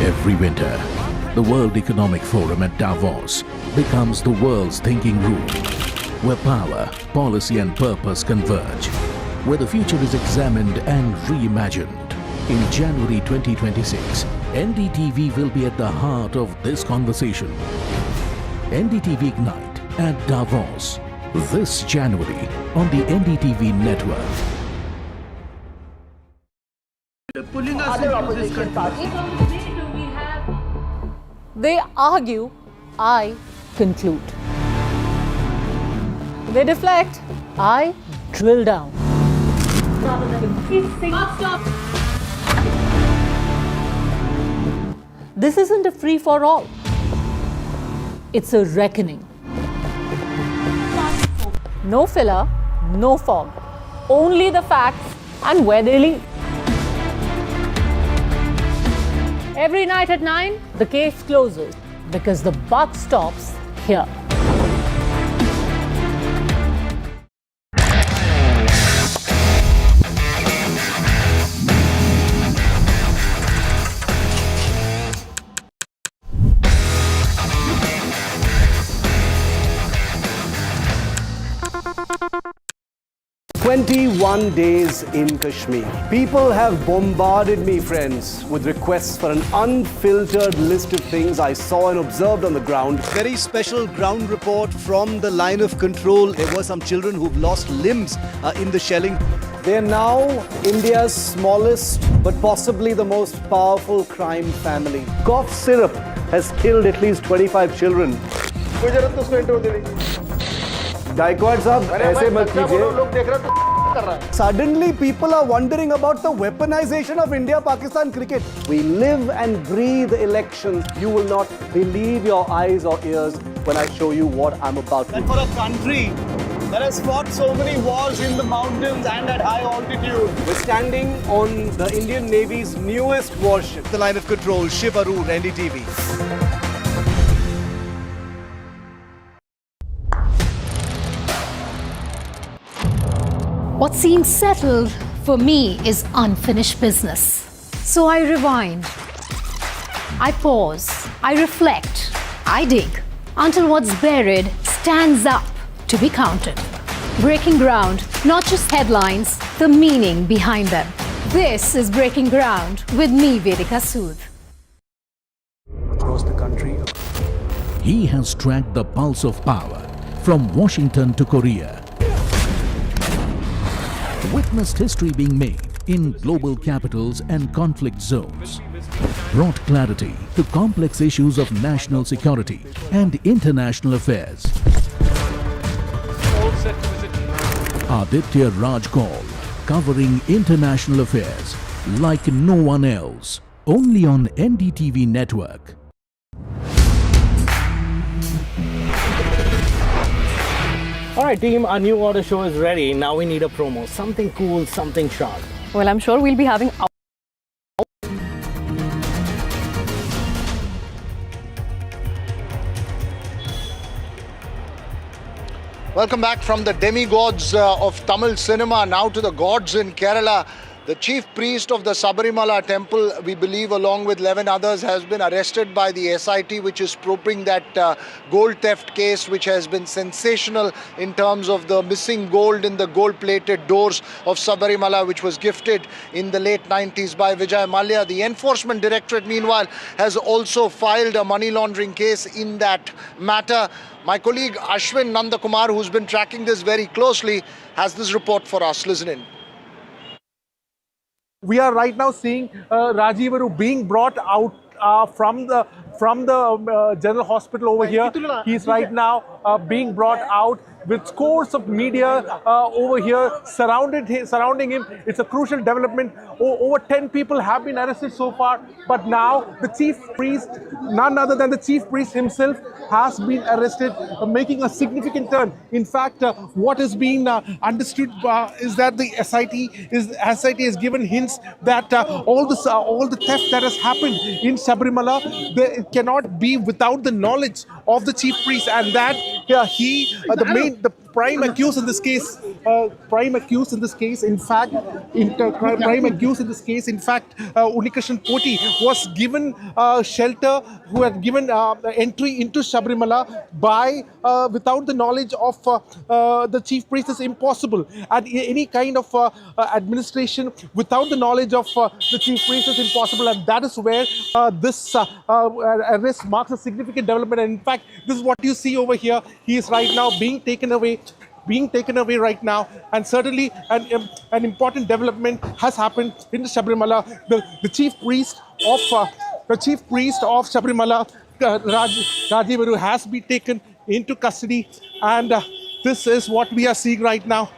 Every winter, the World Economic Forum at Davos becomes the world's thinking room, where power, policy and purpose converge, where the future is examined and reimagined. In January 2026, NDTV will be at the heart of this conversation. NDTV Ignite at Davos, this January on the NDTV network. Pulling us into this country. They argue, I conclude. They deflect, I drill down. This isn't a free-for-all. It's a reckoning. No filler, no fog. Only the facts and where they lead. Every night at 9, the case closes because the buck stops here. "21 days in Kashmir. People have bombarded me, friends, with requests for an unfiltered list of things I saw and observed on the ground. Very special ground report from the line of control. There were some children who've lost limbs in the shelling. They are now India's smallest but possibly the most powerful crime family. Cough syrup has killed at least 25 children. Gaikwad sahab, aise mat kijiye. Suddenly people are wondering about the weaponization of India-Pakistan cricket. We live and breathe elections. You will not believe your eyes or ears when I show you what I'm about to do. And for a country that has fought so many wars in the mountains and at high altitude, we're standing on the Indian Navy's newest warship. The line of control, Shiv Arur, NDTV. What seems settled for me is unfinished business. So I rewind, I pause, I reflect, I dig until what's buried stands up to be counted. Breaking ground, not just headlines, the meaning behind them. This is Breaking Ground with me, Vedika Sood. Across the country. He has tracked the pulse of power from Washington to Korea. Witnessed history being made in global capitals and conflict zones. Brought clarity to complex issues of national security and international affairs. Aditya Raj Kaul, covering international affairs like no one else, only on NDTV network. Alright team, our new order show is ready. Now we need a promo. Something cool, something sharp. Well, I'm sure we'll be having... Welcome back from the demigods of Tamil cinema, now to the gods in Kerala. The chief priest of the Sabarimala temple, we believe, along with 11 others, has been arrested by the SIT, which is probing that gold theft case, which has been sensational in terms of the missing gold in the gold-plated doors of Sabarimala, which was gifted in the late 90s by Vijay Mallya. The Enforcement Directorate, meanwhile, has also filed a money laundering case in that matter. My colleague Ashwin Nandakumar, who's been tracking this very closely, has this report for us. Listen in. We are right now seeing Rajivaru being brought out from the general hospital over here. He's right now being brought out with scores of media over here surrounding him. It's a crucial development. Over 10 people have been arrested so far, but now the chief priest, none other than the chief priest himself, has been arrested, making a significant turn. In fact, what is being understood is that the SIT has given hints that all the theft that has happened in Sabarimala, it cannot be without the knowledge of the chief priest, and that the prime accused in this case, in fact, Unikrishnan Poti was given shelter, who had given entry into Sabarimala by without the knowledge of the chief priest is impossible. And any kind of administration without the knowledge of the chief priest is impossible. And that is where this arrest marks a significant development. And in fact, this is what you see over here. He is right now being taken away right now, and certainly an important development has happened in the Sabarimala. The chief priest of Sabarimala, Rajivaru, has been taken into custody, and this is what we are seeing right now.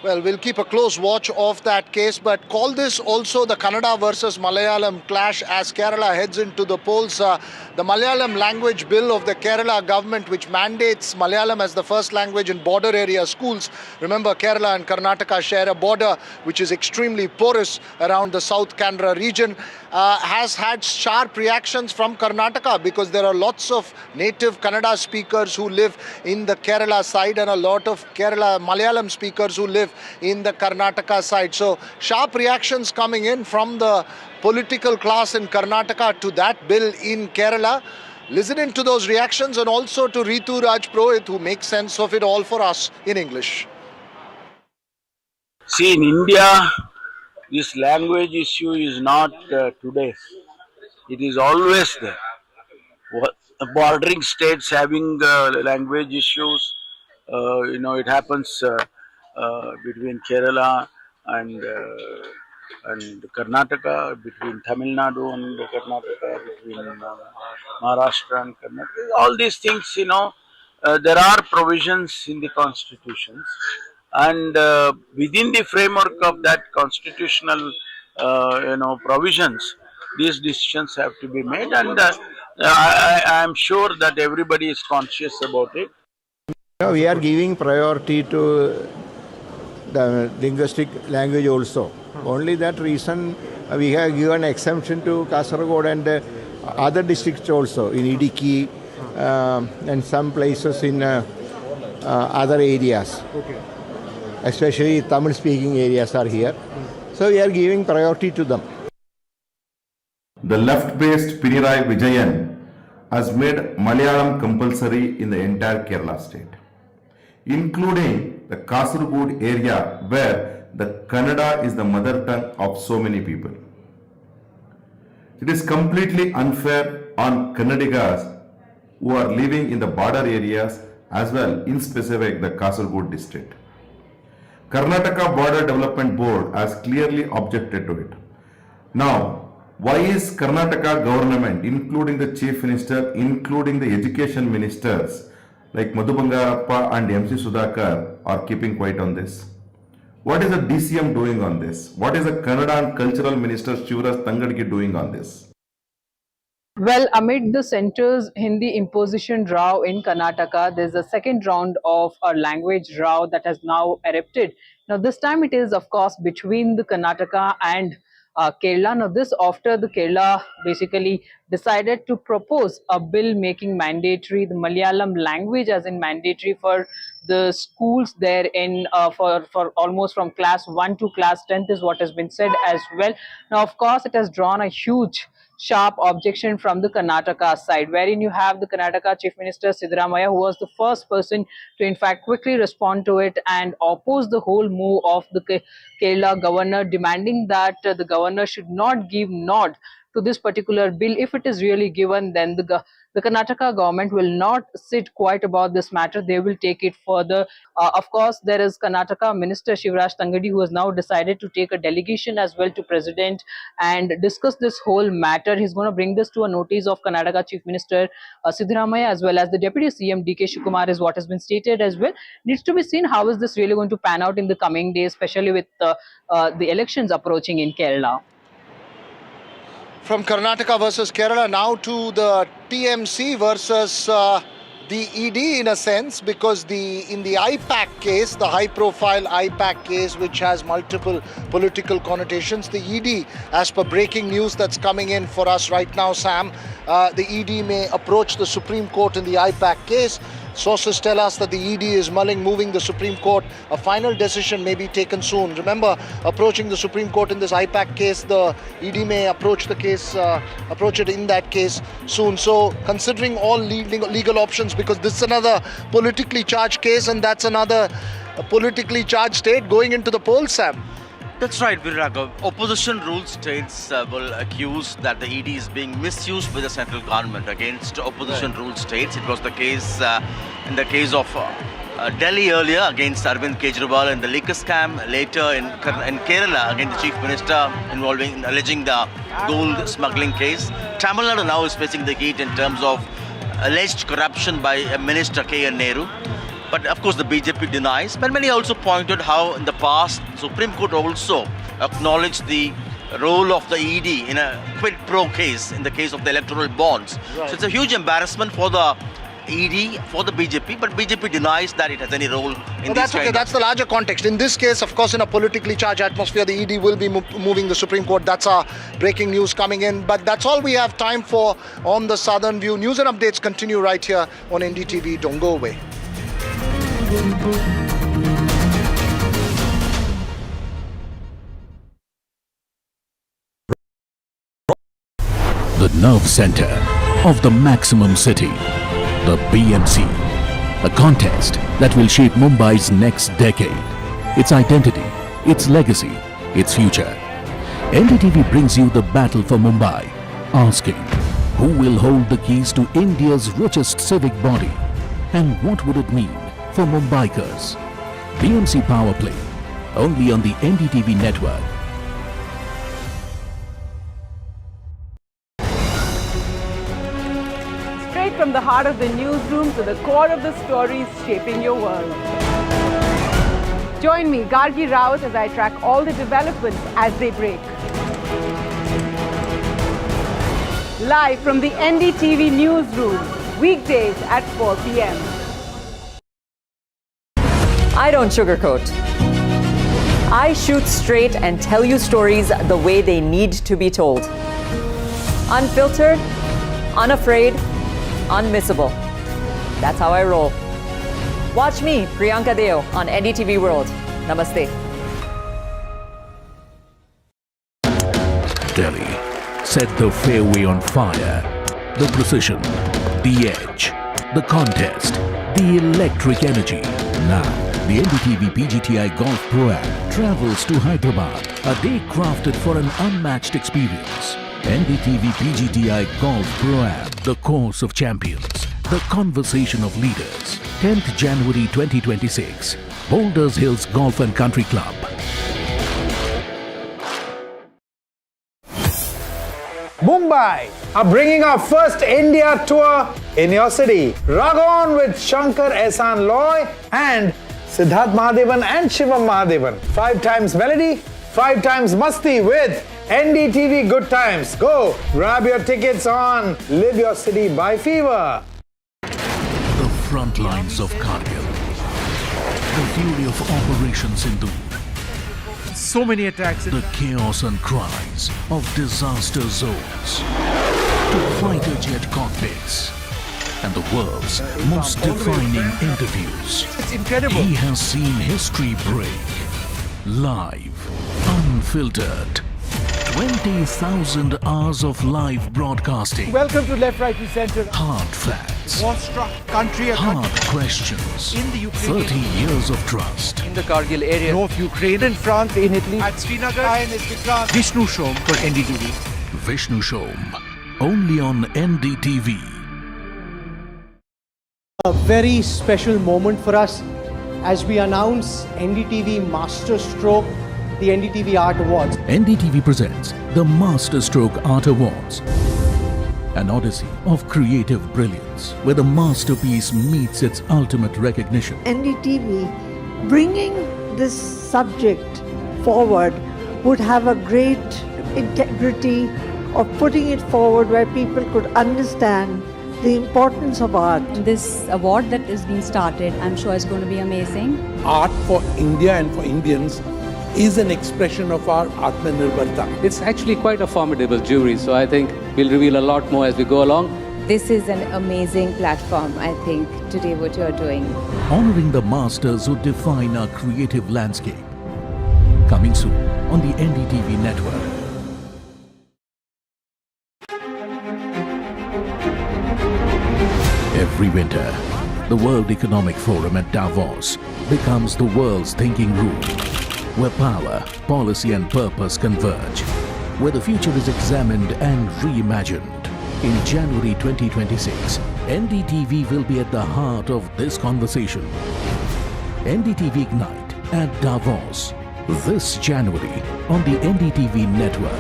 Well, we'll keep a close watch of that case, but call this also the Kannada versus Malayalam clash as Kerala heads into the polls. The Malayalam language bill of the Kerala government, which mandates Malayalam as the first language in border area schools. Remember, Kerala and Karnataka share a border which is extremely porous around the South Kannada region, has had sharp reactions from Karnataka because there are lots of native Kannada speakers who live in the Kerala side and a lot of Kerala Malayalam speakers who live in the Karnataka side. So sharp reactions coming in from the political class in Karnataka to that bill in Kerala. Listen to those reactions, and also to Ritu Raj Purohit, who makes sense of it all for us in English. See, in India, this language issue is not today. It is always there. Bordering states having language issues, it happens between Kerala and Karnataka, between Tamil Nadu and Karnataka, between Maharashtra and Karnataka. All these things, there are provisions in the constitutions, and within the framework of that constitutional, provisions, these decisions have to be made, and I am sure that everybody is conscious about it. We are giving priority to the linguistic language also. Only that reason we have given exemption to Kasaragod and other districts also, in Idiki and some places in other areas. Okay. Especially Tamil speaking areas are here. So we are giving priority to them. The left-based Pinarayi Vijayan has made Malayalam compulsory in the entire Kerala state, including the Kasaragod area where the Kannada is the mother tongue of so many people. It is completely unfair on Kannadigas who are living in the border areas as well, in specific the Kasaragod district. Karnataka Border Development Board has clearly objected to it. Now, why is Karnataka government, including the chief minister, including the education ministers like Madhu Bangarappa and MC Sudhakar, are keeping quiet on this? What is the DCM doing on this? What is the Kannada and Cultural Minister Shivraj Tangadgi doing on this? Well, amid the centre's Hindi imposition row in Karnataka, there's a second round of a language row that has now erupted. Now, this time it is, of course, between the Karnataka and Kerala. Now, this after the Kerala basically decided to propose a bill making mandatory the Malayalam language as in mandatory for the schools there in for almost from class 1 to class 10th is what has been said as well. Now, of course, it has drawn a huge sharp objection from the Karnataka side, wherein you have the Karnataka Chief Minister Siddaramaiah, who was the first person to in fact quickly respond to it and oppose the whole move of the Kerala governor, demanding that the governor should not give nod to this particular bill. If it is really given, then the Karnataka government will not sit quiet about this matter. They will take it further. Of course, there is Karnataka Minister Shivraj Tangadi, who has now decided to take a delegation as well to President and discuss this whole matter. He's going to bring this to a notice of Karnataka Chief Minister Siddaramaiah as well as the Deputy CM D.K. Shivakumar is what has been stated as well. Needs to be seen how is this really going to pan out in the coming days, especially with the elections approaching in Kerala. From Karnataka versus Kerala now to the TMC versus the ED in a sense, because in the IPAC case, the high-profile IPAC case, which has multiple political connotations, the ED, as per breaking news that's coming in for us right now, Sam, the ED may approach the Supreme Court in the IPAC case. Sources tell us that the ED is mulling moving the Supreme Court. A final decision may be taken soon. Remember, approaching the Supreme Court in this IPAC case, the ED may approach the case, approach it in that case soon. So, considering all legal options, because this is another politically charged case and that's another politically charged state going into the polls, Sam. That's right, Virag. Opposition rule states will accuse that the ED is being misused by the central government against opposition rule states. It was the case in the case of Delhi earlier against Arvind Kejriwal and the liquor scam. Later in Kerala against the Chief Minister alleging the gold smuggling case. Tamil Nadu now is facing the heat in terms of alleged corruption by Minister K.N. Nehru. But of course the BJP denies. But many also pointed how in the past Supreme Court also acknowledged the role of the ED in a quid pro case in the case of the electoral bonds. Right. So it's a huge embarrassment for the ED, for the BJP, but BJP denies that it has any role in this. That's okay, that's the larger context. In this case, of course, in a politically charged atmosphere, the ED will be moving the Supreme Court. That's our breaking news coming in. But that's all we have time for on the Southern View. News and updates continue right here on NDTV. Don't go away. The nerve center of the maximum city, the BMC, a contest that will shape Mumbai's next decade, its identity, its legacy, its future. NDTV brings you the battle for Mumbai, asking who will hold the keys to India's richest civic body and what would it mean for Mumbaikars. BMC Power Play, only on the NDTV network. Straight from the heart of the newsroom to the core of the stories shaping your world. Join me, Gargi Raut, as I track all the developments as they break. Live from the NDTV newsroom, weekdays at 4 p.m. I don't sugarcoat. I shoot straight and tell you stories the way they need to be told. Unfiltered, unafraid, unmissable. That's how I roll. Watch me, Priyanka Deo, on NDTV World. Namaste. Delhi set the fairway on fire. The precision, the edge, the contest, the electric energy. Now, the NDTV PGTI Golf Pro-Am travels to Hyderabad, a day crafted for an unmatched experience. NDTV PGTI Golf Pro-Am, the course of champions, the conversation of leaders. 10th January 2026, Boulders Hills Golf and Country Club. Mumbai are bringing our first India tour in your city. Rag on with Shankar Ehsan Loy and Siddharth Mahadevan and Shivam Mahadevan. 5 times melody, 5 times masti with NDTV Good Times. Go, grab your tickets on Live Your City by Fever. The front lines of Kargil. The fury of Operation Sindoor. so many attacks. The chaos and cries of disaster zones to fighter jet cockpits and the world's most defining interviews. It's incredible. He has seen history break. Live, unfiltered. 20,000 hours of live broadcasting. Welcome to Left, Right and Center. Hard facts. War-struck country. Hard questions. In the Ukraine. 30 years of trust. In the Kargil area. North Ukraine. In France. In Italy. At Srinagar. Vishnu Shom for NDTV. Vishnu Shom. Only on NDTV. A very special moment for us as we announce NDTV Masterstroke, the NDTV Art Awards. NDTV presents the Masterstroke Art Awards, an odyssey of creative brilliance where the masterpiece meets its ultimate recognition. NDTV bringing this subject forward would have a great integrity of putting it forward where people could understand the importance of art. This award that is being started, I'm sure is going to be amazing. Art for India and for Indians is an expression of our Atmanirbharta. It's actually quite a formidable jury, so I think we'll reveal a lot more as we go along. This is an amazing platform, I think, today what you're doing. Honoring the masters who define our creative landscape. Coming soon on the NDTV network. Every winter, the World Economic Forum at Davos becomes the world's thinking room, where power, policy and purpose converge, where the future is examined and reimagined. In January 2026, NDTV will be at the heart of this conversation. NDTV Ignite at Davos, this January on the NDTV network.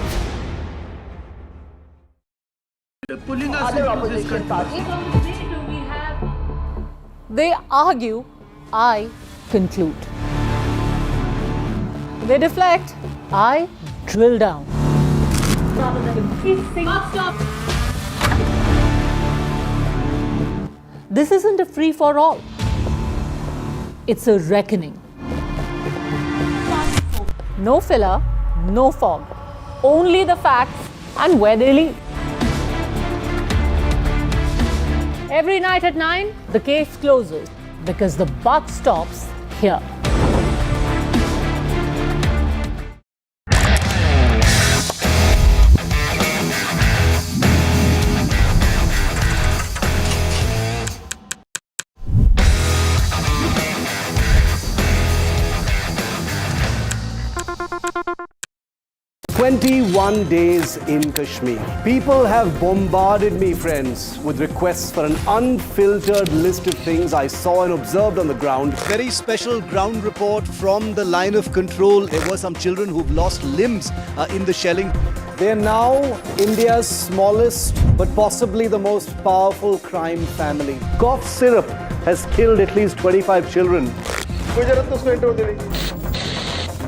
Pulling us into this country. They argue, I conclude. They deflect, I drill down. This isn't a free-for-all. It's a reckoning. No filler, no fog. Only the facts and where they lead. Every night at 9, the case closes because the buck stops here. "21 days in Kashmir. People have bombarded me, friends, with requests for an unfiltered list of things I saw and observed on the ground. Very special ground report from the line of control. There were some children who've lost limbs in the shelling. They're now India's smallest, but possibly the most powerful crime family. Cough syrup has killed at least 25 children.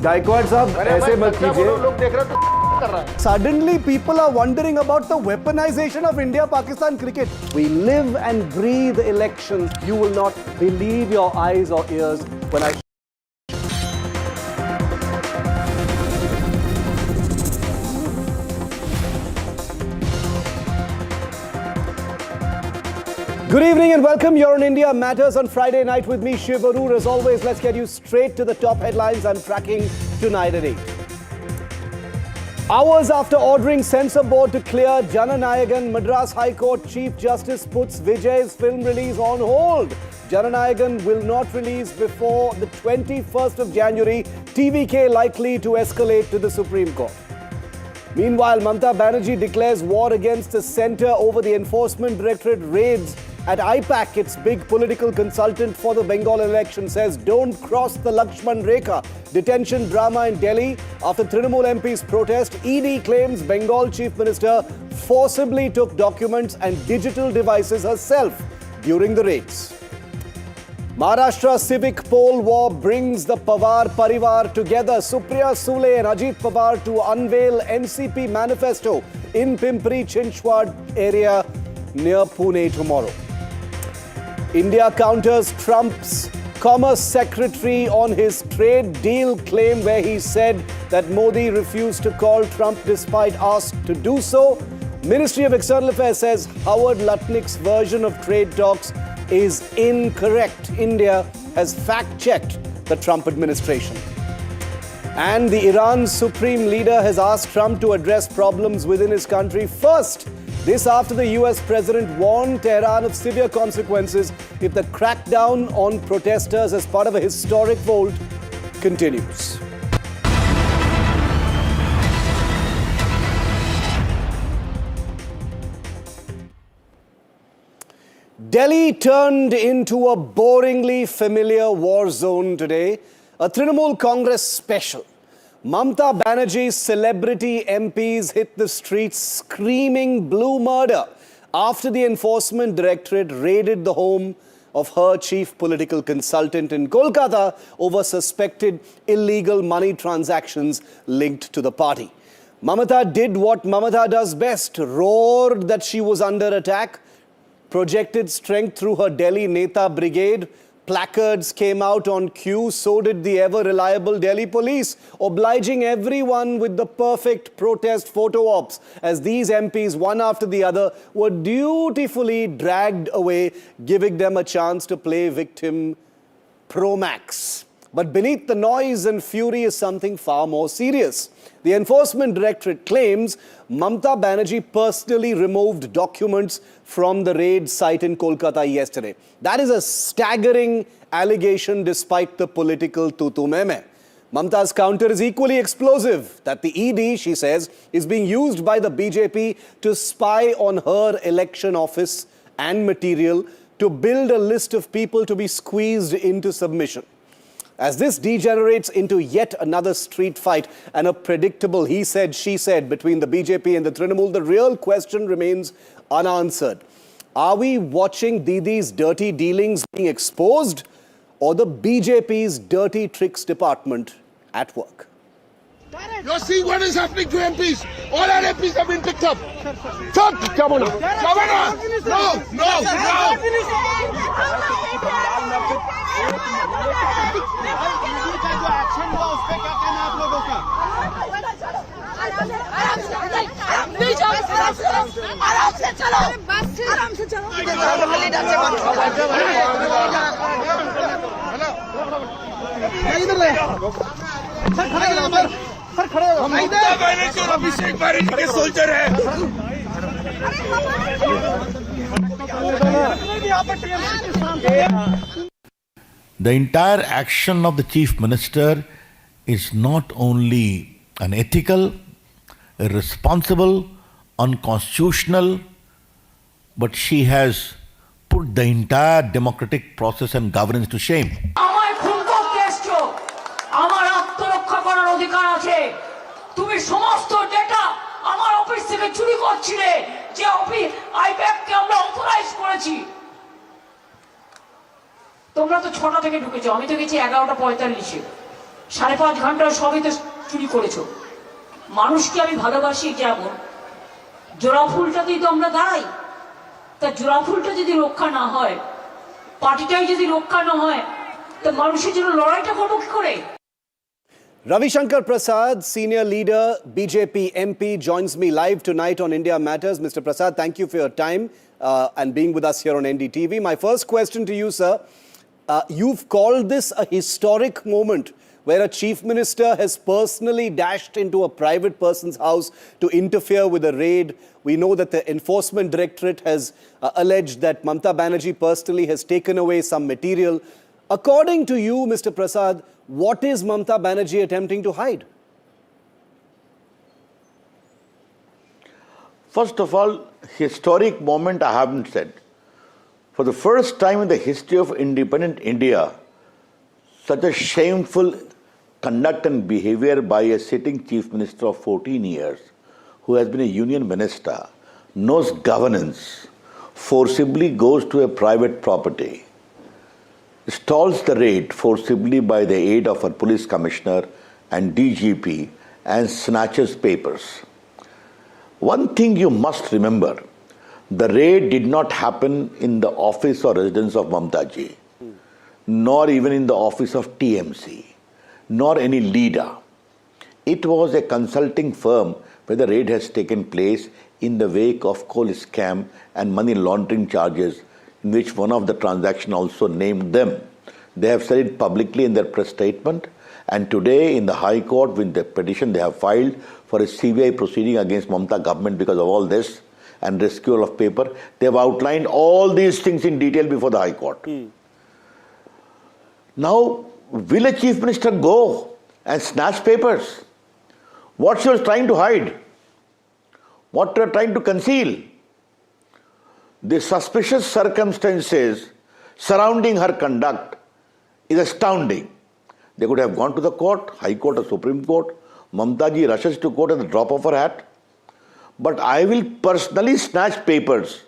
Gaikwad sahab, ऐसे मत कीजिए. Suddenly people are wondering about the weaponization of India-Pakistan cricket. We live and breathe elections. You will not believe your eyes or ears when I... Good evening and welcome. You're on India Matters on Friday night with me, Shiv Arur. As always, let's get you straight to the top headlines I'm tracking tonight at 8. Hours after ordering Censor Board to clear Jana Nayagan, Madras High Court Chief Justice puts Vijay's film release on hold. Jana Nayagan will not release before the 21st of January, TVK likely to escalate to the Supreme Court. Meanwhile, Mamata Banerjee declares war against the centre over the Enforcement Directorate raids at IPAC. Its big political consultant for the Bengal election says don't cross the Lakshman Rekha. Detention drama in Delhi after Trinamool MPs protest. ED claims Bengal Chief Minister forcibly took documents and digital devices herself during the raids. Maharashtra civic poll war brings the Pawar Parivar together. Supriya Sule and Ajit Pawar to unveil NCP manifesto in Pimpri Chinchwad area near Pune tomorrow. India counters Trump's Commerce Secretary on his trade deal claim where he said that Modi refused to call Trump despite asked to do so. Ministry of External Affairs says Howard Lutnick's version of trade talks is incorrect. India has fact-checked the Trump administration. And the Iran supreme leader has asked Trump to address problems within his country first. This after the US president warned Tehran of severe consequences if the crackdown on protesters as part of a historic vote continues. Delhi turned into a boringly familiar war zone today. A Trinamool Congress special. Mamata Banerjee's celebrity MPs hit the streets screaming blue murder after the Enforcement Directorate raided the home of her chief political consultant in Kolkata over suspected illegal money transactions linked to the party. Mamata did what Mamata does best, roared that she was under attack, projected strength through her Delhi Neta brigade. Placards came out on cue, so did the ever-reliable Delhi police, obliging everyone with the perfect protest photo ops as these MPs, one after the other, were dutifully dragged away, giving them a chance to play victim pro max. But beneath the noise and fury is something far more serious. The Enforcement Directorate claims Mamata Banerjee personally removed documents from the raid site in Kolkata yesterday. That is a staggering allegation despite the political tutu-meme. Mamata's counter is equally explosive, that the ED, she says, is being used by the BJP to spy on her election office and material to build a list of people to be squeezed into submission. As this degenerates into yet another street fight and a predictable he said, she said between the BJP and the Trinamool, the real question remains unanswered. Are we watching Didi's dirty dealings being exposed or the BJP's dirty tricks department at work? You're seeing what is happening to MPs. All our MPs have been picked up. Stop! Governor! Governor! No! No! No! The entire action of the Chief Minister is not only unethical, irresponsible, unconstitutional, but she has put the entire democratic process and governance to shame. তুমি সমস্ত data আমার office থেকে চুরি করছিলে যে office আইপ্যাককে আমরা authorize করেছি তোমরা তো 6টা থেকে ঢুকেছো আমি তো গেছি 11:45 5.5 ঘন্টা সবই তো চুরি করেছো মানুষকে আমি ভালোবাসি যেমন জোড়া ফুলটাতেই তো আমরা দাঁড়াই তা জোড়া ফুলটা যদি রক্ষা না হয় পার্টিটাই যদি রক্ষা না হয় তা মানুষের জন্য লড়াইটা করব কি করে Ravi Shankar Prasad, senior leader, BJP MP, joins me live tonight on India Matters. Mr. Prasad, thank you for your time and being with us here on NDTV. My first question to you, sir. You've called this a historic moment where a chief minister has personally dashed into a private person's house to interfere with a raid. We know that the Enforcement Directorate has alleged that Mamata Banerjee personally has taken away some material. According to you, Mr. Prasad, what is Mamata Banerjee attempting to hide? First of all, historic moment I haven't said. For the first time in the history of independent India, such a shameful conduct and behavior by a sitting chief minister of 14 years, who has been a union minister, knows governance, forcibly goes to a private property, stalls the raid forcibly by the aid of a police commissioner and DGP and snatches papers. One thing you must remember, the raid did not happen in the office or residence of Mamata ji, nor even in the office of TMC, nor any leader. It was a consulting firm where the raid has taken place in the wake of coal scam and money laundering charges, in which one of the transactions also named them. They have said it publicly in their press statement, and today in the High Court with the petition they have filed for a CBI proceeding against Mamata government because of all this and rescue of paper. They have outlined all these things in detail before the High Court. Now, will a Chief Minister go and snatch papers? What she was trying to hide? What they are trying to conceal? The suspicious circumstances surrounding her conduct is astounding. They could have gone to the court, High Court or Supreme Court. Mamata ji rushes to court at the drop of her hat. But I will personally snatch papers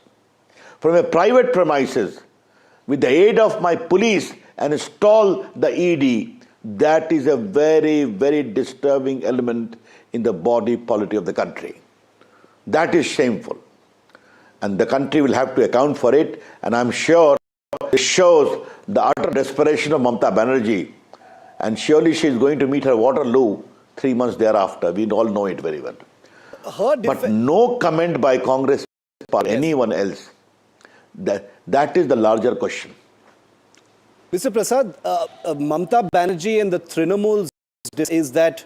from a private premises with the aid of my police and install the ED. That is a very, very disturbing element in the body politic of the country. That is shameful. And the country will have to account for it. And I'm sure it shows the utter desperation of Mamata Banerjee. And surely she is going to meet her Waterloo 3 months thereafter. We all know it very well. But no comment by Congress or anyone else. That is the larger question. Mr. Prasad, Mamata Banerjee and the Trinamool's is that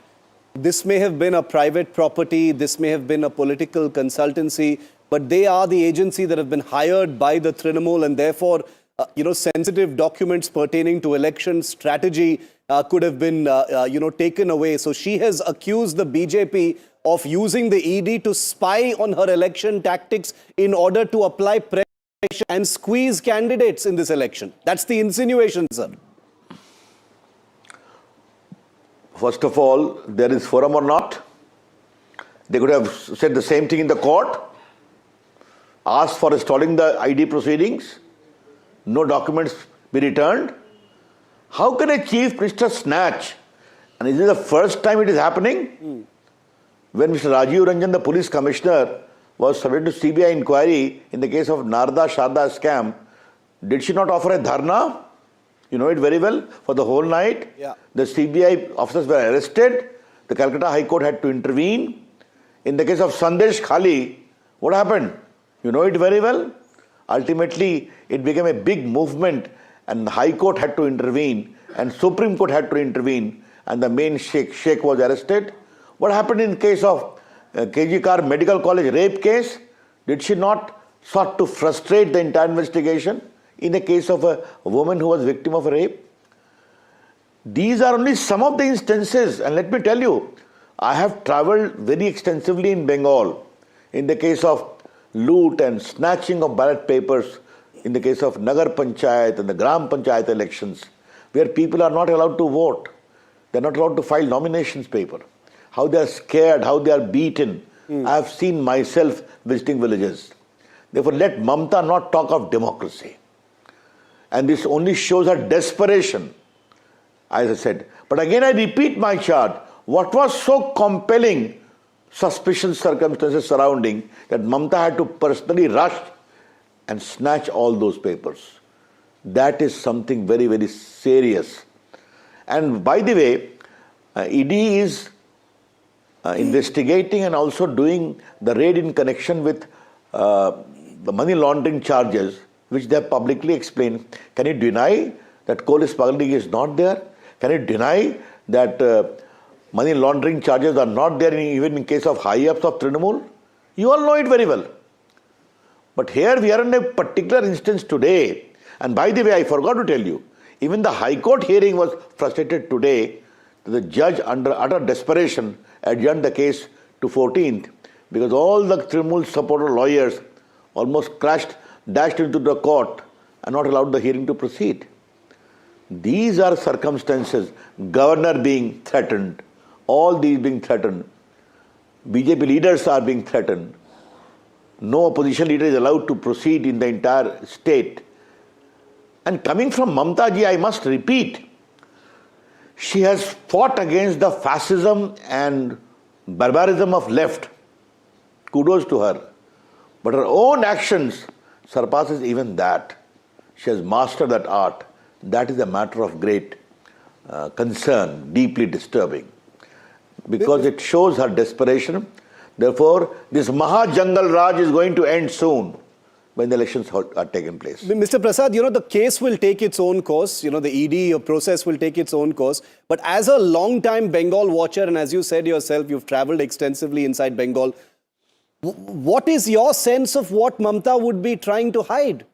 this may have been a private property, this may have been a political consultancy, but they are the agency that have been hired by the Trinamool, and therefore, sensitive documents pertaining to election strategy could have been, taken away. So she has accused the BJP of using the ED to spy on her election tactics in order to apply pressure and squeeze candidates in this election. That's the insinuation, sir. First of all, there is forum or not. They could have said the same thing in the court, asked for stalling the ID proceedings, no documents be returned. How can a chief minister snatch? And is this the first time it is happening? When Mr. Rajiv Ranjan, the police commissioner, was subject to CBI inquiry in the case of Narda Sharda scam, did she not offer a dharna? You know it very well, for the whole night. Yeah. The CBI officers were arrested. The Kolkata High Court had to intervene. In the case of Sandesh Khali, what happened? You know it very well. Ultimately, it became a big movement and the High Court had to intervene and Supreme Court had to intervene and the main sheikh was arrested. What happened in the case of KG Kar Medical College rape case? Did she not sought to frustrate the entire investigation in the case of a woman who was victim of a rape? These are only some of the instances, and let me tell you, I have travelled very extensively in Bengal in the case of loot and snatching of ballot papers, in the case of Nagar Panchayat and the Gram Panchayat elections, where people are not allowed to vote. They are not allowed to file nominations paper. How they are scared, how they are beaten. I have seen myself visiting villages. Therefore, let Mamata not talk of democracy. And this only shows her desperation, as I said. But again, I repeat my charge. What was so compelling suspicious circumstances surrounding that Mamata had to personally rush and snatch all those papers? That is something very, very serious. And by the way, ED is investigating and also doing the raid in connection with the money laundering charges, which they have publicly explained. Can you deny that coal smuggling is not there? Can you deny that money laundering charges are not there even in case of high-ups of Trinamool? You all know it very well. But here we are in a particular instance today. And by the way, I forgot to tell you, even the High Court hearing was frustrated today. The judge, under utter desperation, adjourned the case to 14th because all the Trinamool supporter lawyers almost dashed into the court and not allowed the hearing to proceed. These are circumstances, governor being threatened, all these being threatened, BJP leaders are being threatened, no opposition leader is allowed to proceed in the entire state. And coming from Mamata ji, I must repeat, she has fought against the fascism and barbarism of left. Kudos to her. But her own actions surpasses even that. She has mastered that art. That is a matter of great concern, deeply disturbing. because it shows her desperation. Therefore, this Maha-Jangal Raj is going to end soon when the elections are taken place. Mr. Prasad, the case will take its own course. The ED process will take its own course. But as a long-time Bengal watcher, and as you said yourself, you've travelled extensively inside Bengal, what is your sense of what Mamata would be trying to hide?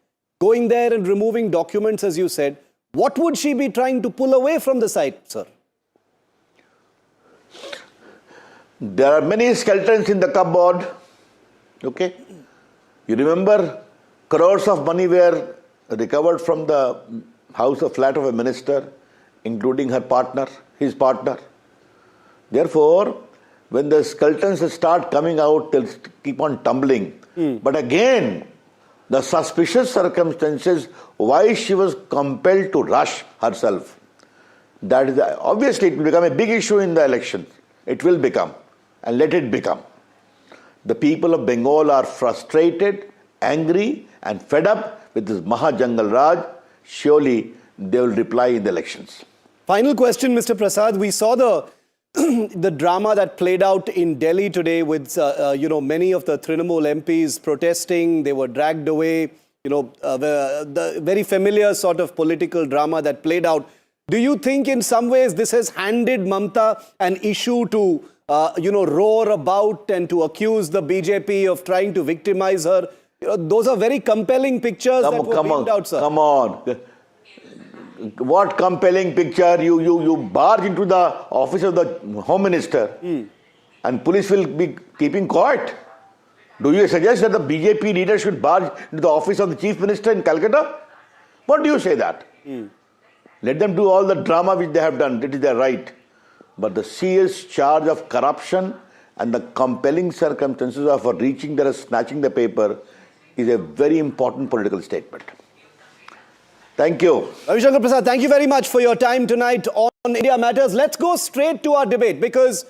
Going there and removing documents, as you said, what would she be trying to pull away from the site, sir? There are many skeletons in the cupboard. Okay? You remember crores of money were recovered from the house or flat of a minister, including her partner, his partner. Therefore, when the skeletons start coming out, they'll keep on tumbling. But again, the suspicious circumstances, why she was compelled to rush herself, that is, obviously it will become a big issue in the elections. It will become, and let it become. The people of Bengal are frustrated, angry and fed up with this Maha-Jangal Raj. Surely they will reply in the elections. Final question, Mr. Prasad. We saw the drama that played out in Delhi today with, many of the Trinamool MPs protesting. They were dragged away. The very familiar sort of political drama that played out. Do you think in some ways this has handed Mamata an issue to, roar about and to accuse the BJP of trying to victimize her? Those are very compelling pictures that were beamed out, sir. Come on. What compelling picture? You barge into the office of the Home Minister and police will be keeping quiet. Do you suggest that the BJP leader should barge into the office of the Chief Minister in Calcutta? What do you say that? Let them do all the drama which they have done. That is their right. But the serious charge of corruption and the compelling circumstances of reaching there and snatching the paper is a very important political statement. Thank you. Ravi Shankar Prasad, thank you very much for your time tonight on India Matters. Let's go straight to our debate because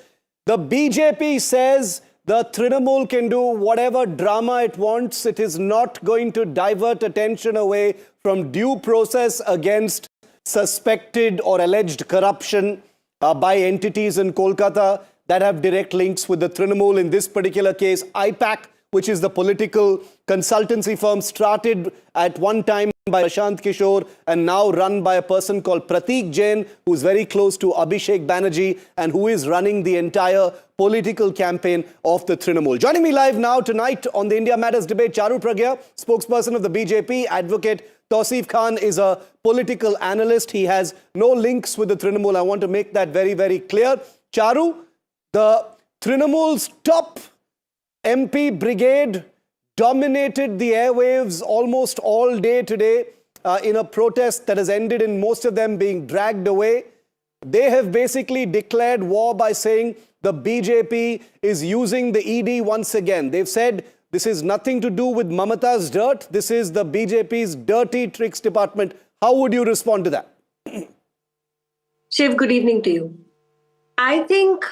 the BJP says the Trinamool can do whatever drama it wants. It is not going to divert attention away from due process against suspected or alleged corruption by entities in Kolkata that have direct links with the Trinamool. In this particular case, IPAC, which is the political consultancy firm started at one time by Prashant Kishore and now run by a person called Pratik Jain, who is very close to Abhishek Banerjee and who is running the entire political campaign of the Trinamool. Joining me live now tonight on the India Matters debate, Charu Pragya, spokesperson of the BJP, advocate Tausif Khan is a political analyst. He has no links with the Trinamool. I want to make that very, very clear. Charu, the Trinamool's top MP brigade dominated the airwaves almost all day today in a protest that has ended in most of them being dragged away. They have basically declared war by saying the BJP is using the ED once again. They've said this is nothing to do with Mamata's dirt. This is the BJP's dirty tricks department. How would you respond to that? Shiv, good evening to you. I think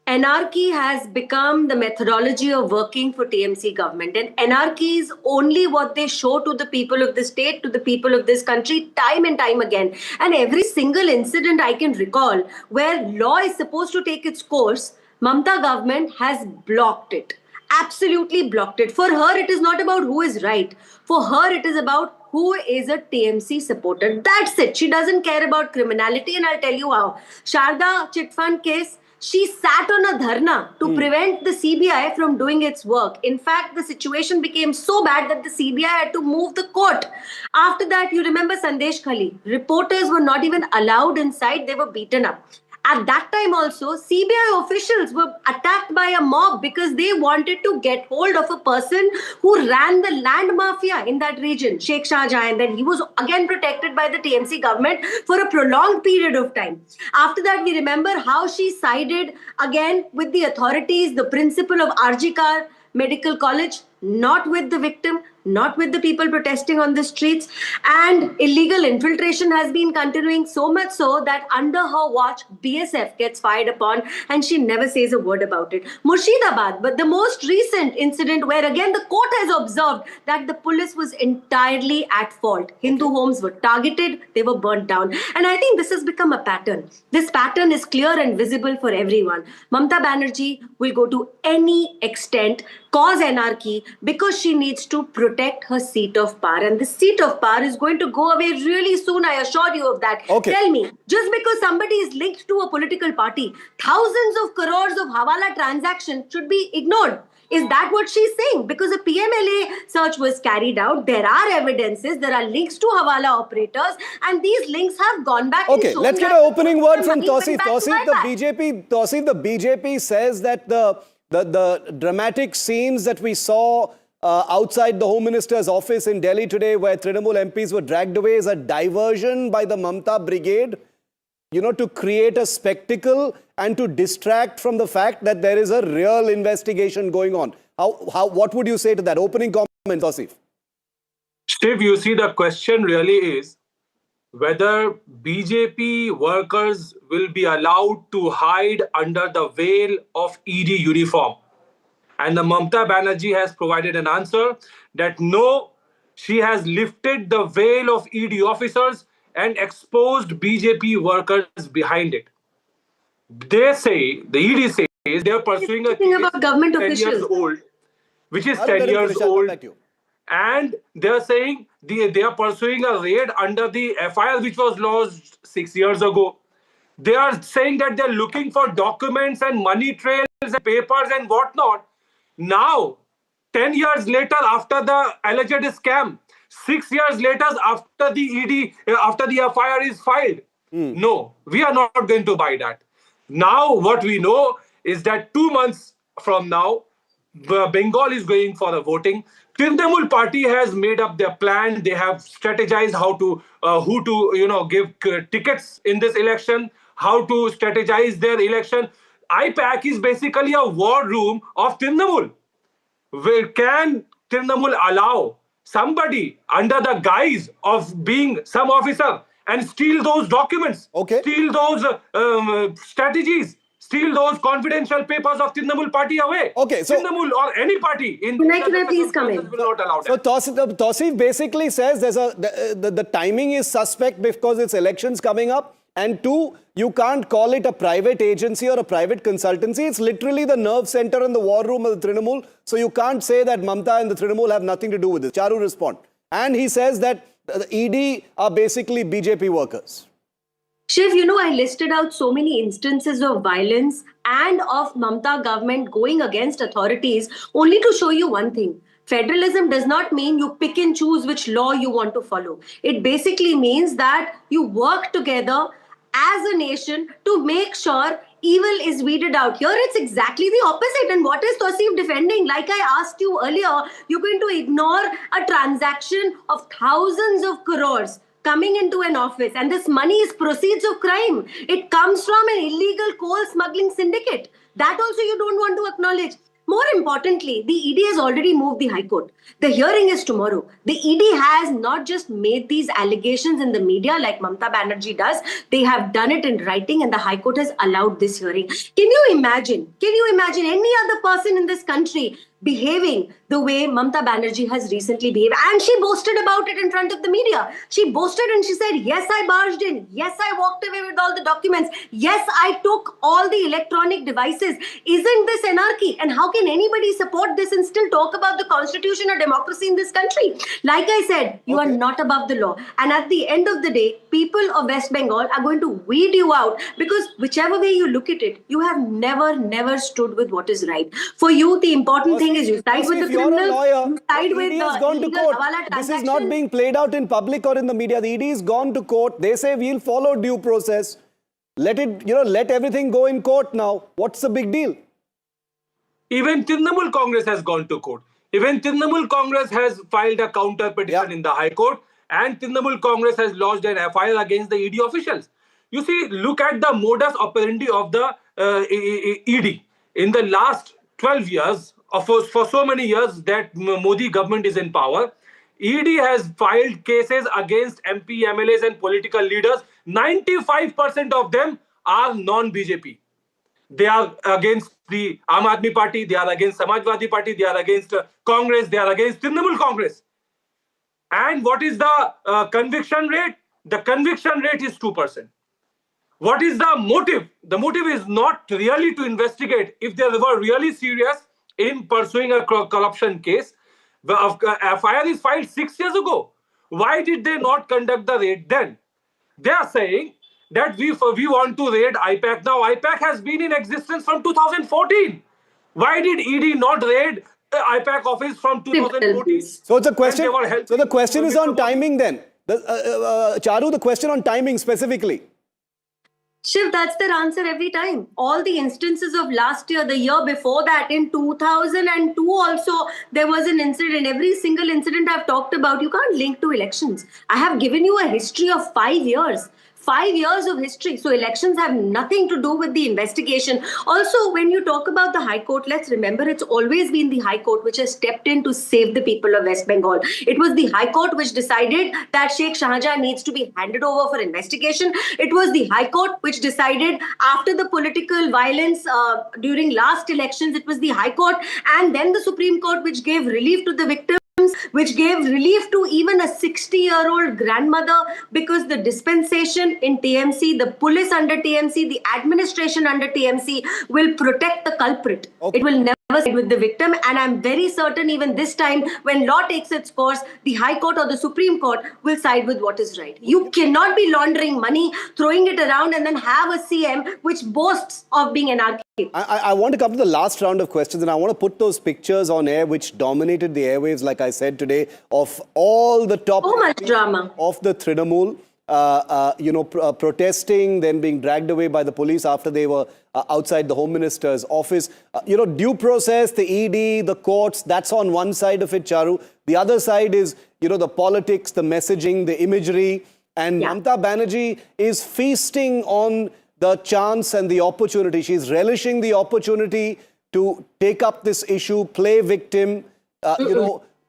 anarchy has become the methodology of working for TMC government, and anarchy is only what they show to the people of the state, to the people of this country, time and time again. And every single incident I can recall where law is supposed to take its course, Mamata government has blocked it, absolutely blocked it. For her, it is not about who is right. For her, it is about who is a TMC supporter. That's it. She doesn't care about criminality, and I'll tell you how. Sharda chit fund case, she sat on a dharna to prevent the CBI from doing its work. In fact, the situation became so bad that the CBI had to move the court. After that, you remember Sandesh Khali. Reporters were not even allowed inside. They were beaten up. At that time also, CBI officials were attacked by a mob because they wanted to get hold of a person who ran the land mafia in that region, Sheikh Shah Jahan. Then he was again protected by the TMC government for a prolonged period of time. After that, we remember how she sided again with the authorities, the principal of RG Kar Medical College. not with the victim, not with the people protesting on the streets. And illegal infiltration has been continuing, so much so that under her watch, BSF gets fired upon and she never says a word about it. Murshidabad, but the most recent incident where again the court has observed that the police was entirely at fault. Hindu homes were targeted, they were burnt down. And I think this has become a pattern. This pattern is clear and visible for everyone. Mamata Banerjee will go to any extent, cause anarchy, because she needs to protect her seat of power. And this seat of power is going to go away really soon, I assure you of that. Okay. Tell me, just because somebody is linked to a political party, thousands of crores of Hawala transactions should be ignored. Is that what she's saying? Because a PMLA search was carried out. There are evidences. There are links to Hawala operators. And these links have gone back. Okay, let's get an opening word from Tausif. Tausif, the BJP says that the dramatic scenes that we saw outside the Home Minister's office in Delhi today, where Trinamool MPs were dragged away, is a diversion by the Mamata Brigade, you know, to create a spectacle and to distract from the fact that there is a real investigation going on. What would you say to that? Opening comment, Tausif. Shiv, you see, the question really is whether BJP workers will be allowed to hide under the veil of ED uniform. And the Mamata Banerjee has provided an answer that no, she has lifted the veil of ED officers and exposed BJP workers behind it. They say, the ED says, they are pursuing a case about government 10 officials. years old, which is 10 years old. And they're saying they are pursuing a raid under the FIR which was lodged 6 years ago. They are saying that they're looking for documents and money trails and papers and whatnot. Now, 10 years later, after the alleged scam, 6 years later, after the ED, after the FIR is filed, no, we are not going to buy that. Now, what we know is that 2 months from now, Bengal is going for the voting. Trinamool party has made up their plan. They have strategized how to, who to, give tickets in this election, how to strategize their election. IPAC is basically a war room of Trinamool. Can Trinamool allow somebody under the guise of being some officer and steal those documents, steal those strategies, steal those confidential papers of Trinamool party away? Okay, so Trinamool or any party in can I please come in? will not allow So that. Tausif basically says there's the timing is suspect because it's elections coming up. And two, you can't call it a private agency or a private consultancy. It's literally the nerve center and the war room of the Trinamool. So you can't say that Mamata and the Trinamool have nothing to do with this. Charu respond. And he says that the ED are basically BJP workers. Shiv, I listed out so many instances of violence and of Mamata government going against authorities only to show you one thing. Federalism does not mean you pick and choose which law you want to follow. It basically means that you work together as a nation to make sure evil is weeded out. Here it's exactly the opposite. And what is Tausif defending? Like I asked you earlier, you're going to ignore a transaction of thousands of crores coming into an office, and this money is proceeds of crime. It comes from an illegal coal smuggling syndicate. That also you don't want to acknowledge. More importantly, the ED has already moved the High Court. The hearing is tomorrow. The ED has not just made these allegations in the media like Mamata Banerjee does. They have done it in writing, and the High Court has allowed this hearing. Can you imagine any other person in this country behaving the way Mamata Banerjee has recently behaved? And she boasted about it in front of the media. She boasted and she said, yes, I barged in. Yes, I walked away with all the documents. Yes, I took all the electronic devices. Isn't this anarchy? And how can anybody support this and still talk about the constitution or democracy in this country? Like I said, you are not above the law. And at the end of the day, people of West Bengal are going to weed you out because whichever way you look at it, you have never stood with what is right. For you, the important thing is you side with the criminals, you side with the illegal Hawala transaction. This is not being played out in public or in the media. The ED is gone to court. They say we'll follow due process. Let it, let everything go in court now. What's the big deal? Even Trinamool Congress has gone to court. Even Trinamool Congress has filed a counter petition in the High Court, and Trinamool Congress has lodged an FIR against the ED officials. You see, look at the modus operandi of the ED. In the last 12 years, for so many years that Modi government is in power. ED has filed cases against MP, MLAs and political leaders. 95% of them are non-BJP. They are against the Aam Aadmi Party, they are against Samajwadi Party, they are against Congress, they are against Trinamool Congress. And what is the conviction rate? The conviction rate is 2%. What is the motive? The motive is not really to investigate. If they were really serious in pursuing a corruption case, the FIR is filed 6 years ago. Why did they not conduct the raid then? They are saying that we want to raid IPAC. Now, IPAC has been in existence from 2014. Why did ED not raid IPAC office from 2014? So it's a question. So the question is on timing then. Charu, the question on timing specifically. Shiv, that's their answer every time. All the instances of last year, the year before that, in 2002 also, there was an incident. Every single incident I've talked about, you can't link to elections. I have given you a history of 5 years. 5 years of history. So elections have nothing to do with the investigation. Also, when you talk about the High Court, let's remember it's always been the High Court which has stepped in to save the people of West Bengal. It was the High Court which decided that Sheikh Shahjahan needs to be handed over for investigation. It was the High Court which decided after the political violence during last elections, it was the High Court and then the Supreme Court which gave relief to the victims, which gave relief to even a 60-year-old grandmother, because the dispensation in TMC, the police under TMC, the administration under TMC will protect the culprit. Okay. It will never side with the victim, and I'm very certain even this time when law takes its course, the High Court or the Supreme Court will side with what is right. You cannot be laundering money, throwing it around and then have a CM which boasts of being anarchic. I want to come to the last round of questions, and I want to put those pictures on air which dominated the airwaves, like I said today, of all the top so much drama of the Trinamool, protesting, then being dragged away by the police after they were outside the Home Minister's office. Due process, the ED, the courts, that's on one side of it, Charu. The other side is, the politics, the messaging, the imagery. And Mamata Banerjee is feasting on the chance and the opportunity. She's relishing the opportunity to take up this issue, play victim,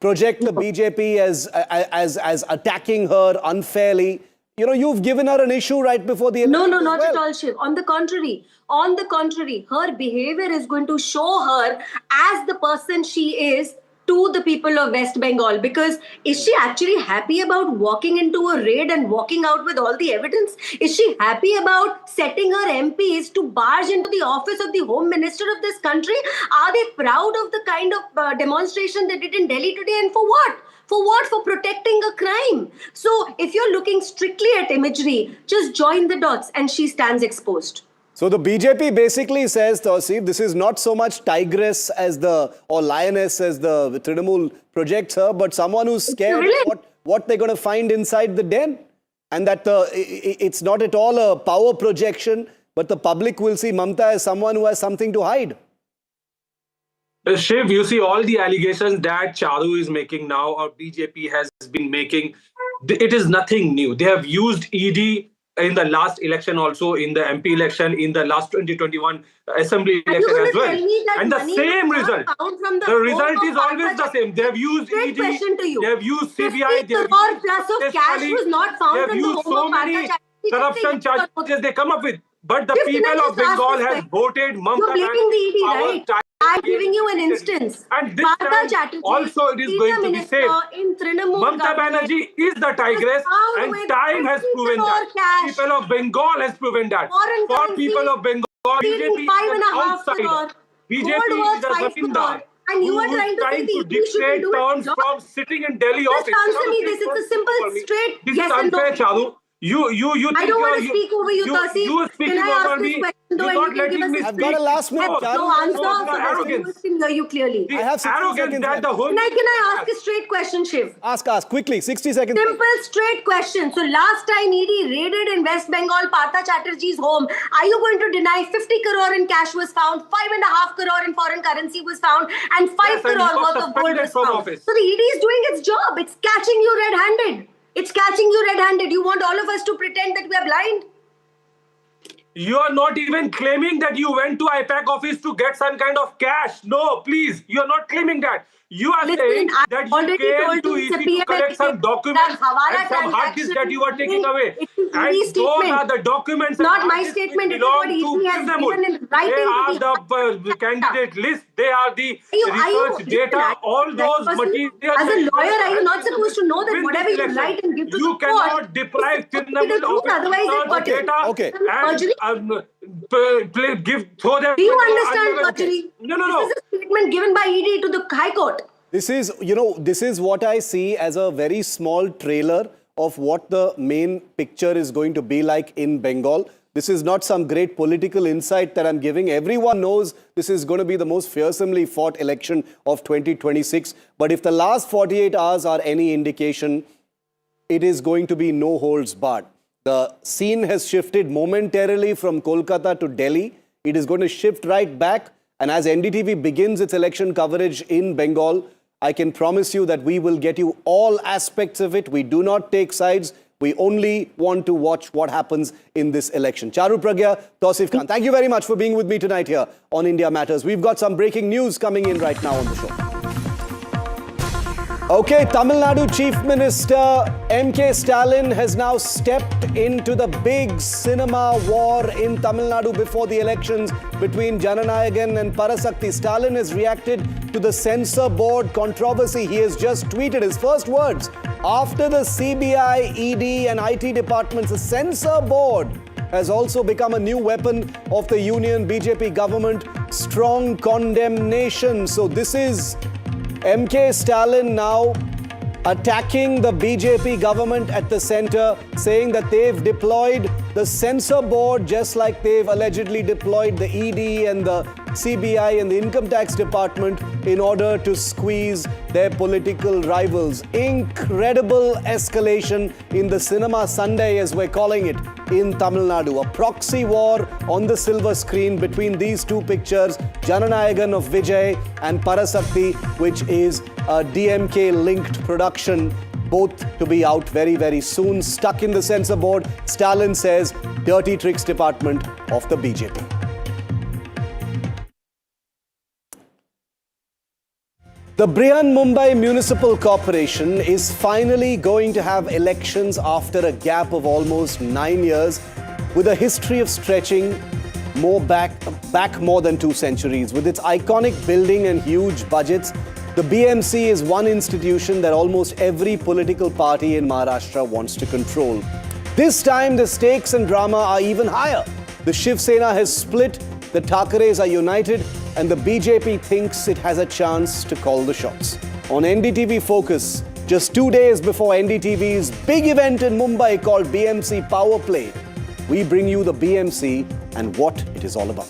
project the BJP as attacking her unfairly. You've given her an issue right before the election. No, not at all, Shiv. On the contrary, her behavior is going to show her as the person she is to the people of West Bengal. Because is she actually happy about walking into a raid and walking out with all the evidence? Is she happy about setting her MPs to barge into the office of the Home Minister of this country? Are they proud of the kind of demonstration they did in Delhi today? And for what? For what? For protecting a crime. So if you're looking strictly at imagery, just join the dots and she stands exposed. So the BJP basically says, Tausif, this is not so much tigress or lioness as the Trinamool projects her, but someone who's scared of what they're going to find inside the den. And that it's not at all a power projection, but the public will see Mamata as someone who has something to hide. Shiv, you see all the allegations that Charu is making now, or BJP has been making, it is nothing new. They have used ED in the last election also, in the MP election, in the last 2021 assembly election as well. And the same result. The result is always the same. They have used ED, they have used CBI, they have used cash was not found they have used so many corruption charges they come up with. But the people of Bengal have voted Mamata Banerjee. I'm giving you an instance. And this time also it is going to be safe. Mamata Banerjee is the tigress, and time has proven that. People of Bengal has proven that. For people of Bengal, BJP is an outsider. BJP is a zamindar. And you are trying to dictate terms from sitting in Delhi office. Just answer me this. It's a simple, straight this yes is unfair, and no. Charu. You I don't want to speak over you, Tasi. You are speaking over me. You're not letting me speak. I've got a last minute. No answer. Arrogance. Can hear you clearly. I have 60 seconds left. Can I ask a straight question, Shiv? Ask quickly. 60 seconds. Simple, straight question. So last time ED raided in West Bengal, Partha Chatterjee's home, are you going to deny 50 crore in cash was found, 5.5 crore in foreign currency was found, and 5 crore worth of gold was found? So the ED is doing its job. It's catching you red-handed. It's catching you red-handed. You want all of us to pretend that we are blind? You are not even claiming that you went to IPAC office to get some kind of cash. No, please. You are not claiming that. You are saying that you came to EC to collect some documents and some hard disks that you are taking away. And those are the documents. Not my statement. It is what EC has given in writing. They are the candidate list. They are the research data. All those materials. As a lawyer, are you not supposed to know that whatever you write and give to the court? You cannot deprive Trinamool of research data. Okay. And throw them. Do you understand perjury? No. This is a statement given by ED to the High Court. This is what I see as a very small trailer of what the main picture is going to be like in Bengal. This is not some great political insight that I'm giving. Everyone knows this is going to be the most fearsomely fought election of 2026. But if the last 48 hours are any indication, it is going to be no holds barred. The scene has shifted momentarily from Kolkata to Delhi. It is going to shift right back. And as NDTV begins its election coverage in Bengal, I can promise you that we will get you all aspects of it. We do not take sides. We only want to watch what happens in this election. Charu Pragya, Tausif Khan, thank you very much for being with me tonight here on India Matters. We've got some breaking news coming in right now on the show. Okay, Tamil Nadu Chief Minister M.K. Stalin has now stepped into the big cinema war in Tamil Nadu before the elections between Jana Nayagan and Parasaki. Stalin has reacted to the Censor Board controversy. He has just tweeted his first words. After the CBI, ED and IT departments, the Censor Board has also become a new weapon of the Union BJP government. Strong condemnation. So this is M.K. Stalin now attacking the BJP government at the center, saying that they've deployed the Censor Board just like they've allegedly deployed the ED and the CBI and the Income Tax Department in order to squeeze their political rivals. Incredible escalation in the Cinema Sunday, as we're calling it, in Tamil Nadu. A proxy war on the silver screen between these two pictures, Jana Nayagan of Vijay and Parasaki, which is a DMK-linked production, both to be out very, very soon. Stuck in the Censor Board, Stalin says, dirty tricks department of the BJP. The Brihan Mumbai Municipal Corporation is finally going to have elections after a gap of almost 9 years, with a history of stretching back more than 2 centuries. With its iconic building and huge budgets, the BMC is one institution that almost every political party in Maharashtra wants to control. This time, the stakes and drama are even higher. The Shiv Sena has split, the Thakares are united, and the BJP thinks it has a chance to call the shots. On NDTV Focus, just 2 days before NDTV's big event in Mumbai called BMC Power Play, we bring you the BMC and what it is all about.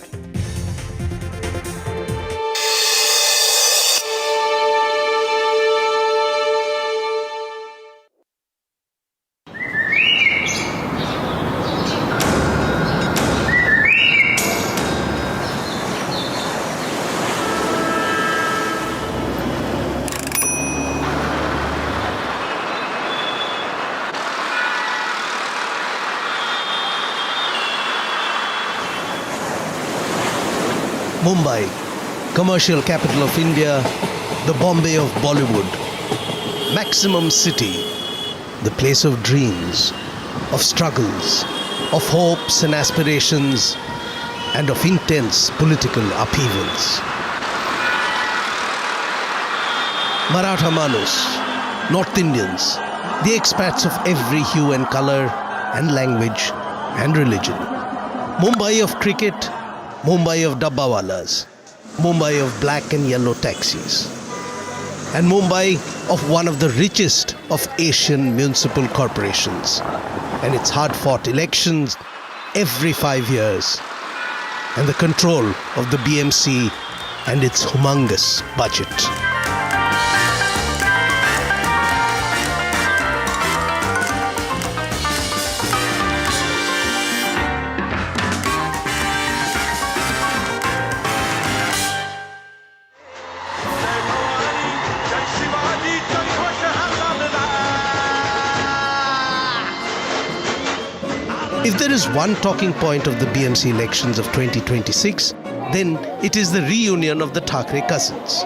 Mumbai, commercial capital of India, the Bombay of Bollywood, maximum city, the place of dreams, of struggles, of hopes and aspirations, and of intense political upheavals. Maratha Manus, North Indians, the expats of every hue and color and language and religion. Mumbai of cricket, Mumbai of dabbawalas, Mumbai of black and yellow taxis, and Mumbai of one of the richest of Asian municipal corporations, and its hard-fought elections every 5 years, and the control of the BMC and its humongous budget. If there is one talking point of the BMC elections of 2026, then it is the reunion of the Thackeray cousins.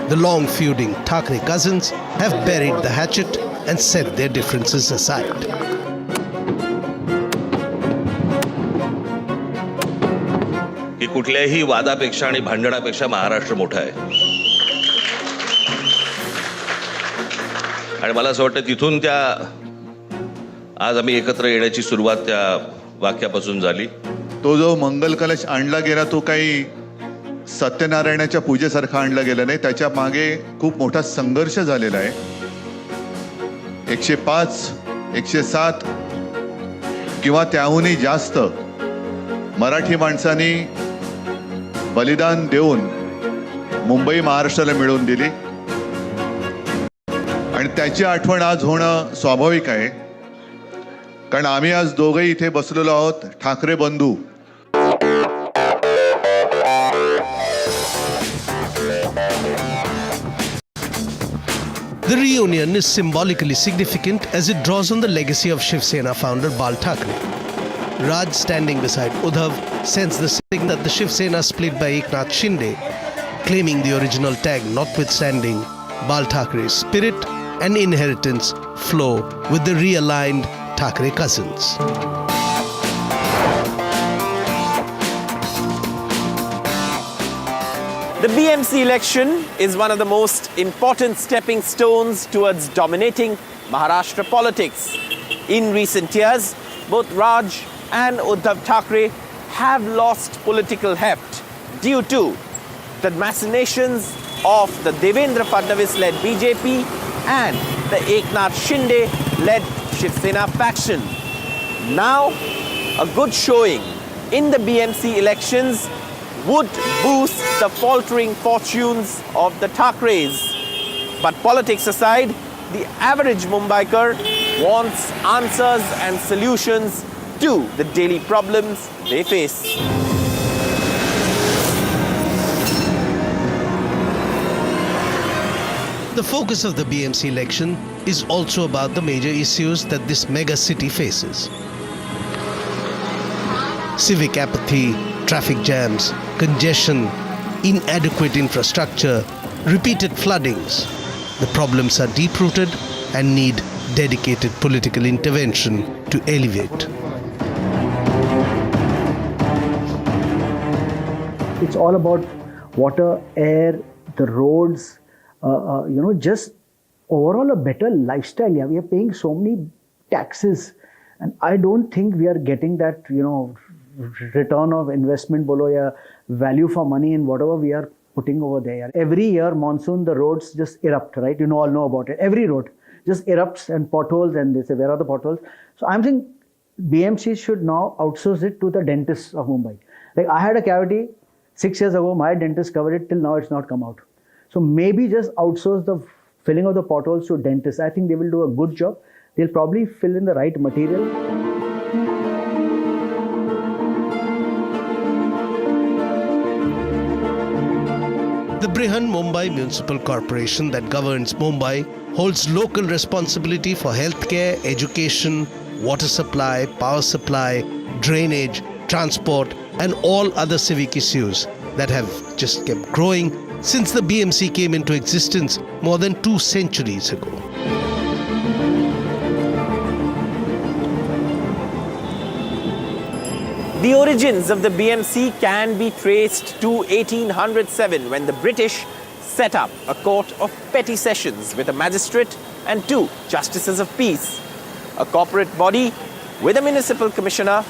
The long feuding Thackeray cousins have buried the hatchet and set their differences aside. की कुठल्याही वादापेक्षा आणि भांडणापेक्षा महाराष्ट्र मोठा आहे आणि मला असं वाटतं तिथून त्या आज आम्ही एकत्र येण्याची सुरुवात त्या वाक्यापासून झाली. तो जो मंगल कलश आणला गेला तो काही सत्यनारायणाच्या पूजेसारखा आणला गेला नाही. त्याच्या मागे खूप मोठा संघर्ष झालेला आहे. 105, 107 किंवा त्याहूनही जास्त मराठी माणसांनी बलिदान देऊन मुंबई महाराष्ट्राला मिळवून दिली आणि त्याची आठवण आज होणं स्वाभाविक आहे. कारण आम्ही आज दोघेही इथे बसलेलो आहोत, ठाकरे बंधू. The reunion is symbolically significant as it draws on the legacy of Shiv Sena founder Bal Thackeray. Raj, standing beside Uddhav, sends the signal that the Shiv Sena split by Eknath Shinde, claiming the original tag notwithstanding, Bal Thackeray's spirit and inheritance flow with the realigned Thackeray cousins. The BMC election is one of the most important stepping stones towards dominating Maharashtra politics. In recent years, both Raj and Uddhav Thackeray have lost political heft due to the machinations of the Devendra Fadnavis-led BJP and the Eknath Shinde-led Shiv Sena faction. Now, a good showing in the BMC elections would boost the faltering fortunes of the Thackerays. But politics aside, the average Mumbaiker wants answers and solutions to the daily problems they face. The focus of the BMC election is also about the major issues that this mega city faces. Civic apathy, traffic jams, congestion, inadequate infrastructure, repeated floodings. The problems are deep-rooted and need dedicated political intervention to alleviate. It's all about water, air, the roads, just overall a better lifestyle. Yeah, we are paying so many taxes and I don't think we are getting that, return of investment bolo ya value for money in whatever we are putting over there. Every year monsoon the roads just erupt, right? You all know about it. Every road just erupts and potholes, and they say where are the potholes? So I'm saying BMC should now outsource it to the dentists of Mumbai. Like I had a cavity 6 years ago, my dentist covered it, till now it's not come out. So maybe just outsource the filling of the potholes to dentists. I think they will do a good job. They'll probably fill in the right material. The Brihan Mumbai Municipal Corporation that governs Mumbai holds local responsibility for healthcare, education, water supply, power supply, drainage, transport, and all other civic issues that have just kept growing since the BMC came into existence more than 2 centuries ago. The origins of the BMC can be traced to 1807 when the British set up a court of petty sessions with a magistrate and 2 justices of peace. A corporate body with a municipal commissioner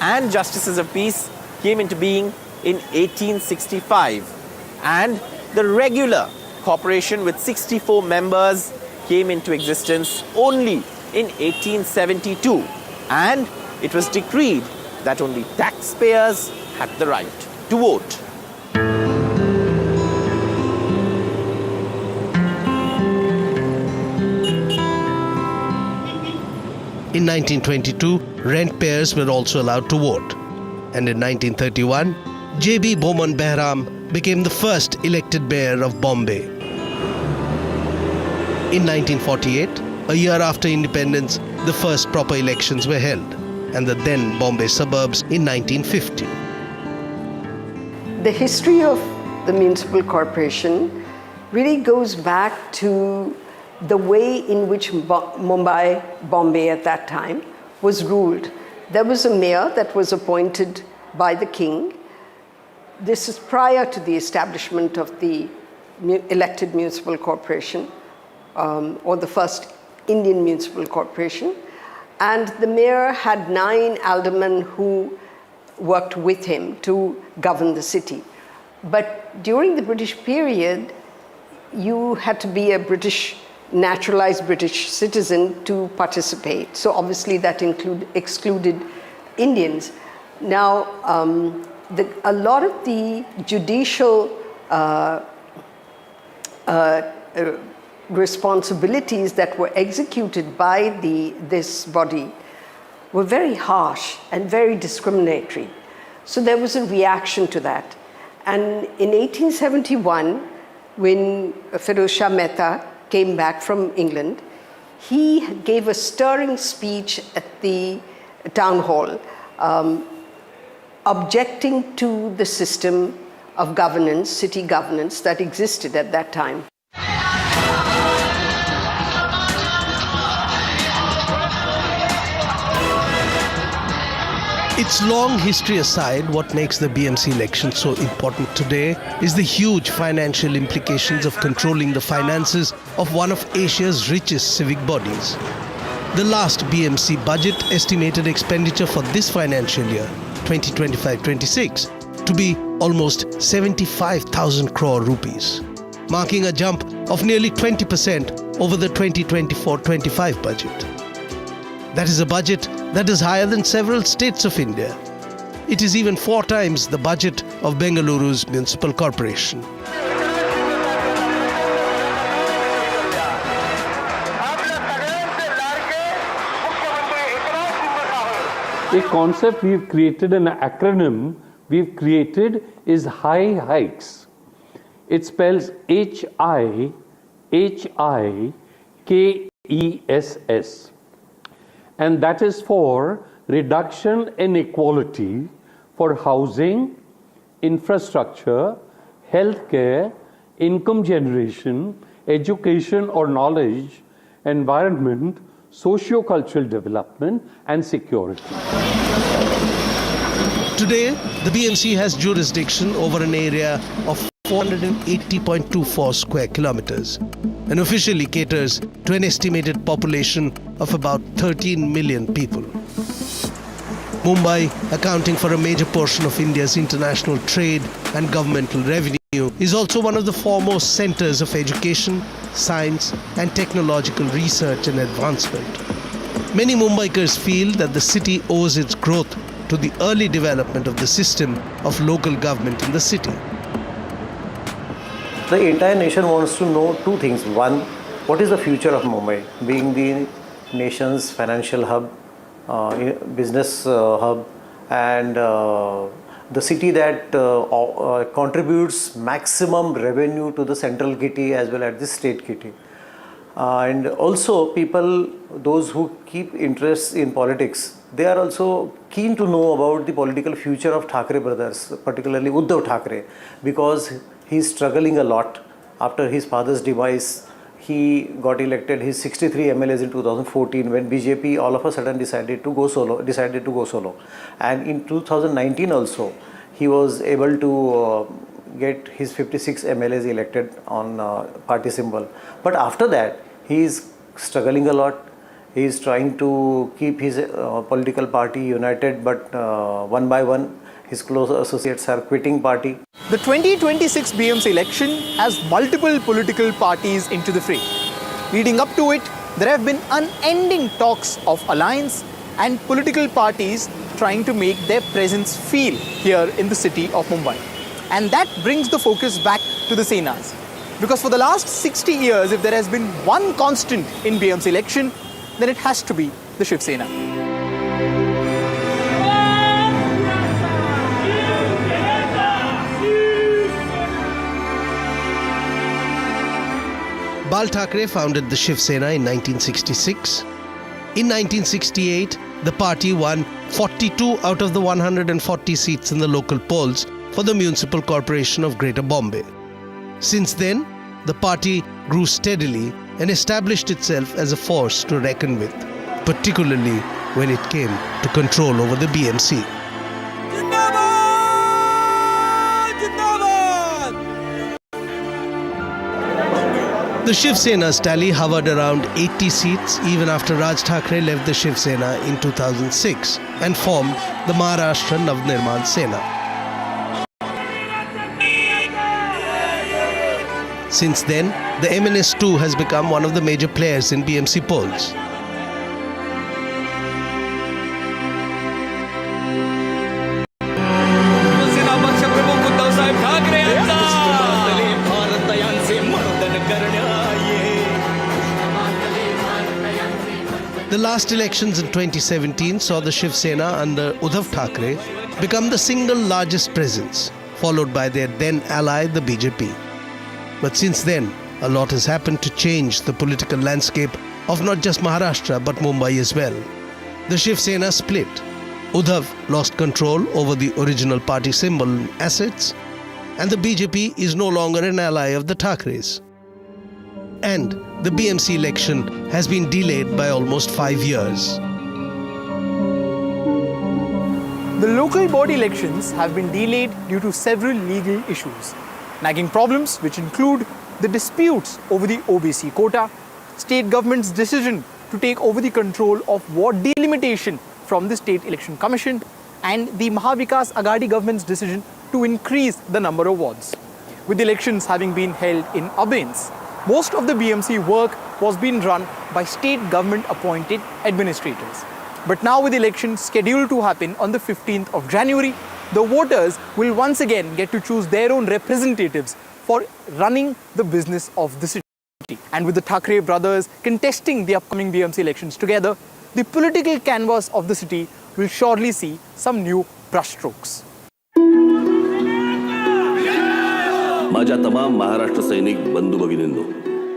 and justices of peace came into being in 1865, and the regular corporation with 64 members came into existence only in 1872, and it was decreed that only taxpayers had the right to vote. In 1922, rent payers were also allowed to vote. And in 1931, J.B. Boman Behram became the first elected mayor of Bombay. In 1948, a year after independence, the first proper elections were held. and the then Bombay suburbs in 1950. The history of the municipal corporation really goes back to the way in which Bombay at that time was ruled. There was a mayor that was appointed by the king. This is prior to the establishment of the elected municipal corporation, or the first Indian municipal corporation. And the mayor had 9 aldermen who worked with him to govern the city. But during the British period, you had to be a naturalized British citizen to participate. So obviously that excluded Indians. Now, a lot of the judicial responsibilities that were executed by this body were very harsh and very discriminatory. So there was a reaction to that. And in 1871, when Firoz Shah Mehta came back from England, he gave a stirring speech at the town hall, objecting to the system of governance, city governance that existed at that time. Its long history aside, what makes the BMC election so important today is the huge financial implications of controlling the finances of one of Asia's richest civic bodies. The last BMC budget estimated expenditure for this financial year, 2025-26, to be almost 75,000 crore rupees, marking a jump of nearly 20% over the 2024-25 budget. That is a budget that is higher than several states of India. It is even 4 times the budget of Bengaluru's municipal corporation. A concept we've created, an acronym we've created is High Hikes. It spells HIHIKESS. And that is for reduction in inequality for housing, infrastructure, healthcare, income generation, education or knowledge, environment, socio-cultural development, and security. Today, the BMC has jurisdiction over an area of 480.24 square kilometers and officially caters to an estimated population of about 13 million people. Mumbai, accounting for a major portion of India's international trade and governmental revenue, is also one of the foremost centers of education, science and technological research and advancement. Many Mumbaikars feel that the city owes its growth to the early development of the system of local government in the city. The entire nation wants to know 2 things. One, what is the future of Mumbai, being the nation's financial hub, business hub, and the city that contributes maximum revenue to the central kitty as well as the state kitty. And also people, those who keep interest in politics, they are also keen to know about the political future of Thackeray brothers, particularly Uddhav Thackeray, because he is struggling a lot. After his father's demise, he got elected his 63 MLAs in 2014 when BJP all of a sudden decided to go solo. And in 2019 also, he was able to get his 56 MLAs elected on party symbol. But after that, he is struggling a lot. He is trying to keep his political party united, but one by one, his close associates are quitting party. The 2026 BMC election has multiple political parties into the fray. Leading up to it, there have been unending talks of alliance and political parties trying to make their presence feel here in the city of Mumbai. And that brings the focus back to the Senas. Because for the last 60 years, if there has been one constant in BMC election, then it has to be the Shiv Sena. Bal Thackeray founded the Shiv Sena in 1966. In 1968, the party won 42 out of the 140 seats in the local polls for the Municipal Corporation of Greater Bombay. Since then, the party grew steadily and established itself as a force to reckon with, particularly when it came to control over the BMC. The Shiv Sena's tally hovered around 80 seats even after Raj Thackeray left the Shiv Sena in 2006 and formed the Maharashtra Navnirman Sena. Since then, the MNS too has become one of the major players in BMC polls. The last elections in 2017 saw the Shiv Sena under Uddhav Thackeray become the single largest presence, followed by their then ally, the BJP. But since then, a lot has happened to change the political landscape of not just Maharashtra but Mumbai as well. The Shiv Sena split. Uddhav lost control over the original party symbol and assets, and the BJP is no longer an ally of the Thackerays. And the BMC election has been delayed by almost 5 years. The local body elections have been delayed due to several legal issues. Nagging problems which include the disputes over the OBC quota, state government's decision to take over the control of ward delimitation from the State Election Commission, and the Mahavikas Aghadi government's decision to increase the number of wards. With the elections having been held in abeyance, most of the BMC work was being run by state government appointed administrators. But now with the election scheduled to happen on the 15th of January, the voters will once again get to choose their own representatives for running the business of the city. And with the Thackeray brothers contesting the upcoming BMC elections together, the political canvas of the city will surely see some new brushstrokes. माझ्या तमाम महाराष्ट्र सैनिक बंधू भगिनींनो,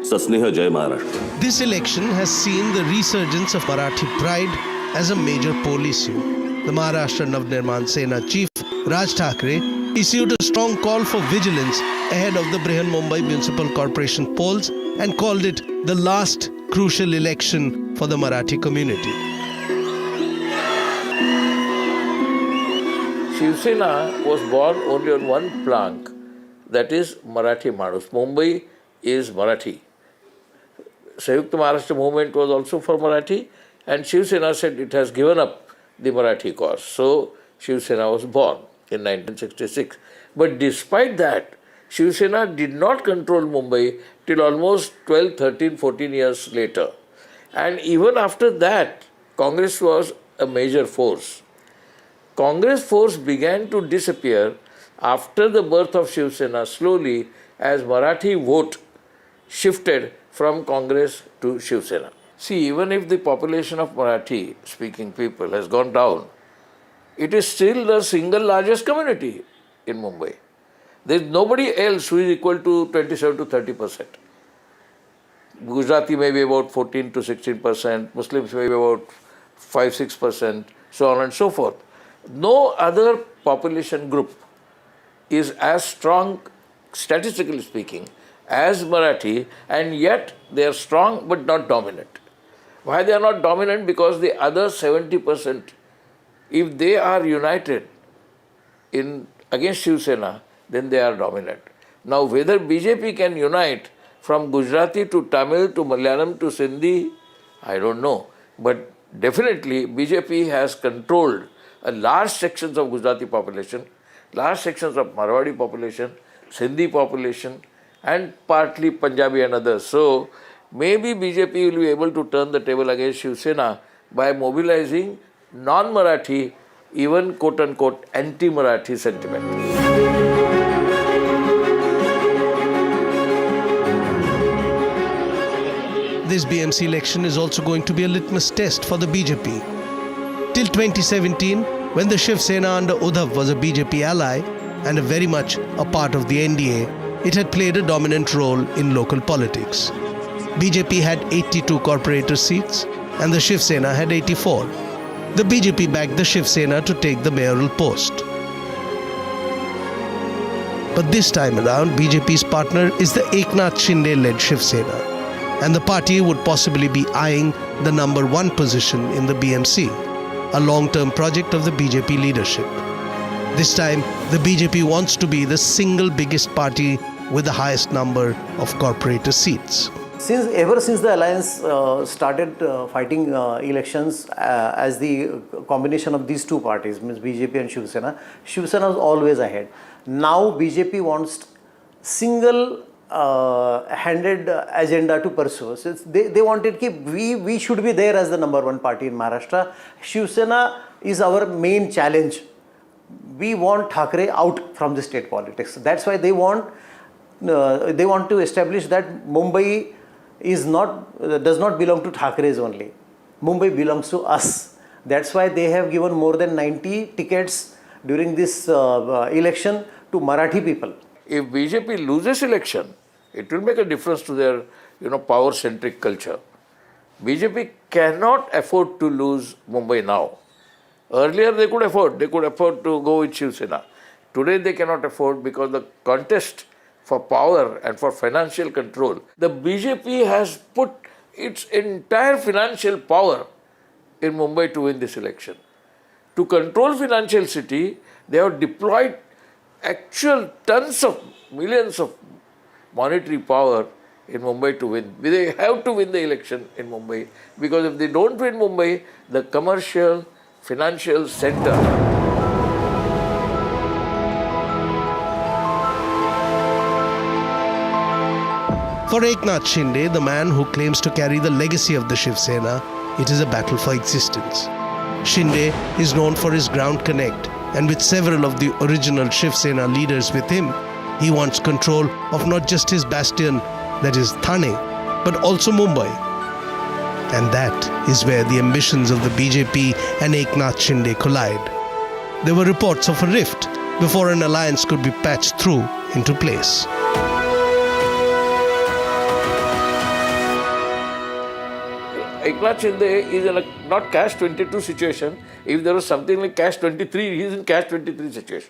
सस्नेह जय Maharashtra. This election has seen the resurgence of Marathi pride as a major poll issue. The Maharashtra Navnirman Sena chief Raj Thackeray issued a strong call for vigilance ahead of the Brihan Mumbai Municipal Corporation polls and called it the last crucial election for the Marathi community. Shiv Sena was born only on one plank, that is Marathi Manus. Mumbai is Marathi. Sayukta Maharashtra movement was also for Marathi, and Shiv Sena said it has given up the Marathi cause. So Shiv Sena was born in 1966. But despite that, Shiv Sena did not control Mumbai till almost 12, 13, 14 years later. And even after that, Congress was a major force. Congress force began to disappear after the birth of Shiv Sena slowly as Marathi vote shifted from Congress to Shiv Sena. See, even if the population of Marathi speaking people has gone down, it is still the single largest community in Mumbai. There is nobody else who is equal to 27 to 30%. Gujarati may be about 14 to 16%, Muslims may be about 5-6%, so on and so forth. No other population group is as strong, statistically speaking, as Marathi, and yet they are strong but not dominant. Why they are not dominant? Because the other 70%, if they are united against Shiv Sena, then they are dominant. Now whether BJP can unite from Gujarati to Tamil to Malayalam to Sindhi, I don't know. But definitely BJP has controlled a large sections of Gujarati population, large sections of Marwadi population, Sindhi population, and partly Punjabi and others. So maybe BJP will be able to turn the table against Shiv Sena by mobilizing non-Marathi, even quote-unquote anti-Marathi sentiment. This BMC election is also going to be a litmus test for the BJP. Till 2017, when the Shiv Sena under Uddhav was a BJP ally and very much a part of the NDA, it had played a dominant role in local politics. BJP had 82 corporator seats and the Shiv Sena had 84. the BJP backed the Shiv Sena to take the mayoral post. But this time around, BJP's partner is the Eknath Shinde-led Shiv Sena, and the party would possibly be eyeing the number 1 position in the BMC, a long-term project of the BJP leadership. This time, the BJP wants to be the single biggest party with the highest number of corporator seats. Ever since the alliance started fighting elections as the combination of these two parties, means BJP and Shiv Sena was always ahead. Now BJP wants single-handed agenda to pursue. So they wanted we should be there as the number 1 party in Maharashtra. Shiv Sena is our main challenge. We want Thackeray out from the state politics. That's why they want to establish that Mumbai does not belong to Thackerays only. Mumbai belongs to us. That's why they have given more than 90 tickets during this election to Marathi people. If BJP loses election, it will make a difference to their power-centric culture. BJP cannot afford to lose Mumbai now. Earlier they could afford to go with Shiv Sena. Today they cannot afford because the contest for power and for financial control, the BJP has put its entire financial power in Mumbai to win this election. To control financial city, they have deployed actual tons of millions of monetary power in Mumbai to win. They have to win the election in Mumbai because if they don't win Mumbai, the commercial, financial center. For Eknath Shinde, the man who claims to carry the legacy of the Shiv Sena, it is a battle for existence. Shinde is known for his ground connect, and with several of the original Shiv Sena leaders with him, he wants control of not just his bastion, that is Thane, but also Mumbai. And that is where the ambitions of the BJP and Eknath Shinde collide. There were reports of a rift before an alliance could be patched through into place. Eknath Shinde is in a not catch-22 situation. If there was something like catch-23, he is in catch-23 situation,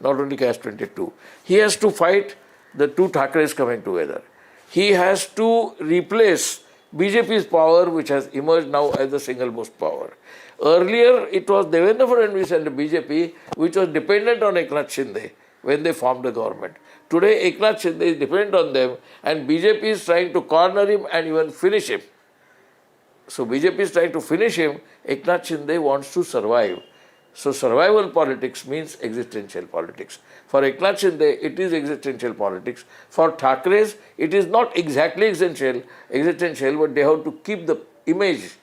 not only catch-22. He has to fight the two Thackerays coming together. He has to replace BJP's power, which has emerged now as the single most power. Earlier, it was Devendra Fadnavis and the BJP, which was dependent on Eknath Shinde when they formed the government. Today, Eknath Shinde is dependent on them, and BJP is trying to corner him and even finish him. So BJP is trying to finish him. Eknath Shinde wants to survive. So survival politics means existential politics. For Eknath Shinde, it is existential politics. For Thackerays, it is not exactly existential, but they have to keep the image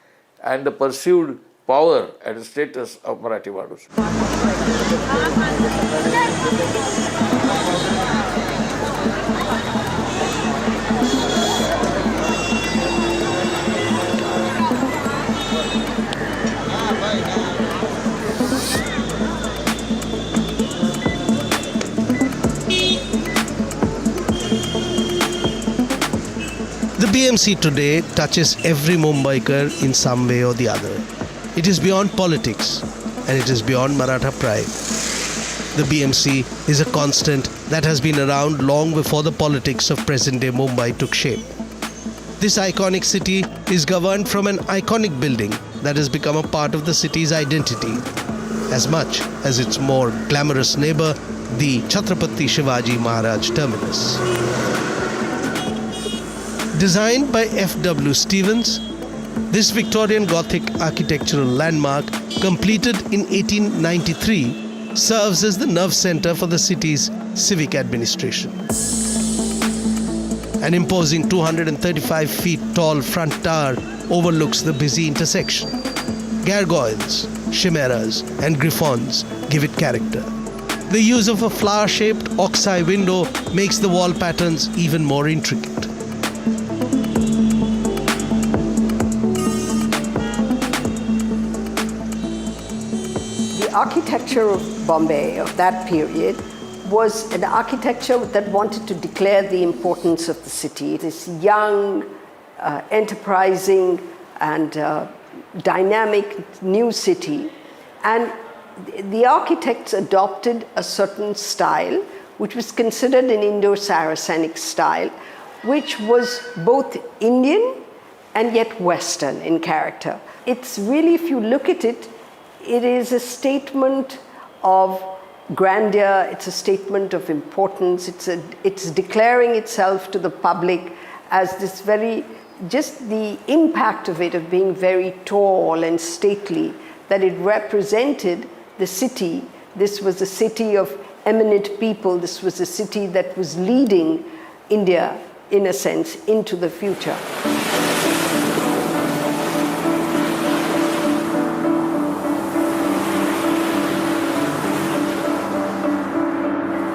and the perceived power and status of Marathi Madras. The BMC today touches every Mumbaiker in some way or the other. It is beyond politics, and it is beyond Maratha pride. The BMC is a constant that has been around long before the politics of present-day Mumbai took shape. This iconic city is governed from an iconic building that has become a part of the city's identity, as much as its more glamorous neighbor, the Chhatrapati Shivaji Maharaj terminus. Designed by F.W. Stevens, this Victorian Gothic architectural landmark, completed in 1893, serves as the nerve center for the city's civic administration. An imposing 235 feet tall front tower overlooks the busy intersection. Gargoyles, chimeras, and griffons give it character. The use of a flower-shaped ox-eye window makes the wall patterns even more intricate. The architecture of Bombay of that period was an architecture that wanted to declare the importance of the city. It is young, enterprising, and dynamic new city, and the architects adopted a certain style which was considered an Indo-Saracenic style, which was both Indian and yet Western in character. It's really, if you look at it, it is a statement of grandeur, it's a statement of importance, it's declaring itself to the public as this very, just the impact of it of being very tall and stately, that it represented the city. This was a city of eminent people. This was a city that was leading India, in a sense, into the future.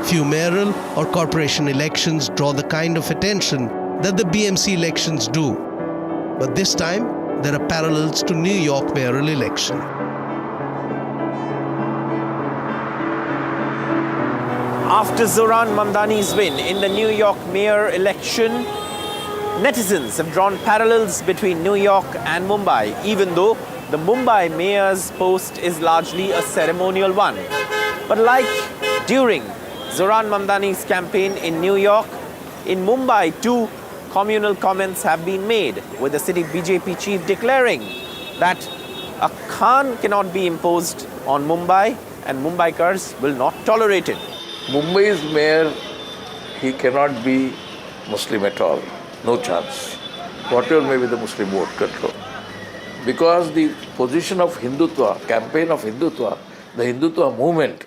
Few mayoral or corporation elections draw the kind of attention that the BMC elections do. But this time, there are parallels to New York mayoral election. After Zoran Mamdani's win in the New York mayor election, netizens have drawn parallels between New York and Mumbai, even though the Mumbai mayor's post is largely a ceremonial one. But like during Zoran Mamdani's campaign in New York, in Mumbai too, communal comments have been made, with the city BJP chief declaring that a Khan cannot be imposed on Mumbai and Mumbaikars will not tolerate it. Mumbai's mayor, he cannot be Muslim at all. No chance. Whatever may be the Muslim vote control. Because the position of Hindutva, campaign of Hindutva, the Hindutva movement,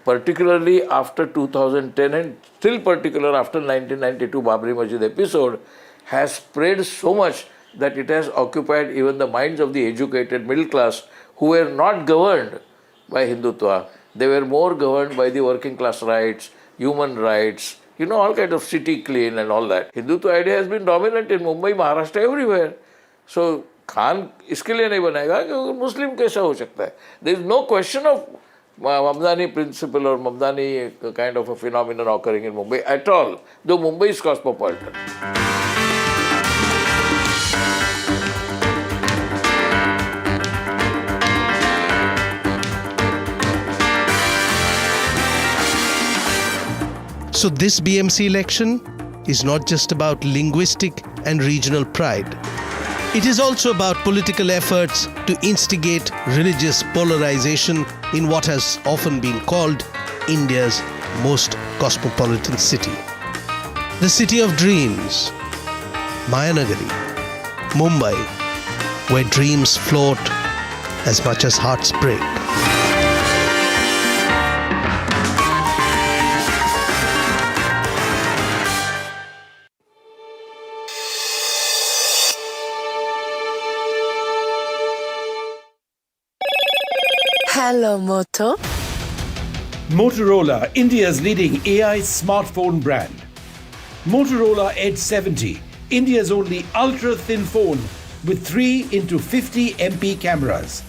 particularly after 2010 and still particular after 1992 Babri Masjid episode, has spread so much that it has occupied even the minds of the educated middle class who were not governed by Hindutva. They were more governed by the working class rights, human rights, you know, all kind of city clean and all that. Hindutva idea has been dominant in Mumbai, Maharashtra, everywhere. So, Khan iske liye nahi banayega ki Muslim kaisa ho sakta hai. There is no question of Mamdani principle or Mamdani kind of a phenomenon occurring in Mumbai at all, though Mumbai is cosmopolitan. So this BMC election is not just about linguistic and regional pride. It is also about political efforts to instigate religious polarization in what has often been called India's most cosmopolitan city. The city of dreams, Mayanagari, Mumbai, where dreams float as much as hearts break. Hello, Moto. Motorola, India's leading AI smartphone brand. Motorola Edge 70, India's only ultra-thin phone with 3x50 MP cameras.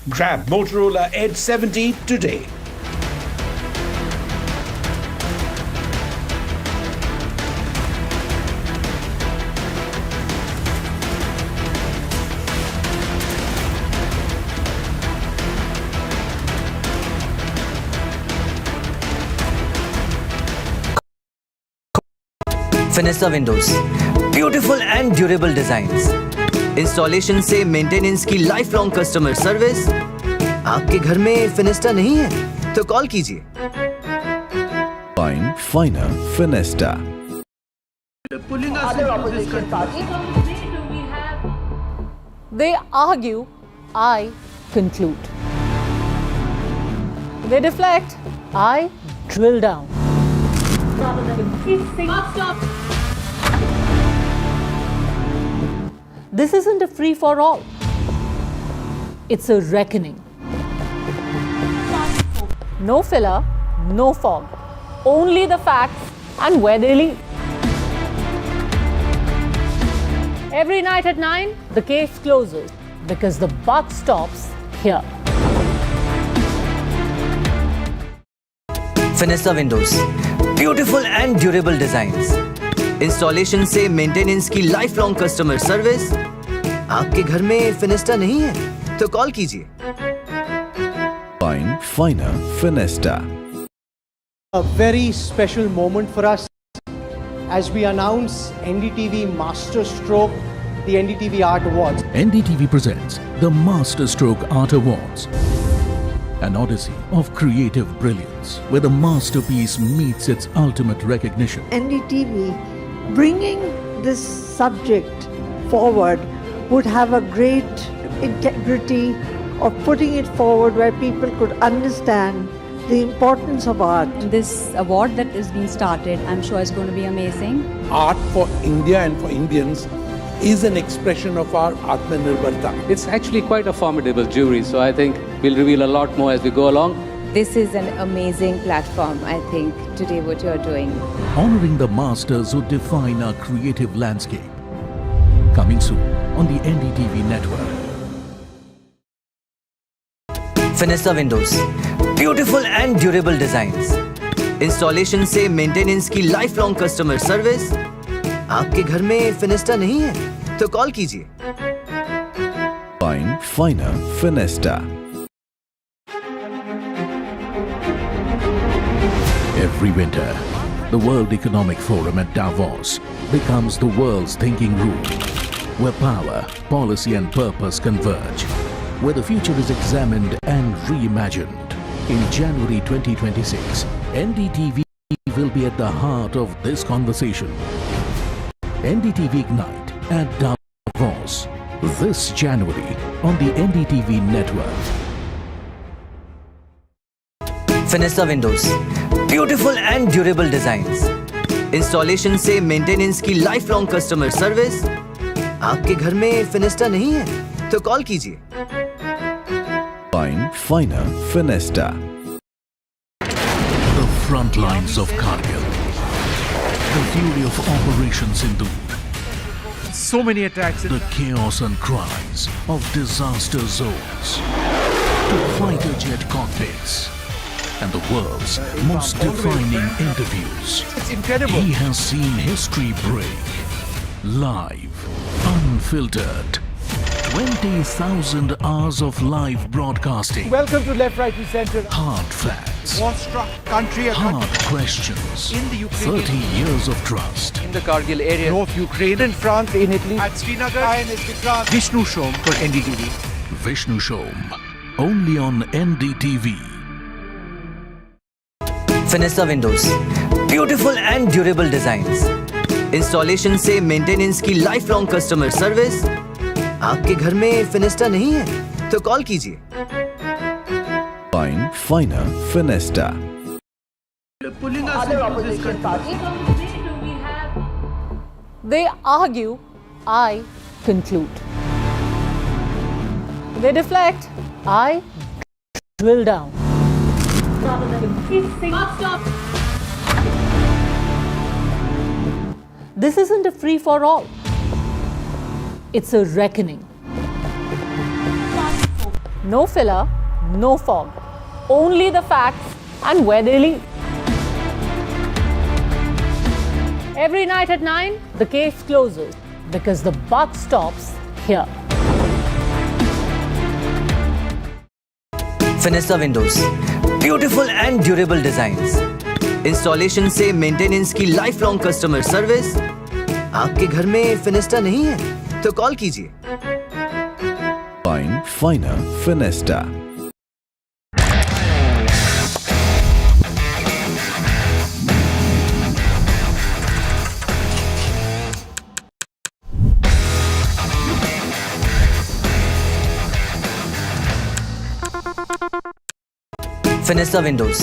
Grab Motorola Edge 70 today. Finisher windows, beautiful and durable designs. Installation से maintenance की lifelong customer service. आपके घर में Finisher नहीं है तो call कीजिए. Fine, finer, Finesta. Pulling us into this country. They argue, I conclude. They deflect, I drill down. This isn't a free-for-all. It's a reckoning. No filler, no fog. Only the facts and where they lead. Every night at 9, the case closes because the buck stops here. Finisher windows, beautiful and durable designs. Installation से maintenance की lifelong customer service. आपके घर में फिनिस्टा नहीं है तो call कीजिए। Fine, finer, finesta. A very special moment for us as we announce NDTV Master Stroke, the NDTV Art Awards. NDTV presents the Masterstroke Art Awards, an odyssey of creative brilliance where the masterpiece meets its ultimate recognition. NDTV bringing this subject forward would have a great integrity of putting it forward where people could understand the importance of art. This award that is being started, I'm sure is going to be amazing. Art for India and for Indians is an expression of our Atmanirbharta. It's actually quite a formidable jury, so I think we'll reveal a lot more as we go along. This is an amazing platform, I think, today what you're doing. Honoring the masters who define our creative landscape. Coming soon on the NDTV network. फिनिस्टा windows, beautiful and durable designs, installation से maintenance की life long customer service. आपके घर में फिनिस्टा नहीं है तो call कीजिए। Fine, finer, finesta. Every winter, the World Economic Forum at Davos becomes the world's thinking room, where power, policy and purpose converge, where the future is examined and reimagined. In January 2026, NDTV will be at the heart of this conversation. NDTV Ignite at Davos this January on the NDTV network. फिनिस्टा windows, beautiful and durable designs, installation से maintenance की life long customer service. आपके घर में फिनिस्टा नहीं है तो call कीजिए। Fine, finer, finesta. The front lines of Kargil. The fury of Operation Sindoor. So many attacks. The chaos and cries of disaster zones. To fighter jet cockpits. And the world's most defining interviews. It's incredible. He has seen history break. Live, unfiltered. 20,000 hours of live broadcasting. Welcome to Left, Right and Center. Hard facts. War-struck country. Hard questions. In the Ukraine. 30 years of trust. In the Kargil area. North Ukraine. In France, in Italy. At Srinagar. Vishnu Shom for NDTV. Vishnu Shom. Only on NDTV. Fenesta windows, beautiful and durable designs, installation से maintenance की life long customer service. आपके घर में फिनिस्टा नहीं है तो call कीजिए। Fine, finer, finesta. Pulling us into this country. They argue, I conclude. They deflect, I drill down. This isn't a free-for-all. It's a reckoning. No filler, no fog. Only the facts and where they lead. Every night at 9, the case closes because the buck stops here. Fenesta windows, beautiful and durable designs, installation से maintenance की life long customer service. आपके घर में फिनिस्टा नहीं है तो call कीजिए। Fine, finer, finesta. Fenesta windows,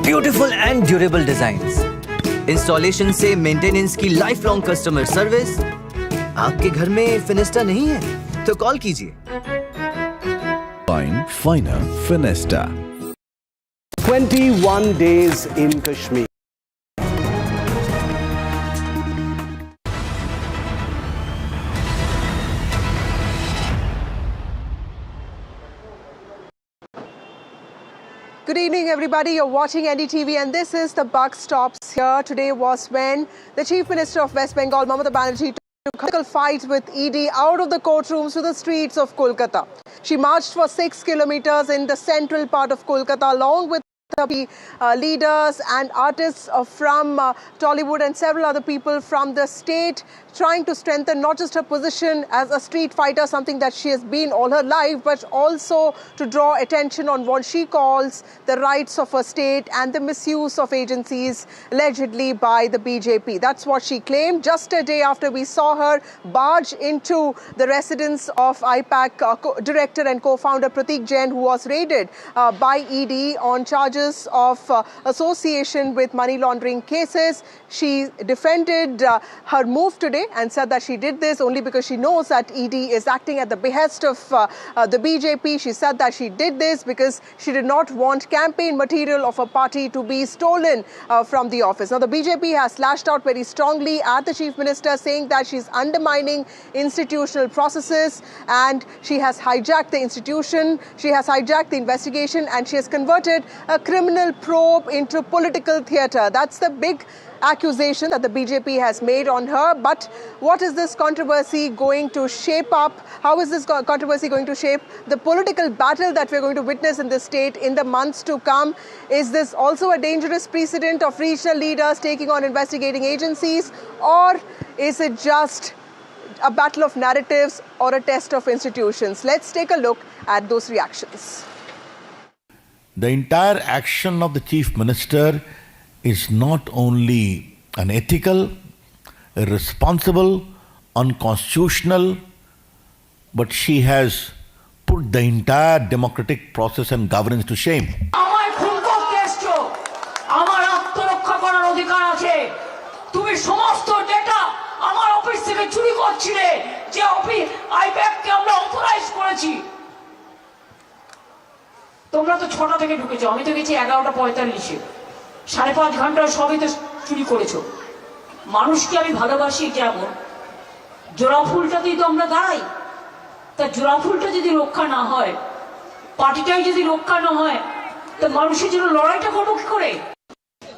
beautiful and durable designs, installation से मेंटेनेंस की लाइफ लॉन्ग कस्टमर सर्विस। आपके घर में फिनिस्टा नहीं है तो कॉल कीजिए। Fine, finer, finesta. 21 days in Kashmir. Good evening, everybody. You're watching NDTV, and this is the buck stops here. Today was when the Chief Minister of West Bengal, Mamata Banerjee, political fight with ED out of the courtrooms to the streets of Kolkata. She marched for 6 kilometers in the central part of Kolkata along with leaders and artists from Tollywood and several other people from the state, trying to strengthen not just her position as a street fighter, something that she has been all her life, but also to draw attention on what she calls the rights of her state and the misuse of agencies allegedly by the BJP. That's what she claimed just a day after we saw her barge into the residence of IPAC director and co-founder Pratik Jain, who was raided by ED on charges of association with money laundering cases. She defended her move today and said that she did this only because she knows that ED is acting at the behest of the BJP. She said that she did this because she did not want campaign material of a party to be stolen from the office. Now, the BJP has lashed out very strongly at the Chief Minister, saying that she's undermining institutional processes and she has hijacked the institution, she has hijacked the investigation, and she has converted a criminal probe into political theatre. That's the big accusation that the BJP has made on her. But what is this controversy going to shape up? How is this controversy going to shape the political battle that we're going to witness in this state in the months to come? Is this also a dangerous precedent of regional leaders taking on investigating agencies, or is it just a battle of narratives or a test of institutions? Let's take a look at those reactions. The entire action of the Chief Minister is not only unethical, irresponsible, unconstitutional, but she has put the entire democratic process and governance to shame. তোমরা তো 6টা থেকে ঢুকেছো, আমি তো গেছি 11:45-এ, 5.5 ঘন্টা সবই তো চুরি করেছো। মানুষকে আমি ভালোবাসি যেমন, জোড়া ফুলটাতেই তো আমরা দাঁড়াই। তা জোড়া ফুলটা যদি রক্ষা না হয়, পার্টিটাই যদি রক্ষা না হয়, তা মানুষের জন্য লড়াইটা করবো কি করে?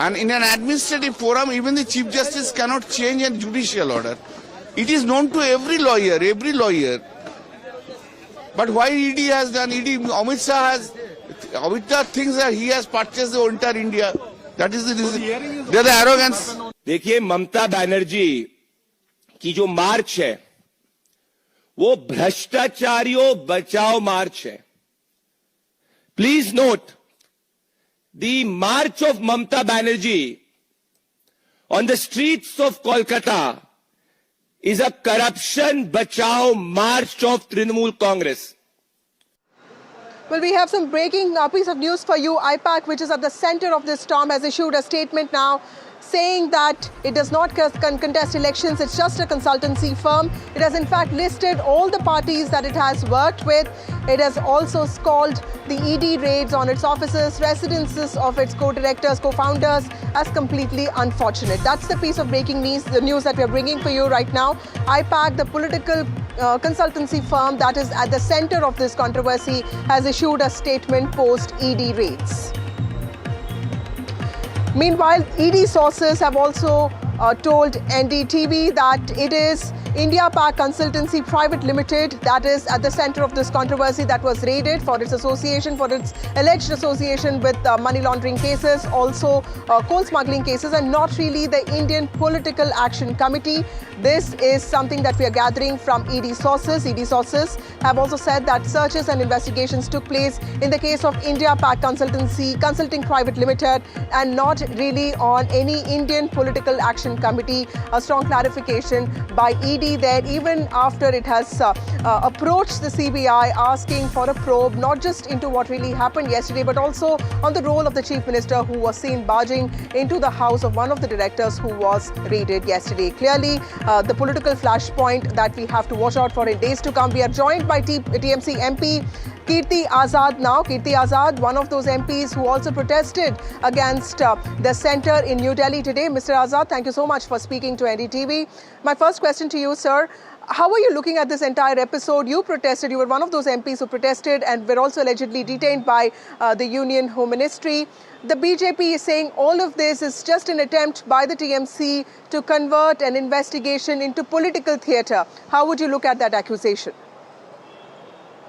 And in an administrative forum, even the Chief Justice cannot change a judicial order. It is known to every lawyer. But why ED has done? Amit Shah thinks that he has purchased the entire India. That is the reason. They are the arrogance. देखिए, ममता बनर्जी की जो मार्च है, वो भ्रष्टाचारियों बचाओ मार्च है. Please note, the march of Mamta Banerjee on the streets of Kolkata is a corruption bachao march of Trinamool Congress. Well, we have some breaking piece of news for you. IPAC, which is at the center of this storm, has issued a statement now saying that it does not contest elections. It's just a consultancy firm. It has in fact listed all the parties that it has worked with. It has also called the ED raids on its offices, residences of its co-directors, co-founders as completely unfortunate. That's the piece of breaking news, the news that we're bringing for you right now. IPAC, the political consultancy firm that is at the center of this controversy, has issued a statement post ED raids. Meanwhile, ED sources have also told NDTV that it is India-Pak Consultancy Private Limited that is at the center of this controversy, that was raided for its association, for its alleged association with money laundering cases, also coal smuggling cases, and not really the Indian Political Action Committee. This is something that we are gathering from ED sources. ED sources have also said that searches and investigations took place in the case of India-Pak Consulting Private Limited and not really on any Indian Political Action Committee. A strong clarification by ED there, even after it has approached the CBI asking for a probe, not just into what really happened yesterday, but also on the role of the Chief Minister, who was seen barging into the house of one of the directors who was raided yesterday. Clearly, the political flashpoint that we have to watch out for in days to come. We are joined by TMC MP Kirti Azad now. Kirti Azad, one of those MPs who also protested against the centre in New Delhi today. Mr. Azad, thank you so much for speaking to NDTV. My first question to you, sir. How are you looking at this entire episode? You protested, you were one of those MPs who protested and were also allegedly detained by the Union Home Ministry. The BJP is saying all of this is just an attempt by the TMC to convert an investigation into political theatre. How would you look at that accusation?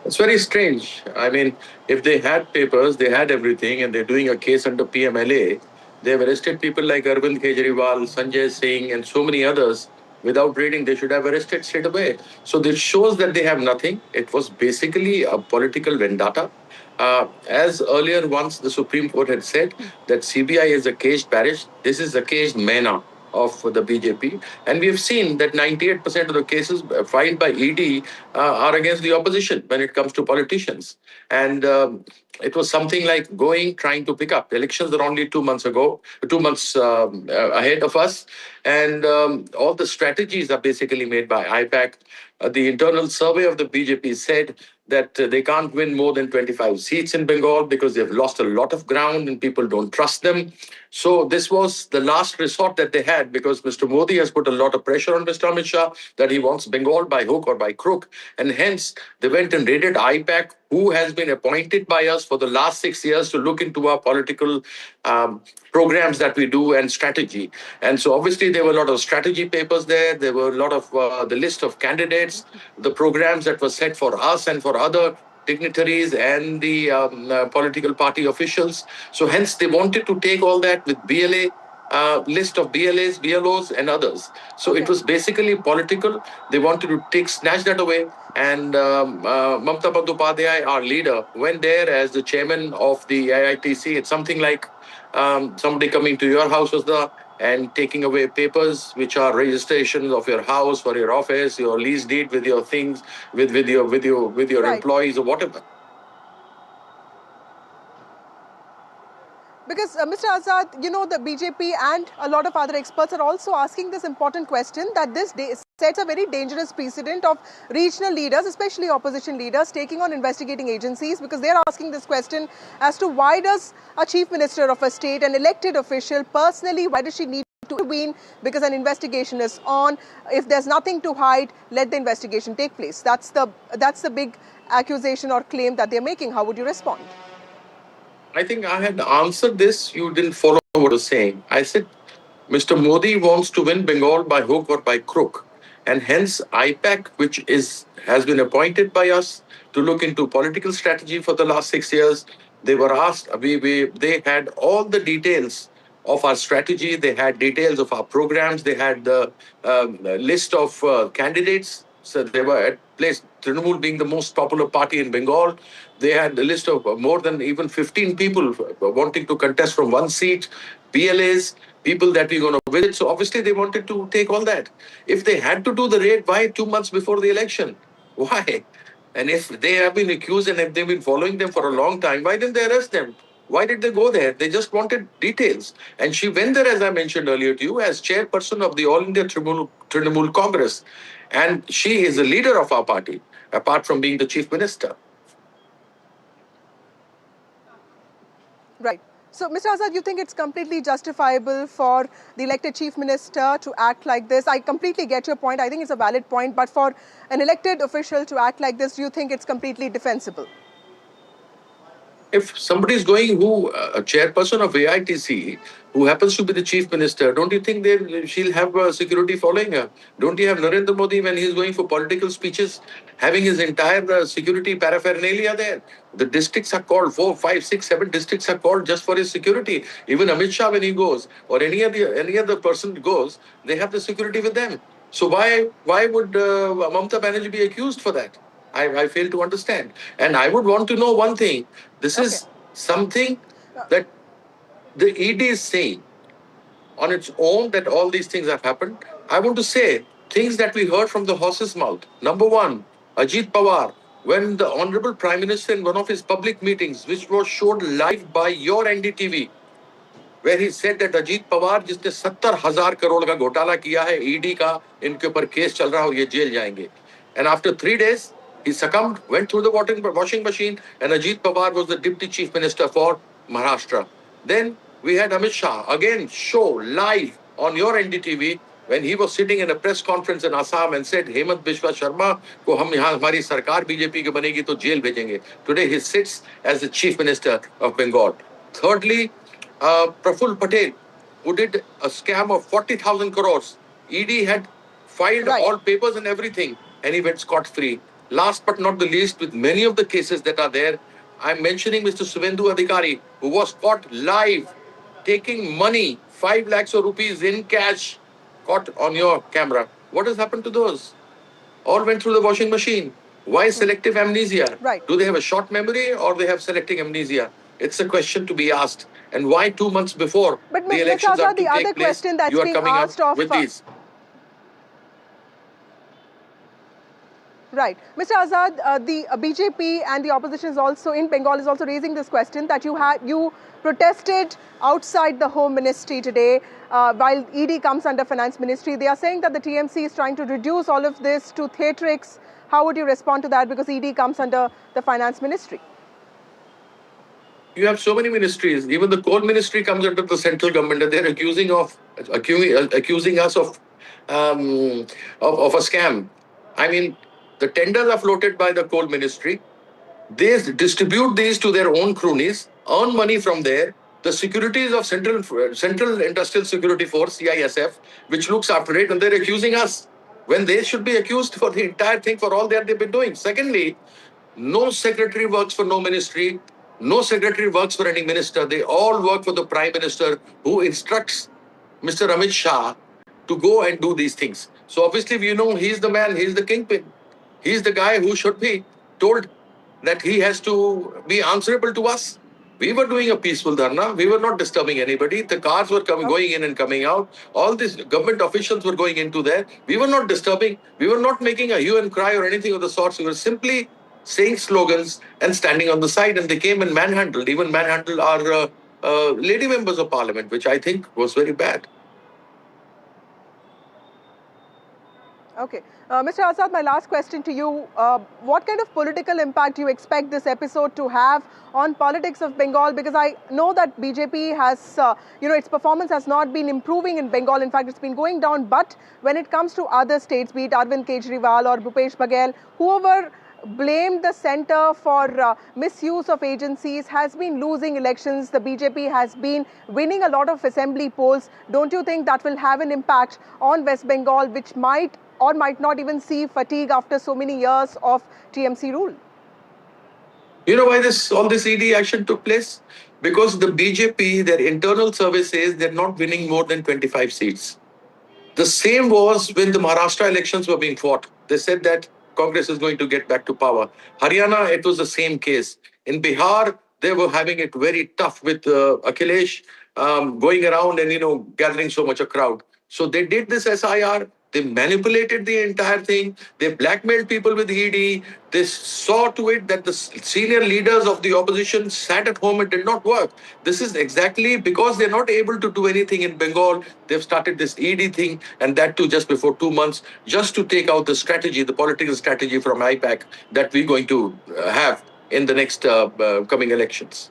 It's very strange. I mean, if they had papers, they had everything, and they're doing a case under PMLA, they've arrested people like Arvind Kejriwal, Sanjay Singh, and so many others. Without reading, they should have arrested straight away. So this shows that they have nothing. It was basically a political vendetta. As earlier once the Supreme Court had said that CBI is a caged parish, this is a caged manor of the BJP. And we have seen that 98% of the cases filed by ED are against the opposition when it comes to politicians. And it was something like trying to pick up. The elections are only 2 months ahead of us. And all the strategies are basically made by IPAC. The internal survey of the BJP said that they can't win more than 25 seats in Bengal because they've lost a lot of ground and people don't trust them. So this was the last resort that they had because Mr. Modi has put a lot of pressure on Mr. Amit Shah that he wants Bengal by hook or by crook. And hence, they went and raided IPAC, who has been appointed by us for the last 6 years to look into our political programs that we do and strategy. And so obviously there were a lot of strategy papers there. There were a lot of the list of candidates, the programs that were set for us and for other dignitaries and the political party officials. So hence they wanted to take all that with BLA, list of BLAs, BLOs and others. So it was basically political. They wanted to snatch that away. And Mamata Bandyopadhyay, our leader, went there as the chairman of the AITC. It's something like somebody coming to your house and taking away papers which are registrations of your house or your office, your lease deed with your things, with your Right. employees or whatever. Because, Mr. Azad, you know, the BJP and a lot of other experts are also asking this important question that this sets a very dangerous precedent of regional leaders, especially opposition leaders, taking on investigating agencies because they're asking this question as to why does a chief minister of a state, an elected official, personally, why does she need to intervene because an investigation is on? If there's nothing to hide, let the investigation take place. That's the big accusation or claim that they're making. How would you respond? I think I had answered this. You didn't follow what I was saying. I said, Mr. Modi wants to win Bengal by hook or by crook. And hence IPAC, which has been appointed by us to look into political strategy for the last 6 years, they were asked, they had all the details of our strategy. They had details of our programs. They had the list of candidates. So they were at place, Trinamool being the most popular party in Bengal. They had a list of more than even 15 people wanting to contest from one seat, PLAs, people that we're going to visit. So obviously they wanted to take all that. If they had to do the raid, why 2 months before the election? Why? And if they have been accused and if they've been following them for a long time, why didn't they arrest them? Why did they go there? They just wanted details. And she went there, as I mentioned earlier to you, as chairperson of the All India Trinamool Congress. And she is the leader of our party, apart from being the chief minister. Right. So, Mr. Azad, you think it's completely justifiable for the elected chief minister to act like this? I completely get your point. I think it's a valid point. But for an elected official to act like this, do you think it's completely defensible? If somebody is going a chairperson of AITC, who happens to be the chief minister, don't you think she'll have security following her? Don't you have Narendra Modi when he's going for political speeches, having his entire security paraphernalia there? The districts are called, 4, 5, 6, 7 districts are called just for his security. Even Amit Shah when he goes, or any other person goes, they have the security with them. So why would Mamata Banerjee be accused for that? I fail to understand. And I would want to know one thing. This is something that the ED is saying on its own that all these things have happened. I want to say things that we heard from the horse's mouth. Number one, Ajit Pawar, when the Honorable Prime Minister in one of his public meetings, which was showed live by your NDTV, where he said that Ajit Pawar, जिसने 70,000 करोड़ का घोटाला किया है, ED का, इनके ऊपर case चल रहा है और ये जेल जाएंगे. And after 3 days, He succumbed, went through the washing machine, and Ajit Pawar was the Deputy Chief Minister for Maharashtra. Then we had Amit Shah, again show live on your NDTV, when he was sitting in a press conference in Assam and said, Hemant Biswa Sharma ko hum yahan hamari sarkar BJP ke banegi to jail bhejenge. Today he sits as the Chief Minister of Bengal. Thirdly, Praful Patel, who did a scam of 40,000 crores. ED had filed all papers and everything, and he went scot-free. Last but not the least, with many of the cases that are there, I'm mentioning Mr. Suvendu Adhikari, who was caught live taking money, 5 lakhs of rupees in cash, caught on your camera. What has happened to those? All went through the washing machine. Why selective amnesia? Do they have a short memory or they have selective amnesia? It's a question to be asked. And why 2 months before the elections are to take place, you are coming up with these? Right. Mr. Azad, the BJP and the opposition is also in Bengal is also raising this question that you protested outside the Home Ministry today while ED comes under Finance Ministry. They are saying that the TMC is trying to reduce all of this to theatrics. How would you respond to that, because ED comes under the Finance Ministry? You have so many ministries. Even the Coal Ministry comes under the central government, and they're accusing us of a scam. I mean, the tenders are floated by the Coal Ministry. They distribute these to their own cronies, earn money from there. The securities of Central Industrial Security Force, CISF, which looks after it, and they're accusing us when they should be accused for the entire thing, for all that they've been doing. Secondly, no secretary works for no ministry. No secretary works for any minister. They all work for the Prime Minister, who instructs Mr. Amit Shah to go and do these things. So obviously, we know he's the man, he's the kingpin. He's the guy who should be told that he has to be answerable to us. We were doing a peaceful dharna. We were not disturbing anybody. The cars were going in and coming out. All these government officials were going into there. We were not disturbing. We were not making a hue and cry or anything of the sorts. We were simply saying slogans and standing on the side, and they came and even manhandled our lady members of parliament, which I think was very bad. Okay. Mr. Azad, my last question to you. What kind of political impact do you expect this episode to have on politics of Bengal? Because I know that BJP has, its performance has not been improving in Bengal. In fact, it's been going down. But when it comes to other states, be it Arvind Kejriwal or Bhupesh Baghel, whoever blamed the centre for misuse of agencies has been losing elections. The BJP has been winning a lot of assembly polls. Don't you think that will have an impact on West Bengal, which might or might not even see fatigue after so many years of TMC rule? You know why all this ED action took place? Because the BJP, their internal survey says they're not winning more than 25 seats. The same was when the Maharashtra elections were being fought. They said that Congress is going to get back to power. Haryana, it was the same case. In Bihar, they were having it very tough with Akhilesh going around and, gathering so much a crowd. So they did this SIR. They manipulated the entire thing. They blackmailed people with ED. They saw to it that the senior leaders of the opposition sat at home and did not work. This is exactly because they're not able to do anything in Bengal. They've started this ED thing, and that too just before 2 months, just to take out the strategy, the political strategy from IPAC that we're going to have in the next coming elections.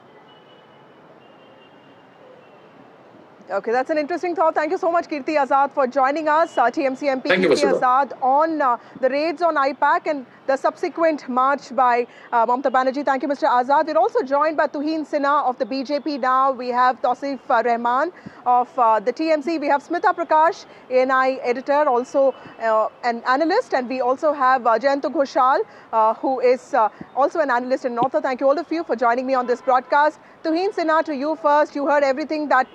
Okay, that's an interesting thought. Thank you so much, Kirti Azad, for joining us. TMC MP Kirti Azad on the raids on IPAC and the subsequent march by Mamata Banerjee. Thank you, Mr. Azad. We're also joined by Tuhin Sinha of the BJP now. We have Tausif Rahman of the TMC. We have Smita Prakash, ANI editor, also an analyst. And we also have Jayanto Ghoshal, who is also an analyst and author. Thank you, all of you, for joining me on this broadcast. Tuhin Sinha, to you first. You heard everything that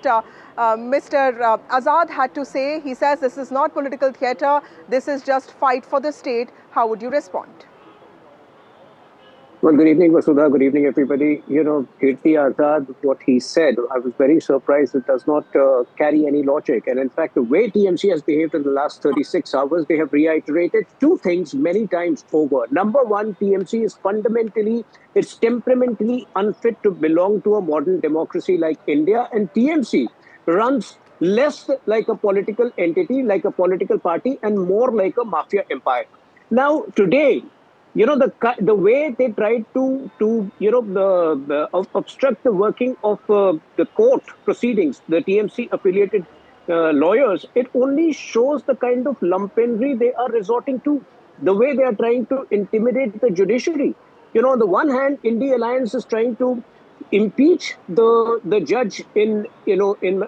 Mr. Azad had to say. He says this is not political theatre. This is just fight for the state. How would you respond? Well, good evening, Vasudha. Good evening, everybody. Kirti Azad, what he said, I was very surprised. It does not carry any logic. And in fact, the way TMC has behaved in the last 36 hours, they have reiterated two things many times over. Number one, TMC is it's temperamentally unfit to belong to a modern democracy like India. And TMC runs less like a political entity, like a political party, and more like a mafia empire. Now, today, the way they tried to obstruct the working of the court proceedings, the TMC affiliated lawyers, it only shows the kind of lumpenry they are resorting to, the way they are trying to intimidate the judiciary. On the one hand, India Alliance is trying to impeach the judge in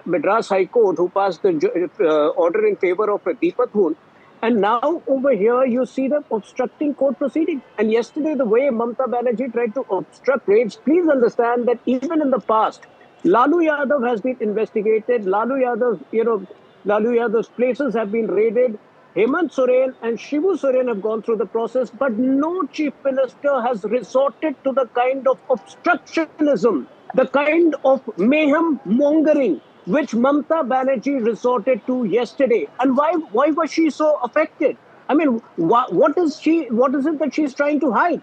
Madras High Court who passed the order in favor of Deepak Hun. And now over here, you see them obstructing court proceedings. And yesterday, the way Mamata Banerjee tried to obstruct raids, please understand that even in the past, Lalu Yadav has been investigated. Lalu Yadav's places have been raided. Hemant Soren and Shivu Soren have gone through the process, but no chief minister has resorted to the kind of obstructionism, the kind of mayhem mongering which Mamata Banerjee resorted to yesterday. And why was she so affected? I mean, what is it that she's trying to hide?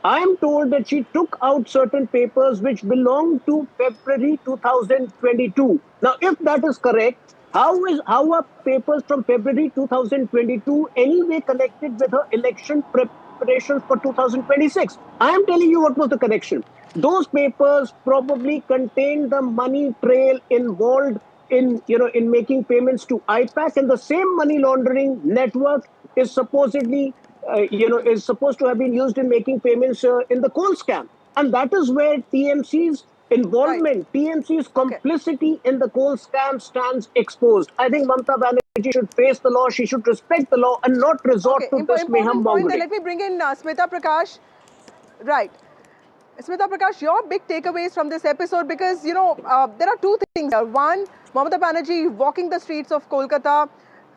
I am told that she took out certain papers which belong to February 2022. Now, if that is correct, how are papers from February 2022 anyway connected with her election preparations for 2026? I am telling you what was the connection. Those papers probably contain the money trail involved in making payments to IPAC, and the same money laundering network is supposedly is supposed to have been used in making payments in the coal scam, and that is where TMC's involvement, TMC's complicity in the coal scam stands exposed. I think Mamata Banerjee should face the law. She should respect the law and not resort to this mayhem mongering. Let me bring in Smita Prakash. Right. Smita Prakash, your big takeaways from this episode, because, there are two things. One, Mamata Banerjee walking the streets of Kolkata.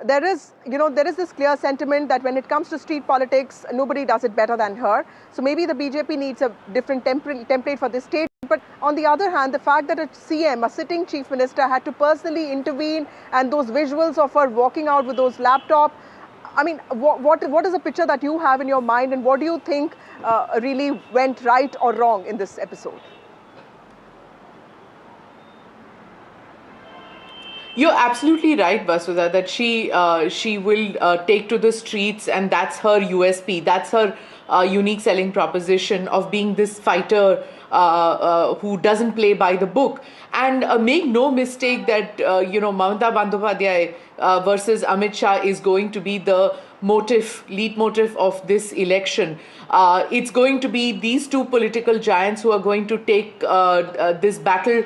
There is this clear sentiment that when it comes to street politics, nobody does it better than her. So maybe the BJP needs a different template for this state. But on the other hand, the fact that a CM, a sitting chief minister, had to personally intervene, and those visuals of her walking out with those laptops, I mean, what is the picture that you have in your mind, and what do you think really went right or wrong in this episode? You're absolutely right, Vasudha, that she will take to the streets, and that's her USP. That's her unique selling proposition of being this fighter who doesn't play by the book. And make no mistake that Mamata Bandyopadhyay versus Amit Shah is going to be the lead motive of this election. It's going to be these two political giants who are going to take this battle,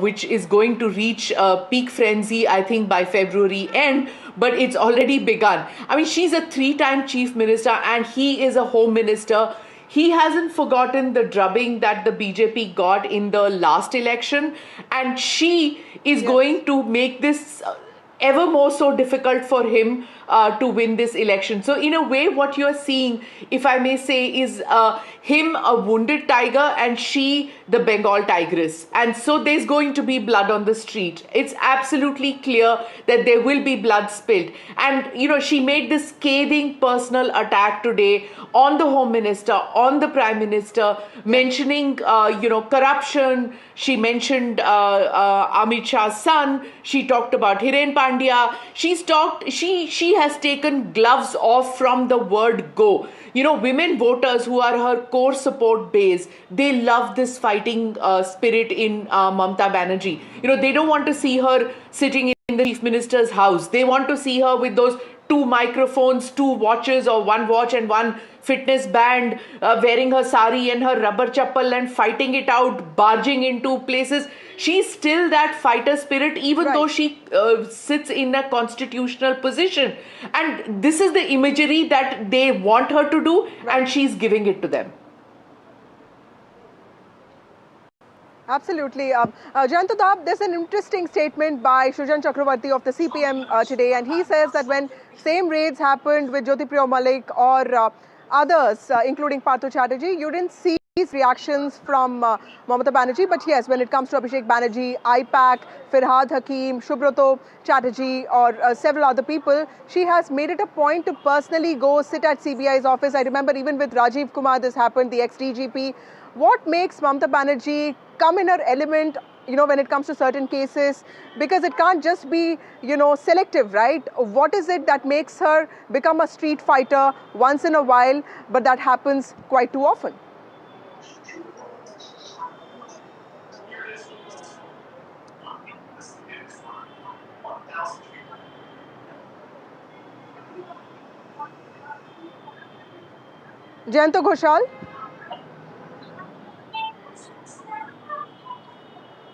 which is going to reach peak frenzy, I think, by February end. But it's already begun. I mean, she's a 3-time chief minister and he is a home minister. He hasn't forgotten the drubbing that the BJP got in the last election, and she is going to make this ever more so difficult for him to win this election. So in a way, what you're seeing, if I may say, is him a wounded tiger and she the Bengal tigress. And so there's going to be blood on the street. It's absolutely clear that there will be blood spilled. And, she made this scathing personal attack today on the Home Minister, on the Prime Minister, mentioning, corruption. She mentioned Amit Shah's son. She talked about Hiren Pandya. She has taken gloves off from the word go. Women voters who are her core support base, they love this fighting spirit in Mamata Banerjee. They don't want to see her sitting in the Chief Minister's house. They want to see her with those 2 microphones, 2 watches, or 1 watch and 1 fitness band, wearing her sari and her rubber chappal and fighting it out, barging into places. She's still that fighter spirit, even though she sits in a constitutional position. And this is the imagery that they want her to do, and she's giving it to them. Absolutely. Jantadab, there's an interesting statement by Shujan Chakravarti of the CPM today, and he says that when same raids happened with Jyotipriya Malik or others, including Partho Chatterjee, you didn't see these reactions from Mamata Banerjee. But yes, when it comes to Abhishek Banerjee, IPAC, Firhad Hakim, Subrato Chatterjee, or several other people, she has made it a point to personally go sit at CBI's office. I remember even with Rajiv Kumar this happened, the ex-DGP. What makes Mamata Banerjee come in her element, when it comes to certain cases, because it can't just be, selective, right? What is it that makes her become a street fighter once in a while, but that happens quite too often? Jayanto Ghoshal?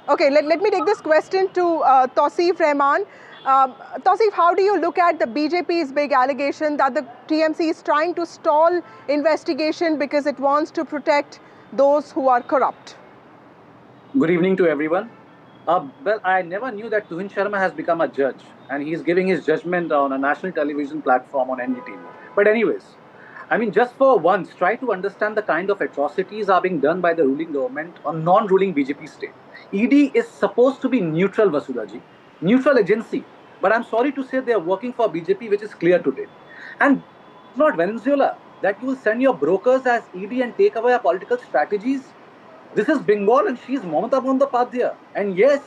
Okay, let me take this question to Tausif Rahman. Tausif, how do you look at the BJP's big allegation that the TMC is trying to stall investigation because it wants to protect those who are corrupt? Good evening to everyone. Well, I never knew that Tuhin Sharma has become a judge and he's giving his judgment on a national television platform on NDTV. But anyways, just for once, try to understand the kind of atrocities are being done by the ruling government on non-ruling BJP state. ED is supposed to be neutral, Vasudhaji, neutral agency. But I'm sorry to say they are working for BJP, which is clear today. And it's not Venezuela that you will send your brokers as ED and take away our political strategies. This is Bengal and she is Mamata Bandyopadhyay. And yes,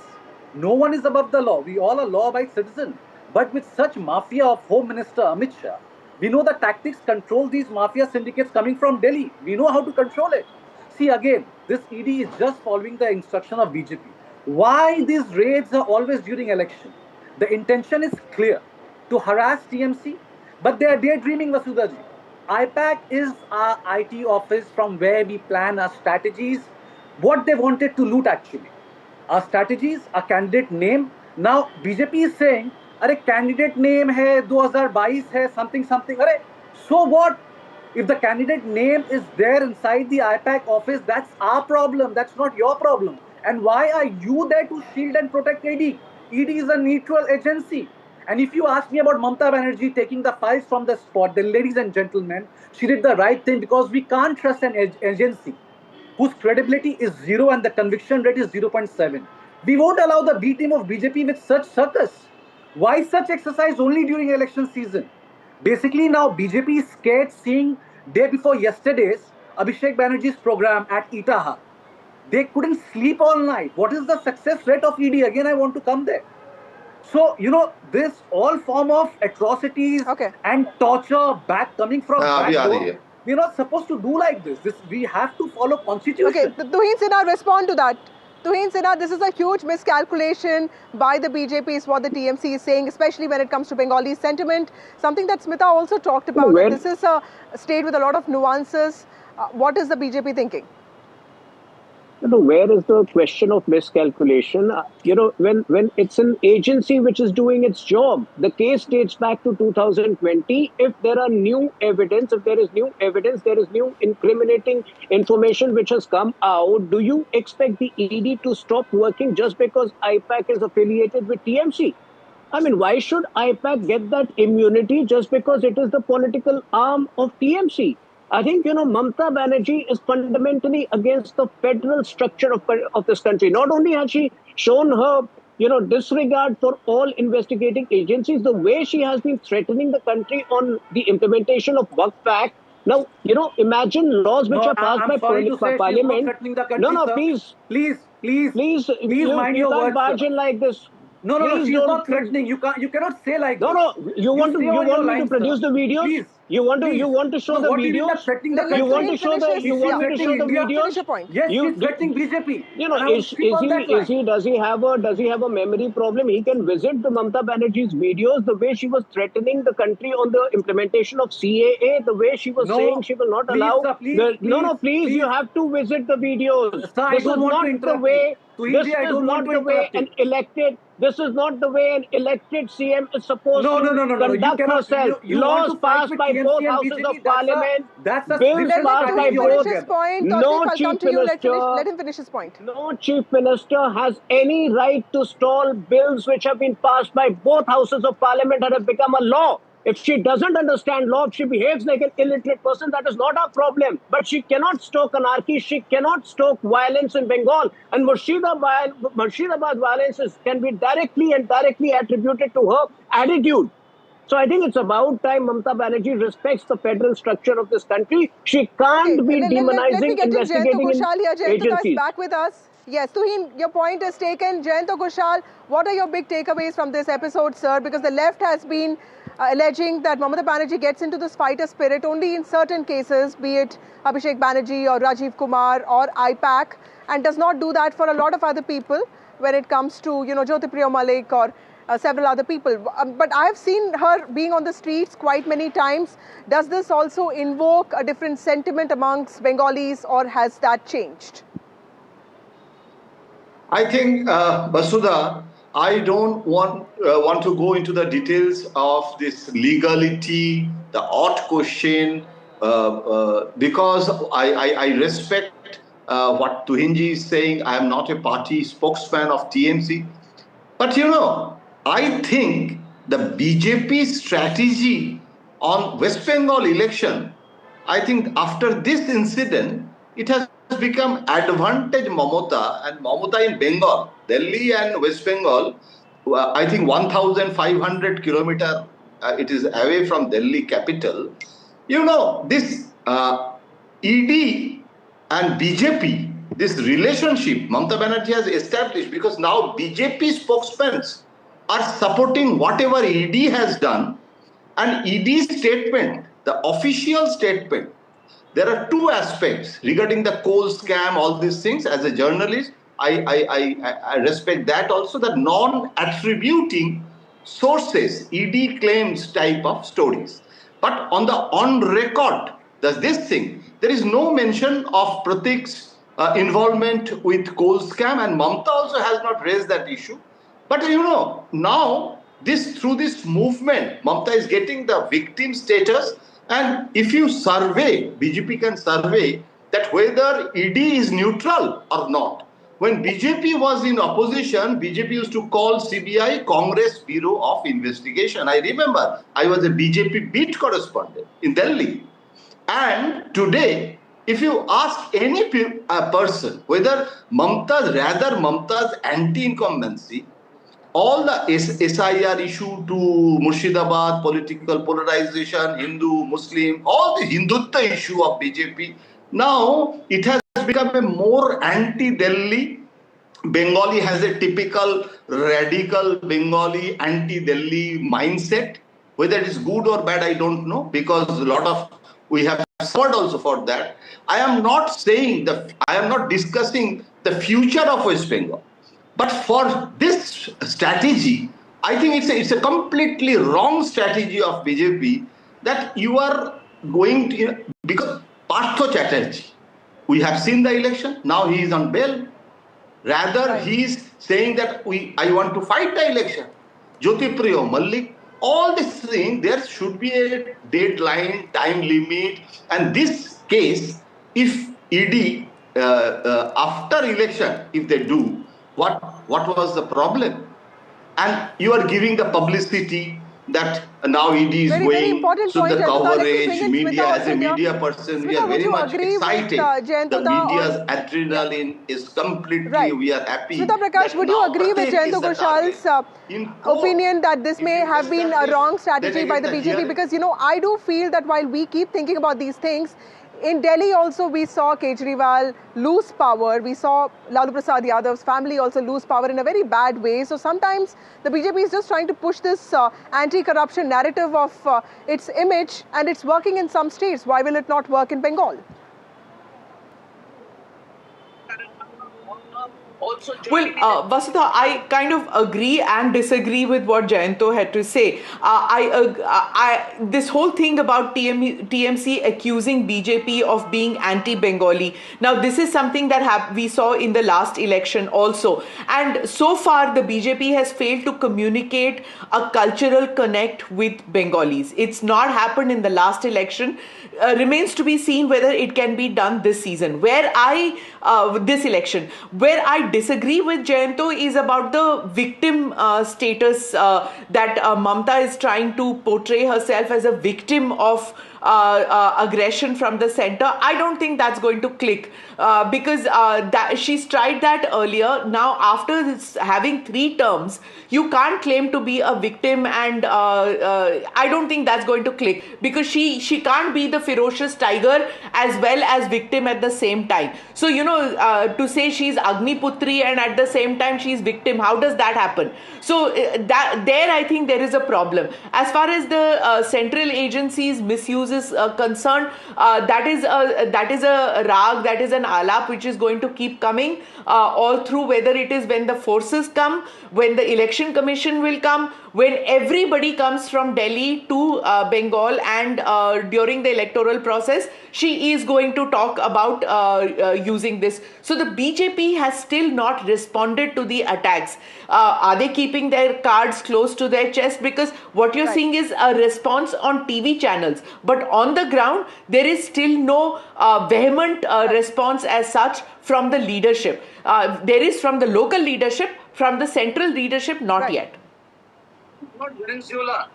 no one is above the law. We all are law-abiding citizens. But with such mafia of Home Minister Amit Shah, we know the tactics control these mafia syndicates coming from Delhi. We know how to control it. See, again, this ED is just following the instruction of BJP. Why these raids are always during election? The intention is clear, to harass TMC, but they are daydreaming, Vasudhaji. IPAC is our IT office from where we plan our strategies, what they wanted to loot actually. Our strategies, our candidate name. Now, BJP is saying, अरे candidate name है 2022 है something. अरे so what? If the candidate name is there inside the IPAC office, that's our problem. That's not your problem. And why are you there to shield and protect ED? ED is a neutral agency. And if you ask me about Mamata Banerjee taking the files from the spot, then ladies and gentlemen, she did the right thing because we can't trust an agency whose credibility is 0 and the conviction rate is 0.7. We won't allow the B team of BJP with such circus. Why such exercise only during election season? Basically now BJP is scared seeing day before yesterday's Abhishek Banerjee's program at Itaha. They couldn't sleep all night. What is the success rate of ED? Again, I want to come there. So, this all form of atrocities and torture coming from back door, we're not supposed to do like this. We have to follow constitution. Okay, Tuhin Sinha, respond to that. Tuhin Sinha, this is a huge miscalculation by the BJP is what the TMC is saying, especially when it comes to Bengali sentiment. Something that Smita also talked about. This is a state with a lot of nuances. What is the BJP thinking? Where is the question of miscalculation? When it's an agency which is doing its job, the case dates back to 2020. If there are new evidence, there is new incriminating information which has come out, do you expect the ED to stop working just because IPAC is affiliated with TMC? Why should IPAC get that immunity just because it is the political arm of TMC? I think, Mamata Banerjee is fundamentally against the federal structure of this country. Not only has she shown her, disregard for all investigating agencies, the way she has been threatening the country on the implementation of Waqf Act. Now, imagine laws which are passed by Parliament. Please, mind your words, barge in like this. No, she's not threatening. You cannot say like this. You want me to produce the videos? Please. You want to show the videos? You want me to show the videos? Yes, he's threatening BJP. Does he have a memory problem? He can visit the Mamata Banerjee's videos, the way she was threatening the country on the implementation of CAA, the way she was saying she will not allow. Please, you have to visit the videos. This is not the way. This is not the way an elected CM is supposed to conduct herself. Laws passed by both houses of Parliament, bills passed by both. No chief minister. Let him finish his point. No chief minister has any right to stall bills which have been passed by both houses of Parliament and have become a law. If she doesn't understand law, if she behaves like an illiterate person, that is not our problem. But she cannot stoke anarchy. She cannot stoke violence in Bengal. And Murshidabad violence can be directly attributed to her attitude. So I think it's about time Mamata Banerjee respects the federal structure of this country. She can't be demonizing investigating agencies. Back with us. Yes, Tuhin, your point is taken. Jayant Kushal, what are your big takeaways from this episode, sir? Because the left has been alleging that Mamata Banerjee gets into this fighter spirit only in certain cases, be it Abhishek Banerjee or Rajiv Kumar or IPAC, and does not do that for a lot of other people when it comes to, Jyotipriya Malik or several other people. But I have seen her being on the streets quite many times. Does this also invoke a different sentiment amongst Bengalis, or has that changed? I think, Basudha, I don't want to go into the details of this legality, the odd question, because I respect what Tuhinji is saying. I am not a party spokesman of TMC. But I think the BJP strategy on West Bengal election, I think after this incident, it has become advantage Mamata, and Mamata in Bengal, Delhi and West Bengal, I think 1,500 kilometers it is away from Delhi capital. This ED and BJP, this relationship Mamata Banerjee has established, because now BJP spokesmen are supporting whatever ED has done, and ED's statement, the official statement. There are two aspects regarding the coal scam, all these things. As a journalist, I respect that also, the non-attributing sources, ED claims type of stories. But on record, this thing, there is no mention of Pratik's involvement with coal scam, and Mamata also has not raised that issue. But now through this movement, Mamata is getting the victim status. And if you survey, BJP can survey that whether ED is neutral or not. When BJP was in opposition, BJP used to call CBI Congress Bureau of Investigation. I remember I was a BJP beat correspondent in Delhi. And today, if you ask any person whether Mamata's anti-incumbency, all the SIR issue to Murshidabad, political polarization, Hindu, Muslim, all the Hindutva issue of BJP, now it has become a more anti-Delhi. Bengali has a typical radical Bengali anti-Delhi mindset. Whether it is good or bad, I don't know, because we have suffered also for that. I am not discussing the future of West Bengal. But for this strategy, I think it's a completely wrong strategy of BJP, that you are going to, because Partho Chatterjee, we have seen the election, now he is on bail. Rather, he is saying that I want to fight the election. Jyotipriya Malik, all these things, there should be a deadline, time limit. And this case, if ED, after election, if they do, what was the problem? And you are giving the publicity that now ED is going, so the coverage, media, as a media person, we are very much excited. The media's adrenaline is completely, we are happy. Smita Prakash, would you agree with Jayant Ghoshal's opinion that this may have been a wrong strategy by the BJP? Because, I do feel that while we keep thinking about these things, in Delhi also we saw Kejriwal lose power. We saw Lalu Prasad Yadav's family also lose power in a very bad way. So sometimes the BJP is just trying to push this anti-corruption narrative of its image, and it's working in some states. Why will it not work in Bengal? Well, Vasudha, I kind of agree and disagree with what Jayanto had to say. This whole thing about TMC accusing BJP of being anti-Bengali. Now, this is something that we saw in the last election also. And so far, the BJP has failed to communicate a cultural connect with Bengalis. It's not happened in the last election. Remains to be seen whether it can be done this season. This election. Where I disagree with Jayanto is about the victim status that Mamata is trying to portray herself as a victim of aggression from the center. I don't think that's going to click because she's tried that earlier. Now, after having 3 terms, you can't claim to be a victim, and I don't think that's going to click because she can't be the ferocious tiger as well as victim at the same time. So, to say she's Agniputri and at the same time she's victim, how does that happen? So there I think there is a problem. As far as the central agencies misuse is concerned, that is a rag, that is an alap which is going to keep coming all through, whether it is when the forces come, when the election commission will come, when everybody comes from Delhi to Bengal, and during the electoral process, she is going to talk about using this. So the BJP has still not responded to the attacks. Are they keeping their cards close to their chest? Because what you're seeing is a response on TV channels, but on the ground, there is still no vehement response as such from the leadership. There is from the local leadership, from the central leadership, not yet. Not Venezuela.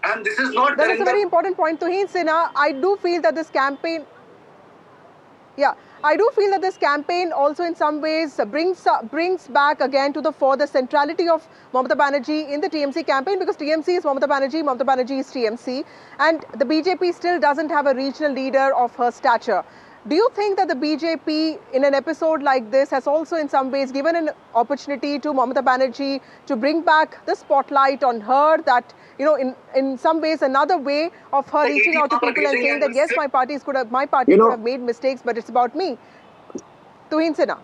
And this is not... That is a very important point, Tuhin Sinha. I do feel that this campaign... I do feel that this campaign also in some ways brings back again to the fore the centrality of Mamata Banerjee in the TMC campaign, because TMC is Mamata Banerjee is TMC, and the BJP still doesn't have a regional leader of her stature. Do you think that the BJP in an episode like this has also in some ways given an opportunity to Mamata Banerjee to bring back the spotlight on her, that, in some ways another way of her reaching out to people and saying that yes, my party could have made mistakes, but it's about me? Tuhin Sinha.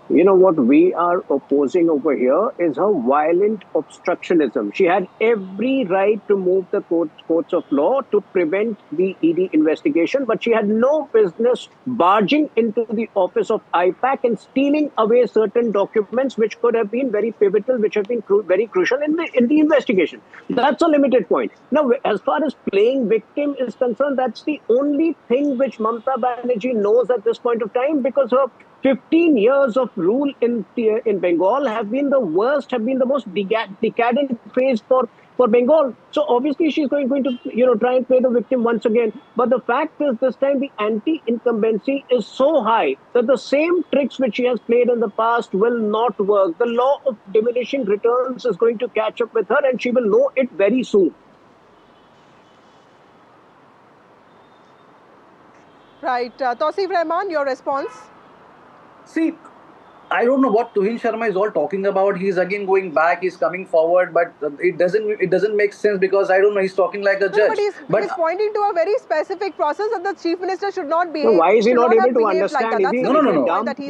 What we are opposing over here is her violent obstructionism. She had every right to move the courts of law to prevent the ED investigation, but she had no business barging into the office of IPAC and stealing away certain documents which could have been very pivotal, which have been very crucial in the investigation. That's a limited point. Now, as far as playing victim is concerned, that's the only thing which Mamata Banerjee knows at this point of time, because her 15 years of rule in Bengal have been the worst, have been the most decadent phase for Bengal. So obviously she's going to try and play the victim once again. But the fact is, this time the anti-incumbency is so high that the same tricks which she has played in the past will not work. The law of diminishing returns is going to catch up with her, and she will know it very soon. Right. Tausif Rahman, your response? See, I don't know what Tuhin Sharma is all talking about. He's again going back, he's coming forward, but it doesn't make sense, because I don't know, he's talking like a judge. But he's pointing to a very specific process that the Chief Minister should not behave. So why is he not able to understand? No.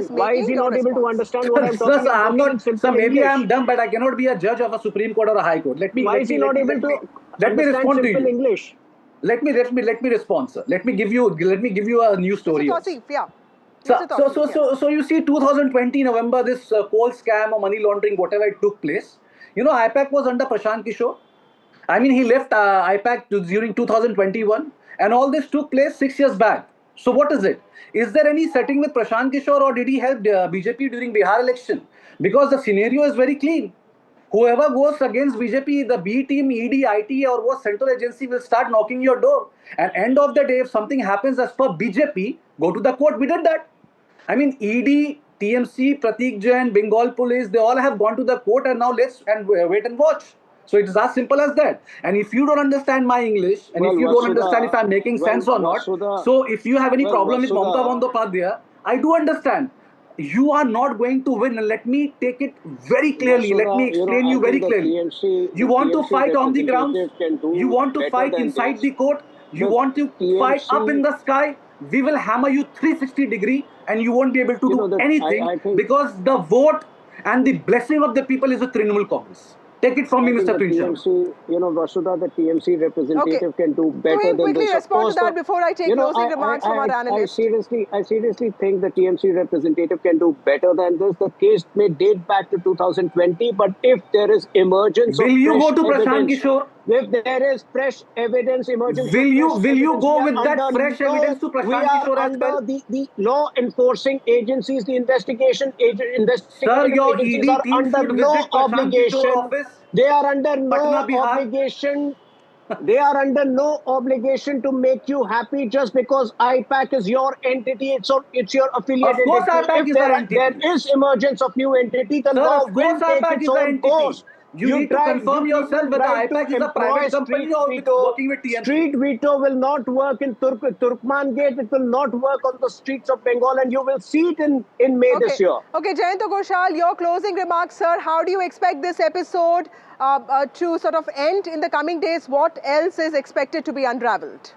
Why is he not able to understand what I'm talking about? So maybe I'm dumb, but I cannot be a judge of a Supreme Court or a High Court. Why is he not able to understand simple English? Let me respond, sir. Let me give you a news story. So you see, 2020 November, this coal scam or money laundering, whatever it took place. IPAC was under Prashant Kishore. I mean, he left IPAC during 2021, and all this took place 6 years back. So what is it? Is there any setting with Prashant Kishore, or did he help BJP during Bihar election? Because the scenario is very clean. Whoever goes against BJP, the B team, ED, IT, or what central agency will start knocking your door. And end of the day, if something happens as per BJP, go to the court. We did that. I mean, ED, TMC, Pratik Jain, Bengal police, they all have gone to the court, and now let's wait and watch. So it's as simple as that. And if you don't understand my English, and if you don't understand if I'm making sense or not, so if you have any problem with Mamata Bandyopadhyay, I do understand. You are not going to win. And let me take it very clearly. Let me explain you very clearly. You want to fight on the ground. You want to fight inside the court. You want to fight up in the sky. We will hammer you 360 degree, and you won't be able to do anything, because the vote and the blessing of the people is a Trinamool Congress. Take it from me, Mr. Prince. Vasudha, the TMC representative can do better than this. Quickly respond to that before I take closing remarks from our analyst. I seriously think the TMC representative can do better than this. The case may date back to 2020, but if there is emergence will you go to Prashant Kishore? If there is fresh evidence emergence, will you go with that fresh evidence to Prashant Kishore as well? The law enforcing agencies, the investigation agencies are under no obligation. They are under no obligation They are under no obligation to make you happy just because IPAC is your entity. It's your affiliate Of course, entity. IPAC If is our entity. there is emergence of new entity, the Sir, law of will course take IPAC its is our own entity. course. You need to confirm yourself whether IPAC is a private company or working with TMC. Street veto will not work in Turkman Gate. It will not work on the streets of Bengal, and you will see it in May this year. Okay, Jayanta Ghoshal, your closing remarks, sir. How do you expect this episode to sort of end in the coming days? What else is expected to be unravelled?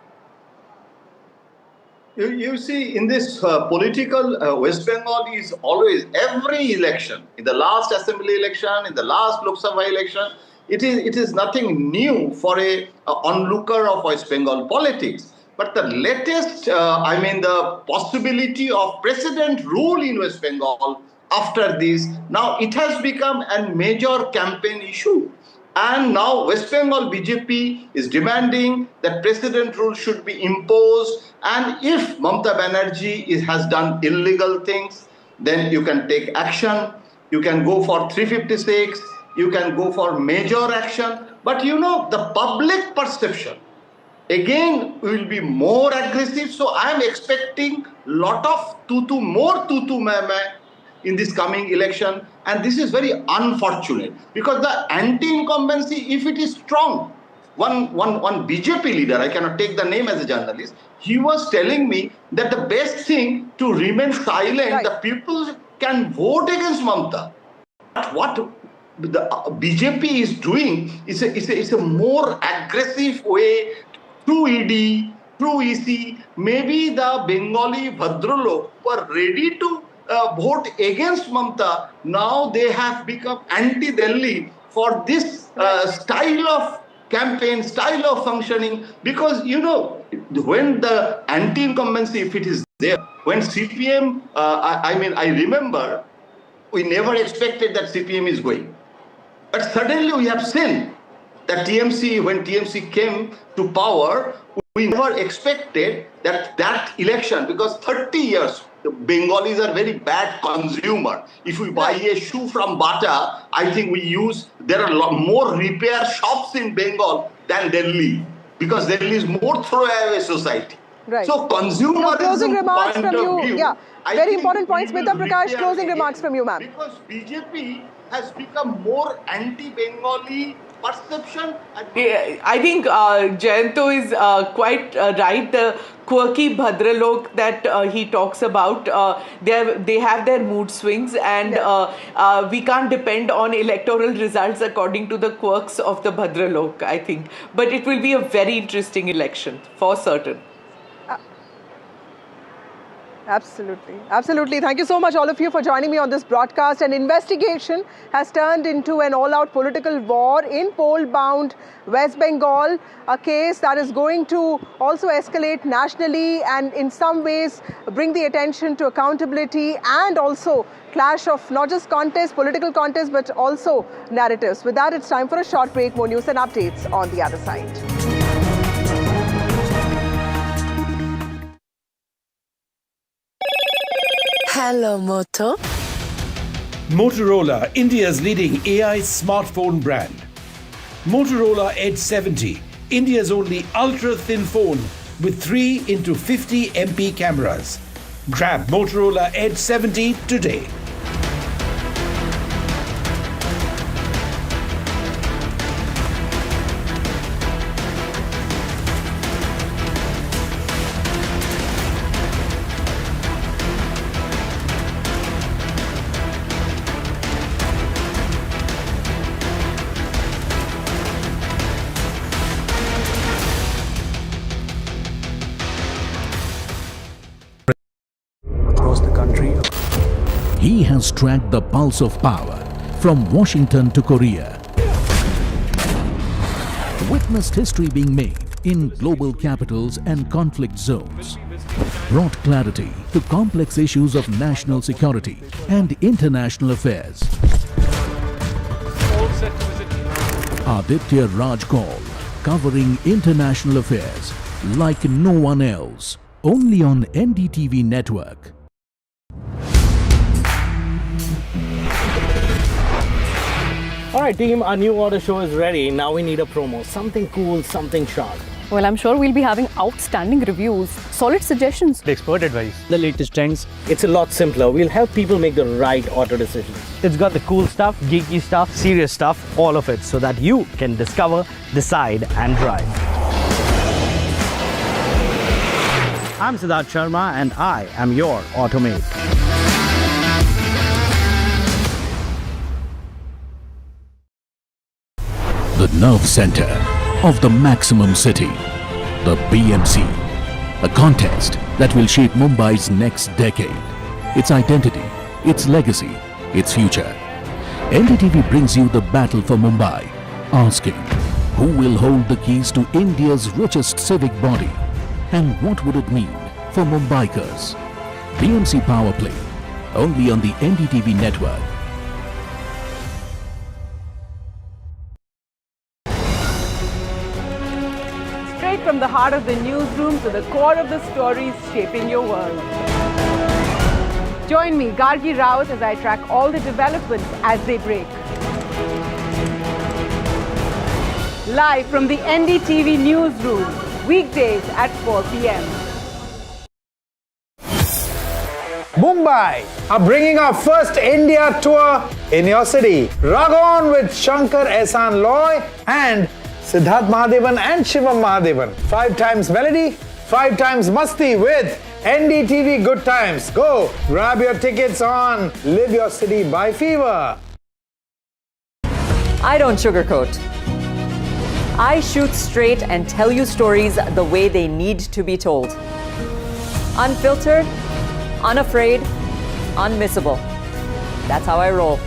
You see, in this political, West Bengal is always, every election, in the last assembly election, in the last Lok Sabha election, it is nothing new for a onlooker of West Bengal politics. But the latest, the possibility of precedent rule in West Bengal after this, now it has become a major campaign issue. And now West Bengal BJP is demanding that precedent rule should be imposed. And if Mamata Banerjee has done illegal things, then you can take action. You can go for 356. You can go for major action. But you know, the public perception, again, will be more aggressive. So I am expecting lot of more tutu meh in this coming election, and this is very unfortunate because the anti-incumbency, if it is strong, one BJP leader, I cannot take the name as a journalist, he was telling me that the best thing to remain silent, the people can vote against Mamata. What the BJP is doing is a more aggressive way through ED, through EC. Maybe the Bengali Bhadralok were ready to vote against Mamata. Now they have become anti-Delhi for this style of campaign, style of functioning, because you know, when the anti-incumbency, if it is there, when CPM, I remember, we never expected that CPM is going. But suddenly we have seen that TMC, when TMC came to power, we never expected that election, because 30 years, the Bengalis are very bad consumer. If we buy a shoe from Bata, I think there are a lot more repair shops in Bengal than Delhi, because Delhi is more throwaway society. Right. So consumerism closing remarks point from of you. view, Yeah, very important points. Smita Prakash, closing remarks from you, ma'am. Because BJP has become more anti-Bengali perception. I think Jayanto is quite right. The quirky Bhadralok that he talks about, they have their mood swings, and we can't depend on electoral results according to the quirks of the Bhadralok, I think. But it will be a very interesting election, for certain. Absolutely. Absolutely. Thank you so much, all of you, for joining me on this broadcast. An investigation has turned into an all-out political war in poll-bound West Bengal, a case that is going to also escalate nationally and in some ways bring the attention to accountability and also clash of not just contests, political contests, but also narratives. With that, it's time for a short break. More news and updates on the other side. Hello, Moto. Motorola, India's leading AI smartphone brand. Motorola Edge 70, India's only ultra-thin phone with 3 into 50 MP cameras. Grab Motorola Edge 70 today. He has tracked the pulse of power from Washington to Korea. Witnessed history being made in global capitals and conflict zones. Brought clarity to complex issues of national security and international affairs. Aditya Raj Kaul, covering international affairs like no one else. Only on NDTV network. All right, team, our new order show is ready. Now we need a promo. Something cool, something sharp. Well, I'm sure we'll be having outstanding reviews, solid suggestions, Expert advice, the latest trends. It's a lot simpler. We'll help people make the right auto decisions. It's got the cool stuff, geeky stuff, serious stuff, all of it, so that you can discover, decide, and drive. I'm Siddharth Sharma, and I am your automate. The nerve center of the maximum city, the BMC, a contest that will shape Mumbai's next decade, its identity, its legacy, its future. NDTV brings you the battle for Mumbai, asking who will hold the keys to India's richest civic body and what would it mean for Mumbaikars. BMC Power Play, only on the NDTV network. From the heart of the newsroom to the core of the stories shaping your world. Join me, Gargi Raut, as I track all the developments as they break. Live from the NDTV newsroom, weekdays at 4 p.m. Mumbai are bringing our first India tour in your city. Rag on with Shankar Ehsan Loy and Siddharth Mahadevan and Shivam Mahadevan. 5 times melody, 5 times masti with NDTV Good Times. Go grab your tickets on Live Your City by Fever. I don't sugarcoat. I shoot straight and tell you stories the way they need to be told. Unfiltered, unafraid, unmissable. That's how I roll.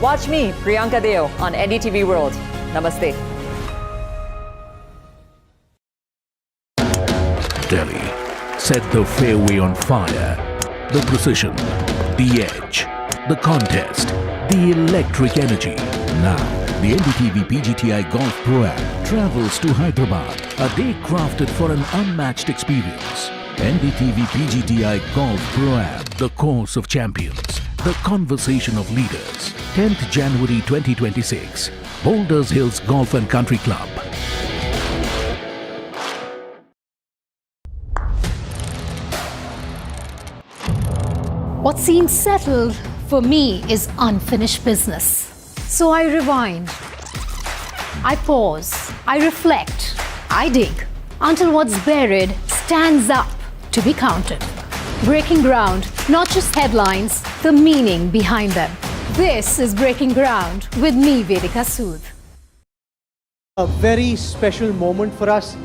Watch me, Priyanka Deo, on NDTV World. Namaste. Delhi set the fairway on fire. The precision, the edge, the contest, the electric energy. Now, the NDTV PGTI Golf Pro-Am travels to Hyderabad, a day crafted for an unmatched experience. NDTV PGTI Golf Pro-Am, the course of champions, the conversation of leaders. 10th January 2026, Boulders Hills Golf and Country Club. What seems settled for me is unfinished business. So I rewind, I pause, I reflect, I dig until what's buried stands up to be counted. Breaking ground, not just headlines, the meaning behind them. This is Breaking Ground with me, Vedika Sood. A very special moment for us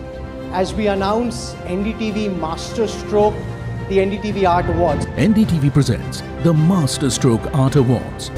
as we announce NDTV Master Stroke, the NDTV Art Awards. NDTV presents the Master Stroke Art Awards.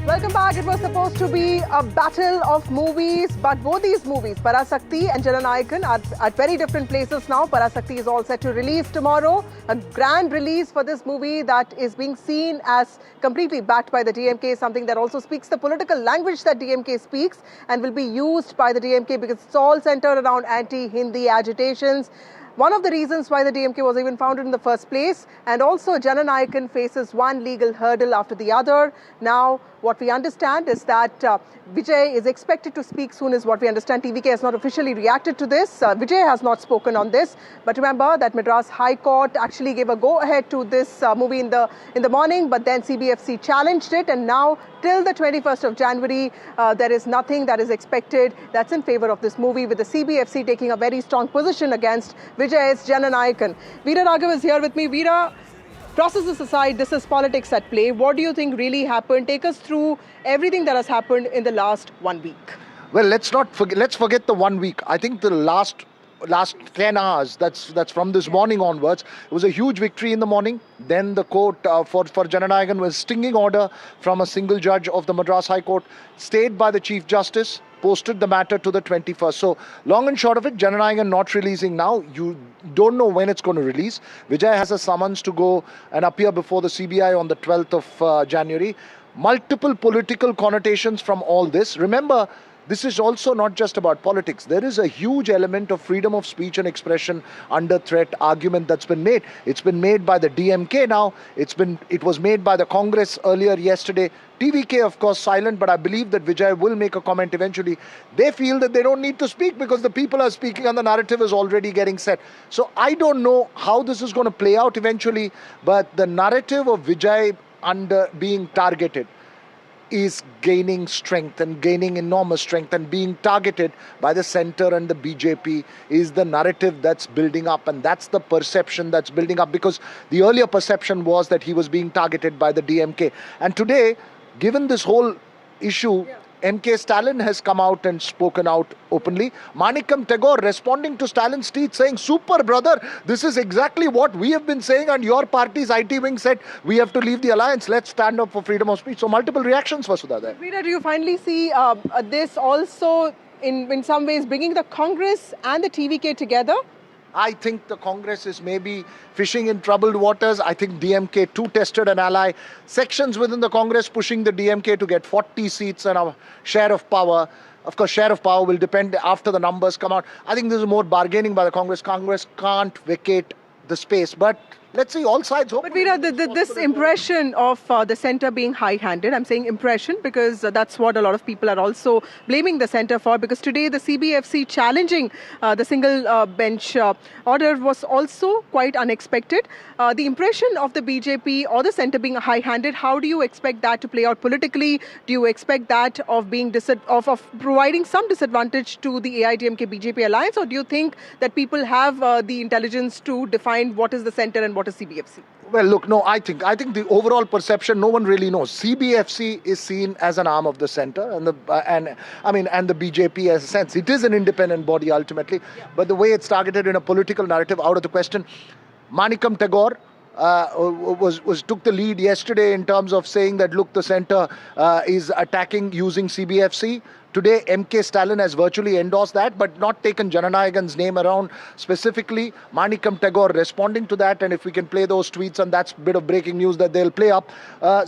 Welcome back. It was supposed to be a battle of movies, but both these movies, Parasaki and Jana Nayagan, are at very different places now. Parasaki is all set to release tomorrow. A grand release for this movie that is being seen as completely backed by the DMK, something that also speaks the political language that DMK speaks and will be used by the DMK because it's all centered around anti-Hindi agitations. One of the reasons why the DMK was even founded in the first place. And also Jana Nayagan faces one legal hurdle after the other. Now, what we understand is that Vijay is expected to speak soon is what we understand. TVK has not officially reacted to this. Vijay has not spoken on this. But remember that Madras High Court actually gave a go-ahead to this movie in the morning. But then CBFC challenged it. And now, till the 21st of January, there is nothing that is expected that's in favor of this movie, with the CBFC taking a very strong position against Vijay's Jana Nayagan. Veera Raghav is here with me. Veera, processes aside, this is politics at play. What do you think really happened? Take us through everything that has happened in the last 1 week. Well, let's forget the 1 week. I think the last 10 hours, that's from this morning onwards, it was a huge victory in the morning. Then the court for Jana Nayagan was stinging order from a single judge of the Madras High Court, stayed by the Chief Justice, posted the matter to the 21st. So long and short of it, Jana Nayagan not releasing now. You don't know when it's going to release. Vijay has a summons to go and appear before the CBI on the 12th of January. Multiple political connotations from all this. Remember, this is also not just about politics. There is a huge element of freedom of speech and expression under threat argument that's been made. It's been made by the DMK now. It was made by the Congress earlier yesterday. TVK, of course, silent, but I believe that Vijay will make a comment eventually. They feel that they don't need to speak because the people are speaking and the narrative is already getting set. So I don't know how this is going to play out eventually, but the narrative of Vijay under being targeted is gaining strength and gaining enormous strength, and being targeted by the center and the BJP is the narrative that's building up, and that's the perception that's building up, because the earlier perception was that he was being targeted by the DMK. And today, given this whole issue, MK Stalin has come out and spoken out openly. Manikam Tagore responding to Stalin's tweet saying, super brother, this is exactly what we have been saying, and your party's IT wing said we have to leave the alliance. Let's stand up for freedom of speech. So multiple reactions, Vasudha, there. Veera, do you finally see this also in some ways bringing the Congress and the TVK together? I think the Congress is maybe fishing in troubled waters. I think DMK too tested an ally. Sections within the Congress pushing the DMK to get 40 seats and a share of power. Of course, share of power will depend after the numbers come out. I think this is more bargaining by the Congress. Congress can't vacate the space, but let's see, all sides hope. But Veera, this impression of the centre being high-handed, I'm saying impression because that's what a lot of people are also blaming the centre for, because today the CBFC challenging the single bench order was also quite unexpected. The impression of the BJP or the centre being high-handed, how do you expect that to play out politically? Do you expect that of being of providing some disadvantage to the AIDMK-BJP alliance, or do you think that people have the intelligence to define what is the centre and what is CBFC? Well, look, no, I think the overall perception, no one really knows. CBFC is seen as an arm of the centre, and the BJP as a sense. It is an independent body ultimately, but the way it's targeted in a political narrative, out of the question. Manikam Tagore took the lead yesterday in terms of saying that, look, the centre is attacking using CBFC. Today, MK Stalin has virtually endorsed that, but not taken Jana Nayagan's name around specifically. Manikam Tagore responding to that, and if we can play those tweets, and that's a bit of breaking news that they'll play up,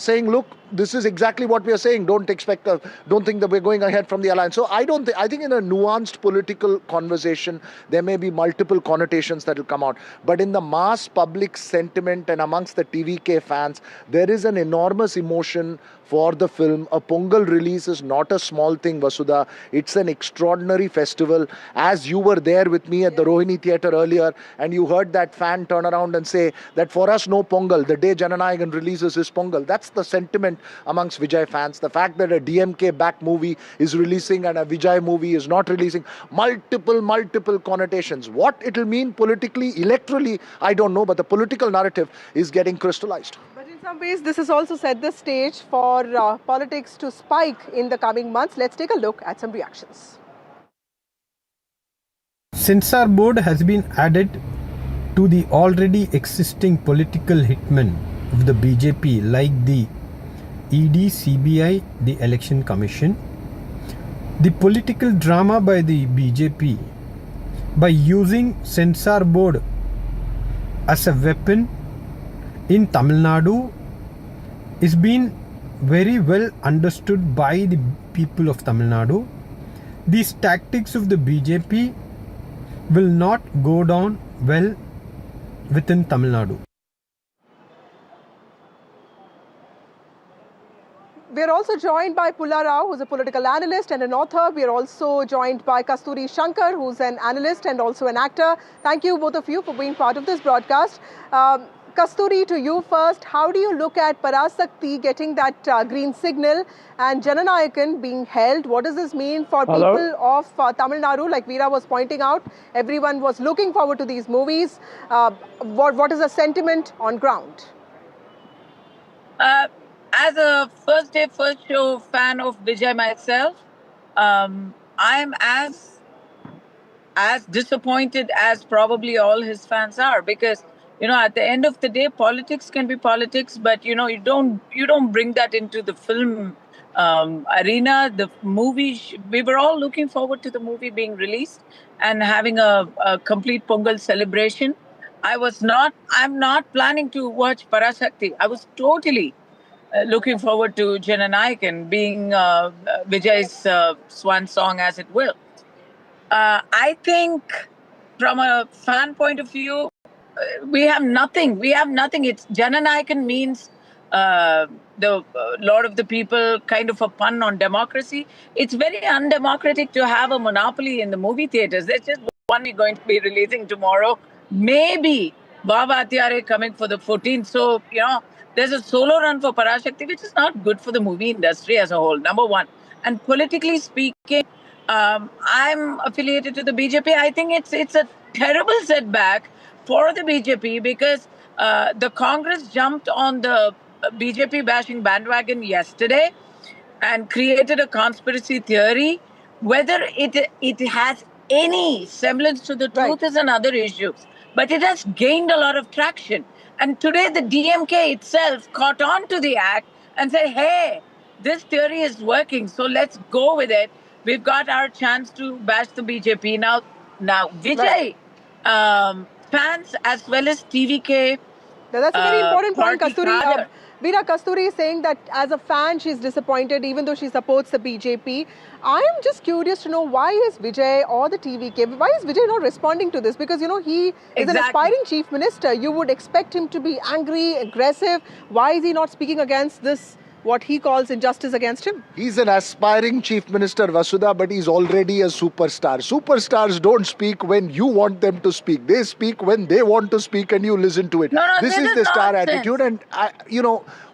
saying, look, this is exactly what we are saying. Don't think that we're going ahead from the alliance. So I think in a nuanced political conversation, there may be multiple connotations that will come out. But in the mass public sentiment and amongst the TVK fans, there is an enormous emotion for the film. A Pongal release is not a small thing, Vasudha. It's an extraordinary festival. As you were there with me at the Rohini Theatre earlier, and you heard that fan turn around and say that for us, no Pongal. The day Jana Nayagan releases is Pongal. That's the sentiment amongst Vijay fans. The fact that a DMK-backed movie is releasing and a Vijay movie is not releasing, multiple connotations. What it'll mean politically, electorally, I don't know, but the political narrative is getting crystallized. But in some ways, this has also set the stage for politics to spike in the coming months. Let's take a look at some reactions. Censor Board has been added to the already existing political hitmen of the BJP, like the ED, CBI, the Election Commission. The political drama by the BJP by using Censor Board as a weapon in Tamil Nadu is being very well understood by the people of Tamil Nadu. These tactics of the BJP will not go down well within Tamil Nadu. We are also joined by Pulla Rao, who's a political analyst and an author. We are also joined by Kasturi Shankar, who's an analyst and also an actor. Thank you, both of you, for being part of this broadcast. Kasturi, to you first. How do you look at Parasaki getting that green signal and Jana Nayagan being held? What does this mean for people of Tamil Nadu? Like Veera was pointing out, everyone was looking forward to these movies. What is the sentiment on ground? As a first day, first show fan of Vijay myself, I'm as disappointed as probably all his fans are, because at the end of the day, politics can be politics, but you don't bring that into the film arena. The movie, we were all looking forward to the movie being released and having a complete Pongal celebration. I'm not planning to watch Parasaki. I was totally looking forward to Jana Nayagan being Vijay's swan song, as it will. I think from a fan point of view, we have nothing. We have nothing. It's Jana Nayagan means the Lord of the People, kind of a pun on democracy. It's very undemocratic to have a monopoly in the movie theaters. There's just one we're going to be releasing tomorrow. Maybe Baba Atyare coming for the 14th. So, there's a solo run for Parasaki, which is not good for the movie industry as a whole, number one. And politically speaking, I'm affiliated to the BJP. I think it's a terrible setback for the BJP because the Congress jumped on the BJP bashing bandwagon yesterday and created a conspiracy theory. Whether it has any semblance to the truth is another issue. But it has gained a lot of traction. And today the DMK itself caught on to the act and said, hey, this theory is working, so let's go with it. We've got our chance to bash the BJP. Now Vijay fans as well as TVK. That's a very important point, party Kasturi. Veera Kasturi is saying that as a fan, she's disappointed even though she supports the BJP. I am just curious to know why is Vijay or the TVK, why is Vijay not responding to this? Because, he is an aspiring chief minister. You would expect him to be angry, aggressive. Why is he not speaking against this, what he calls injustice against him? He's an aspiring chief minister, Vasudha, but he's already a superstar. Superstars don't speak when you want them to speak. They speak when they want to speak and you listen to it. This is the star attitude. And,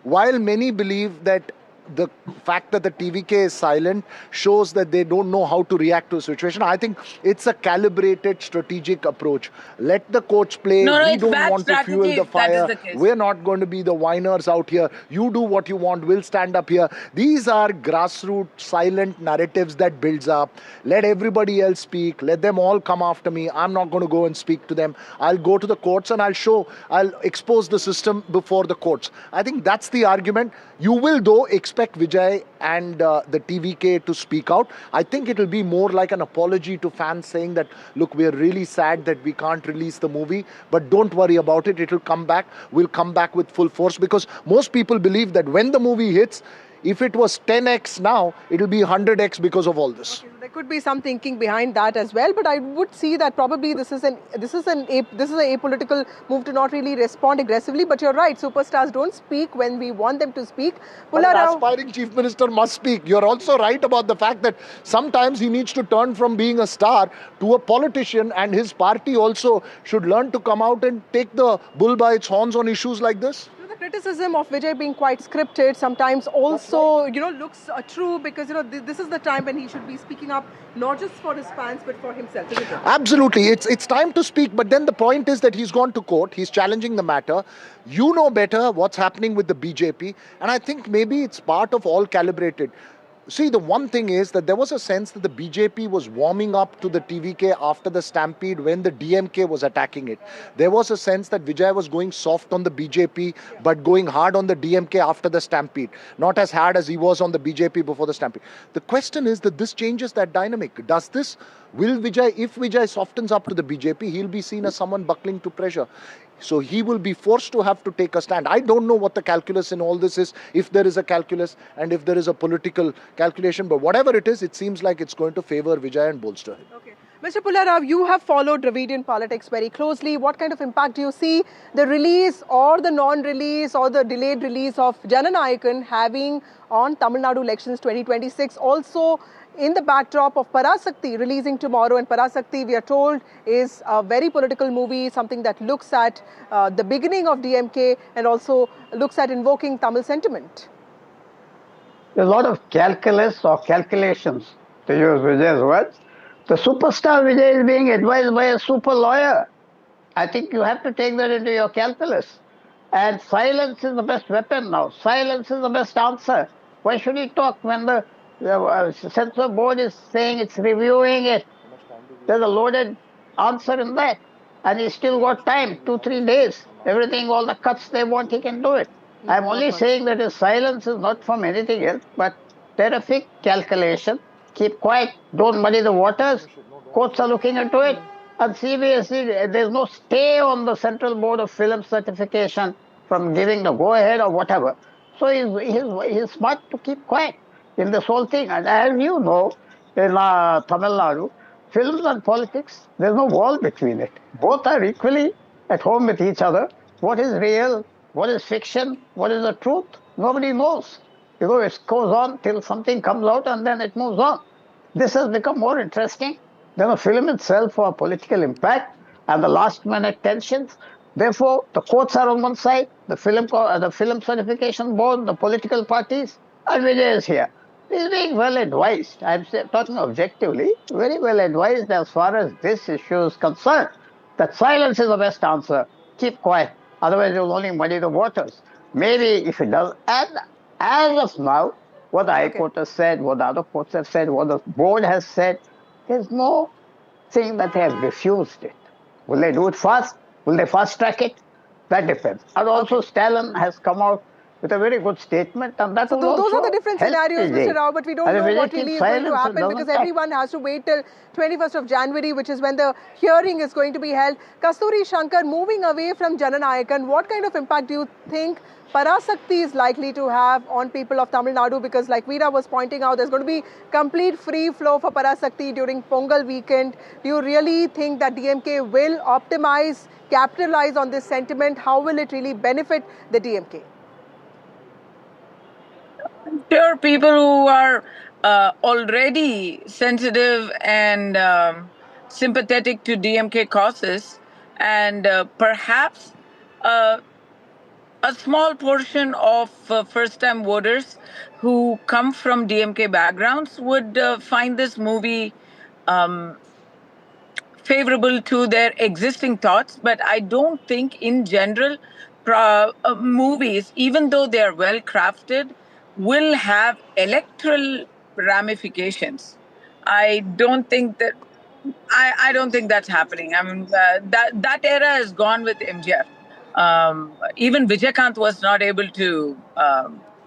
while many believe that the fact that the TVK is silent shows that they don't know how to react to a situation, I think it's a calibrated strategic approach. Let the coach play. We don't want to fuel the fire. We're not going to be the whiners out here. You do what you want. We'll stand up here. These are grassroots silent narratives that builds up. Let everybody else speak. Let them all come after me. I'm not going to go and speak to them. I'll go to the courts and I'll expose the system before the courts. I think that's the argument. You will, though, expect Vijay and the TVK to speak out. I think it will be more like an apology to fans saying that, look, we're really sad that we can't release the movie, but don't worry about it. It will come back. We'll come back with full force, because most people believe that when the movie hits, if it was 10x now, it will be 100x because of all this. Okay, there could be some thinking behind that as well, but I would see that probably this is an apolitical move to not really respond aggressively. But you're right, superstars don't speak when we want them to speak. But an aspiring chief minister must speak. You're also right about the fact that sometimes he needs to turn from being a star to a politician, and his party also should learn to come out and take the bull by its horns on issues like this. Criticism of Vijay being quite scripted sometimes also, looks true, because, this is the time when he should be speaking up, not just for his fans, but for himself, isn't it? Absolutely. It's time to speak, but then the point is that he's gone to court. He's challenging the matter. You know better what's happening with the BJP, and I think maybe it's part of all calibrated. See, the one thing is that there was a sense that the BJP was warming up to the TVK after the stampede when the DMK was attacking it. There was a sense that Vijay was going soft on the BJP but going hard on the DMK after the stampede. Not as hard as he was on the BJP before the stampede. The question is that this changes that dynamic. Will Vijay, if Vijay softens up to the BJP, he'll be seen as someone buckling to pressure. So he will be forced to have to take a stand. I don't know what the calculus in all this is, if there is a calculus and if there is a political calculation. But whatever it is, it seems like it's going to favor Vijay and bolster him. Okay. Mr. Pullarao, you have followed Dravidian politics very closely. What kind of impact do you see the release or the non-release or the delayed release of Jana Nayagan having on Tamil Nadu elections 2026? Also, in the backdrop of Parasaki releasing tomorrow, and Parasaki, we are told, is a very political movie, something that looks at the beginning of DMK and also looks at invoking Tamil sentiment. There's a lot of calculus or calculations, to use Vijay's words. The superstar Vijay is being advised by a super lawyer. I think you have to take that into your calculus. And silence is the best weapon now. Silence is the best answer. Why should he talk when the Censor Board is saying it's reviewing it? There's a loaded answer in that. And he's still got time, 2-3 days. Everything, all the cuts they want, he can do it. I'm only saying that his silence is not from anything else, but terrific calculation. Keep quiet, don't muddy the waters. Courts are looking into it. And CBFC, there's no stay on the Central Board of Film Certification from giving the go-ahead or whatever. So he's smart to keep quiet in this whole thing. And as you know, in Tamil Nadu, films and politics, there's no wall between it. Both are equally at home with each other. What is real? What is fiction? What is the truth? Nobody knows. You know, it goes on till something comes out and then it moves on. This has become more interesting than the film itself for political impact and the last-minute tensions. Therefore, the courts are on one side, the film certification board, the political parties, and Vijay is here. He's being well advised. I'm talking objectively, very well advised as far as this issue is concerned. That silence is the best answer. Keep quiet. Otherwise, you'll only muddy the waters. Maybe if it does, and as of now, what the High Court has said, what the other courts have said, what the board has said, there's no thing that they have refused it. Will they do it fast? Will they fast track it? That depends. And also, Stalin has come out with a very good statement, and that will those also are the different help scenarios, Vijay. Mr. Rao, but we don't And know if what Vijay really keeps is going to silence, it happen doesn't because affect. everyone has to wait till 21st of January, which is when the hearing is going to be held. Kasturi Shankar, moving away from Jana Nayagan, what kind of impact do you think Parasakti is likely to have on people of Tamil Nadu? Because like Veera was pointing out, there's going to be complete free flow for Parasakti during Pongal weekend. Do you really think that DMK will optimize, capitalize on this sentiment? How will it really benefit the DMK? Sure, people who are already sensitive and sympathetic to DMK causes, and perhaps a small portion of first-time voters who come from DMK backgrounds would find this movie favorable to their existing thoughts. But I don't think, in general, movies, even though they are well crafted, will have electoral ramifications. I don't think that. I don't think that's happening. I mean, that era is gone with MGR. Even Vijaykanth was not able to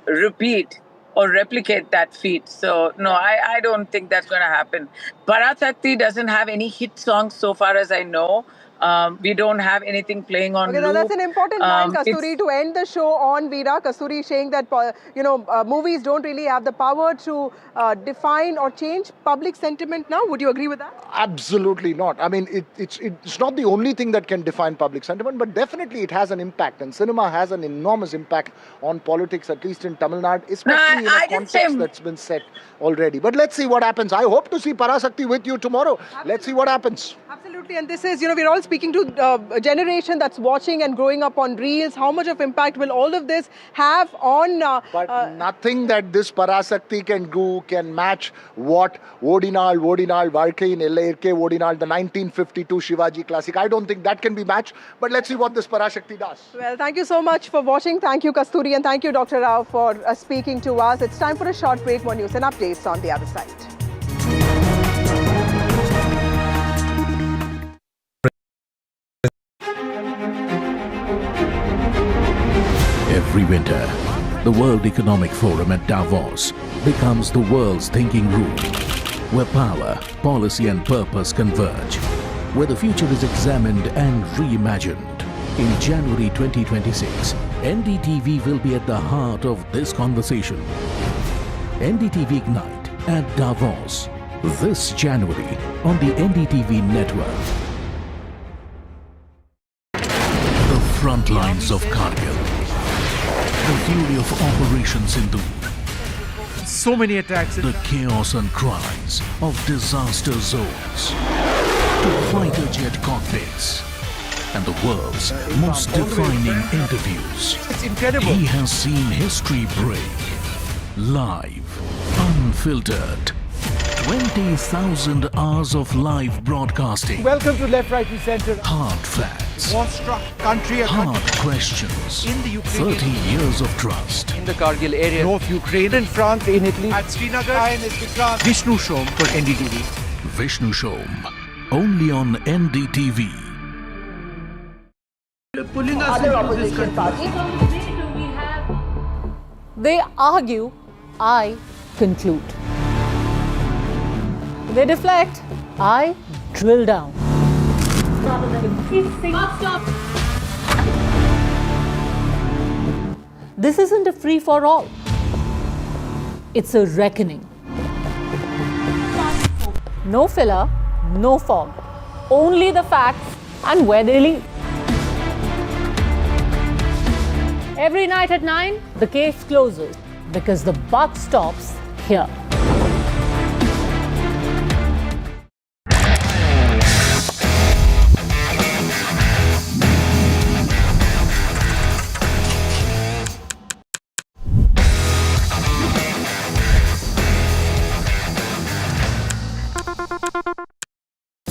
repeat or replicate that feat. So, no, I don't think that's going to happen. Parasakti doesn't have any hit songs so far as I know. We don't have anything playing on loop. That's an important line, Kasturi, to end the show on, Veera. Kasturi saying that, movies don't really have the power to define or change public sentiment now. Would you agree with that? Absolutely not. I mean, it's not the only thing that can define public sentiment, but definitely it has an impact. And cinema has an enormous impact on politics, at least in Tamil Nadu, especially in a context that's been set already. But let's see what happens. I hope to see Parasakti with you tomorrow. Absolutely. Let's see what happens. Absolutely. And this is, we're all speaking to a generation that's watching and growing up on reels. How much of impact will all of this have on... but nothing that this Parasakti can do can match what Vodinal, Valke in LARK, Vodinal, the 1952 Shivaji classic. I don't think that can be matched. But let's see what this Parasakti does. Well, thank you so much for watching. Thank you, Kasturi, and thank you, Dr. Rao, for speaking to us. It's time for a short break. More news and updates on the other side. Every winter, the World Economic Forum at Davos becomes the world's thinking room, where power, policy and purpose converge, where the future is examined and reimagined. In January 2026, NDTV will be at the heart of this conversation. NDTV Ignite at Davos, this January on the NDTV network. The front lines of Kargil. The fury of Operation Sindhu. So many attacks. The chaos and cries of disaster zones. To fighter jet cockpits. And the world's most defining interviews. It's incredible. He has seen history break. Live. Unfiltered. 20,000 hours of live broadcasting. Welcome to Left, Right and Center. Hard facts. War-struck country. Hard questions. In the Ukraine. 30 years of trust. In the Kargil area. North Ukraine. In France. In Italy. At Srinagar. Vishnu Shom for NDTV. Vishnu Shom. Only on NDTV. Pulling us into this country. They argue, I conclude. They deflect, I drill down. This isn't a free-for-all. It's a reckoning. No filler, no fog. Only the facts and where they lead. Every night at 9, the case closes because the buck stops here.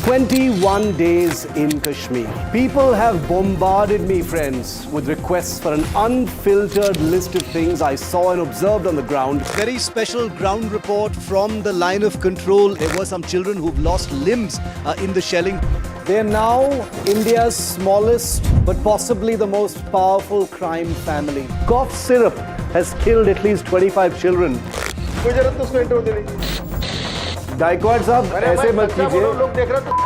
"21 days in Kashmir. People have bombarded me, friends, with requests for an unfiltered list of things I saw and observed on the ground. Very special ground report from the line of control. There were some children who've lost limbs in the shelling. They're now India's smallest but possibly the most powerful crime family. Cough syrup has killed at least 25 children. Gaikwad sahab, aise mat kijiye.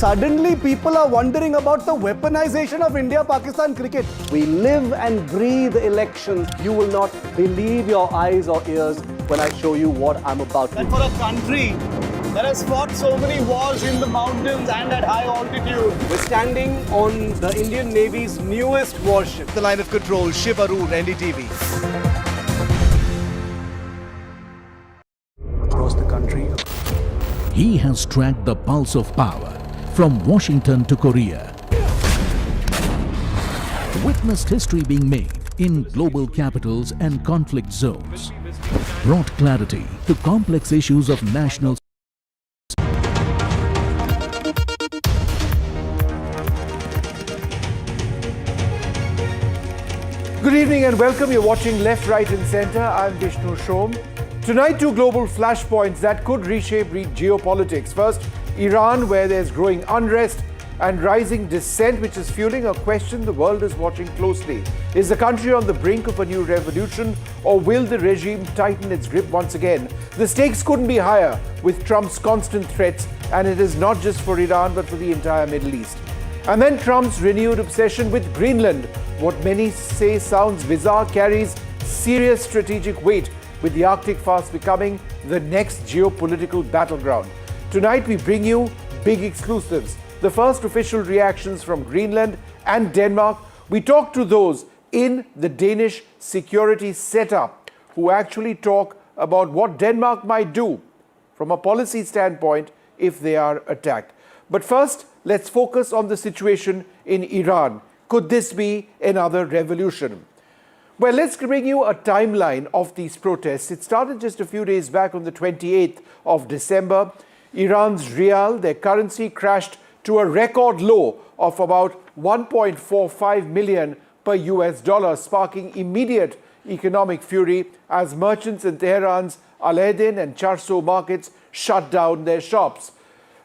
Suddenly people are wondering about the weaponization of India-Pakistan cricket. We live and breathe elections. You will not believe your eyes or ears when I show you what I'm about to do. And for a country that has fought so many wars in the mountains and at high altitude. We're standing on the Indian Navy's newest warship, the line of control, Shiv Arur, NDTV. Across the country. He has tracked the pulse of power from Washington to Korea. Witnessed history being made in global capitals and conflict zones. Brought clarity to complex issues of national Good evening and welcome. You're watching Left, Right and Centre. I'm Vishnu Shom. Tonight, two global flashpoints that could reshape geopolitics. First, Iran, where there's growing unrest and rising dissent, which is fueling a question the world is watching closely. Is the country on the brink of a new revolution, or will the regime tighten its grip once again? The stakes couldn't be higher with Trump's constant threats, and it is not just for Iran but for the entire Middle East. And then Trump's renewed obsession with Greenland. What many say sounds bizarre carries serious strategic weight, with the Arctic fast becoming the next geopolitical battleground. Tonight we bring you big exclusives. The first official reactions from Greenland and Denmark. We talk to those in the Danish security setup who actually talk about what Denmark might do from a policy standpoint if they are attacked. But first, let's focus on the situation in Iran. Could this be another revolution? Well, let's bring you a timeline of these protests. It started just a few days back on the 28th of December. Iran's rial, their currency, crashed to a record low of about 1.45 million per US dollar, sparking immediate economic fury as merchants in Tehran's Al-Adin and Charso markets shut down their shops.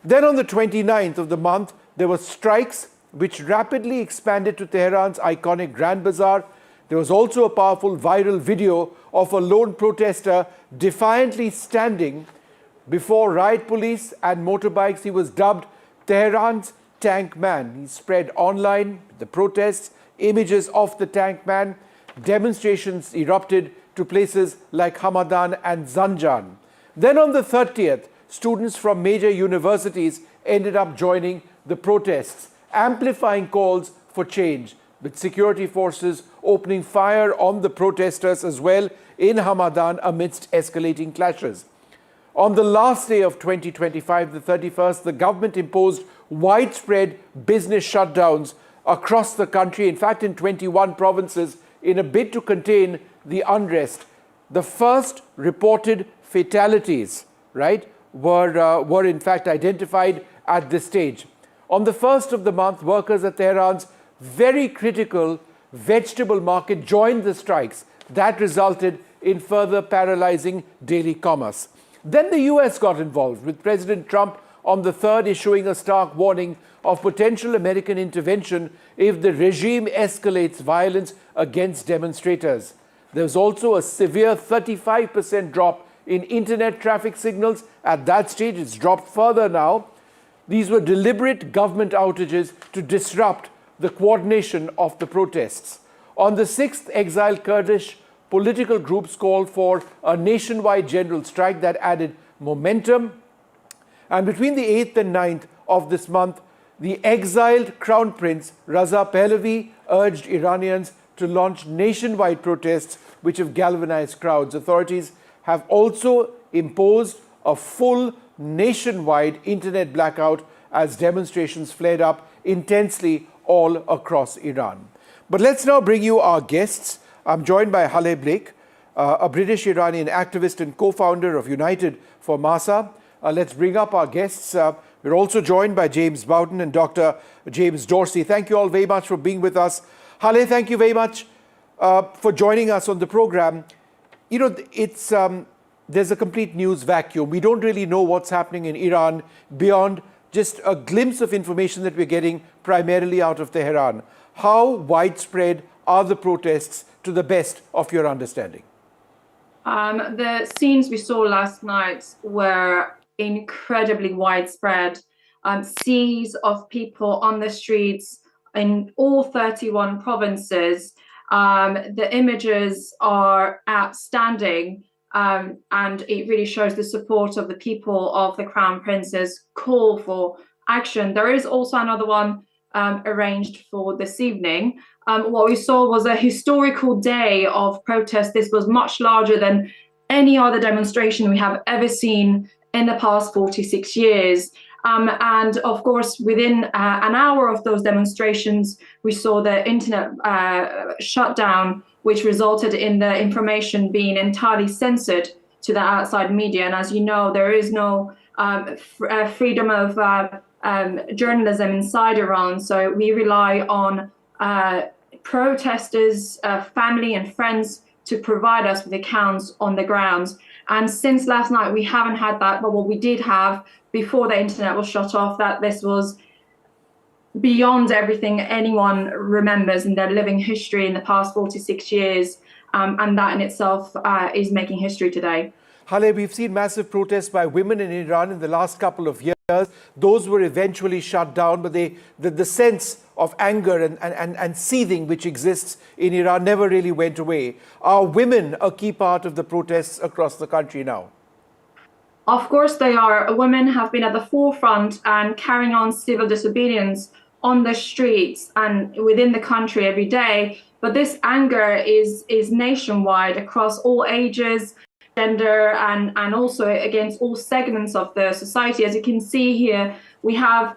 Then on the 29th of the month, there were strikes which rapidly expanded to Tehran's iconic Grand Bazaar. There was also a powerful viral video of a lone protester defiantly standing before riot police and motorbikes. He was dubbed Tehran's Tank Man. He spread online the protests, images of the Tank Man. Demonstrations erupted to places like Hamadan and Zanjan. Then on the 30th, students from major universities ended up joining the protests, amplifying calls for change, with security forces opening fire on the protesters as well in Hamadan amidst escalating clashes. On the last day of 2025, the 31st, the government imposed widespread business shutdowns across the country, in fact in 21 provinces, in a bid to contain the unrest. The first reported fatalities, were in fact identified at this stage. On the 1st of the month, workers at Tehran's very critical vegetable market joined the strikes. That resulted in further paralyzing daily commerce. Then the US got involved, with President Trump on the 3rd issuing a stark warning of potential American intervention if the regime escalates violence against demonstrators. There was also a severe 35% drop in internet traffic signals. At that stage, it's dropped further now. These were deliberate government outages to disrupt the coordination of the protests. On the 6th, exiled Kurdish political groups called for a nationwide general strike that added momentum. And between the 8th and 9th of this month, the exiled Crown Prince Raza Pahlavi urged Iranians to launch nationwide protests which have galvanized crowds. Authorities have also imposed a full nationwide internet blackout as demonstrations flared up intensely all across Iran. But let's now bring you our guests. I'm joined by Haleh Blake, a British-Iranian activist and co-founder of United for Masa. Let's bring up our guests. We're also joined by James Bowden and Dr. James Dorsey. Thank you all very much for being with us. Haleh, thank you very much for joining us on the program. You know, there's a complete news vacuum. We don't really know what's happening in Iran beyond just a glimpse of information that we're getting primarily out of Tehran. How widespread are the protests to the best of your understanding? The scenes we saw last night were incredibly widespread. Seas of people on the streets in all 31 provinces. The images are outstanding, and it really shows the support of the people of the Crown Prince's call for action. There is also another one arranged for this evening. What we saw was a historical day of protest. This was much larger than any other demonstration we have ever seen in the past 46 years. And of course, within an hour of those demonstrations, we saw the internet shutdown, which resulted in the information being entirely censored to the outside media. And as you know, there is no freedom of journalism inside Iran. So we rely on protesters, family and friends to provide us with accounts on the ground. And since last night, we haven't had that. But what we did have before the internet was shut off, that this was beyond everything anyone remembers in their living history in the past 46 years. And that in itself is making history today. Haleh, we've seen massive protests by women in Iran in the last couple of years. Those were eventually shut down, but the sense of anger and seething which exists in Iran never really went away. Are women a key part of the protests across the country now? Of course they are. Women have been at the forefront and carrying on civil disobedience on the streets and within the country every day. But this anger is nationwide across all ages, gender, and also against all segments of the society. As you can see here, we have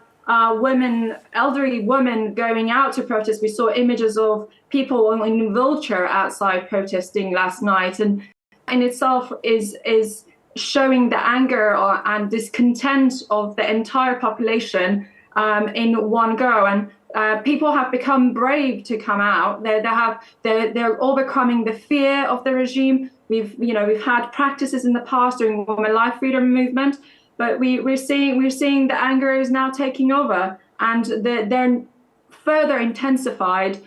women, elderly women going out to protest. We saw images of people in wheelchair outside protesting last night, and in itself is showing the anger and discontent of the entire population in one go. And people have become brave to come out. They're overcoming the fear of the regime. We've had practices in the past during women life freedom movement, but we're seeing the anger is now taking over, and they're further intensified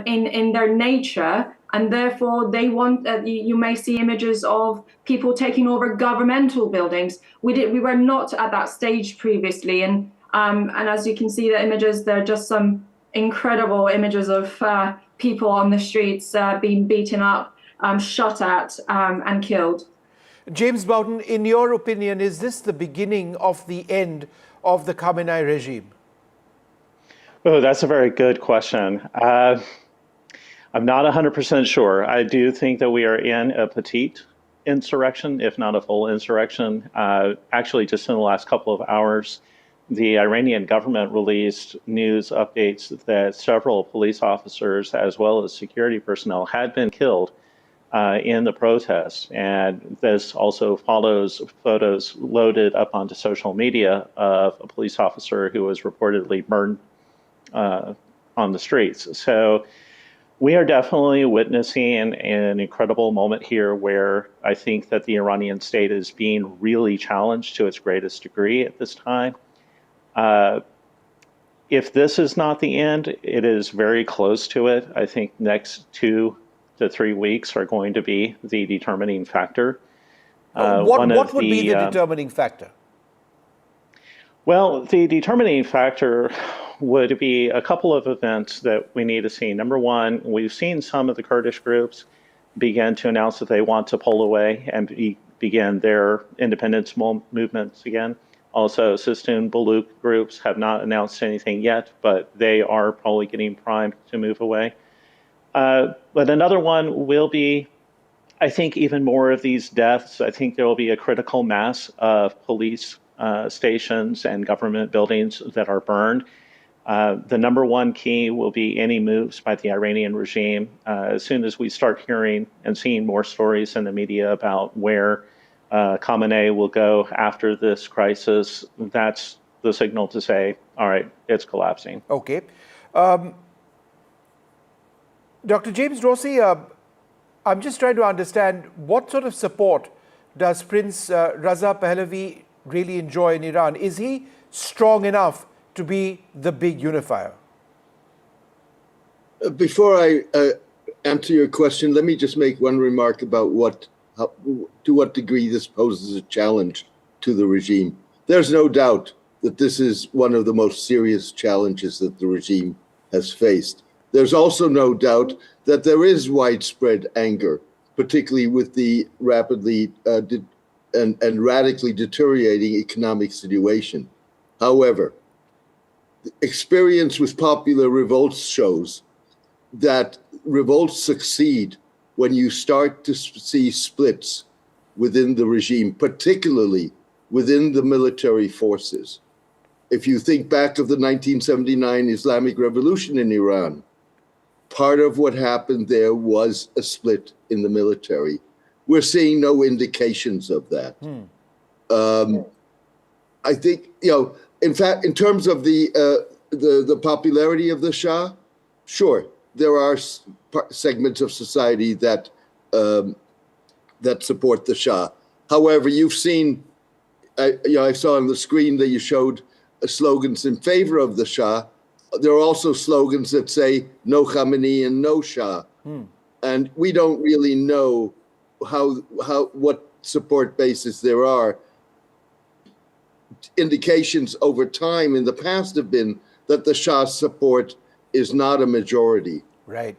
in their nature, and therefore they want. You may see images of people taking over governmental buildings. We were not at that stage previously, and as you can see the images, they're just some incredible images of people on the streets being beaten up, shot at, and killed. James Bowden, in your opinion, is this the beginning of the end of the Khamenei regime? Oh, that's a very good question. I'm not 100% sure. I do think that we are in a petite insurrection, if not a full insurrection. Actually, just in the last couple of hours, the Iranian government released news updates that several police officers, as well as security personnel, had been killed in the protests. And this also follows photos loaded up onto social media of a police officer who was reportedly burned on the streets. So we are definitely witnessing an incredible moment here where I think that the Iranian state is being really challenged to its greatest degree at this time. If this is not the end, it is very close to it. I think next 2 to 3 weeks are going to be the determining factor. What would be the determining factor? Well, the determining factor would be a couple of events that we need to see. Number one, we've seen some of the Kurdish groups begin to announce that they want to pull away and begin their independence movements again. Also, Sistun Baluch groups have not announced anything yet, but they are probably getting primed to move away. But another one will be, I think, even more of these deaths. I think there will be a critical mass of police stations and government buildings that are burned. The number one key will be any moves by the Iranian regime. As soon as we start hearing and seeing more stories in the media about where Khamenei will go after this crisis, that's the signal to say, all right, it's collapsing. Okay. Dr. James Dorsey, I'm just trying to understand what sort of support does Prince Raza Pahlavi really enjoy in Iran? Is he strong enough to be the big unifier? Before I answer your question, let me just make one remark about to what degree this poses a challenge to the regime. There's no doubt that this is one of the most serious challenges that the regime has faced. There's also no doubt that there is widespread anger, particularly with the rapidly and radically deteriorating economic situation. However, experience with popular revolts shows that revolts succeed when you start to see splits within the regime, particularly within the military forces. If you think back of the 1979 Islamic Revolution in Iran, part of what happened there was a split in the military. We're seeing no indications of that. I think, in fact, in terms of the popularity of the Shah, sure, there are segments of society that that support the Shah. However, you've seen, I saw on the screen that you showed slogans in favor of the Shah. There are also slogans that say no Khamenei and no Shah, and we don't really know what support bases there are. Indications over time in the past have been that the Shah's support is not a majority. Right.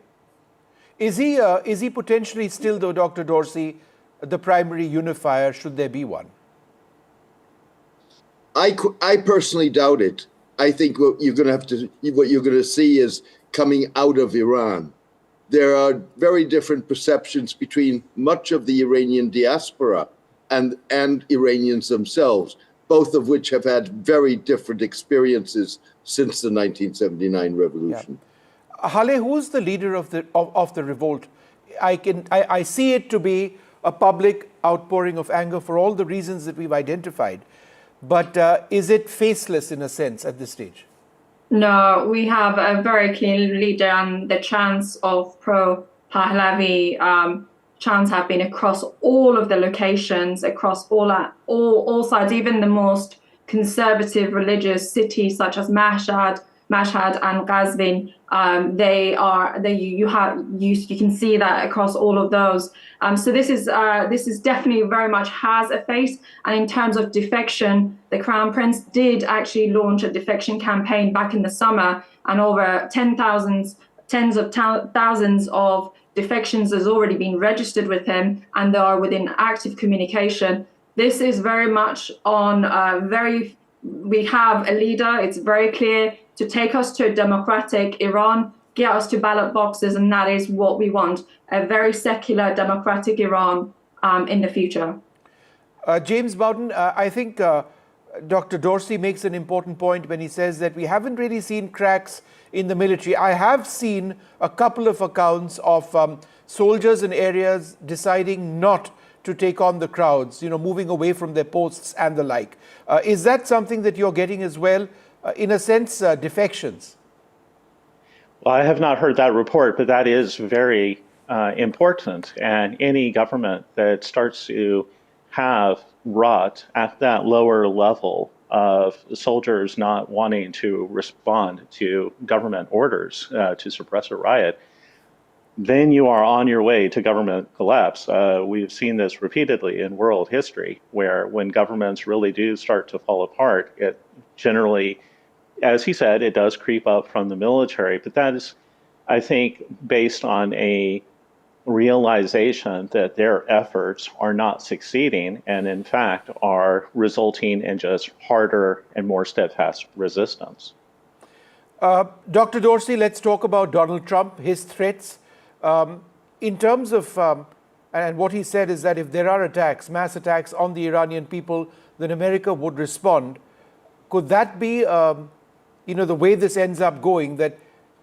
Is he potentially still, though, Dr. Dorsey, the primary unifier, should there be one? I personally doubt it. I think what you're going to see is coming out of Iran. There are very different perceptions between much of the Iranian diaspora and Iranians themselves, both of which have had very different experiences since the 1979 revolution. Yeah. Hale, who's the leader of the revolt? I see it to be a public outpouring of anger for all the reasons that we've identified. But is it faceless in a sense at this stage? No, we have a very clear leader, and the chants of pro-Pahlavi chants have been across all of the locations, across all sides, even the most conservative religious cities such as Mashhad and Qazvin. You can see that across all of those. So this is definitely very much has a face. And in terms of defection, the Crown Prince did actually launch a defection campaign back in the summer, and over tens of thousands of defections has already been registered with him, and they are within active communication. This is very much on we have a leader, it's very clear, to take us to a democratic Iran, get us to ballot boxes, and that is what we want, a very secular, democratic Iran in the future. James Bowden, I think Dr. Dorsey makes an important point when he says that we haven't really seen cracks in the military. I have seen a couple of accounts of soldiers in areas deciding not to take on the crowds, moving away from their posts and the like. Is that something that you're getting as well? In a sense, defections? Well, I have not heard that report, but that is very important. And any government that starts to have rot at that lower level of soldiers not wanting to respond to government orders to suppress a riot, then you are on your way to government collapse. We've seen this repeatedly in world history, where when governments really do start to fall apart, it generally as he said, it does creep up from the military, but that is, I think, based on a realization that their efforts are not succeeding and in fact are resulting in just harder and more steadfast resistance. Dr. Dorsey, let's talk about Donald Trump, his threats. In terms of, and what he said is that if there are attacks, mass attacks on the Iranian people, then America would respond. Could that be, the way this ends up going, that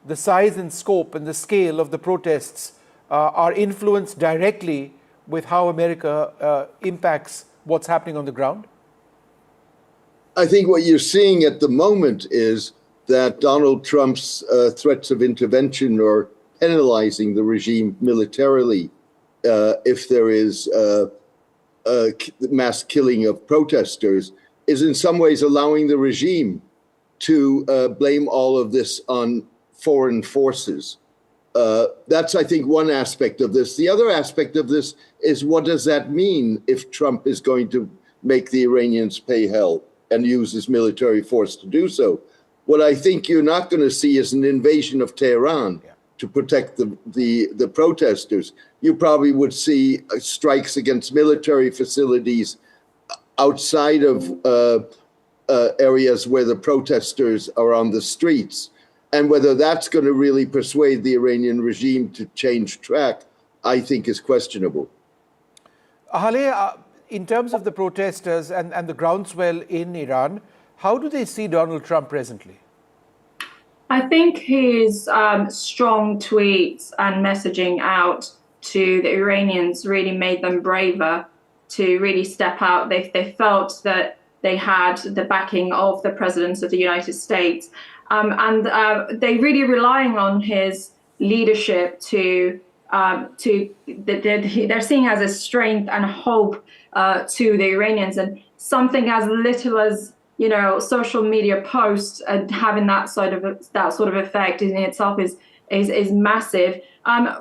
the size and scope and the scale of the protests are influenced directly with how America impacts what's happening on the ground? I think what you're seeing at the moment is that Donald Trump's threats of intervention or penalizing the regime militarily if there is mass killing of protesters is in some ways allowing the regime to blame all of this on foreign forces. That's, I think, one aspect of this. The other aspect of this is, what does that mean if Trump is going to make the Iranians pay hell and use his military force to do so? What I think you're not going to see is an invasion of Tehran to protect the protesters. You probably would see strikes against military facilities outside of areas where the protesters are on the streets. And whether that's going to really persuade the Iranian regime to change track, I think is questionable. Ahale, in terms of the protesters and the groundswell in Iran, how do they see Donald Trump presently? I think his strong tweets and messaging out to the Iranians really made them braver to really step out. They felt that they had the backing of the president of the United States. And they really relying on his leadership they're seeing as a strength and hope to the Iranians, and something as little as social media posts having that sort of effect in itself is massive.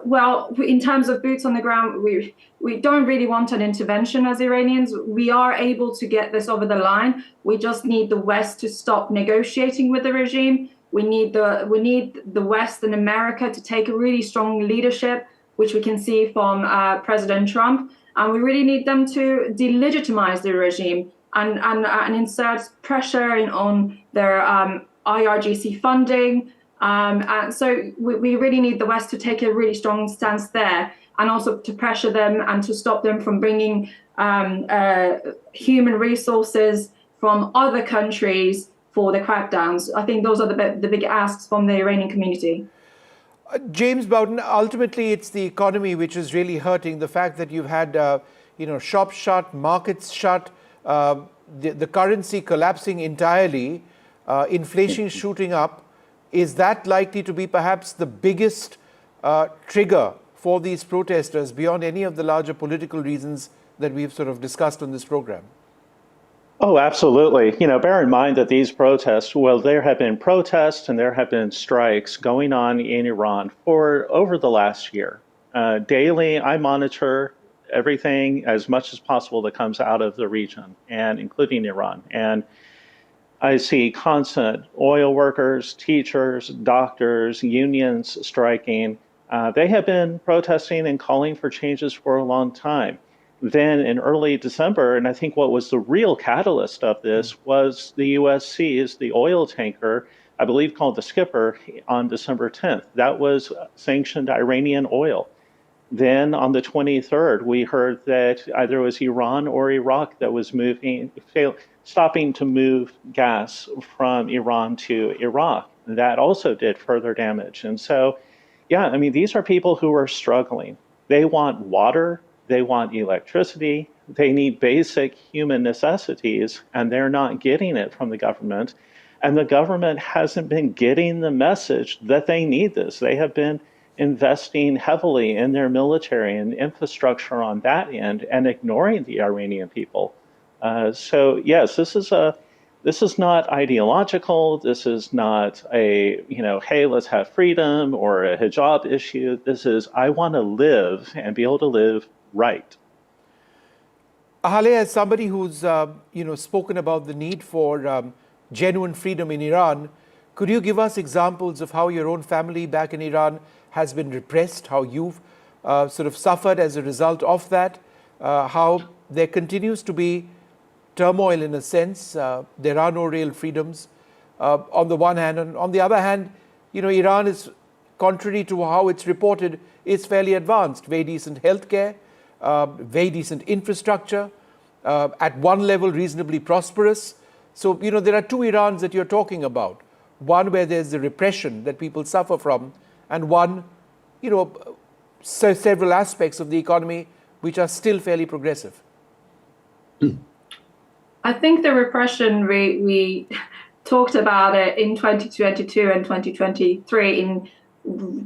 Well, in terms of boots on the ground, we don't really want an intervention as Iranians. We are able to get this over the line. We just need the West to stop negotiating with the regime. We need the West and America to take a really strong leadership, which we can see from President Trump. And we really need them to delegitimize the regime and insert pressure on their IRGC funding. And so we really need the West to take a really strong stance there, and also to pressure them and to stop them from bringing human resources from other countries for the crackdowns. I think those are the big asks from the Iranian community. James Bowden, ultimately it's the economy which is really hurting. The fact that you've had shops shut, markets shut, the currency collapsing entirely, inflation shooting up. Is that likely to be perhaps the biggest trigger for these protesters beyond any of the larger political reasons that we've sort of discussed on this program? Oh, absolutely. Bear in mind that these protests, well, there have been protests and there have been strikes going on in Iran for over the last year. Daily, I monitor everything as much as possible that comes out of the region, and including Iran. And I see constant oil workers, teachers, doctors, unions striking. They have been protesting and calling for changes for a long time. Then in early December, and I think what was the real catalyst of this was the U.S. seized the oil tanker, I believe called the Skipper, on December 10th. That was sanctioned Iranian oil. Then on the 23rd, we heard that either it was Iran or Iraq that was stopping to move gas from Iran to Iraq. That also did further damage. And so, these are people who are struggling. They want water, they want electricity, they need basic human necessities, and they're not getting it from the government. And the government hasn't been getting the message that they need this. They have been investing heavily in their military and infrastructure on that end and ignoring the Iranian people. So yes, this is not ideological. This is not a, hey, let's have freedom or a hijab issue. This is, I want to live and be able to live right. Ahale, as somebody who's spoken about the need for genuine freedom in Iran, Could you give us examples of how your own family back in Iran has been repressed, how you've sort of suffered as a result of that, how there continues to be turmoil in a sense, there are no real freedoms on the one hand, and on the other hand, Iran is, contrary to how it's reported, is fairly advanced, very decent healthcare, very decent infrastructure, at one level reasonably prosperous. So, there are two Irans that you're talking about. One where there's the repression that people suffer from, and one, several aspects of the economy which are still fairly progressive. I think the repression, we talked about it in 2022 and 2023 in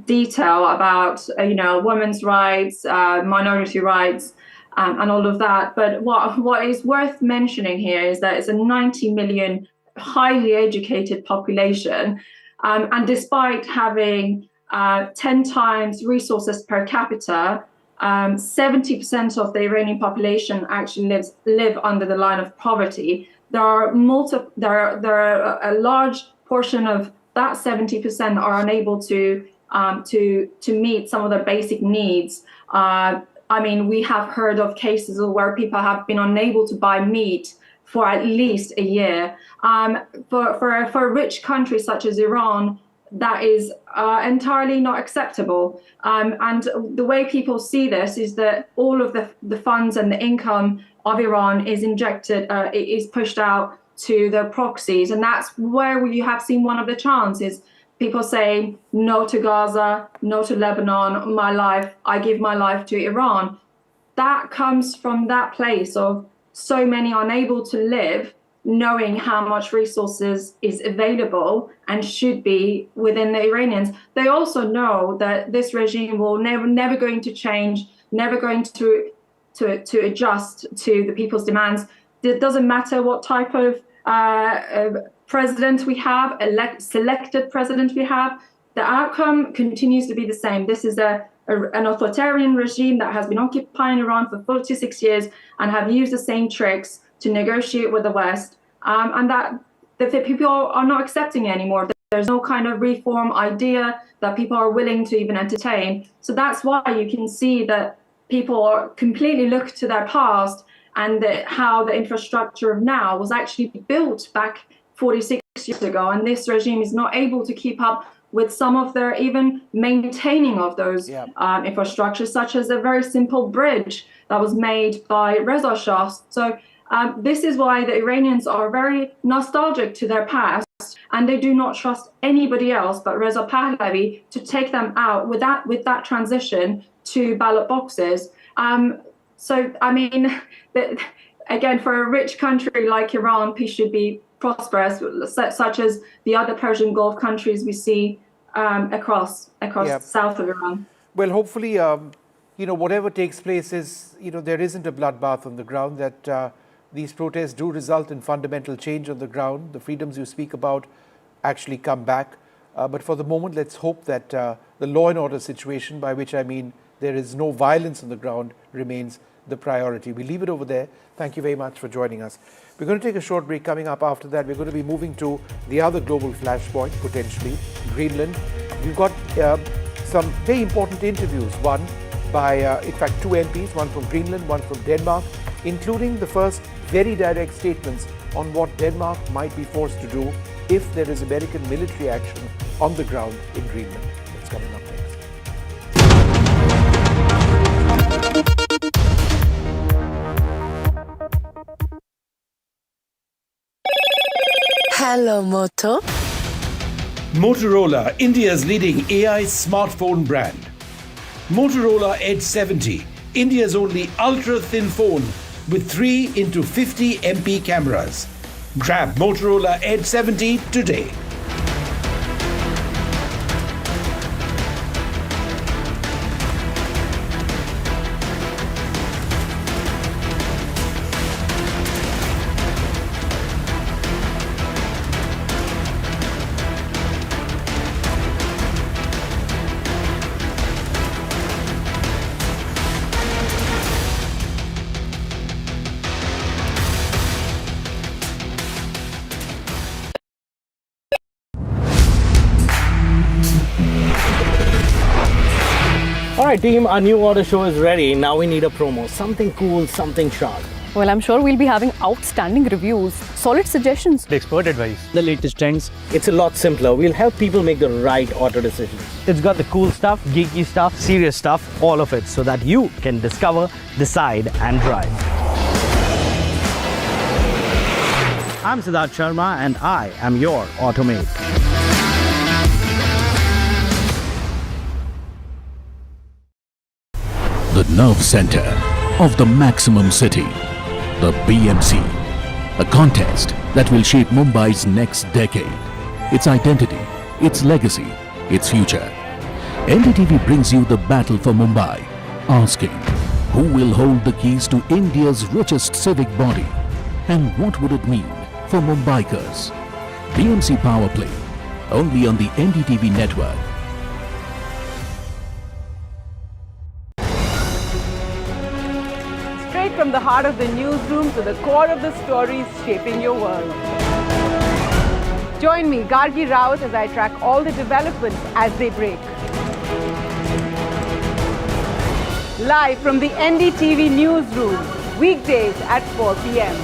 detail about, women's rights, minority rights, and all of that. But what is worth mentioning here is that it's a 90 million highly educated population, and despite having 10 times resources per capita, 70% of the Iranian population actually live under the line of poverty. There are a large portion of that 70% are unable to meet some of their basic needs. We have heard of cases where people have been unable to buy meat for at least a year. For a rich country such as Iran, that is entirely not acceptable. And the way people see this is that all of the funds and the income of Iran is injected, is pushed out to the proxies. And that's where you have seen one of the chances. People say no to Gaza, no to Lebanon, I give my life to Iran. That comes from that place of so many unable to live, knowing how much resources is available and should be within the Iranians. They also know that this regime will never going to change, never going to adjust to the people's demands. It doesn't matter what type of president we have, selected president we have, the outcome continues to be the same. This is an authoritarian regime that has been occupying Iran for 46 years and have used the same tricks to negotiate with the West, and that the people are not accepting it anymore. There's no kind of reform idea that people are willing to even entertain. So that's why you can see that people completely look to their past and how the infrastructure of now was actually built back 46 years ago, and this regime is not able to keep up with some of their even maintaining of those infrastructures, such as a very simple bridge that was made by Reza Shah. So this is why the Iranians are very nostalgic to their past, and they do not trust anybody else but Reza Pahlavi to take them out with that transition to ballot boxes. Again, for a rich country like Iran, peace should be prosperous, such as the other Persian Gulf countries we see across the south of Iran. Well, hopefully, whatever takes place is, there isn't a bloodbath on the ground, that these protests do result in fundamental change on the ground. The freedoms you speak about actually come back. But for the moment, let's hope that the law and order situation, by which I mean there is no violence on the ground, remains the priority. We leave it over there. Thank you very much for joining us. We're going to take a short break. Coming up after that, we're going to be moving to the other global flashpoint, potentially, Greenland. We've got some very important interviews, one by, in fact, two MPs, one from Greenland, one from Denmark, including the first very direct statements on what Denmark might be forced to do if there is American military action on the ground in Greenland. That's coming up next. Hello, Moto. Motorola, India's leading AI smartphone brand. Motorola Edge 70, India's only ultra-thin phone with 3 into 50 MP cameras. Grab Motorola Edge 70 today. right, team, our new order show is ready. Now we need a promo. Something cool, something sharp. Well, I'm sure we'll be having outstanding reviews, solid suggestions, expert advice, the latest trends. It's a lot simpler. We'll help people make the right auto decisions. It's got the cool stuff, geeky stuff, serious stuff, all of it, so that you can discover, decide, and drive. I'm Siddharth Sharma, and I am your Automate. The nerve center of the maximum city. The BMC, a contest that will shape Mumbai's next decade, its identity, its legacy, its future. NDTV brings you the battle for Mumbai, asking who will hold the keys to India's richest civic body and what would it mean for Mumbaikars. BMC Power Play, only on the NDTV network. From the heart of the newsroom to the core of the stories shaping your world. Join me, Gargi Raut, as I track all the developments as they break. Live from the NDTV newsroom, weekdays at 4 p.m.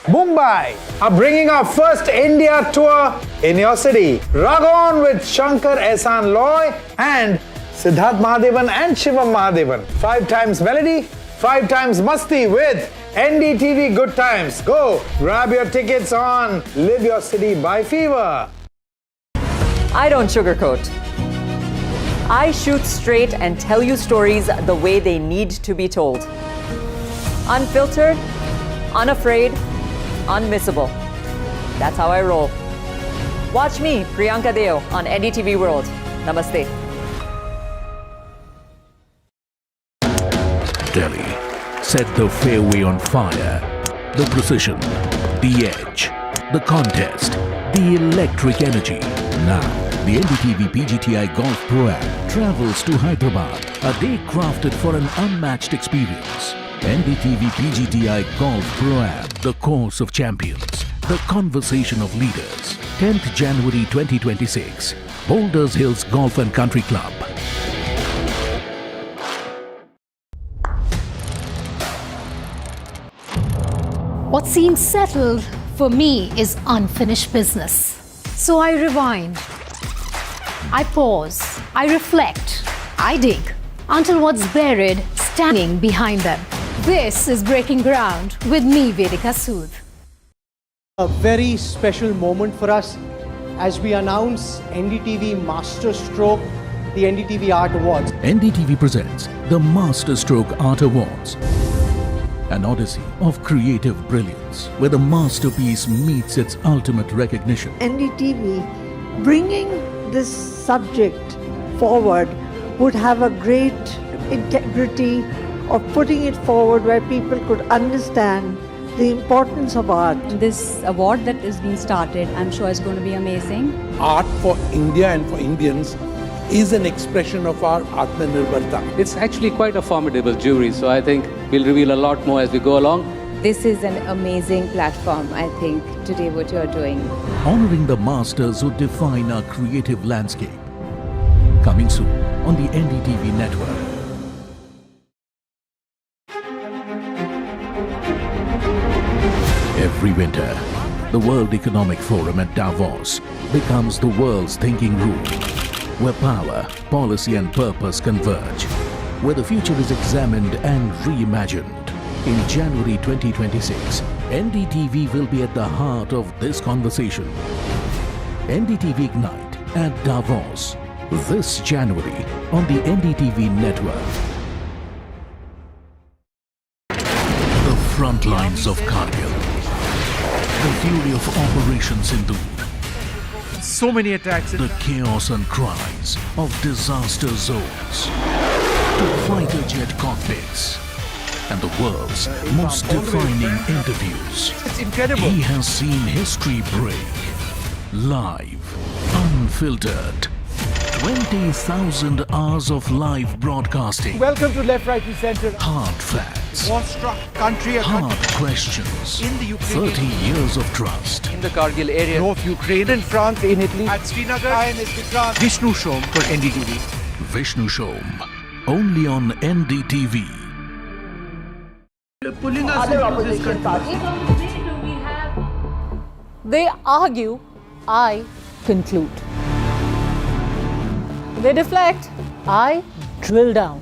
Mumbai are bringing our first India tour in your city. Rag on with Shankar Ehsaan Loy and Siddharth Mahadevan and Shivam Mahadevan. 5 times melody, 5 times masti with NDTV Good Times. Go grab your tickets on Live Your City by Fever. I don't sugarcoat. I shoot straight and tell you stories the way they need to be told. Unfiltered, unafraid, unmissable. That's how I roll. Watch me, Priyanka Deo, on NDTV World. Namaste. Delhi set the fairway on fire. The precision, the edge, the contest, the electric energy. Now, the NDTV PGTI Golf Pro-Am travels to Hyderabad, a day crafted for an unmatched experience. NDTV PGTI Golf Pro-Am, the course of champions, the conversation of leaders. 10th January 2026, Boulders Hills Golf and Country Club. What seems settled for me is unfinished business. So I rewind, I pause, I reflect, I dig until what's buried standing behind them. This is Breaking Ground with me, Vedika Sood. A very special moment for us as we announce NDTV Master Stroke, the NDTV Art Awards. NDTV presents the Master Stroke Art Awards. An odyssey of creative brilliance, where the masterpiece meets its ultimate recognition. NDTV bringing this subject forward would have a great integrity of putting it forward where people could understand the importance of art. This award that is being started, I'm sure is going to be amazing. Art for India and for Indians is an expression of our Atmanirbharta. It's actually quite a formidable jury, so I think we'll reveal a lot more as we go along. This is an amazing platform, I think, today what you're doing. Honoring the masters who define our creative landscape. Coming soon on the NDTV network. Every winter, the World Economic Forum at Davos becomes the world's thinking room, where power, policy and purpose converge, where the future is examined and reimagined. In January 2026, NDTV will be at the heart of this conversation. NDTV Ignite at Davos, this January on the NDTV network. The front lines of Kargil, the fury of Operation Sindoor, so many attacks. The chaos and cries of disaster zones, to fighter jet cockpits, and the world's most defining interviews. It's incredible. He has seen history break, live, unfiltered. 20,000 hours of live broadcasting. Welcome to Left, Right and Center. Hard facts. War-struck country. Hard questions. In the Ukraine. 30 years of trust. In the Kargil area. North Ukraine. In France. In Italy. At Srinagar. Vishnu Shom for NDTV. Vishnu Shom. Only on NDTV. Pulling us into this country. They argue, I conclude. They deflect, I drill down.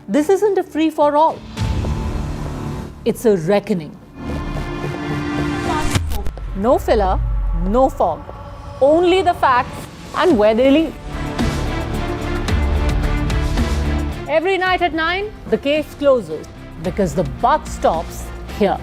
This isn't a free-for-all. It's a reckoning. No filler, no fog. Only the facts and where they lead. Every night at 9, the case closes because the buck stops here.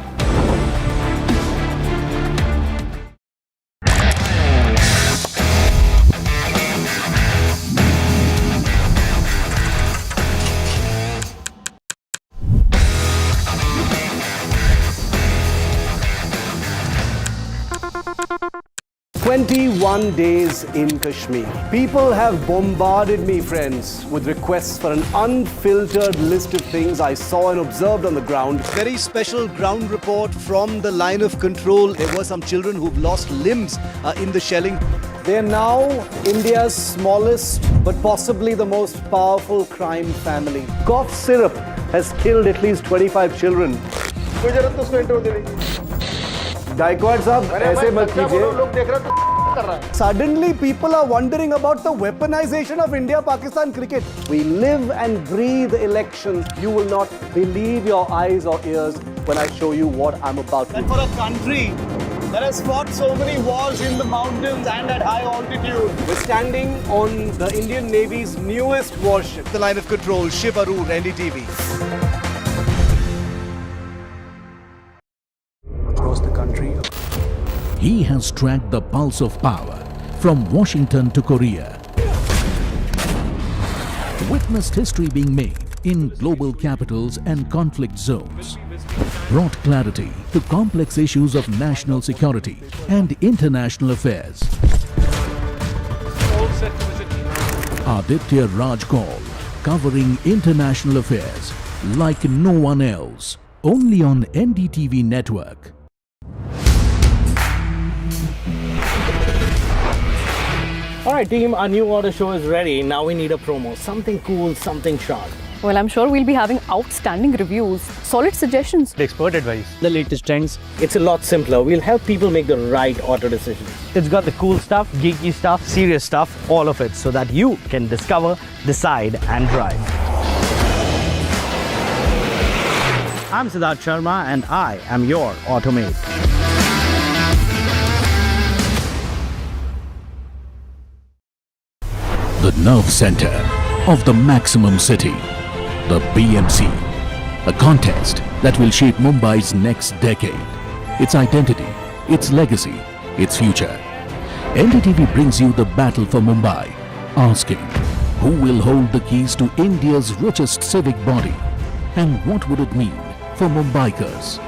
"21 days in Kashmir. People have bombarded me, friends, with requests for an unfiltered list of things I saw and observed on the ground. Very special ground report from the line of control. There were some children who've lost limbs in the shelling. They're now India's smallest but possibly the most powerful crime family. Cough syrup has killed at least 25 children. Gaikwad sahab, aise mat kijiye. Suddenly people are wondering about the weaponization of India-Pakistan cricket. We live and breathe elections. You will not believe your eyes or ears when I show you what I'm about to do. And for a country that has fought so many wars in the mountains and at high altitude. We're standing on the Indian Navy's newest warship. The line of control, Shiv Arur, NDTV. Across the country. He has tracked the pulse of power from Washington to Korea. Witnessed history being made in global capitals and conflict zones. Brought clarity to complex issues of national security and international affairs. Aditya Raj Kaul, covering international affairs like no one else. Only on NDTV network. Alright team, our new order show is ready. Now we need a promo. Something cool, something sharp. Well, I'm sure we'll be having outstanding reviews, solid suggestions. Expert advice. The latest trends. It's a lot simpler. We'll help people make the right auto decisions. It's got the cool stuff, geeky stuff, serious stuff, all of it, so that you can discover, decide and drive. I'm Siddharth Sharma and I am your Automate. The nerve center of the maximum city. The BMC. A contest that will shape Mumbai's next decade. Its identity, its legacy, its future. NDTV brings you the battle for Mumbai, asking who will hold the keys to India's richest civic body and what would it mean for Mumbaikars.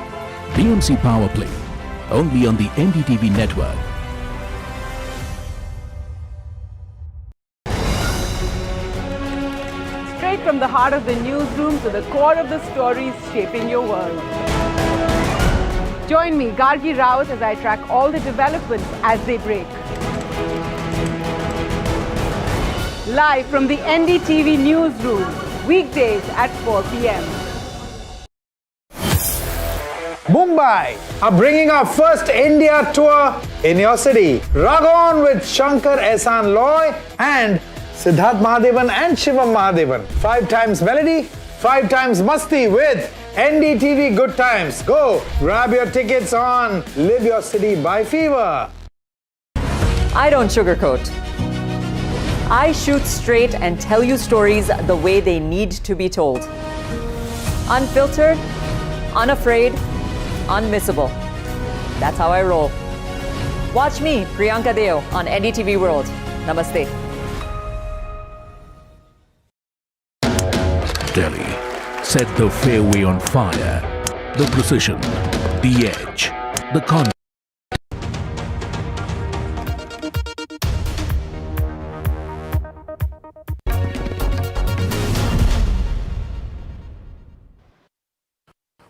BMC Power Play, only on the NDTV network. Straight from the heart of the newsroom to the core of the stories shaping your world. Join me, Gargi Raut, as I track all the developments as they break. Live from the NDTV newsroom, weekdays at 4 p.m. Mumbai are bringing our first India tour in your city. Rock on with Shankar Ehsaan Loy and Siddharth Mahadevan and Shivam Mahadevan. 5 times melody, 5 times masti with NDTV Good Times. Go grab your tickets on Live Your City by Fever. I don't sugarcoat. I shoot straight and tell you stories the way they need to be told. Unfiltered, unafraid, unmissable. That's how I roll. Watch me, Priyanka Deo, on NDTV World. Namaste. Delhi set the fairway on fire. The precision, the edge, the confidence.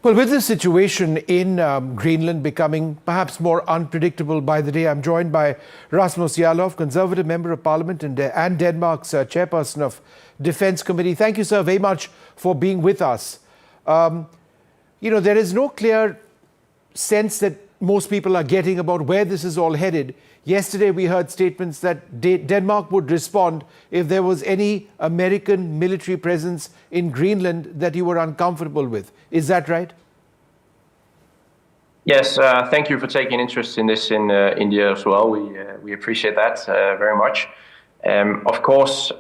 Well, with the situation in Greenland becoming perhaps more unpredictable by the day, I'm joined by Rasmus Jarlov, Conservative Member of Parliament and Denmark's Chairperson of Defence Committee. Thank you, sir, very much for being with us. There is no clear sense that most people are getting about where this is all headed. Yesterday, we heard statements that Denmark would respond if there was any American military presence in Greenland that you were uncomfortable with. Is that right? Yes, thank you for taking interest in this in India as well. We appreciate that very much. Of course,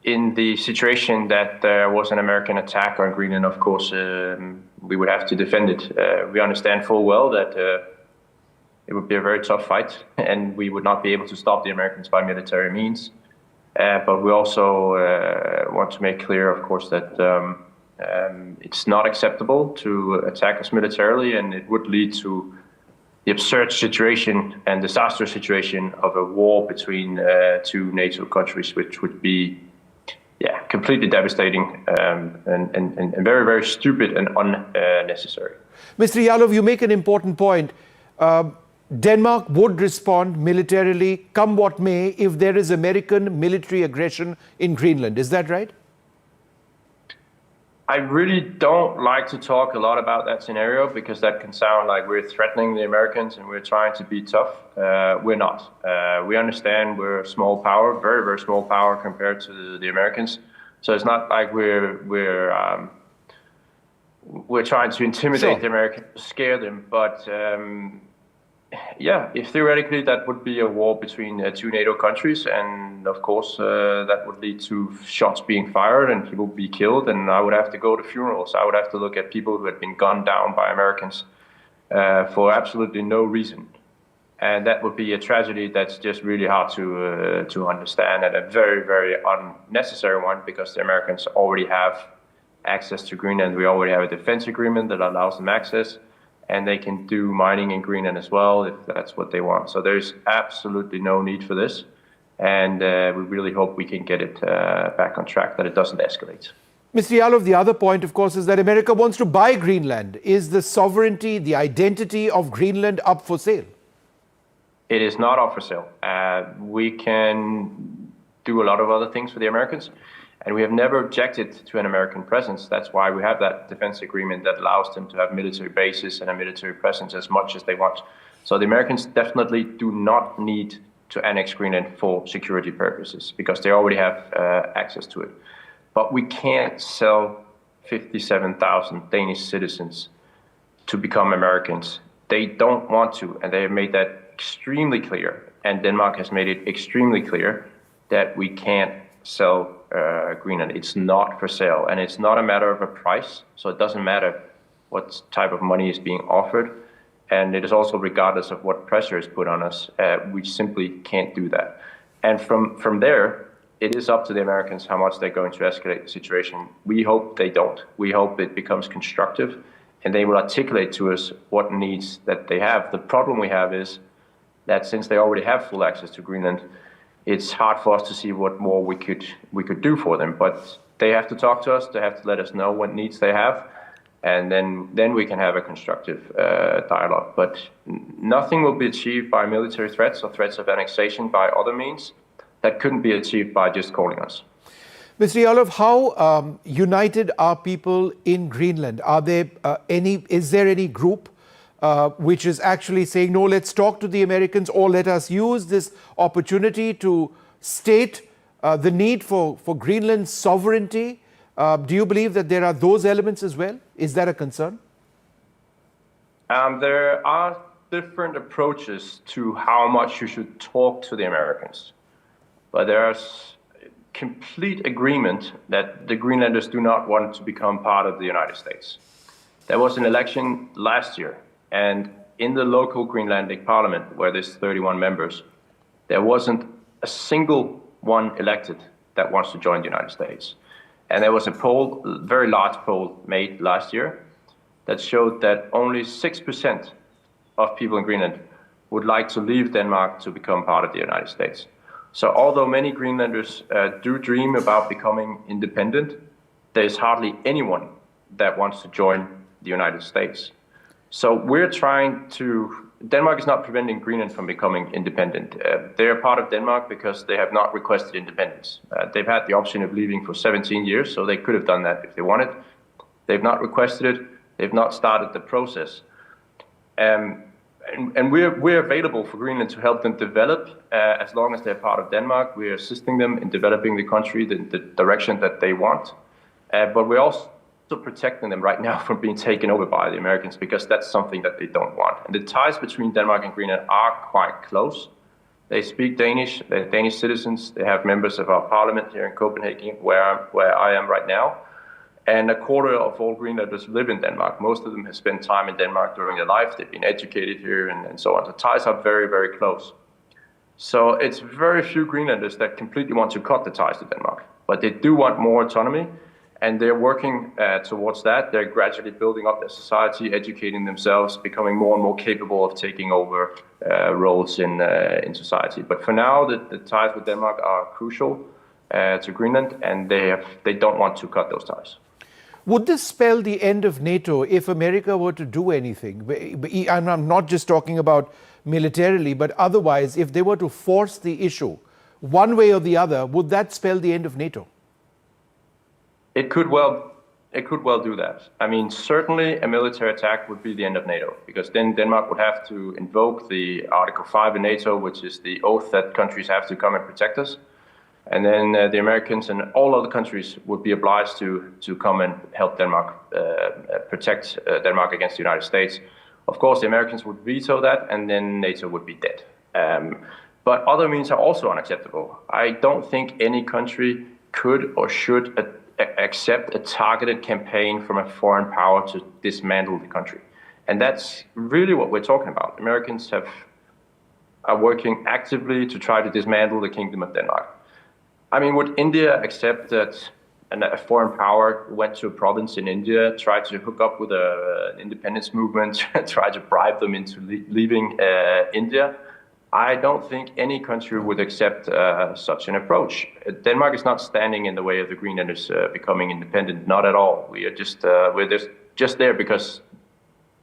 in the situation that there was an American attack on Greenland, of course, we would have to defend it. We understand full well that it would be a very tough fight, and we would not be able to stop the Americans by military means. But we also want to make clear, of course, that it's not acceptable to attack us militarily, and it would lead to the absurd situation and disastrous situation of a war between two NATO countries, which would be completely devastating and very, very stupid and unnecessary. Mr. Jarlov, you make an important point. Denmark would respond militarily, come what may, if there is American military aggression in Greenland. Is that right? I really don't like to talk a lot about that scenario because that can sound like we're threatening the Americans and we're trying to be tough. We're not. We understand we're a small power, very, very small power compared to the Americans. So it's not like we're trying to intimidate the Americans, scare them. But if theoretically that would be a war between two NATO countries, and of course that would lead to shots being fired and people be killed, and I would have to go to funerals. I would have to look at people who had been gunned down by Americans for absolutely no reason. And that would be a tragedy that's just really hard to understand, and a very, very unnecessary one, because the Americans already have access to Greenland. We already have a defense agreement that allows them access, and they can do mining in Greenland as well if that's what they want. So there's absolutely no need for this, and we really hope we can get it back on track, that it doesn't escalate. Mr. Jarlov, the other point, of course, is that America wants to buy Greenland. Is the sovereignty, the identity of Greenland up for sale? It is not up for sale. We can do a lot of other things for the Americans, and we have never objected to an American presence. That's why we have that defense agreement that allows them to have military bases and a military presence as much as they want. So the Americans definitely do not need to annex Greenland for security purposes, because they already have access to it. But we can't sell 57,000 Danish citizens to become Americans. They don't want to, and they have made that extremely clear, and Denmark has made it extremely clear that we can't sell Greenland. It's not for sale, and it's not a matter of a price, so it doesn't matter what type of money is being offered, and it is also regardless of what pressure is put on us. We simply can't do that. And from there, it is up to the Americans how much they're going to escalate the situation. We hope they don't. We hope it becomes constructive, and they will articulate to us what needs that they have. The problem we have is that since they already have full access to Greenland, it's hard for us to see what more we could do for them. But they have to talk to us. They have to let us know what needs they have, and then we can have a constructive dialogue. But nothing will be achieved by military threats or threats of annexation by other means. That couldn't be achieved by just calling us. Mr. Jarlov, how united are people in Greenland? Are there is there any group which is actually saying, no, let's talk to the Americans, or let us use this opportunity to state the need for Greenland's sovereignty? Do you believe that there are those elements as well? Is that a concern? There are different approaches to how much you should talk to the Americans. But there's complete agreement that the Greenlanders do not want to become part of the United States. There was an election last year, and in the local Greenlandic parliament, where there's 31 members, there wasn't a single one elected that wants to join the United States. And there was a poll, a very large poll made last year, that showed that only 6% of people in Greenland would like to leave Denmark to become part of the United States. So although many Greenlanders do dream about becoming independent, there's hardly anyone that wants to join the United States. So we're trying to. Denmark is not preventing Greenland from becoming independent. They're part of Denmark because they have not requested independence. They've had the option of leaving for 17 years, so they could have done that if they wanted. They've not requested it. They've not started the process. And we're available for Greenland to help them develop as long as they're part of Denmark. We're assisting them in developing the country, the direction that they want. But we're also protecting them right now from being taken over by the Americans because that's something that they don't want. And the ties between Denmark and Greenland are quite close. They speak Danish, they're Danish citizens, they have members of our parliament here in Copenhagen, where I am right now. And a quarter of all Greenlanders live in Denmark. Most of them have spent time in Denmark during their life. They've been educated here and so on. The ties are very, very close. So it's very few Greenlanders that completely want to cut the ties to Denmark. But they do want more autonomy. And they're working towards that. They're gradually building up their society, educating themselves, becoming more and more capable of taking over roles in society. But for now, the ties with Denmark are crucial to Greenland, and they don't want to cut those ties. Would this spell the end of NATO if America were to do anything? And I'm not just talking about militarily, but otherwise, if they were to force the issue one way or the other, would that spell the end of NATO? It could well do that. I mean, certainly a military attack would be the end of NATO, because then Denmark would have to invoke the Article 5 in NATO, which is the oath that countries have to come and protect us. And then the Americans and all other countries would be obliged to come and help Denmark, protect Denmark against the United States. Of course, the Americans would veto that, and then NATO would be dead. But other means are also unacceptable. I don't think any country could or should accept a targeted campaign from a foreign power to dismantle the country. And that's really what we're talking about. Americans are working actively to try to dismantle the Kingdom of Denmark. I mean, would India accept that a foreign power went to a province in India, tried to hook up with an independence movement, tried to bribe them into leaving India? I don't think any country would accept such an approach. Denmark is not standing in the way of the Greenlanders becoming independent, not at all. We are we're just there because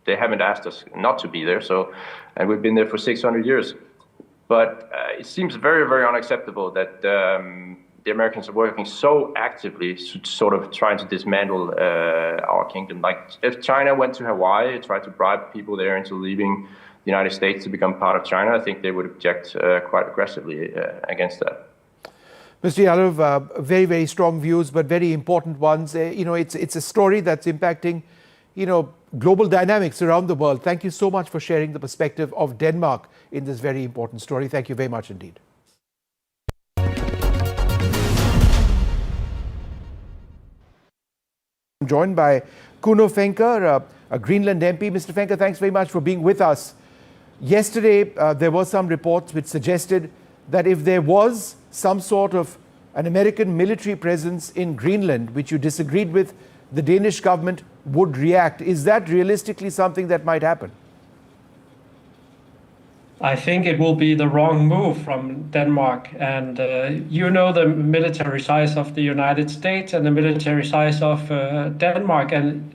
they haven't asked us not to be there. And we've been there for 600 years. But it seems very, very unacceptable that the Americans are working so actively, sort of trying to dismantle our kingdom. Like if China went to Hawaii, tried to bribe people there into leaving the United States to become part of China, I think they would object quite aggressively against that. Mr. Yadav, very, very strong views, but very important ones. It's a story that's impacting, global dynamics around the world. Thank you so much for sharing the perspective of Denmark in this very important story. Thank you very much indeed. I'm joined by Kuno Fenker, a Greenland MP. Mr. Fenker, thanks very much for being with us. Yesterday, there were some reports which suggested that if there was some sort of an American military presence in Greenland, which you disagreed with, the Danish government would react. Is that realistically something that might happen? I think it will be the wrong move from Denmark. And the military size of the United States and the military size of Denmark, and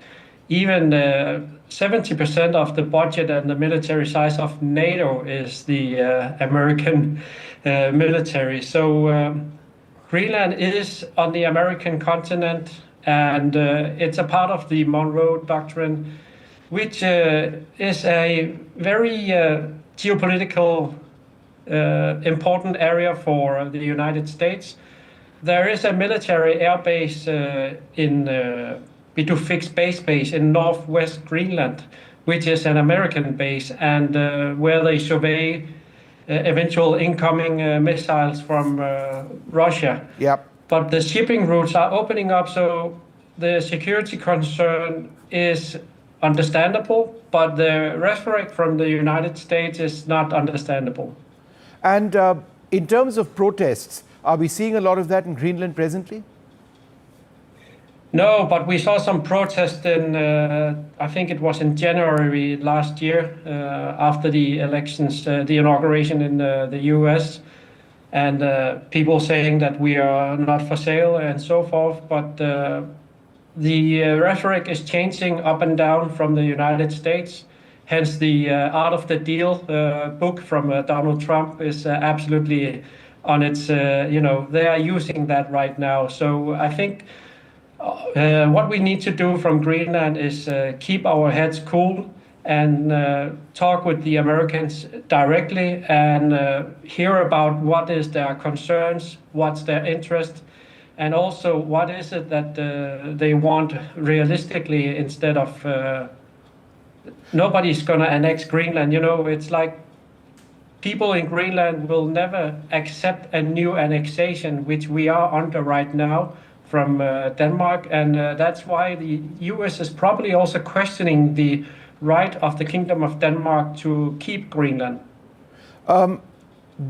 even 70% of the budget and the military size of NATO is the American military. So Greenland is on the American continent, and it's a part of the Monroe Doctrine, which is a very geopolitical important area for the United States. There is a military airbase in B2 base in northwest Greenland, which is an American base, and where they survey eventual incoming missiles from Russia. Yep. But the shipping routes are opening up, so the security concern is understandable, but the rhetoric from the United States is not understandable. And in terms of protests, are we seeing a lot of that in Greenland presently? No, but we saw some protests in, I think it was in January last year, after the elections, the inauguration in the US, and people saying that we are not for sale and so forth. But the rhetoric is changing up and down from the United States. Hence, the Art of the Deal book from Donald Trump is absolutely on its, they are using that right now. So I think what we need to do from Greenland is keep our heads cool and talk with the Americans directly and hear about what is their concerns, what's their interest, and also what is it that they want realistically instead of nobody's going to annex Greenland. It's like people in Greenland will never accept a new annexation, which we are under right now from Denmark. And that's why the US is probably also questioning the right of the Kingdom of Denmark to keep Greenland.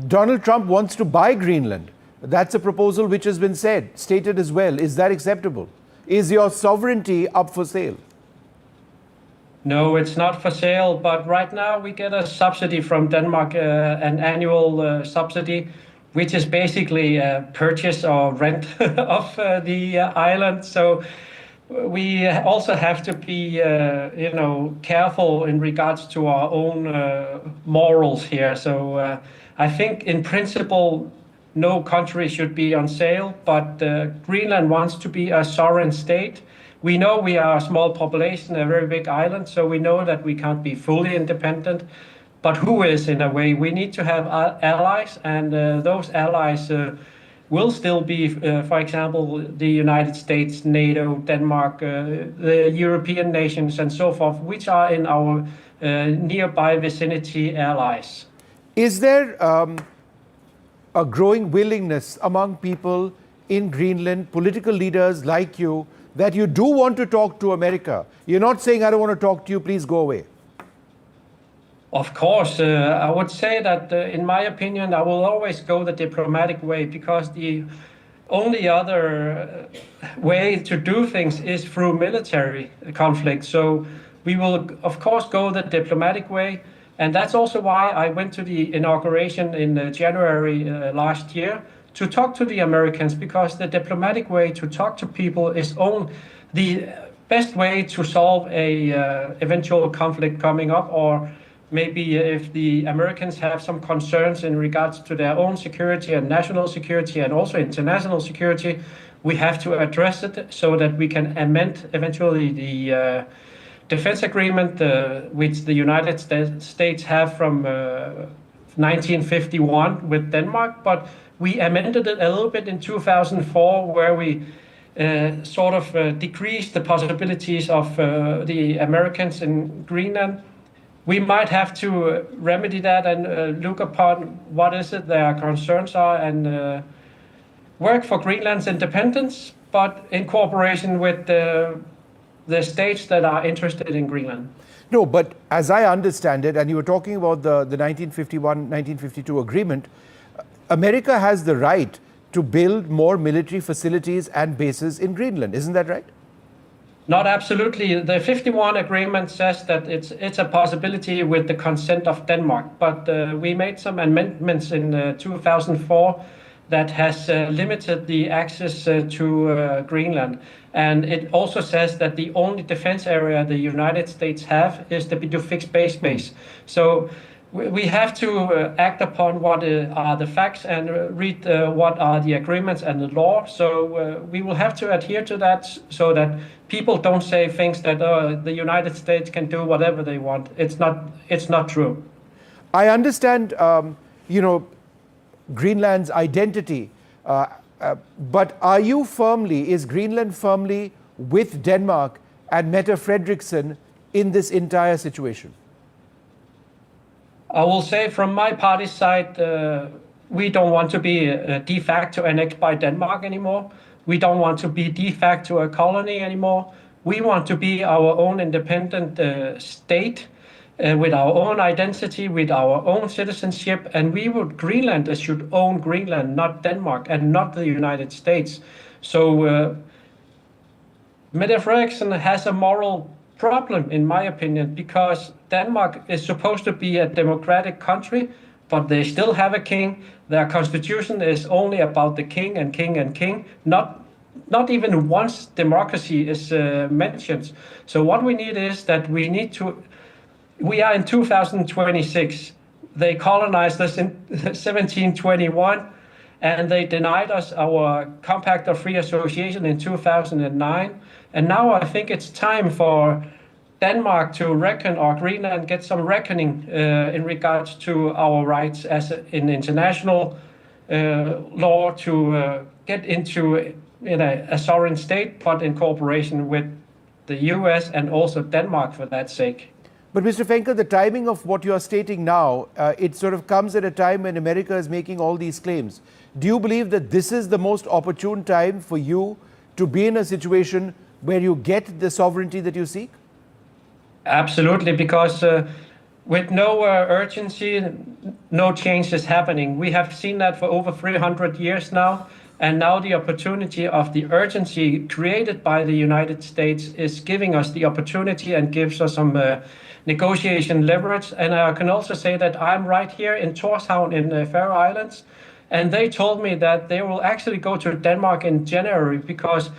Donald Trump wants to buy Greenland. That's a proposal which has been stated as well. Is that acceptable? Is your sovereignty up for sale? No, it's not for sale, but right now we get a subsidy from Denmark, an annual subsidy, which is basically a purchase or rent of the island. So we also have to be, careful in regards to our own morals here. So I think in principle, no country should be on sale, but Greenland wants to be a sovereign state. We know we are a small population, a very big island, so we know that we can't be fully independent. But who is, in a way? We need to have allies, and those allies will still be, for example, the United States, NATO, Denmark, the European nations, and so forth, which are in our nearby vicinity allies. Is there a growing willingness among people in Greenland, political leaders like you, that you do want to talk to America? You're not saying, I don't want to talk to you, please go away. Of course, I would say that, in my opinion, I will always go the diplomatic way, because the only other way to do things is through military conflict. So we will, of course, go the diplomatic way. And that's also why I went to the inauguration in January last year to talk to the Americans, because the diplomatic way to talk to people is the best way to solve a eventual conflict coming up, or maybe if the Americans have some concerns in regards to their own security and national security and also international security, we have to address it so that we can amend eventually the defense agreement, which the United States have from 1951 with Denmark. But we amended it a little bit in 2004, where we sort of decreased the possibilities of the Americans in Greenland. We might have to remedy that and look upon what is it their concerns are and work for Greenland's independence, but in cooperation with the states that are interested in Greenland. No, but as I understand it, and you were talking about the 1951-1952 agreement, America has the right to build more military facilities and bases in Greenland. Isn't that right? Not absolutely. The 51 agreement says that it's a possibility with the consent of Denmark, but we made some amendments in 2004 that has limited the access to Greenland. And it also says that the only defense area the United States have is the fixed base. So we have to act upon what are the facts and read what are the agreements and the law. So we will have to adhere to that so that people don't say things that the United States can do whatever they want. It's not true. I understand, Greenland's identity, but is Greenland firmly with Denmark and Mette Frederiksen in this entire situation? I will say from my party's side, we don't want to be de facto annexed by Denmark anymore. We don't want to be de facto a colony anymore. We want to be our own independent state with our own identity, with our own citizenship. And Greenlanders should own Greenland, not Denmark and not the United States. So Mette Frederiksen has a moral problem, in my opinion, because Denmark is supposed to be a democratic country, but they still have a king. Their constitution is only about the king and king and king, not not even once democracy is mentioned. So what we need is that we are in 2026. They colonized us in 1721, and they denied us our Compact of Free Association in 2009. And now I think it's time for Denmark to reckon, or Greenland get some reckoning in regards to our rights as in international law to get into a sovereign state, but in cooperation with the US and also Denmark for that sake. But Mr. Fenker, the timing of what you are stating now, it sort of comes at a time when America is making all these claims. Do you believe that this is the most opportune time for you to be in a situation where you get the sovereignty that you seek? Absolutely, because with no urgency, no change is happening. We have seen that for over 300 years now. And now the opportunity of the urgency created by the United States is giving us the opportunity and gives us some negotiation leverage. And I can also say that I'm right here in Tórshavn in the Faroe Islands. And they told me that they will actually go to Denmark in January because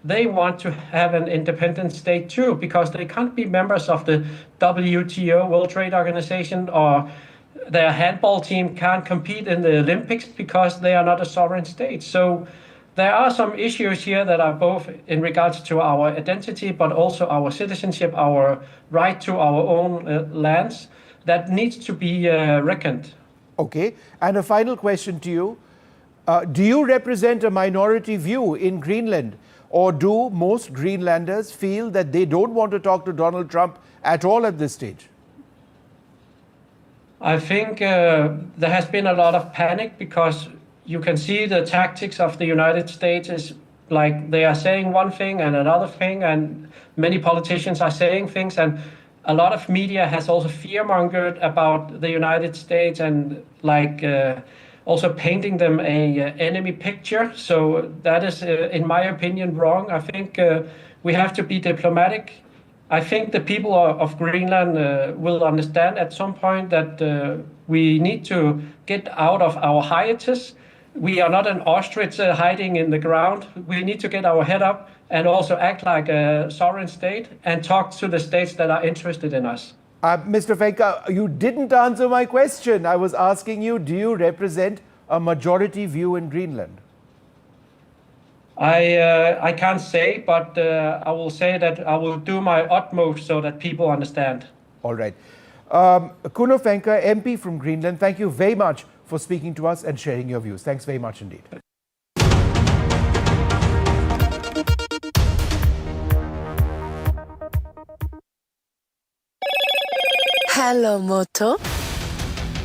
they want to have an independent state too, because they can't be members of the WTO, World Trade Organization, or their handball team can't compete in the Olympics because they are not a sovereign state. So there are some issues here that are both in regards to our identity, but also our citizenship, our right to our own lands that needs to be reckoned. Okay. And a final question to you. Do you represent a minority view in Greenland? Or do most Greenlanders feel that they don't want to talk to Donald Trump at all at this stage? I think there has been a lot of panic because you can see the tactics of the United States is like they are saying one thing and another thing, and many politicians are saying things, and a lot of media has also fear-mongered about the United States and also painting them a enemy picture. So that is, in my opinion, wrong. I think we have to be diplomatic. I think the people of Greenland will understand at some point that we need to get out of our hiatus. We are not an ostrich hiding in the ground. We need to get our head up and also act like a sovereign state and talk to the states that are interested in us. Mr. Fenker, you didn't answer my question. I was asking you, do you represent a majority view in Greenland? I can't say, but I will say that I will do my utmost so that people understand. All right. Kuno Fenker, MP from Greenland, thank you very much for speaking to us and sharing your views. Thanks very much indeed. Hello, Moto.